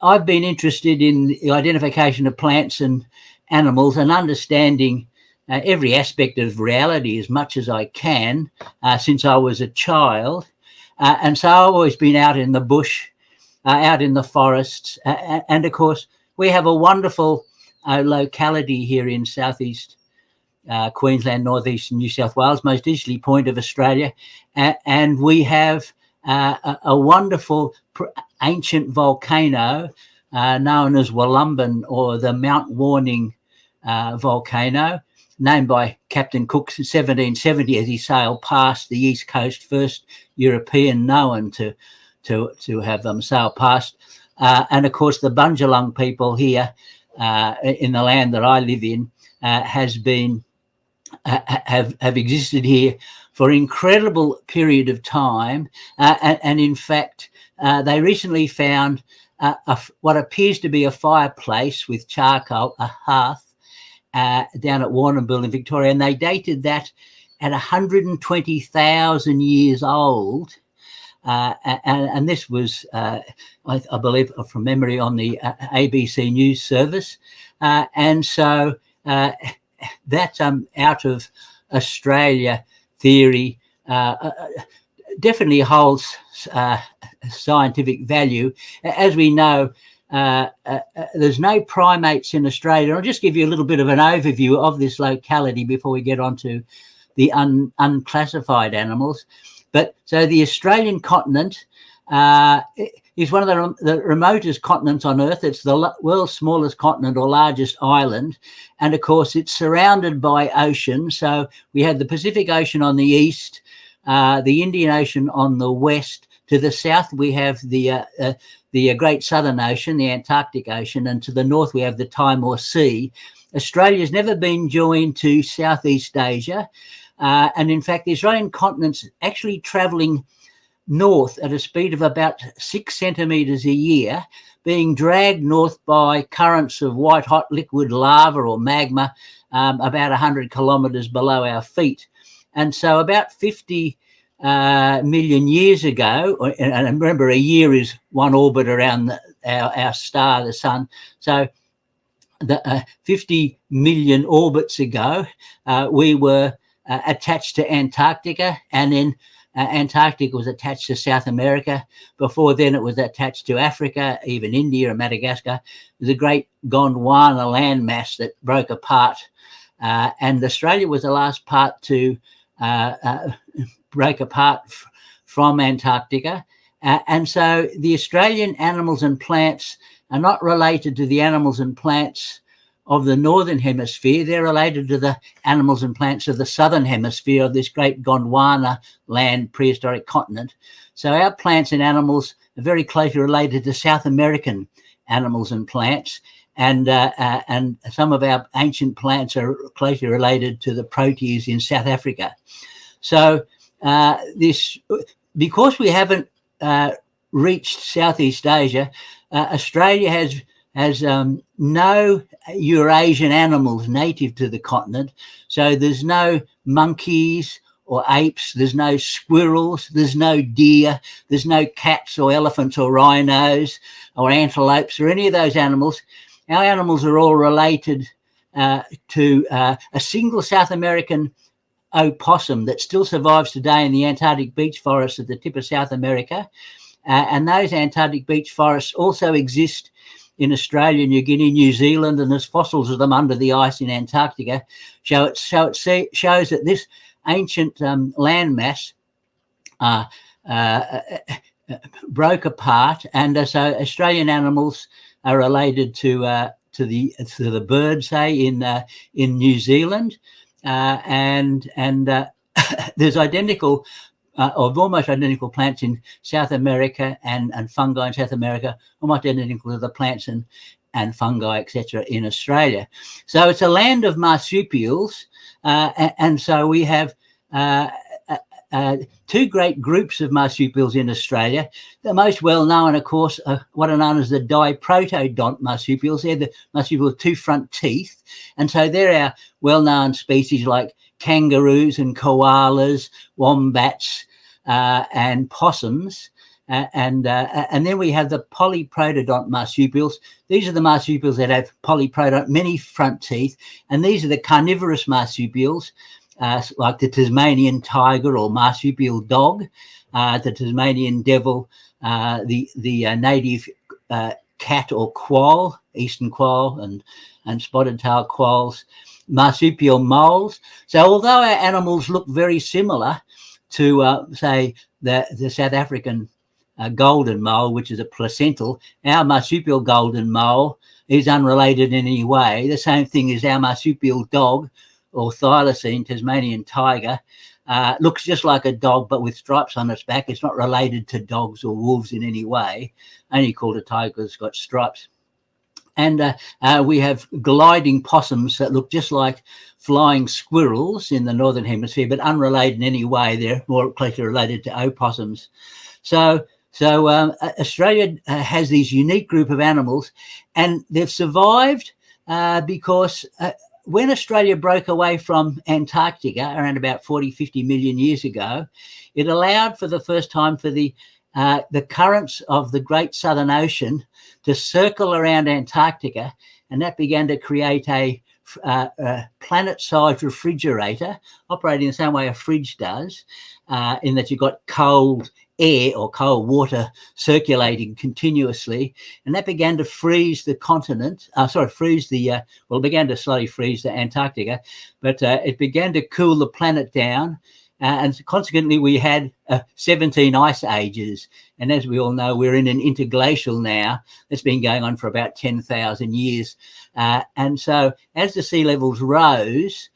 I've been interested in the identification of plants and animals and understanding every aspect of reality as much as I can since I was a child. And so I've always been out in the bush, out in the forests. And of course, we have a wonderful locality here in southeast Queensland, northeastern New South Wales, most easterly point of Australia. And we have a wonderful ancient volcano known as Wollumban, or the Mount Warning volcano, named by Captain Cook in 1770 as he sailed past the east coast, first European known to have sailed past. And of course, the Bundjalung people here in the land that I live in have existed here for an incredible period of time. And in fact, they recently found what appears to be a fireplace with charcoal, a hearth, down at Warrnambool in Victoria. And they dated that at 120,000 years old. And this was, I believe, from memory, on the ABC News Service. And so that's out of Australia theory, definitely holds scientific value. As we know, there's no primates in Australia. I'll just give you a little bit of an overview of this locality before we get on to the unclassified animals. But so the Australian continent is one of the remotest continents on Earth. It's the world's smallest continent or largest island. And of course, it's surrounded by oceans. So we have the Pacific Ocean on the east, the Indian Ocean on the west. To the south, we have the Great Southern Ocean, the Antarctic Ocean, and to the north, we have the Timor Sea. Australia's never been joined to Southeast Asia. And in fact, the Australian continent's actually travelling north at a speed of about 6 centimetres a year, being dragged north by currents of white hot liquid lava or magma about 100 kilometres below our feet. And so about 50 million years ago, and remember, a year is one orbit around our star, the sun. So the 50 million orbits ago, we were attached to Antarctica, and then Antarctica was attached to South America. Before then, it was attached to Africa, even India and Madagascar. The great Gondwana landmass that broke apart, and Australia was the last part to break apart from Antarctica. And so the Australian animals and plants are not related to the animals and plants of the northern hemisphere. They're related to the animals and plants of the southern hemisphere of this great Gondwana land prehistoric continent. So our plants and animals are very closely related to South American animals and plants, and some of our ancient plants are closely related to the proteus in South Africa. So this because we haven't reached Southeast Asia, Australia has no Eurasian animals native to the continent. So there's no monkeys or apes, there's no squirrels, there's no deer, there's no cats or elephants or rhinos or antelopes or any of those animals. Our animals are all related to a single South American opossum that still survives today in the Antarctic beech forests at the tip of South America. And those Antarctic beech forests also exist in Australia, New Guinea, New Zealand, and there's fossils of them under the ice in Antarctica. So it shows that this ancient landmass broke apart, and so Australian animals are related to the bird, say in New Zealand, and there's identical of almost identical plants in South America and fungi in South America, almost identical to the plants and fungi, etc., in Australia. So it's a land of marsupials, and so we have two great groups of marsupials in Australia. The most well-known, of course, are what are known as the diprotodont marsupials. They're the marsupials with two front teeth, and so they're our well-known species like kangaroos and koalas, wombats, and possums. And then we have the polyprotodont marsupials. These are the marsupials that have polyprotodont, many front teeth, and these are the carnivorous marsupials, like the Tasmanian tiger or marsupial dog, the Tasmanian devil, the native cat or quoll, eastern quoll, and spotted tail quolls, marsupial moles. So although our animals look very similar to, say, the South African golden mole, which is a placental, our marsupial golden mole is unrelated in any way. The same thing as our marsupial dog or thylacine, Tasmanian tiger, looks just like a dog but with stripes on its back. It's not related to dogs or wolves in any way, only called a tiger because it's got stripes. And we have gliding possums that look just like flying squirrels in the northern hemisphere, but unrelated in any way. They're more closely related to opossums. So Australia has these unique group of animals, and they've survived because when Australia broke away from Antarctica around about 40, 50 million years ago, it allowed for the first time for the currents of the Great Southern Ocean to circle around Antarctica, and that began to create a planet-sized refrigerator operating the same way a fridge does, in that you've got cold air or cold water circulating continuously, and that began to freeze the continent, it began to slowly freeze the Antarctica, but it began to cool the planet down, and consequently we had 17 ice ages, and as we all know, we're in an interglacial now that's been going on for about 10,000 years, and so as the sea levels rose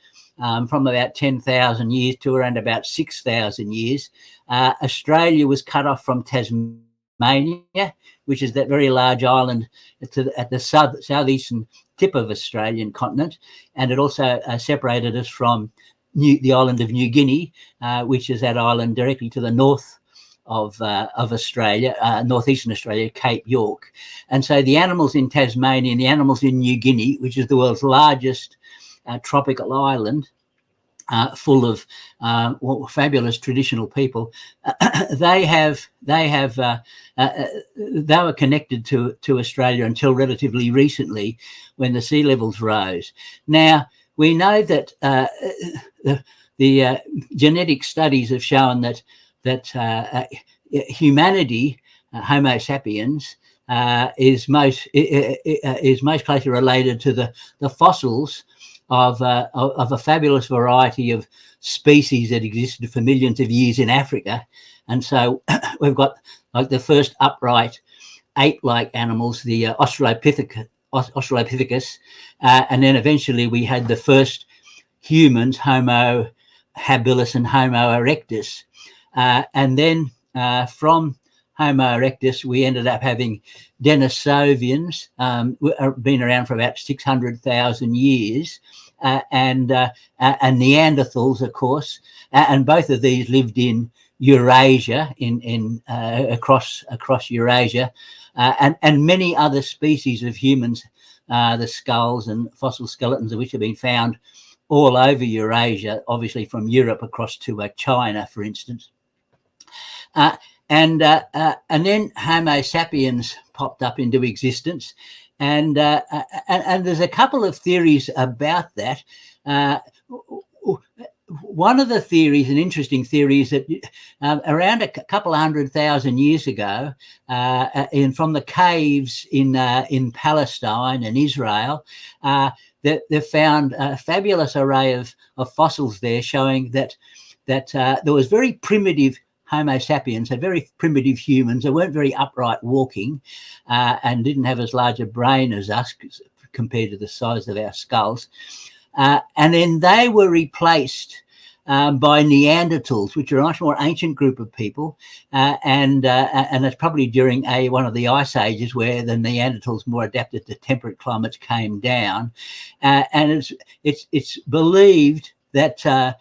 from about 10,000 years to around about 6,000 years, Australia was cut off from Tasmania, which is that very large island at the southeastern tip of Australian continent, and it also separated us from the island of New Guinea, which is that island directly to the north of Australia, northeastern Australia, Cape York. And so the animals in Tasmania and the animals in New Guinea, which is the world's largest tropical island, full of fabulous traditional people, they were connected to Australia until relatively recently, when the sea levels rose. Now we know that the genetic studies have shown that humanity, Homo sapiens, is most closely related to the fossils of a fabulous variety of species that existed for millions of years in Africa. And so we've got like the first upright ape-like animals, the Australopithecus, and then eventually we had the first humans, Homo habilis and Homo erectus. And then from Homo erectus, we ended up having Denisovians, been around for about 600,000 years. and Neanderthals, of course, and both of these lived in Eurasia, across Eurasia, and many other species of humans, the skulls and fossil skeletons of which have been found all over Eurasia, obviously from Europe across to China, for instance. And then Homo sapiens popped up into existence, and there's a couple of theories about that. One of the theories, an interesting theory, is that around a couple of 100,000 years ago, from the caves in Palestine and Israel, they found a fabulous array of fossils there, showing that there was very primitive Homo sapiens, so very primitive humans. They weren't very upright walking, and didn't have as large a brain as us compared to the size of our skulls. And then they were replaced by Neanderthals, which are a much more ancient group of people, and it's probably during one of the ice ages where the Neanderthals, more adapted to temperate climates, came down, and it's believed that the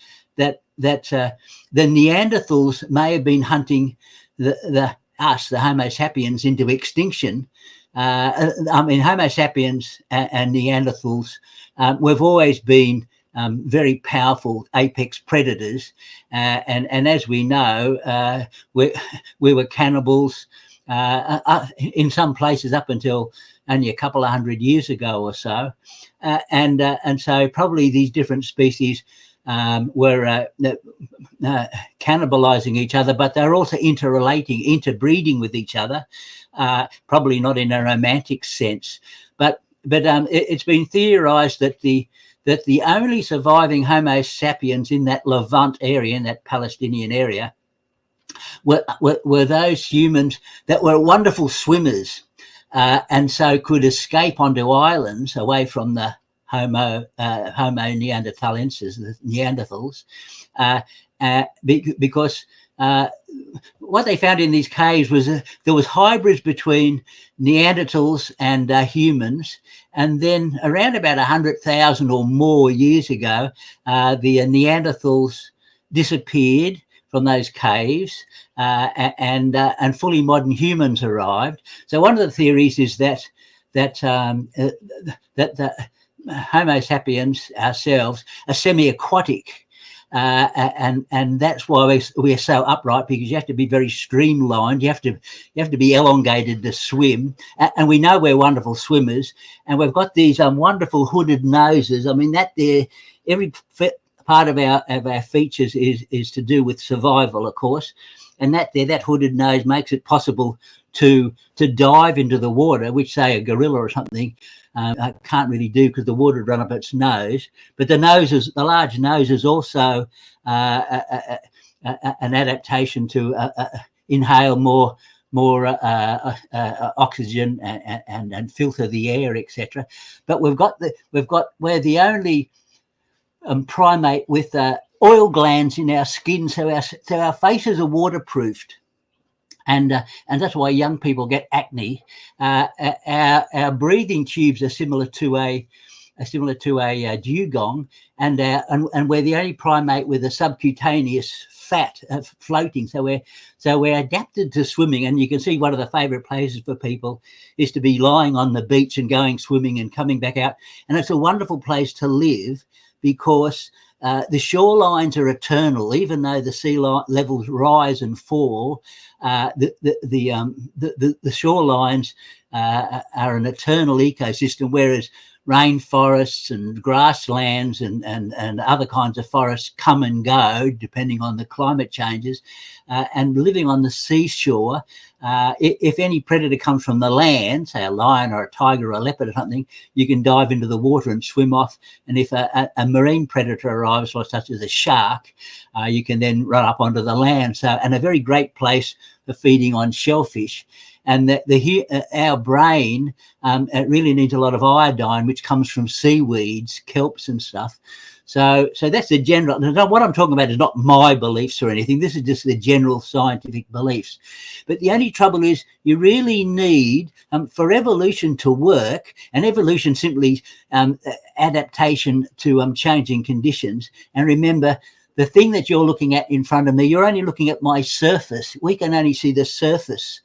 Neanderthals may have been hunting the Homo sapiens, into extinction. I mean, Homo sapiens and Neanderthals, we've always been very powerful apex predators, and as we know, we were cannibals in some places up until only a couple of 100 years ago or so, and so probably these different species were cannibalizing each other, but they're also interrelating, interbreeding with each other, probably not in a romantic sense, but it's been theorized that the only surviving Homo sapiens in that Levant area, in that Palestinian area, were those humans that were wonderful swimmers, and so could escape onto islands away from the Homo neanderthalensis, the Neanderthals, because what they found in these caves was there was hybrids between Neanderthals and humans, and then around about 100,000 or more years ago, the Neanderthals disappeared from those caves, and fully modern humans arrived. So one of the theories is that the Homo sapiens ourselves are semi-aquatic, and that's why we're so upright, because you have to be very streamlined. You have to be elongated to swim, and we know we're wonderful swimmers, and we've got these wonderful hooded noses. I mean, that there, every part of our features is to do with survival, of course, and that hooded nose makes it possible to dive into the water, which, say, a gorilla or something can't really do, because the water would run up its nose. But the large nose is also an adaptation to inhale more oxygen and filter the air, etc. But we're the only primate with oil glands in our skin, so our faces are waterproofed. And that's why young people get acne. Our breathing tubes are similar to a dugong, and we're the only primate with a subcutaneous fat floating. So we're adapted to swimming, and you can see one of the favourite places for people is to be lying on the beach and going swimming and coming back out, and it's a wonderful place to live, because the shorelines are eternal, even though the sea levels rise and fall. The shorelines are an eternal ecosystem, whereas rainforests and grasslands and other kinds of forests come and go depending on the climate changes. And living on the seashore, if any predator comes from the land, say a lion or a tiger or a leopard or something, you can dive into the water and swim off. And if a marine predator arrives, such as a shark, you can then run up onto the land. So, and a very great place for feeding on shellfish. And our brain it really needs a lot of iodine, which comes from seaweeds, kelps and stuff. So that's the general. What I'm talking about is not my beliefs or anything. This is just the general scientific beliefs. But the only trouble is you really need, for evolution to work, and evolution simply adaptation to changing conditions. And remember, the thing that you're looking at in front of me, you're only looking at my surface. We can only see the surface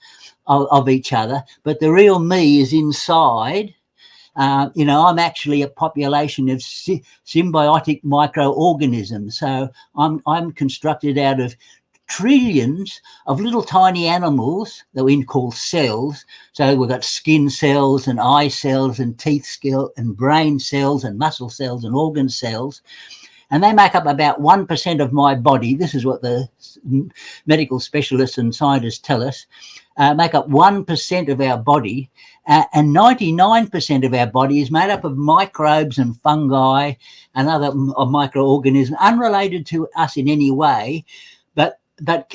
of each other, but the real me is inside. I'm actually a population of symbiotic microorganisms. So I'm constructed out of trillions of little tiny animals that we call cells. So we've got skin cells and eye cells and teeth cells and brain cells and muscle cells and organ cells. And they make up about 1% of my body. This is what the medical specialists and scientists tell us. Make up 1% of our body, and 99% of our body is made up of microbes and fungi and other microorganisms unrelated to us in any way, but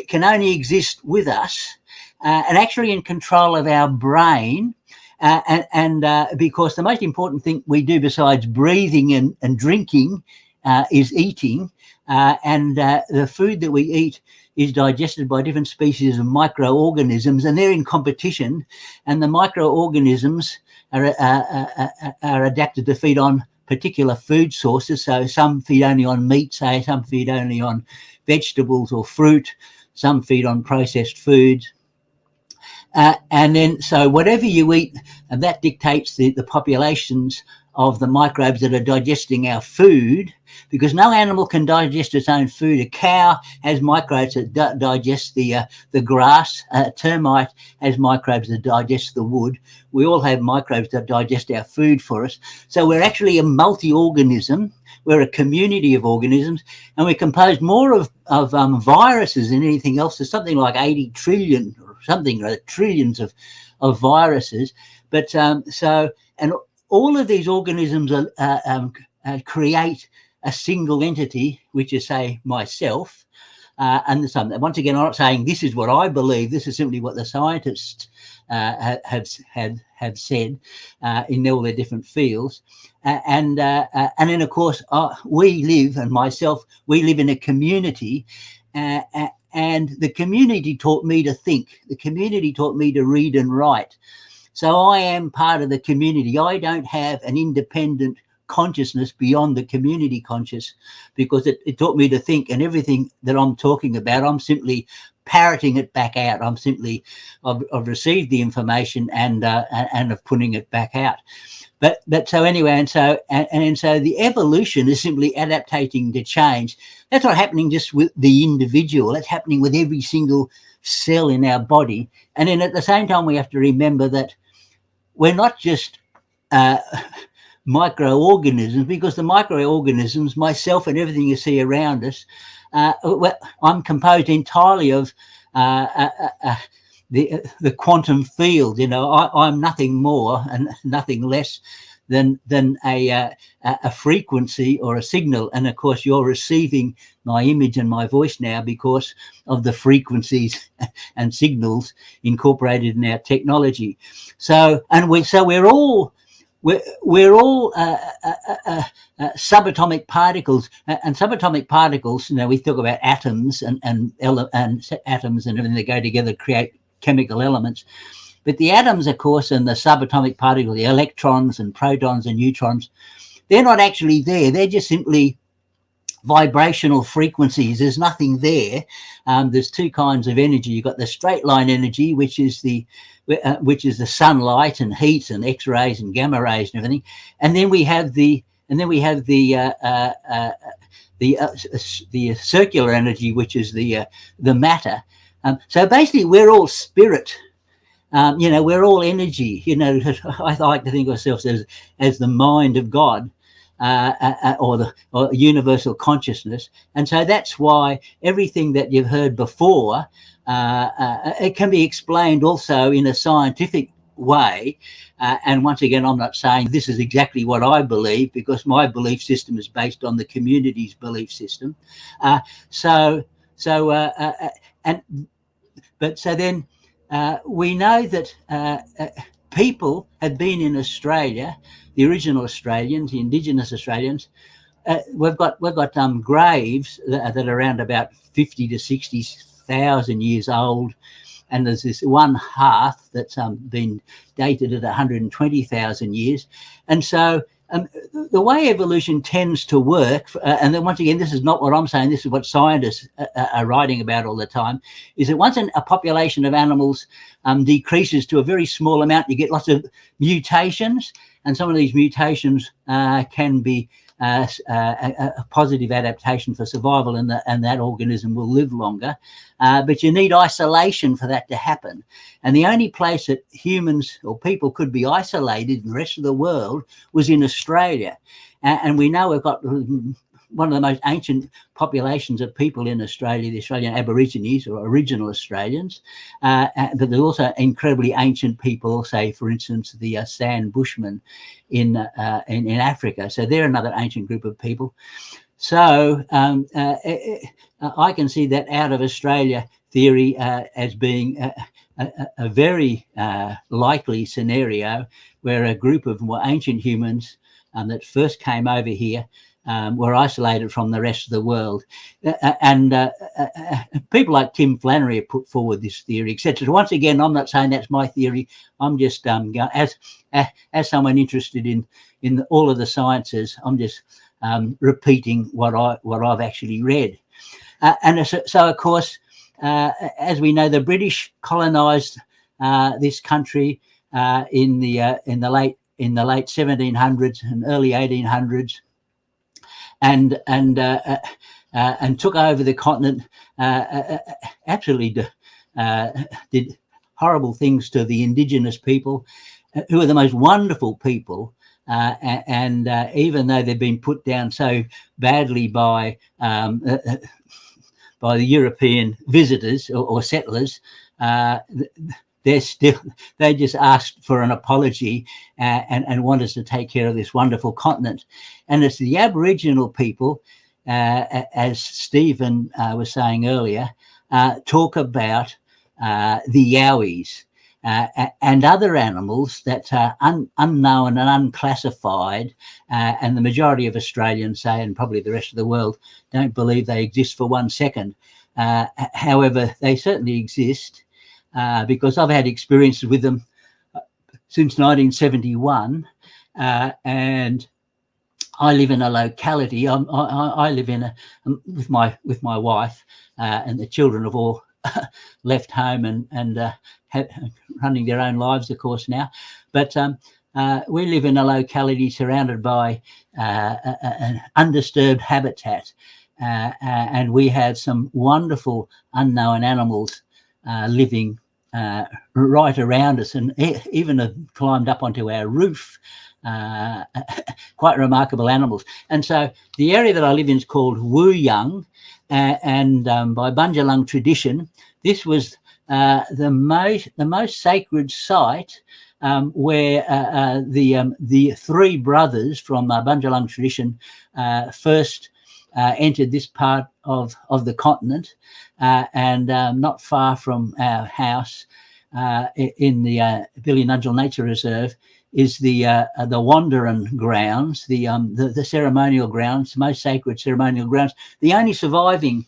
can only exist with us and actually in control of our brain. Because the most important thing we do besides breathing and drinking is eating, and the food that we eat is digested by different species of microorganisms, and they're in competition, and the microorganisms are adapted to feed on particular food sources. So some feed only on meat, say, some feed only on vegetables or fruit, some feed on processed foods. And then, so whatever you eat, and that dictates the populations of the microbes that are digesting our food, because no animal can digest its own food. A cow has microbes that digest the grass. A termite has microbes that digest the wood. We all have microbes that digest our food for us. So we're actually a multi-organism. We're a community of organisms, and we're composed more of viruses than anything else. There's something like 80 trillion or something, or trillions of viruses. But and all of these organisms create a single entity, which is, say, myself. And once again, I'm not saying this is what I believe. This is simply what the scientists have said in all their different fields. And then, of course, we live, and myself, we live in a community. And the community taught me to think. The community taught me to read and write. So I am part of the community. I don't have an independent consciousness beyond the community conscious, because it taught me to think, and everything that I'm talking about, I'm simply parroting it back out. I'm simply, I've received the information and of putting it back out. But so anyway, and so the evolution is simply adaptating to change. That's not happening just with the individual. That's happening with every single cell in our body. And then at the same time, we have to remember that we're not just microorganisms, because the microorganisms, myself and everything you see around us, I'm composed entirely of the quantum field. I'm nothing more and nothing less than a frequency or a signal. And of course, you're receiving my image and my voice now because of the frequencies and signals incorporated in our technology. So we're all subatomic particles, and subatomic particles. We talk about atoms and atoms and everything that go together to create chemical elements. But the atoms, of course, and the subatomic particles, the electrons and protons and neutrons, they're not actually there. They're just simply vibrational frequencies. There's nothing there. There's two kinds of energy. You've got the straight line energy, which is the sunlight and heat and X-rays and gamma rays and everything. And then we have the circular energy, which is the matter. So basically, we're all spirit. We're all energy. I like to think of ourselves as the mind of God, or universal consciousness. And so that's why everything that you've heard before, it can be explained also in a scientific way. And once again, I'm not saying this is exactly what I believe, because my belief system is based on the community's belief system. We know that people have been in Australia, the original Australians, the Indigenous Australians, we've got graves that are around about 50 to 60,000 years old, and there's this one hearth that's been dated at 120,000 years. And so the way evolution tends to work, and then once again, this is not what I'm saying, this is what scientists are writing about all the time, is that once a population of animals decreases to a very small amount, you get lots of mutations, and some of these mutations can be a positive adaptation for survival, and that organism will live longer. But you need isolation for that to happen. And the only place that humans or people could be isolated in the rest of the world was in Australia. And we know we've got one of the most ancient populations of people in Australia, the Australian Aborigines or original Australians, but there's also incredibly ancient people, say, for instance, the San Bushmen in Africa. So they're another ancient group of people. So I can see that out of Australia theory as being a very likely scenario where a group of more ancient humans that first came over here were isolated from the rest of the world. And people like Tim Flannery have put forward this theory, etc. So once again, I'm not saying that's my theory. I'm just, as someone interested in all of the sciences, I'm just repeating what I've actually read. And so, of course, as we know, the British colonised this country in the late 1700s and early 1800s, and took over the continent. Absolutely did horrible things to the indigenous people, who are the most wonderful people. And even though they've been put down so badly by the European visitors or settlers, they just asked for an apology and want us to take care of this wonderful continent. And it's the Aboriginal people, as Stephen was saying earlier, talk about the Yowies and other animals that are unknown and unclassified, and the majority of Australians say, and probably the rest of the world, don't believe they exist for 1 second. However, they certainly exist, because I've had experiences with them since 1971, and I live in a locality. I live in with my wife, and the children have all left home and running their own lives, of course, now. But we live in a locality surrounded by an undisturbed habitat, and we have some wonderful unknown animals living right around us, and even have climbed up onto our roof. Quite remarkable animals. And so the area that I live in is called Wu Yang, and by Bundjalung tradition, this was the most sacred site where the three brothers from Bundjalung tradition first entered this part of the continent, and not far from our house in the Billy Nudgel Nature Reserve is the Wanderin grounds, the ceremonial grounds, most sacred ceremonial grounds, the only surviving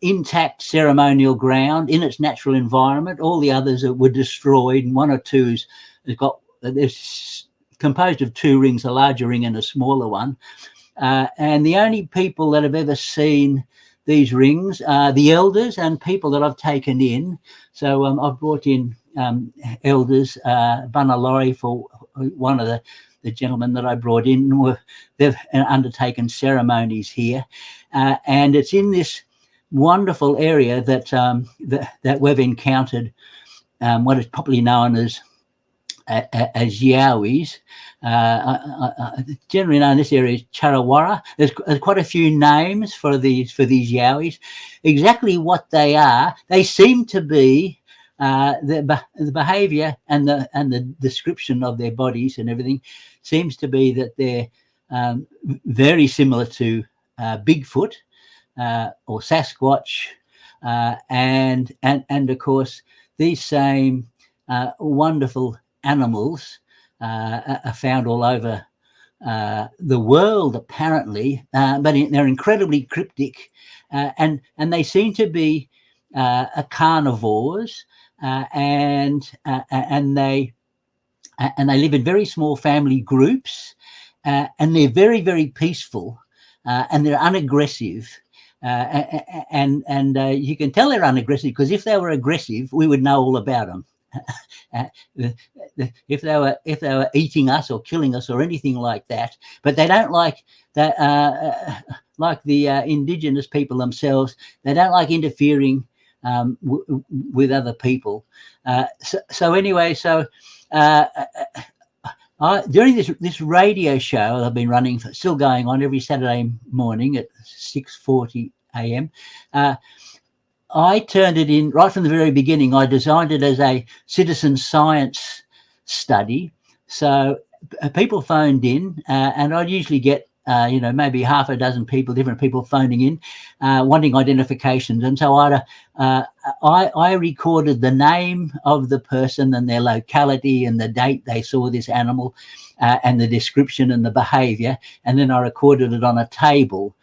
intact ceremonial ground in its natural environment. All the others were destroyed, and one or two is composed of two rings, a larger ring and a smaller one. And the only people that have ever seen these rings are the elders and people that I've taken in. So I've brought in elders, Bunalori for one of the gentlemen that I brought in. They've undertaken ceremonies here, and it's in this wonderful area that we've encountered what is popularly known as Yowies. Generally known in this area as Charawara. There's quite a few names for these Yowies. Exactly what they are, they seem to be the behaviour and the description of their bodies and everything seems to be that they're very similar to Bigfoot or Sasquatch, and of course these same wonderful animals are found all over the world, apparently, but they're incredibly cryptic, and they seem to be carnivores, and they live in very small family groups, and they're very, very peaceful, and they're unaggressive. And you can tell they're unaggressive because if they were aggressive, we would know all about them. If they were eating us or killing us or anything like that, but they don't like that. Like the indigenous people themselves, they don't like interfering with other people. So anyway, during this radio show I've been running, still going on every Saturday morning at 6:40 a.m. I turned it in right from the very beginning. I designed it as a citizen science study. So people phoned in, and I'd usually get maybe half a dozen people, different people phoning in, wanting identifications. And so I recorded the name of the person and their locality and the date they saw this animal, and the description and the behavior. And then I recorded it on a table.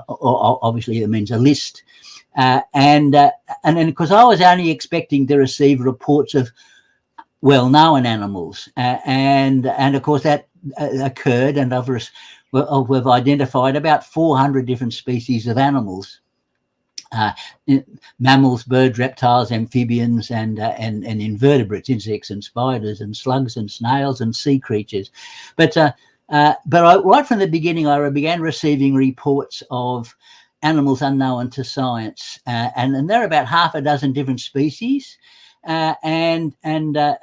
Obviously, it means a list. And then, because I was only expecting to receive reports of well-known animals, and of course that occurred, and we've identified about 400 different species of animals, mammals, birds, reptiles, amphibians, and invertebrates, insects and spiders and slugs and snails and sea creatures. But right from the beginning, I began receiving reports of animals unknown to science, and there are about half a dozen different species, and the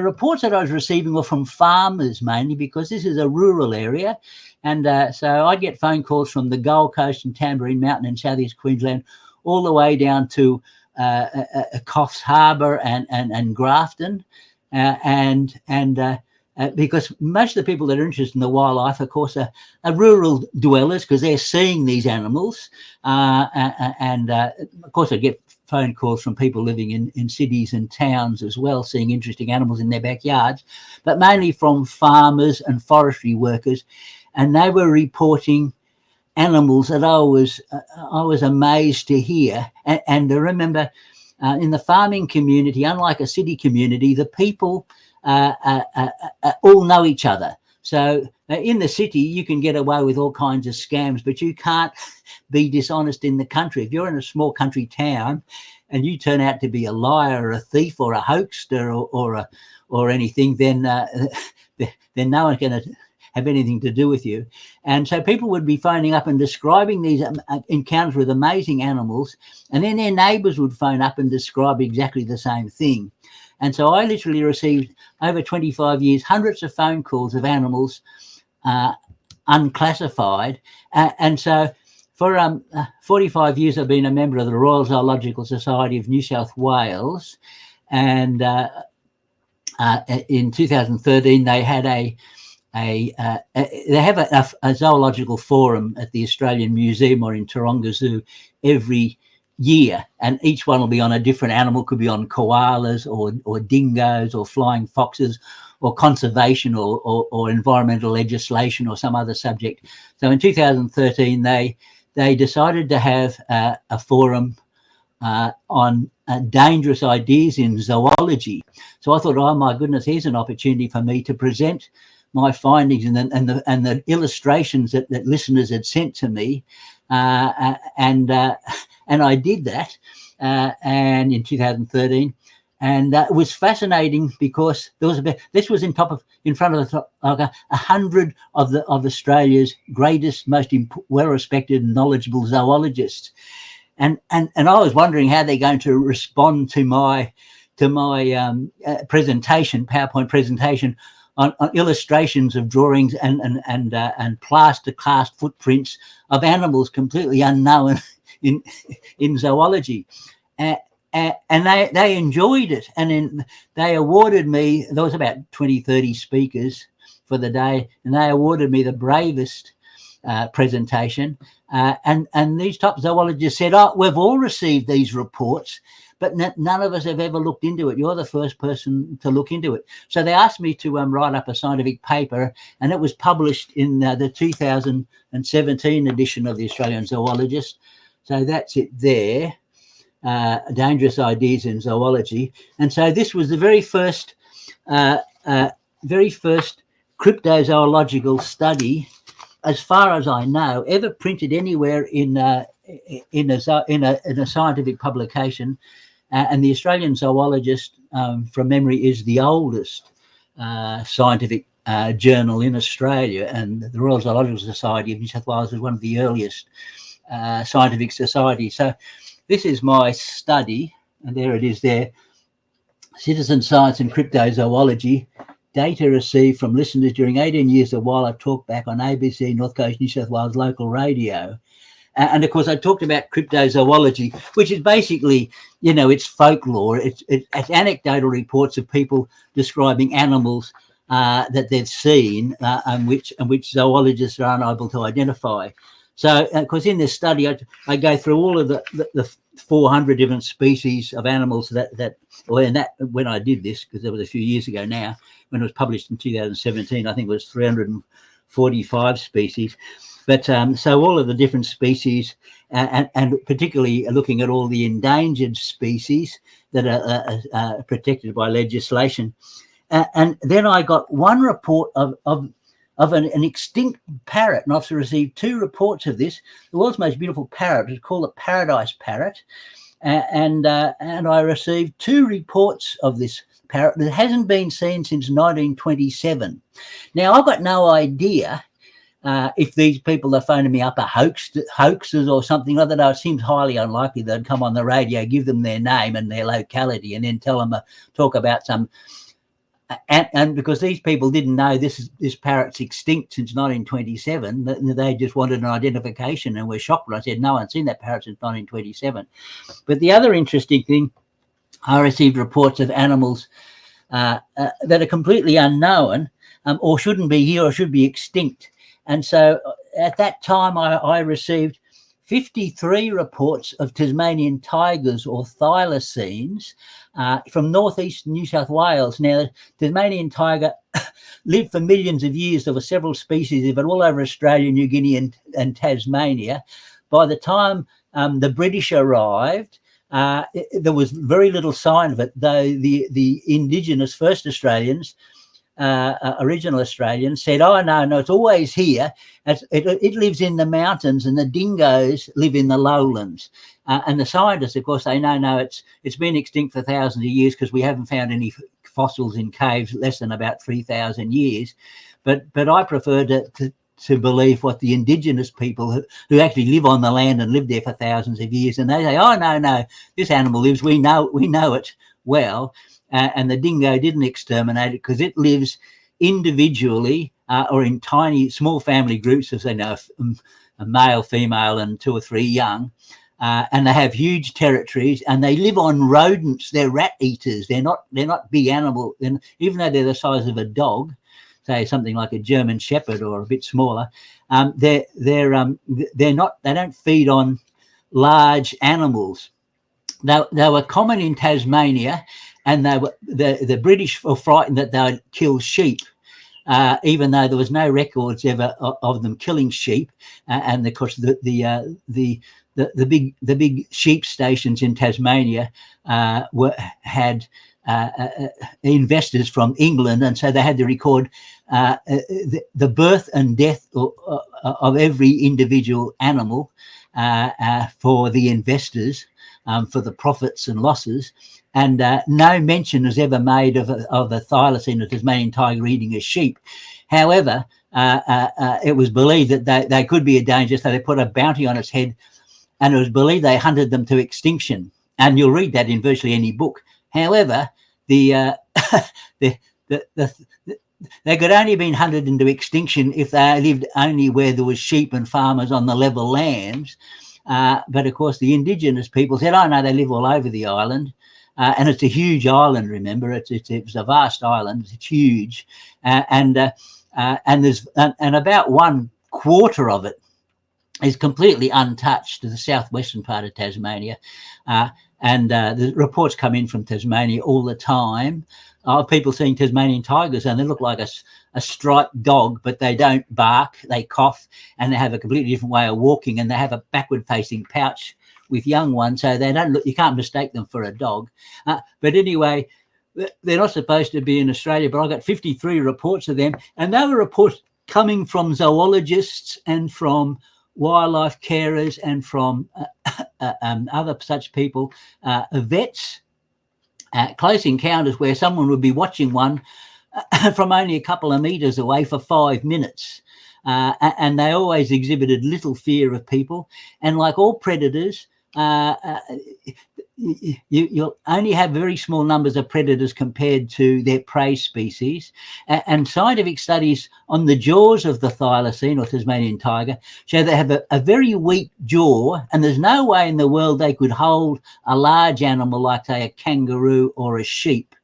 reports that I was receiving were from farmers mainly, because this is a rural area. And so I'd get phone calls from the Gold Coast and Tamborine Mountain in southeast Queensland, all the way down to Coffs Harbour and Grafton. Because most of the people that are interested in the wildlife, of course, are rural dwellers, because they're seeing these animals. Of course, I get phone calls from people living in cities and towns as well, seeing interesting animals in their backyards, but mainly from farmers and forestry workers. And they were reporting animals that I was amazed to hear. And I remember in the farming community, unlike a city community, the people all know each other. So in the city, you can get away with all kinds of scams, but you can't be dishonest in the country. If you're in a small country town and you turn out to be a liar or a thief or a hoaxer or anything, then no one's going to have anything to do with you. And so people would be phoning up and describing these encounters with amazing animals, and then their neighbours would phone up and describe exactly the same thing. And so I literally received, over 25 years, hundreds of phone calls of animals unclassified. And so for 45 years, I've been a member of the Royal Zoological Society of New South Wales. And in 2013, they had they have a zoological forum at the Australian Museum or in Taronga Zoo every year, and each one will be on a different animal. Could be on koalas or dingoes or flying foxes or conservation or environmental legislation or some other subject. So in 2013 they decided to have a forum on dangerous ideas in zoology. So I thought, oh my goodness, here's an opportunity for me to present my findings and the illustrations that listeners had sent to me, and I did that, and in 2013, and it was fascinating because there was this was in front of like 100 of Australia's greatest, most well-respected, knowledgeable zoologists, and I was wondering how they're going to respond to my presentation, PowerPoint presentation, on illustrations of drawings and plaster cast footprints of animals completely unknown in zoology, and they enjoyed it, and then they awarded me. There was about 20-30 speakers for the day, and they awarded me the bravest presentation. And these top zoologists said, "Oh, we've all received these reports, but none of us have ever looked into it. You're the first person to look into it. So they asked me to write up a scientific paper, and it was published in the 2017 edition of the Australian Zoologist. So that's it there. Dangerous Ideas in Zoology. And so this was the very first cryptozoological study, as far as I know, ever printed anywhere in a scientific publication. And the Australian Zoologist, from memory, is the oldest scientific journal in Australia, and the Royal Zoological Society of New South Wales is one of the earliest scientific societies. So this is my study, and there it is there. Citizen Science and Cryptozoology, data received from listeners during 18 years of wildlife talk back on ABC, North Coast, New South Wales local radio. And of course, I talked about cryptozoology, which is basically, it's folklore. It's anecdotal reports of people describing animals that they've seen and which zoologists are unable to identify. So, of course, in this study, I go through all of the 400 different species of animals when I did this, because that was a few years ago now, when it was published in 2017, I think it was 345 species. But so all of the different species, and particularly looking at all the endangered species that are protected by legislation. And then I got one report of an extinct parrot, and I've received 2 reports of this. The world's most beautiful parrot is called a paradise parrot, and I received 2 reports of this parrot that hasn't been seen since 1927. Now, I've got no idea if these people are phoning me up are hoaxes or something like that. It seems highly unlikely they'd come on the radio, give them their name and their locality, and then talk about some. And because these people didn't know this parrot's extinct since 1927, they just wanted an identification and were shocked when I said, no one's seen that parrot since 1927. But the other interesting thing, I received reports of animals that are completely unknown or shouldn't be here or should be extinct. And so at that time, I received 53 reports of Tasmanian tigers or thylacines from northeast New South Wales. Now, the Tasmanian tiger lived for millions of years. There were several species of it all over Australia, New Guinea and Tasmania. By the time the British arrived, there was very little sign of it, though the indigenous first Australians, original Australians, said, oh, no, it's always here. It lives in the mountains, and the dingoes live in the lowlands. And the scientists, of course, they know, no, it's been extinct for thousands of years because we haven't found any fossils in caves less than about 3,000 years. But I prefer to believe what the indigenous people who actually live on the land and lived there for thousands of years, and they say, oh, no, this animal lives. We know it well. And the dingo didn't exterminate it because it lives individually or in tiny, small family groups, as they know, a male, female, and 2 or 3 young. And they have huge territories, and they live on rodents. They're rat eaters. They're not big animal. And even though they're the size of a dog, say something like a German Shepherd or a bit smaller, they don't feed on large animals. They were common in Tasmania. And the British were frightened that they would kill sheep, even though there was no records ever of them killing sheep. And of course, the big sheep stations in Tasmania had investors from England, and so they had to record the birth and death of every individual animal for the investors, for the profits and losses. And no mention was ever made of a thylacine or Tasmanian tiger eating a sheep. However, it was believed that they could be a danger, so they put a bounty on its head, and it was believed they hunted them to extinction. And you'll read that in virtually any book. However, they could only have been hunted into extinction if they lived only where there was sheep and farmers on the level lands. But of course, the indigenous people said, oh, no, they live all over the island. And it's a huge island, remember, it's a vast island, it's huge. And there's about 1/4 of it is completely untouched to the southwestern part of Tasmania. And the reports come in from Tasmania all the time of people seeing Tasmanian tigers, and they look like a striped dog, but they don't bark, they cough, and they have a completely different way of walking, and they have a backward-facing pouch with young ones, so they don't look, you can't mistake them for a dog. But anyway, they're not supposed to be in Australia, but I got 53 reports of them, and they were reports coming from zoologists and from wildlife carers and from other such people, vets, close encounters where someone would be watching one from only a couple of meters away for 5 minutes. And they always exhibited little fear of people. And like all predators, you'll only have very small numbers of predators compared to their prey species. And scientific studies on the jaws of the thylacine or Tasmanian tiger show they have a very weak jaw, and there's no way in the world they could hold a large animal like, say, a kangaroo or a sheep.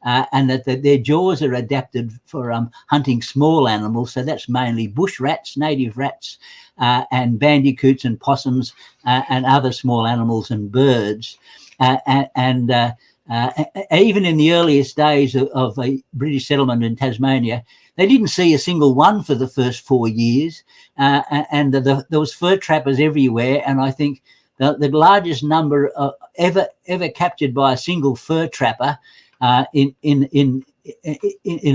And that their jaws are adapted for hunting small animals. So that's mainly bush rats, native rats, and bandicoots and possums and other small animals and birds. And even in the earliest days of a British settlement in Tasmania, they didn't see a single one for the first 4 years. And there was fur trappers everywhere. And I think the largest number ever captured by a single fur trapper in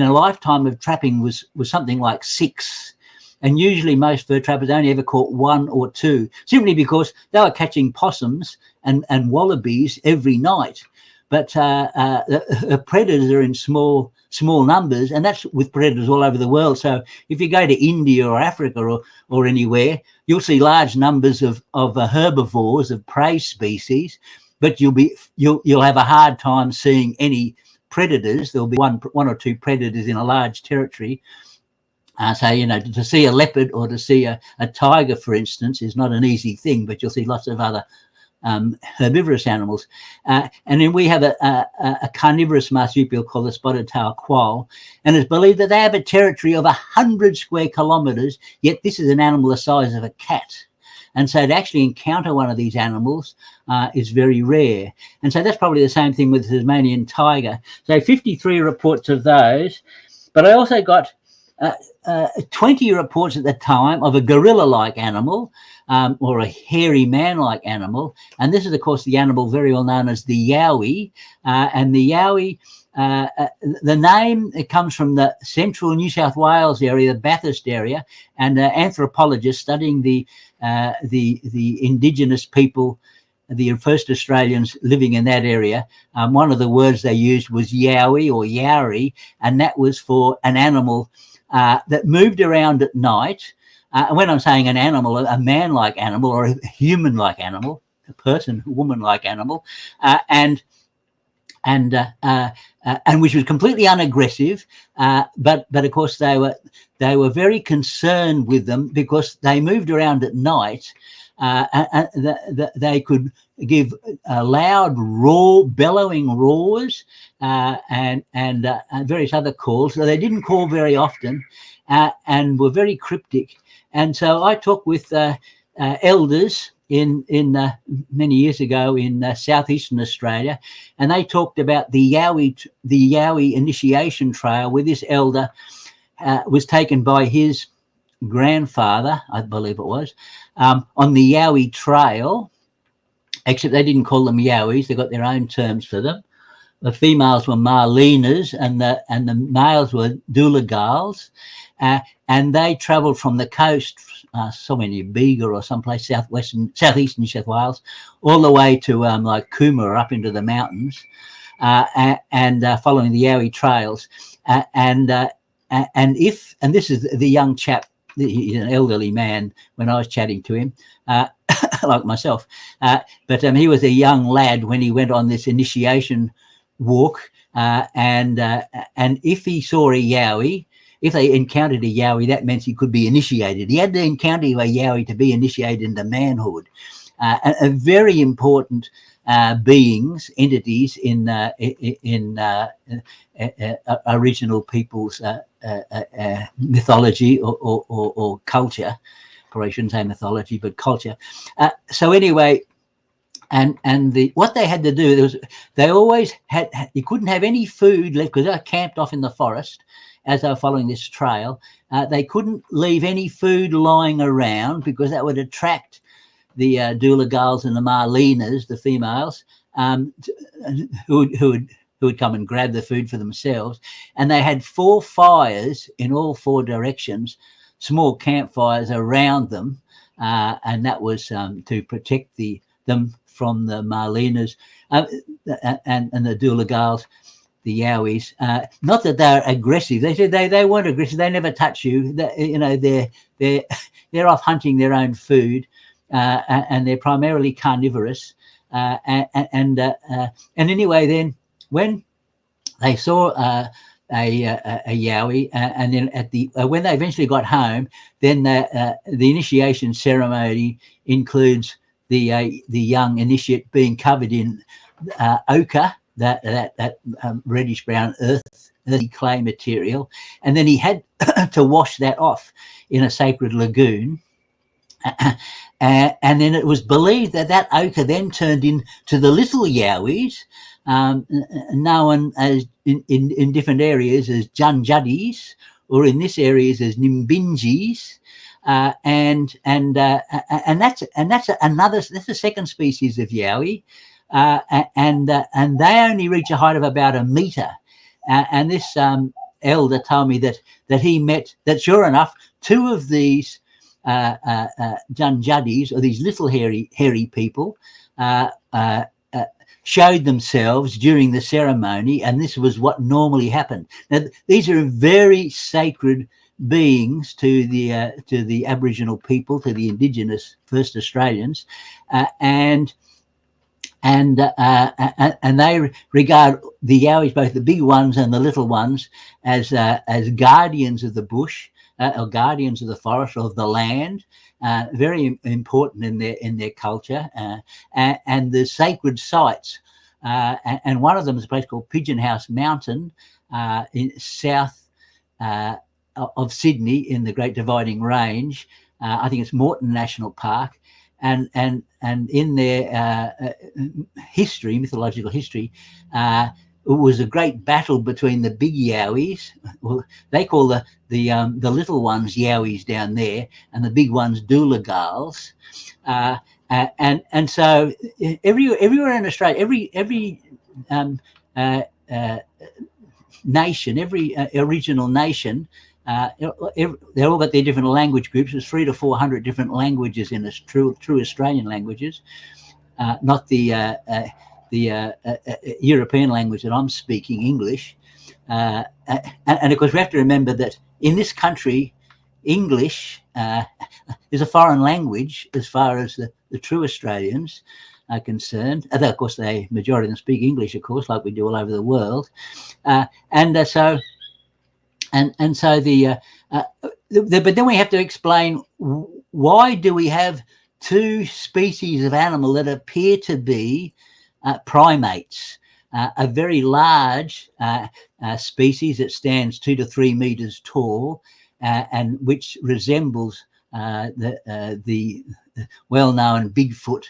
a lifetime of trapping was something like 6. And usually most fur trappers only ever caught 1 or 2, simply because they were catching possums and wallabies every night. But the predators are in small numbers, and that's with predators all over the world. So if you go to India or Africa or anywhere, you'll see large numbers of herbivores, of prey species, but you'll have a hard time seeing any predators. There'll be one or two predators in a large territory. So, you know, to see a leopard or to see a tiger, for instance, is not an easy thing, but you'll see lots of other herbivorous animals. And then we have a carnivorous marsupial called the spotted-tailed quoll, and it's believed that they have a territory of 100 square kilometres, yet this is an animal the size of a cat. And so to actually encounter one of these animals is very rare. And so that's probably the same thing with the Tasmanian tiger. So 53 reports of those, but I also got 20 reports at the time of a gorilla-like animal or a hairy man-like animal. And this is, of course, the animal very well known as the yowie. And the yowie, the name, it comes from the central New South Wales area, the Bathurst area, and anthropologists studying the indigenous people, the first Australians living in that area, one of the words they used was yowie or yowie, and that was for an animal that moved around at night. And when I'm saying an animal, a man-like animal or a human-like animal, a person, a woman-like animal, and which was completely unaggressive, but of course they were very concerned with them because they moved around at night. They could give loud, raw, bellowing roars and various other calls. So they didn't call very often and were very cryptic. And so I talked with elders in many years ago in southeastern Australia, and they talked about the yowie initiation trail, where this elder was taken by his grandfather, I believe it was, on the yowie trail, except they didn't call them yowies, they got their own terms for them. The females were marlinas and the males were doolagals, and they travelled from the coast, somewhere near Bega or someplace southeastern New South Wales, all the way to like Coomera up into the mountains, and following the yowie trails, and this is the young chap. He's an elderly man when I was chatting to him, like myself, but he was a young lad when he went on this initiation walk, and if he saw a yowie, if they encountered a yowie, that meant he could be initiated. He had to encounter a yowie to be initiated into manhood. A very important beings, entities in original people's mythology or culture. probably shouldn't say mythology, but culture. So anyway, and what they had to do was they always had, you couldn't have any food left because they were camped off in the forest as they were following this trail. They couldn't leave any food lying around because that would attract the Doolagals and the Marlenas, the females, who would come and grab the food for themselves. And they had 4 fires in all 4 directions, small campfires around them, and that was to protect them from the Marlenas and the Doolagals, the Yowies. Not that they're aggressive. They said they weren't aggressive. They never touch you. They're off hunting their own food, and they're primarily carnivorous. And anyway, then when they saw a Yowie, and then at the when they eventually got home, then the initiation ceremony includes the young initiate being covered in ochre, that reddish brown earthy clay material, and then he had to wash that off in a sacred lagoon. And then it was believed that ochre then turned into the little Yowies, known as in different areas as Junjuddies, or in this area as Nimbinjis. And that's a second species of Yowie, and they only reach a height of about 1 meter. And this elder told me that he met that sure enough 2 of these Junjuddies, or these little hairy people, showed themselves during the ceremony, and this was what normally happened. Now, these are very sacred beings to the Aboriginal people, to the Indigenous First Australians, and they regard the Yowies, both the big ones and the little ones, as guardians of the bush, or guardians of the forest, or of the land. Very important in their culture, and the sacred sites. And one of them is a place called Pigeon House Mountain, in south of Sydney, in the Great Dividing Range. I think it's Moreton National Park, and in their history, mythological history, it was a great battle between the big Yowies. Well, they call the little ones Yowies down there, and the big ones Doolagals. And so everywhere in Australia, every nation, every original nation, they all got their different language groups. There's 300 to 400 different languages in true Australian languages, not the European language that I'm speaking, English. And of course, we have to remember that in this country, English is a foreign language as far as the true Australians are concerned. Although, of course, the majority of them speak English, of course, like we do all over the world. But then we have to explain, why do we have 2 species of animal that appear to be primates? A very large species that stands 2 to 3 meters tall, and which resembles the well-known Bigfoot,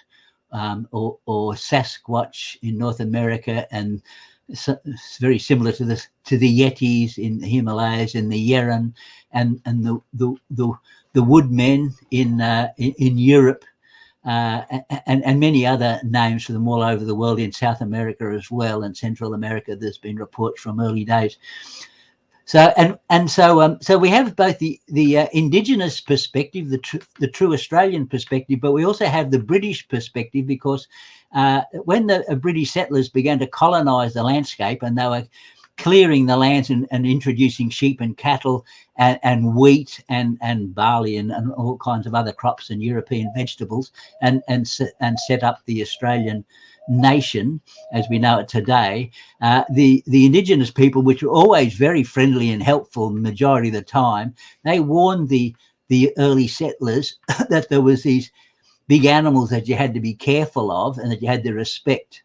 or Sasquatch in North America, and it's very similar to the Yetis in the Himalayas, and the Yeren, and the woodmen in Europe, and many other names for them all over the world, in South America as well, and Central America. There's been reports from early days. So so we have both the Indigenous perspective, the true Australian perspective, but we also have the British perspective, because when the British settlers began to colonise the landscape, and they were clearing the lands and introducing sheep and cattle and wheat and barley and all kinds of other crops and European vegetables, and set up the Australian nation as we know it today, the Indigenous people, which were always very friendly and helpful the majority of the time, they warned the early settlers that there was these big animals that you had to be careful of, and that you had to respect.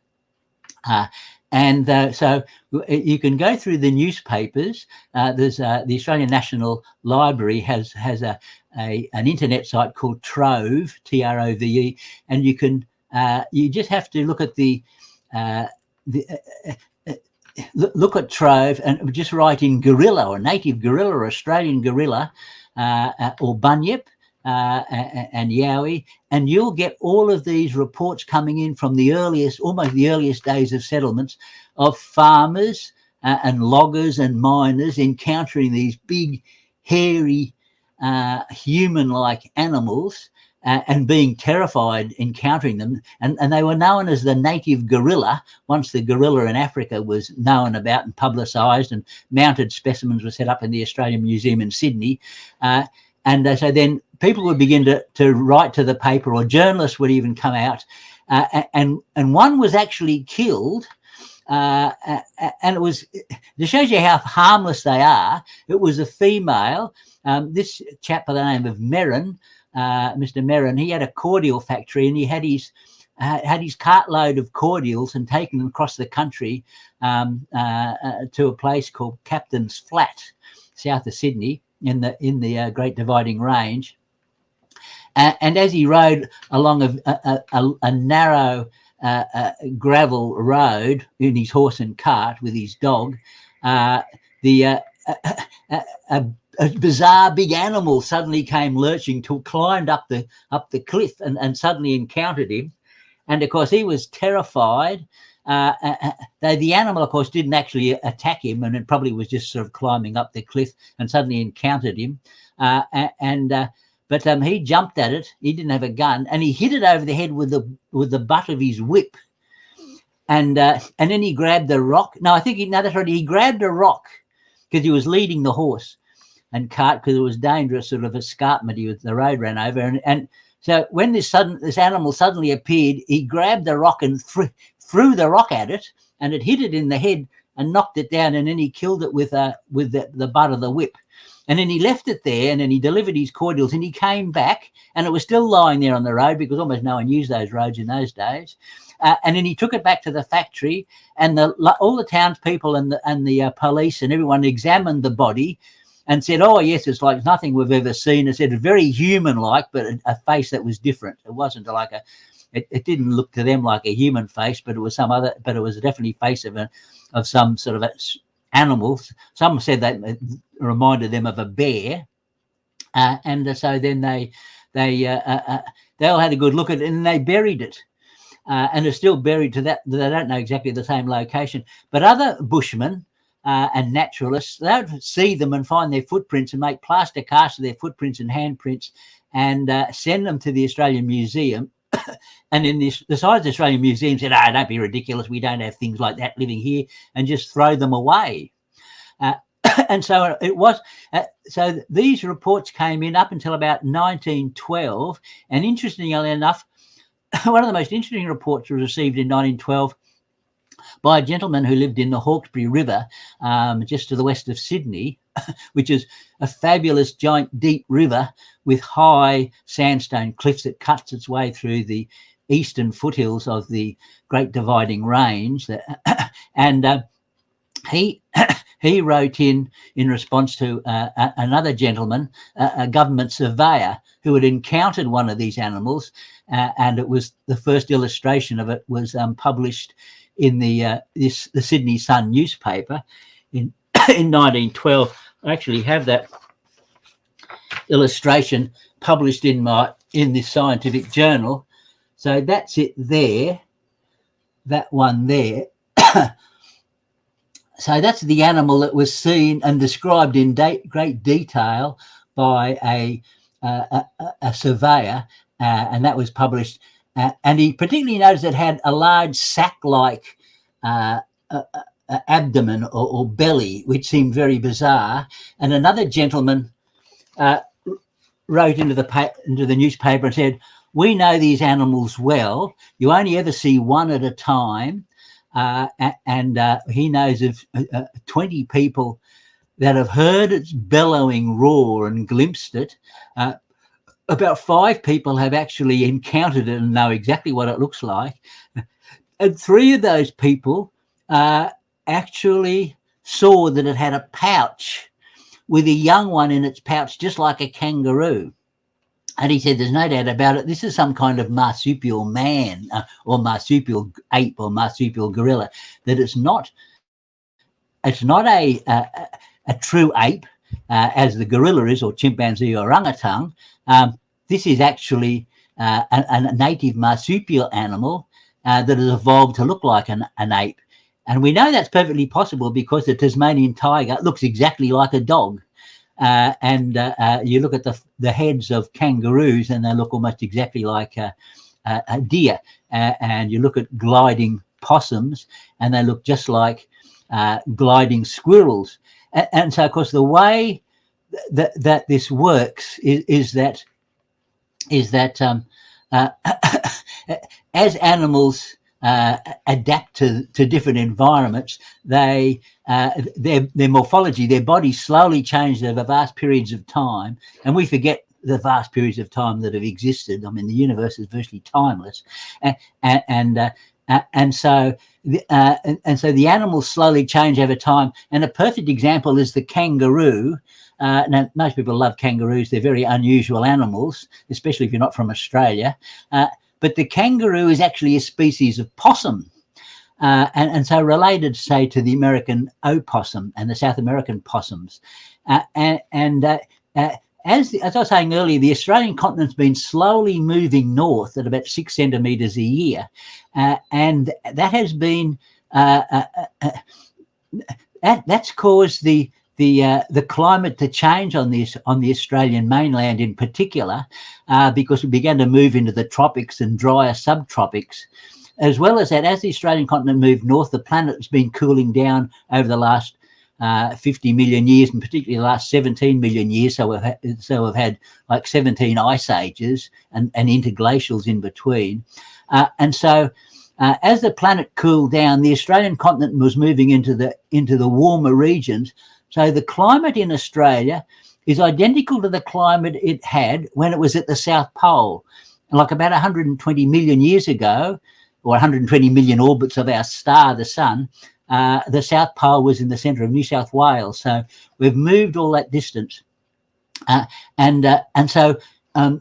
So you can go through the newspapers. There's the Australian National Library has an internet site called Trove, Trove, and you can you just have to look at look at Trove and just write in gorilla or native gorilla or Australian gorilla or bunyip and yowie, and you'll get all of these reports coming in from the earliest, almost the earliest days of settlements, of farmers and loggers and miners encountering these big, hairy, human-like animals and being terrified encountering them. And they were known as the native gorilla. Once the gorilla in Africa was known about and publicised, and mounted specimens were set up in the Australian Museum in Sydney. And so then people would begin to write to the paper, or journalists would even come out. And one was actually killed. And it was, it shows you how harmless they are. It was a female. This chap by the name of Merrin, Mr. Merrin, he had a cordial factory, and he had his cartload of cordials and taken them across the country to a place called Captain's Flat, south of Sydney, in the Great Dividing Range. And as he rode along a narrow gravel road in his horse and cart with his dog, a bizarre big animal suddenly came lurching, climbed up the cliff and suddenly encountered him. And of course he was terrified. Though the animal, of course, didn't actually attack him, and it probably was just sort of climbing up the cliff and suddenly encountered him. But he jumped at it. He didn't have a gun, and he hit it over the head with the butt of his whip. And then he grabbed the rock. No, I think that's right. He grabbed a rock because he was leading the horse and cart, because it was dangerous sort of escarpment. The road ran over, and so when this animal suddenly appeared, he grabbed the rock and threw the rock at it, and it hit it in the head and knocked it down, and then he killed it with the butt of the whip. And then he left it there, and then he delivered his cordials, and he came back, and it was still lying there on the road, because almost no one used those roads in those days. And then he took it back to the factory, and all the townspeople and the police and everyone examined the body and said, "Oh yes, it's like nothing we've ever seen." It said very human-like, but a face that was different. It wasn't like it didn't look to them like a human face, but it was but it was definitely face of some sort of animals. Some said that it reminded them of a bear, and so then they all had a good look at it, and they buried it, and it's still buried to that. They don't know exactly the same location, but other bushmen and naturalists, they would see them and find their footprints and make plaster casts of their footprints and handprints, and send them to the Australian Museum. And then the size of the Australian Museum said, "Don't be ridiculous. We don't have things like that living here," and just throw them away. And so it was. So these reports came in up until about 1912. And interestingly enough, one of the most interesting reports was received in 1912 by a gentleman who lived in the Hawkesbury River, just to the west of Sydney, which is a fabulous giant deep river with high sandstone cliffs that cuts its way through the eastern foothills of the Great Dividing Range. And he wrote in response to another gentleman, a government surveyor, who had encountered one of these animals, and it was the first illustration of it was published in the Sydney Sun newspaper in 1912. I actually have that illustration published in this scientific journal. So that's it there, that one there. So that's the animal that was seen and described in great detail by a surveyor, and that was published. And he particularly noticed it had a large sack-like abdomen or belly, which seemed very bizarre. And another gentleman wrote into the newspaper and said, "We know these animals well. You only ever see one at a time." And he knows of 20 people that have heard its bellowing roar and glimpsed it. About 5 people have actually encountered it and know exactly what it looks like. And 3 of those people actually saw that it had a pouch with a young one in its pouch, just like a kangaroo. And he said, there's no doubt about it. This is some kind of marsupial man or marsupial ape or marsupial gorilla. That it's not a true ape as the gorilla is, or chimpanzee or orangutan. This is actually a native marsupial animal that has evolved to look like an ape. And we know that's perfectly possible because the Tasmanian tiger looks exactly like a dog. And you look at the heads of kangaroos and they look almost exactly like a deer. And you look at gliding possums and they look just like gliding squirrels. And so, of course, the way that this works is that as animals adapt to different environments, their morphology, their bodies slowly change over vast periods of time, and we forget the vast periods of time that have existed. I mean, the universe is virtually timeless, and so the animals slowly change over time. And a perfect example is the kangaroo. Now, most people love kangaroos. They're very unusual animals, especially if you're not from Australia. But the kangaroo is actually a species of possum. And so related, say, to the American opossum and the South American possums. As I was saying earlier, the Australian continent's been slowly moving north at about 6 centimetres a year. And that has been, that's caused the climate to change on the Australian mainland in particular, because we began to move into the tropics and drier subtropics. As well as that, as the Australian continent moved north, the planet's been cooling down over the last 50 million years, and particularly the last 17 million years. So we've had like 17 ice ages and interglacials in between. And so as the planet cooled down, the Australian continent was moving into the warmer regions. So the climate in Australia is identical to the climate it had when it was at the South Pole. Like about 120 million years ago, or 120 million orbits of our star, the sun, the South Pole was in the centre of New South Wales. So we've moved all that distance.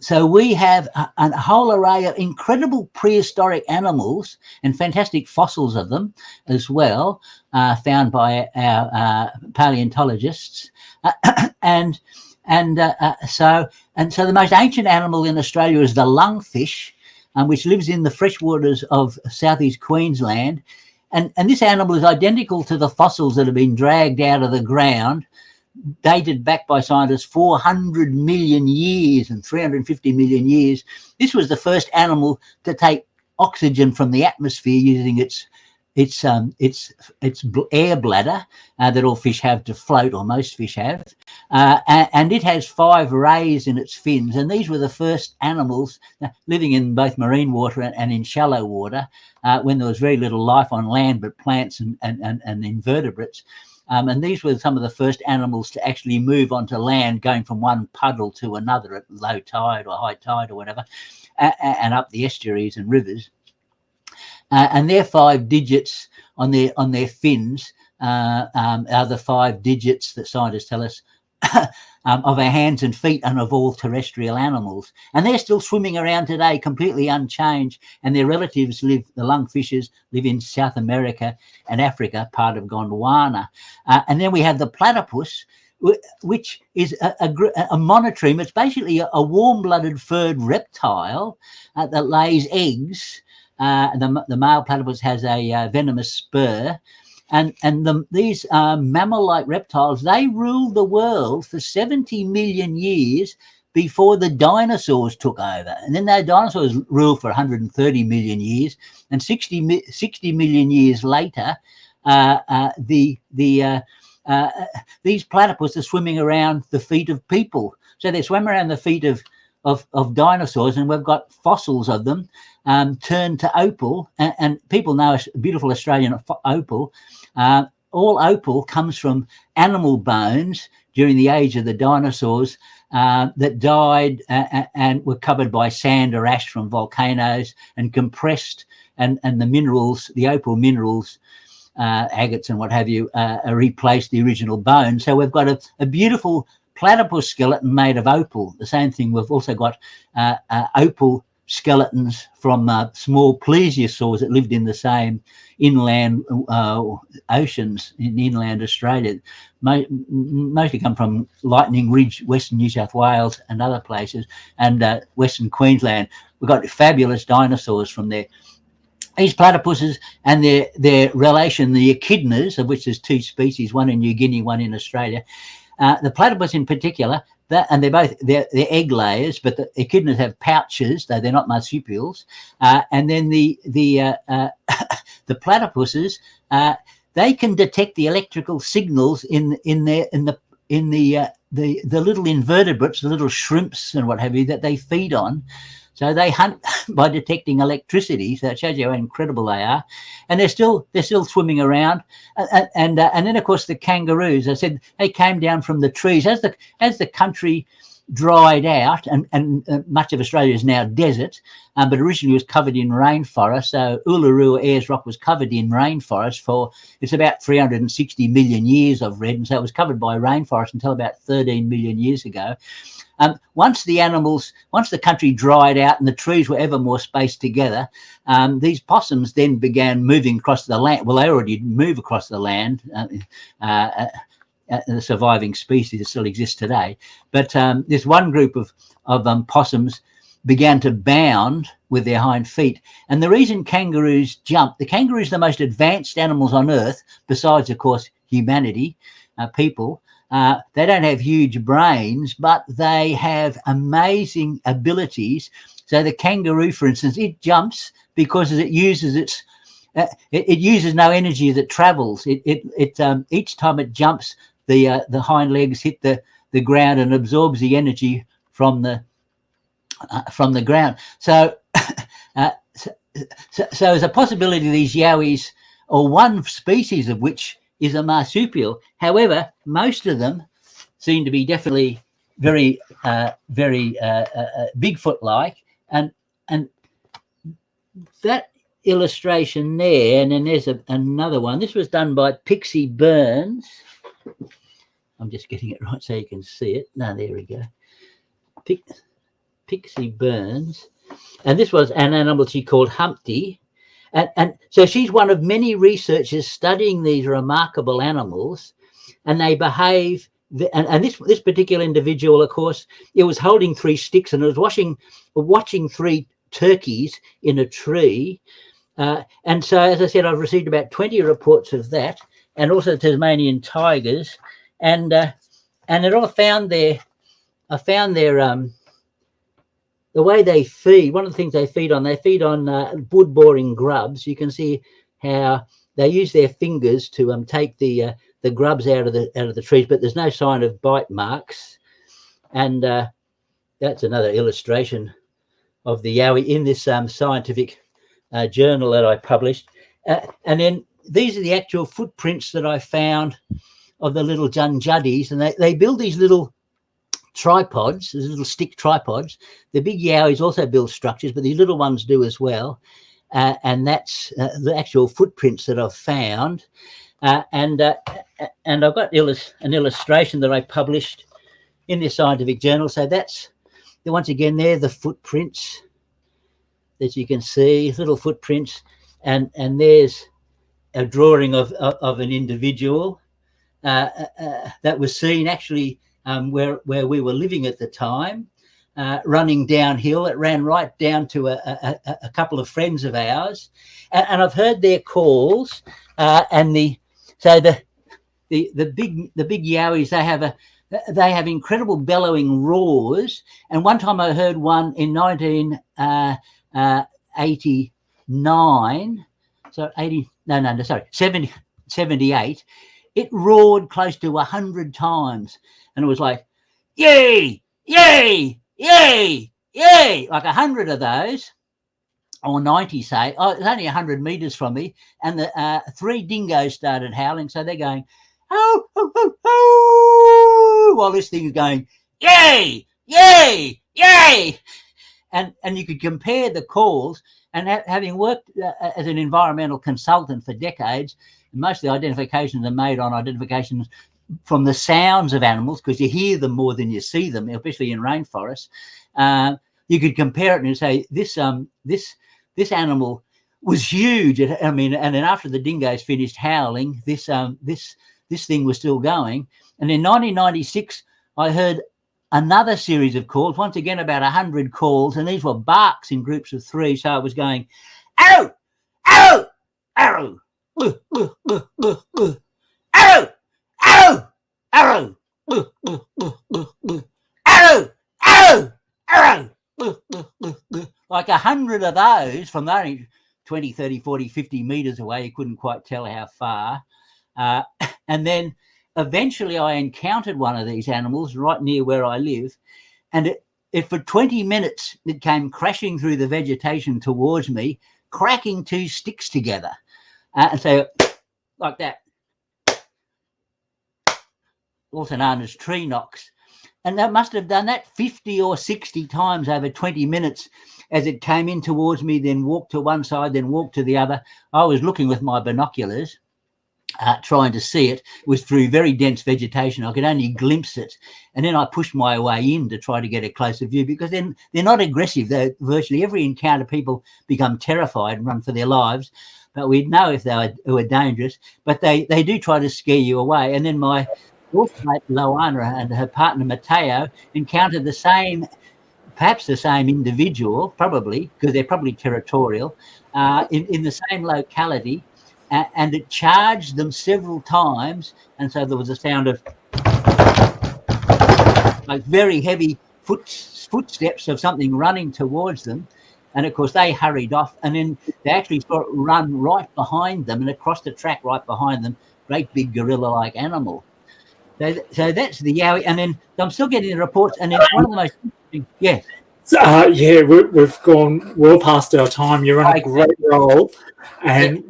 So we have a whole array of incredible prehistoric animals and fantastic fossils of them as well, found by our paleontologists. So the most ancient animal in Australia is the lungfish, which lives in the freshwaters of southeast Queensland. And this animal is identical to the fossils that have been dragged out of the ground, dated back by scientists 400 million years and 350 million years. This was the first animal to take oxygen from the atmosphere using its air bladder that all fish have to float, or most fish have. And it has 5 rays in its fins. And these were the first animals living in both marine water and in shallow water, when there was very little life on land but plants and invertebrates. And these were some of the first animals to actually move onto land, going from one puddle to another at low tide or high tide or whatever, and up the estuaries and rivers. And their 5 digits on their fins are the 5 digits that scientists tell us of our hands and feet and of all terrestrial animals. And they're still swimming around today, completely unchanged. And their relatives the lungfishes live in South America and Africa, part of Gondwana. And then we have the platypus, which is a monotreme. It's basically a warm-blooded furred reptile that lays eggs. The male platypus has a venomous spur. And these mammal-like reptiles, they ruled the world for 70 million years before the dinosaurs took over. And then the dinosaurs ruled for 130 million years. And 60 million years later, these platypus are swimming around the feet of people. So they swim around the feet of dinosaurs, and we've got fossils of them turned to opal. And people know a beautiful Australian opal. All opal comes from animal bones during the age of the dinosaurs that died and were covered by sand or ash from volcanoes and compressed, and the minerals, the opal minerals, agates and what have you, replaced the original bone. So we've got a beautiful platypus skeleton made of opal. The same thing, we've also got opal skeletons from small plesiosaurs that lived in the same inland oceans in inland Australia. Mostly come from Lightning Ridge, Western New South Wales and other places, and Western Queensland. We've got fabulous dinosaurs from there. These platypuses and their relation, the echidnas, of which there's 2 species, one in New Guinea, one in Australia. The platypus in particular, and they're egg layers, but the echidnas have pouches, though they're not marsupials. And then the platypuses, they can detect the electrical signals in the little invertebrates, the little shrimps and what have you that they feed on. So they hunt by detecting electricity. So it shows you how incredible they are, and they're still swimming around. And then of course the kangaroos. I said they came down from the trees as the country dried out, and much of Australia is now desert, but originally was covered in rainforest. So Uluru, Ayers Rock, was covered in rainforest for it's about 360 million years I've read, and so it was covered by rainforest until about 13 million years ago. Once the country dried out and the trees were ever more spaced together, these possums then began moving across the land. Well, they already move across the land, the surviving species that still exists today. But this one group of possums began to bound with their hind feet. And the reason kangaroos jump, the kangaroos are the most advanced animals on Earth, besides, of course, humanity, people. They don't have huge brains, but they have amazing abilities. So the kangaroo, for instance, it jumps because it uses it uses no energy that travels. It each time it jumps, the hind legs hit the ground and absorbs the energy from the ground. So so there's a possibility these yowies, or one species of which is a marsupial. However, most of them seem to be definitely very Bigfoot-like, and that illustration there, and then there's another one. This was done by Pixie Burns. I'm just getting it right so you can see it. No, there we go. Pixie Burns, and this was an animal she called Humpty. And so she's one of many researchers studying these remarkable animals, and they behave. And this particular individual, of course, it was holding 3 sticks and it was watching 3 turkeys in a tree. And so, as I said, I've received about 20 reports of that, and also Tasmanian tigers, and it all found their the way they feed. One of the things they feed on wood boring grubs. You can see how they use their fingers to take the grubs out of the trees, but there's no sign of bite marks. And that's another illustration of the yowie in this scientific journal that I published. And then these are the actual footprints that I found of the little Junjuddies, and they build these little tripods, these little stick tripods. The big yowies also build structures, but these little ones do as well. And that's the actual footprints that I've found. And I've got an illustration that I published in this scientific journal. So that's, once again, there, the footprints, as you can see, little footprints. And there's a drawing of an individual that was seen actually where we were living at the time, running downhill. It ran right down to a couple of friends of ours, and I've heard their calls. And the big yowies, they have incredible bellowing roars. And one time I heard one in 78. It roared close to 100 times, and it was like, yay, yay, yay, yay, like 100 of those, or 90, say. Oh, it's only 100 meters from me, and the 3 dingoes started howling. So they're going, oh, oh, oh, oh, while this thing is going, yay, yay, yay. And you could compare the calls, and having worked as an environmental consultant for decades, most of the identifications are made on identifications from the sounds of animals, because you hear them more than you see them, especially in rainforests. You could compare it and say this animal was huge. I mean, and then after the dingoes finished howling, this thing was still going. And in 1996, I heard another series of calls, once again about 100 calls, and these were barks in groups of 3. So it was going, arrow, arrow, arrow, arrow, arrow, arrow, arrow, arrow, arrow, like 100 of those from only 20, 30, 40, 50 meters away. You couldn't quite tell how far. And then eventually I encountered one of these animals right near where I live, and it for 20 minutes it came crashing through the vegetation towards me, cracking 2 sticks together, and so like that, also known as tree knocks. And that must have done that 50 or 60 times over 20 minutes as it came in towards me, then walked to one side, then walked to the other. I was looking with my binoculars, trying to see it. It was through very dense vegetation. I could only glimpse it. And then I pushed my way in to try to get a closer view, because then they're not aggressive. They're virtually every encounter, people become terrified and run for their lives. But we'd know if they were dangerous. But they do try to scare you away. And then my mate Loana and her partner Matteo encountered the same, perhaps the same individual, probably, because they're probably territorial, in the same locality. And it charged them several times, and so there was a sound of like very heavy footsteps of something running towards them. And of course they hurried off, and then they actually saw it run right behind them and across the track right behind them, great big gorilla-like animal. So that's the yowie. And then I'm still getting the reports, and it's one of the most interesting. Yes. Yeah, we've gone well past our time. You're on a great roll, and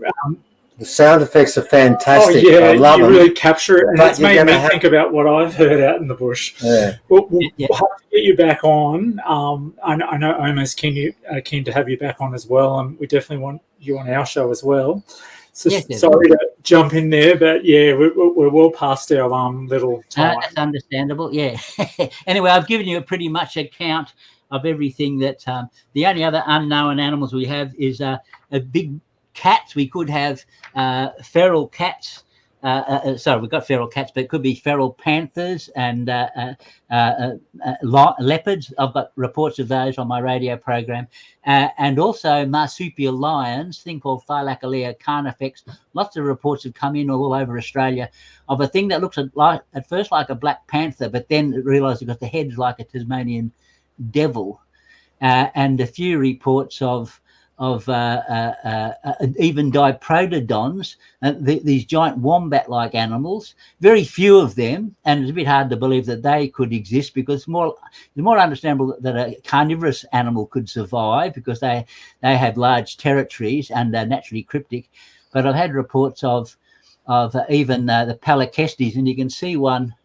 the sound effects are fantastic. Oh yeah, I love you them. really capture it, and But it's made me think about what I've heard out in the bush. Yeah. We'll have to get you back on. I know Oma's keen to have you back on as well, and we definitely want you on our show as well. So sorry to jump in there, but yeah, we're well past our little time. That's understandable. Yeah. Anyway, I've given you a pretty much account of everything. That the only other unknown animals we have is a big cats. We could have feral cats. Sorry, we've got feral cats, but it could be feral panthers and leopards. I've got reports of those on my radio program. And also marsupial lions, thing called Thylacolea carnifex. Lots of reports have come in all over Australia of a thing that looks at first like a black panther, but then realised it got the head's like a Tasmanian devil. And a few reports of even diprotodons, these giant wombat-like animals. Very few of them, and it's a bit hard to believe that they could exist, because it's more understandable that a carnivorous animal could survive, because they have large territories and are naturally cryptic. But I've had reports of even the Palacestes, and you can see one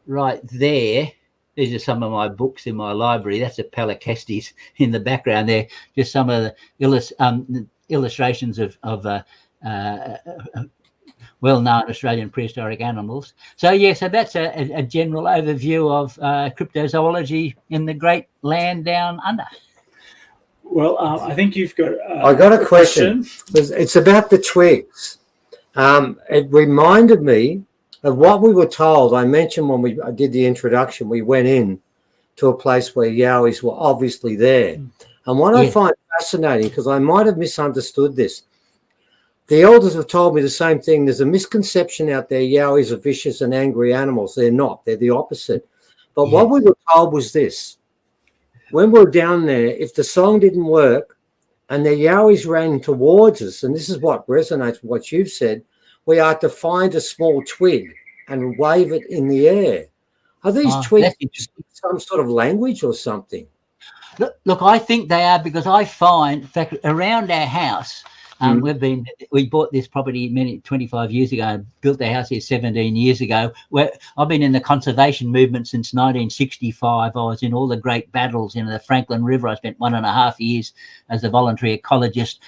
right there. These are some of my books in my library. That's a Palacestes in the background there. Just some of the illustrations of well-known Australian prehistoric animals. So so that's a general overview of cryptozoology in the great land down under. Well, I think you've got. I got a question. It's about the twigs. It reminded me of what we were told. I mentioned when I did the introduction, we went in to a place where yowies were obviously there. And what I find fascinating, because I might have misunderstood this, the elders have told me the same thing. There's a misconception out there, yowies are vicious and angry animals. They're not. They're the opposite. But what we were told was this. When we were down there, if the song didn't work and the yowies ran towards us, and this is what resonates with what you've said, we are to find a small twig and wave it in the air. Are these twigs some sort of language or something? Look, I think they are, because I find, in fact, around our house, We bought this property 25 years ago, built the house here 17 years ago. I've been in the conservation movement since 1965. I was in all the great battles in the Franklin River. I spent 1.5 years as a voluntary ecologist.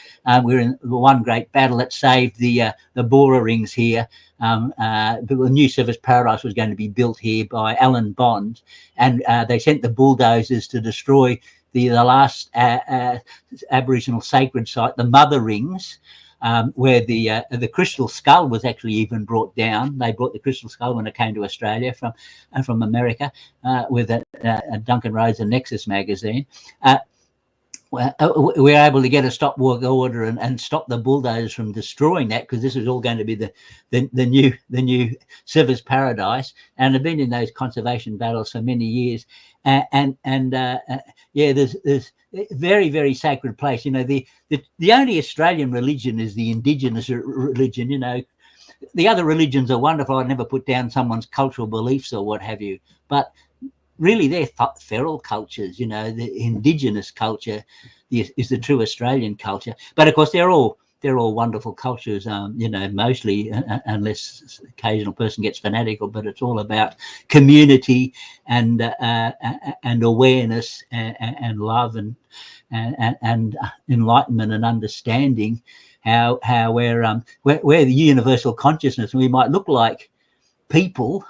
We were in one great battle that saved the Bora rings here. The new service paradise was going to be built here by Alan Bond, and they sent the bulldozers to destroy the last Aboriginal sacred site, the Mother Rings, where the crystal skull was actually even brought down. They brought the crystal skull when it came to Australia from America with Duncan Rhodes and Nexus magazine. We were able to get a stop work order and stop the bulldozers from destroying that, because this was all going to be the new service paradise. And I've been in those conservation battles for many years, there's very, very sacred place. You know, the only Australian religion is the Indigenous religion. You know, the other religions are wonderful. I'd never put down someone's cultural beliefs or what have you, but really they're feral cultures. You know, the Indigenous culture is the true Australian culture. But of course, they're all wonderful cultures. You know, mostly, unless occasional person gets fanatical, but it's all about community and awareness and love and enlightenment and understanding. How we're the universal consciousness, and we might look like people.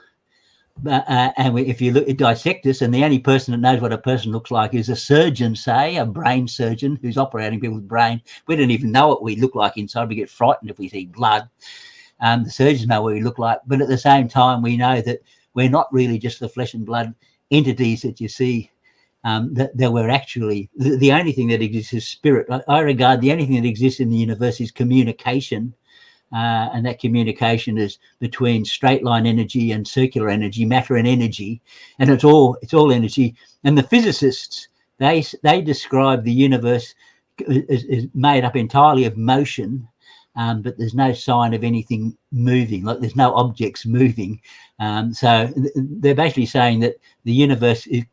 If you dissect this, and the only person that knows what a person looks like is a surgeon, say a brain surgeon who's operating people's brain. We don't even know what we look like inside. We get frightened if we see blood. The surgeons know what we look like, but at the same time, we know that we're not really just the flesh and blood entities that you see. That we're actually the only thing that exists is spirit. I regard the only thing that exists in the universe is communication. And that communication is between straight line energy and circular energy, matter and energy, and it's all energy. And the physicists, they describe the universe is made up entirely of motion, but there's no sign of anything moving, like there's no objects moving. So they're basically saying that the universe is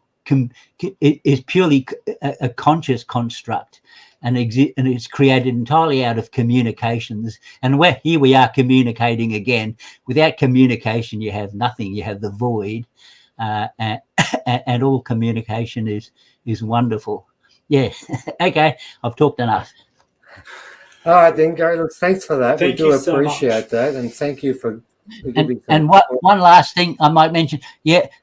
purely a conscious construct. And it's created entirely out of communications. And here we are communicating again. Without communication, you have nothing. You have the void, and all communication is wonderful. Yeah. Okay, I've talked enough. All right, then, Gary. Look, thanks for that. Thank we do you so appreciate that, and thank you for. And one last thing I might mention,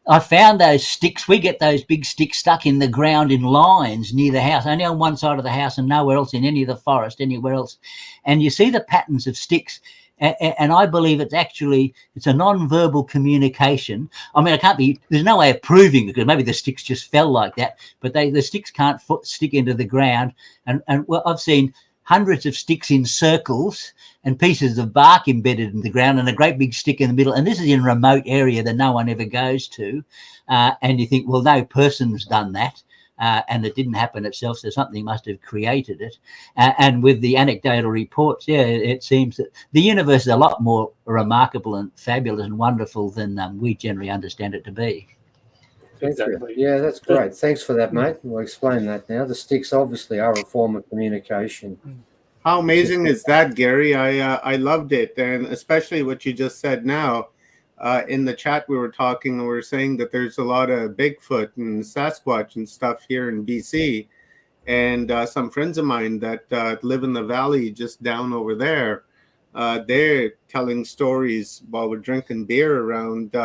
I found those sticks. We get those big sticks stuck in the ground in lines near the house, only on one side of the house and nowhere else in any of the forest, anywhere else. And you see the patterns of sticks, and I believe it's a non-verbal communication. I mean, there's no way of proving it, because maybe the sticks just fell like that, but the sticks can't stick into the ground. And well, I've seen hundreds of sticks in circles and pieces of bark embedded in the ground and a great big stick in the middle. And this is in a remote area that no one ever goes to. And you think, well, no person's done that. And it didn't happen itself, so something must have created it. And with the anecdotal reports, it seems that the universe is a lot more remarkable and fabulous and wonderful than we generally understand it to be. Exactly. Yeah, that's great. Thanks for that, mate. We'll explain that now. The sticks obviously are a form of communication. How amazing is that, Gary? I loved it, and especially what you just said now. In the chat we were talking, we were saying that there's a lot of Bigfoot and Sasquatch and stuff here in BC, and some friends of mine that live in the valley just down over there, they're telling stories while we're drinking beer around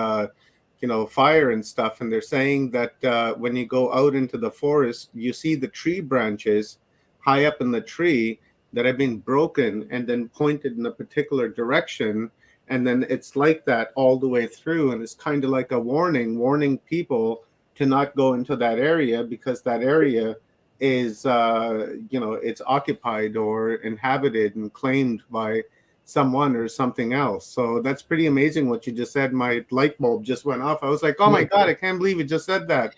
fire and stuff, and they're saying that when you go out into the forest, you see the tree branches high up in the tree that have been broken and then pointed in a particular direction, and then it's like that all the way through, and it's kind of like a warning people to not go into that area, because that area is it's occupied or inhabited and claimed by someone or something else. So that's pretty amazing what you just said. My light bulb just went off. I was like, oh my God, I can't believe you just said that.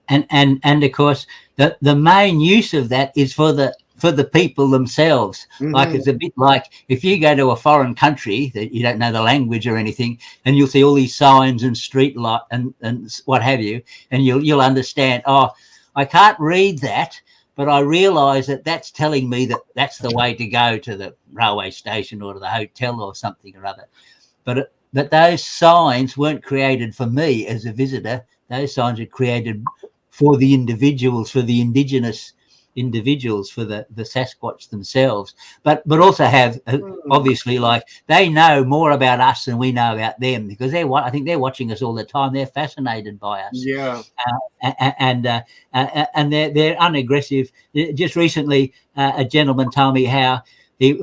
And of course the main use of that is for the people themselves. Mm-hmm. Like, it's a bit like if you go to a foreign country that you don't know the language or anything, and you'll see all these signs and street light and what have you, and you'll understand, oh, I can't read that, but I realise that that's telling me that that's the way to go to the railway station or to the hotel or something or other. But those signs weren't created for me as a visitor. Those signs are created for the individuals, for the indigenous individuals, for the Sasquatch themselves, but also have obviously, like, they know more about us than we know about them, because I think they're watching us all the time. They're fascinated by us. Yeah. And they're unaggressive. Just recently, a gentleman told me how he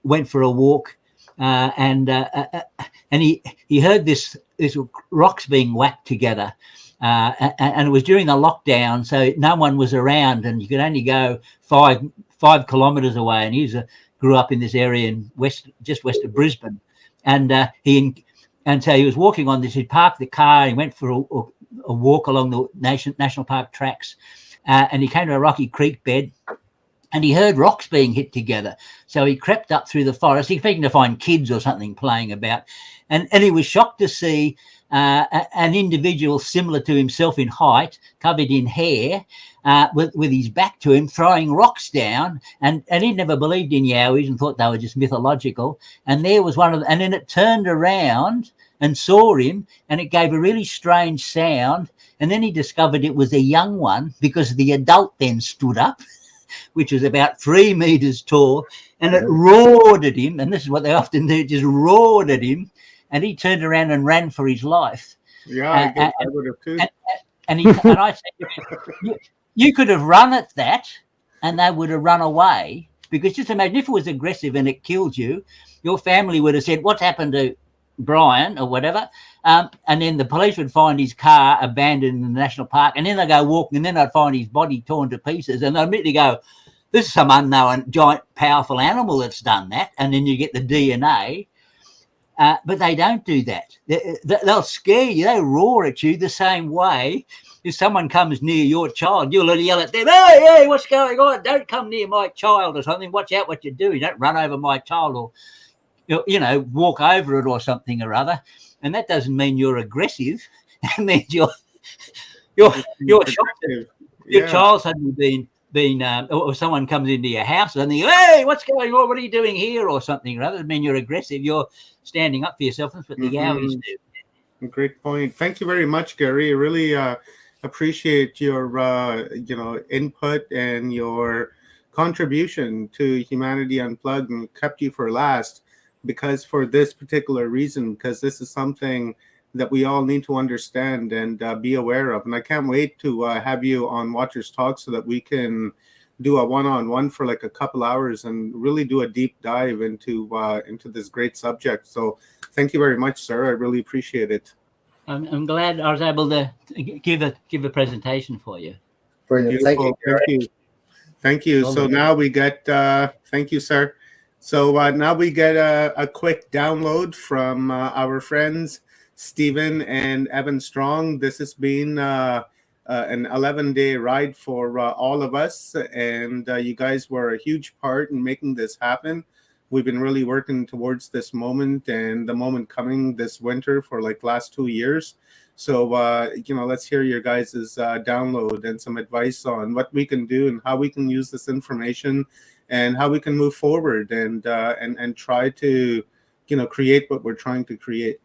went for a walk, and he heard this rocks being whacked together. And it was during the lockdown, so no one was around, and you could only go 5 kilometres away. And he grew up in this area in just west of Brisbane, and so he was walking on this. He parked the car. He went for a walk along the national park tracks, and he came to a rocky creek bed, and he heard rocks being hit together. So he crept up through the forest, expecting to find kids or something playing about, and he was shocked to see an individual similar to himself in height, covered in hair, with his back to him, throwing rocks down. And he never believed in yowies and thought they were just mythological. And there was one of them, and then it turned around and saw him, and it gave a really strange sound. And then he discovered it was a young one, because the adult then stood up, which was about 3 meters tall, and it roared at him. And this is what they often do, just roared at him. And he turned around and ran for his life. Yeah, I would have too. And I said, you could have run at that, and they would have run away. Because just imagine if it was aggressive and it killed you, your family would have said, "What's happened to Brian?" or whatever. And then the police would find his car abandoned in the national park, and then they go walking, and then they'd find his body torn to pieces, and they'd immediately go, "This is some unknown, giant, powerful animal that's done that." And then you get the DNA. But they don't do that. They'll scare you. They roar at you the same way. If someone comes near your child, you'll yell at them, "Hey, what's going on? Don't come near my child," or something. "Watch out what you're doing. Don't run over my child," or walk over it or something or other. And that doesn't mean you're aggressive. It means you're shocked. Your child suddenly been or someone comes into your house and they go, "Hey, what's going on? What are you doing here?" or something or other. It means you're aggressive. You're standing up for yourself. That's what the yowies do. Great point. Thank you very much, Gary. I really appreciate your input and your contribution to Humanity Unplugged, and kept you for last, because for this particular reason, because this is something that we all need to understand and be aware of. And I can't wait to have you on Watchers Talk so that we can do a one-on-one for like a couple hours and really do a deep dive into this great subject. So thank you very much, sir. I really appreciate it. I'm glad I was able to give a presentation for you. Brilliant. Thank you. Thank you. So now we get thank you, sir. So now we get a quick download from our friends Stephen and Evan Strong. This has been an 11-day ride for all of us, and you guys were a huge part in making this happen. We've been really working towards this moment, and the moment coming this winter for like last 2 years. So let's hear your guys' download and some advice on what we can do and how we can use this information and how we can move forward and try to create what we're trying to create.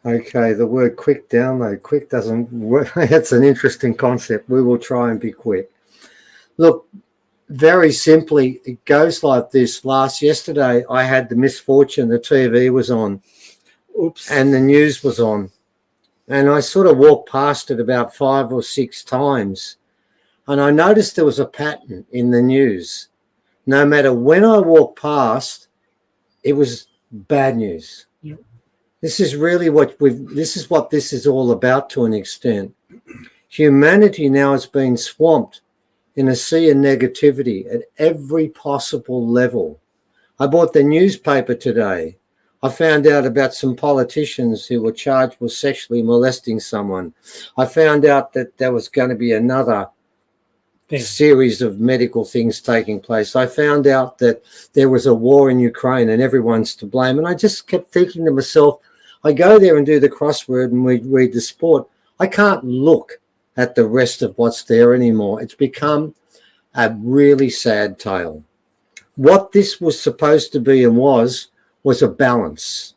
Okay, the word quick download. Quick doesn't work. That's an interesting concept. We will try and be quick. Look, very simply, it goes like this. Yesterday, I had the misfortune, the TV was on. Oops. And the news was on. And I sort of walked past it about 5 or 6 times. And I noticed there was a pattern in the news. No matter when I walked past, it was bad news. Yep. This is really what this is all about to an extent. Humanity now has been swamped in a sea of negativity at every possible level. I bought the newspaper today. I found out about some politicians who were charged with sexually molesting someone. I found out that there was going to be another series of medical things taking place. I found out that there was a war in Ukraine and everyone's to blame. And I just kept thinking to myself, I go there and do the crossword and we read the sport. I can't look at the rest of what's there anymore. It's become a really sad tale. What this was supposed to be and was a balance.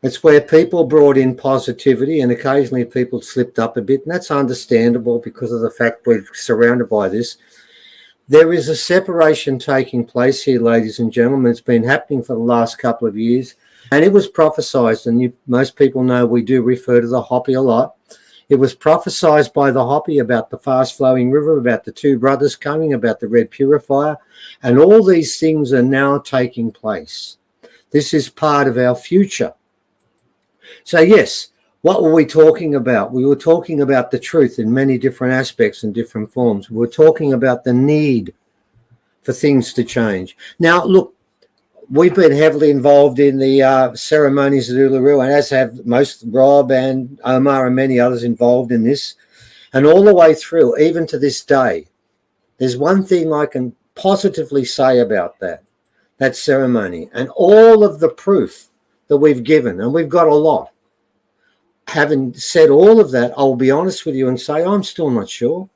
It's where people brought in positivity and occasionally people slipped up a bit, and that's understandable because of the fact we're surrounded by this. There is a separation taking place here, ladies and gentlemen. It's been happening for the last couple of years, and it was prophesized, and most people know we do refer to the Hopi a lot. It was prophesized by the Hopi about the fast-flowing river, about the two brothers coming, about the red purifier, and all these things are now taking place. This is part of our future. So yes, what were we talking about? We were talking about the truth in many different aspects and different forms. We were talking about the need for things to change. Now, look, we've been heavily involved in the ceremonies at Uluru, and as have most Rob and Omar and many others involved in this. And all the way through, even to this day, there's one thing I can positively say about that ceremony, and all of the proof that we've given, and we've got a lot. Having said all of that, I'll be honest with you and say I'm still not sure.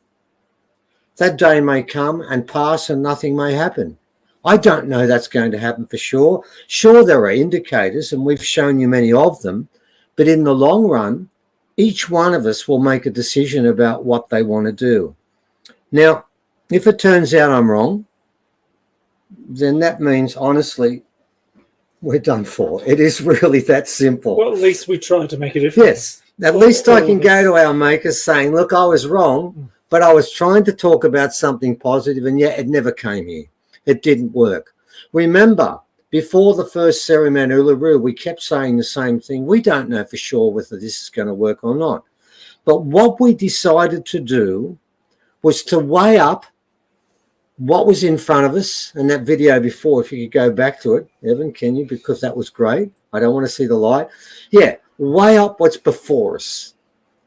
That day may come and pass and nothing may happen. I don't know that's going to happen for sure. Sure, there are indicators, and we've shown you many of them, but in the long run, each one of us will make a decision about what they want to do. Now, if it turns out I'm wrong, then that means, honestly, we're done for. It is really that simple. Well, at least we tried to make a difference. Yes, at least I can go to our makers saying, look, I was wrong, but I was trying to talk about something positive, and yet it never came here. It didn't work. Remember, before the first ceremony at Uluru, we kept saying the same thing. We don't know for sure whether this is going to work or not. But what we decided to do was to weigh up what was in front of us. And that video before, if you could go back to it, Evan, can you? Because that was great. I don't want to see the light. Yeah, weigh up what's before us.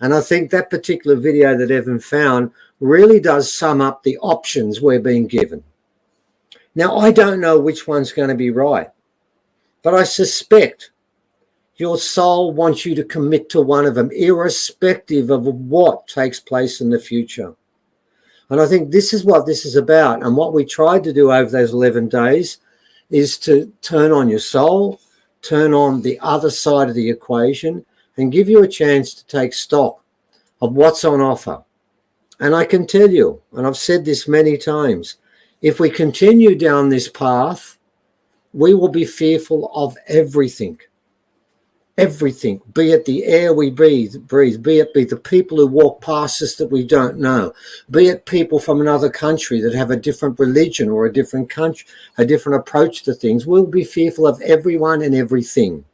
And I think that particular video that Evan found really does sum up the options we're being given. Now, I don't know which one's going to be right, but I suspect your soul wants you to commit to one of them, irrespective of what takes place in the future. And I think this is what this is about. And what we tried to do over those 11 days is to turn on your soul, turn on the other side of the equation, and give you a chance to take stock of what's on offer. And I can tell you, and I've said this many times, if we continue down this path, we will be fearful of everything. Everything, be it the air we breathe, be it the people who walk past us that we don't know, be it people from another country that have a different religion or a different country, a different approach to things. We'll be fearful of everyone and everything.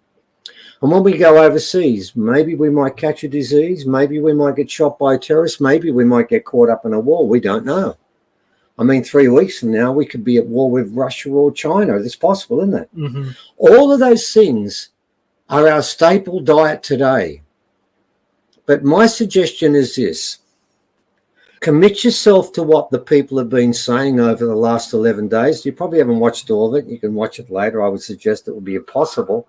And when we go overseas, maybe we might catch a disease, maybe we might get shot by a terrorist, maybe we might get caught up in a war. We don't know. I mean, 3 weeks from now, we could be at war with Russia or China. It's possible, isn't it? Mm-hmm. All of those things are our staple diet today. But my suggestion is this. Commit yourself to what the people have been saying over the last 11 days. You probably haven't watched all of it. You can watch it later. I would suggest it would be impossible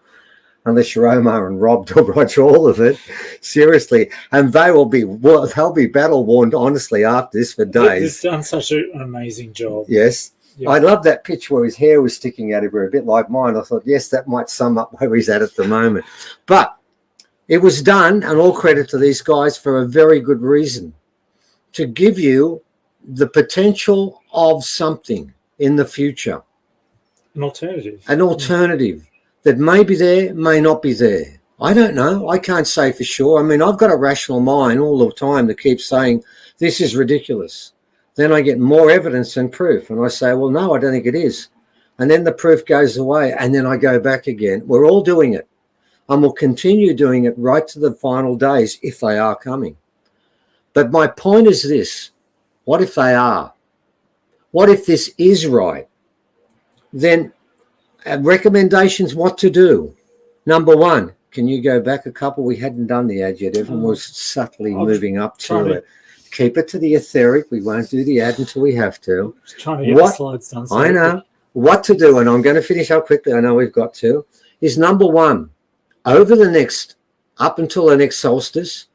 unless you're Omar and Rob to watch all of it. Seriously. And they'll be battle warned, honestly, after this for days. He's done such an amazing job. Yes. Yeah. I love that picture where his hair was sticking out everywhere, a bit like mine. I thought, yes, that might sum up where he's at the moment. But it was done, and all credit to these guys for a very good reason, to give you the potential of something in the future. An alternative. An alternative that may be there, may not be there. I don't know. I can't say for sure. I mean, I've got a rational mind all the time that keeps saying, this is ridiculous. Then I get more evidence and proof. And I say, well, no, I don't think it is. And then the proof goes away. And then I go back again. We're all doing it. And we'll continue doing it right to the final days if they are coming. But my point is this. What if they are? What if this is right? Then recommendations what to do. Number one, can you go back a couple? We hadn't done the ad yet. Everyone was subtly moving up to it. Keep it to the etheric. We won't do the ad until we have to. Just trying to get the slides done. I know. What to do, and I'm going to finish up quickly. I know we've got to, is number one, over the next, up until the next solstice,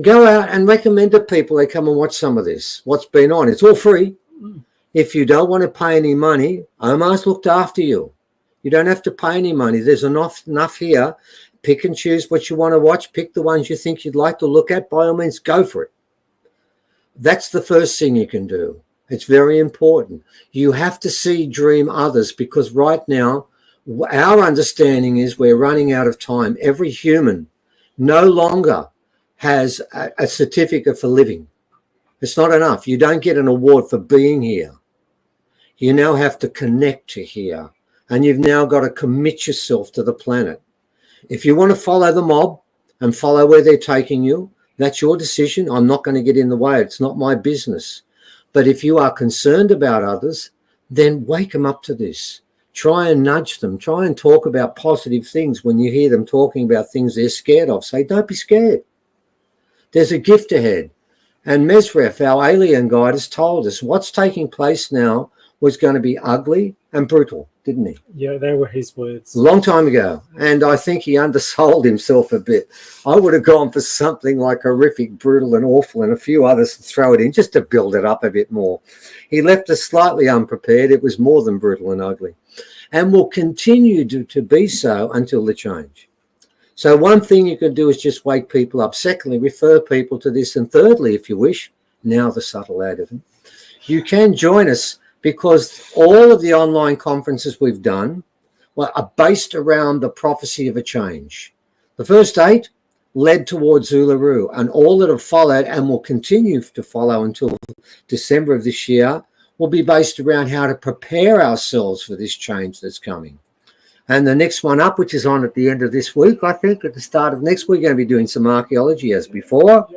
go out and recommend to people they come and watch some of this, what's been on. It's all free. If you don't want to pay any money, Omar's looked after you. You don't have to pay any money. There's enough here. Pick and choose what you want to watch. Pick the ones you think you'd like to look at. By all means, go for it. That's the first thing you can do. It's very important. You have to see, dream others, because right now, our understanding is we're running out of time. Every human no longer has a certificate for living. It's not enough. You don't get an award for being here. You now have to connect to here, and you've now got to commit yourself to the planet. If you want to follow the mob and follow where they're taking you, that's your decision. I'm not going to get in the way. It's not my business. But if you are concerned about others, then wake them up to this. Try and nudge them. Try and talk about positive things when you hear them talking about things they're scared of. Say, don't be scared. There's a gift ahead. And Mesref, our alien guide, has told us what's taking place now was going to be ugly and brutal, didn't he? Yeah, they were his words. A long time ago. And I think he undersold himself a bit. I would have gone for something like horrific, brutal and awful, and a few others to throw it in just to build it up a bit more. He left us slightly unprepared. It was more than brutal and ugly, and will continue to be so until the change. So one thing you can do is just wake people up. Secondly, refer people to this. And thirdly, if you wish, now the subtle add of it, you can join us, because all of the online conferences we've done are based around the prophecy of a change. The first 8 led towards Uluru, and all that have followed and will continue to follow until December of this year will be based around how to prepare ourselves for this change that's coming. And the next one up, which is on at the end of this week, I think, at the start of next, we're going to be doing some archaeology as before.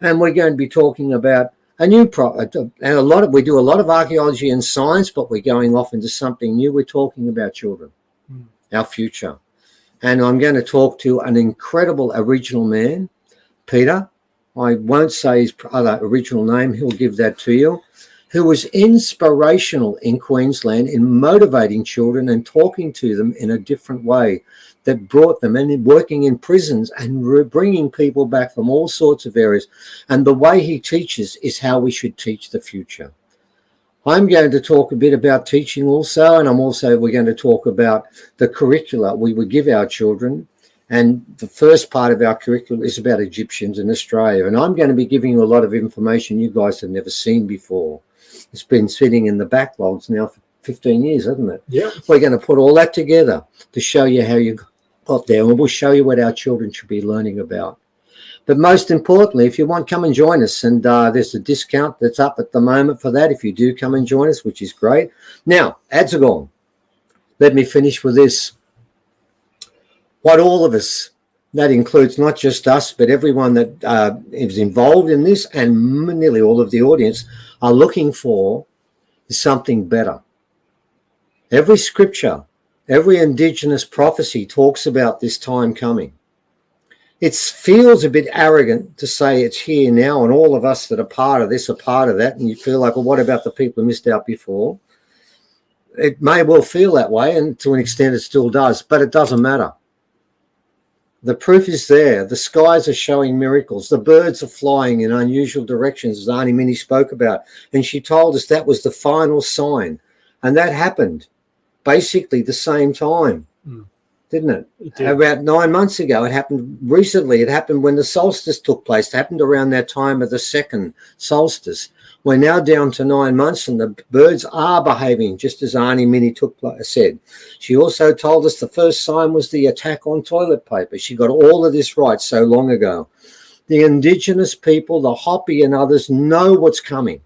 And we're going to be talking about a new and we do a lot of archaeology and science, but we're going off into something new. We're talking about children, our future. And I'm going to talk to an incredible original man, Peter. I won't say his other original name. He'll give that to you. Who was inspirational in Queensland in motivating children and talking to them in a different way that brought them, and working in prisons and bringing people back from all sorts of areas. And the way he teaches is how we should teach the future. I'm going to talk a bit about teaching also, and we're going to talk about the curricula we would give our children. And the first part of our curriculum is about Egyptians in Australia. And I'm going to be giving you a lot of information you guys have never seen before. It's been sitting in the backlogs now for 15 years, hasn't it? Yeah. We're going to put all that together to show you how you got there, and we'll show you what our children should be learning about. But most importantly, if you want, come and join us. And there's a discount that's up at the moment for that if you do come and join us, which is great. Now, ads are gone. Let me finish with this. What all of us, that includes not just us, but everyone that is involved in this, and nearly all of the audience, are looking for is something better. Every scripture, every indigenous prophecy talks about this time coming. It feels a bit arrogant to say it's here now, and all of us that are part of this are part of that, and you feel like, well, what about the people who missed out before? It may well feel that way, and to an extent it still does, but it doesn't matter. The proof is there. The skies are showing miracles. The birds are flying in unusual directions, as Auntie Minnie spoke about. And she told us that was the final sign. And that happened basically the same time, didn't it? It did. About 9 months ago. It happened recently. It happened when the solstice took place. It happened around that time of the second solstice. We're now down to 9 months, and the birds are behaving just as Auntie Minnie said. She also told us the first sign was the attack on toilet paper. She got all of this right so long ago. The indigenous people, the Hopi and others, know what's coming.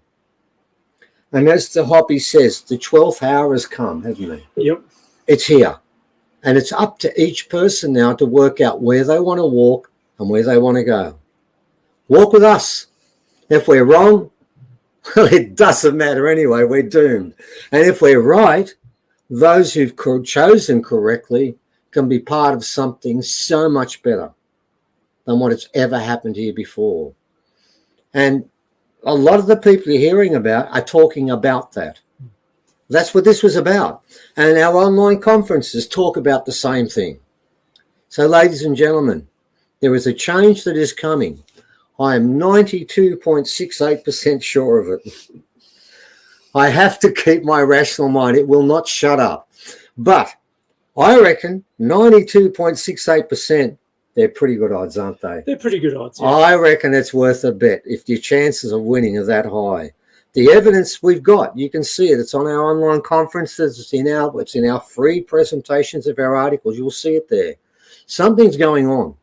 And as the Hopi says, the 12th hour has come, hasn't it? Yep. It's here. And it's up to each person now to work out where they want to walk and where they want to go. Walk with us. If we're wrong, well, it doesn't matter anyway. We're doomed. And if we're right, those who've chosen correctly can be part of something so much better than what has ever happened here before. And a lot of the people you're hearing about are talking about that. That's what this was about. And our online conferences talk about the same thing. So, ladies and gentlemen, there is a change that is coming. I am 92.68% sure of it. I have to keep my rational mind. It will not shut up. But I reckon 92.68%, they're pretty good odds, aren't they? They're pretty good odds. Yeah. I reckon it's worth a bet if your chances of winning are that high. The evidence we've got, you can see it. It's on our online conferences. It's in our free presentations of our articles. You'll see it there. Something's going on.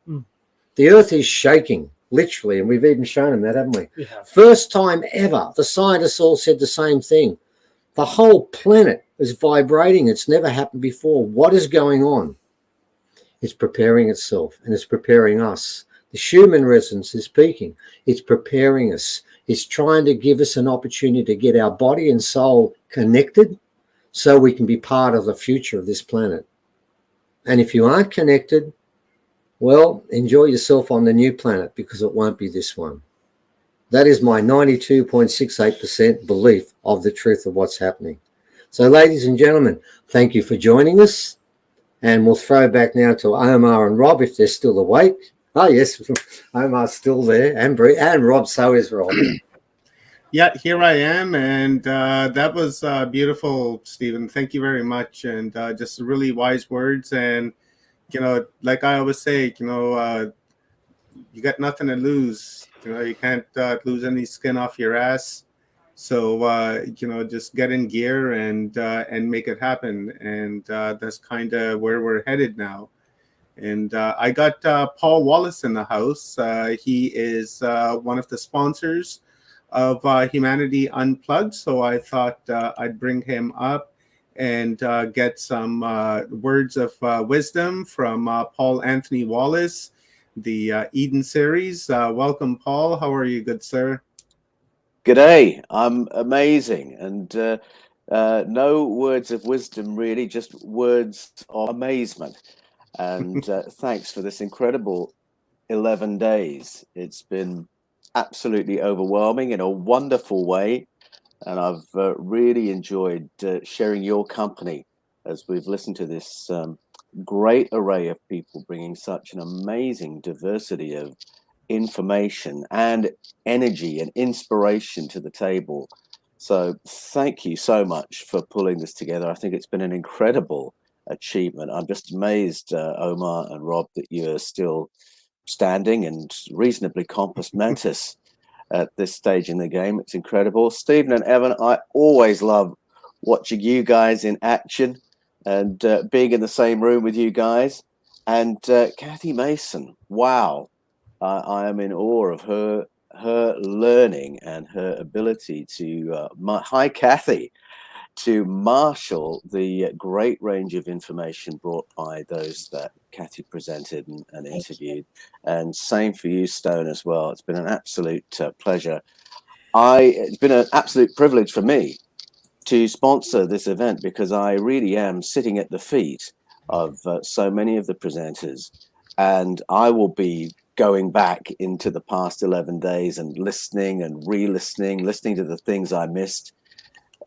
The earth is shaking, literally, and we've even shown them that, haven't we? We have. First time ever, the scientists all said the same thing. The whole planet is vibrating. It's never happened before. What is going on? It's preparing itself, and it's preparing us. The Schumann resonance is peaking. It's preparing us. It's trying to give us an opportunity to get our body and soul connected so we can be part of the future of this planet. And if you aren't connected, well, enjoy yourself on the new planet, because it won't be this one. That is my 92.68% belief of the truth of what's happening. So, ladies and gentlemen, thank you for joining us. And we'll throw back now to Omar and Rob if they're still awake. Oh, yes, Omar's still there. And Rob, so is Rob. Yeah, here I am. And that was beautiful, Stephen. Thank you very much. And just really wise words. And, you know, like I always say, you know, you got nothing to lose. You know, you can't lose any skin off your ass. So, you know, just get in gear and make it happen. And that's kind of where we're headed now. And I got Paul Wallace in the house. He is one of the sponsors of Humanity Unplugged. So I thought I'd bring him up and get some words of wisdom from Paul Anthony Wallace, the Eden series. Welcome, Paul. How are you, good sir? G'day. I'm amazing. And no words of wisdom, really, just words of amazement. And thanks for this incredible 11 days. It's been absolutely overwhelming in a wonderful way. And I've really enjoyed sharing your company as we've listened to this great array of people bringing such an amazing diversity of information and energy and inspiration to the table. So thank you so much for pulling this together. I think it's been an incredible achievement. I'm just amazed, Omar and Rob, that you're still standing and reasonably compos mentis at this stage in the game. It's incredible. Stephen and Evan, I always love watching you guys in action and being in the same room with you guys. And Kathy Mason, wow. I am in awe of her learning and her ability to, hi Kathy, to marshal the great range of information brought by those that Kathy presented and interviewed. And same for you, Stone, as well. It's been an absolute pleasure. It's been an absolute privilege for me to sponsor this event, because I really am sitting at the feet of so many of the presenters, and I will be going back into the past 11 days and listening and re-listening, listening to the things I missed.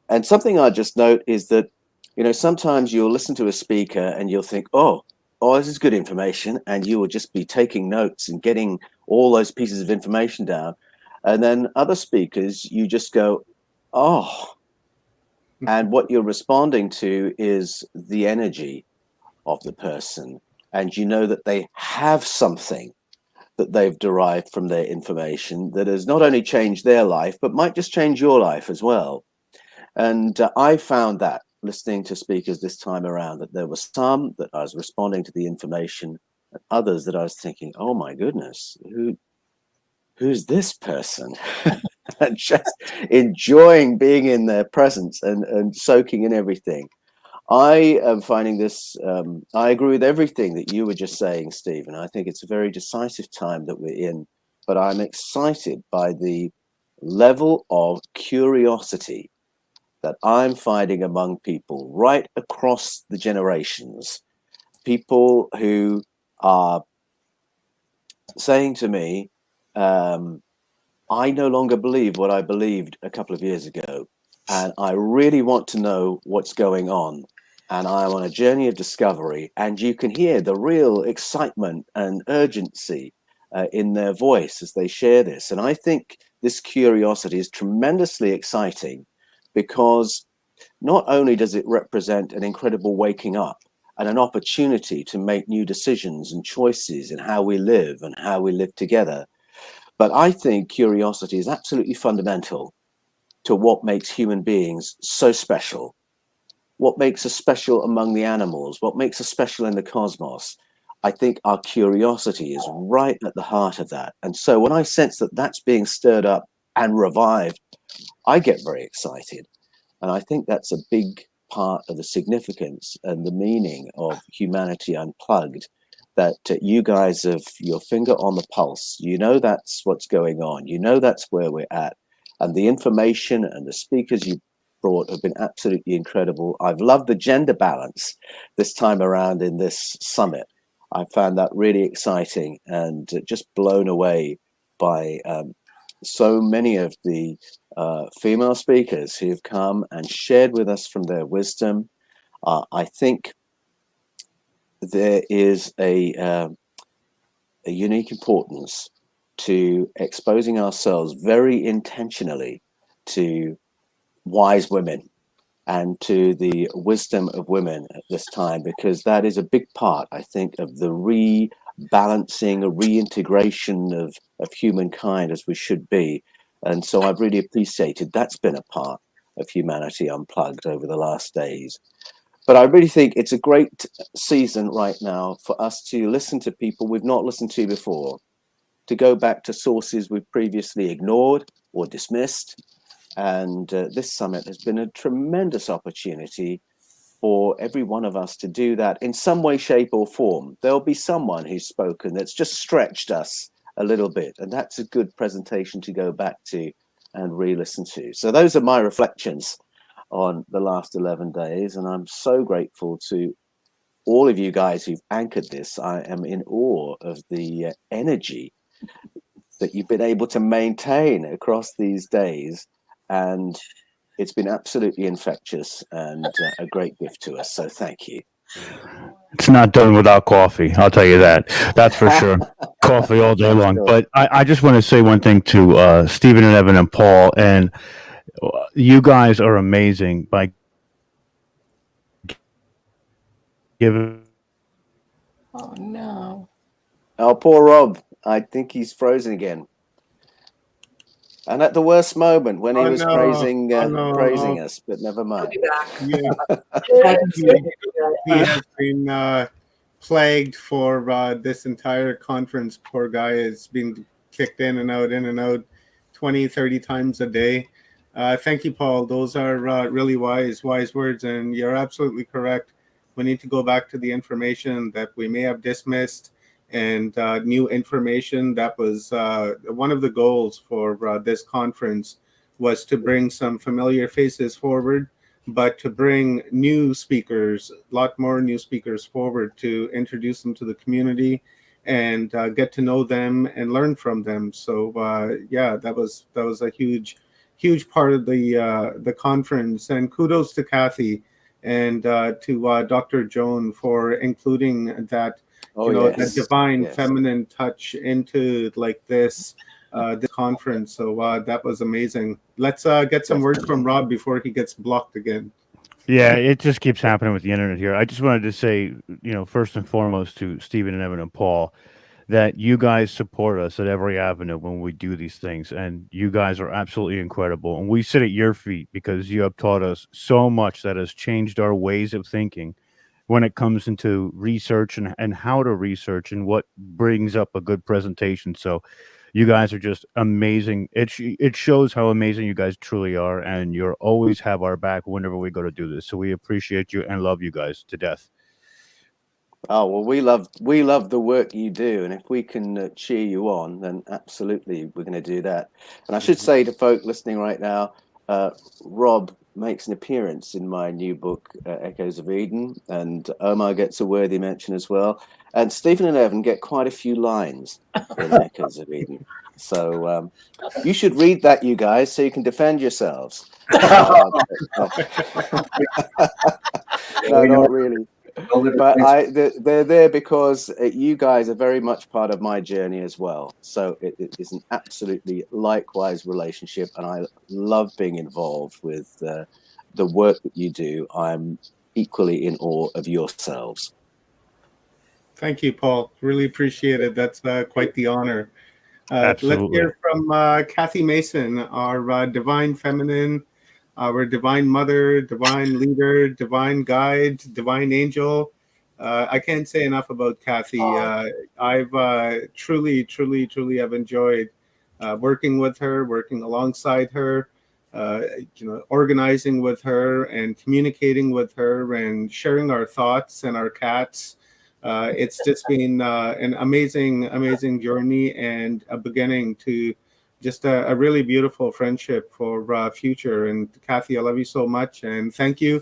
And something I just note is that, you know, sometimes you'll listen to a speaker and you'll think, oh, this is good information. And you will just be taking notes and getting all those pieces of information down. And then other speakers, you just go, oh. And what you're responding to is the energy of the person. And you know that they have something that they've derived from their information that has not only changed their life, but might just change your life as well. And I found that listening to speakers this time around, that there were some that I was responding to the information, and others that I was thinking, oh my goodness, who's this person? And just enjoying being in their presence and soaking in everything. I am finding this, I agree with everything that you were just saying, Stephen. I think it's a very decisive time that we're in, but I'm excited by the level of curiosity that I'm finding among people right across the generations. People who are saying to me, I no longer believe what I believed a couple of years ago, and I really want to know what's going on. And I'm on a journey of discovery, and you can hear the real excitement and urgency in their voice as they share this. And I think this curiosity is tremendously exciting, because not only does it represent an incredible waking up and an opportunity to make new decisions and choices in how we live and how we live together, but I think curiosity is absolutely fundamental to what makes human beings so special, what makes us special among the animals, what makes us special in the cosmos. I think our curiosity is right at the heart of that. And so when I sense that that's being stirred up and revived, I get very excited. And I think that's a big part of the significance and the meaning of Humanity Unplugged, that you guys have your finger on the pulse. You know that's what's going on. You know that's where we're at. And the information and the speakers you brought have been absolutely incredible. I've loved the gender balance this time around in this summit. I found that really exciting and just blown away by so many of the female speakers who have come and shared with us from their wisdom. I think there is a unique importance to exposing ourselves very intentionally to wise women and to the wisdom of women at this time, because that is a big part, I think, of the rebalancing, a reintegration of humankind as we should be. And so I've really appreciated that's been a part of Humanity Unplugged over the last days. But I really think it's a great season right now for us to listen to people we've not listened to before, to go back to sources we've previously ignored or dismissed. And this summit has been a tremendous opportunity for every one of us to do that in some way, shape or form. There'll be someone who's spoken that's just stretched us a little bit. And that's a good presentation to go back to and re-listen to. So those are my reflections on the last 11 days. And I'm so grateful to all of you guys who've anchored this. I am in awe of the energy that you've been able to maintain across these days. And it's been absolutely infectious and a great gift to us. So thank you. It's not done without coffee. I'll tell you that. That's for sure. Coffee all day long. Sure. But I just want to say one thing to Stephen and Evan and Paul. And you guys are amazing by giving. Oh, no. Oh, poor Rob. I think he's frozen again. And at the worst moment when he was praising us, but never mind. Yeah. He has been plagued for this entire conference. Poor guy has been kicked in and out 20, 30 times a day. Thank you, Paul. Those are really wise words, and you're absolutely correct. We need to go back to the information that we may have dismissed and new information. That was one of the goals for this conference, was to bring some familiar faces forward, but to bring new speakers, a lot more new speakers forward, to introduce them to the community and get to know them and learn from them. So yeah, that was a huge part of the conference. And kudos to Kathy and to Dr. Joan for including that. The divine feminine touch into like this conference. So that was amazing. Let's get some words from Rob before he gets blocked again. Yeah, it just keeps happening with the internet here. I just wanted to say, first and foremost to Stephen and Evan and Paul, that you guys support us at every avenue when we do these things. And you guys are absolutely incredible. And we sit at your feet because you have taught us so much that has changed our ways of thinking when it comes into research and how to research and what brings up a good presentation. So you guys are just amazing. It shows how amazing you guys truly are, and you'll always have our back whenever we go to do this. So we appreciate you and love you guys to death. Oh, well, we love the work you do, and if we can cheer you on, then absolutely we're going to do that. And I should say to folk listening right now, Rob makes an appearance in my new book, Echoes of Eden, and Omar gets a worthy mention as well. And Stephen and Evan get quite a few lines in Echoes of Eden. So you should read that, you guys, so you can defend yourselves. No, not really. But they're there because you guys are very much part of my journey as well. So it is an absolutely likewise relationship, and I love being involved with the work that you do. I'm equally in awe of yourselves. Thank you, Paul. Really appreciate it. That's quite the honor. Let's Absolutely. hear from Kathy Mason, our divine feminine, our divine mother, divine leader, divine guide, divine angel. I can't say enough about Kathy. I've truly have enjoyed working with her, working alongside her, organizing with her and communicating with her and sharing our thoughts and our cats. It's just been an amazing journey and a beginning to just a really beautiful friendship for future. And Kathy, I love you so much, and thank you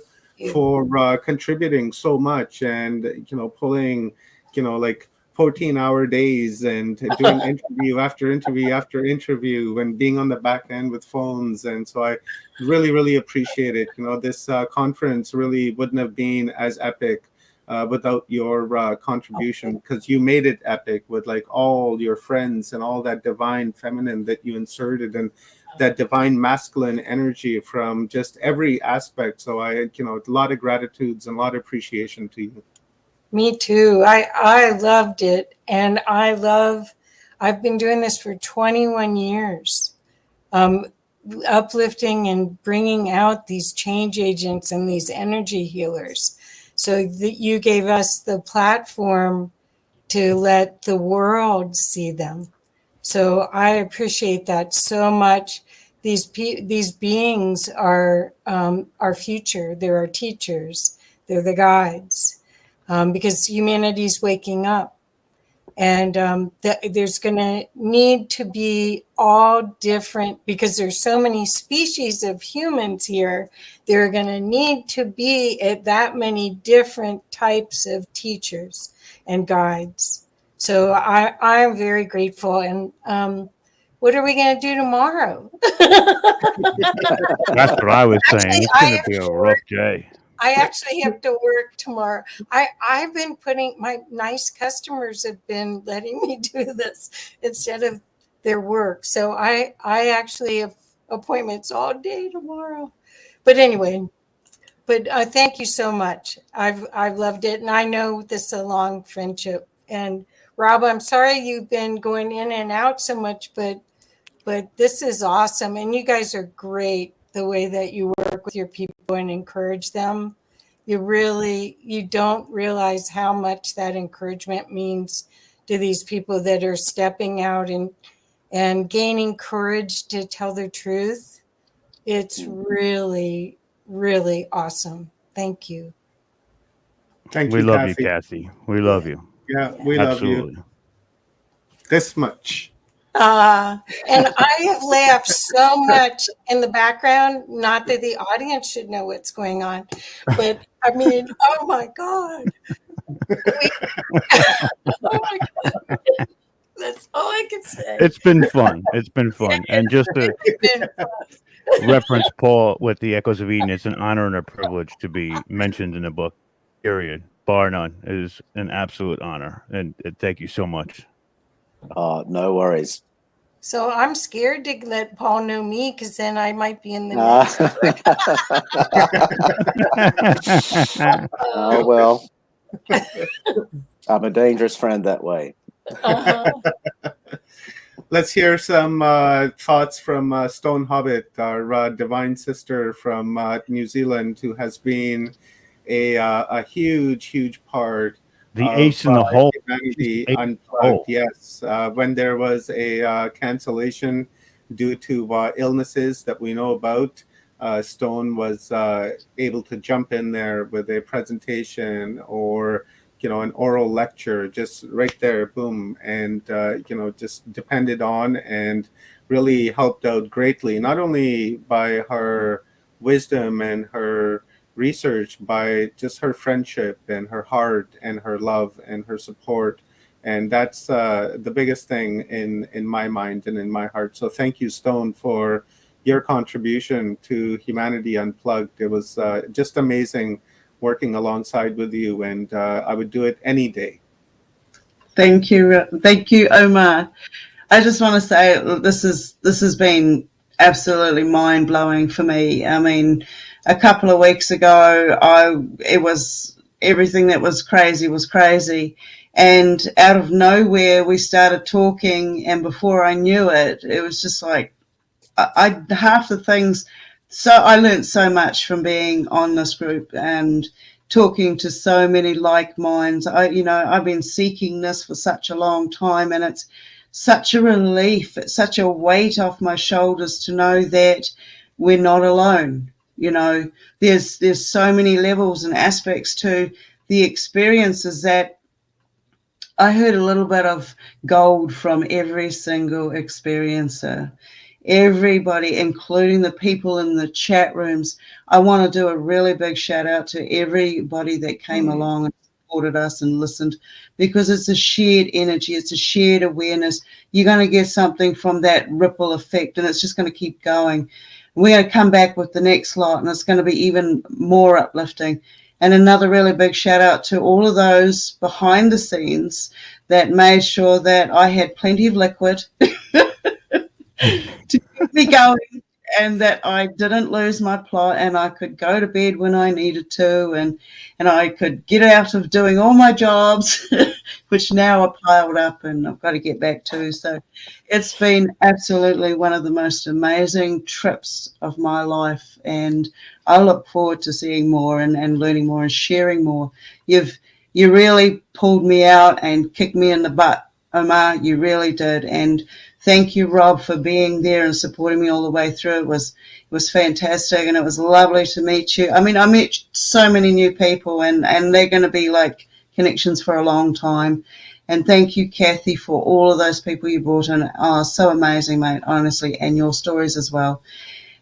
for contributing so much and pulling like 14-hour days and doing interview after interview after interview and being on the back end with phones. And so I really appreciate it. This conference really wouldn't have been as epic without your contribution, because you made it epic with like all your friends and all that divine feminine that you inserted and that divine masculine energy from just every aspect. So a lot of gratitudes and a lot of appreciation to you. Me too. I loved it. And I've been doing this for 21 years, uplifting and bringing out these change agents and these energy healers. So that you gave us the platform to let the world see them. So I appreciate that so much. These beings are our future. They're our teachers. They're the guides. Because humanity's waking up, and there's going to need to be all different, because there's so many species of humans here. There are going to need to be that many different types of teachers and guides. So I am very grateful. And what are we going to do tomorrow? That's what I was saying. It's going to be a rough day. I actually have to work tomorrow. I've been my nice customers have been letting me do this instead of their work. So I actually have appointments all day tomorrow. But anyway, thank you so much. I've loved it. And I know this is a long friendship. And Rob, I'm sorry you've been going in and out so much, but this is awesome. And you guys are great, the way that you work with your people and encourage them. You don't realize how much that encouragement means to these people that are stepping out and gaining courage to tell their truth. It's really, really awesome. Thank you. Thank you, We love you, Kathy. Kathy. We love you. Yeah, we Absolutely. love you. This much. And I have laughed so much in the background, not that the audience should know what's going on, but I mean, oh my God. Oh my God. That's all I can say. It's been fun. It's been fun. And just to reference Paul with the Echoes of Eden, it's an honor and a privilege to be mentioned in the book, period. Bar none. It is an absolute honor. And thank you so much. No worries. So I'm scared to let Paul know me, because then I might be in the Oh, well, I'm a dangerous friend that way. Let's hear some thoughts from Stone Hobbit, our divine sister from New Zealand, who has been a huge part the of ace in the hole. Humanity Unplugged. Yes, when there was a cancellation due to illnesses that we know about, Stone was able to jump in there with a presentation or an oral lecture, just right there, boom, and just depended on and really helped out greatly, not only by her wisdom and her research, by just her friendship and her heart and her love and her support. And that's the biggest thing in my mind and in my heart. So thank you, Stone, for your contribution to Humanity Unplugged. It was just amazing working alongside with you, and I would do it any day. Thank you, Omar. I just want to say this has been absolutely mind blowing for me. I mean, a couple of weeks ago, it was everything that was crazy, and out of nowhere we started talking, and before I knew it, it was just like I half the things. So I learned so much from being on this group and talking to so many like minds. I've been seeking this for such a long time, and it's such a relief. It's such a weight off my shoulders to know that we're not alone. There's so many levels and aspects to the experiences that I heard a little bit of gold from every single experiencer. Everybody, including the people in the chat rooms. I want to do a really big shout out to everybody that came along and supported us and listened, because it's a shared energy, it's a shared awareness. You're going to get something from that ripple effect, and it's just going to keep going. We're going to come back with the next lot, and it's going to be even more uplifting. And another really big shout out to all of those behind the scenes that made sure that I had plenty of liquid to keep me going, and that I didn't lose my plot, and I could go to bed when I needed to, and I could get out of doing all my jobs, which now are piled up and I've got to get back to. So it's been absolutely one of the most amazing trips of my life, and I look forward to seeing more and learning more and sharing more. You really pulled me out and kicked me in the butt, Omar. You really did. And thank you, Rob, for being there and supporting me all the way through. It was fantastic, and it was lovely to meet you. I mean, I met so many new people, and they're going to be like connections for a long time. And thank you, Kathy, for all of those people you brought in. Oh, so amazing, mate, honestly, and your stories as well.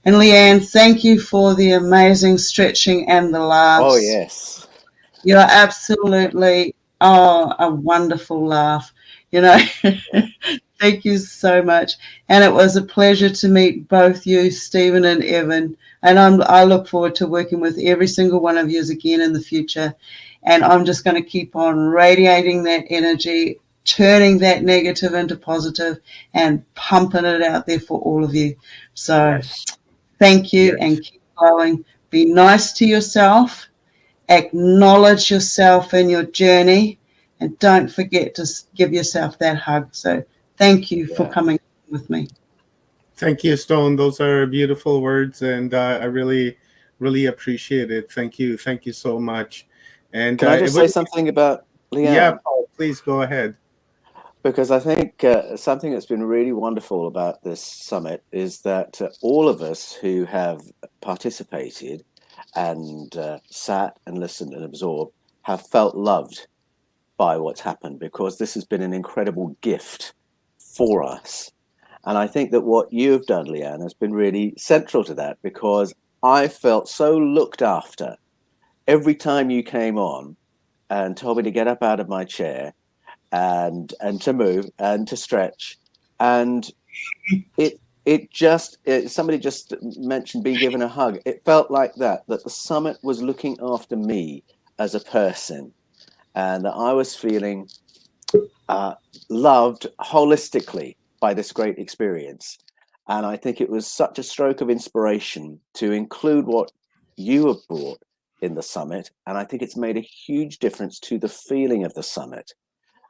And Leanne, thank you for the amazing stretching and the laughs. Oh, yes. You're absolutely, a wonderful laugh. Thank you so much. And it was a pleasure to meet both you, Stephen and Evan. And I look forward to working with every single one of you again in the future. And I'm just going to keep on radiating that energy, turning that negative into positive, and pumping it out there for all of you. So thank you, and keep going. Be nice to yourself. Acknowledge yourself in your journey. And don't forget to give yourself that hug. So thank you for coming with me. Thank you, Stone. Those are beautiful words, and I really, really appreciate it. Thank you so much. And Can I just say something about Leanne? Yeah, Paul, please go ahead. Because I think something that's been really wonderful about this summit is that all of us who have participated and sat and listened and absorbed have felt loved by what's happened, because this has been an incredible gift for us. And I think that what you've done, Leanne, has been really central to that, because I felt so looked after every time you came on and told me to get up out of my chair and to move and to stretch. And somebody just mentioned being given a hug. It felt like that the summit was looking after me as a person, and that I was feeling loved holistically by this great experience. And I think it was such a stroke of inspiration to include what you have brought in the summit. And I think it's made a huge difference to the feeling of the summit,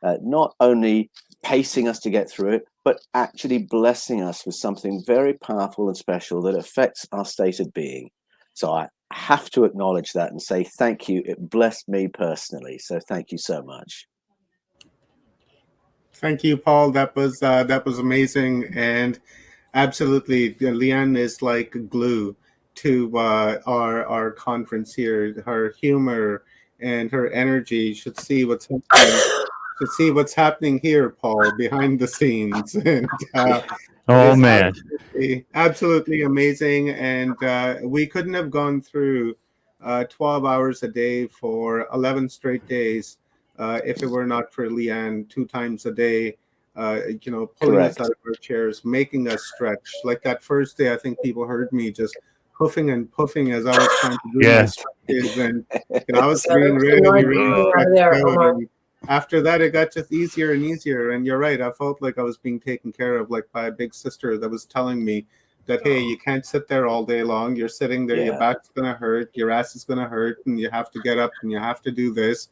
not only pacing us to get through it, but actually blessing us with something very powerful and special that affects our state of being. So I have to acknowledge that and say thank you. It blessed me personally. So thank you so much. Thank you, Paul. That was amazing, and absolutely, Leanne is like glue to our conference here. Her humor and her energy. You should see what's happening. Should see what's happening here, Paul, behind the scenes. And oh man, absolutely amazing. And we couldn't have gone through 12 hours a day for 11 straight days if it were not for Leanne 2 times a day, pulling us out of our chairs, making us stretch. Like that first day, I think people heard me just huffing and puffing as I was trying to do my Yeah. stretches, and I was So being there was really, some noise really coming out of stretched there, out. Omar. And after that, it got just easier and easier. And you're right, I felt like I was being taken care of, like by a big sister that was telling me that, hey, you can't sit there all day long. You're sitting there, your Yeah. back's gonna hurt, your ass is gonna hurt, and you have to get up and you have to do this.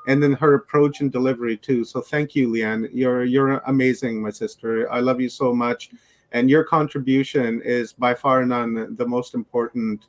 And then her approach and delivery too. So thank you, Leanne. You're amazing, my sister. I love you so much. And your contribution is by far none the most important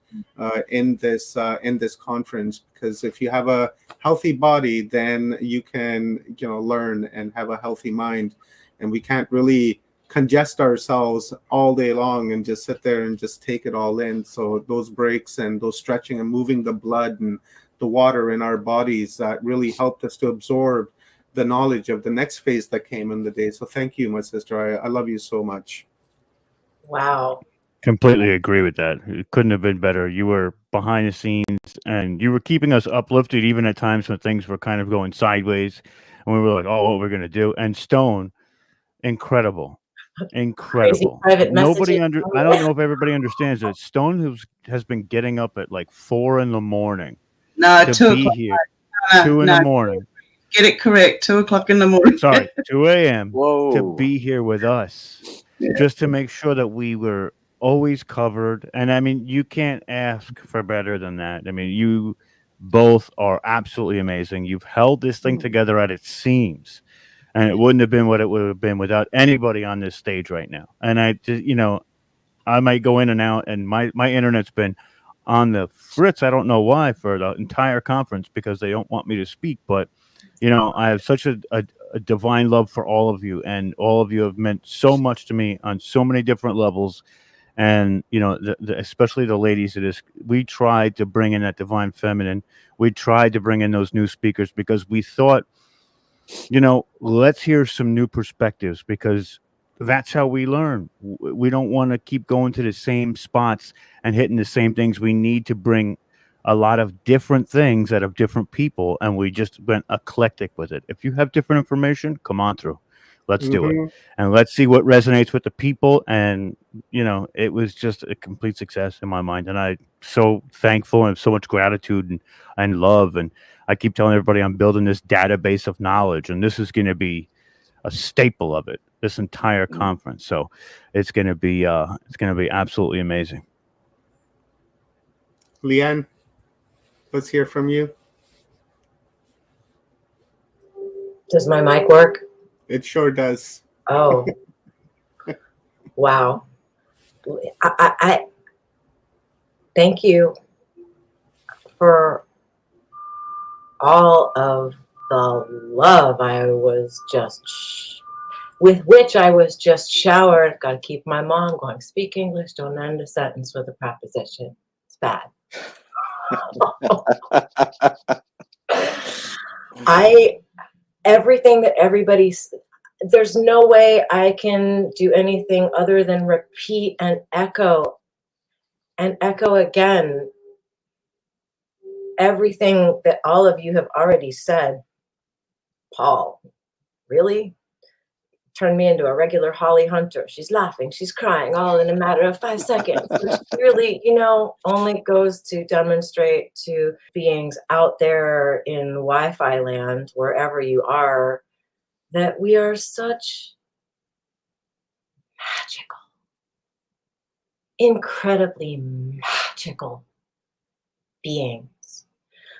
in this conference, because if you have a healthy body, then you can learn and have a healthy mind, and we can't really congest ourselves all day long and just sit there and just take it all in. So those breaks and those stretching and moving the blood and the water in our bodies that really helped us to absorb the knowledge of the next phase that came in the day. So thank you, my sister. I love you so much. Wow. Completely agree with that. It couldn't have been better. You were behind the scenes and you were keeping us uplifted even at times when things were kind of going sideways and we were like, oh, what we're going to do. And Stone, incredible. Incredible. private Nobody messages. I don't know if everybody understands that Stone has been getting up at like 4 a.m. No, to 2 be o'clock. here. No, 2 no. a.m. Get it correct. 2 o'clock in the morning. Sorry, 2 a.m. to Whoa. be here with us, Yeah. just to make sure that we were always covered. And I mean, you can't ask for better than that. I mean, you both are absolutely amazing. You've held this thing together at its seams, and it wouldn't have been what it would have been without anybody on this stage right now. And I just, I might go in and out, and my internet's been on the fritz. I don't know why for the entire conference because they don't want me to speak, but I have such a divine love for all of you, and all of you have meant so much to me on so many different levels. And especially the ladies of this, we tried to bring in that divine feminine. We tried to bring in those new speakers because we thought, let's hear some new perspectives, because that's how we learn. We don't want to keep going to the same spots and hitting the same things. We need to bring a lot of different things out of different people, and we just went eclectic with it. If you have different information, come on through. Let's do it, and let's see what resonates with the people. And it was just a complete success in my mind, and I'm so thankful and so much gratitude and love. And I keep telling everybody I'm building this database of knowledge, and this is going to be a staple of it, this entire conference. So it's going to be absolutely amazing. Leanne, let's hear from you. Does my mic work? It sure does. Oh, wow. I thank you for all of the love with which I was just showered. Got to keep my mom going. Speak English, don't end a sentence with a preposition. It's bad. Everything that everybody's, there's no way I can do anything other than repeat and echo again everything that all of you have already said. Paul, really? Turned me into a regular Holly Hunter. She's laughing, she's crying, all in a matter of 5 seconds. Which really, only goes to demonstrate to beings out there in Wi-Fi land, wherever you are, that we are such magical, incredibly magical beings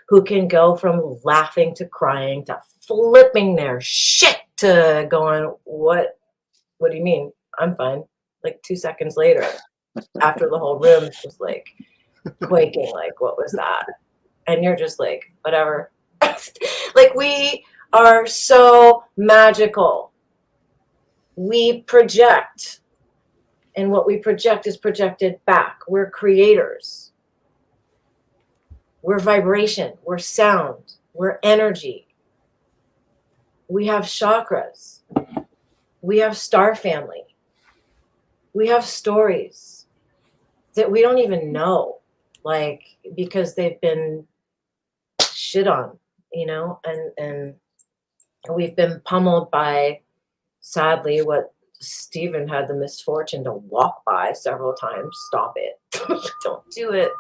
who can go from laughing to crying to flipping their shit to going, what do you mean? I'm fine. Like 2 seconds later, after the whole room is just like quaking, like, what was that? And you're just like, whatever. Like, we are so magical. We project, and what we project is projected back. We're creators. We're vibration. We're sound. We're energy. We have chakras. We have star family. We have stories that we don't even know, like, because they've been shit on, and we've been pummeled by, sadly, what Stephen had the misfortune to walk by several times. Stop it. Don't do it.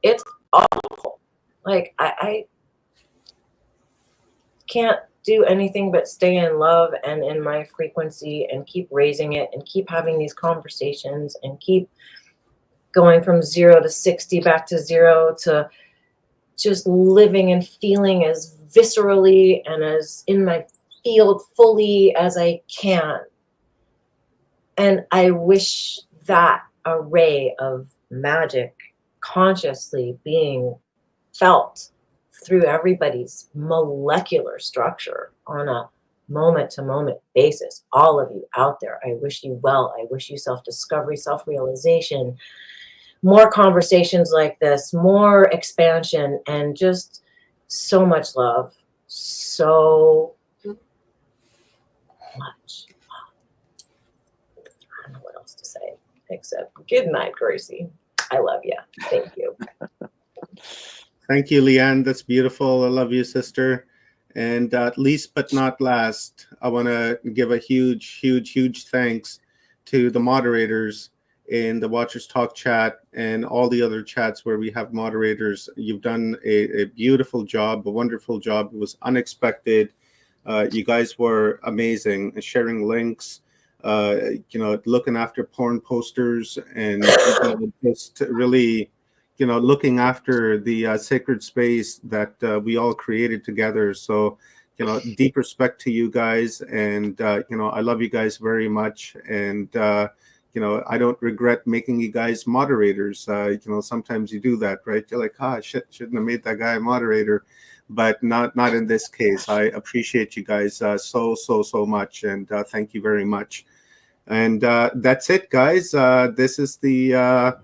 It's awful. Like, I can't do anything but stay in love and in my frequency and keep raising it and keep having these conversations and keep going from 0 to 60 back to 0 to just living and feeling as viscerally and as in my field fully as I can. And I wish that array of magic consciously being felt through everybody's molecular structure on a moment-to-moment basis. All of you out there, I wish you well. I wish you self-discovery, self-realization, more conversations like this, more expansion, and just so much love. So much love. I don't know what else to say except good night, Gracie. I love you. Thank you. Thank you, Leanne. That's beautiful. I love you, sister. And least but not last, I want to give a huge thanks to the moderators in the Watchers Talk chat and all the other chats where we have moderators. You've done a beautiful job, a wonderful job. It was unexpected. You guys were amazing, sharing links, looking after porn posters, and just really, looking after the sacred space that we all created together. So, deep respect to you guys, and I love you guys very much. And I don't regret making you guys moderators. Sometimes you do that, right? You're like, shouldn't have made that guy a moderator, but not in this case. I appreciate you guys so much, and thank you very much. And that's it, guys. This is the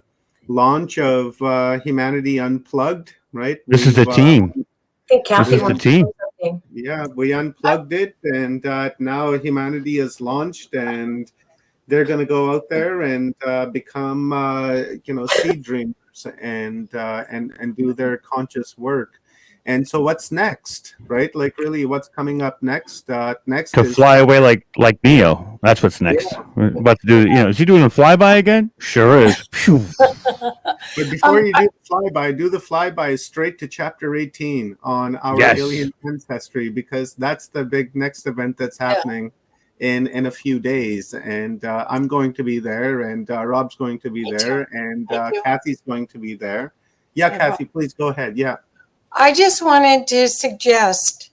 launch of Humanity Unplugged, right? This is the team. I think Kathy This is the wants to team. say something. Yeah, we unplugged it, and now Humanity is launched, and they're going to go out there and become, seed dreamers and do their conscious work. And so, what's next, right? Like, really, what's coming up next? Next To is fly away like Neo. That's what's next. We're about to do. Is he doing a flyby again? Sure is. Phew. But before you do the flyby straight to chapter 18 on our Yes. alien ancestry, because that's the big next event that's happening in a few days. And I'm going to be there, and Rob's going to be there, and Kathy's going to be there. Yeah, Kathy, please go ahead. Yeah. I just wanted to suggest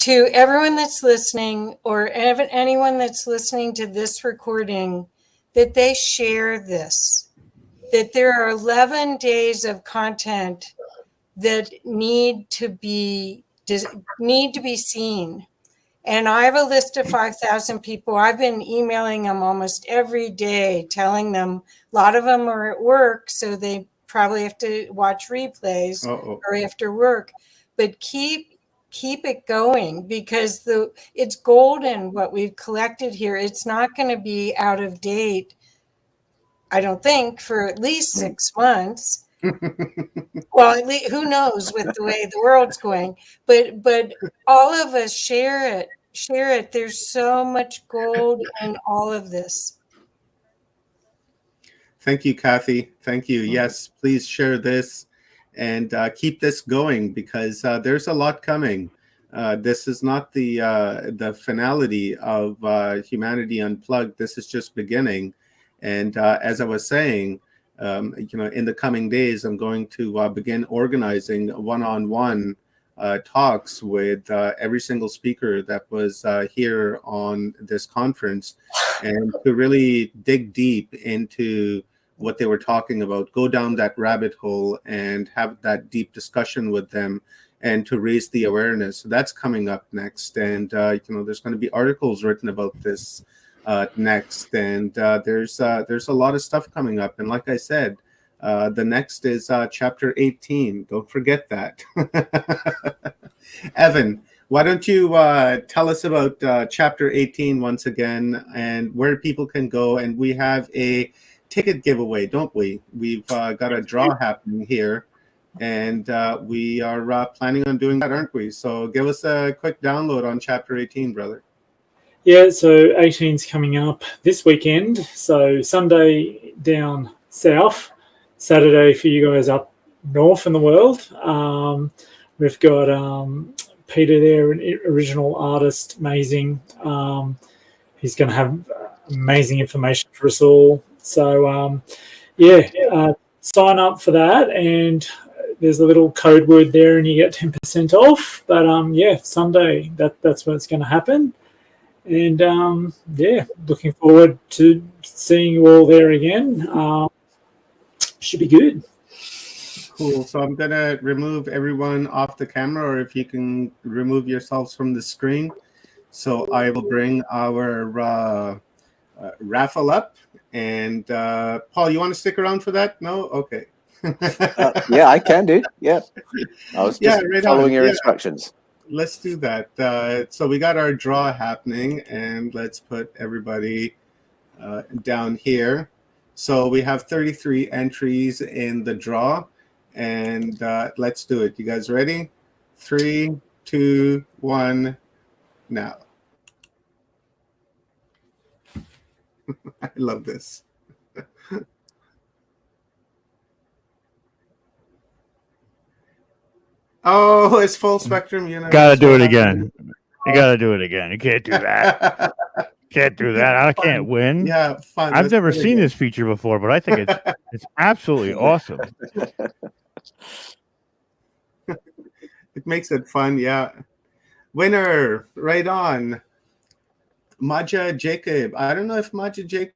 to everyone that's listening, or anyone that's listening to this recording, that they share this, that there are 11 days of content that need to be seen. And I have a list of 5,000 people. I've been emailing them almost every day, telling them, a lot of them are at work, so they probably have to watch replays or after work. But keep it going, because it's golden what we've collected here. It's not going to be out of date, I don't think, for at least 6 months. Well, at least, who knows with the way the world's going. But all of us share it. There's so much gold in all of this. Thank you, Kathy. Thank you. Yes, please share this and keep this going, because there's a lot coming. This is not the finality of Humanity Unplugged. This is just beginning. And as I was saying, in the coming days, I'm going to begin organizing one-on-one talks with every single speaker that was here on this conference, and to really dig deep into what they were talking about, go down that rabbit hole and have that deep discussion with them, and to raise the awareness. So that's coming up next. And, there's going to be articles written about this next. And there's a lot of stuff coming up. And like I said, the next is chapter 18. Don't forget that. Evan, why don't you tell us about chapter 18 once again, and where people can go? And we have a ticket giveaway, don't we? We've got a draw happening here, and we are planning on doing that, aren't we? So give us a quick download on chapter 18, brother. Yeah, so 18's coming up this weekend. So Sunday down south, Saturday for you guys up north in the world. We've got Peter there, an original artist, amazing. He's going to have amazing information for us all. So, sign up for that, and there's a little code word there, and you get 10% off. But Sunday, that's when it's going to happen. And looking forward to seeing you all there again. Should be good. Cool. So I'm going to remove everyone off the camera, or if you can remove yourselves from the screen. So I will bring our raffle up. And Paul, you want to stick around for that? No? Okay. Yeah, I can do. Yeah. I was just following your instructions. Let's do that. So we got our draw happening, and let's put everybody down here. So we have 33 entries in the draw, and let's do it. You guys ready? 3, 2, 1, now. I love this. Oh, it's full spectrum universe. Gotta do it again. You gotta do it again. You can't do that. Can't do that. I can't win. Yeah, fun. I've never seen this feature before, but I think it's absolutely awesome. It makes it fun, yeah. Winner, right on. Maja Jacob. I don't know if Maja Jacob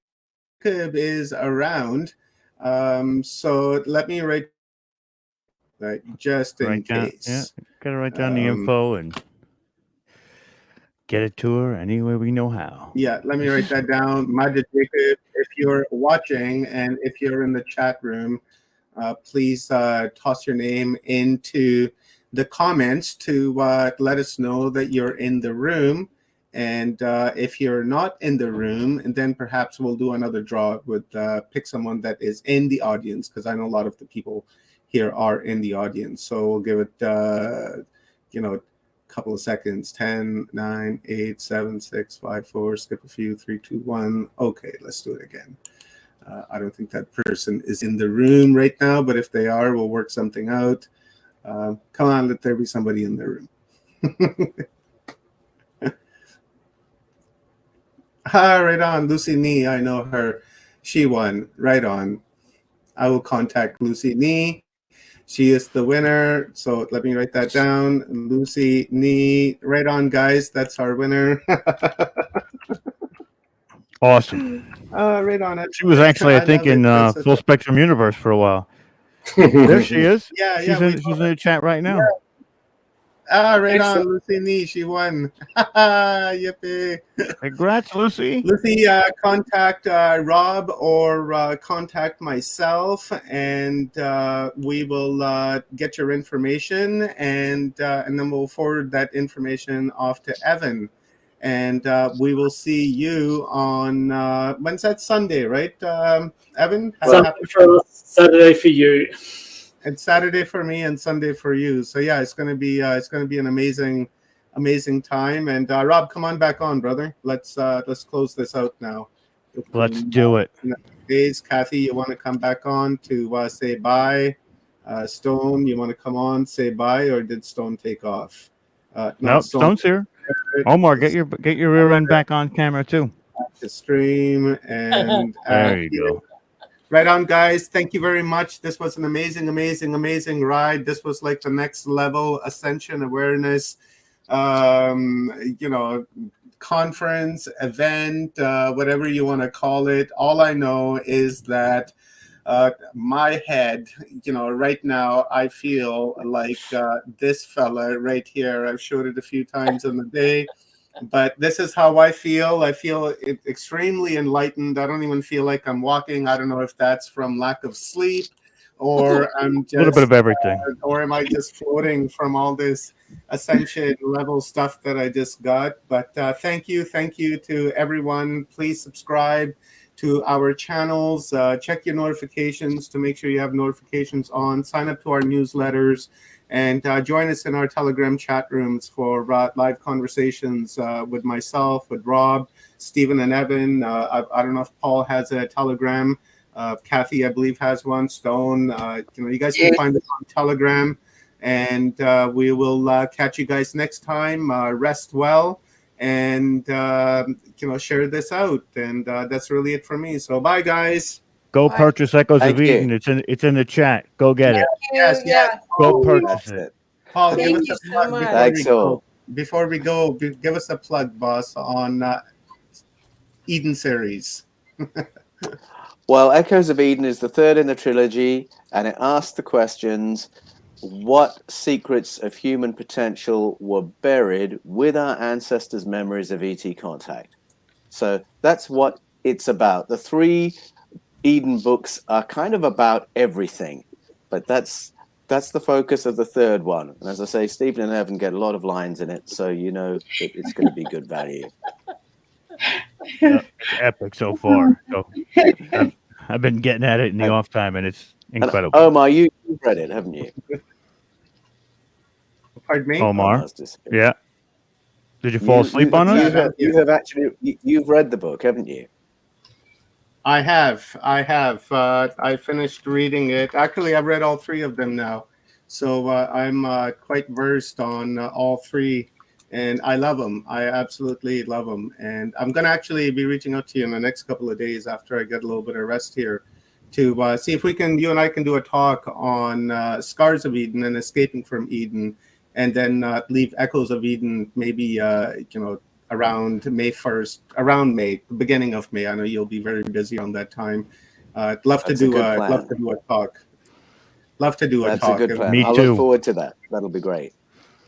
is around. So let me write just in case. Yeah, gotta write down the info and get it to her any way we know how. Yeah, let me write that down. Maja Jacob, if you're watching and if you're in the chat room, please toss your name into the comments to let us know that you're in the room. And if you're not in the room, and then perhaps we'll do another draw with pick someone that is in the audience, because I know a lot of the people here are in the audience. So we'll give it, a couple of seconds. 10, 9, 8, 7, 6, 5, 4, skip a few, 3, 2, 1. Okay, let's do it again. I don't think that person is in the room right now, but if they are, we'll work something out. Come on, let there be somebody in the room. Right on. Lucy Nee, I know her. She won. Right on. I will contact Lucy Nee. She is the winner. So let me write that down. Lucy Nee. Right on, guys. That's our winner. Awesome. Right on. She was actually, I think, in Full Spectrum Universe for a while. There she is. She's in the chat right now. Right on, Lucy Nee. She won. Yippee. Congrats, Lucy. Lucy, contact Rob or contact myself, and we will get your information, and then we'll forward that information off to Evan. And we will see you on, when's that? Sunday, right, Evan? Saturday for you. It's Saturday for me and Sunday for you. So yeah, it's gonna be an amazing time. And Rob, come on back on, brother. Let's close this out now. Let's do it. Days, Kathy, you want to come back on to say bye? Stone, you want to come on, say bye, or did Stone take off? No, Stone's here. Omar, get your rear end back on camera too. The stream and there you go. Right on, guys. Thank you very much. This was an amazing ride. This was like the next level ascension awareness, conference, event, whatever you want to call it. All I know is that my head, right now, I feel like this fella right here. I've showed it a few times in the day. But this is how I feel. I feel extremely enlightened. I don't even feel like I'm walking. I don't know if that's from lack of sleep, or I'm just a little bit of everything, or am I just floating from all this ascension level stuff that I just got. But thank you to everyone. Please subscribe to our channels. Check your notifications to make sure you have notifications on. Sign up to our newsletters. And join us in our Telegram chat rooms for live conversations with myself, with Rob, Stephen, and Evan. I don't know if Paul has a Telegram. Kathy, I believe, has one. Stone. You guys can find us on Telegram. And we will catch you guys next time. Rest well. And share this out. And that's really it for me. So bye, guys. Go purchase Echoes Thank of you. Eden. It's in the chat. Go get it. Yes. Go Paul, purchase it. Paul, give Thank us you a so plug much. Thanks all. before we go. Give us a plug, boss, on Eden series. Well, Echoes of Eden is the third in the trilogy, and it asks the questions: what secrets of human potential were buried with our ancestors' memories of ET contact? So that's what it's about. The 3 Eden books are kind of about everything, but that's the focus of the third one. And as I say, Stephen and Evan get a lot of lines in it, so you know that it's going to be good value. It's epic so far. So I've been getting at it in the off time, and it's incredible. And Omar, you've read it, haven't you? Pardon me? Omar, yeah. Did you fall asleep on us? You've read the book, haven't you? I have. I finished reading it. Actually, I've read all 3 of them now. So I'm quite versed on all 3. And I love them. I absolutely love them. And I'm going to actually be reaching out to you in the next couple of days after I get a little bit of rest here to see if you and I can do a talk on Scars of Eden and Escaping from Eden, and then leave Echoes of Eden maybe, around May 1st, around May, the beginning of May. I know you'll be very busy on that time. I'd love to do a talk. Love to do a talk. That's a good plan. I look forward to that. That'll be great.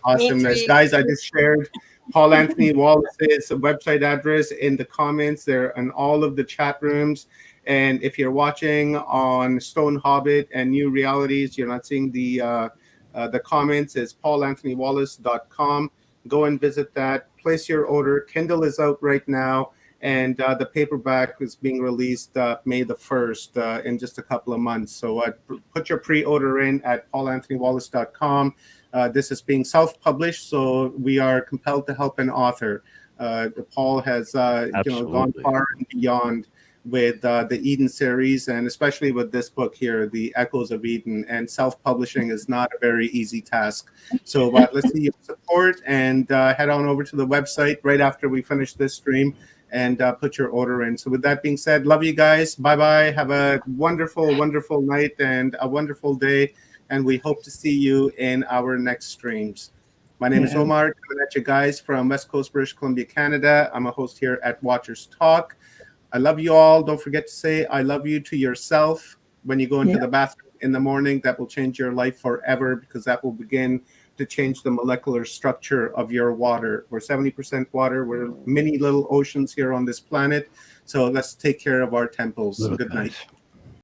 Awesomeness. Guys, I just shared Paul Anthony Wallace's website address in the comments. They're in all of the chat rooms. And if you're watching on Stone Hobbit and New Realities, you're not seeing the comments. It's paulanthonywallace.com. Go and visit that. Place your order. Kindle is out right now. And the paperback is being released May the 1st in just a couple of months. So put your pre-order in at paulanthonywallace.com. This is being self-published, so we are compelled to help an author. Paul has gone far and beyond with the Eden series, and especially with this book here, The Echoes of Eden. And self-publishing is not a very easy task. So let's see your support, and head on over to the website right after we finish this stream and put your order in. So with that being said, love you guys. Bye-bye. Have a wonderful, wonderful night and a wonderful day. And we hope to see you in our next streams. My name is Omar, coming at you guys from West Coast, British Columbia, Canada. I'm a host here at Watchers Talk. I love you all. Don't forget to say I love you to yourself when you go into the bathroom in the morning. That will change your life forever, because that will begin to change the molecular structure of your water. We're 70% water. We're many little oceans here on this planet. So let's take care of our temples. Good night.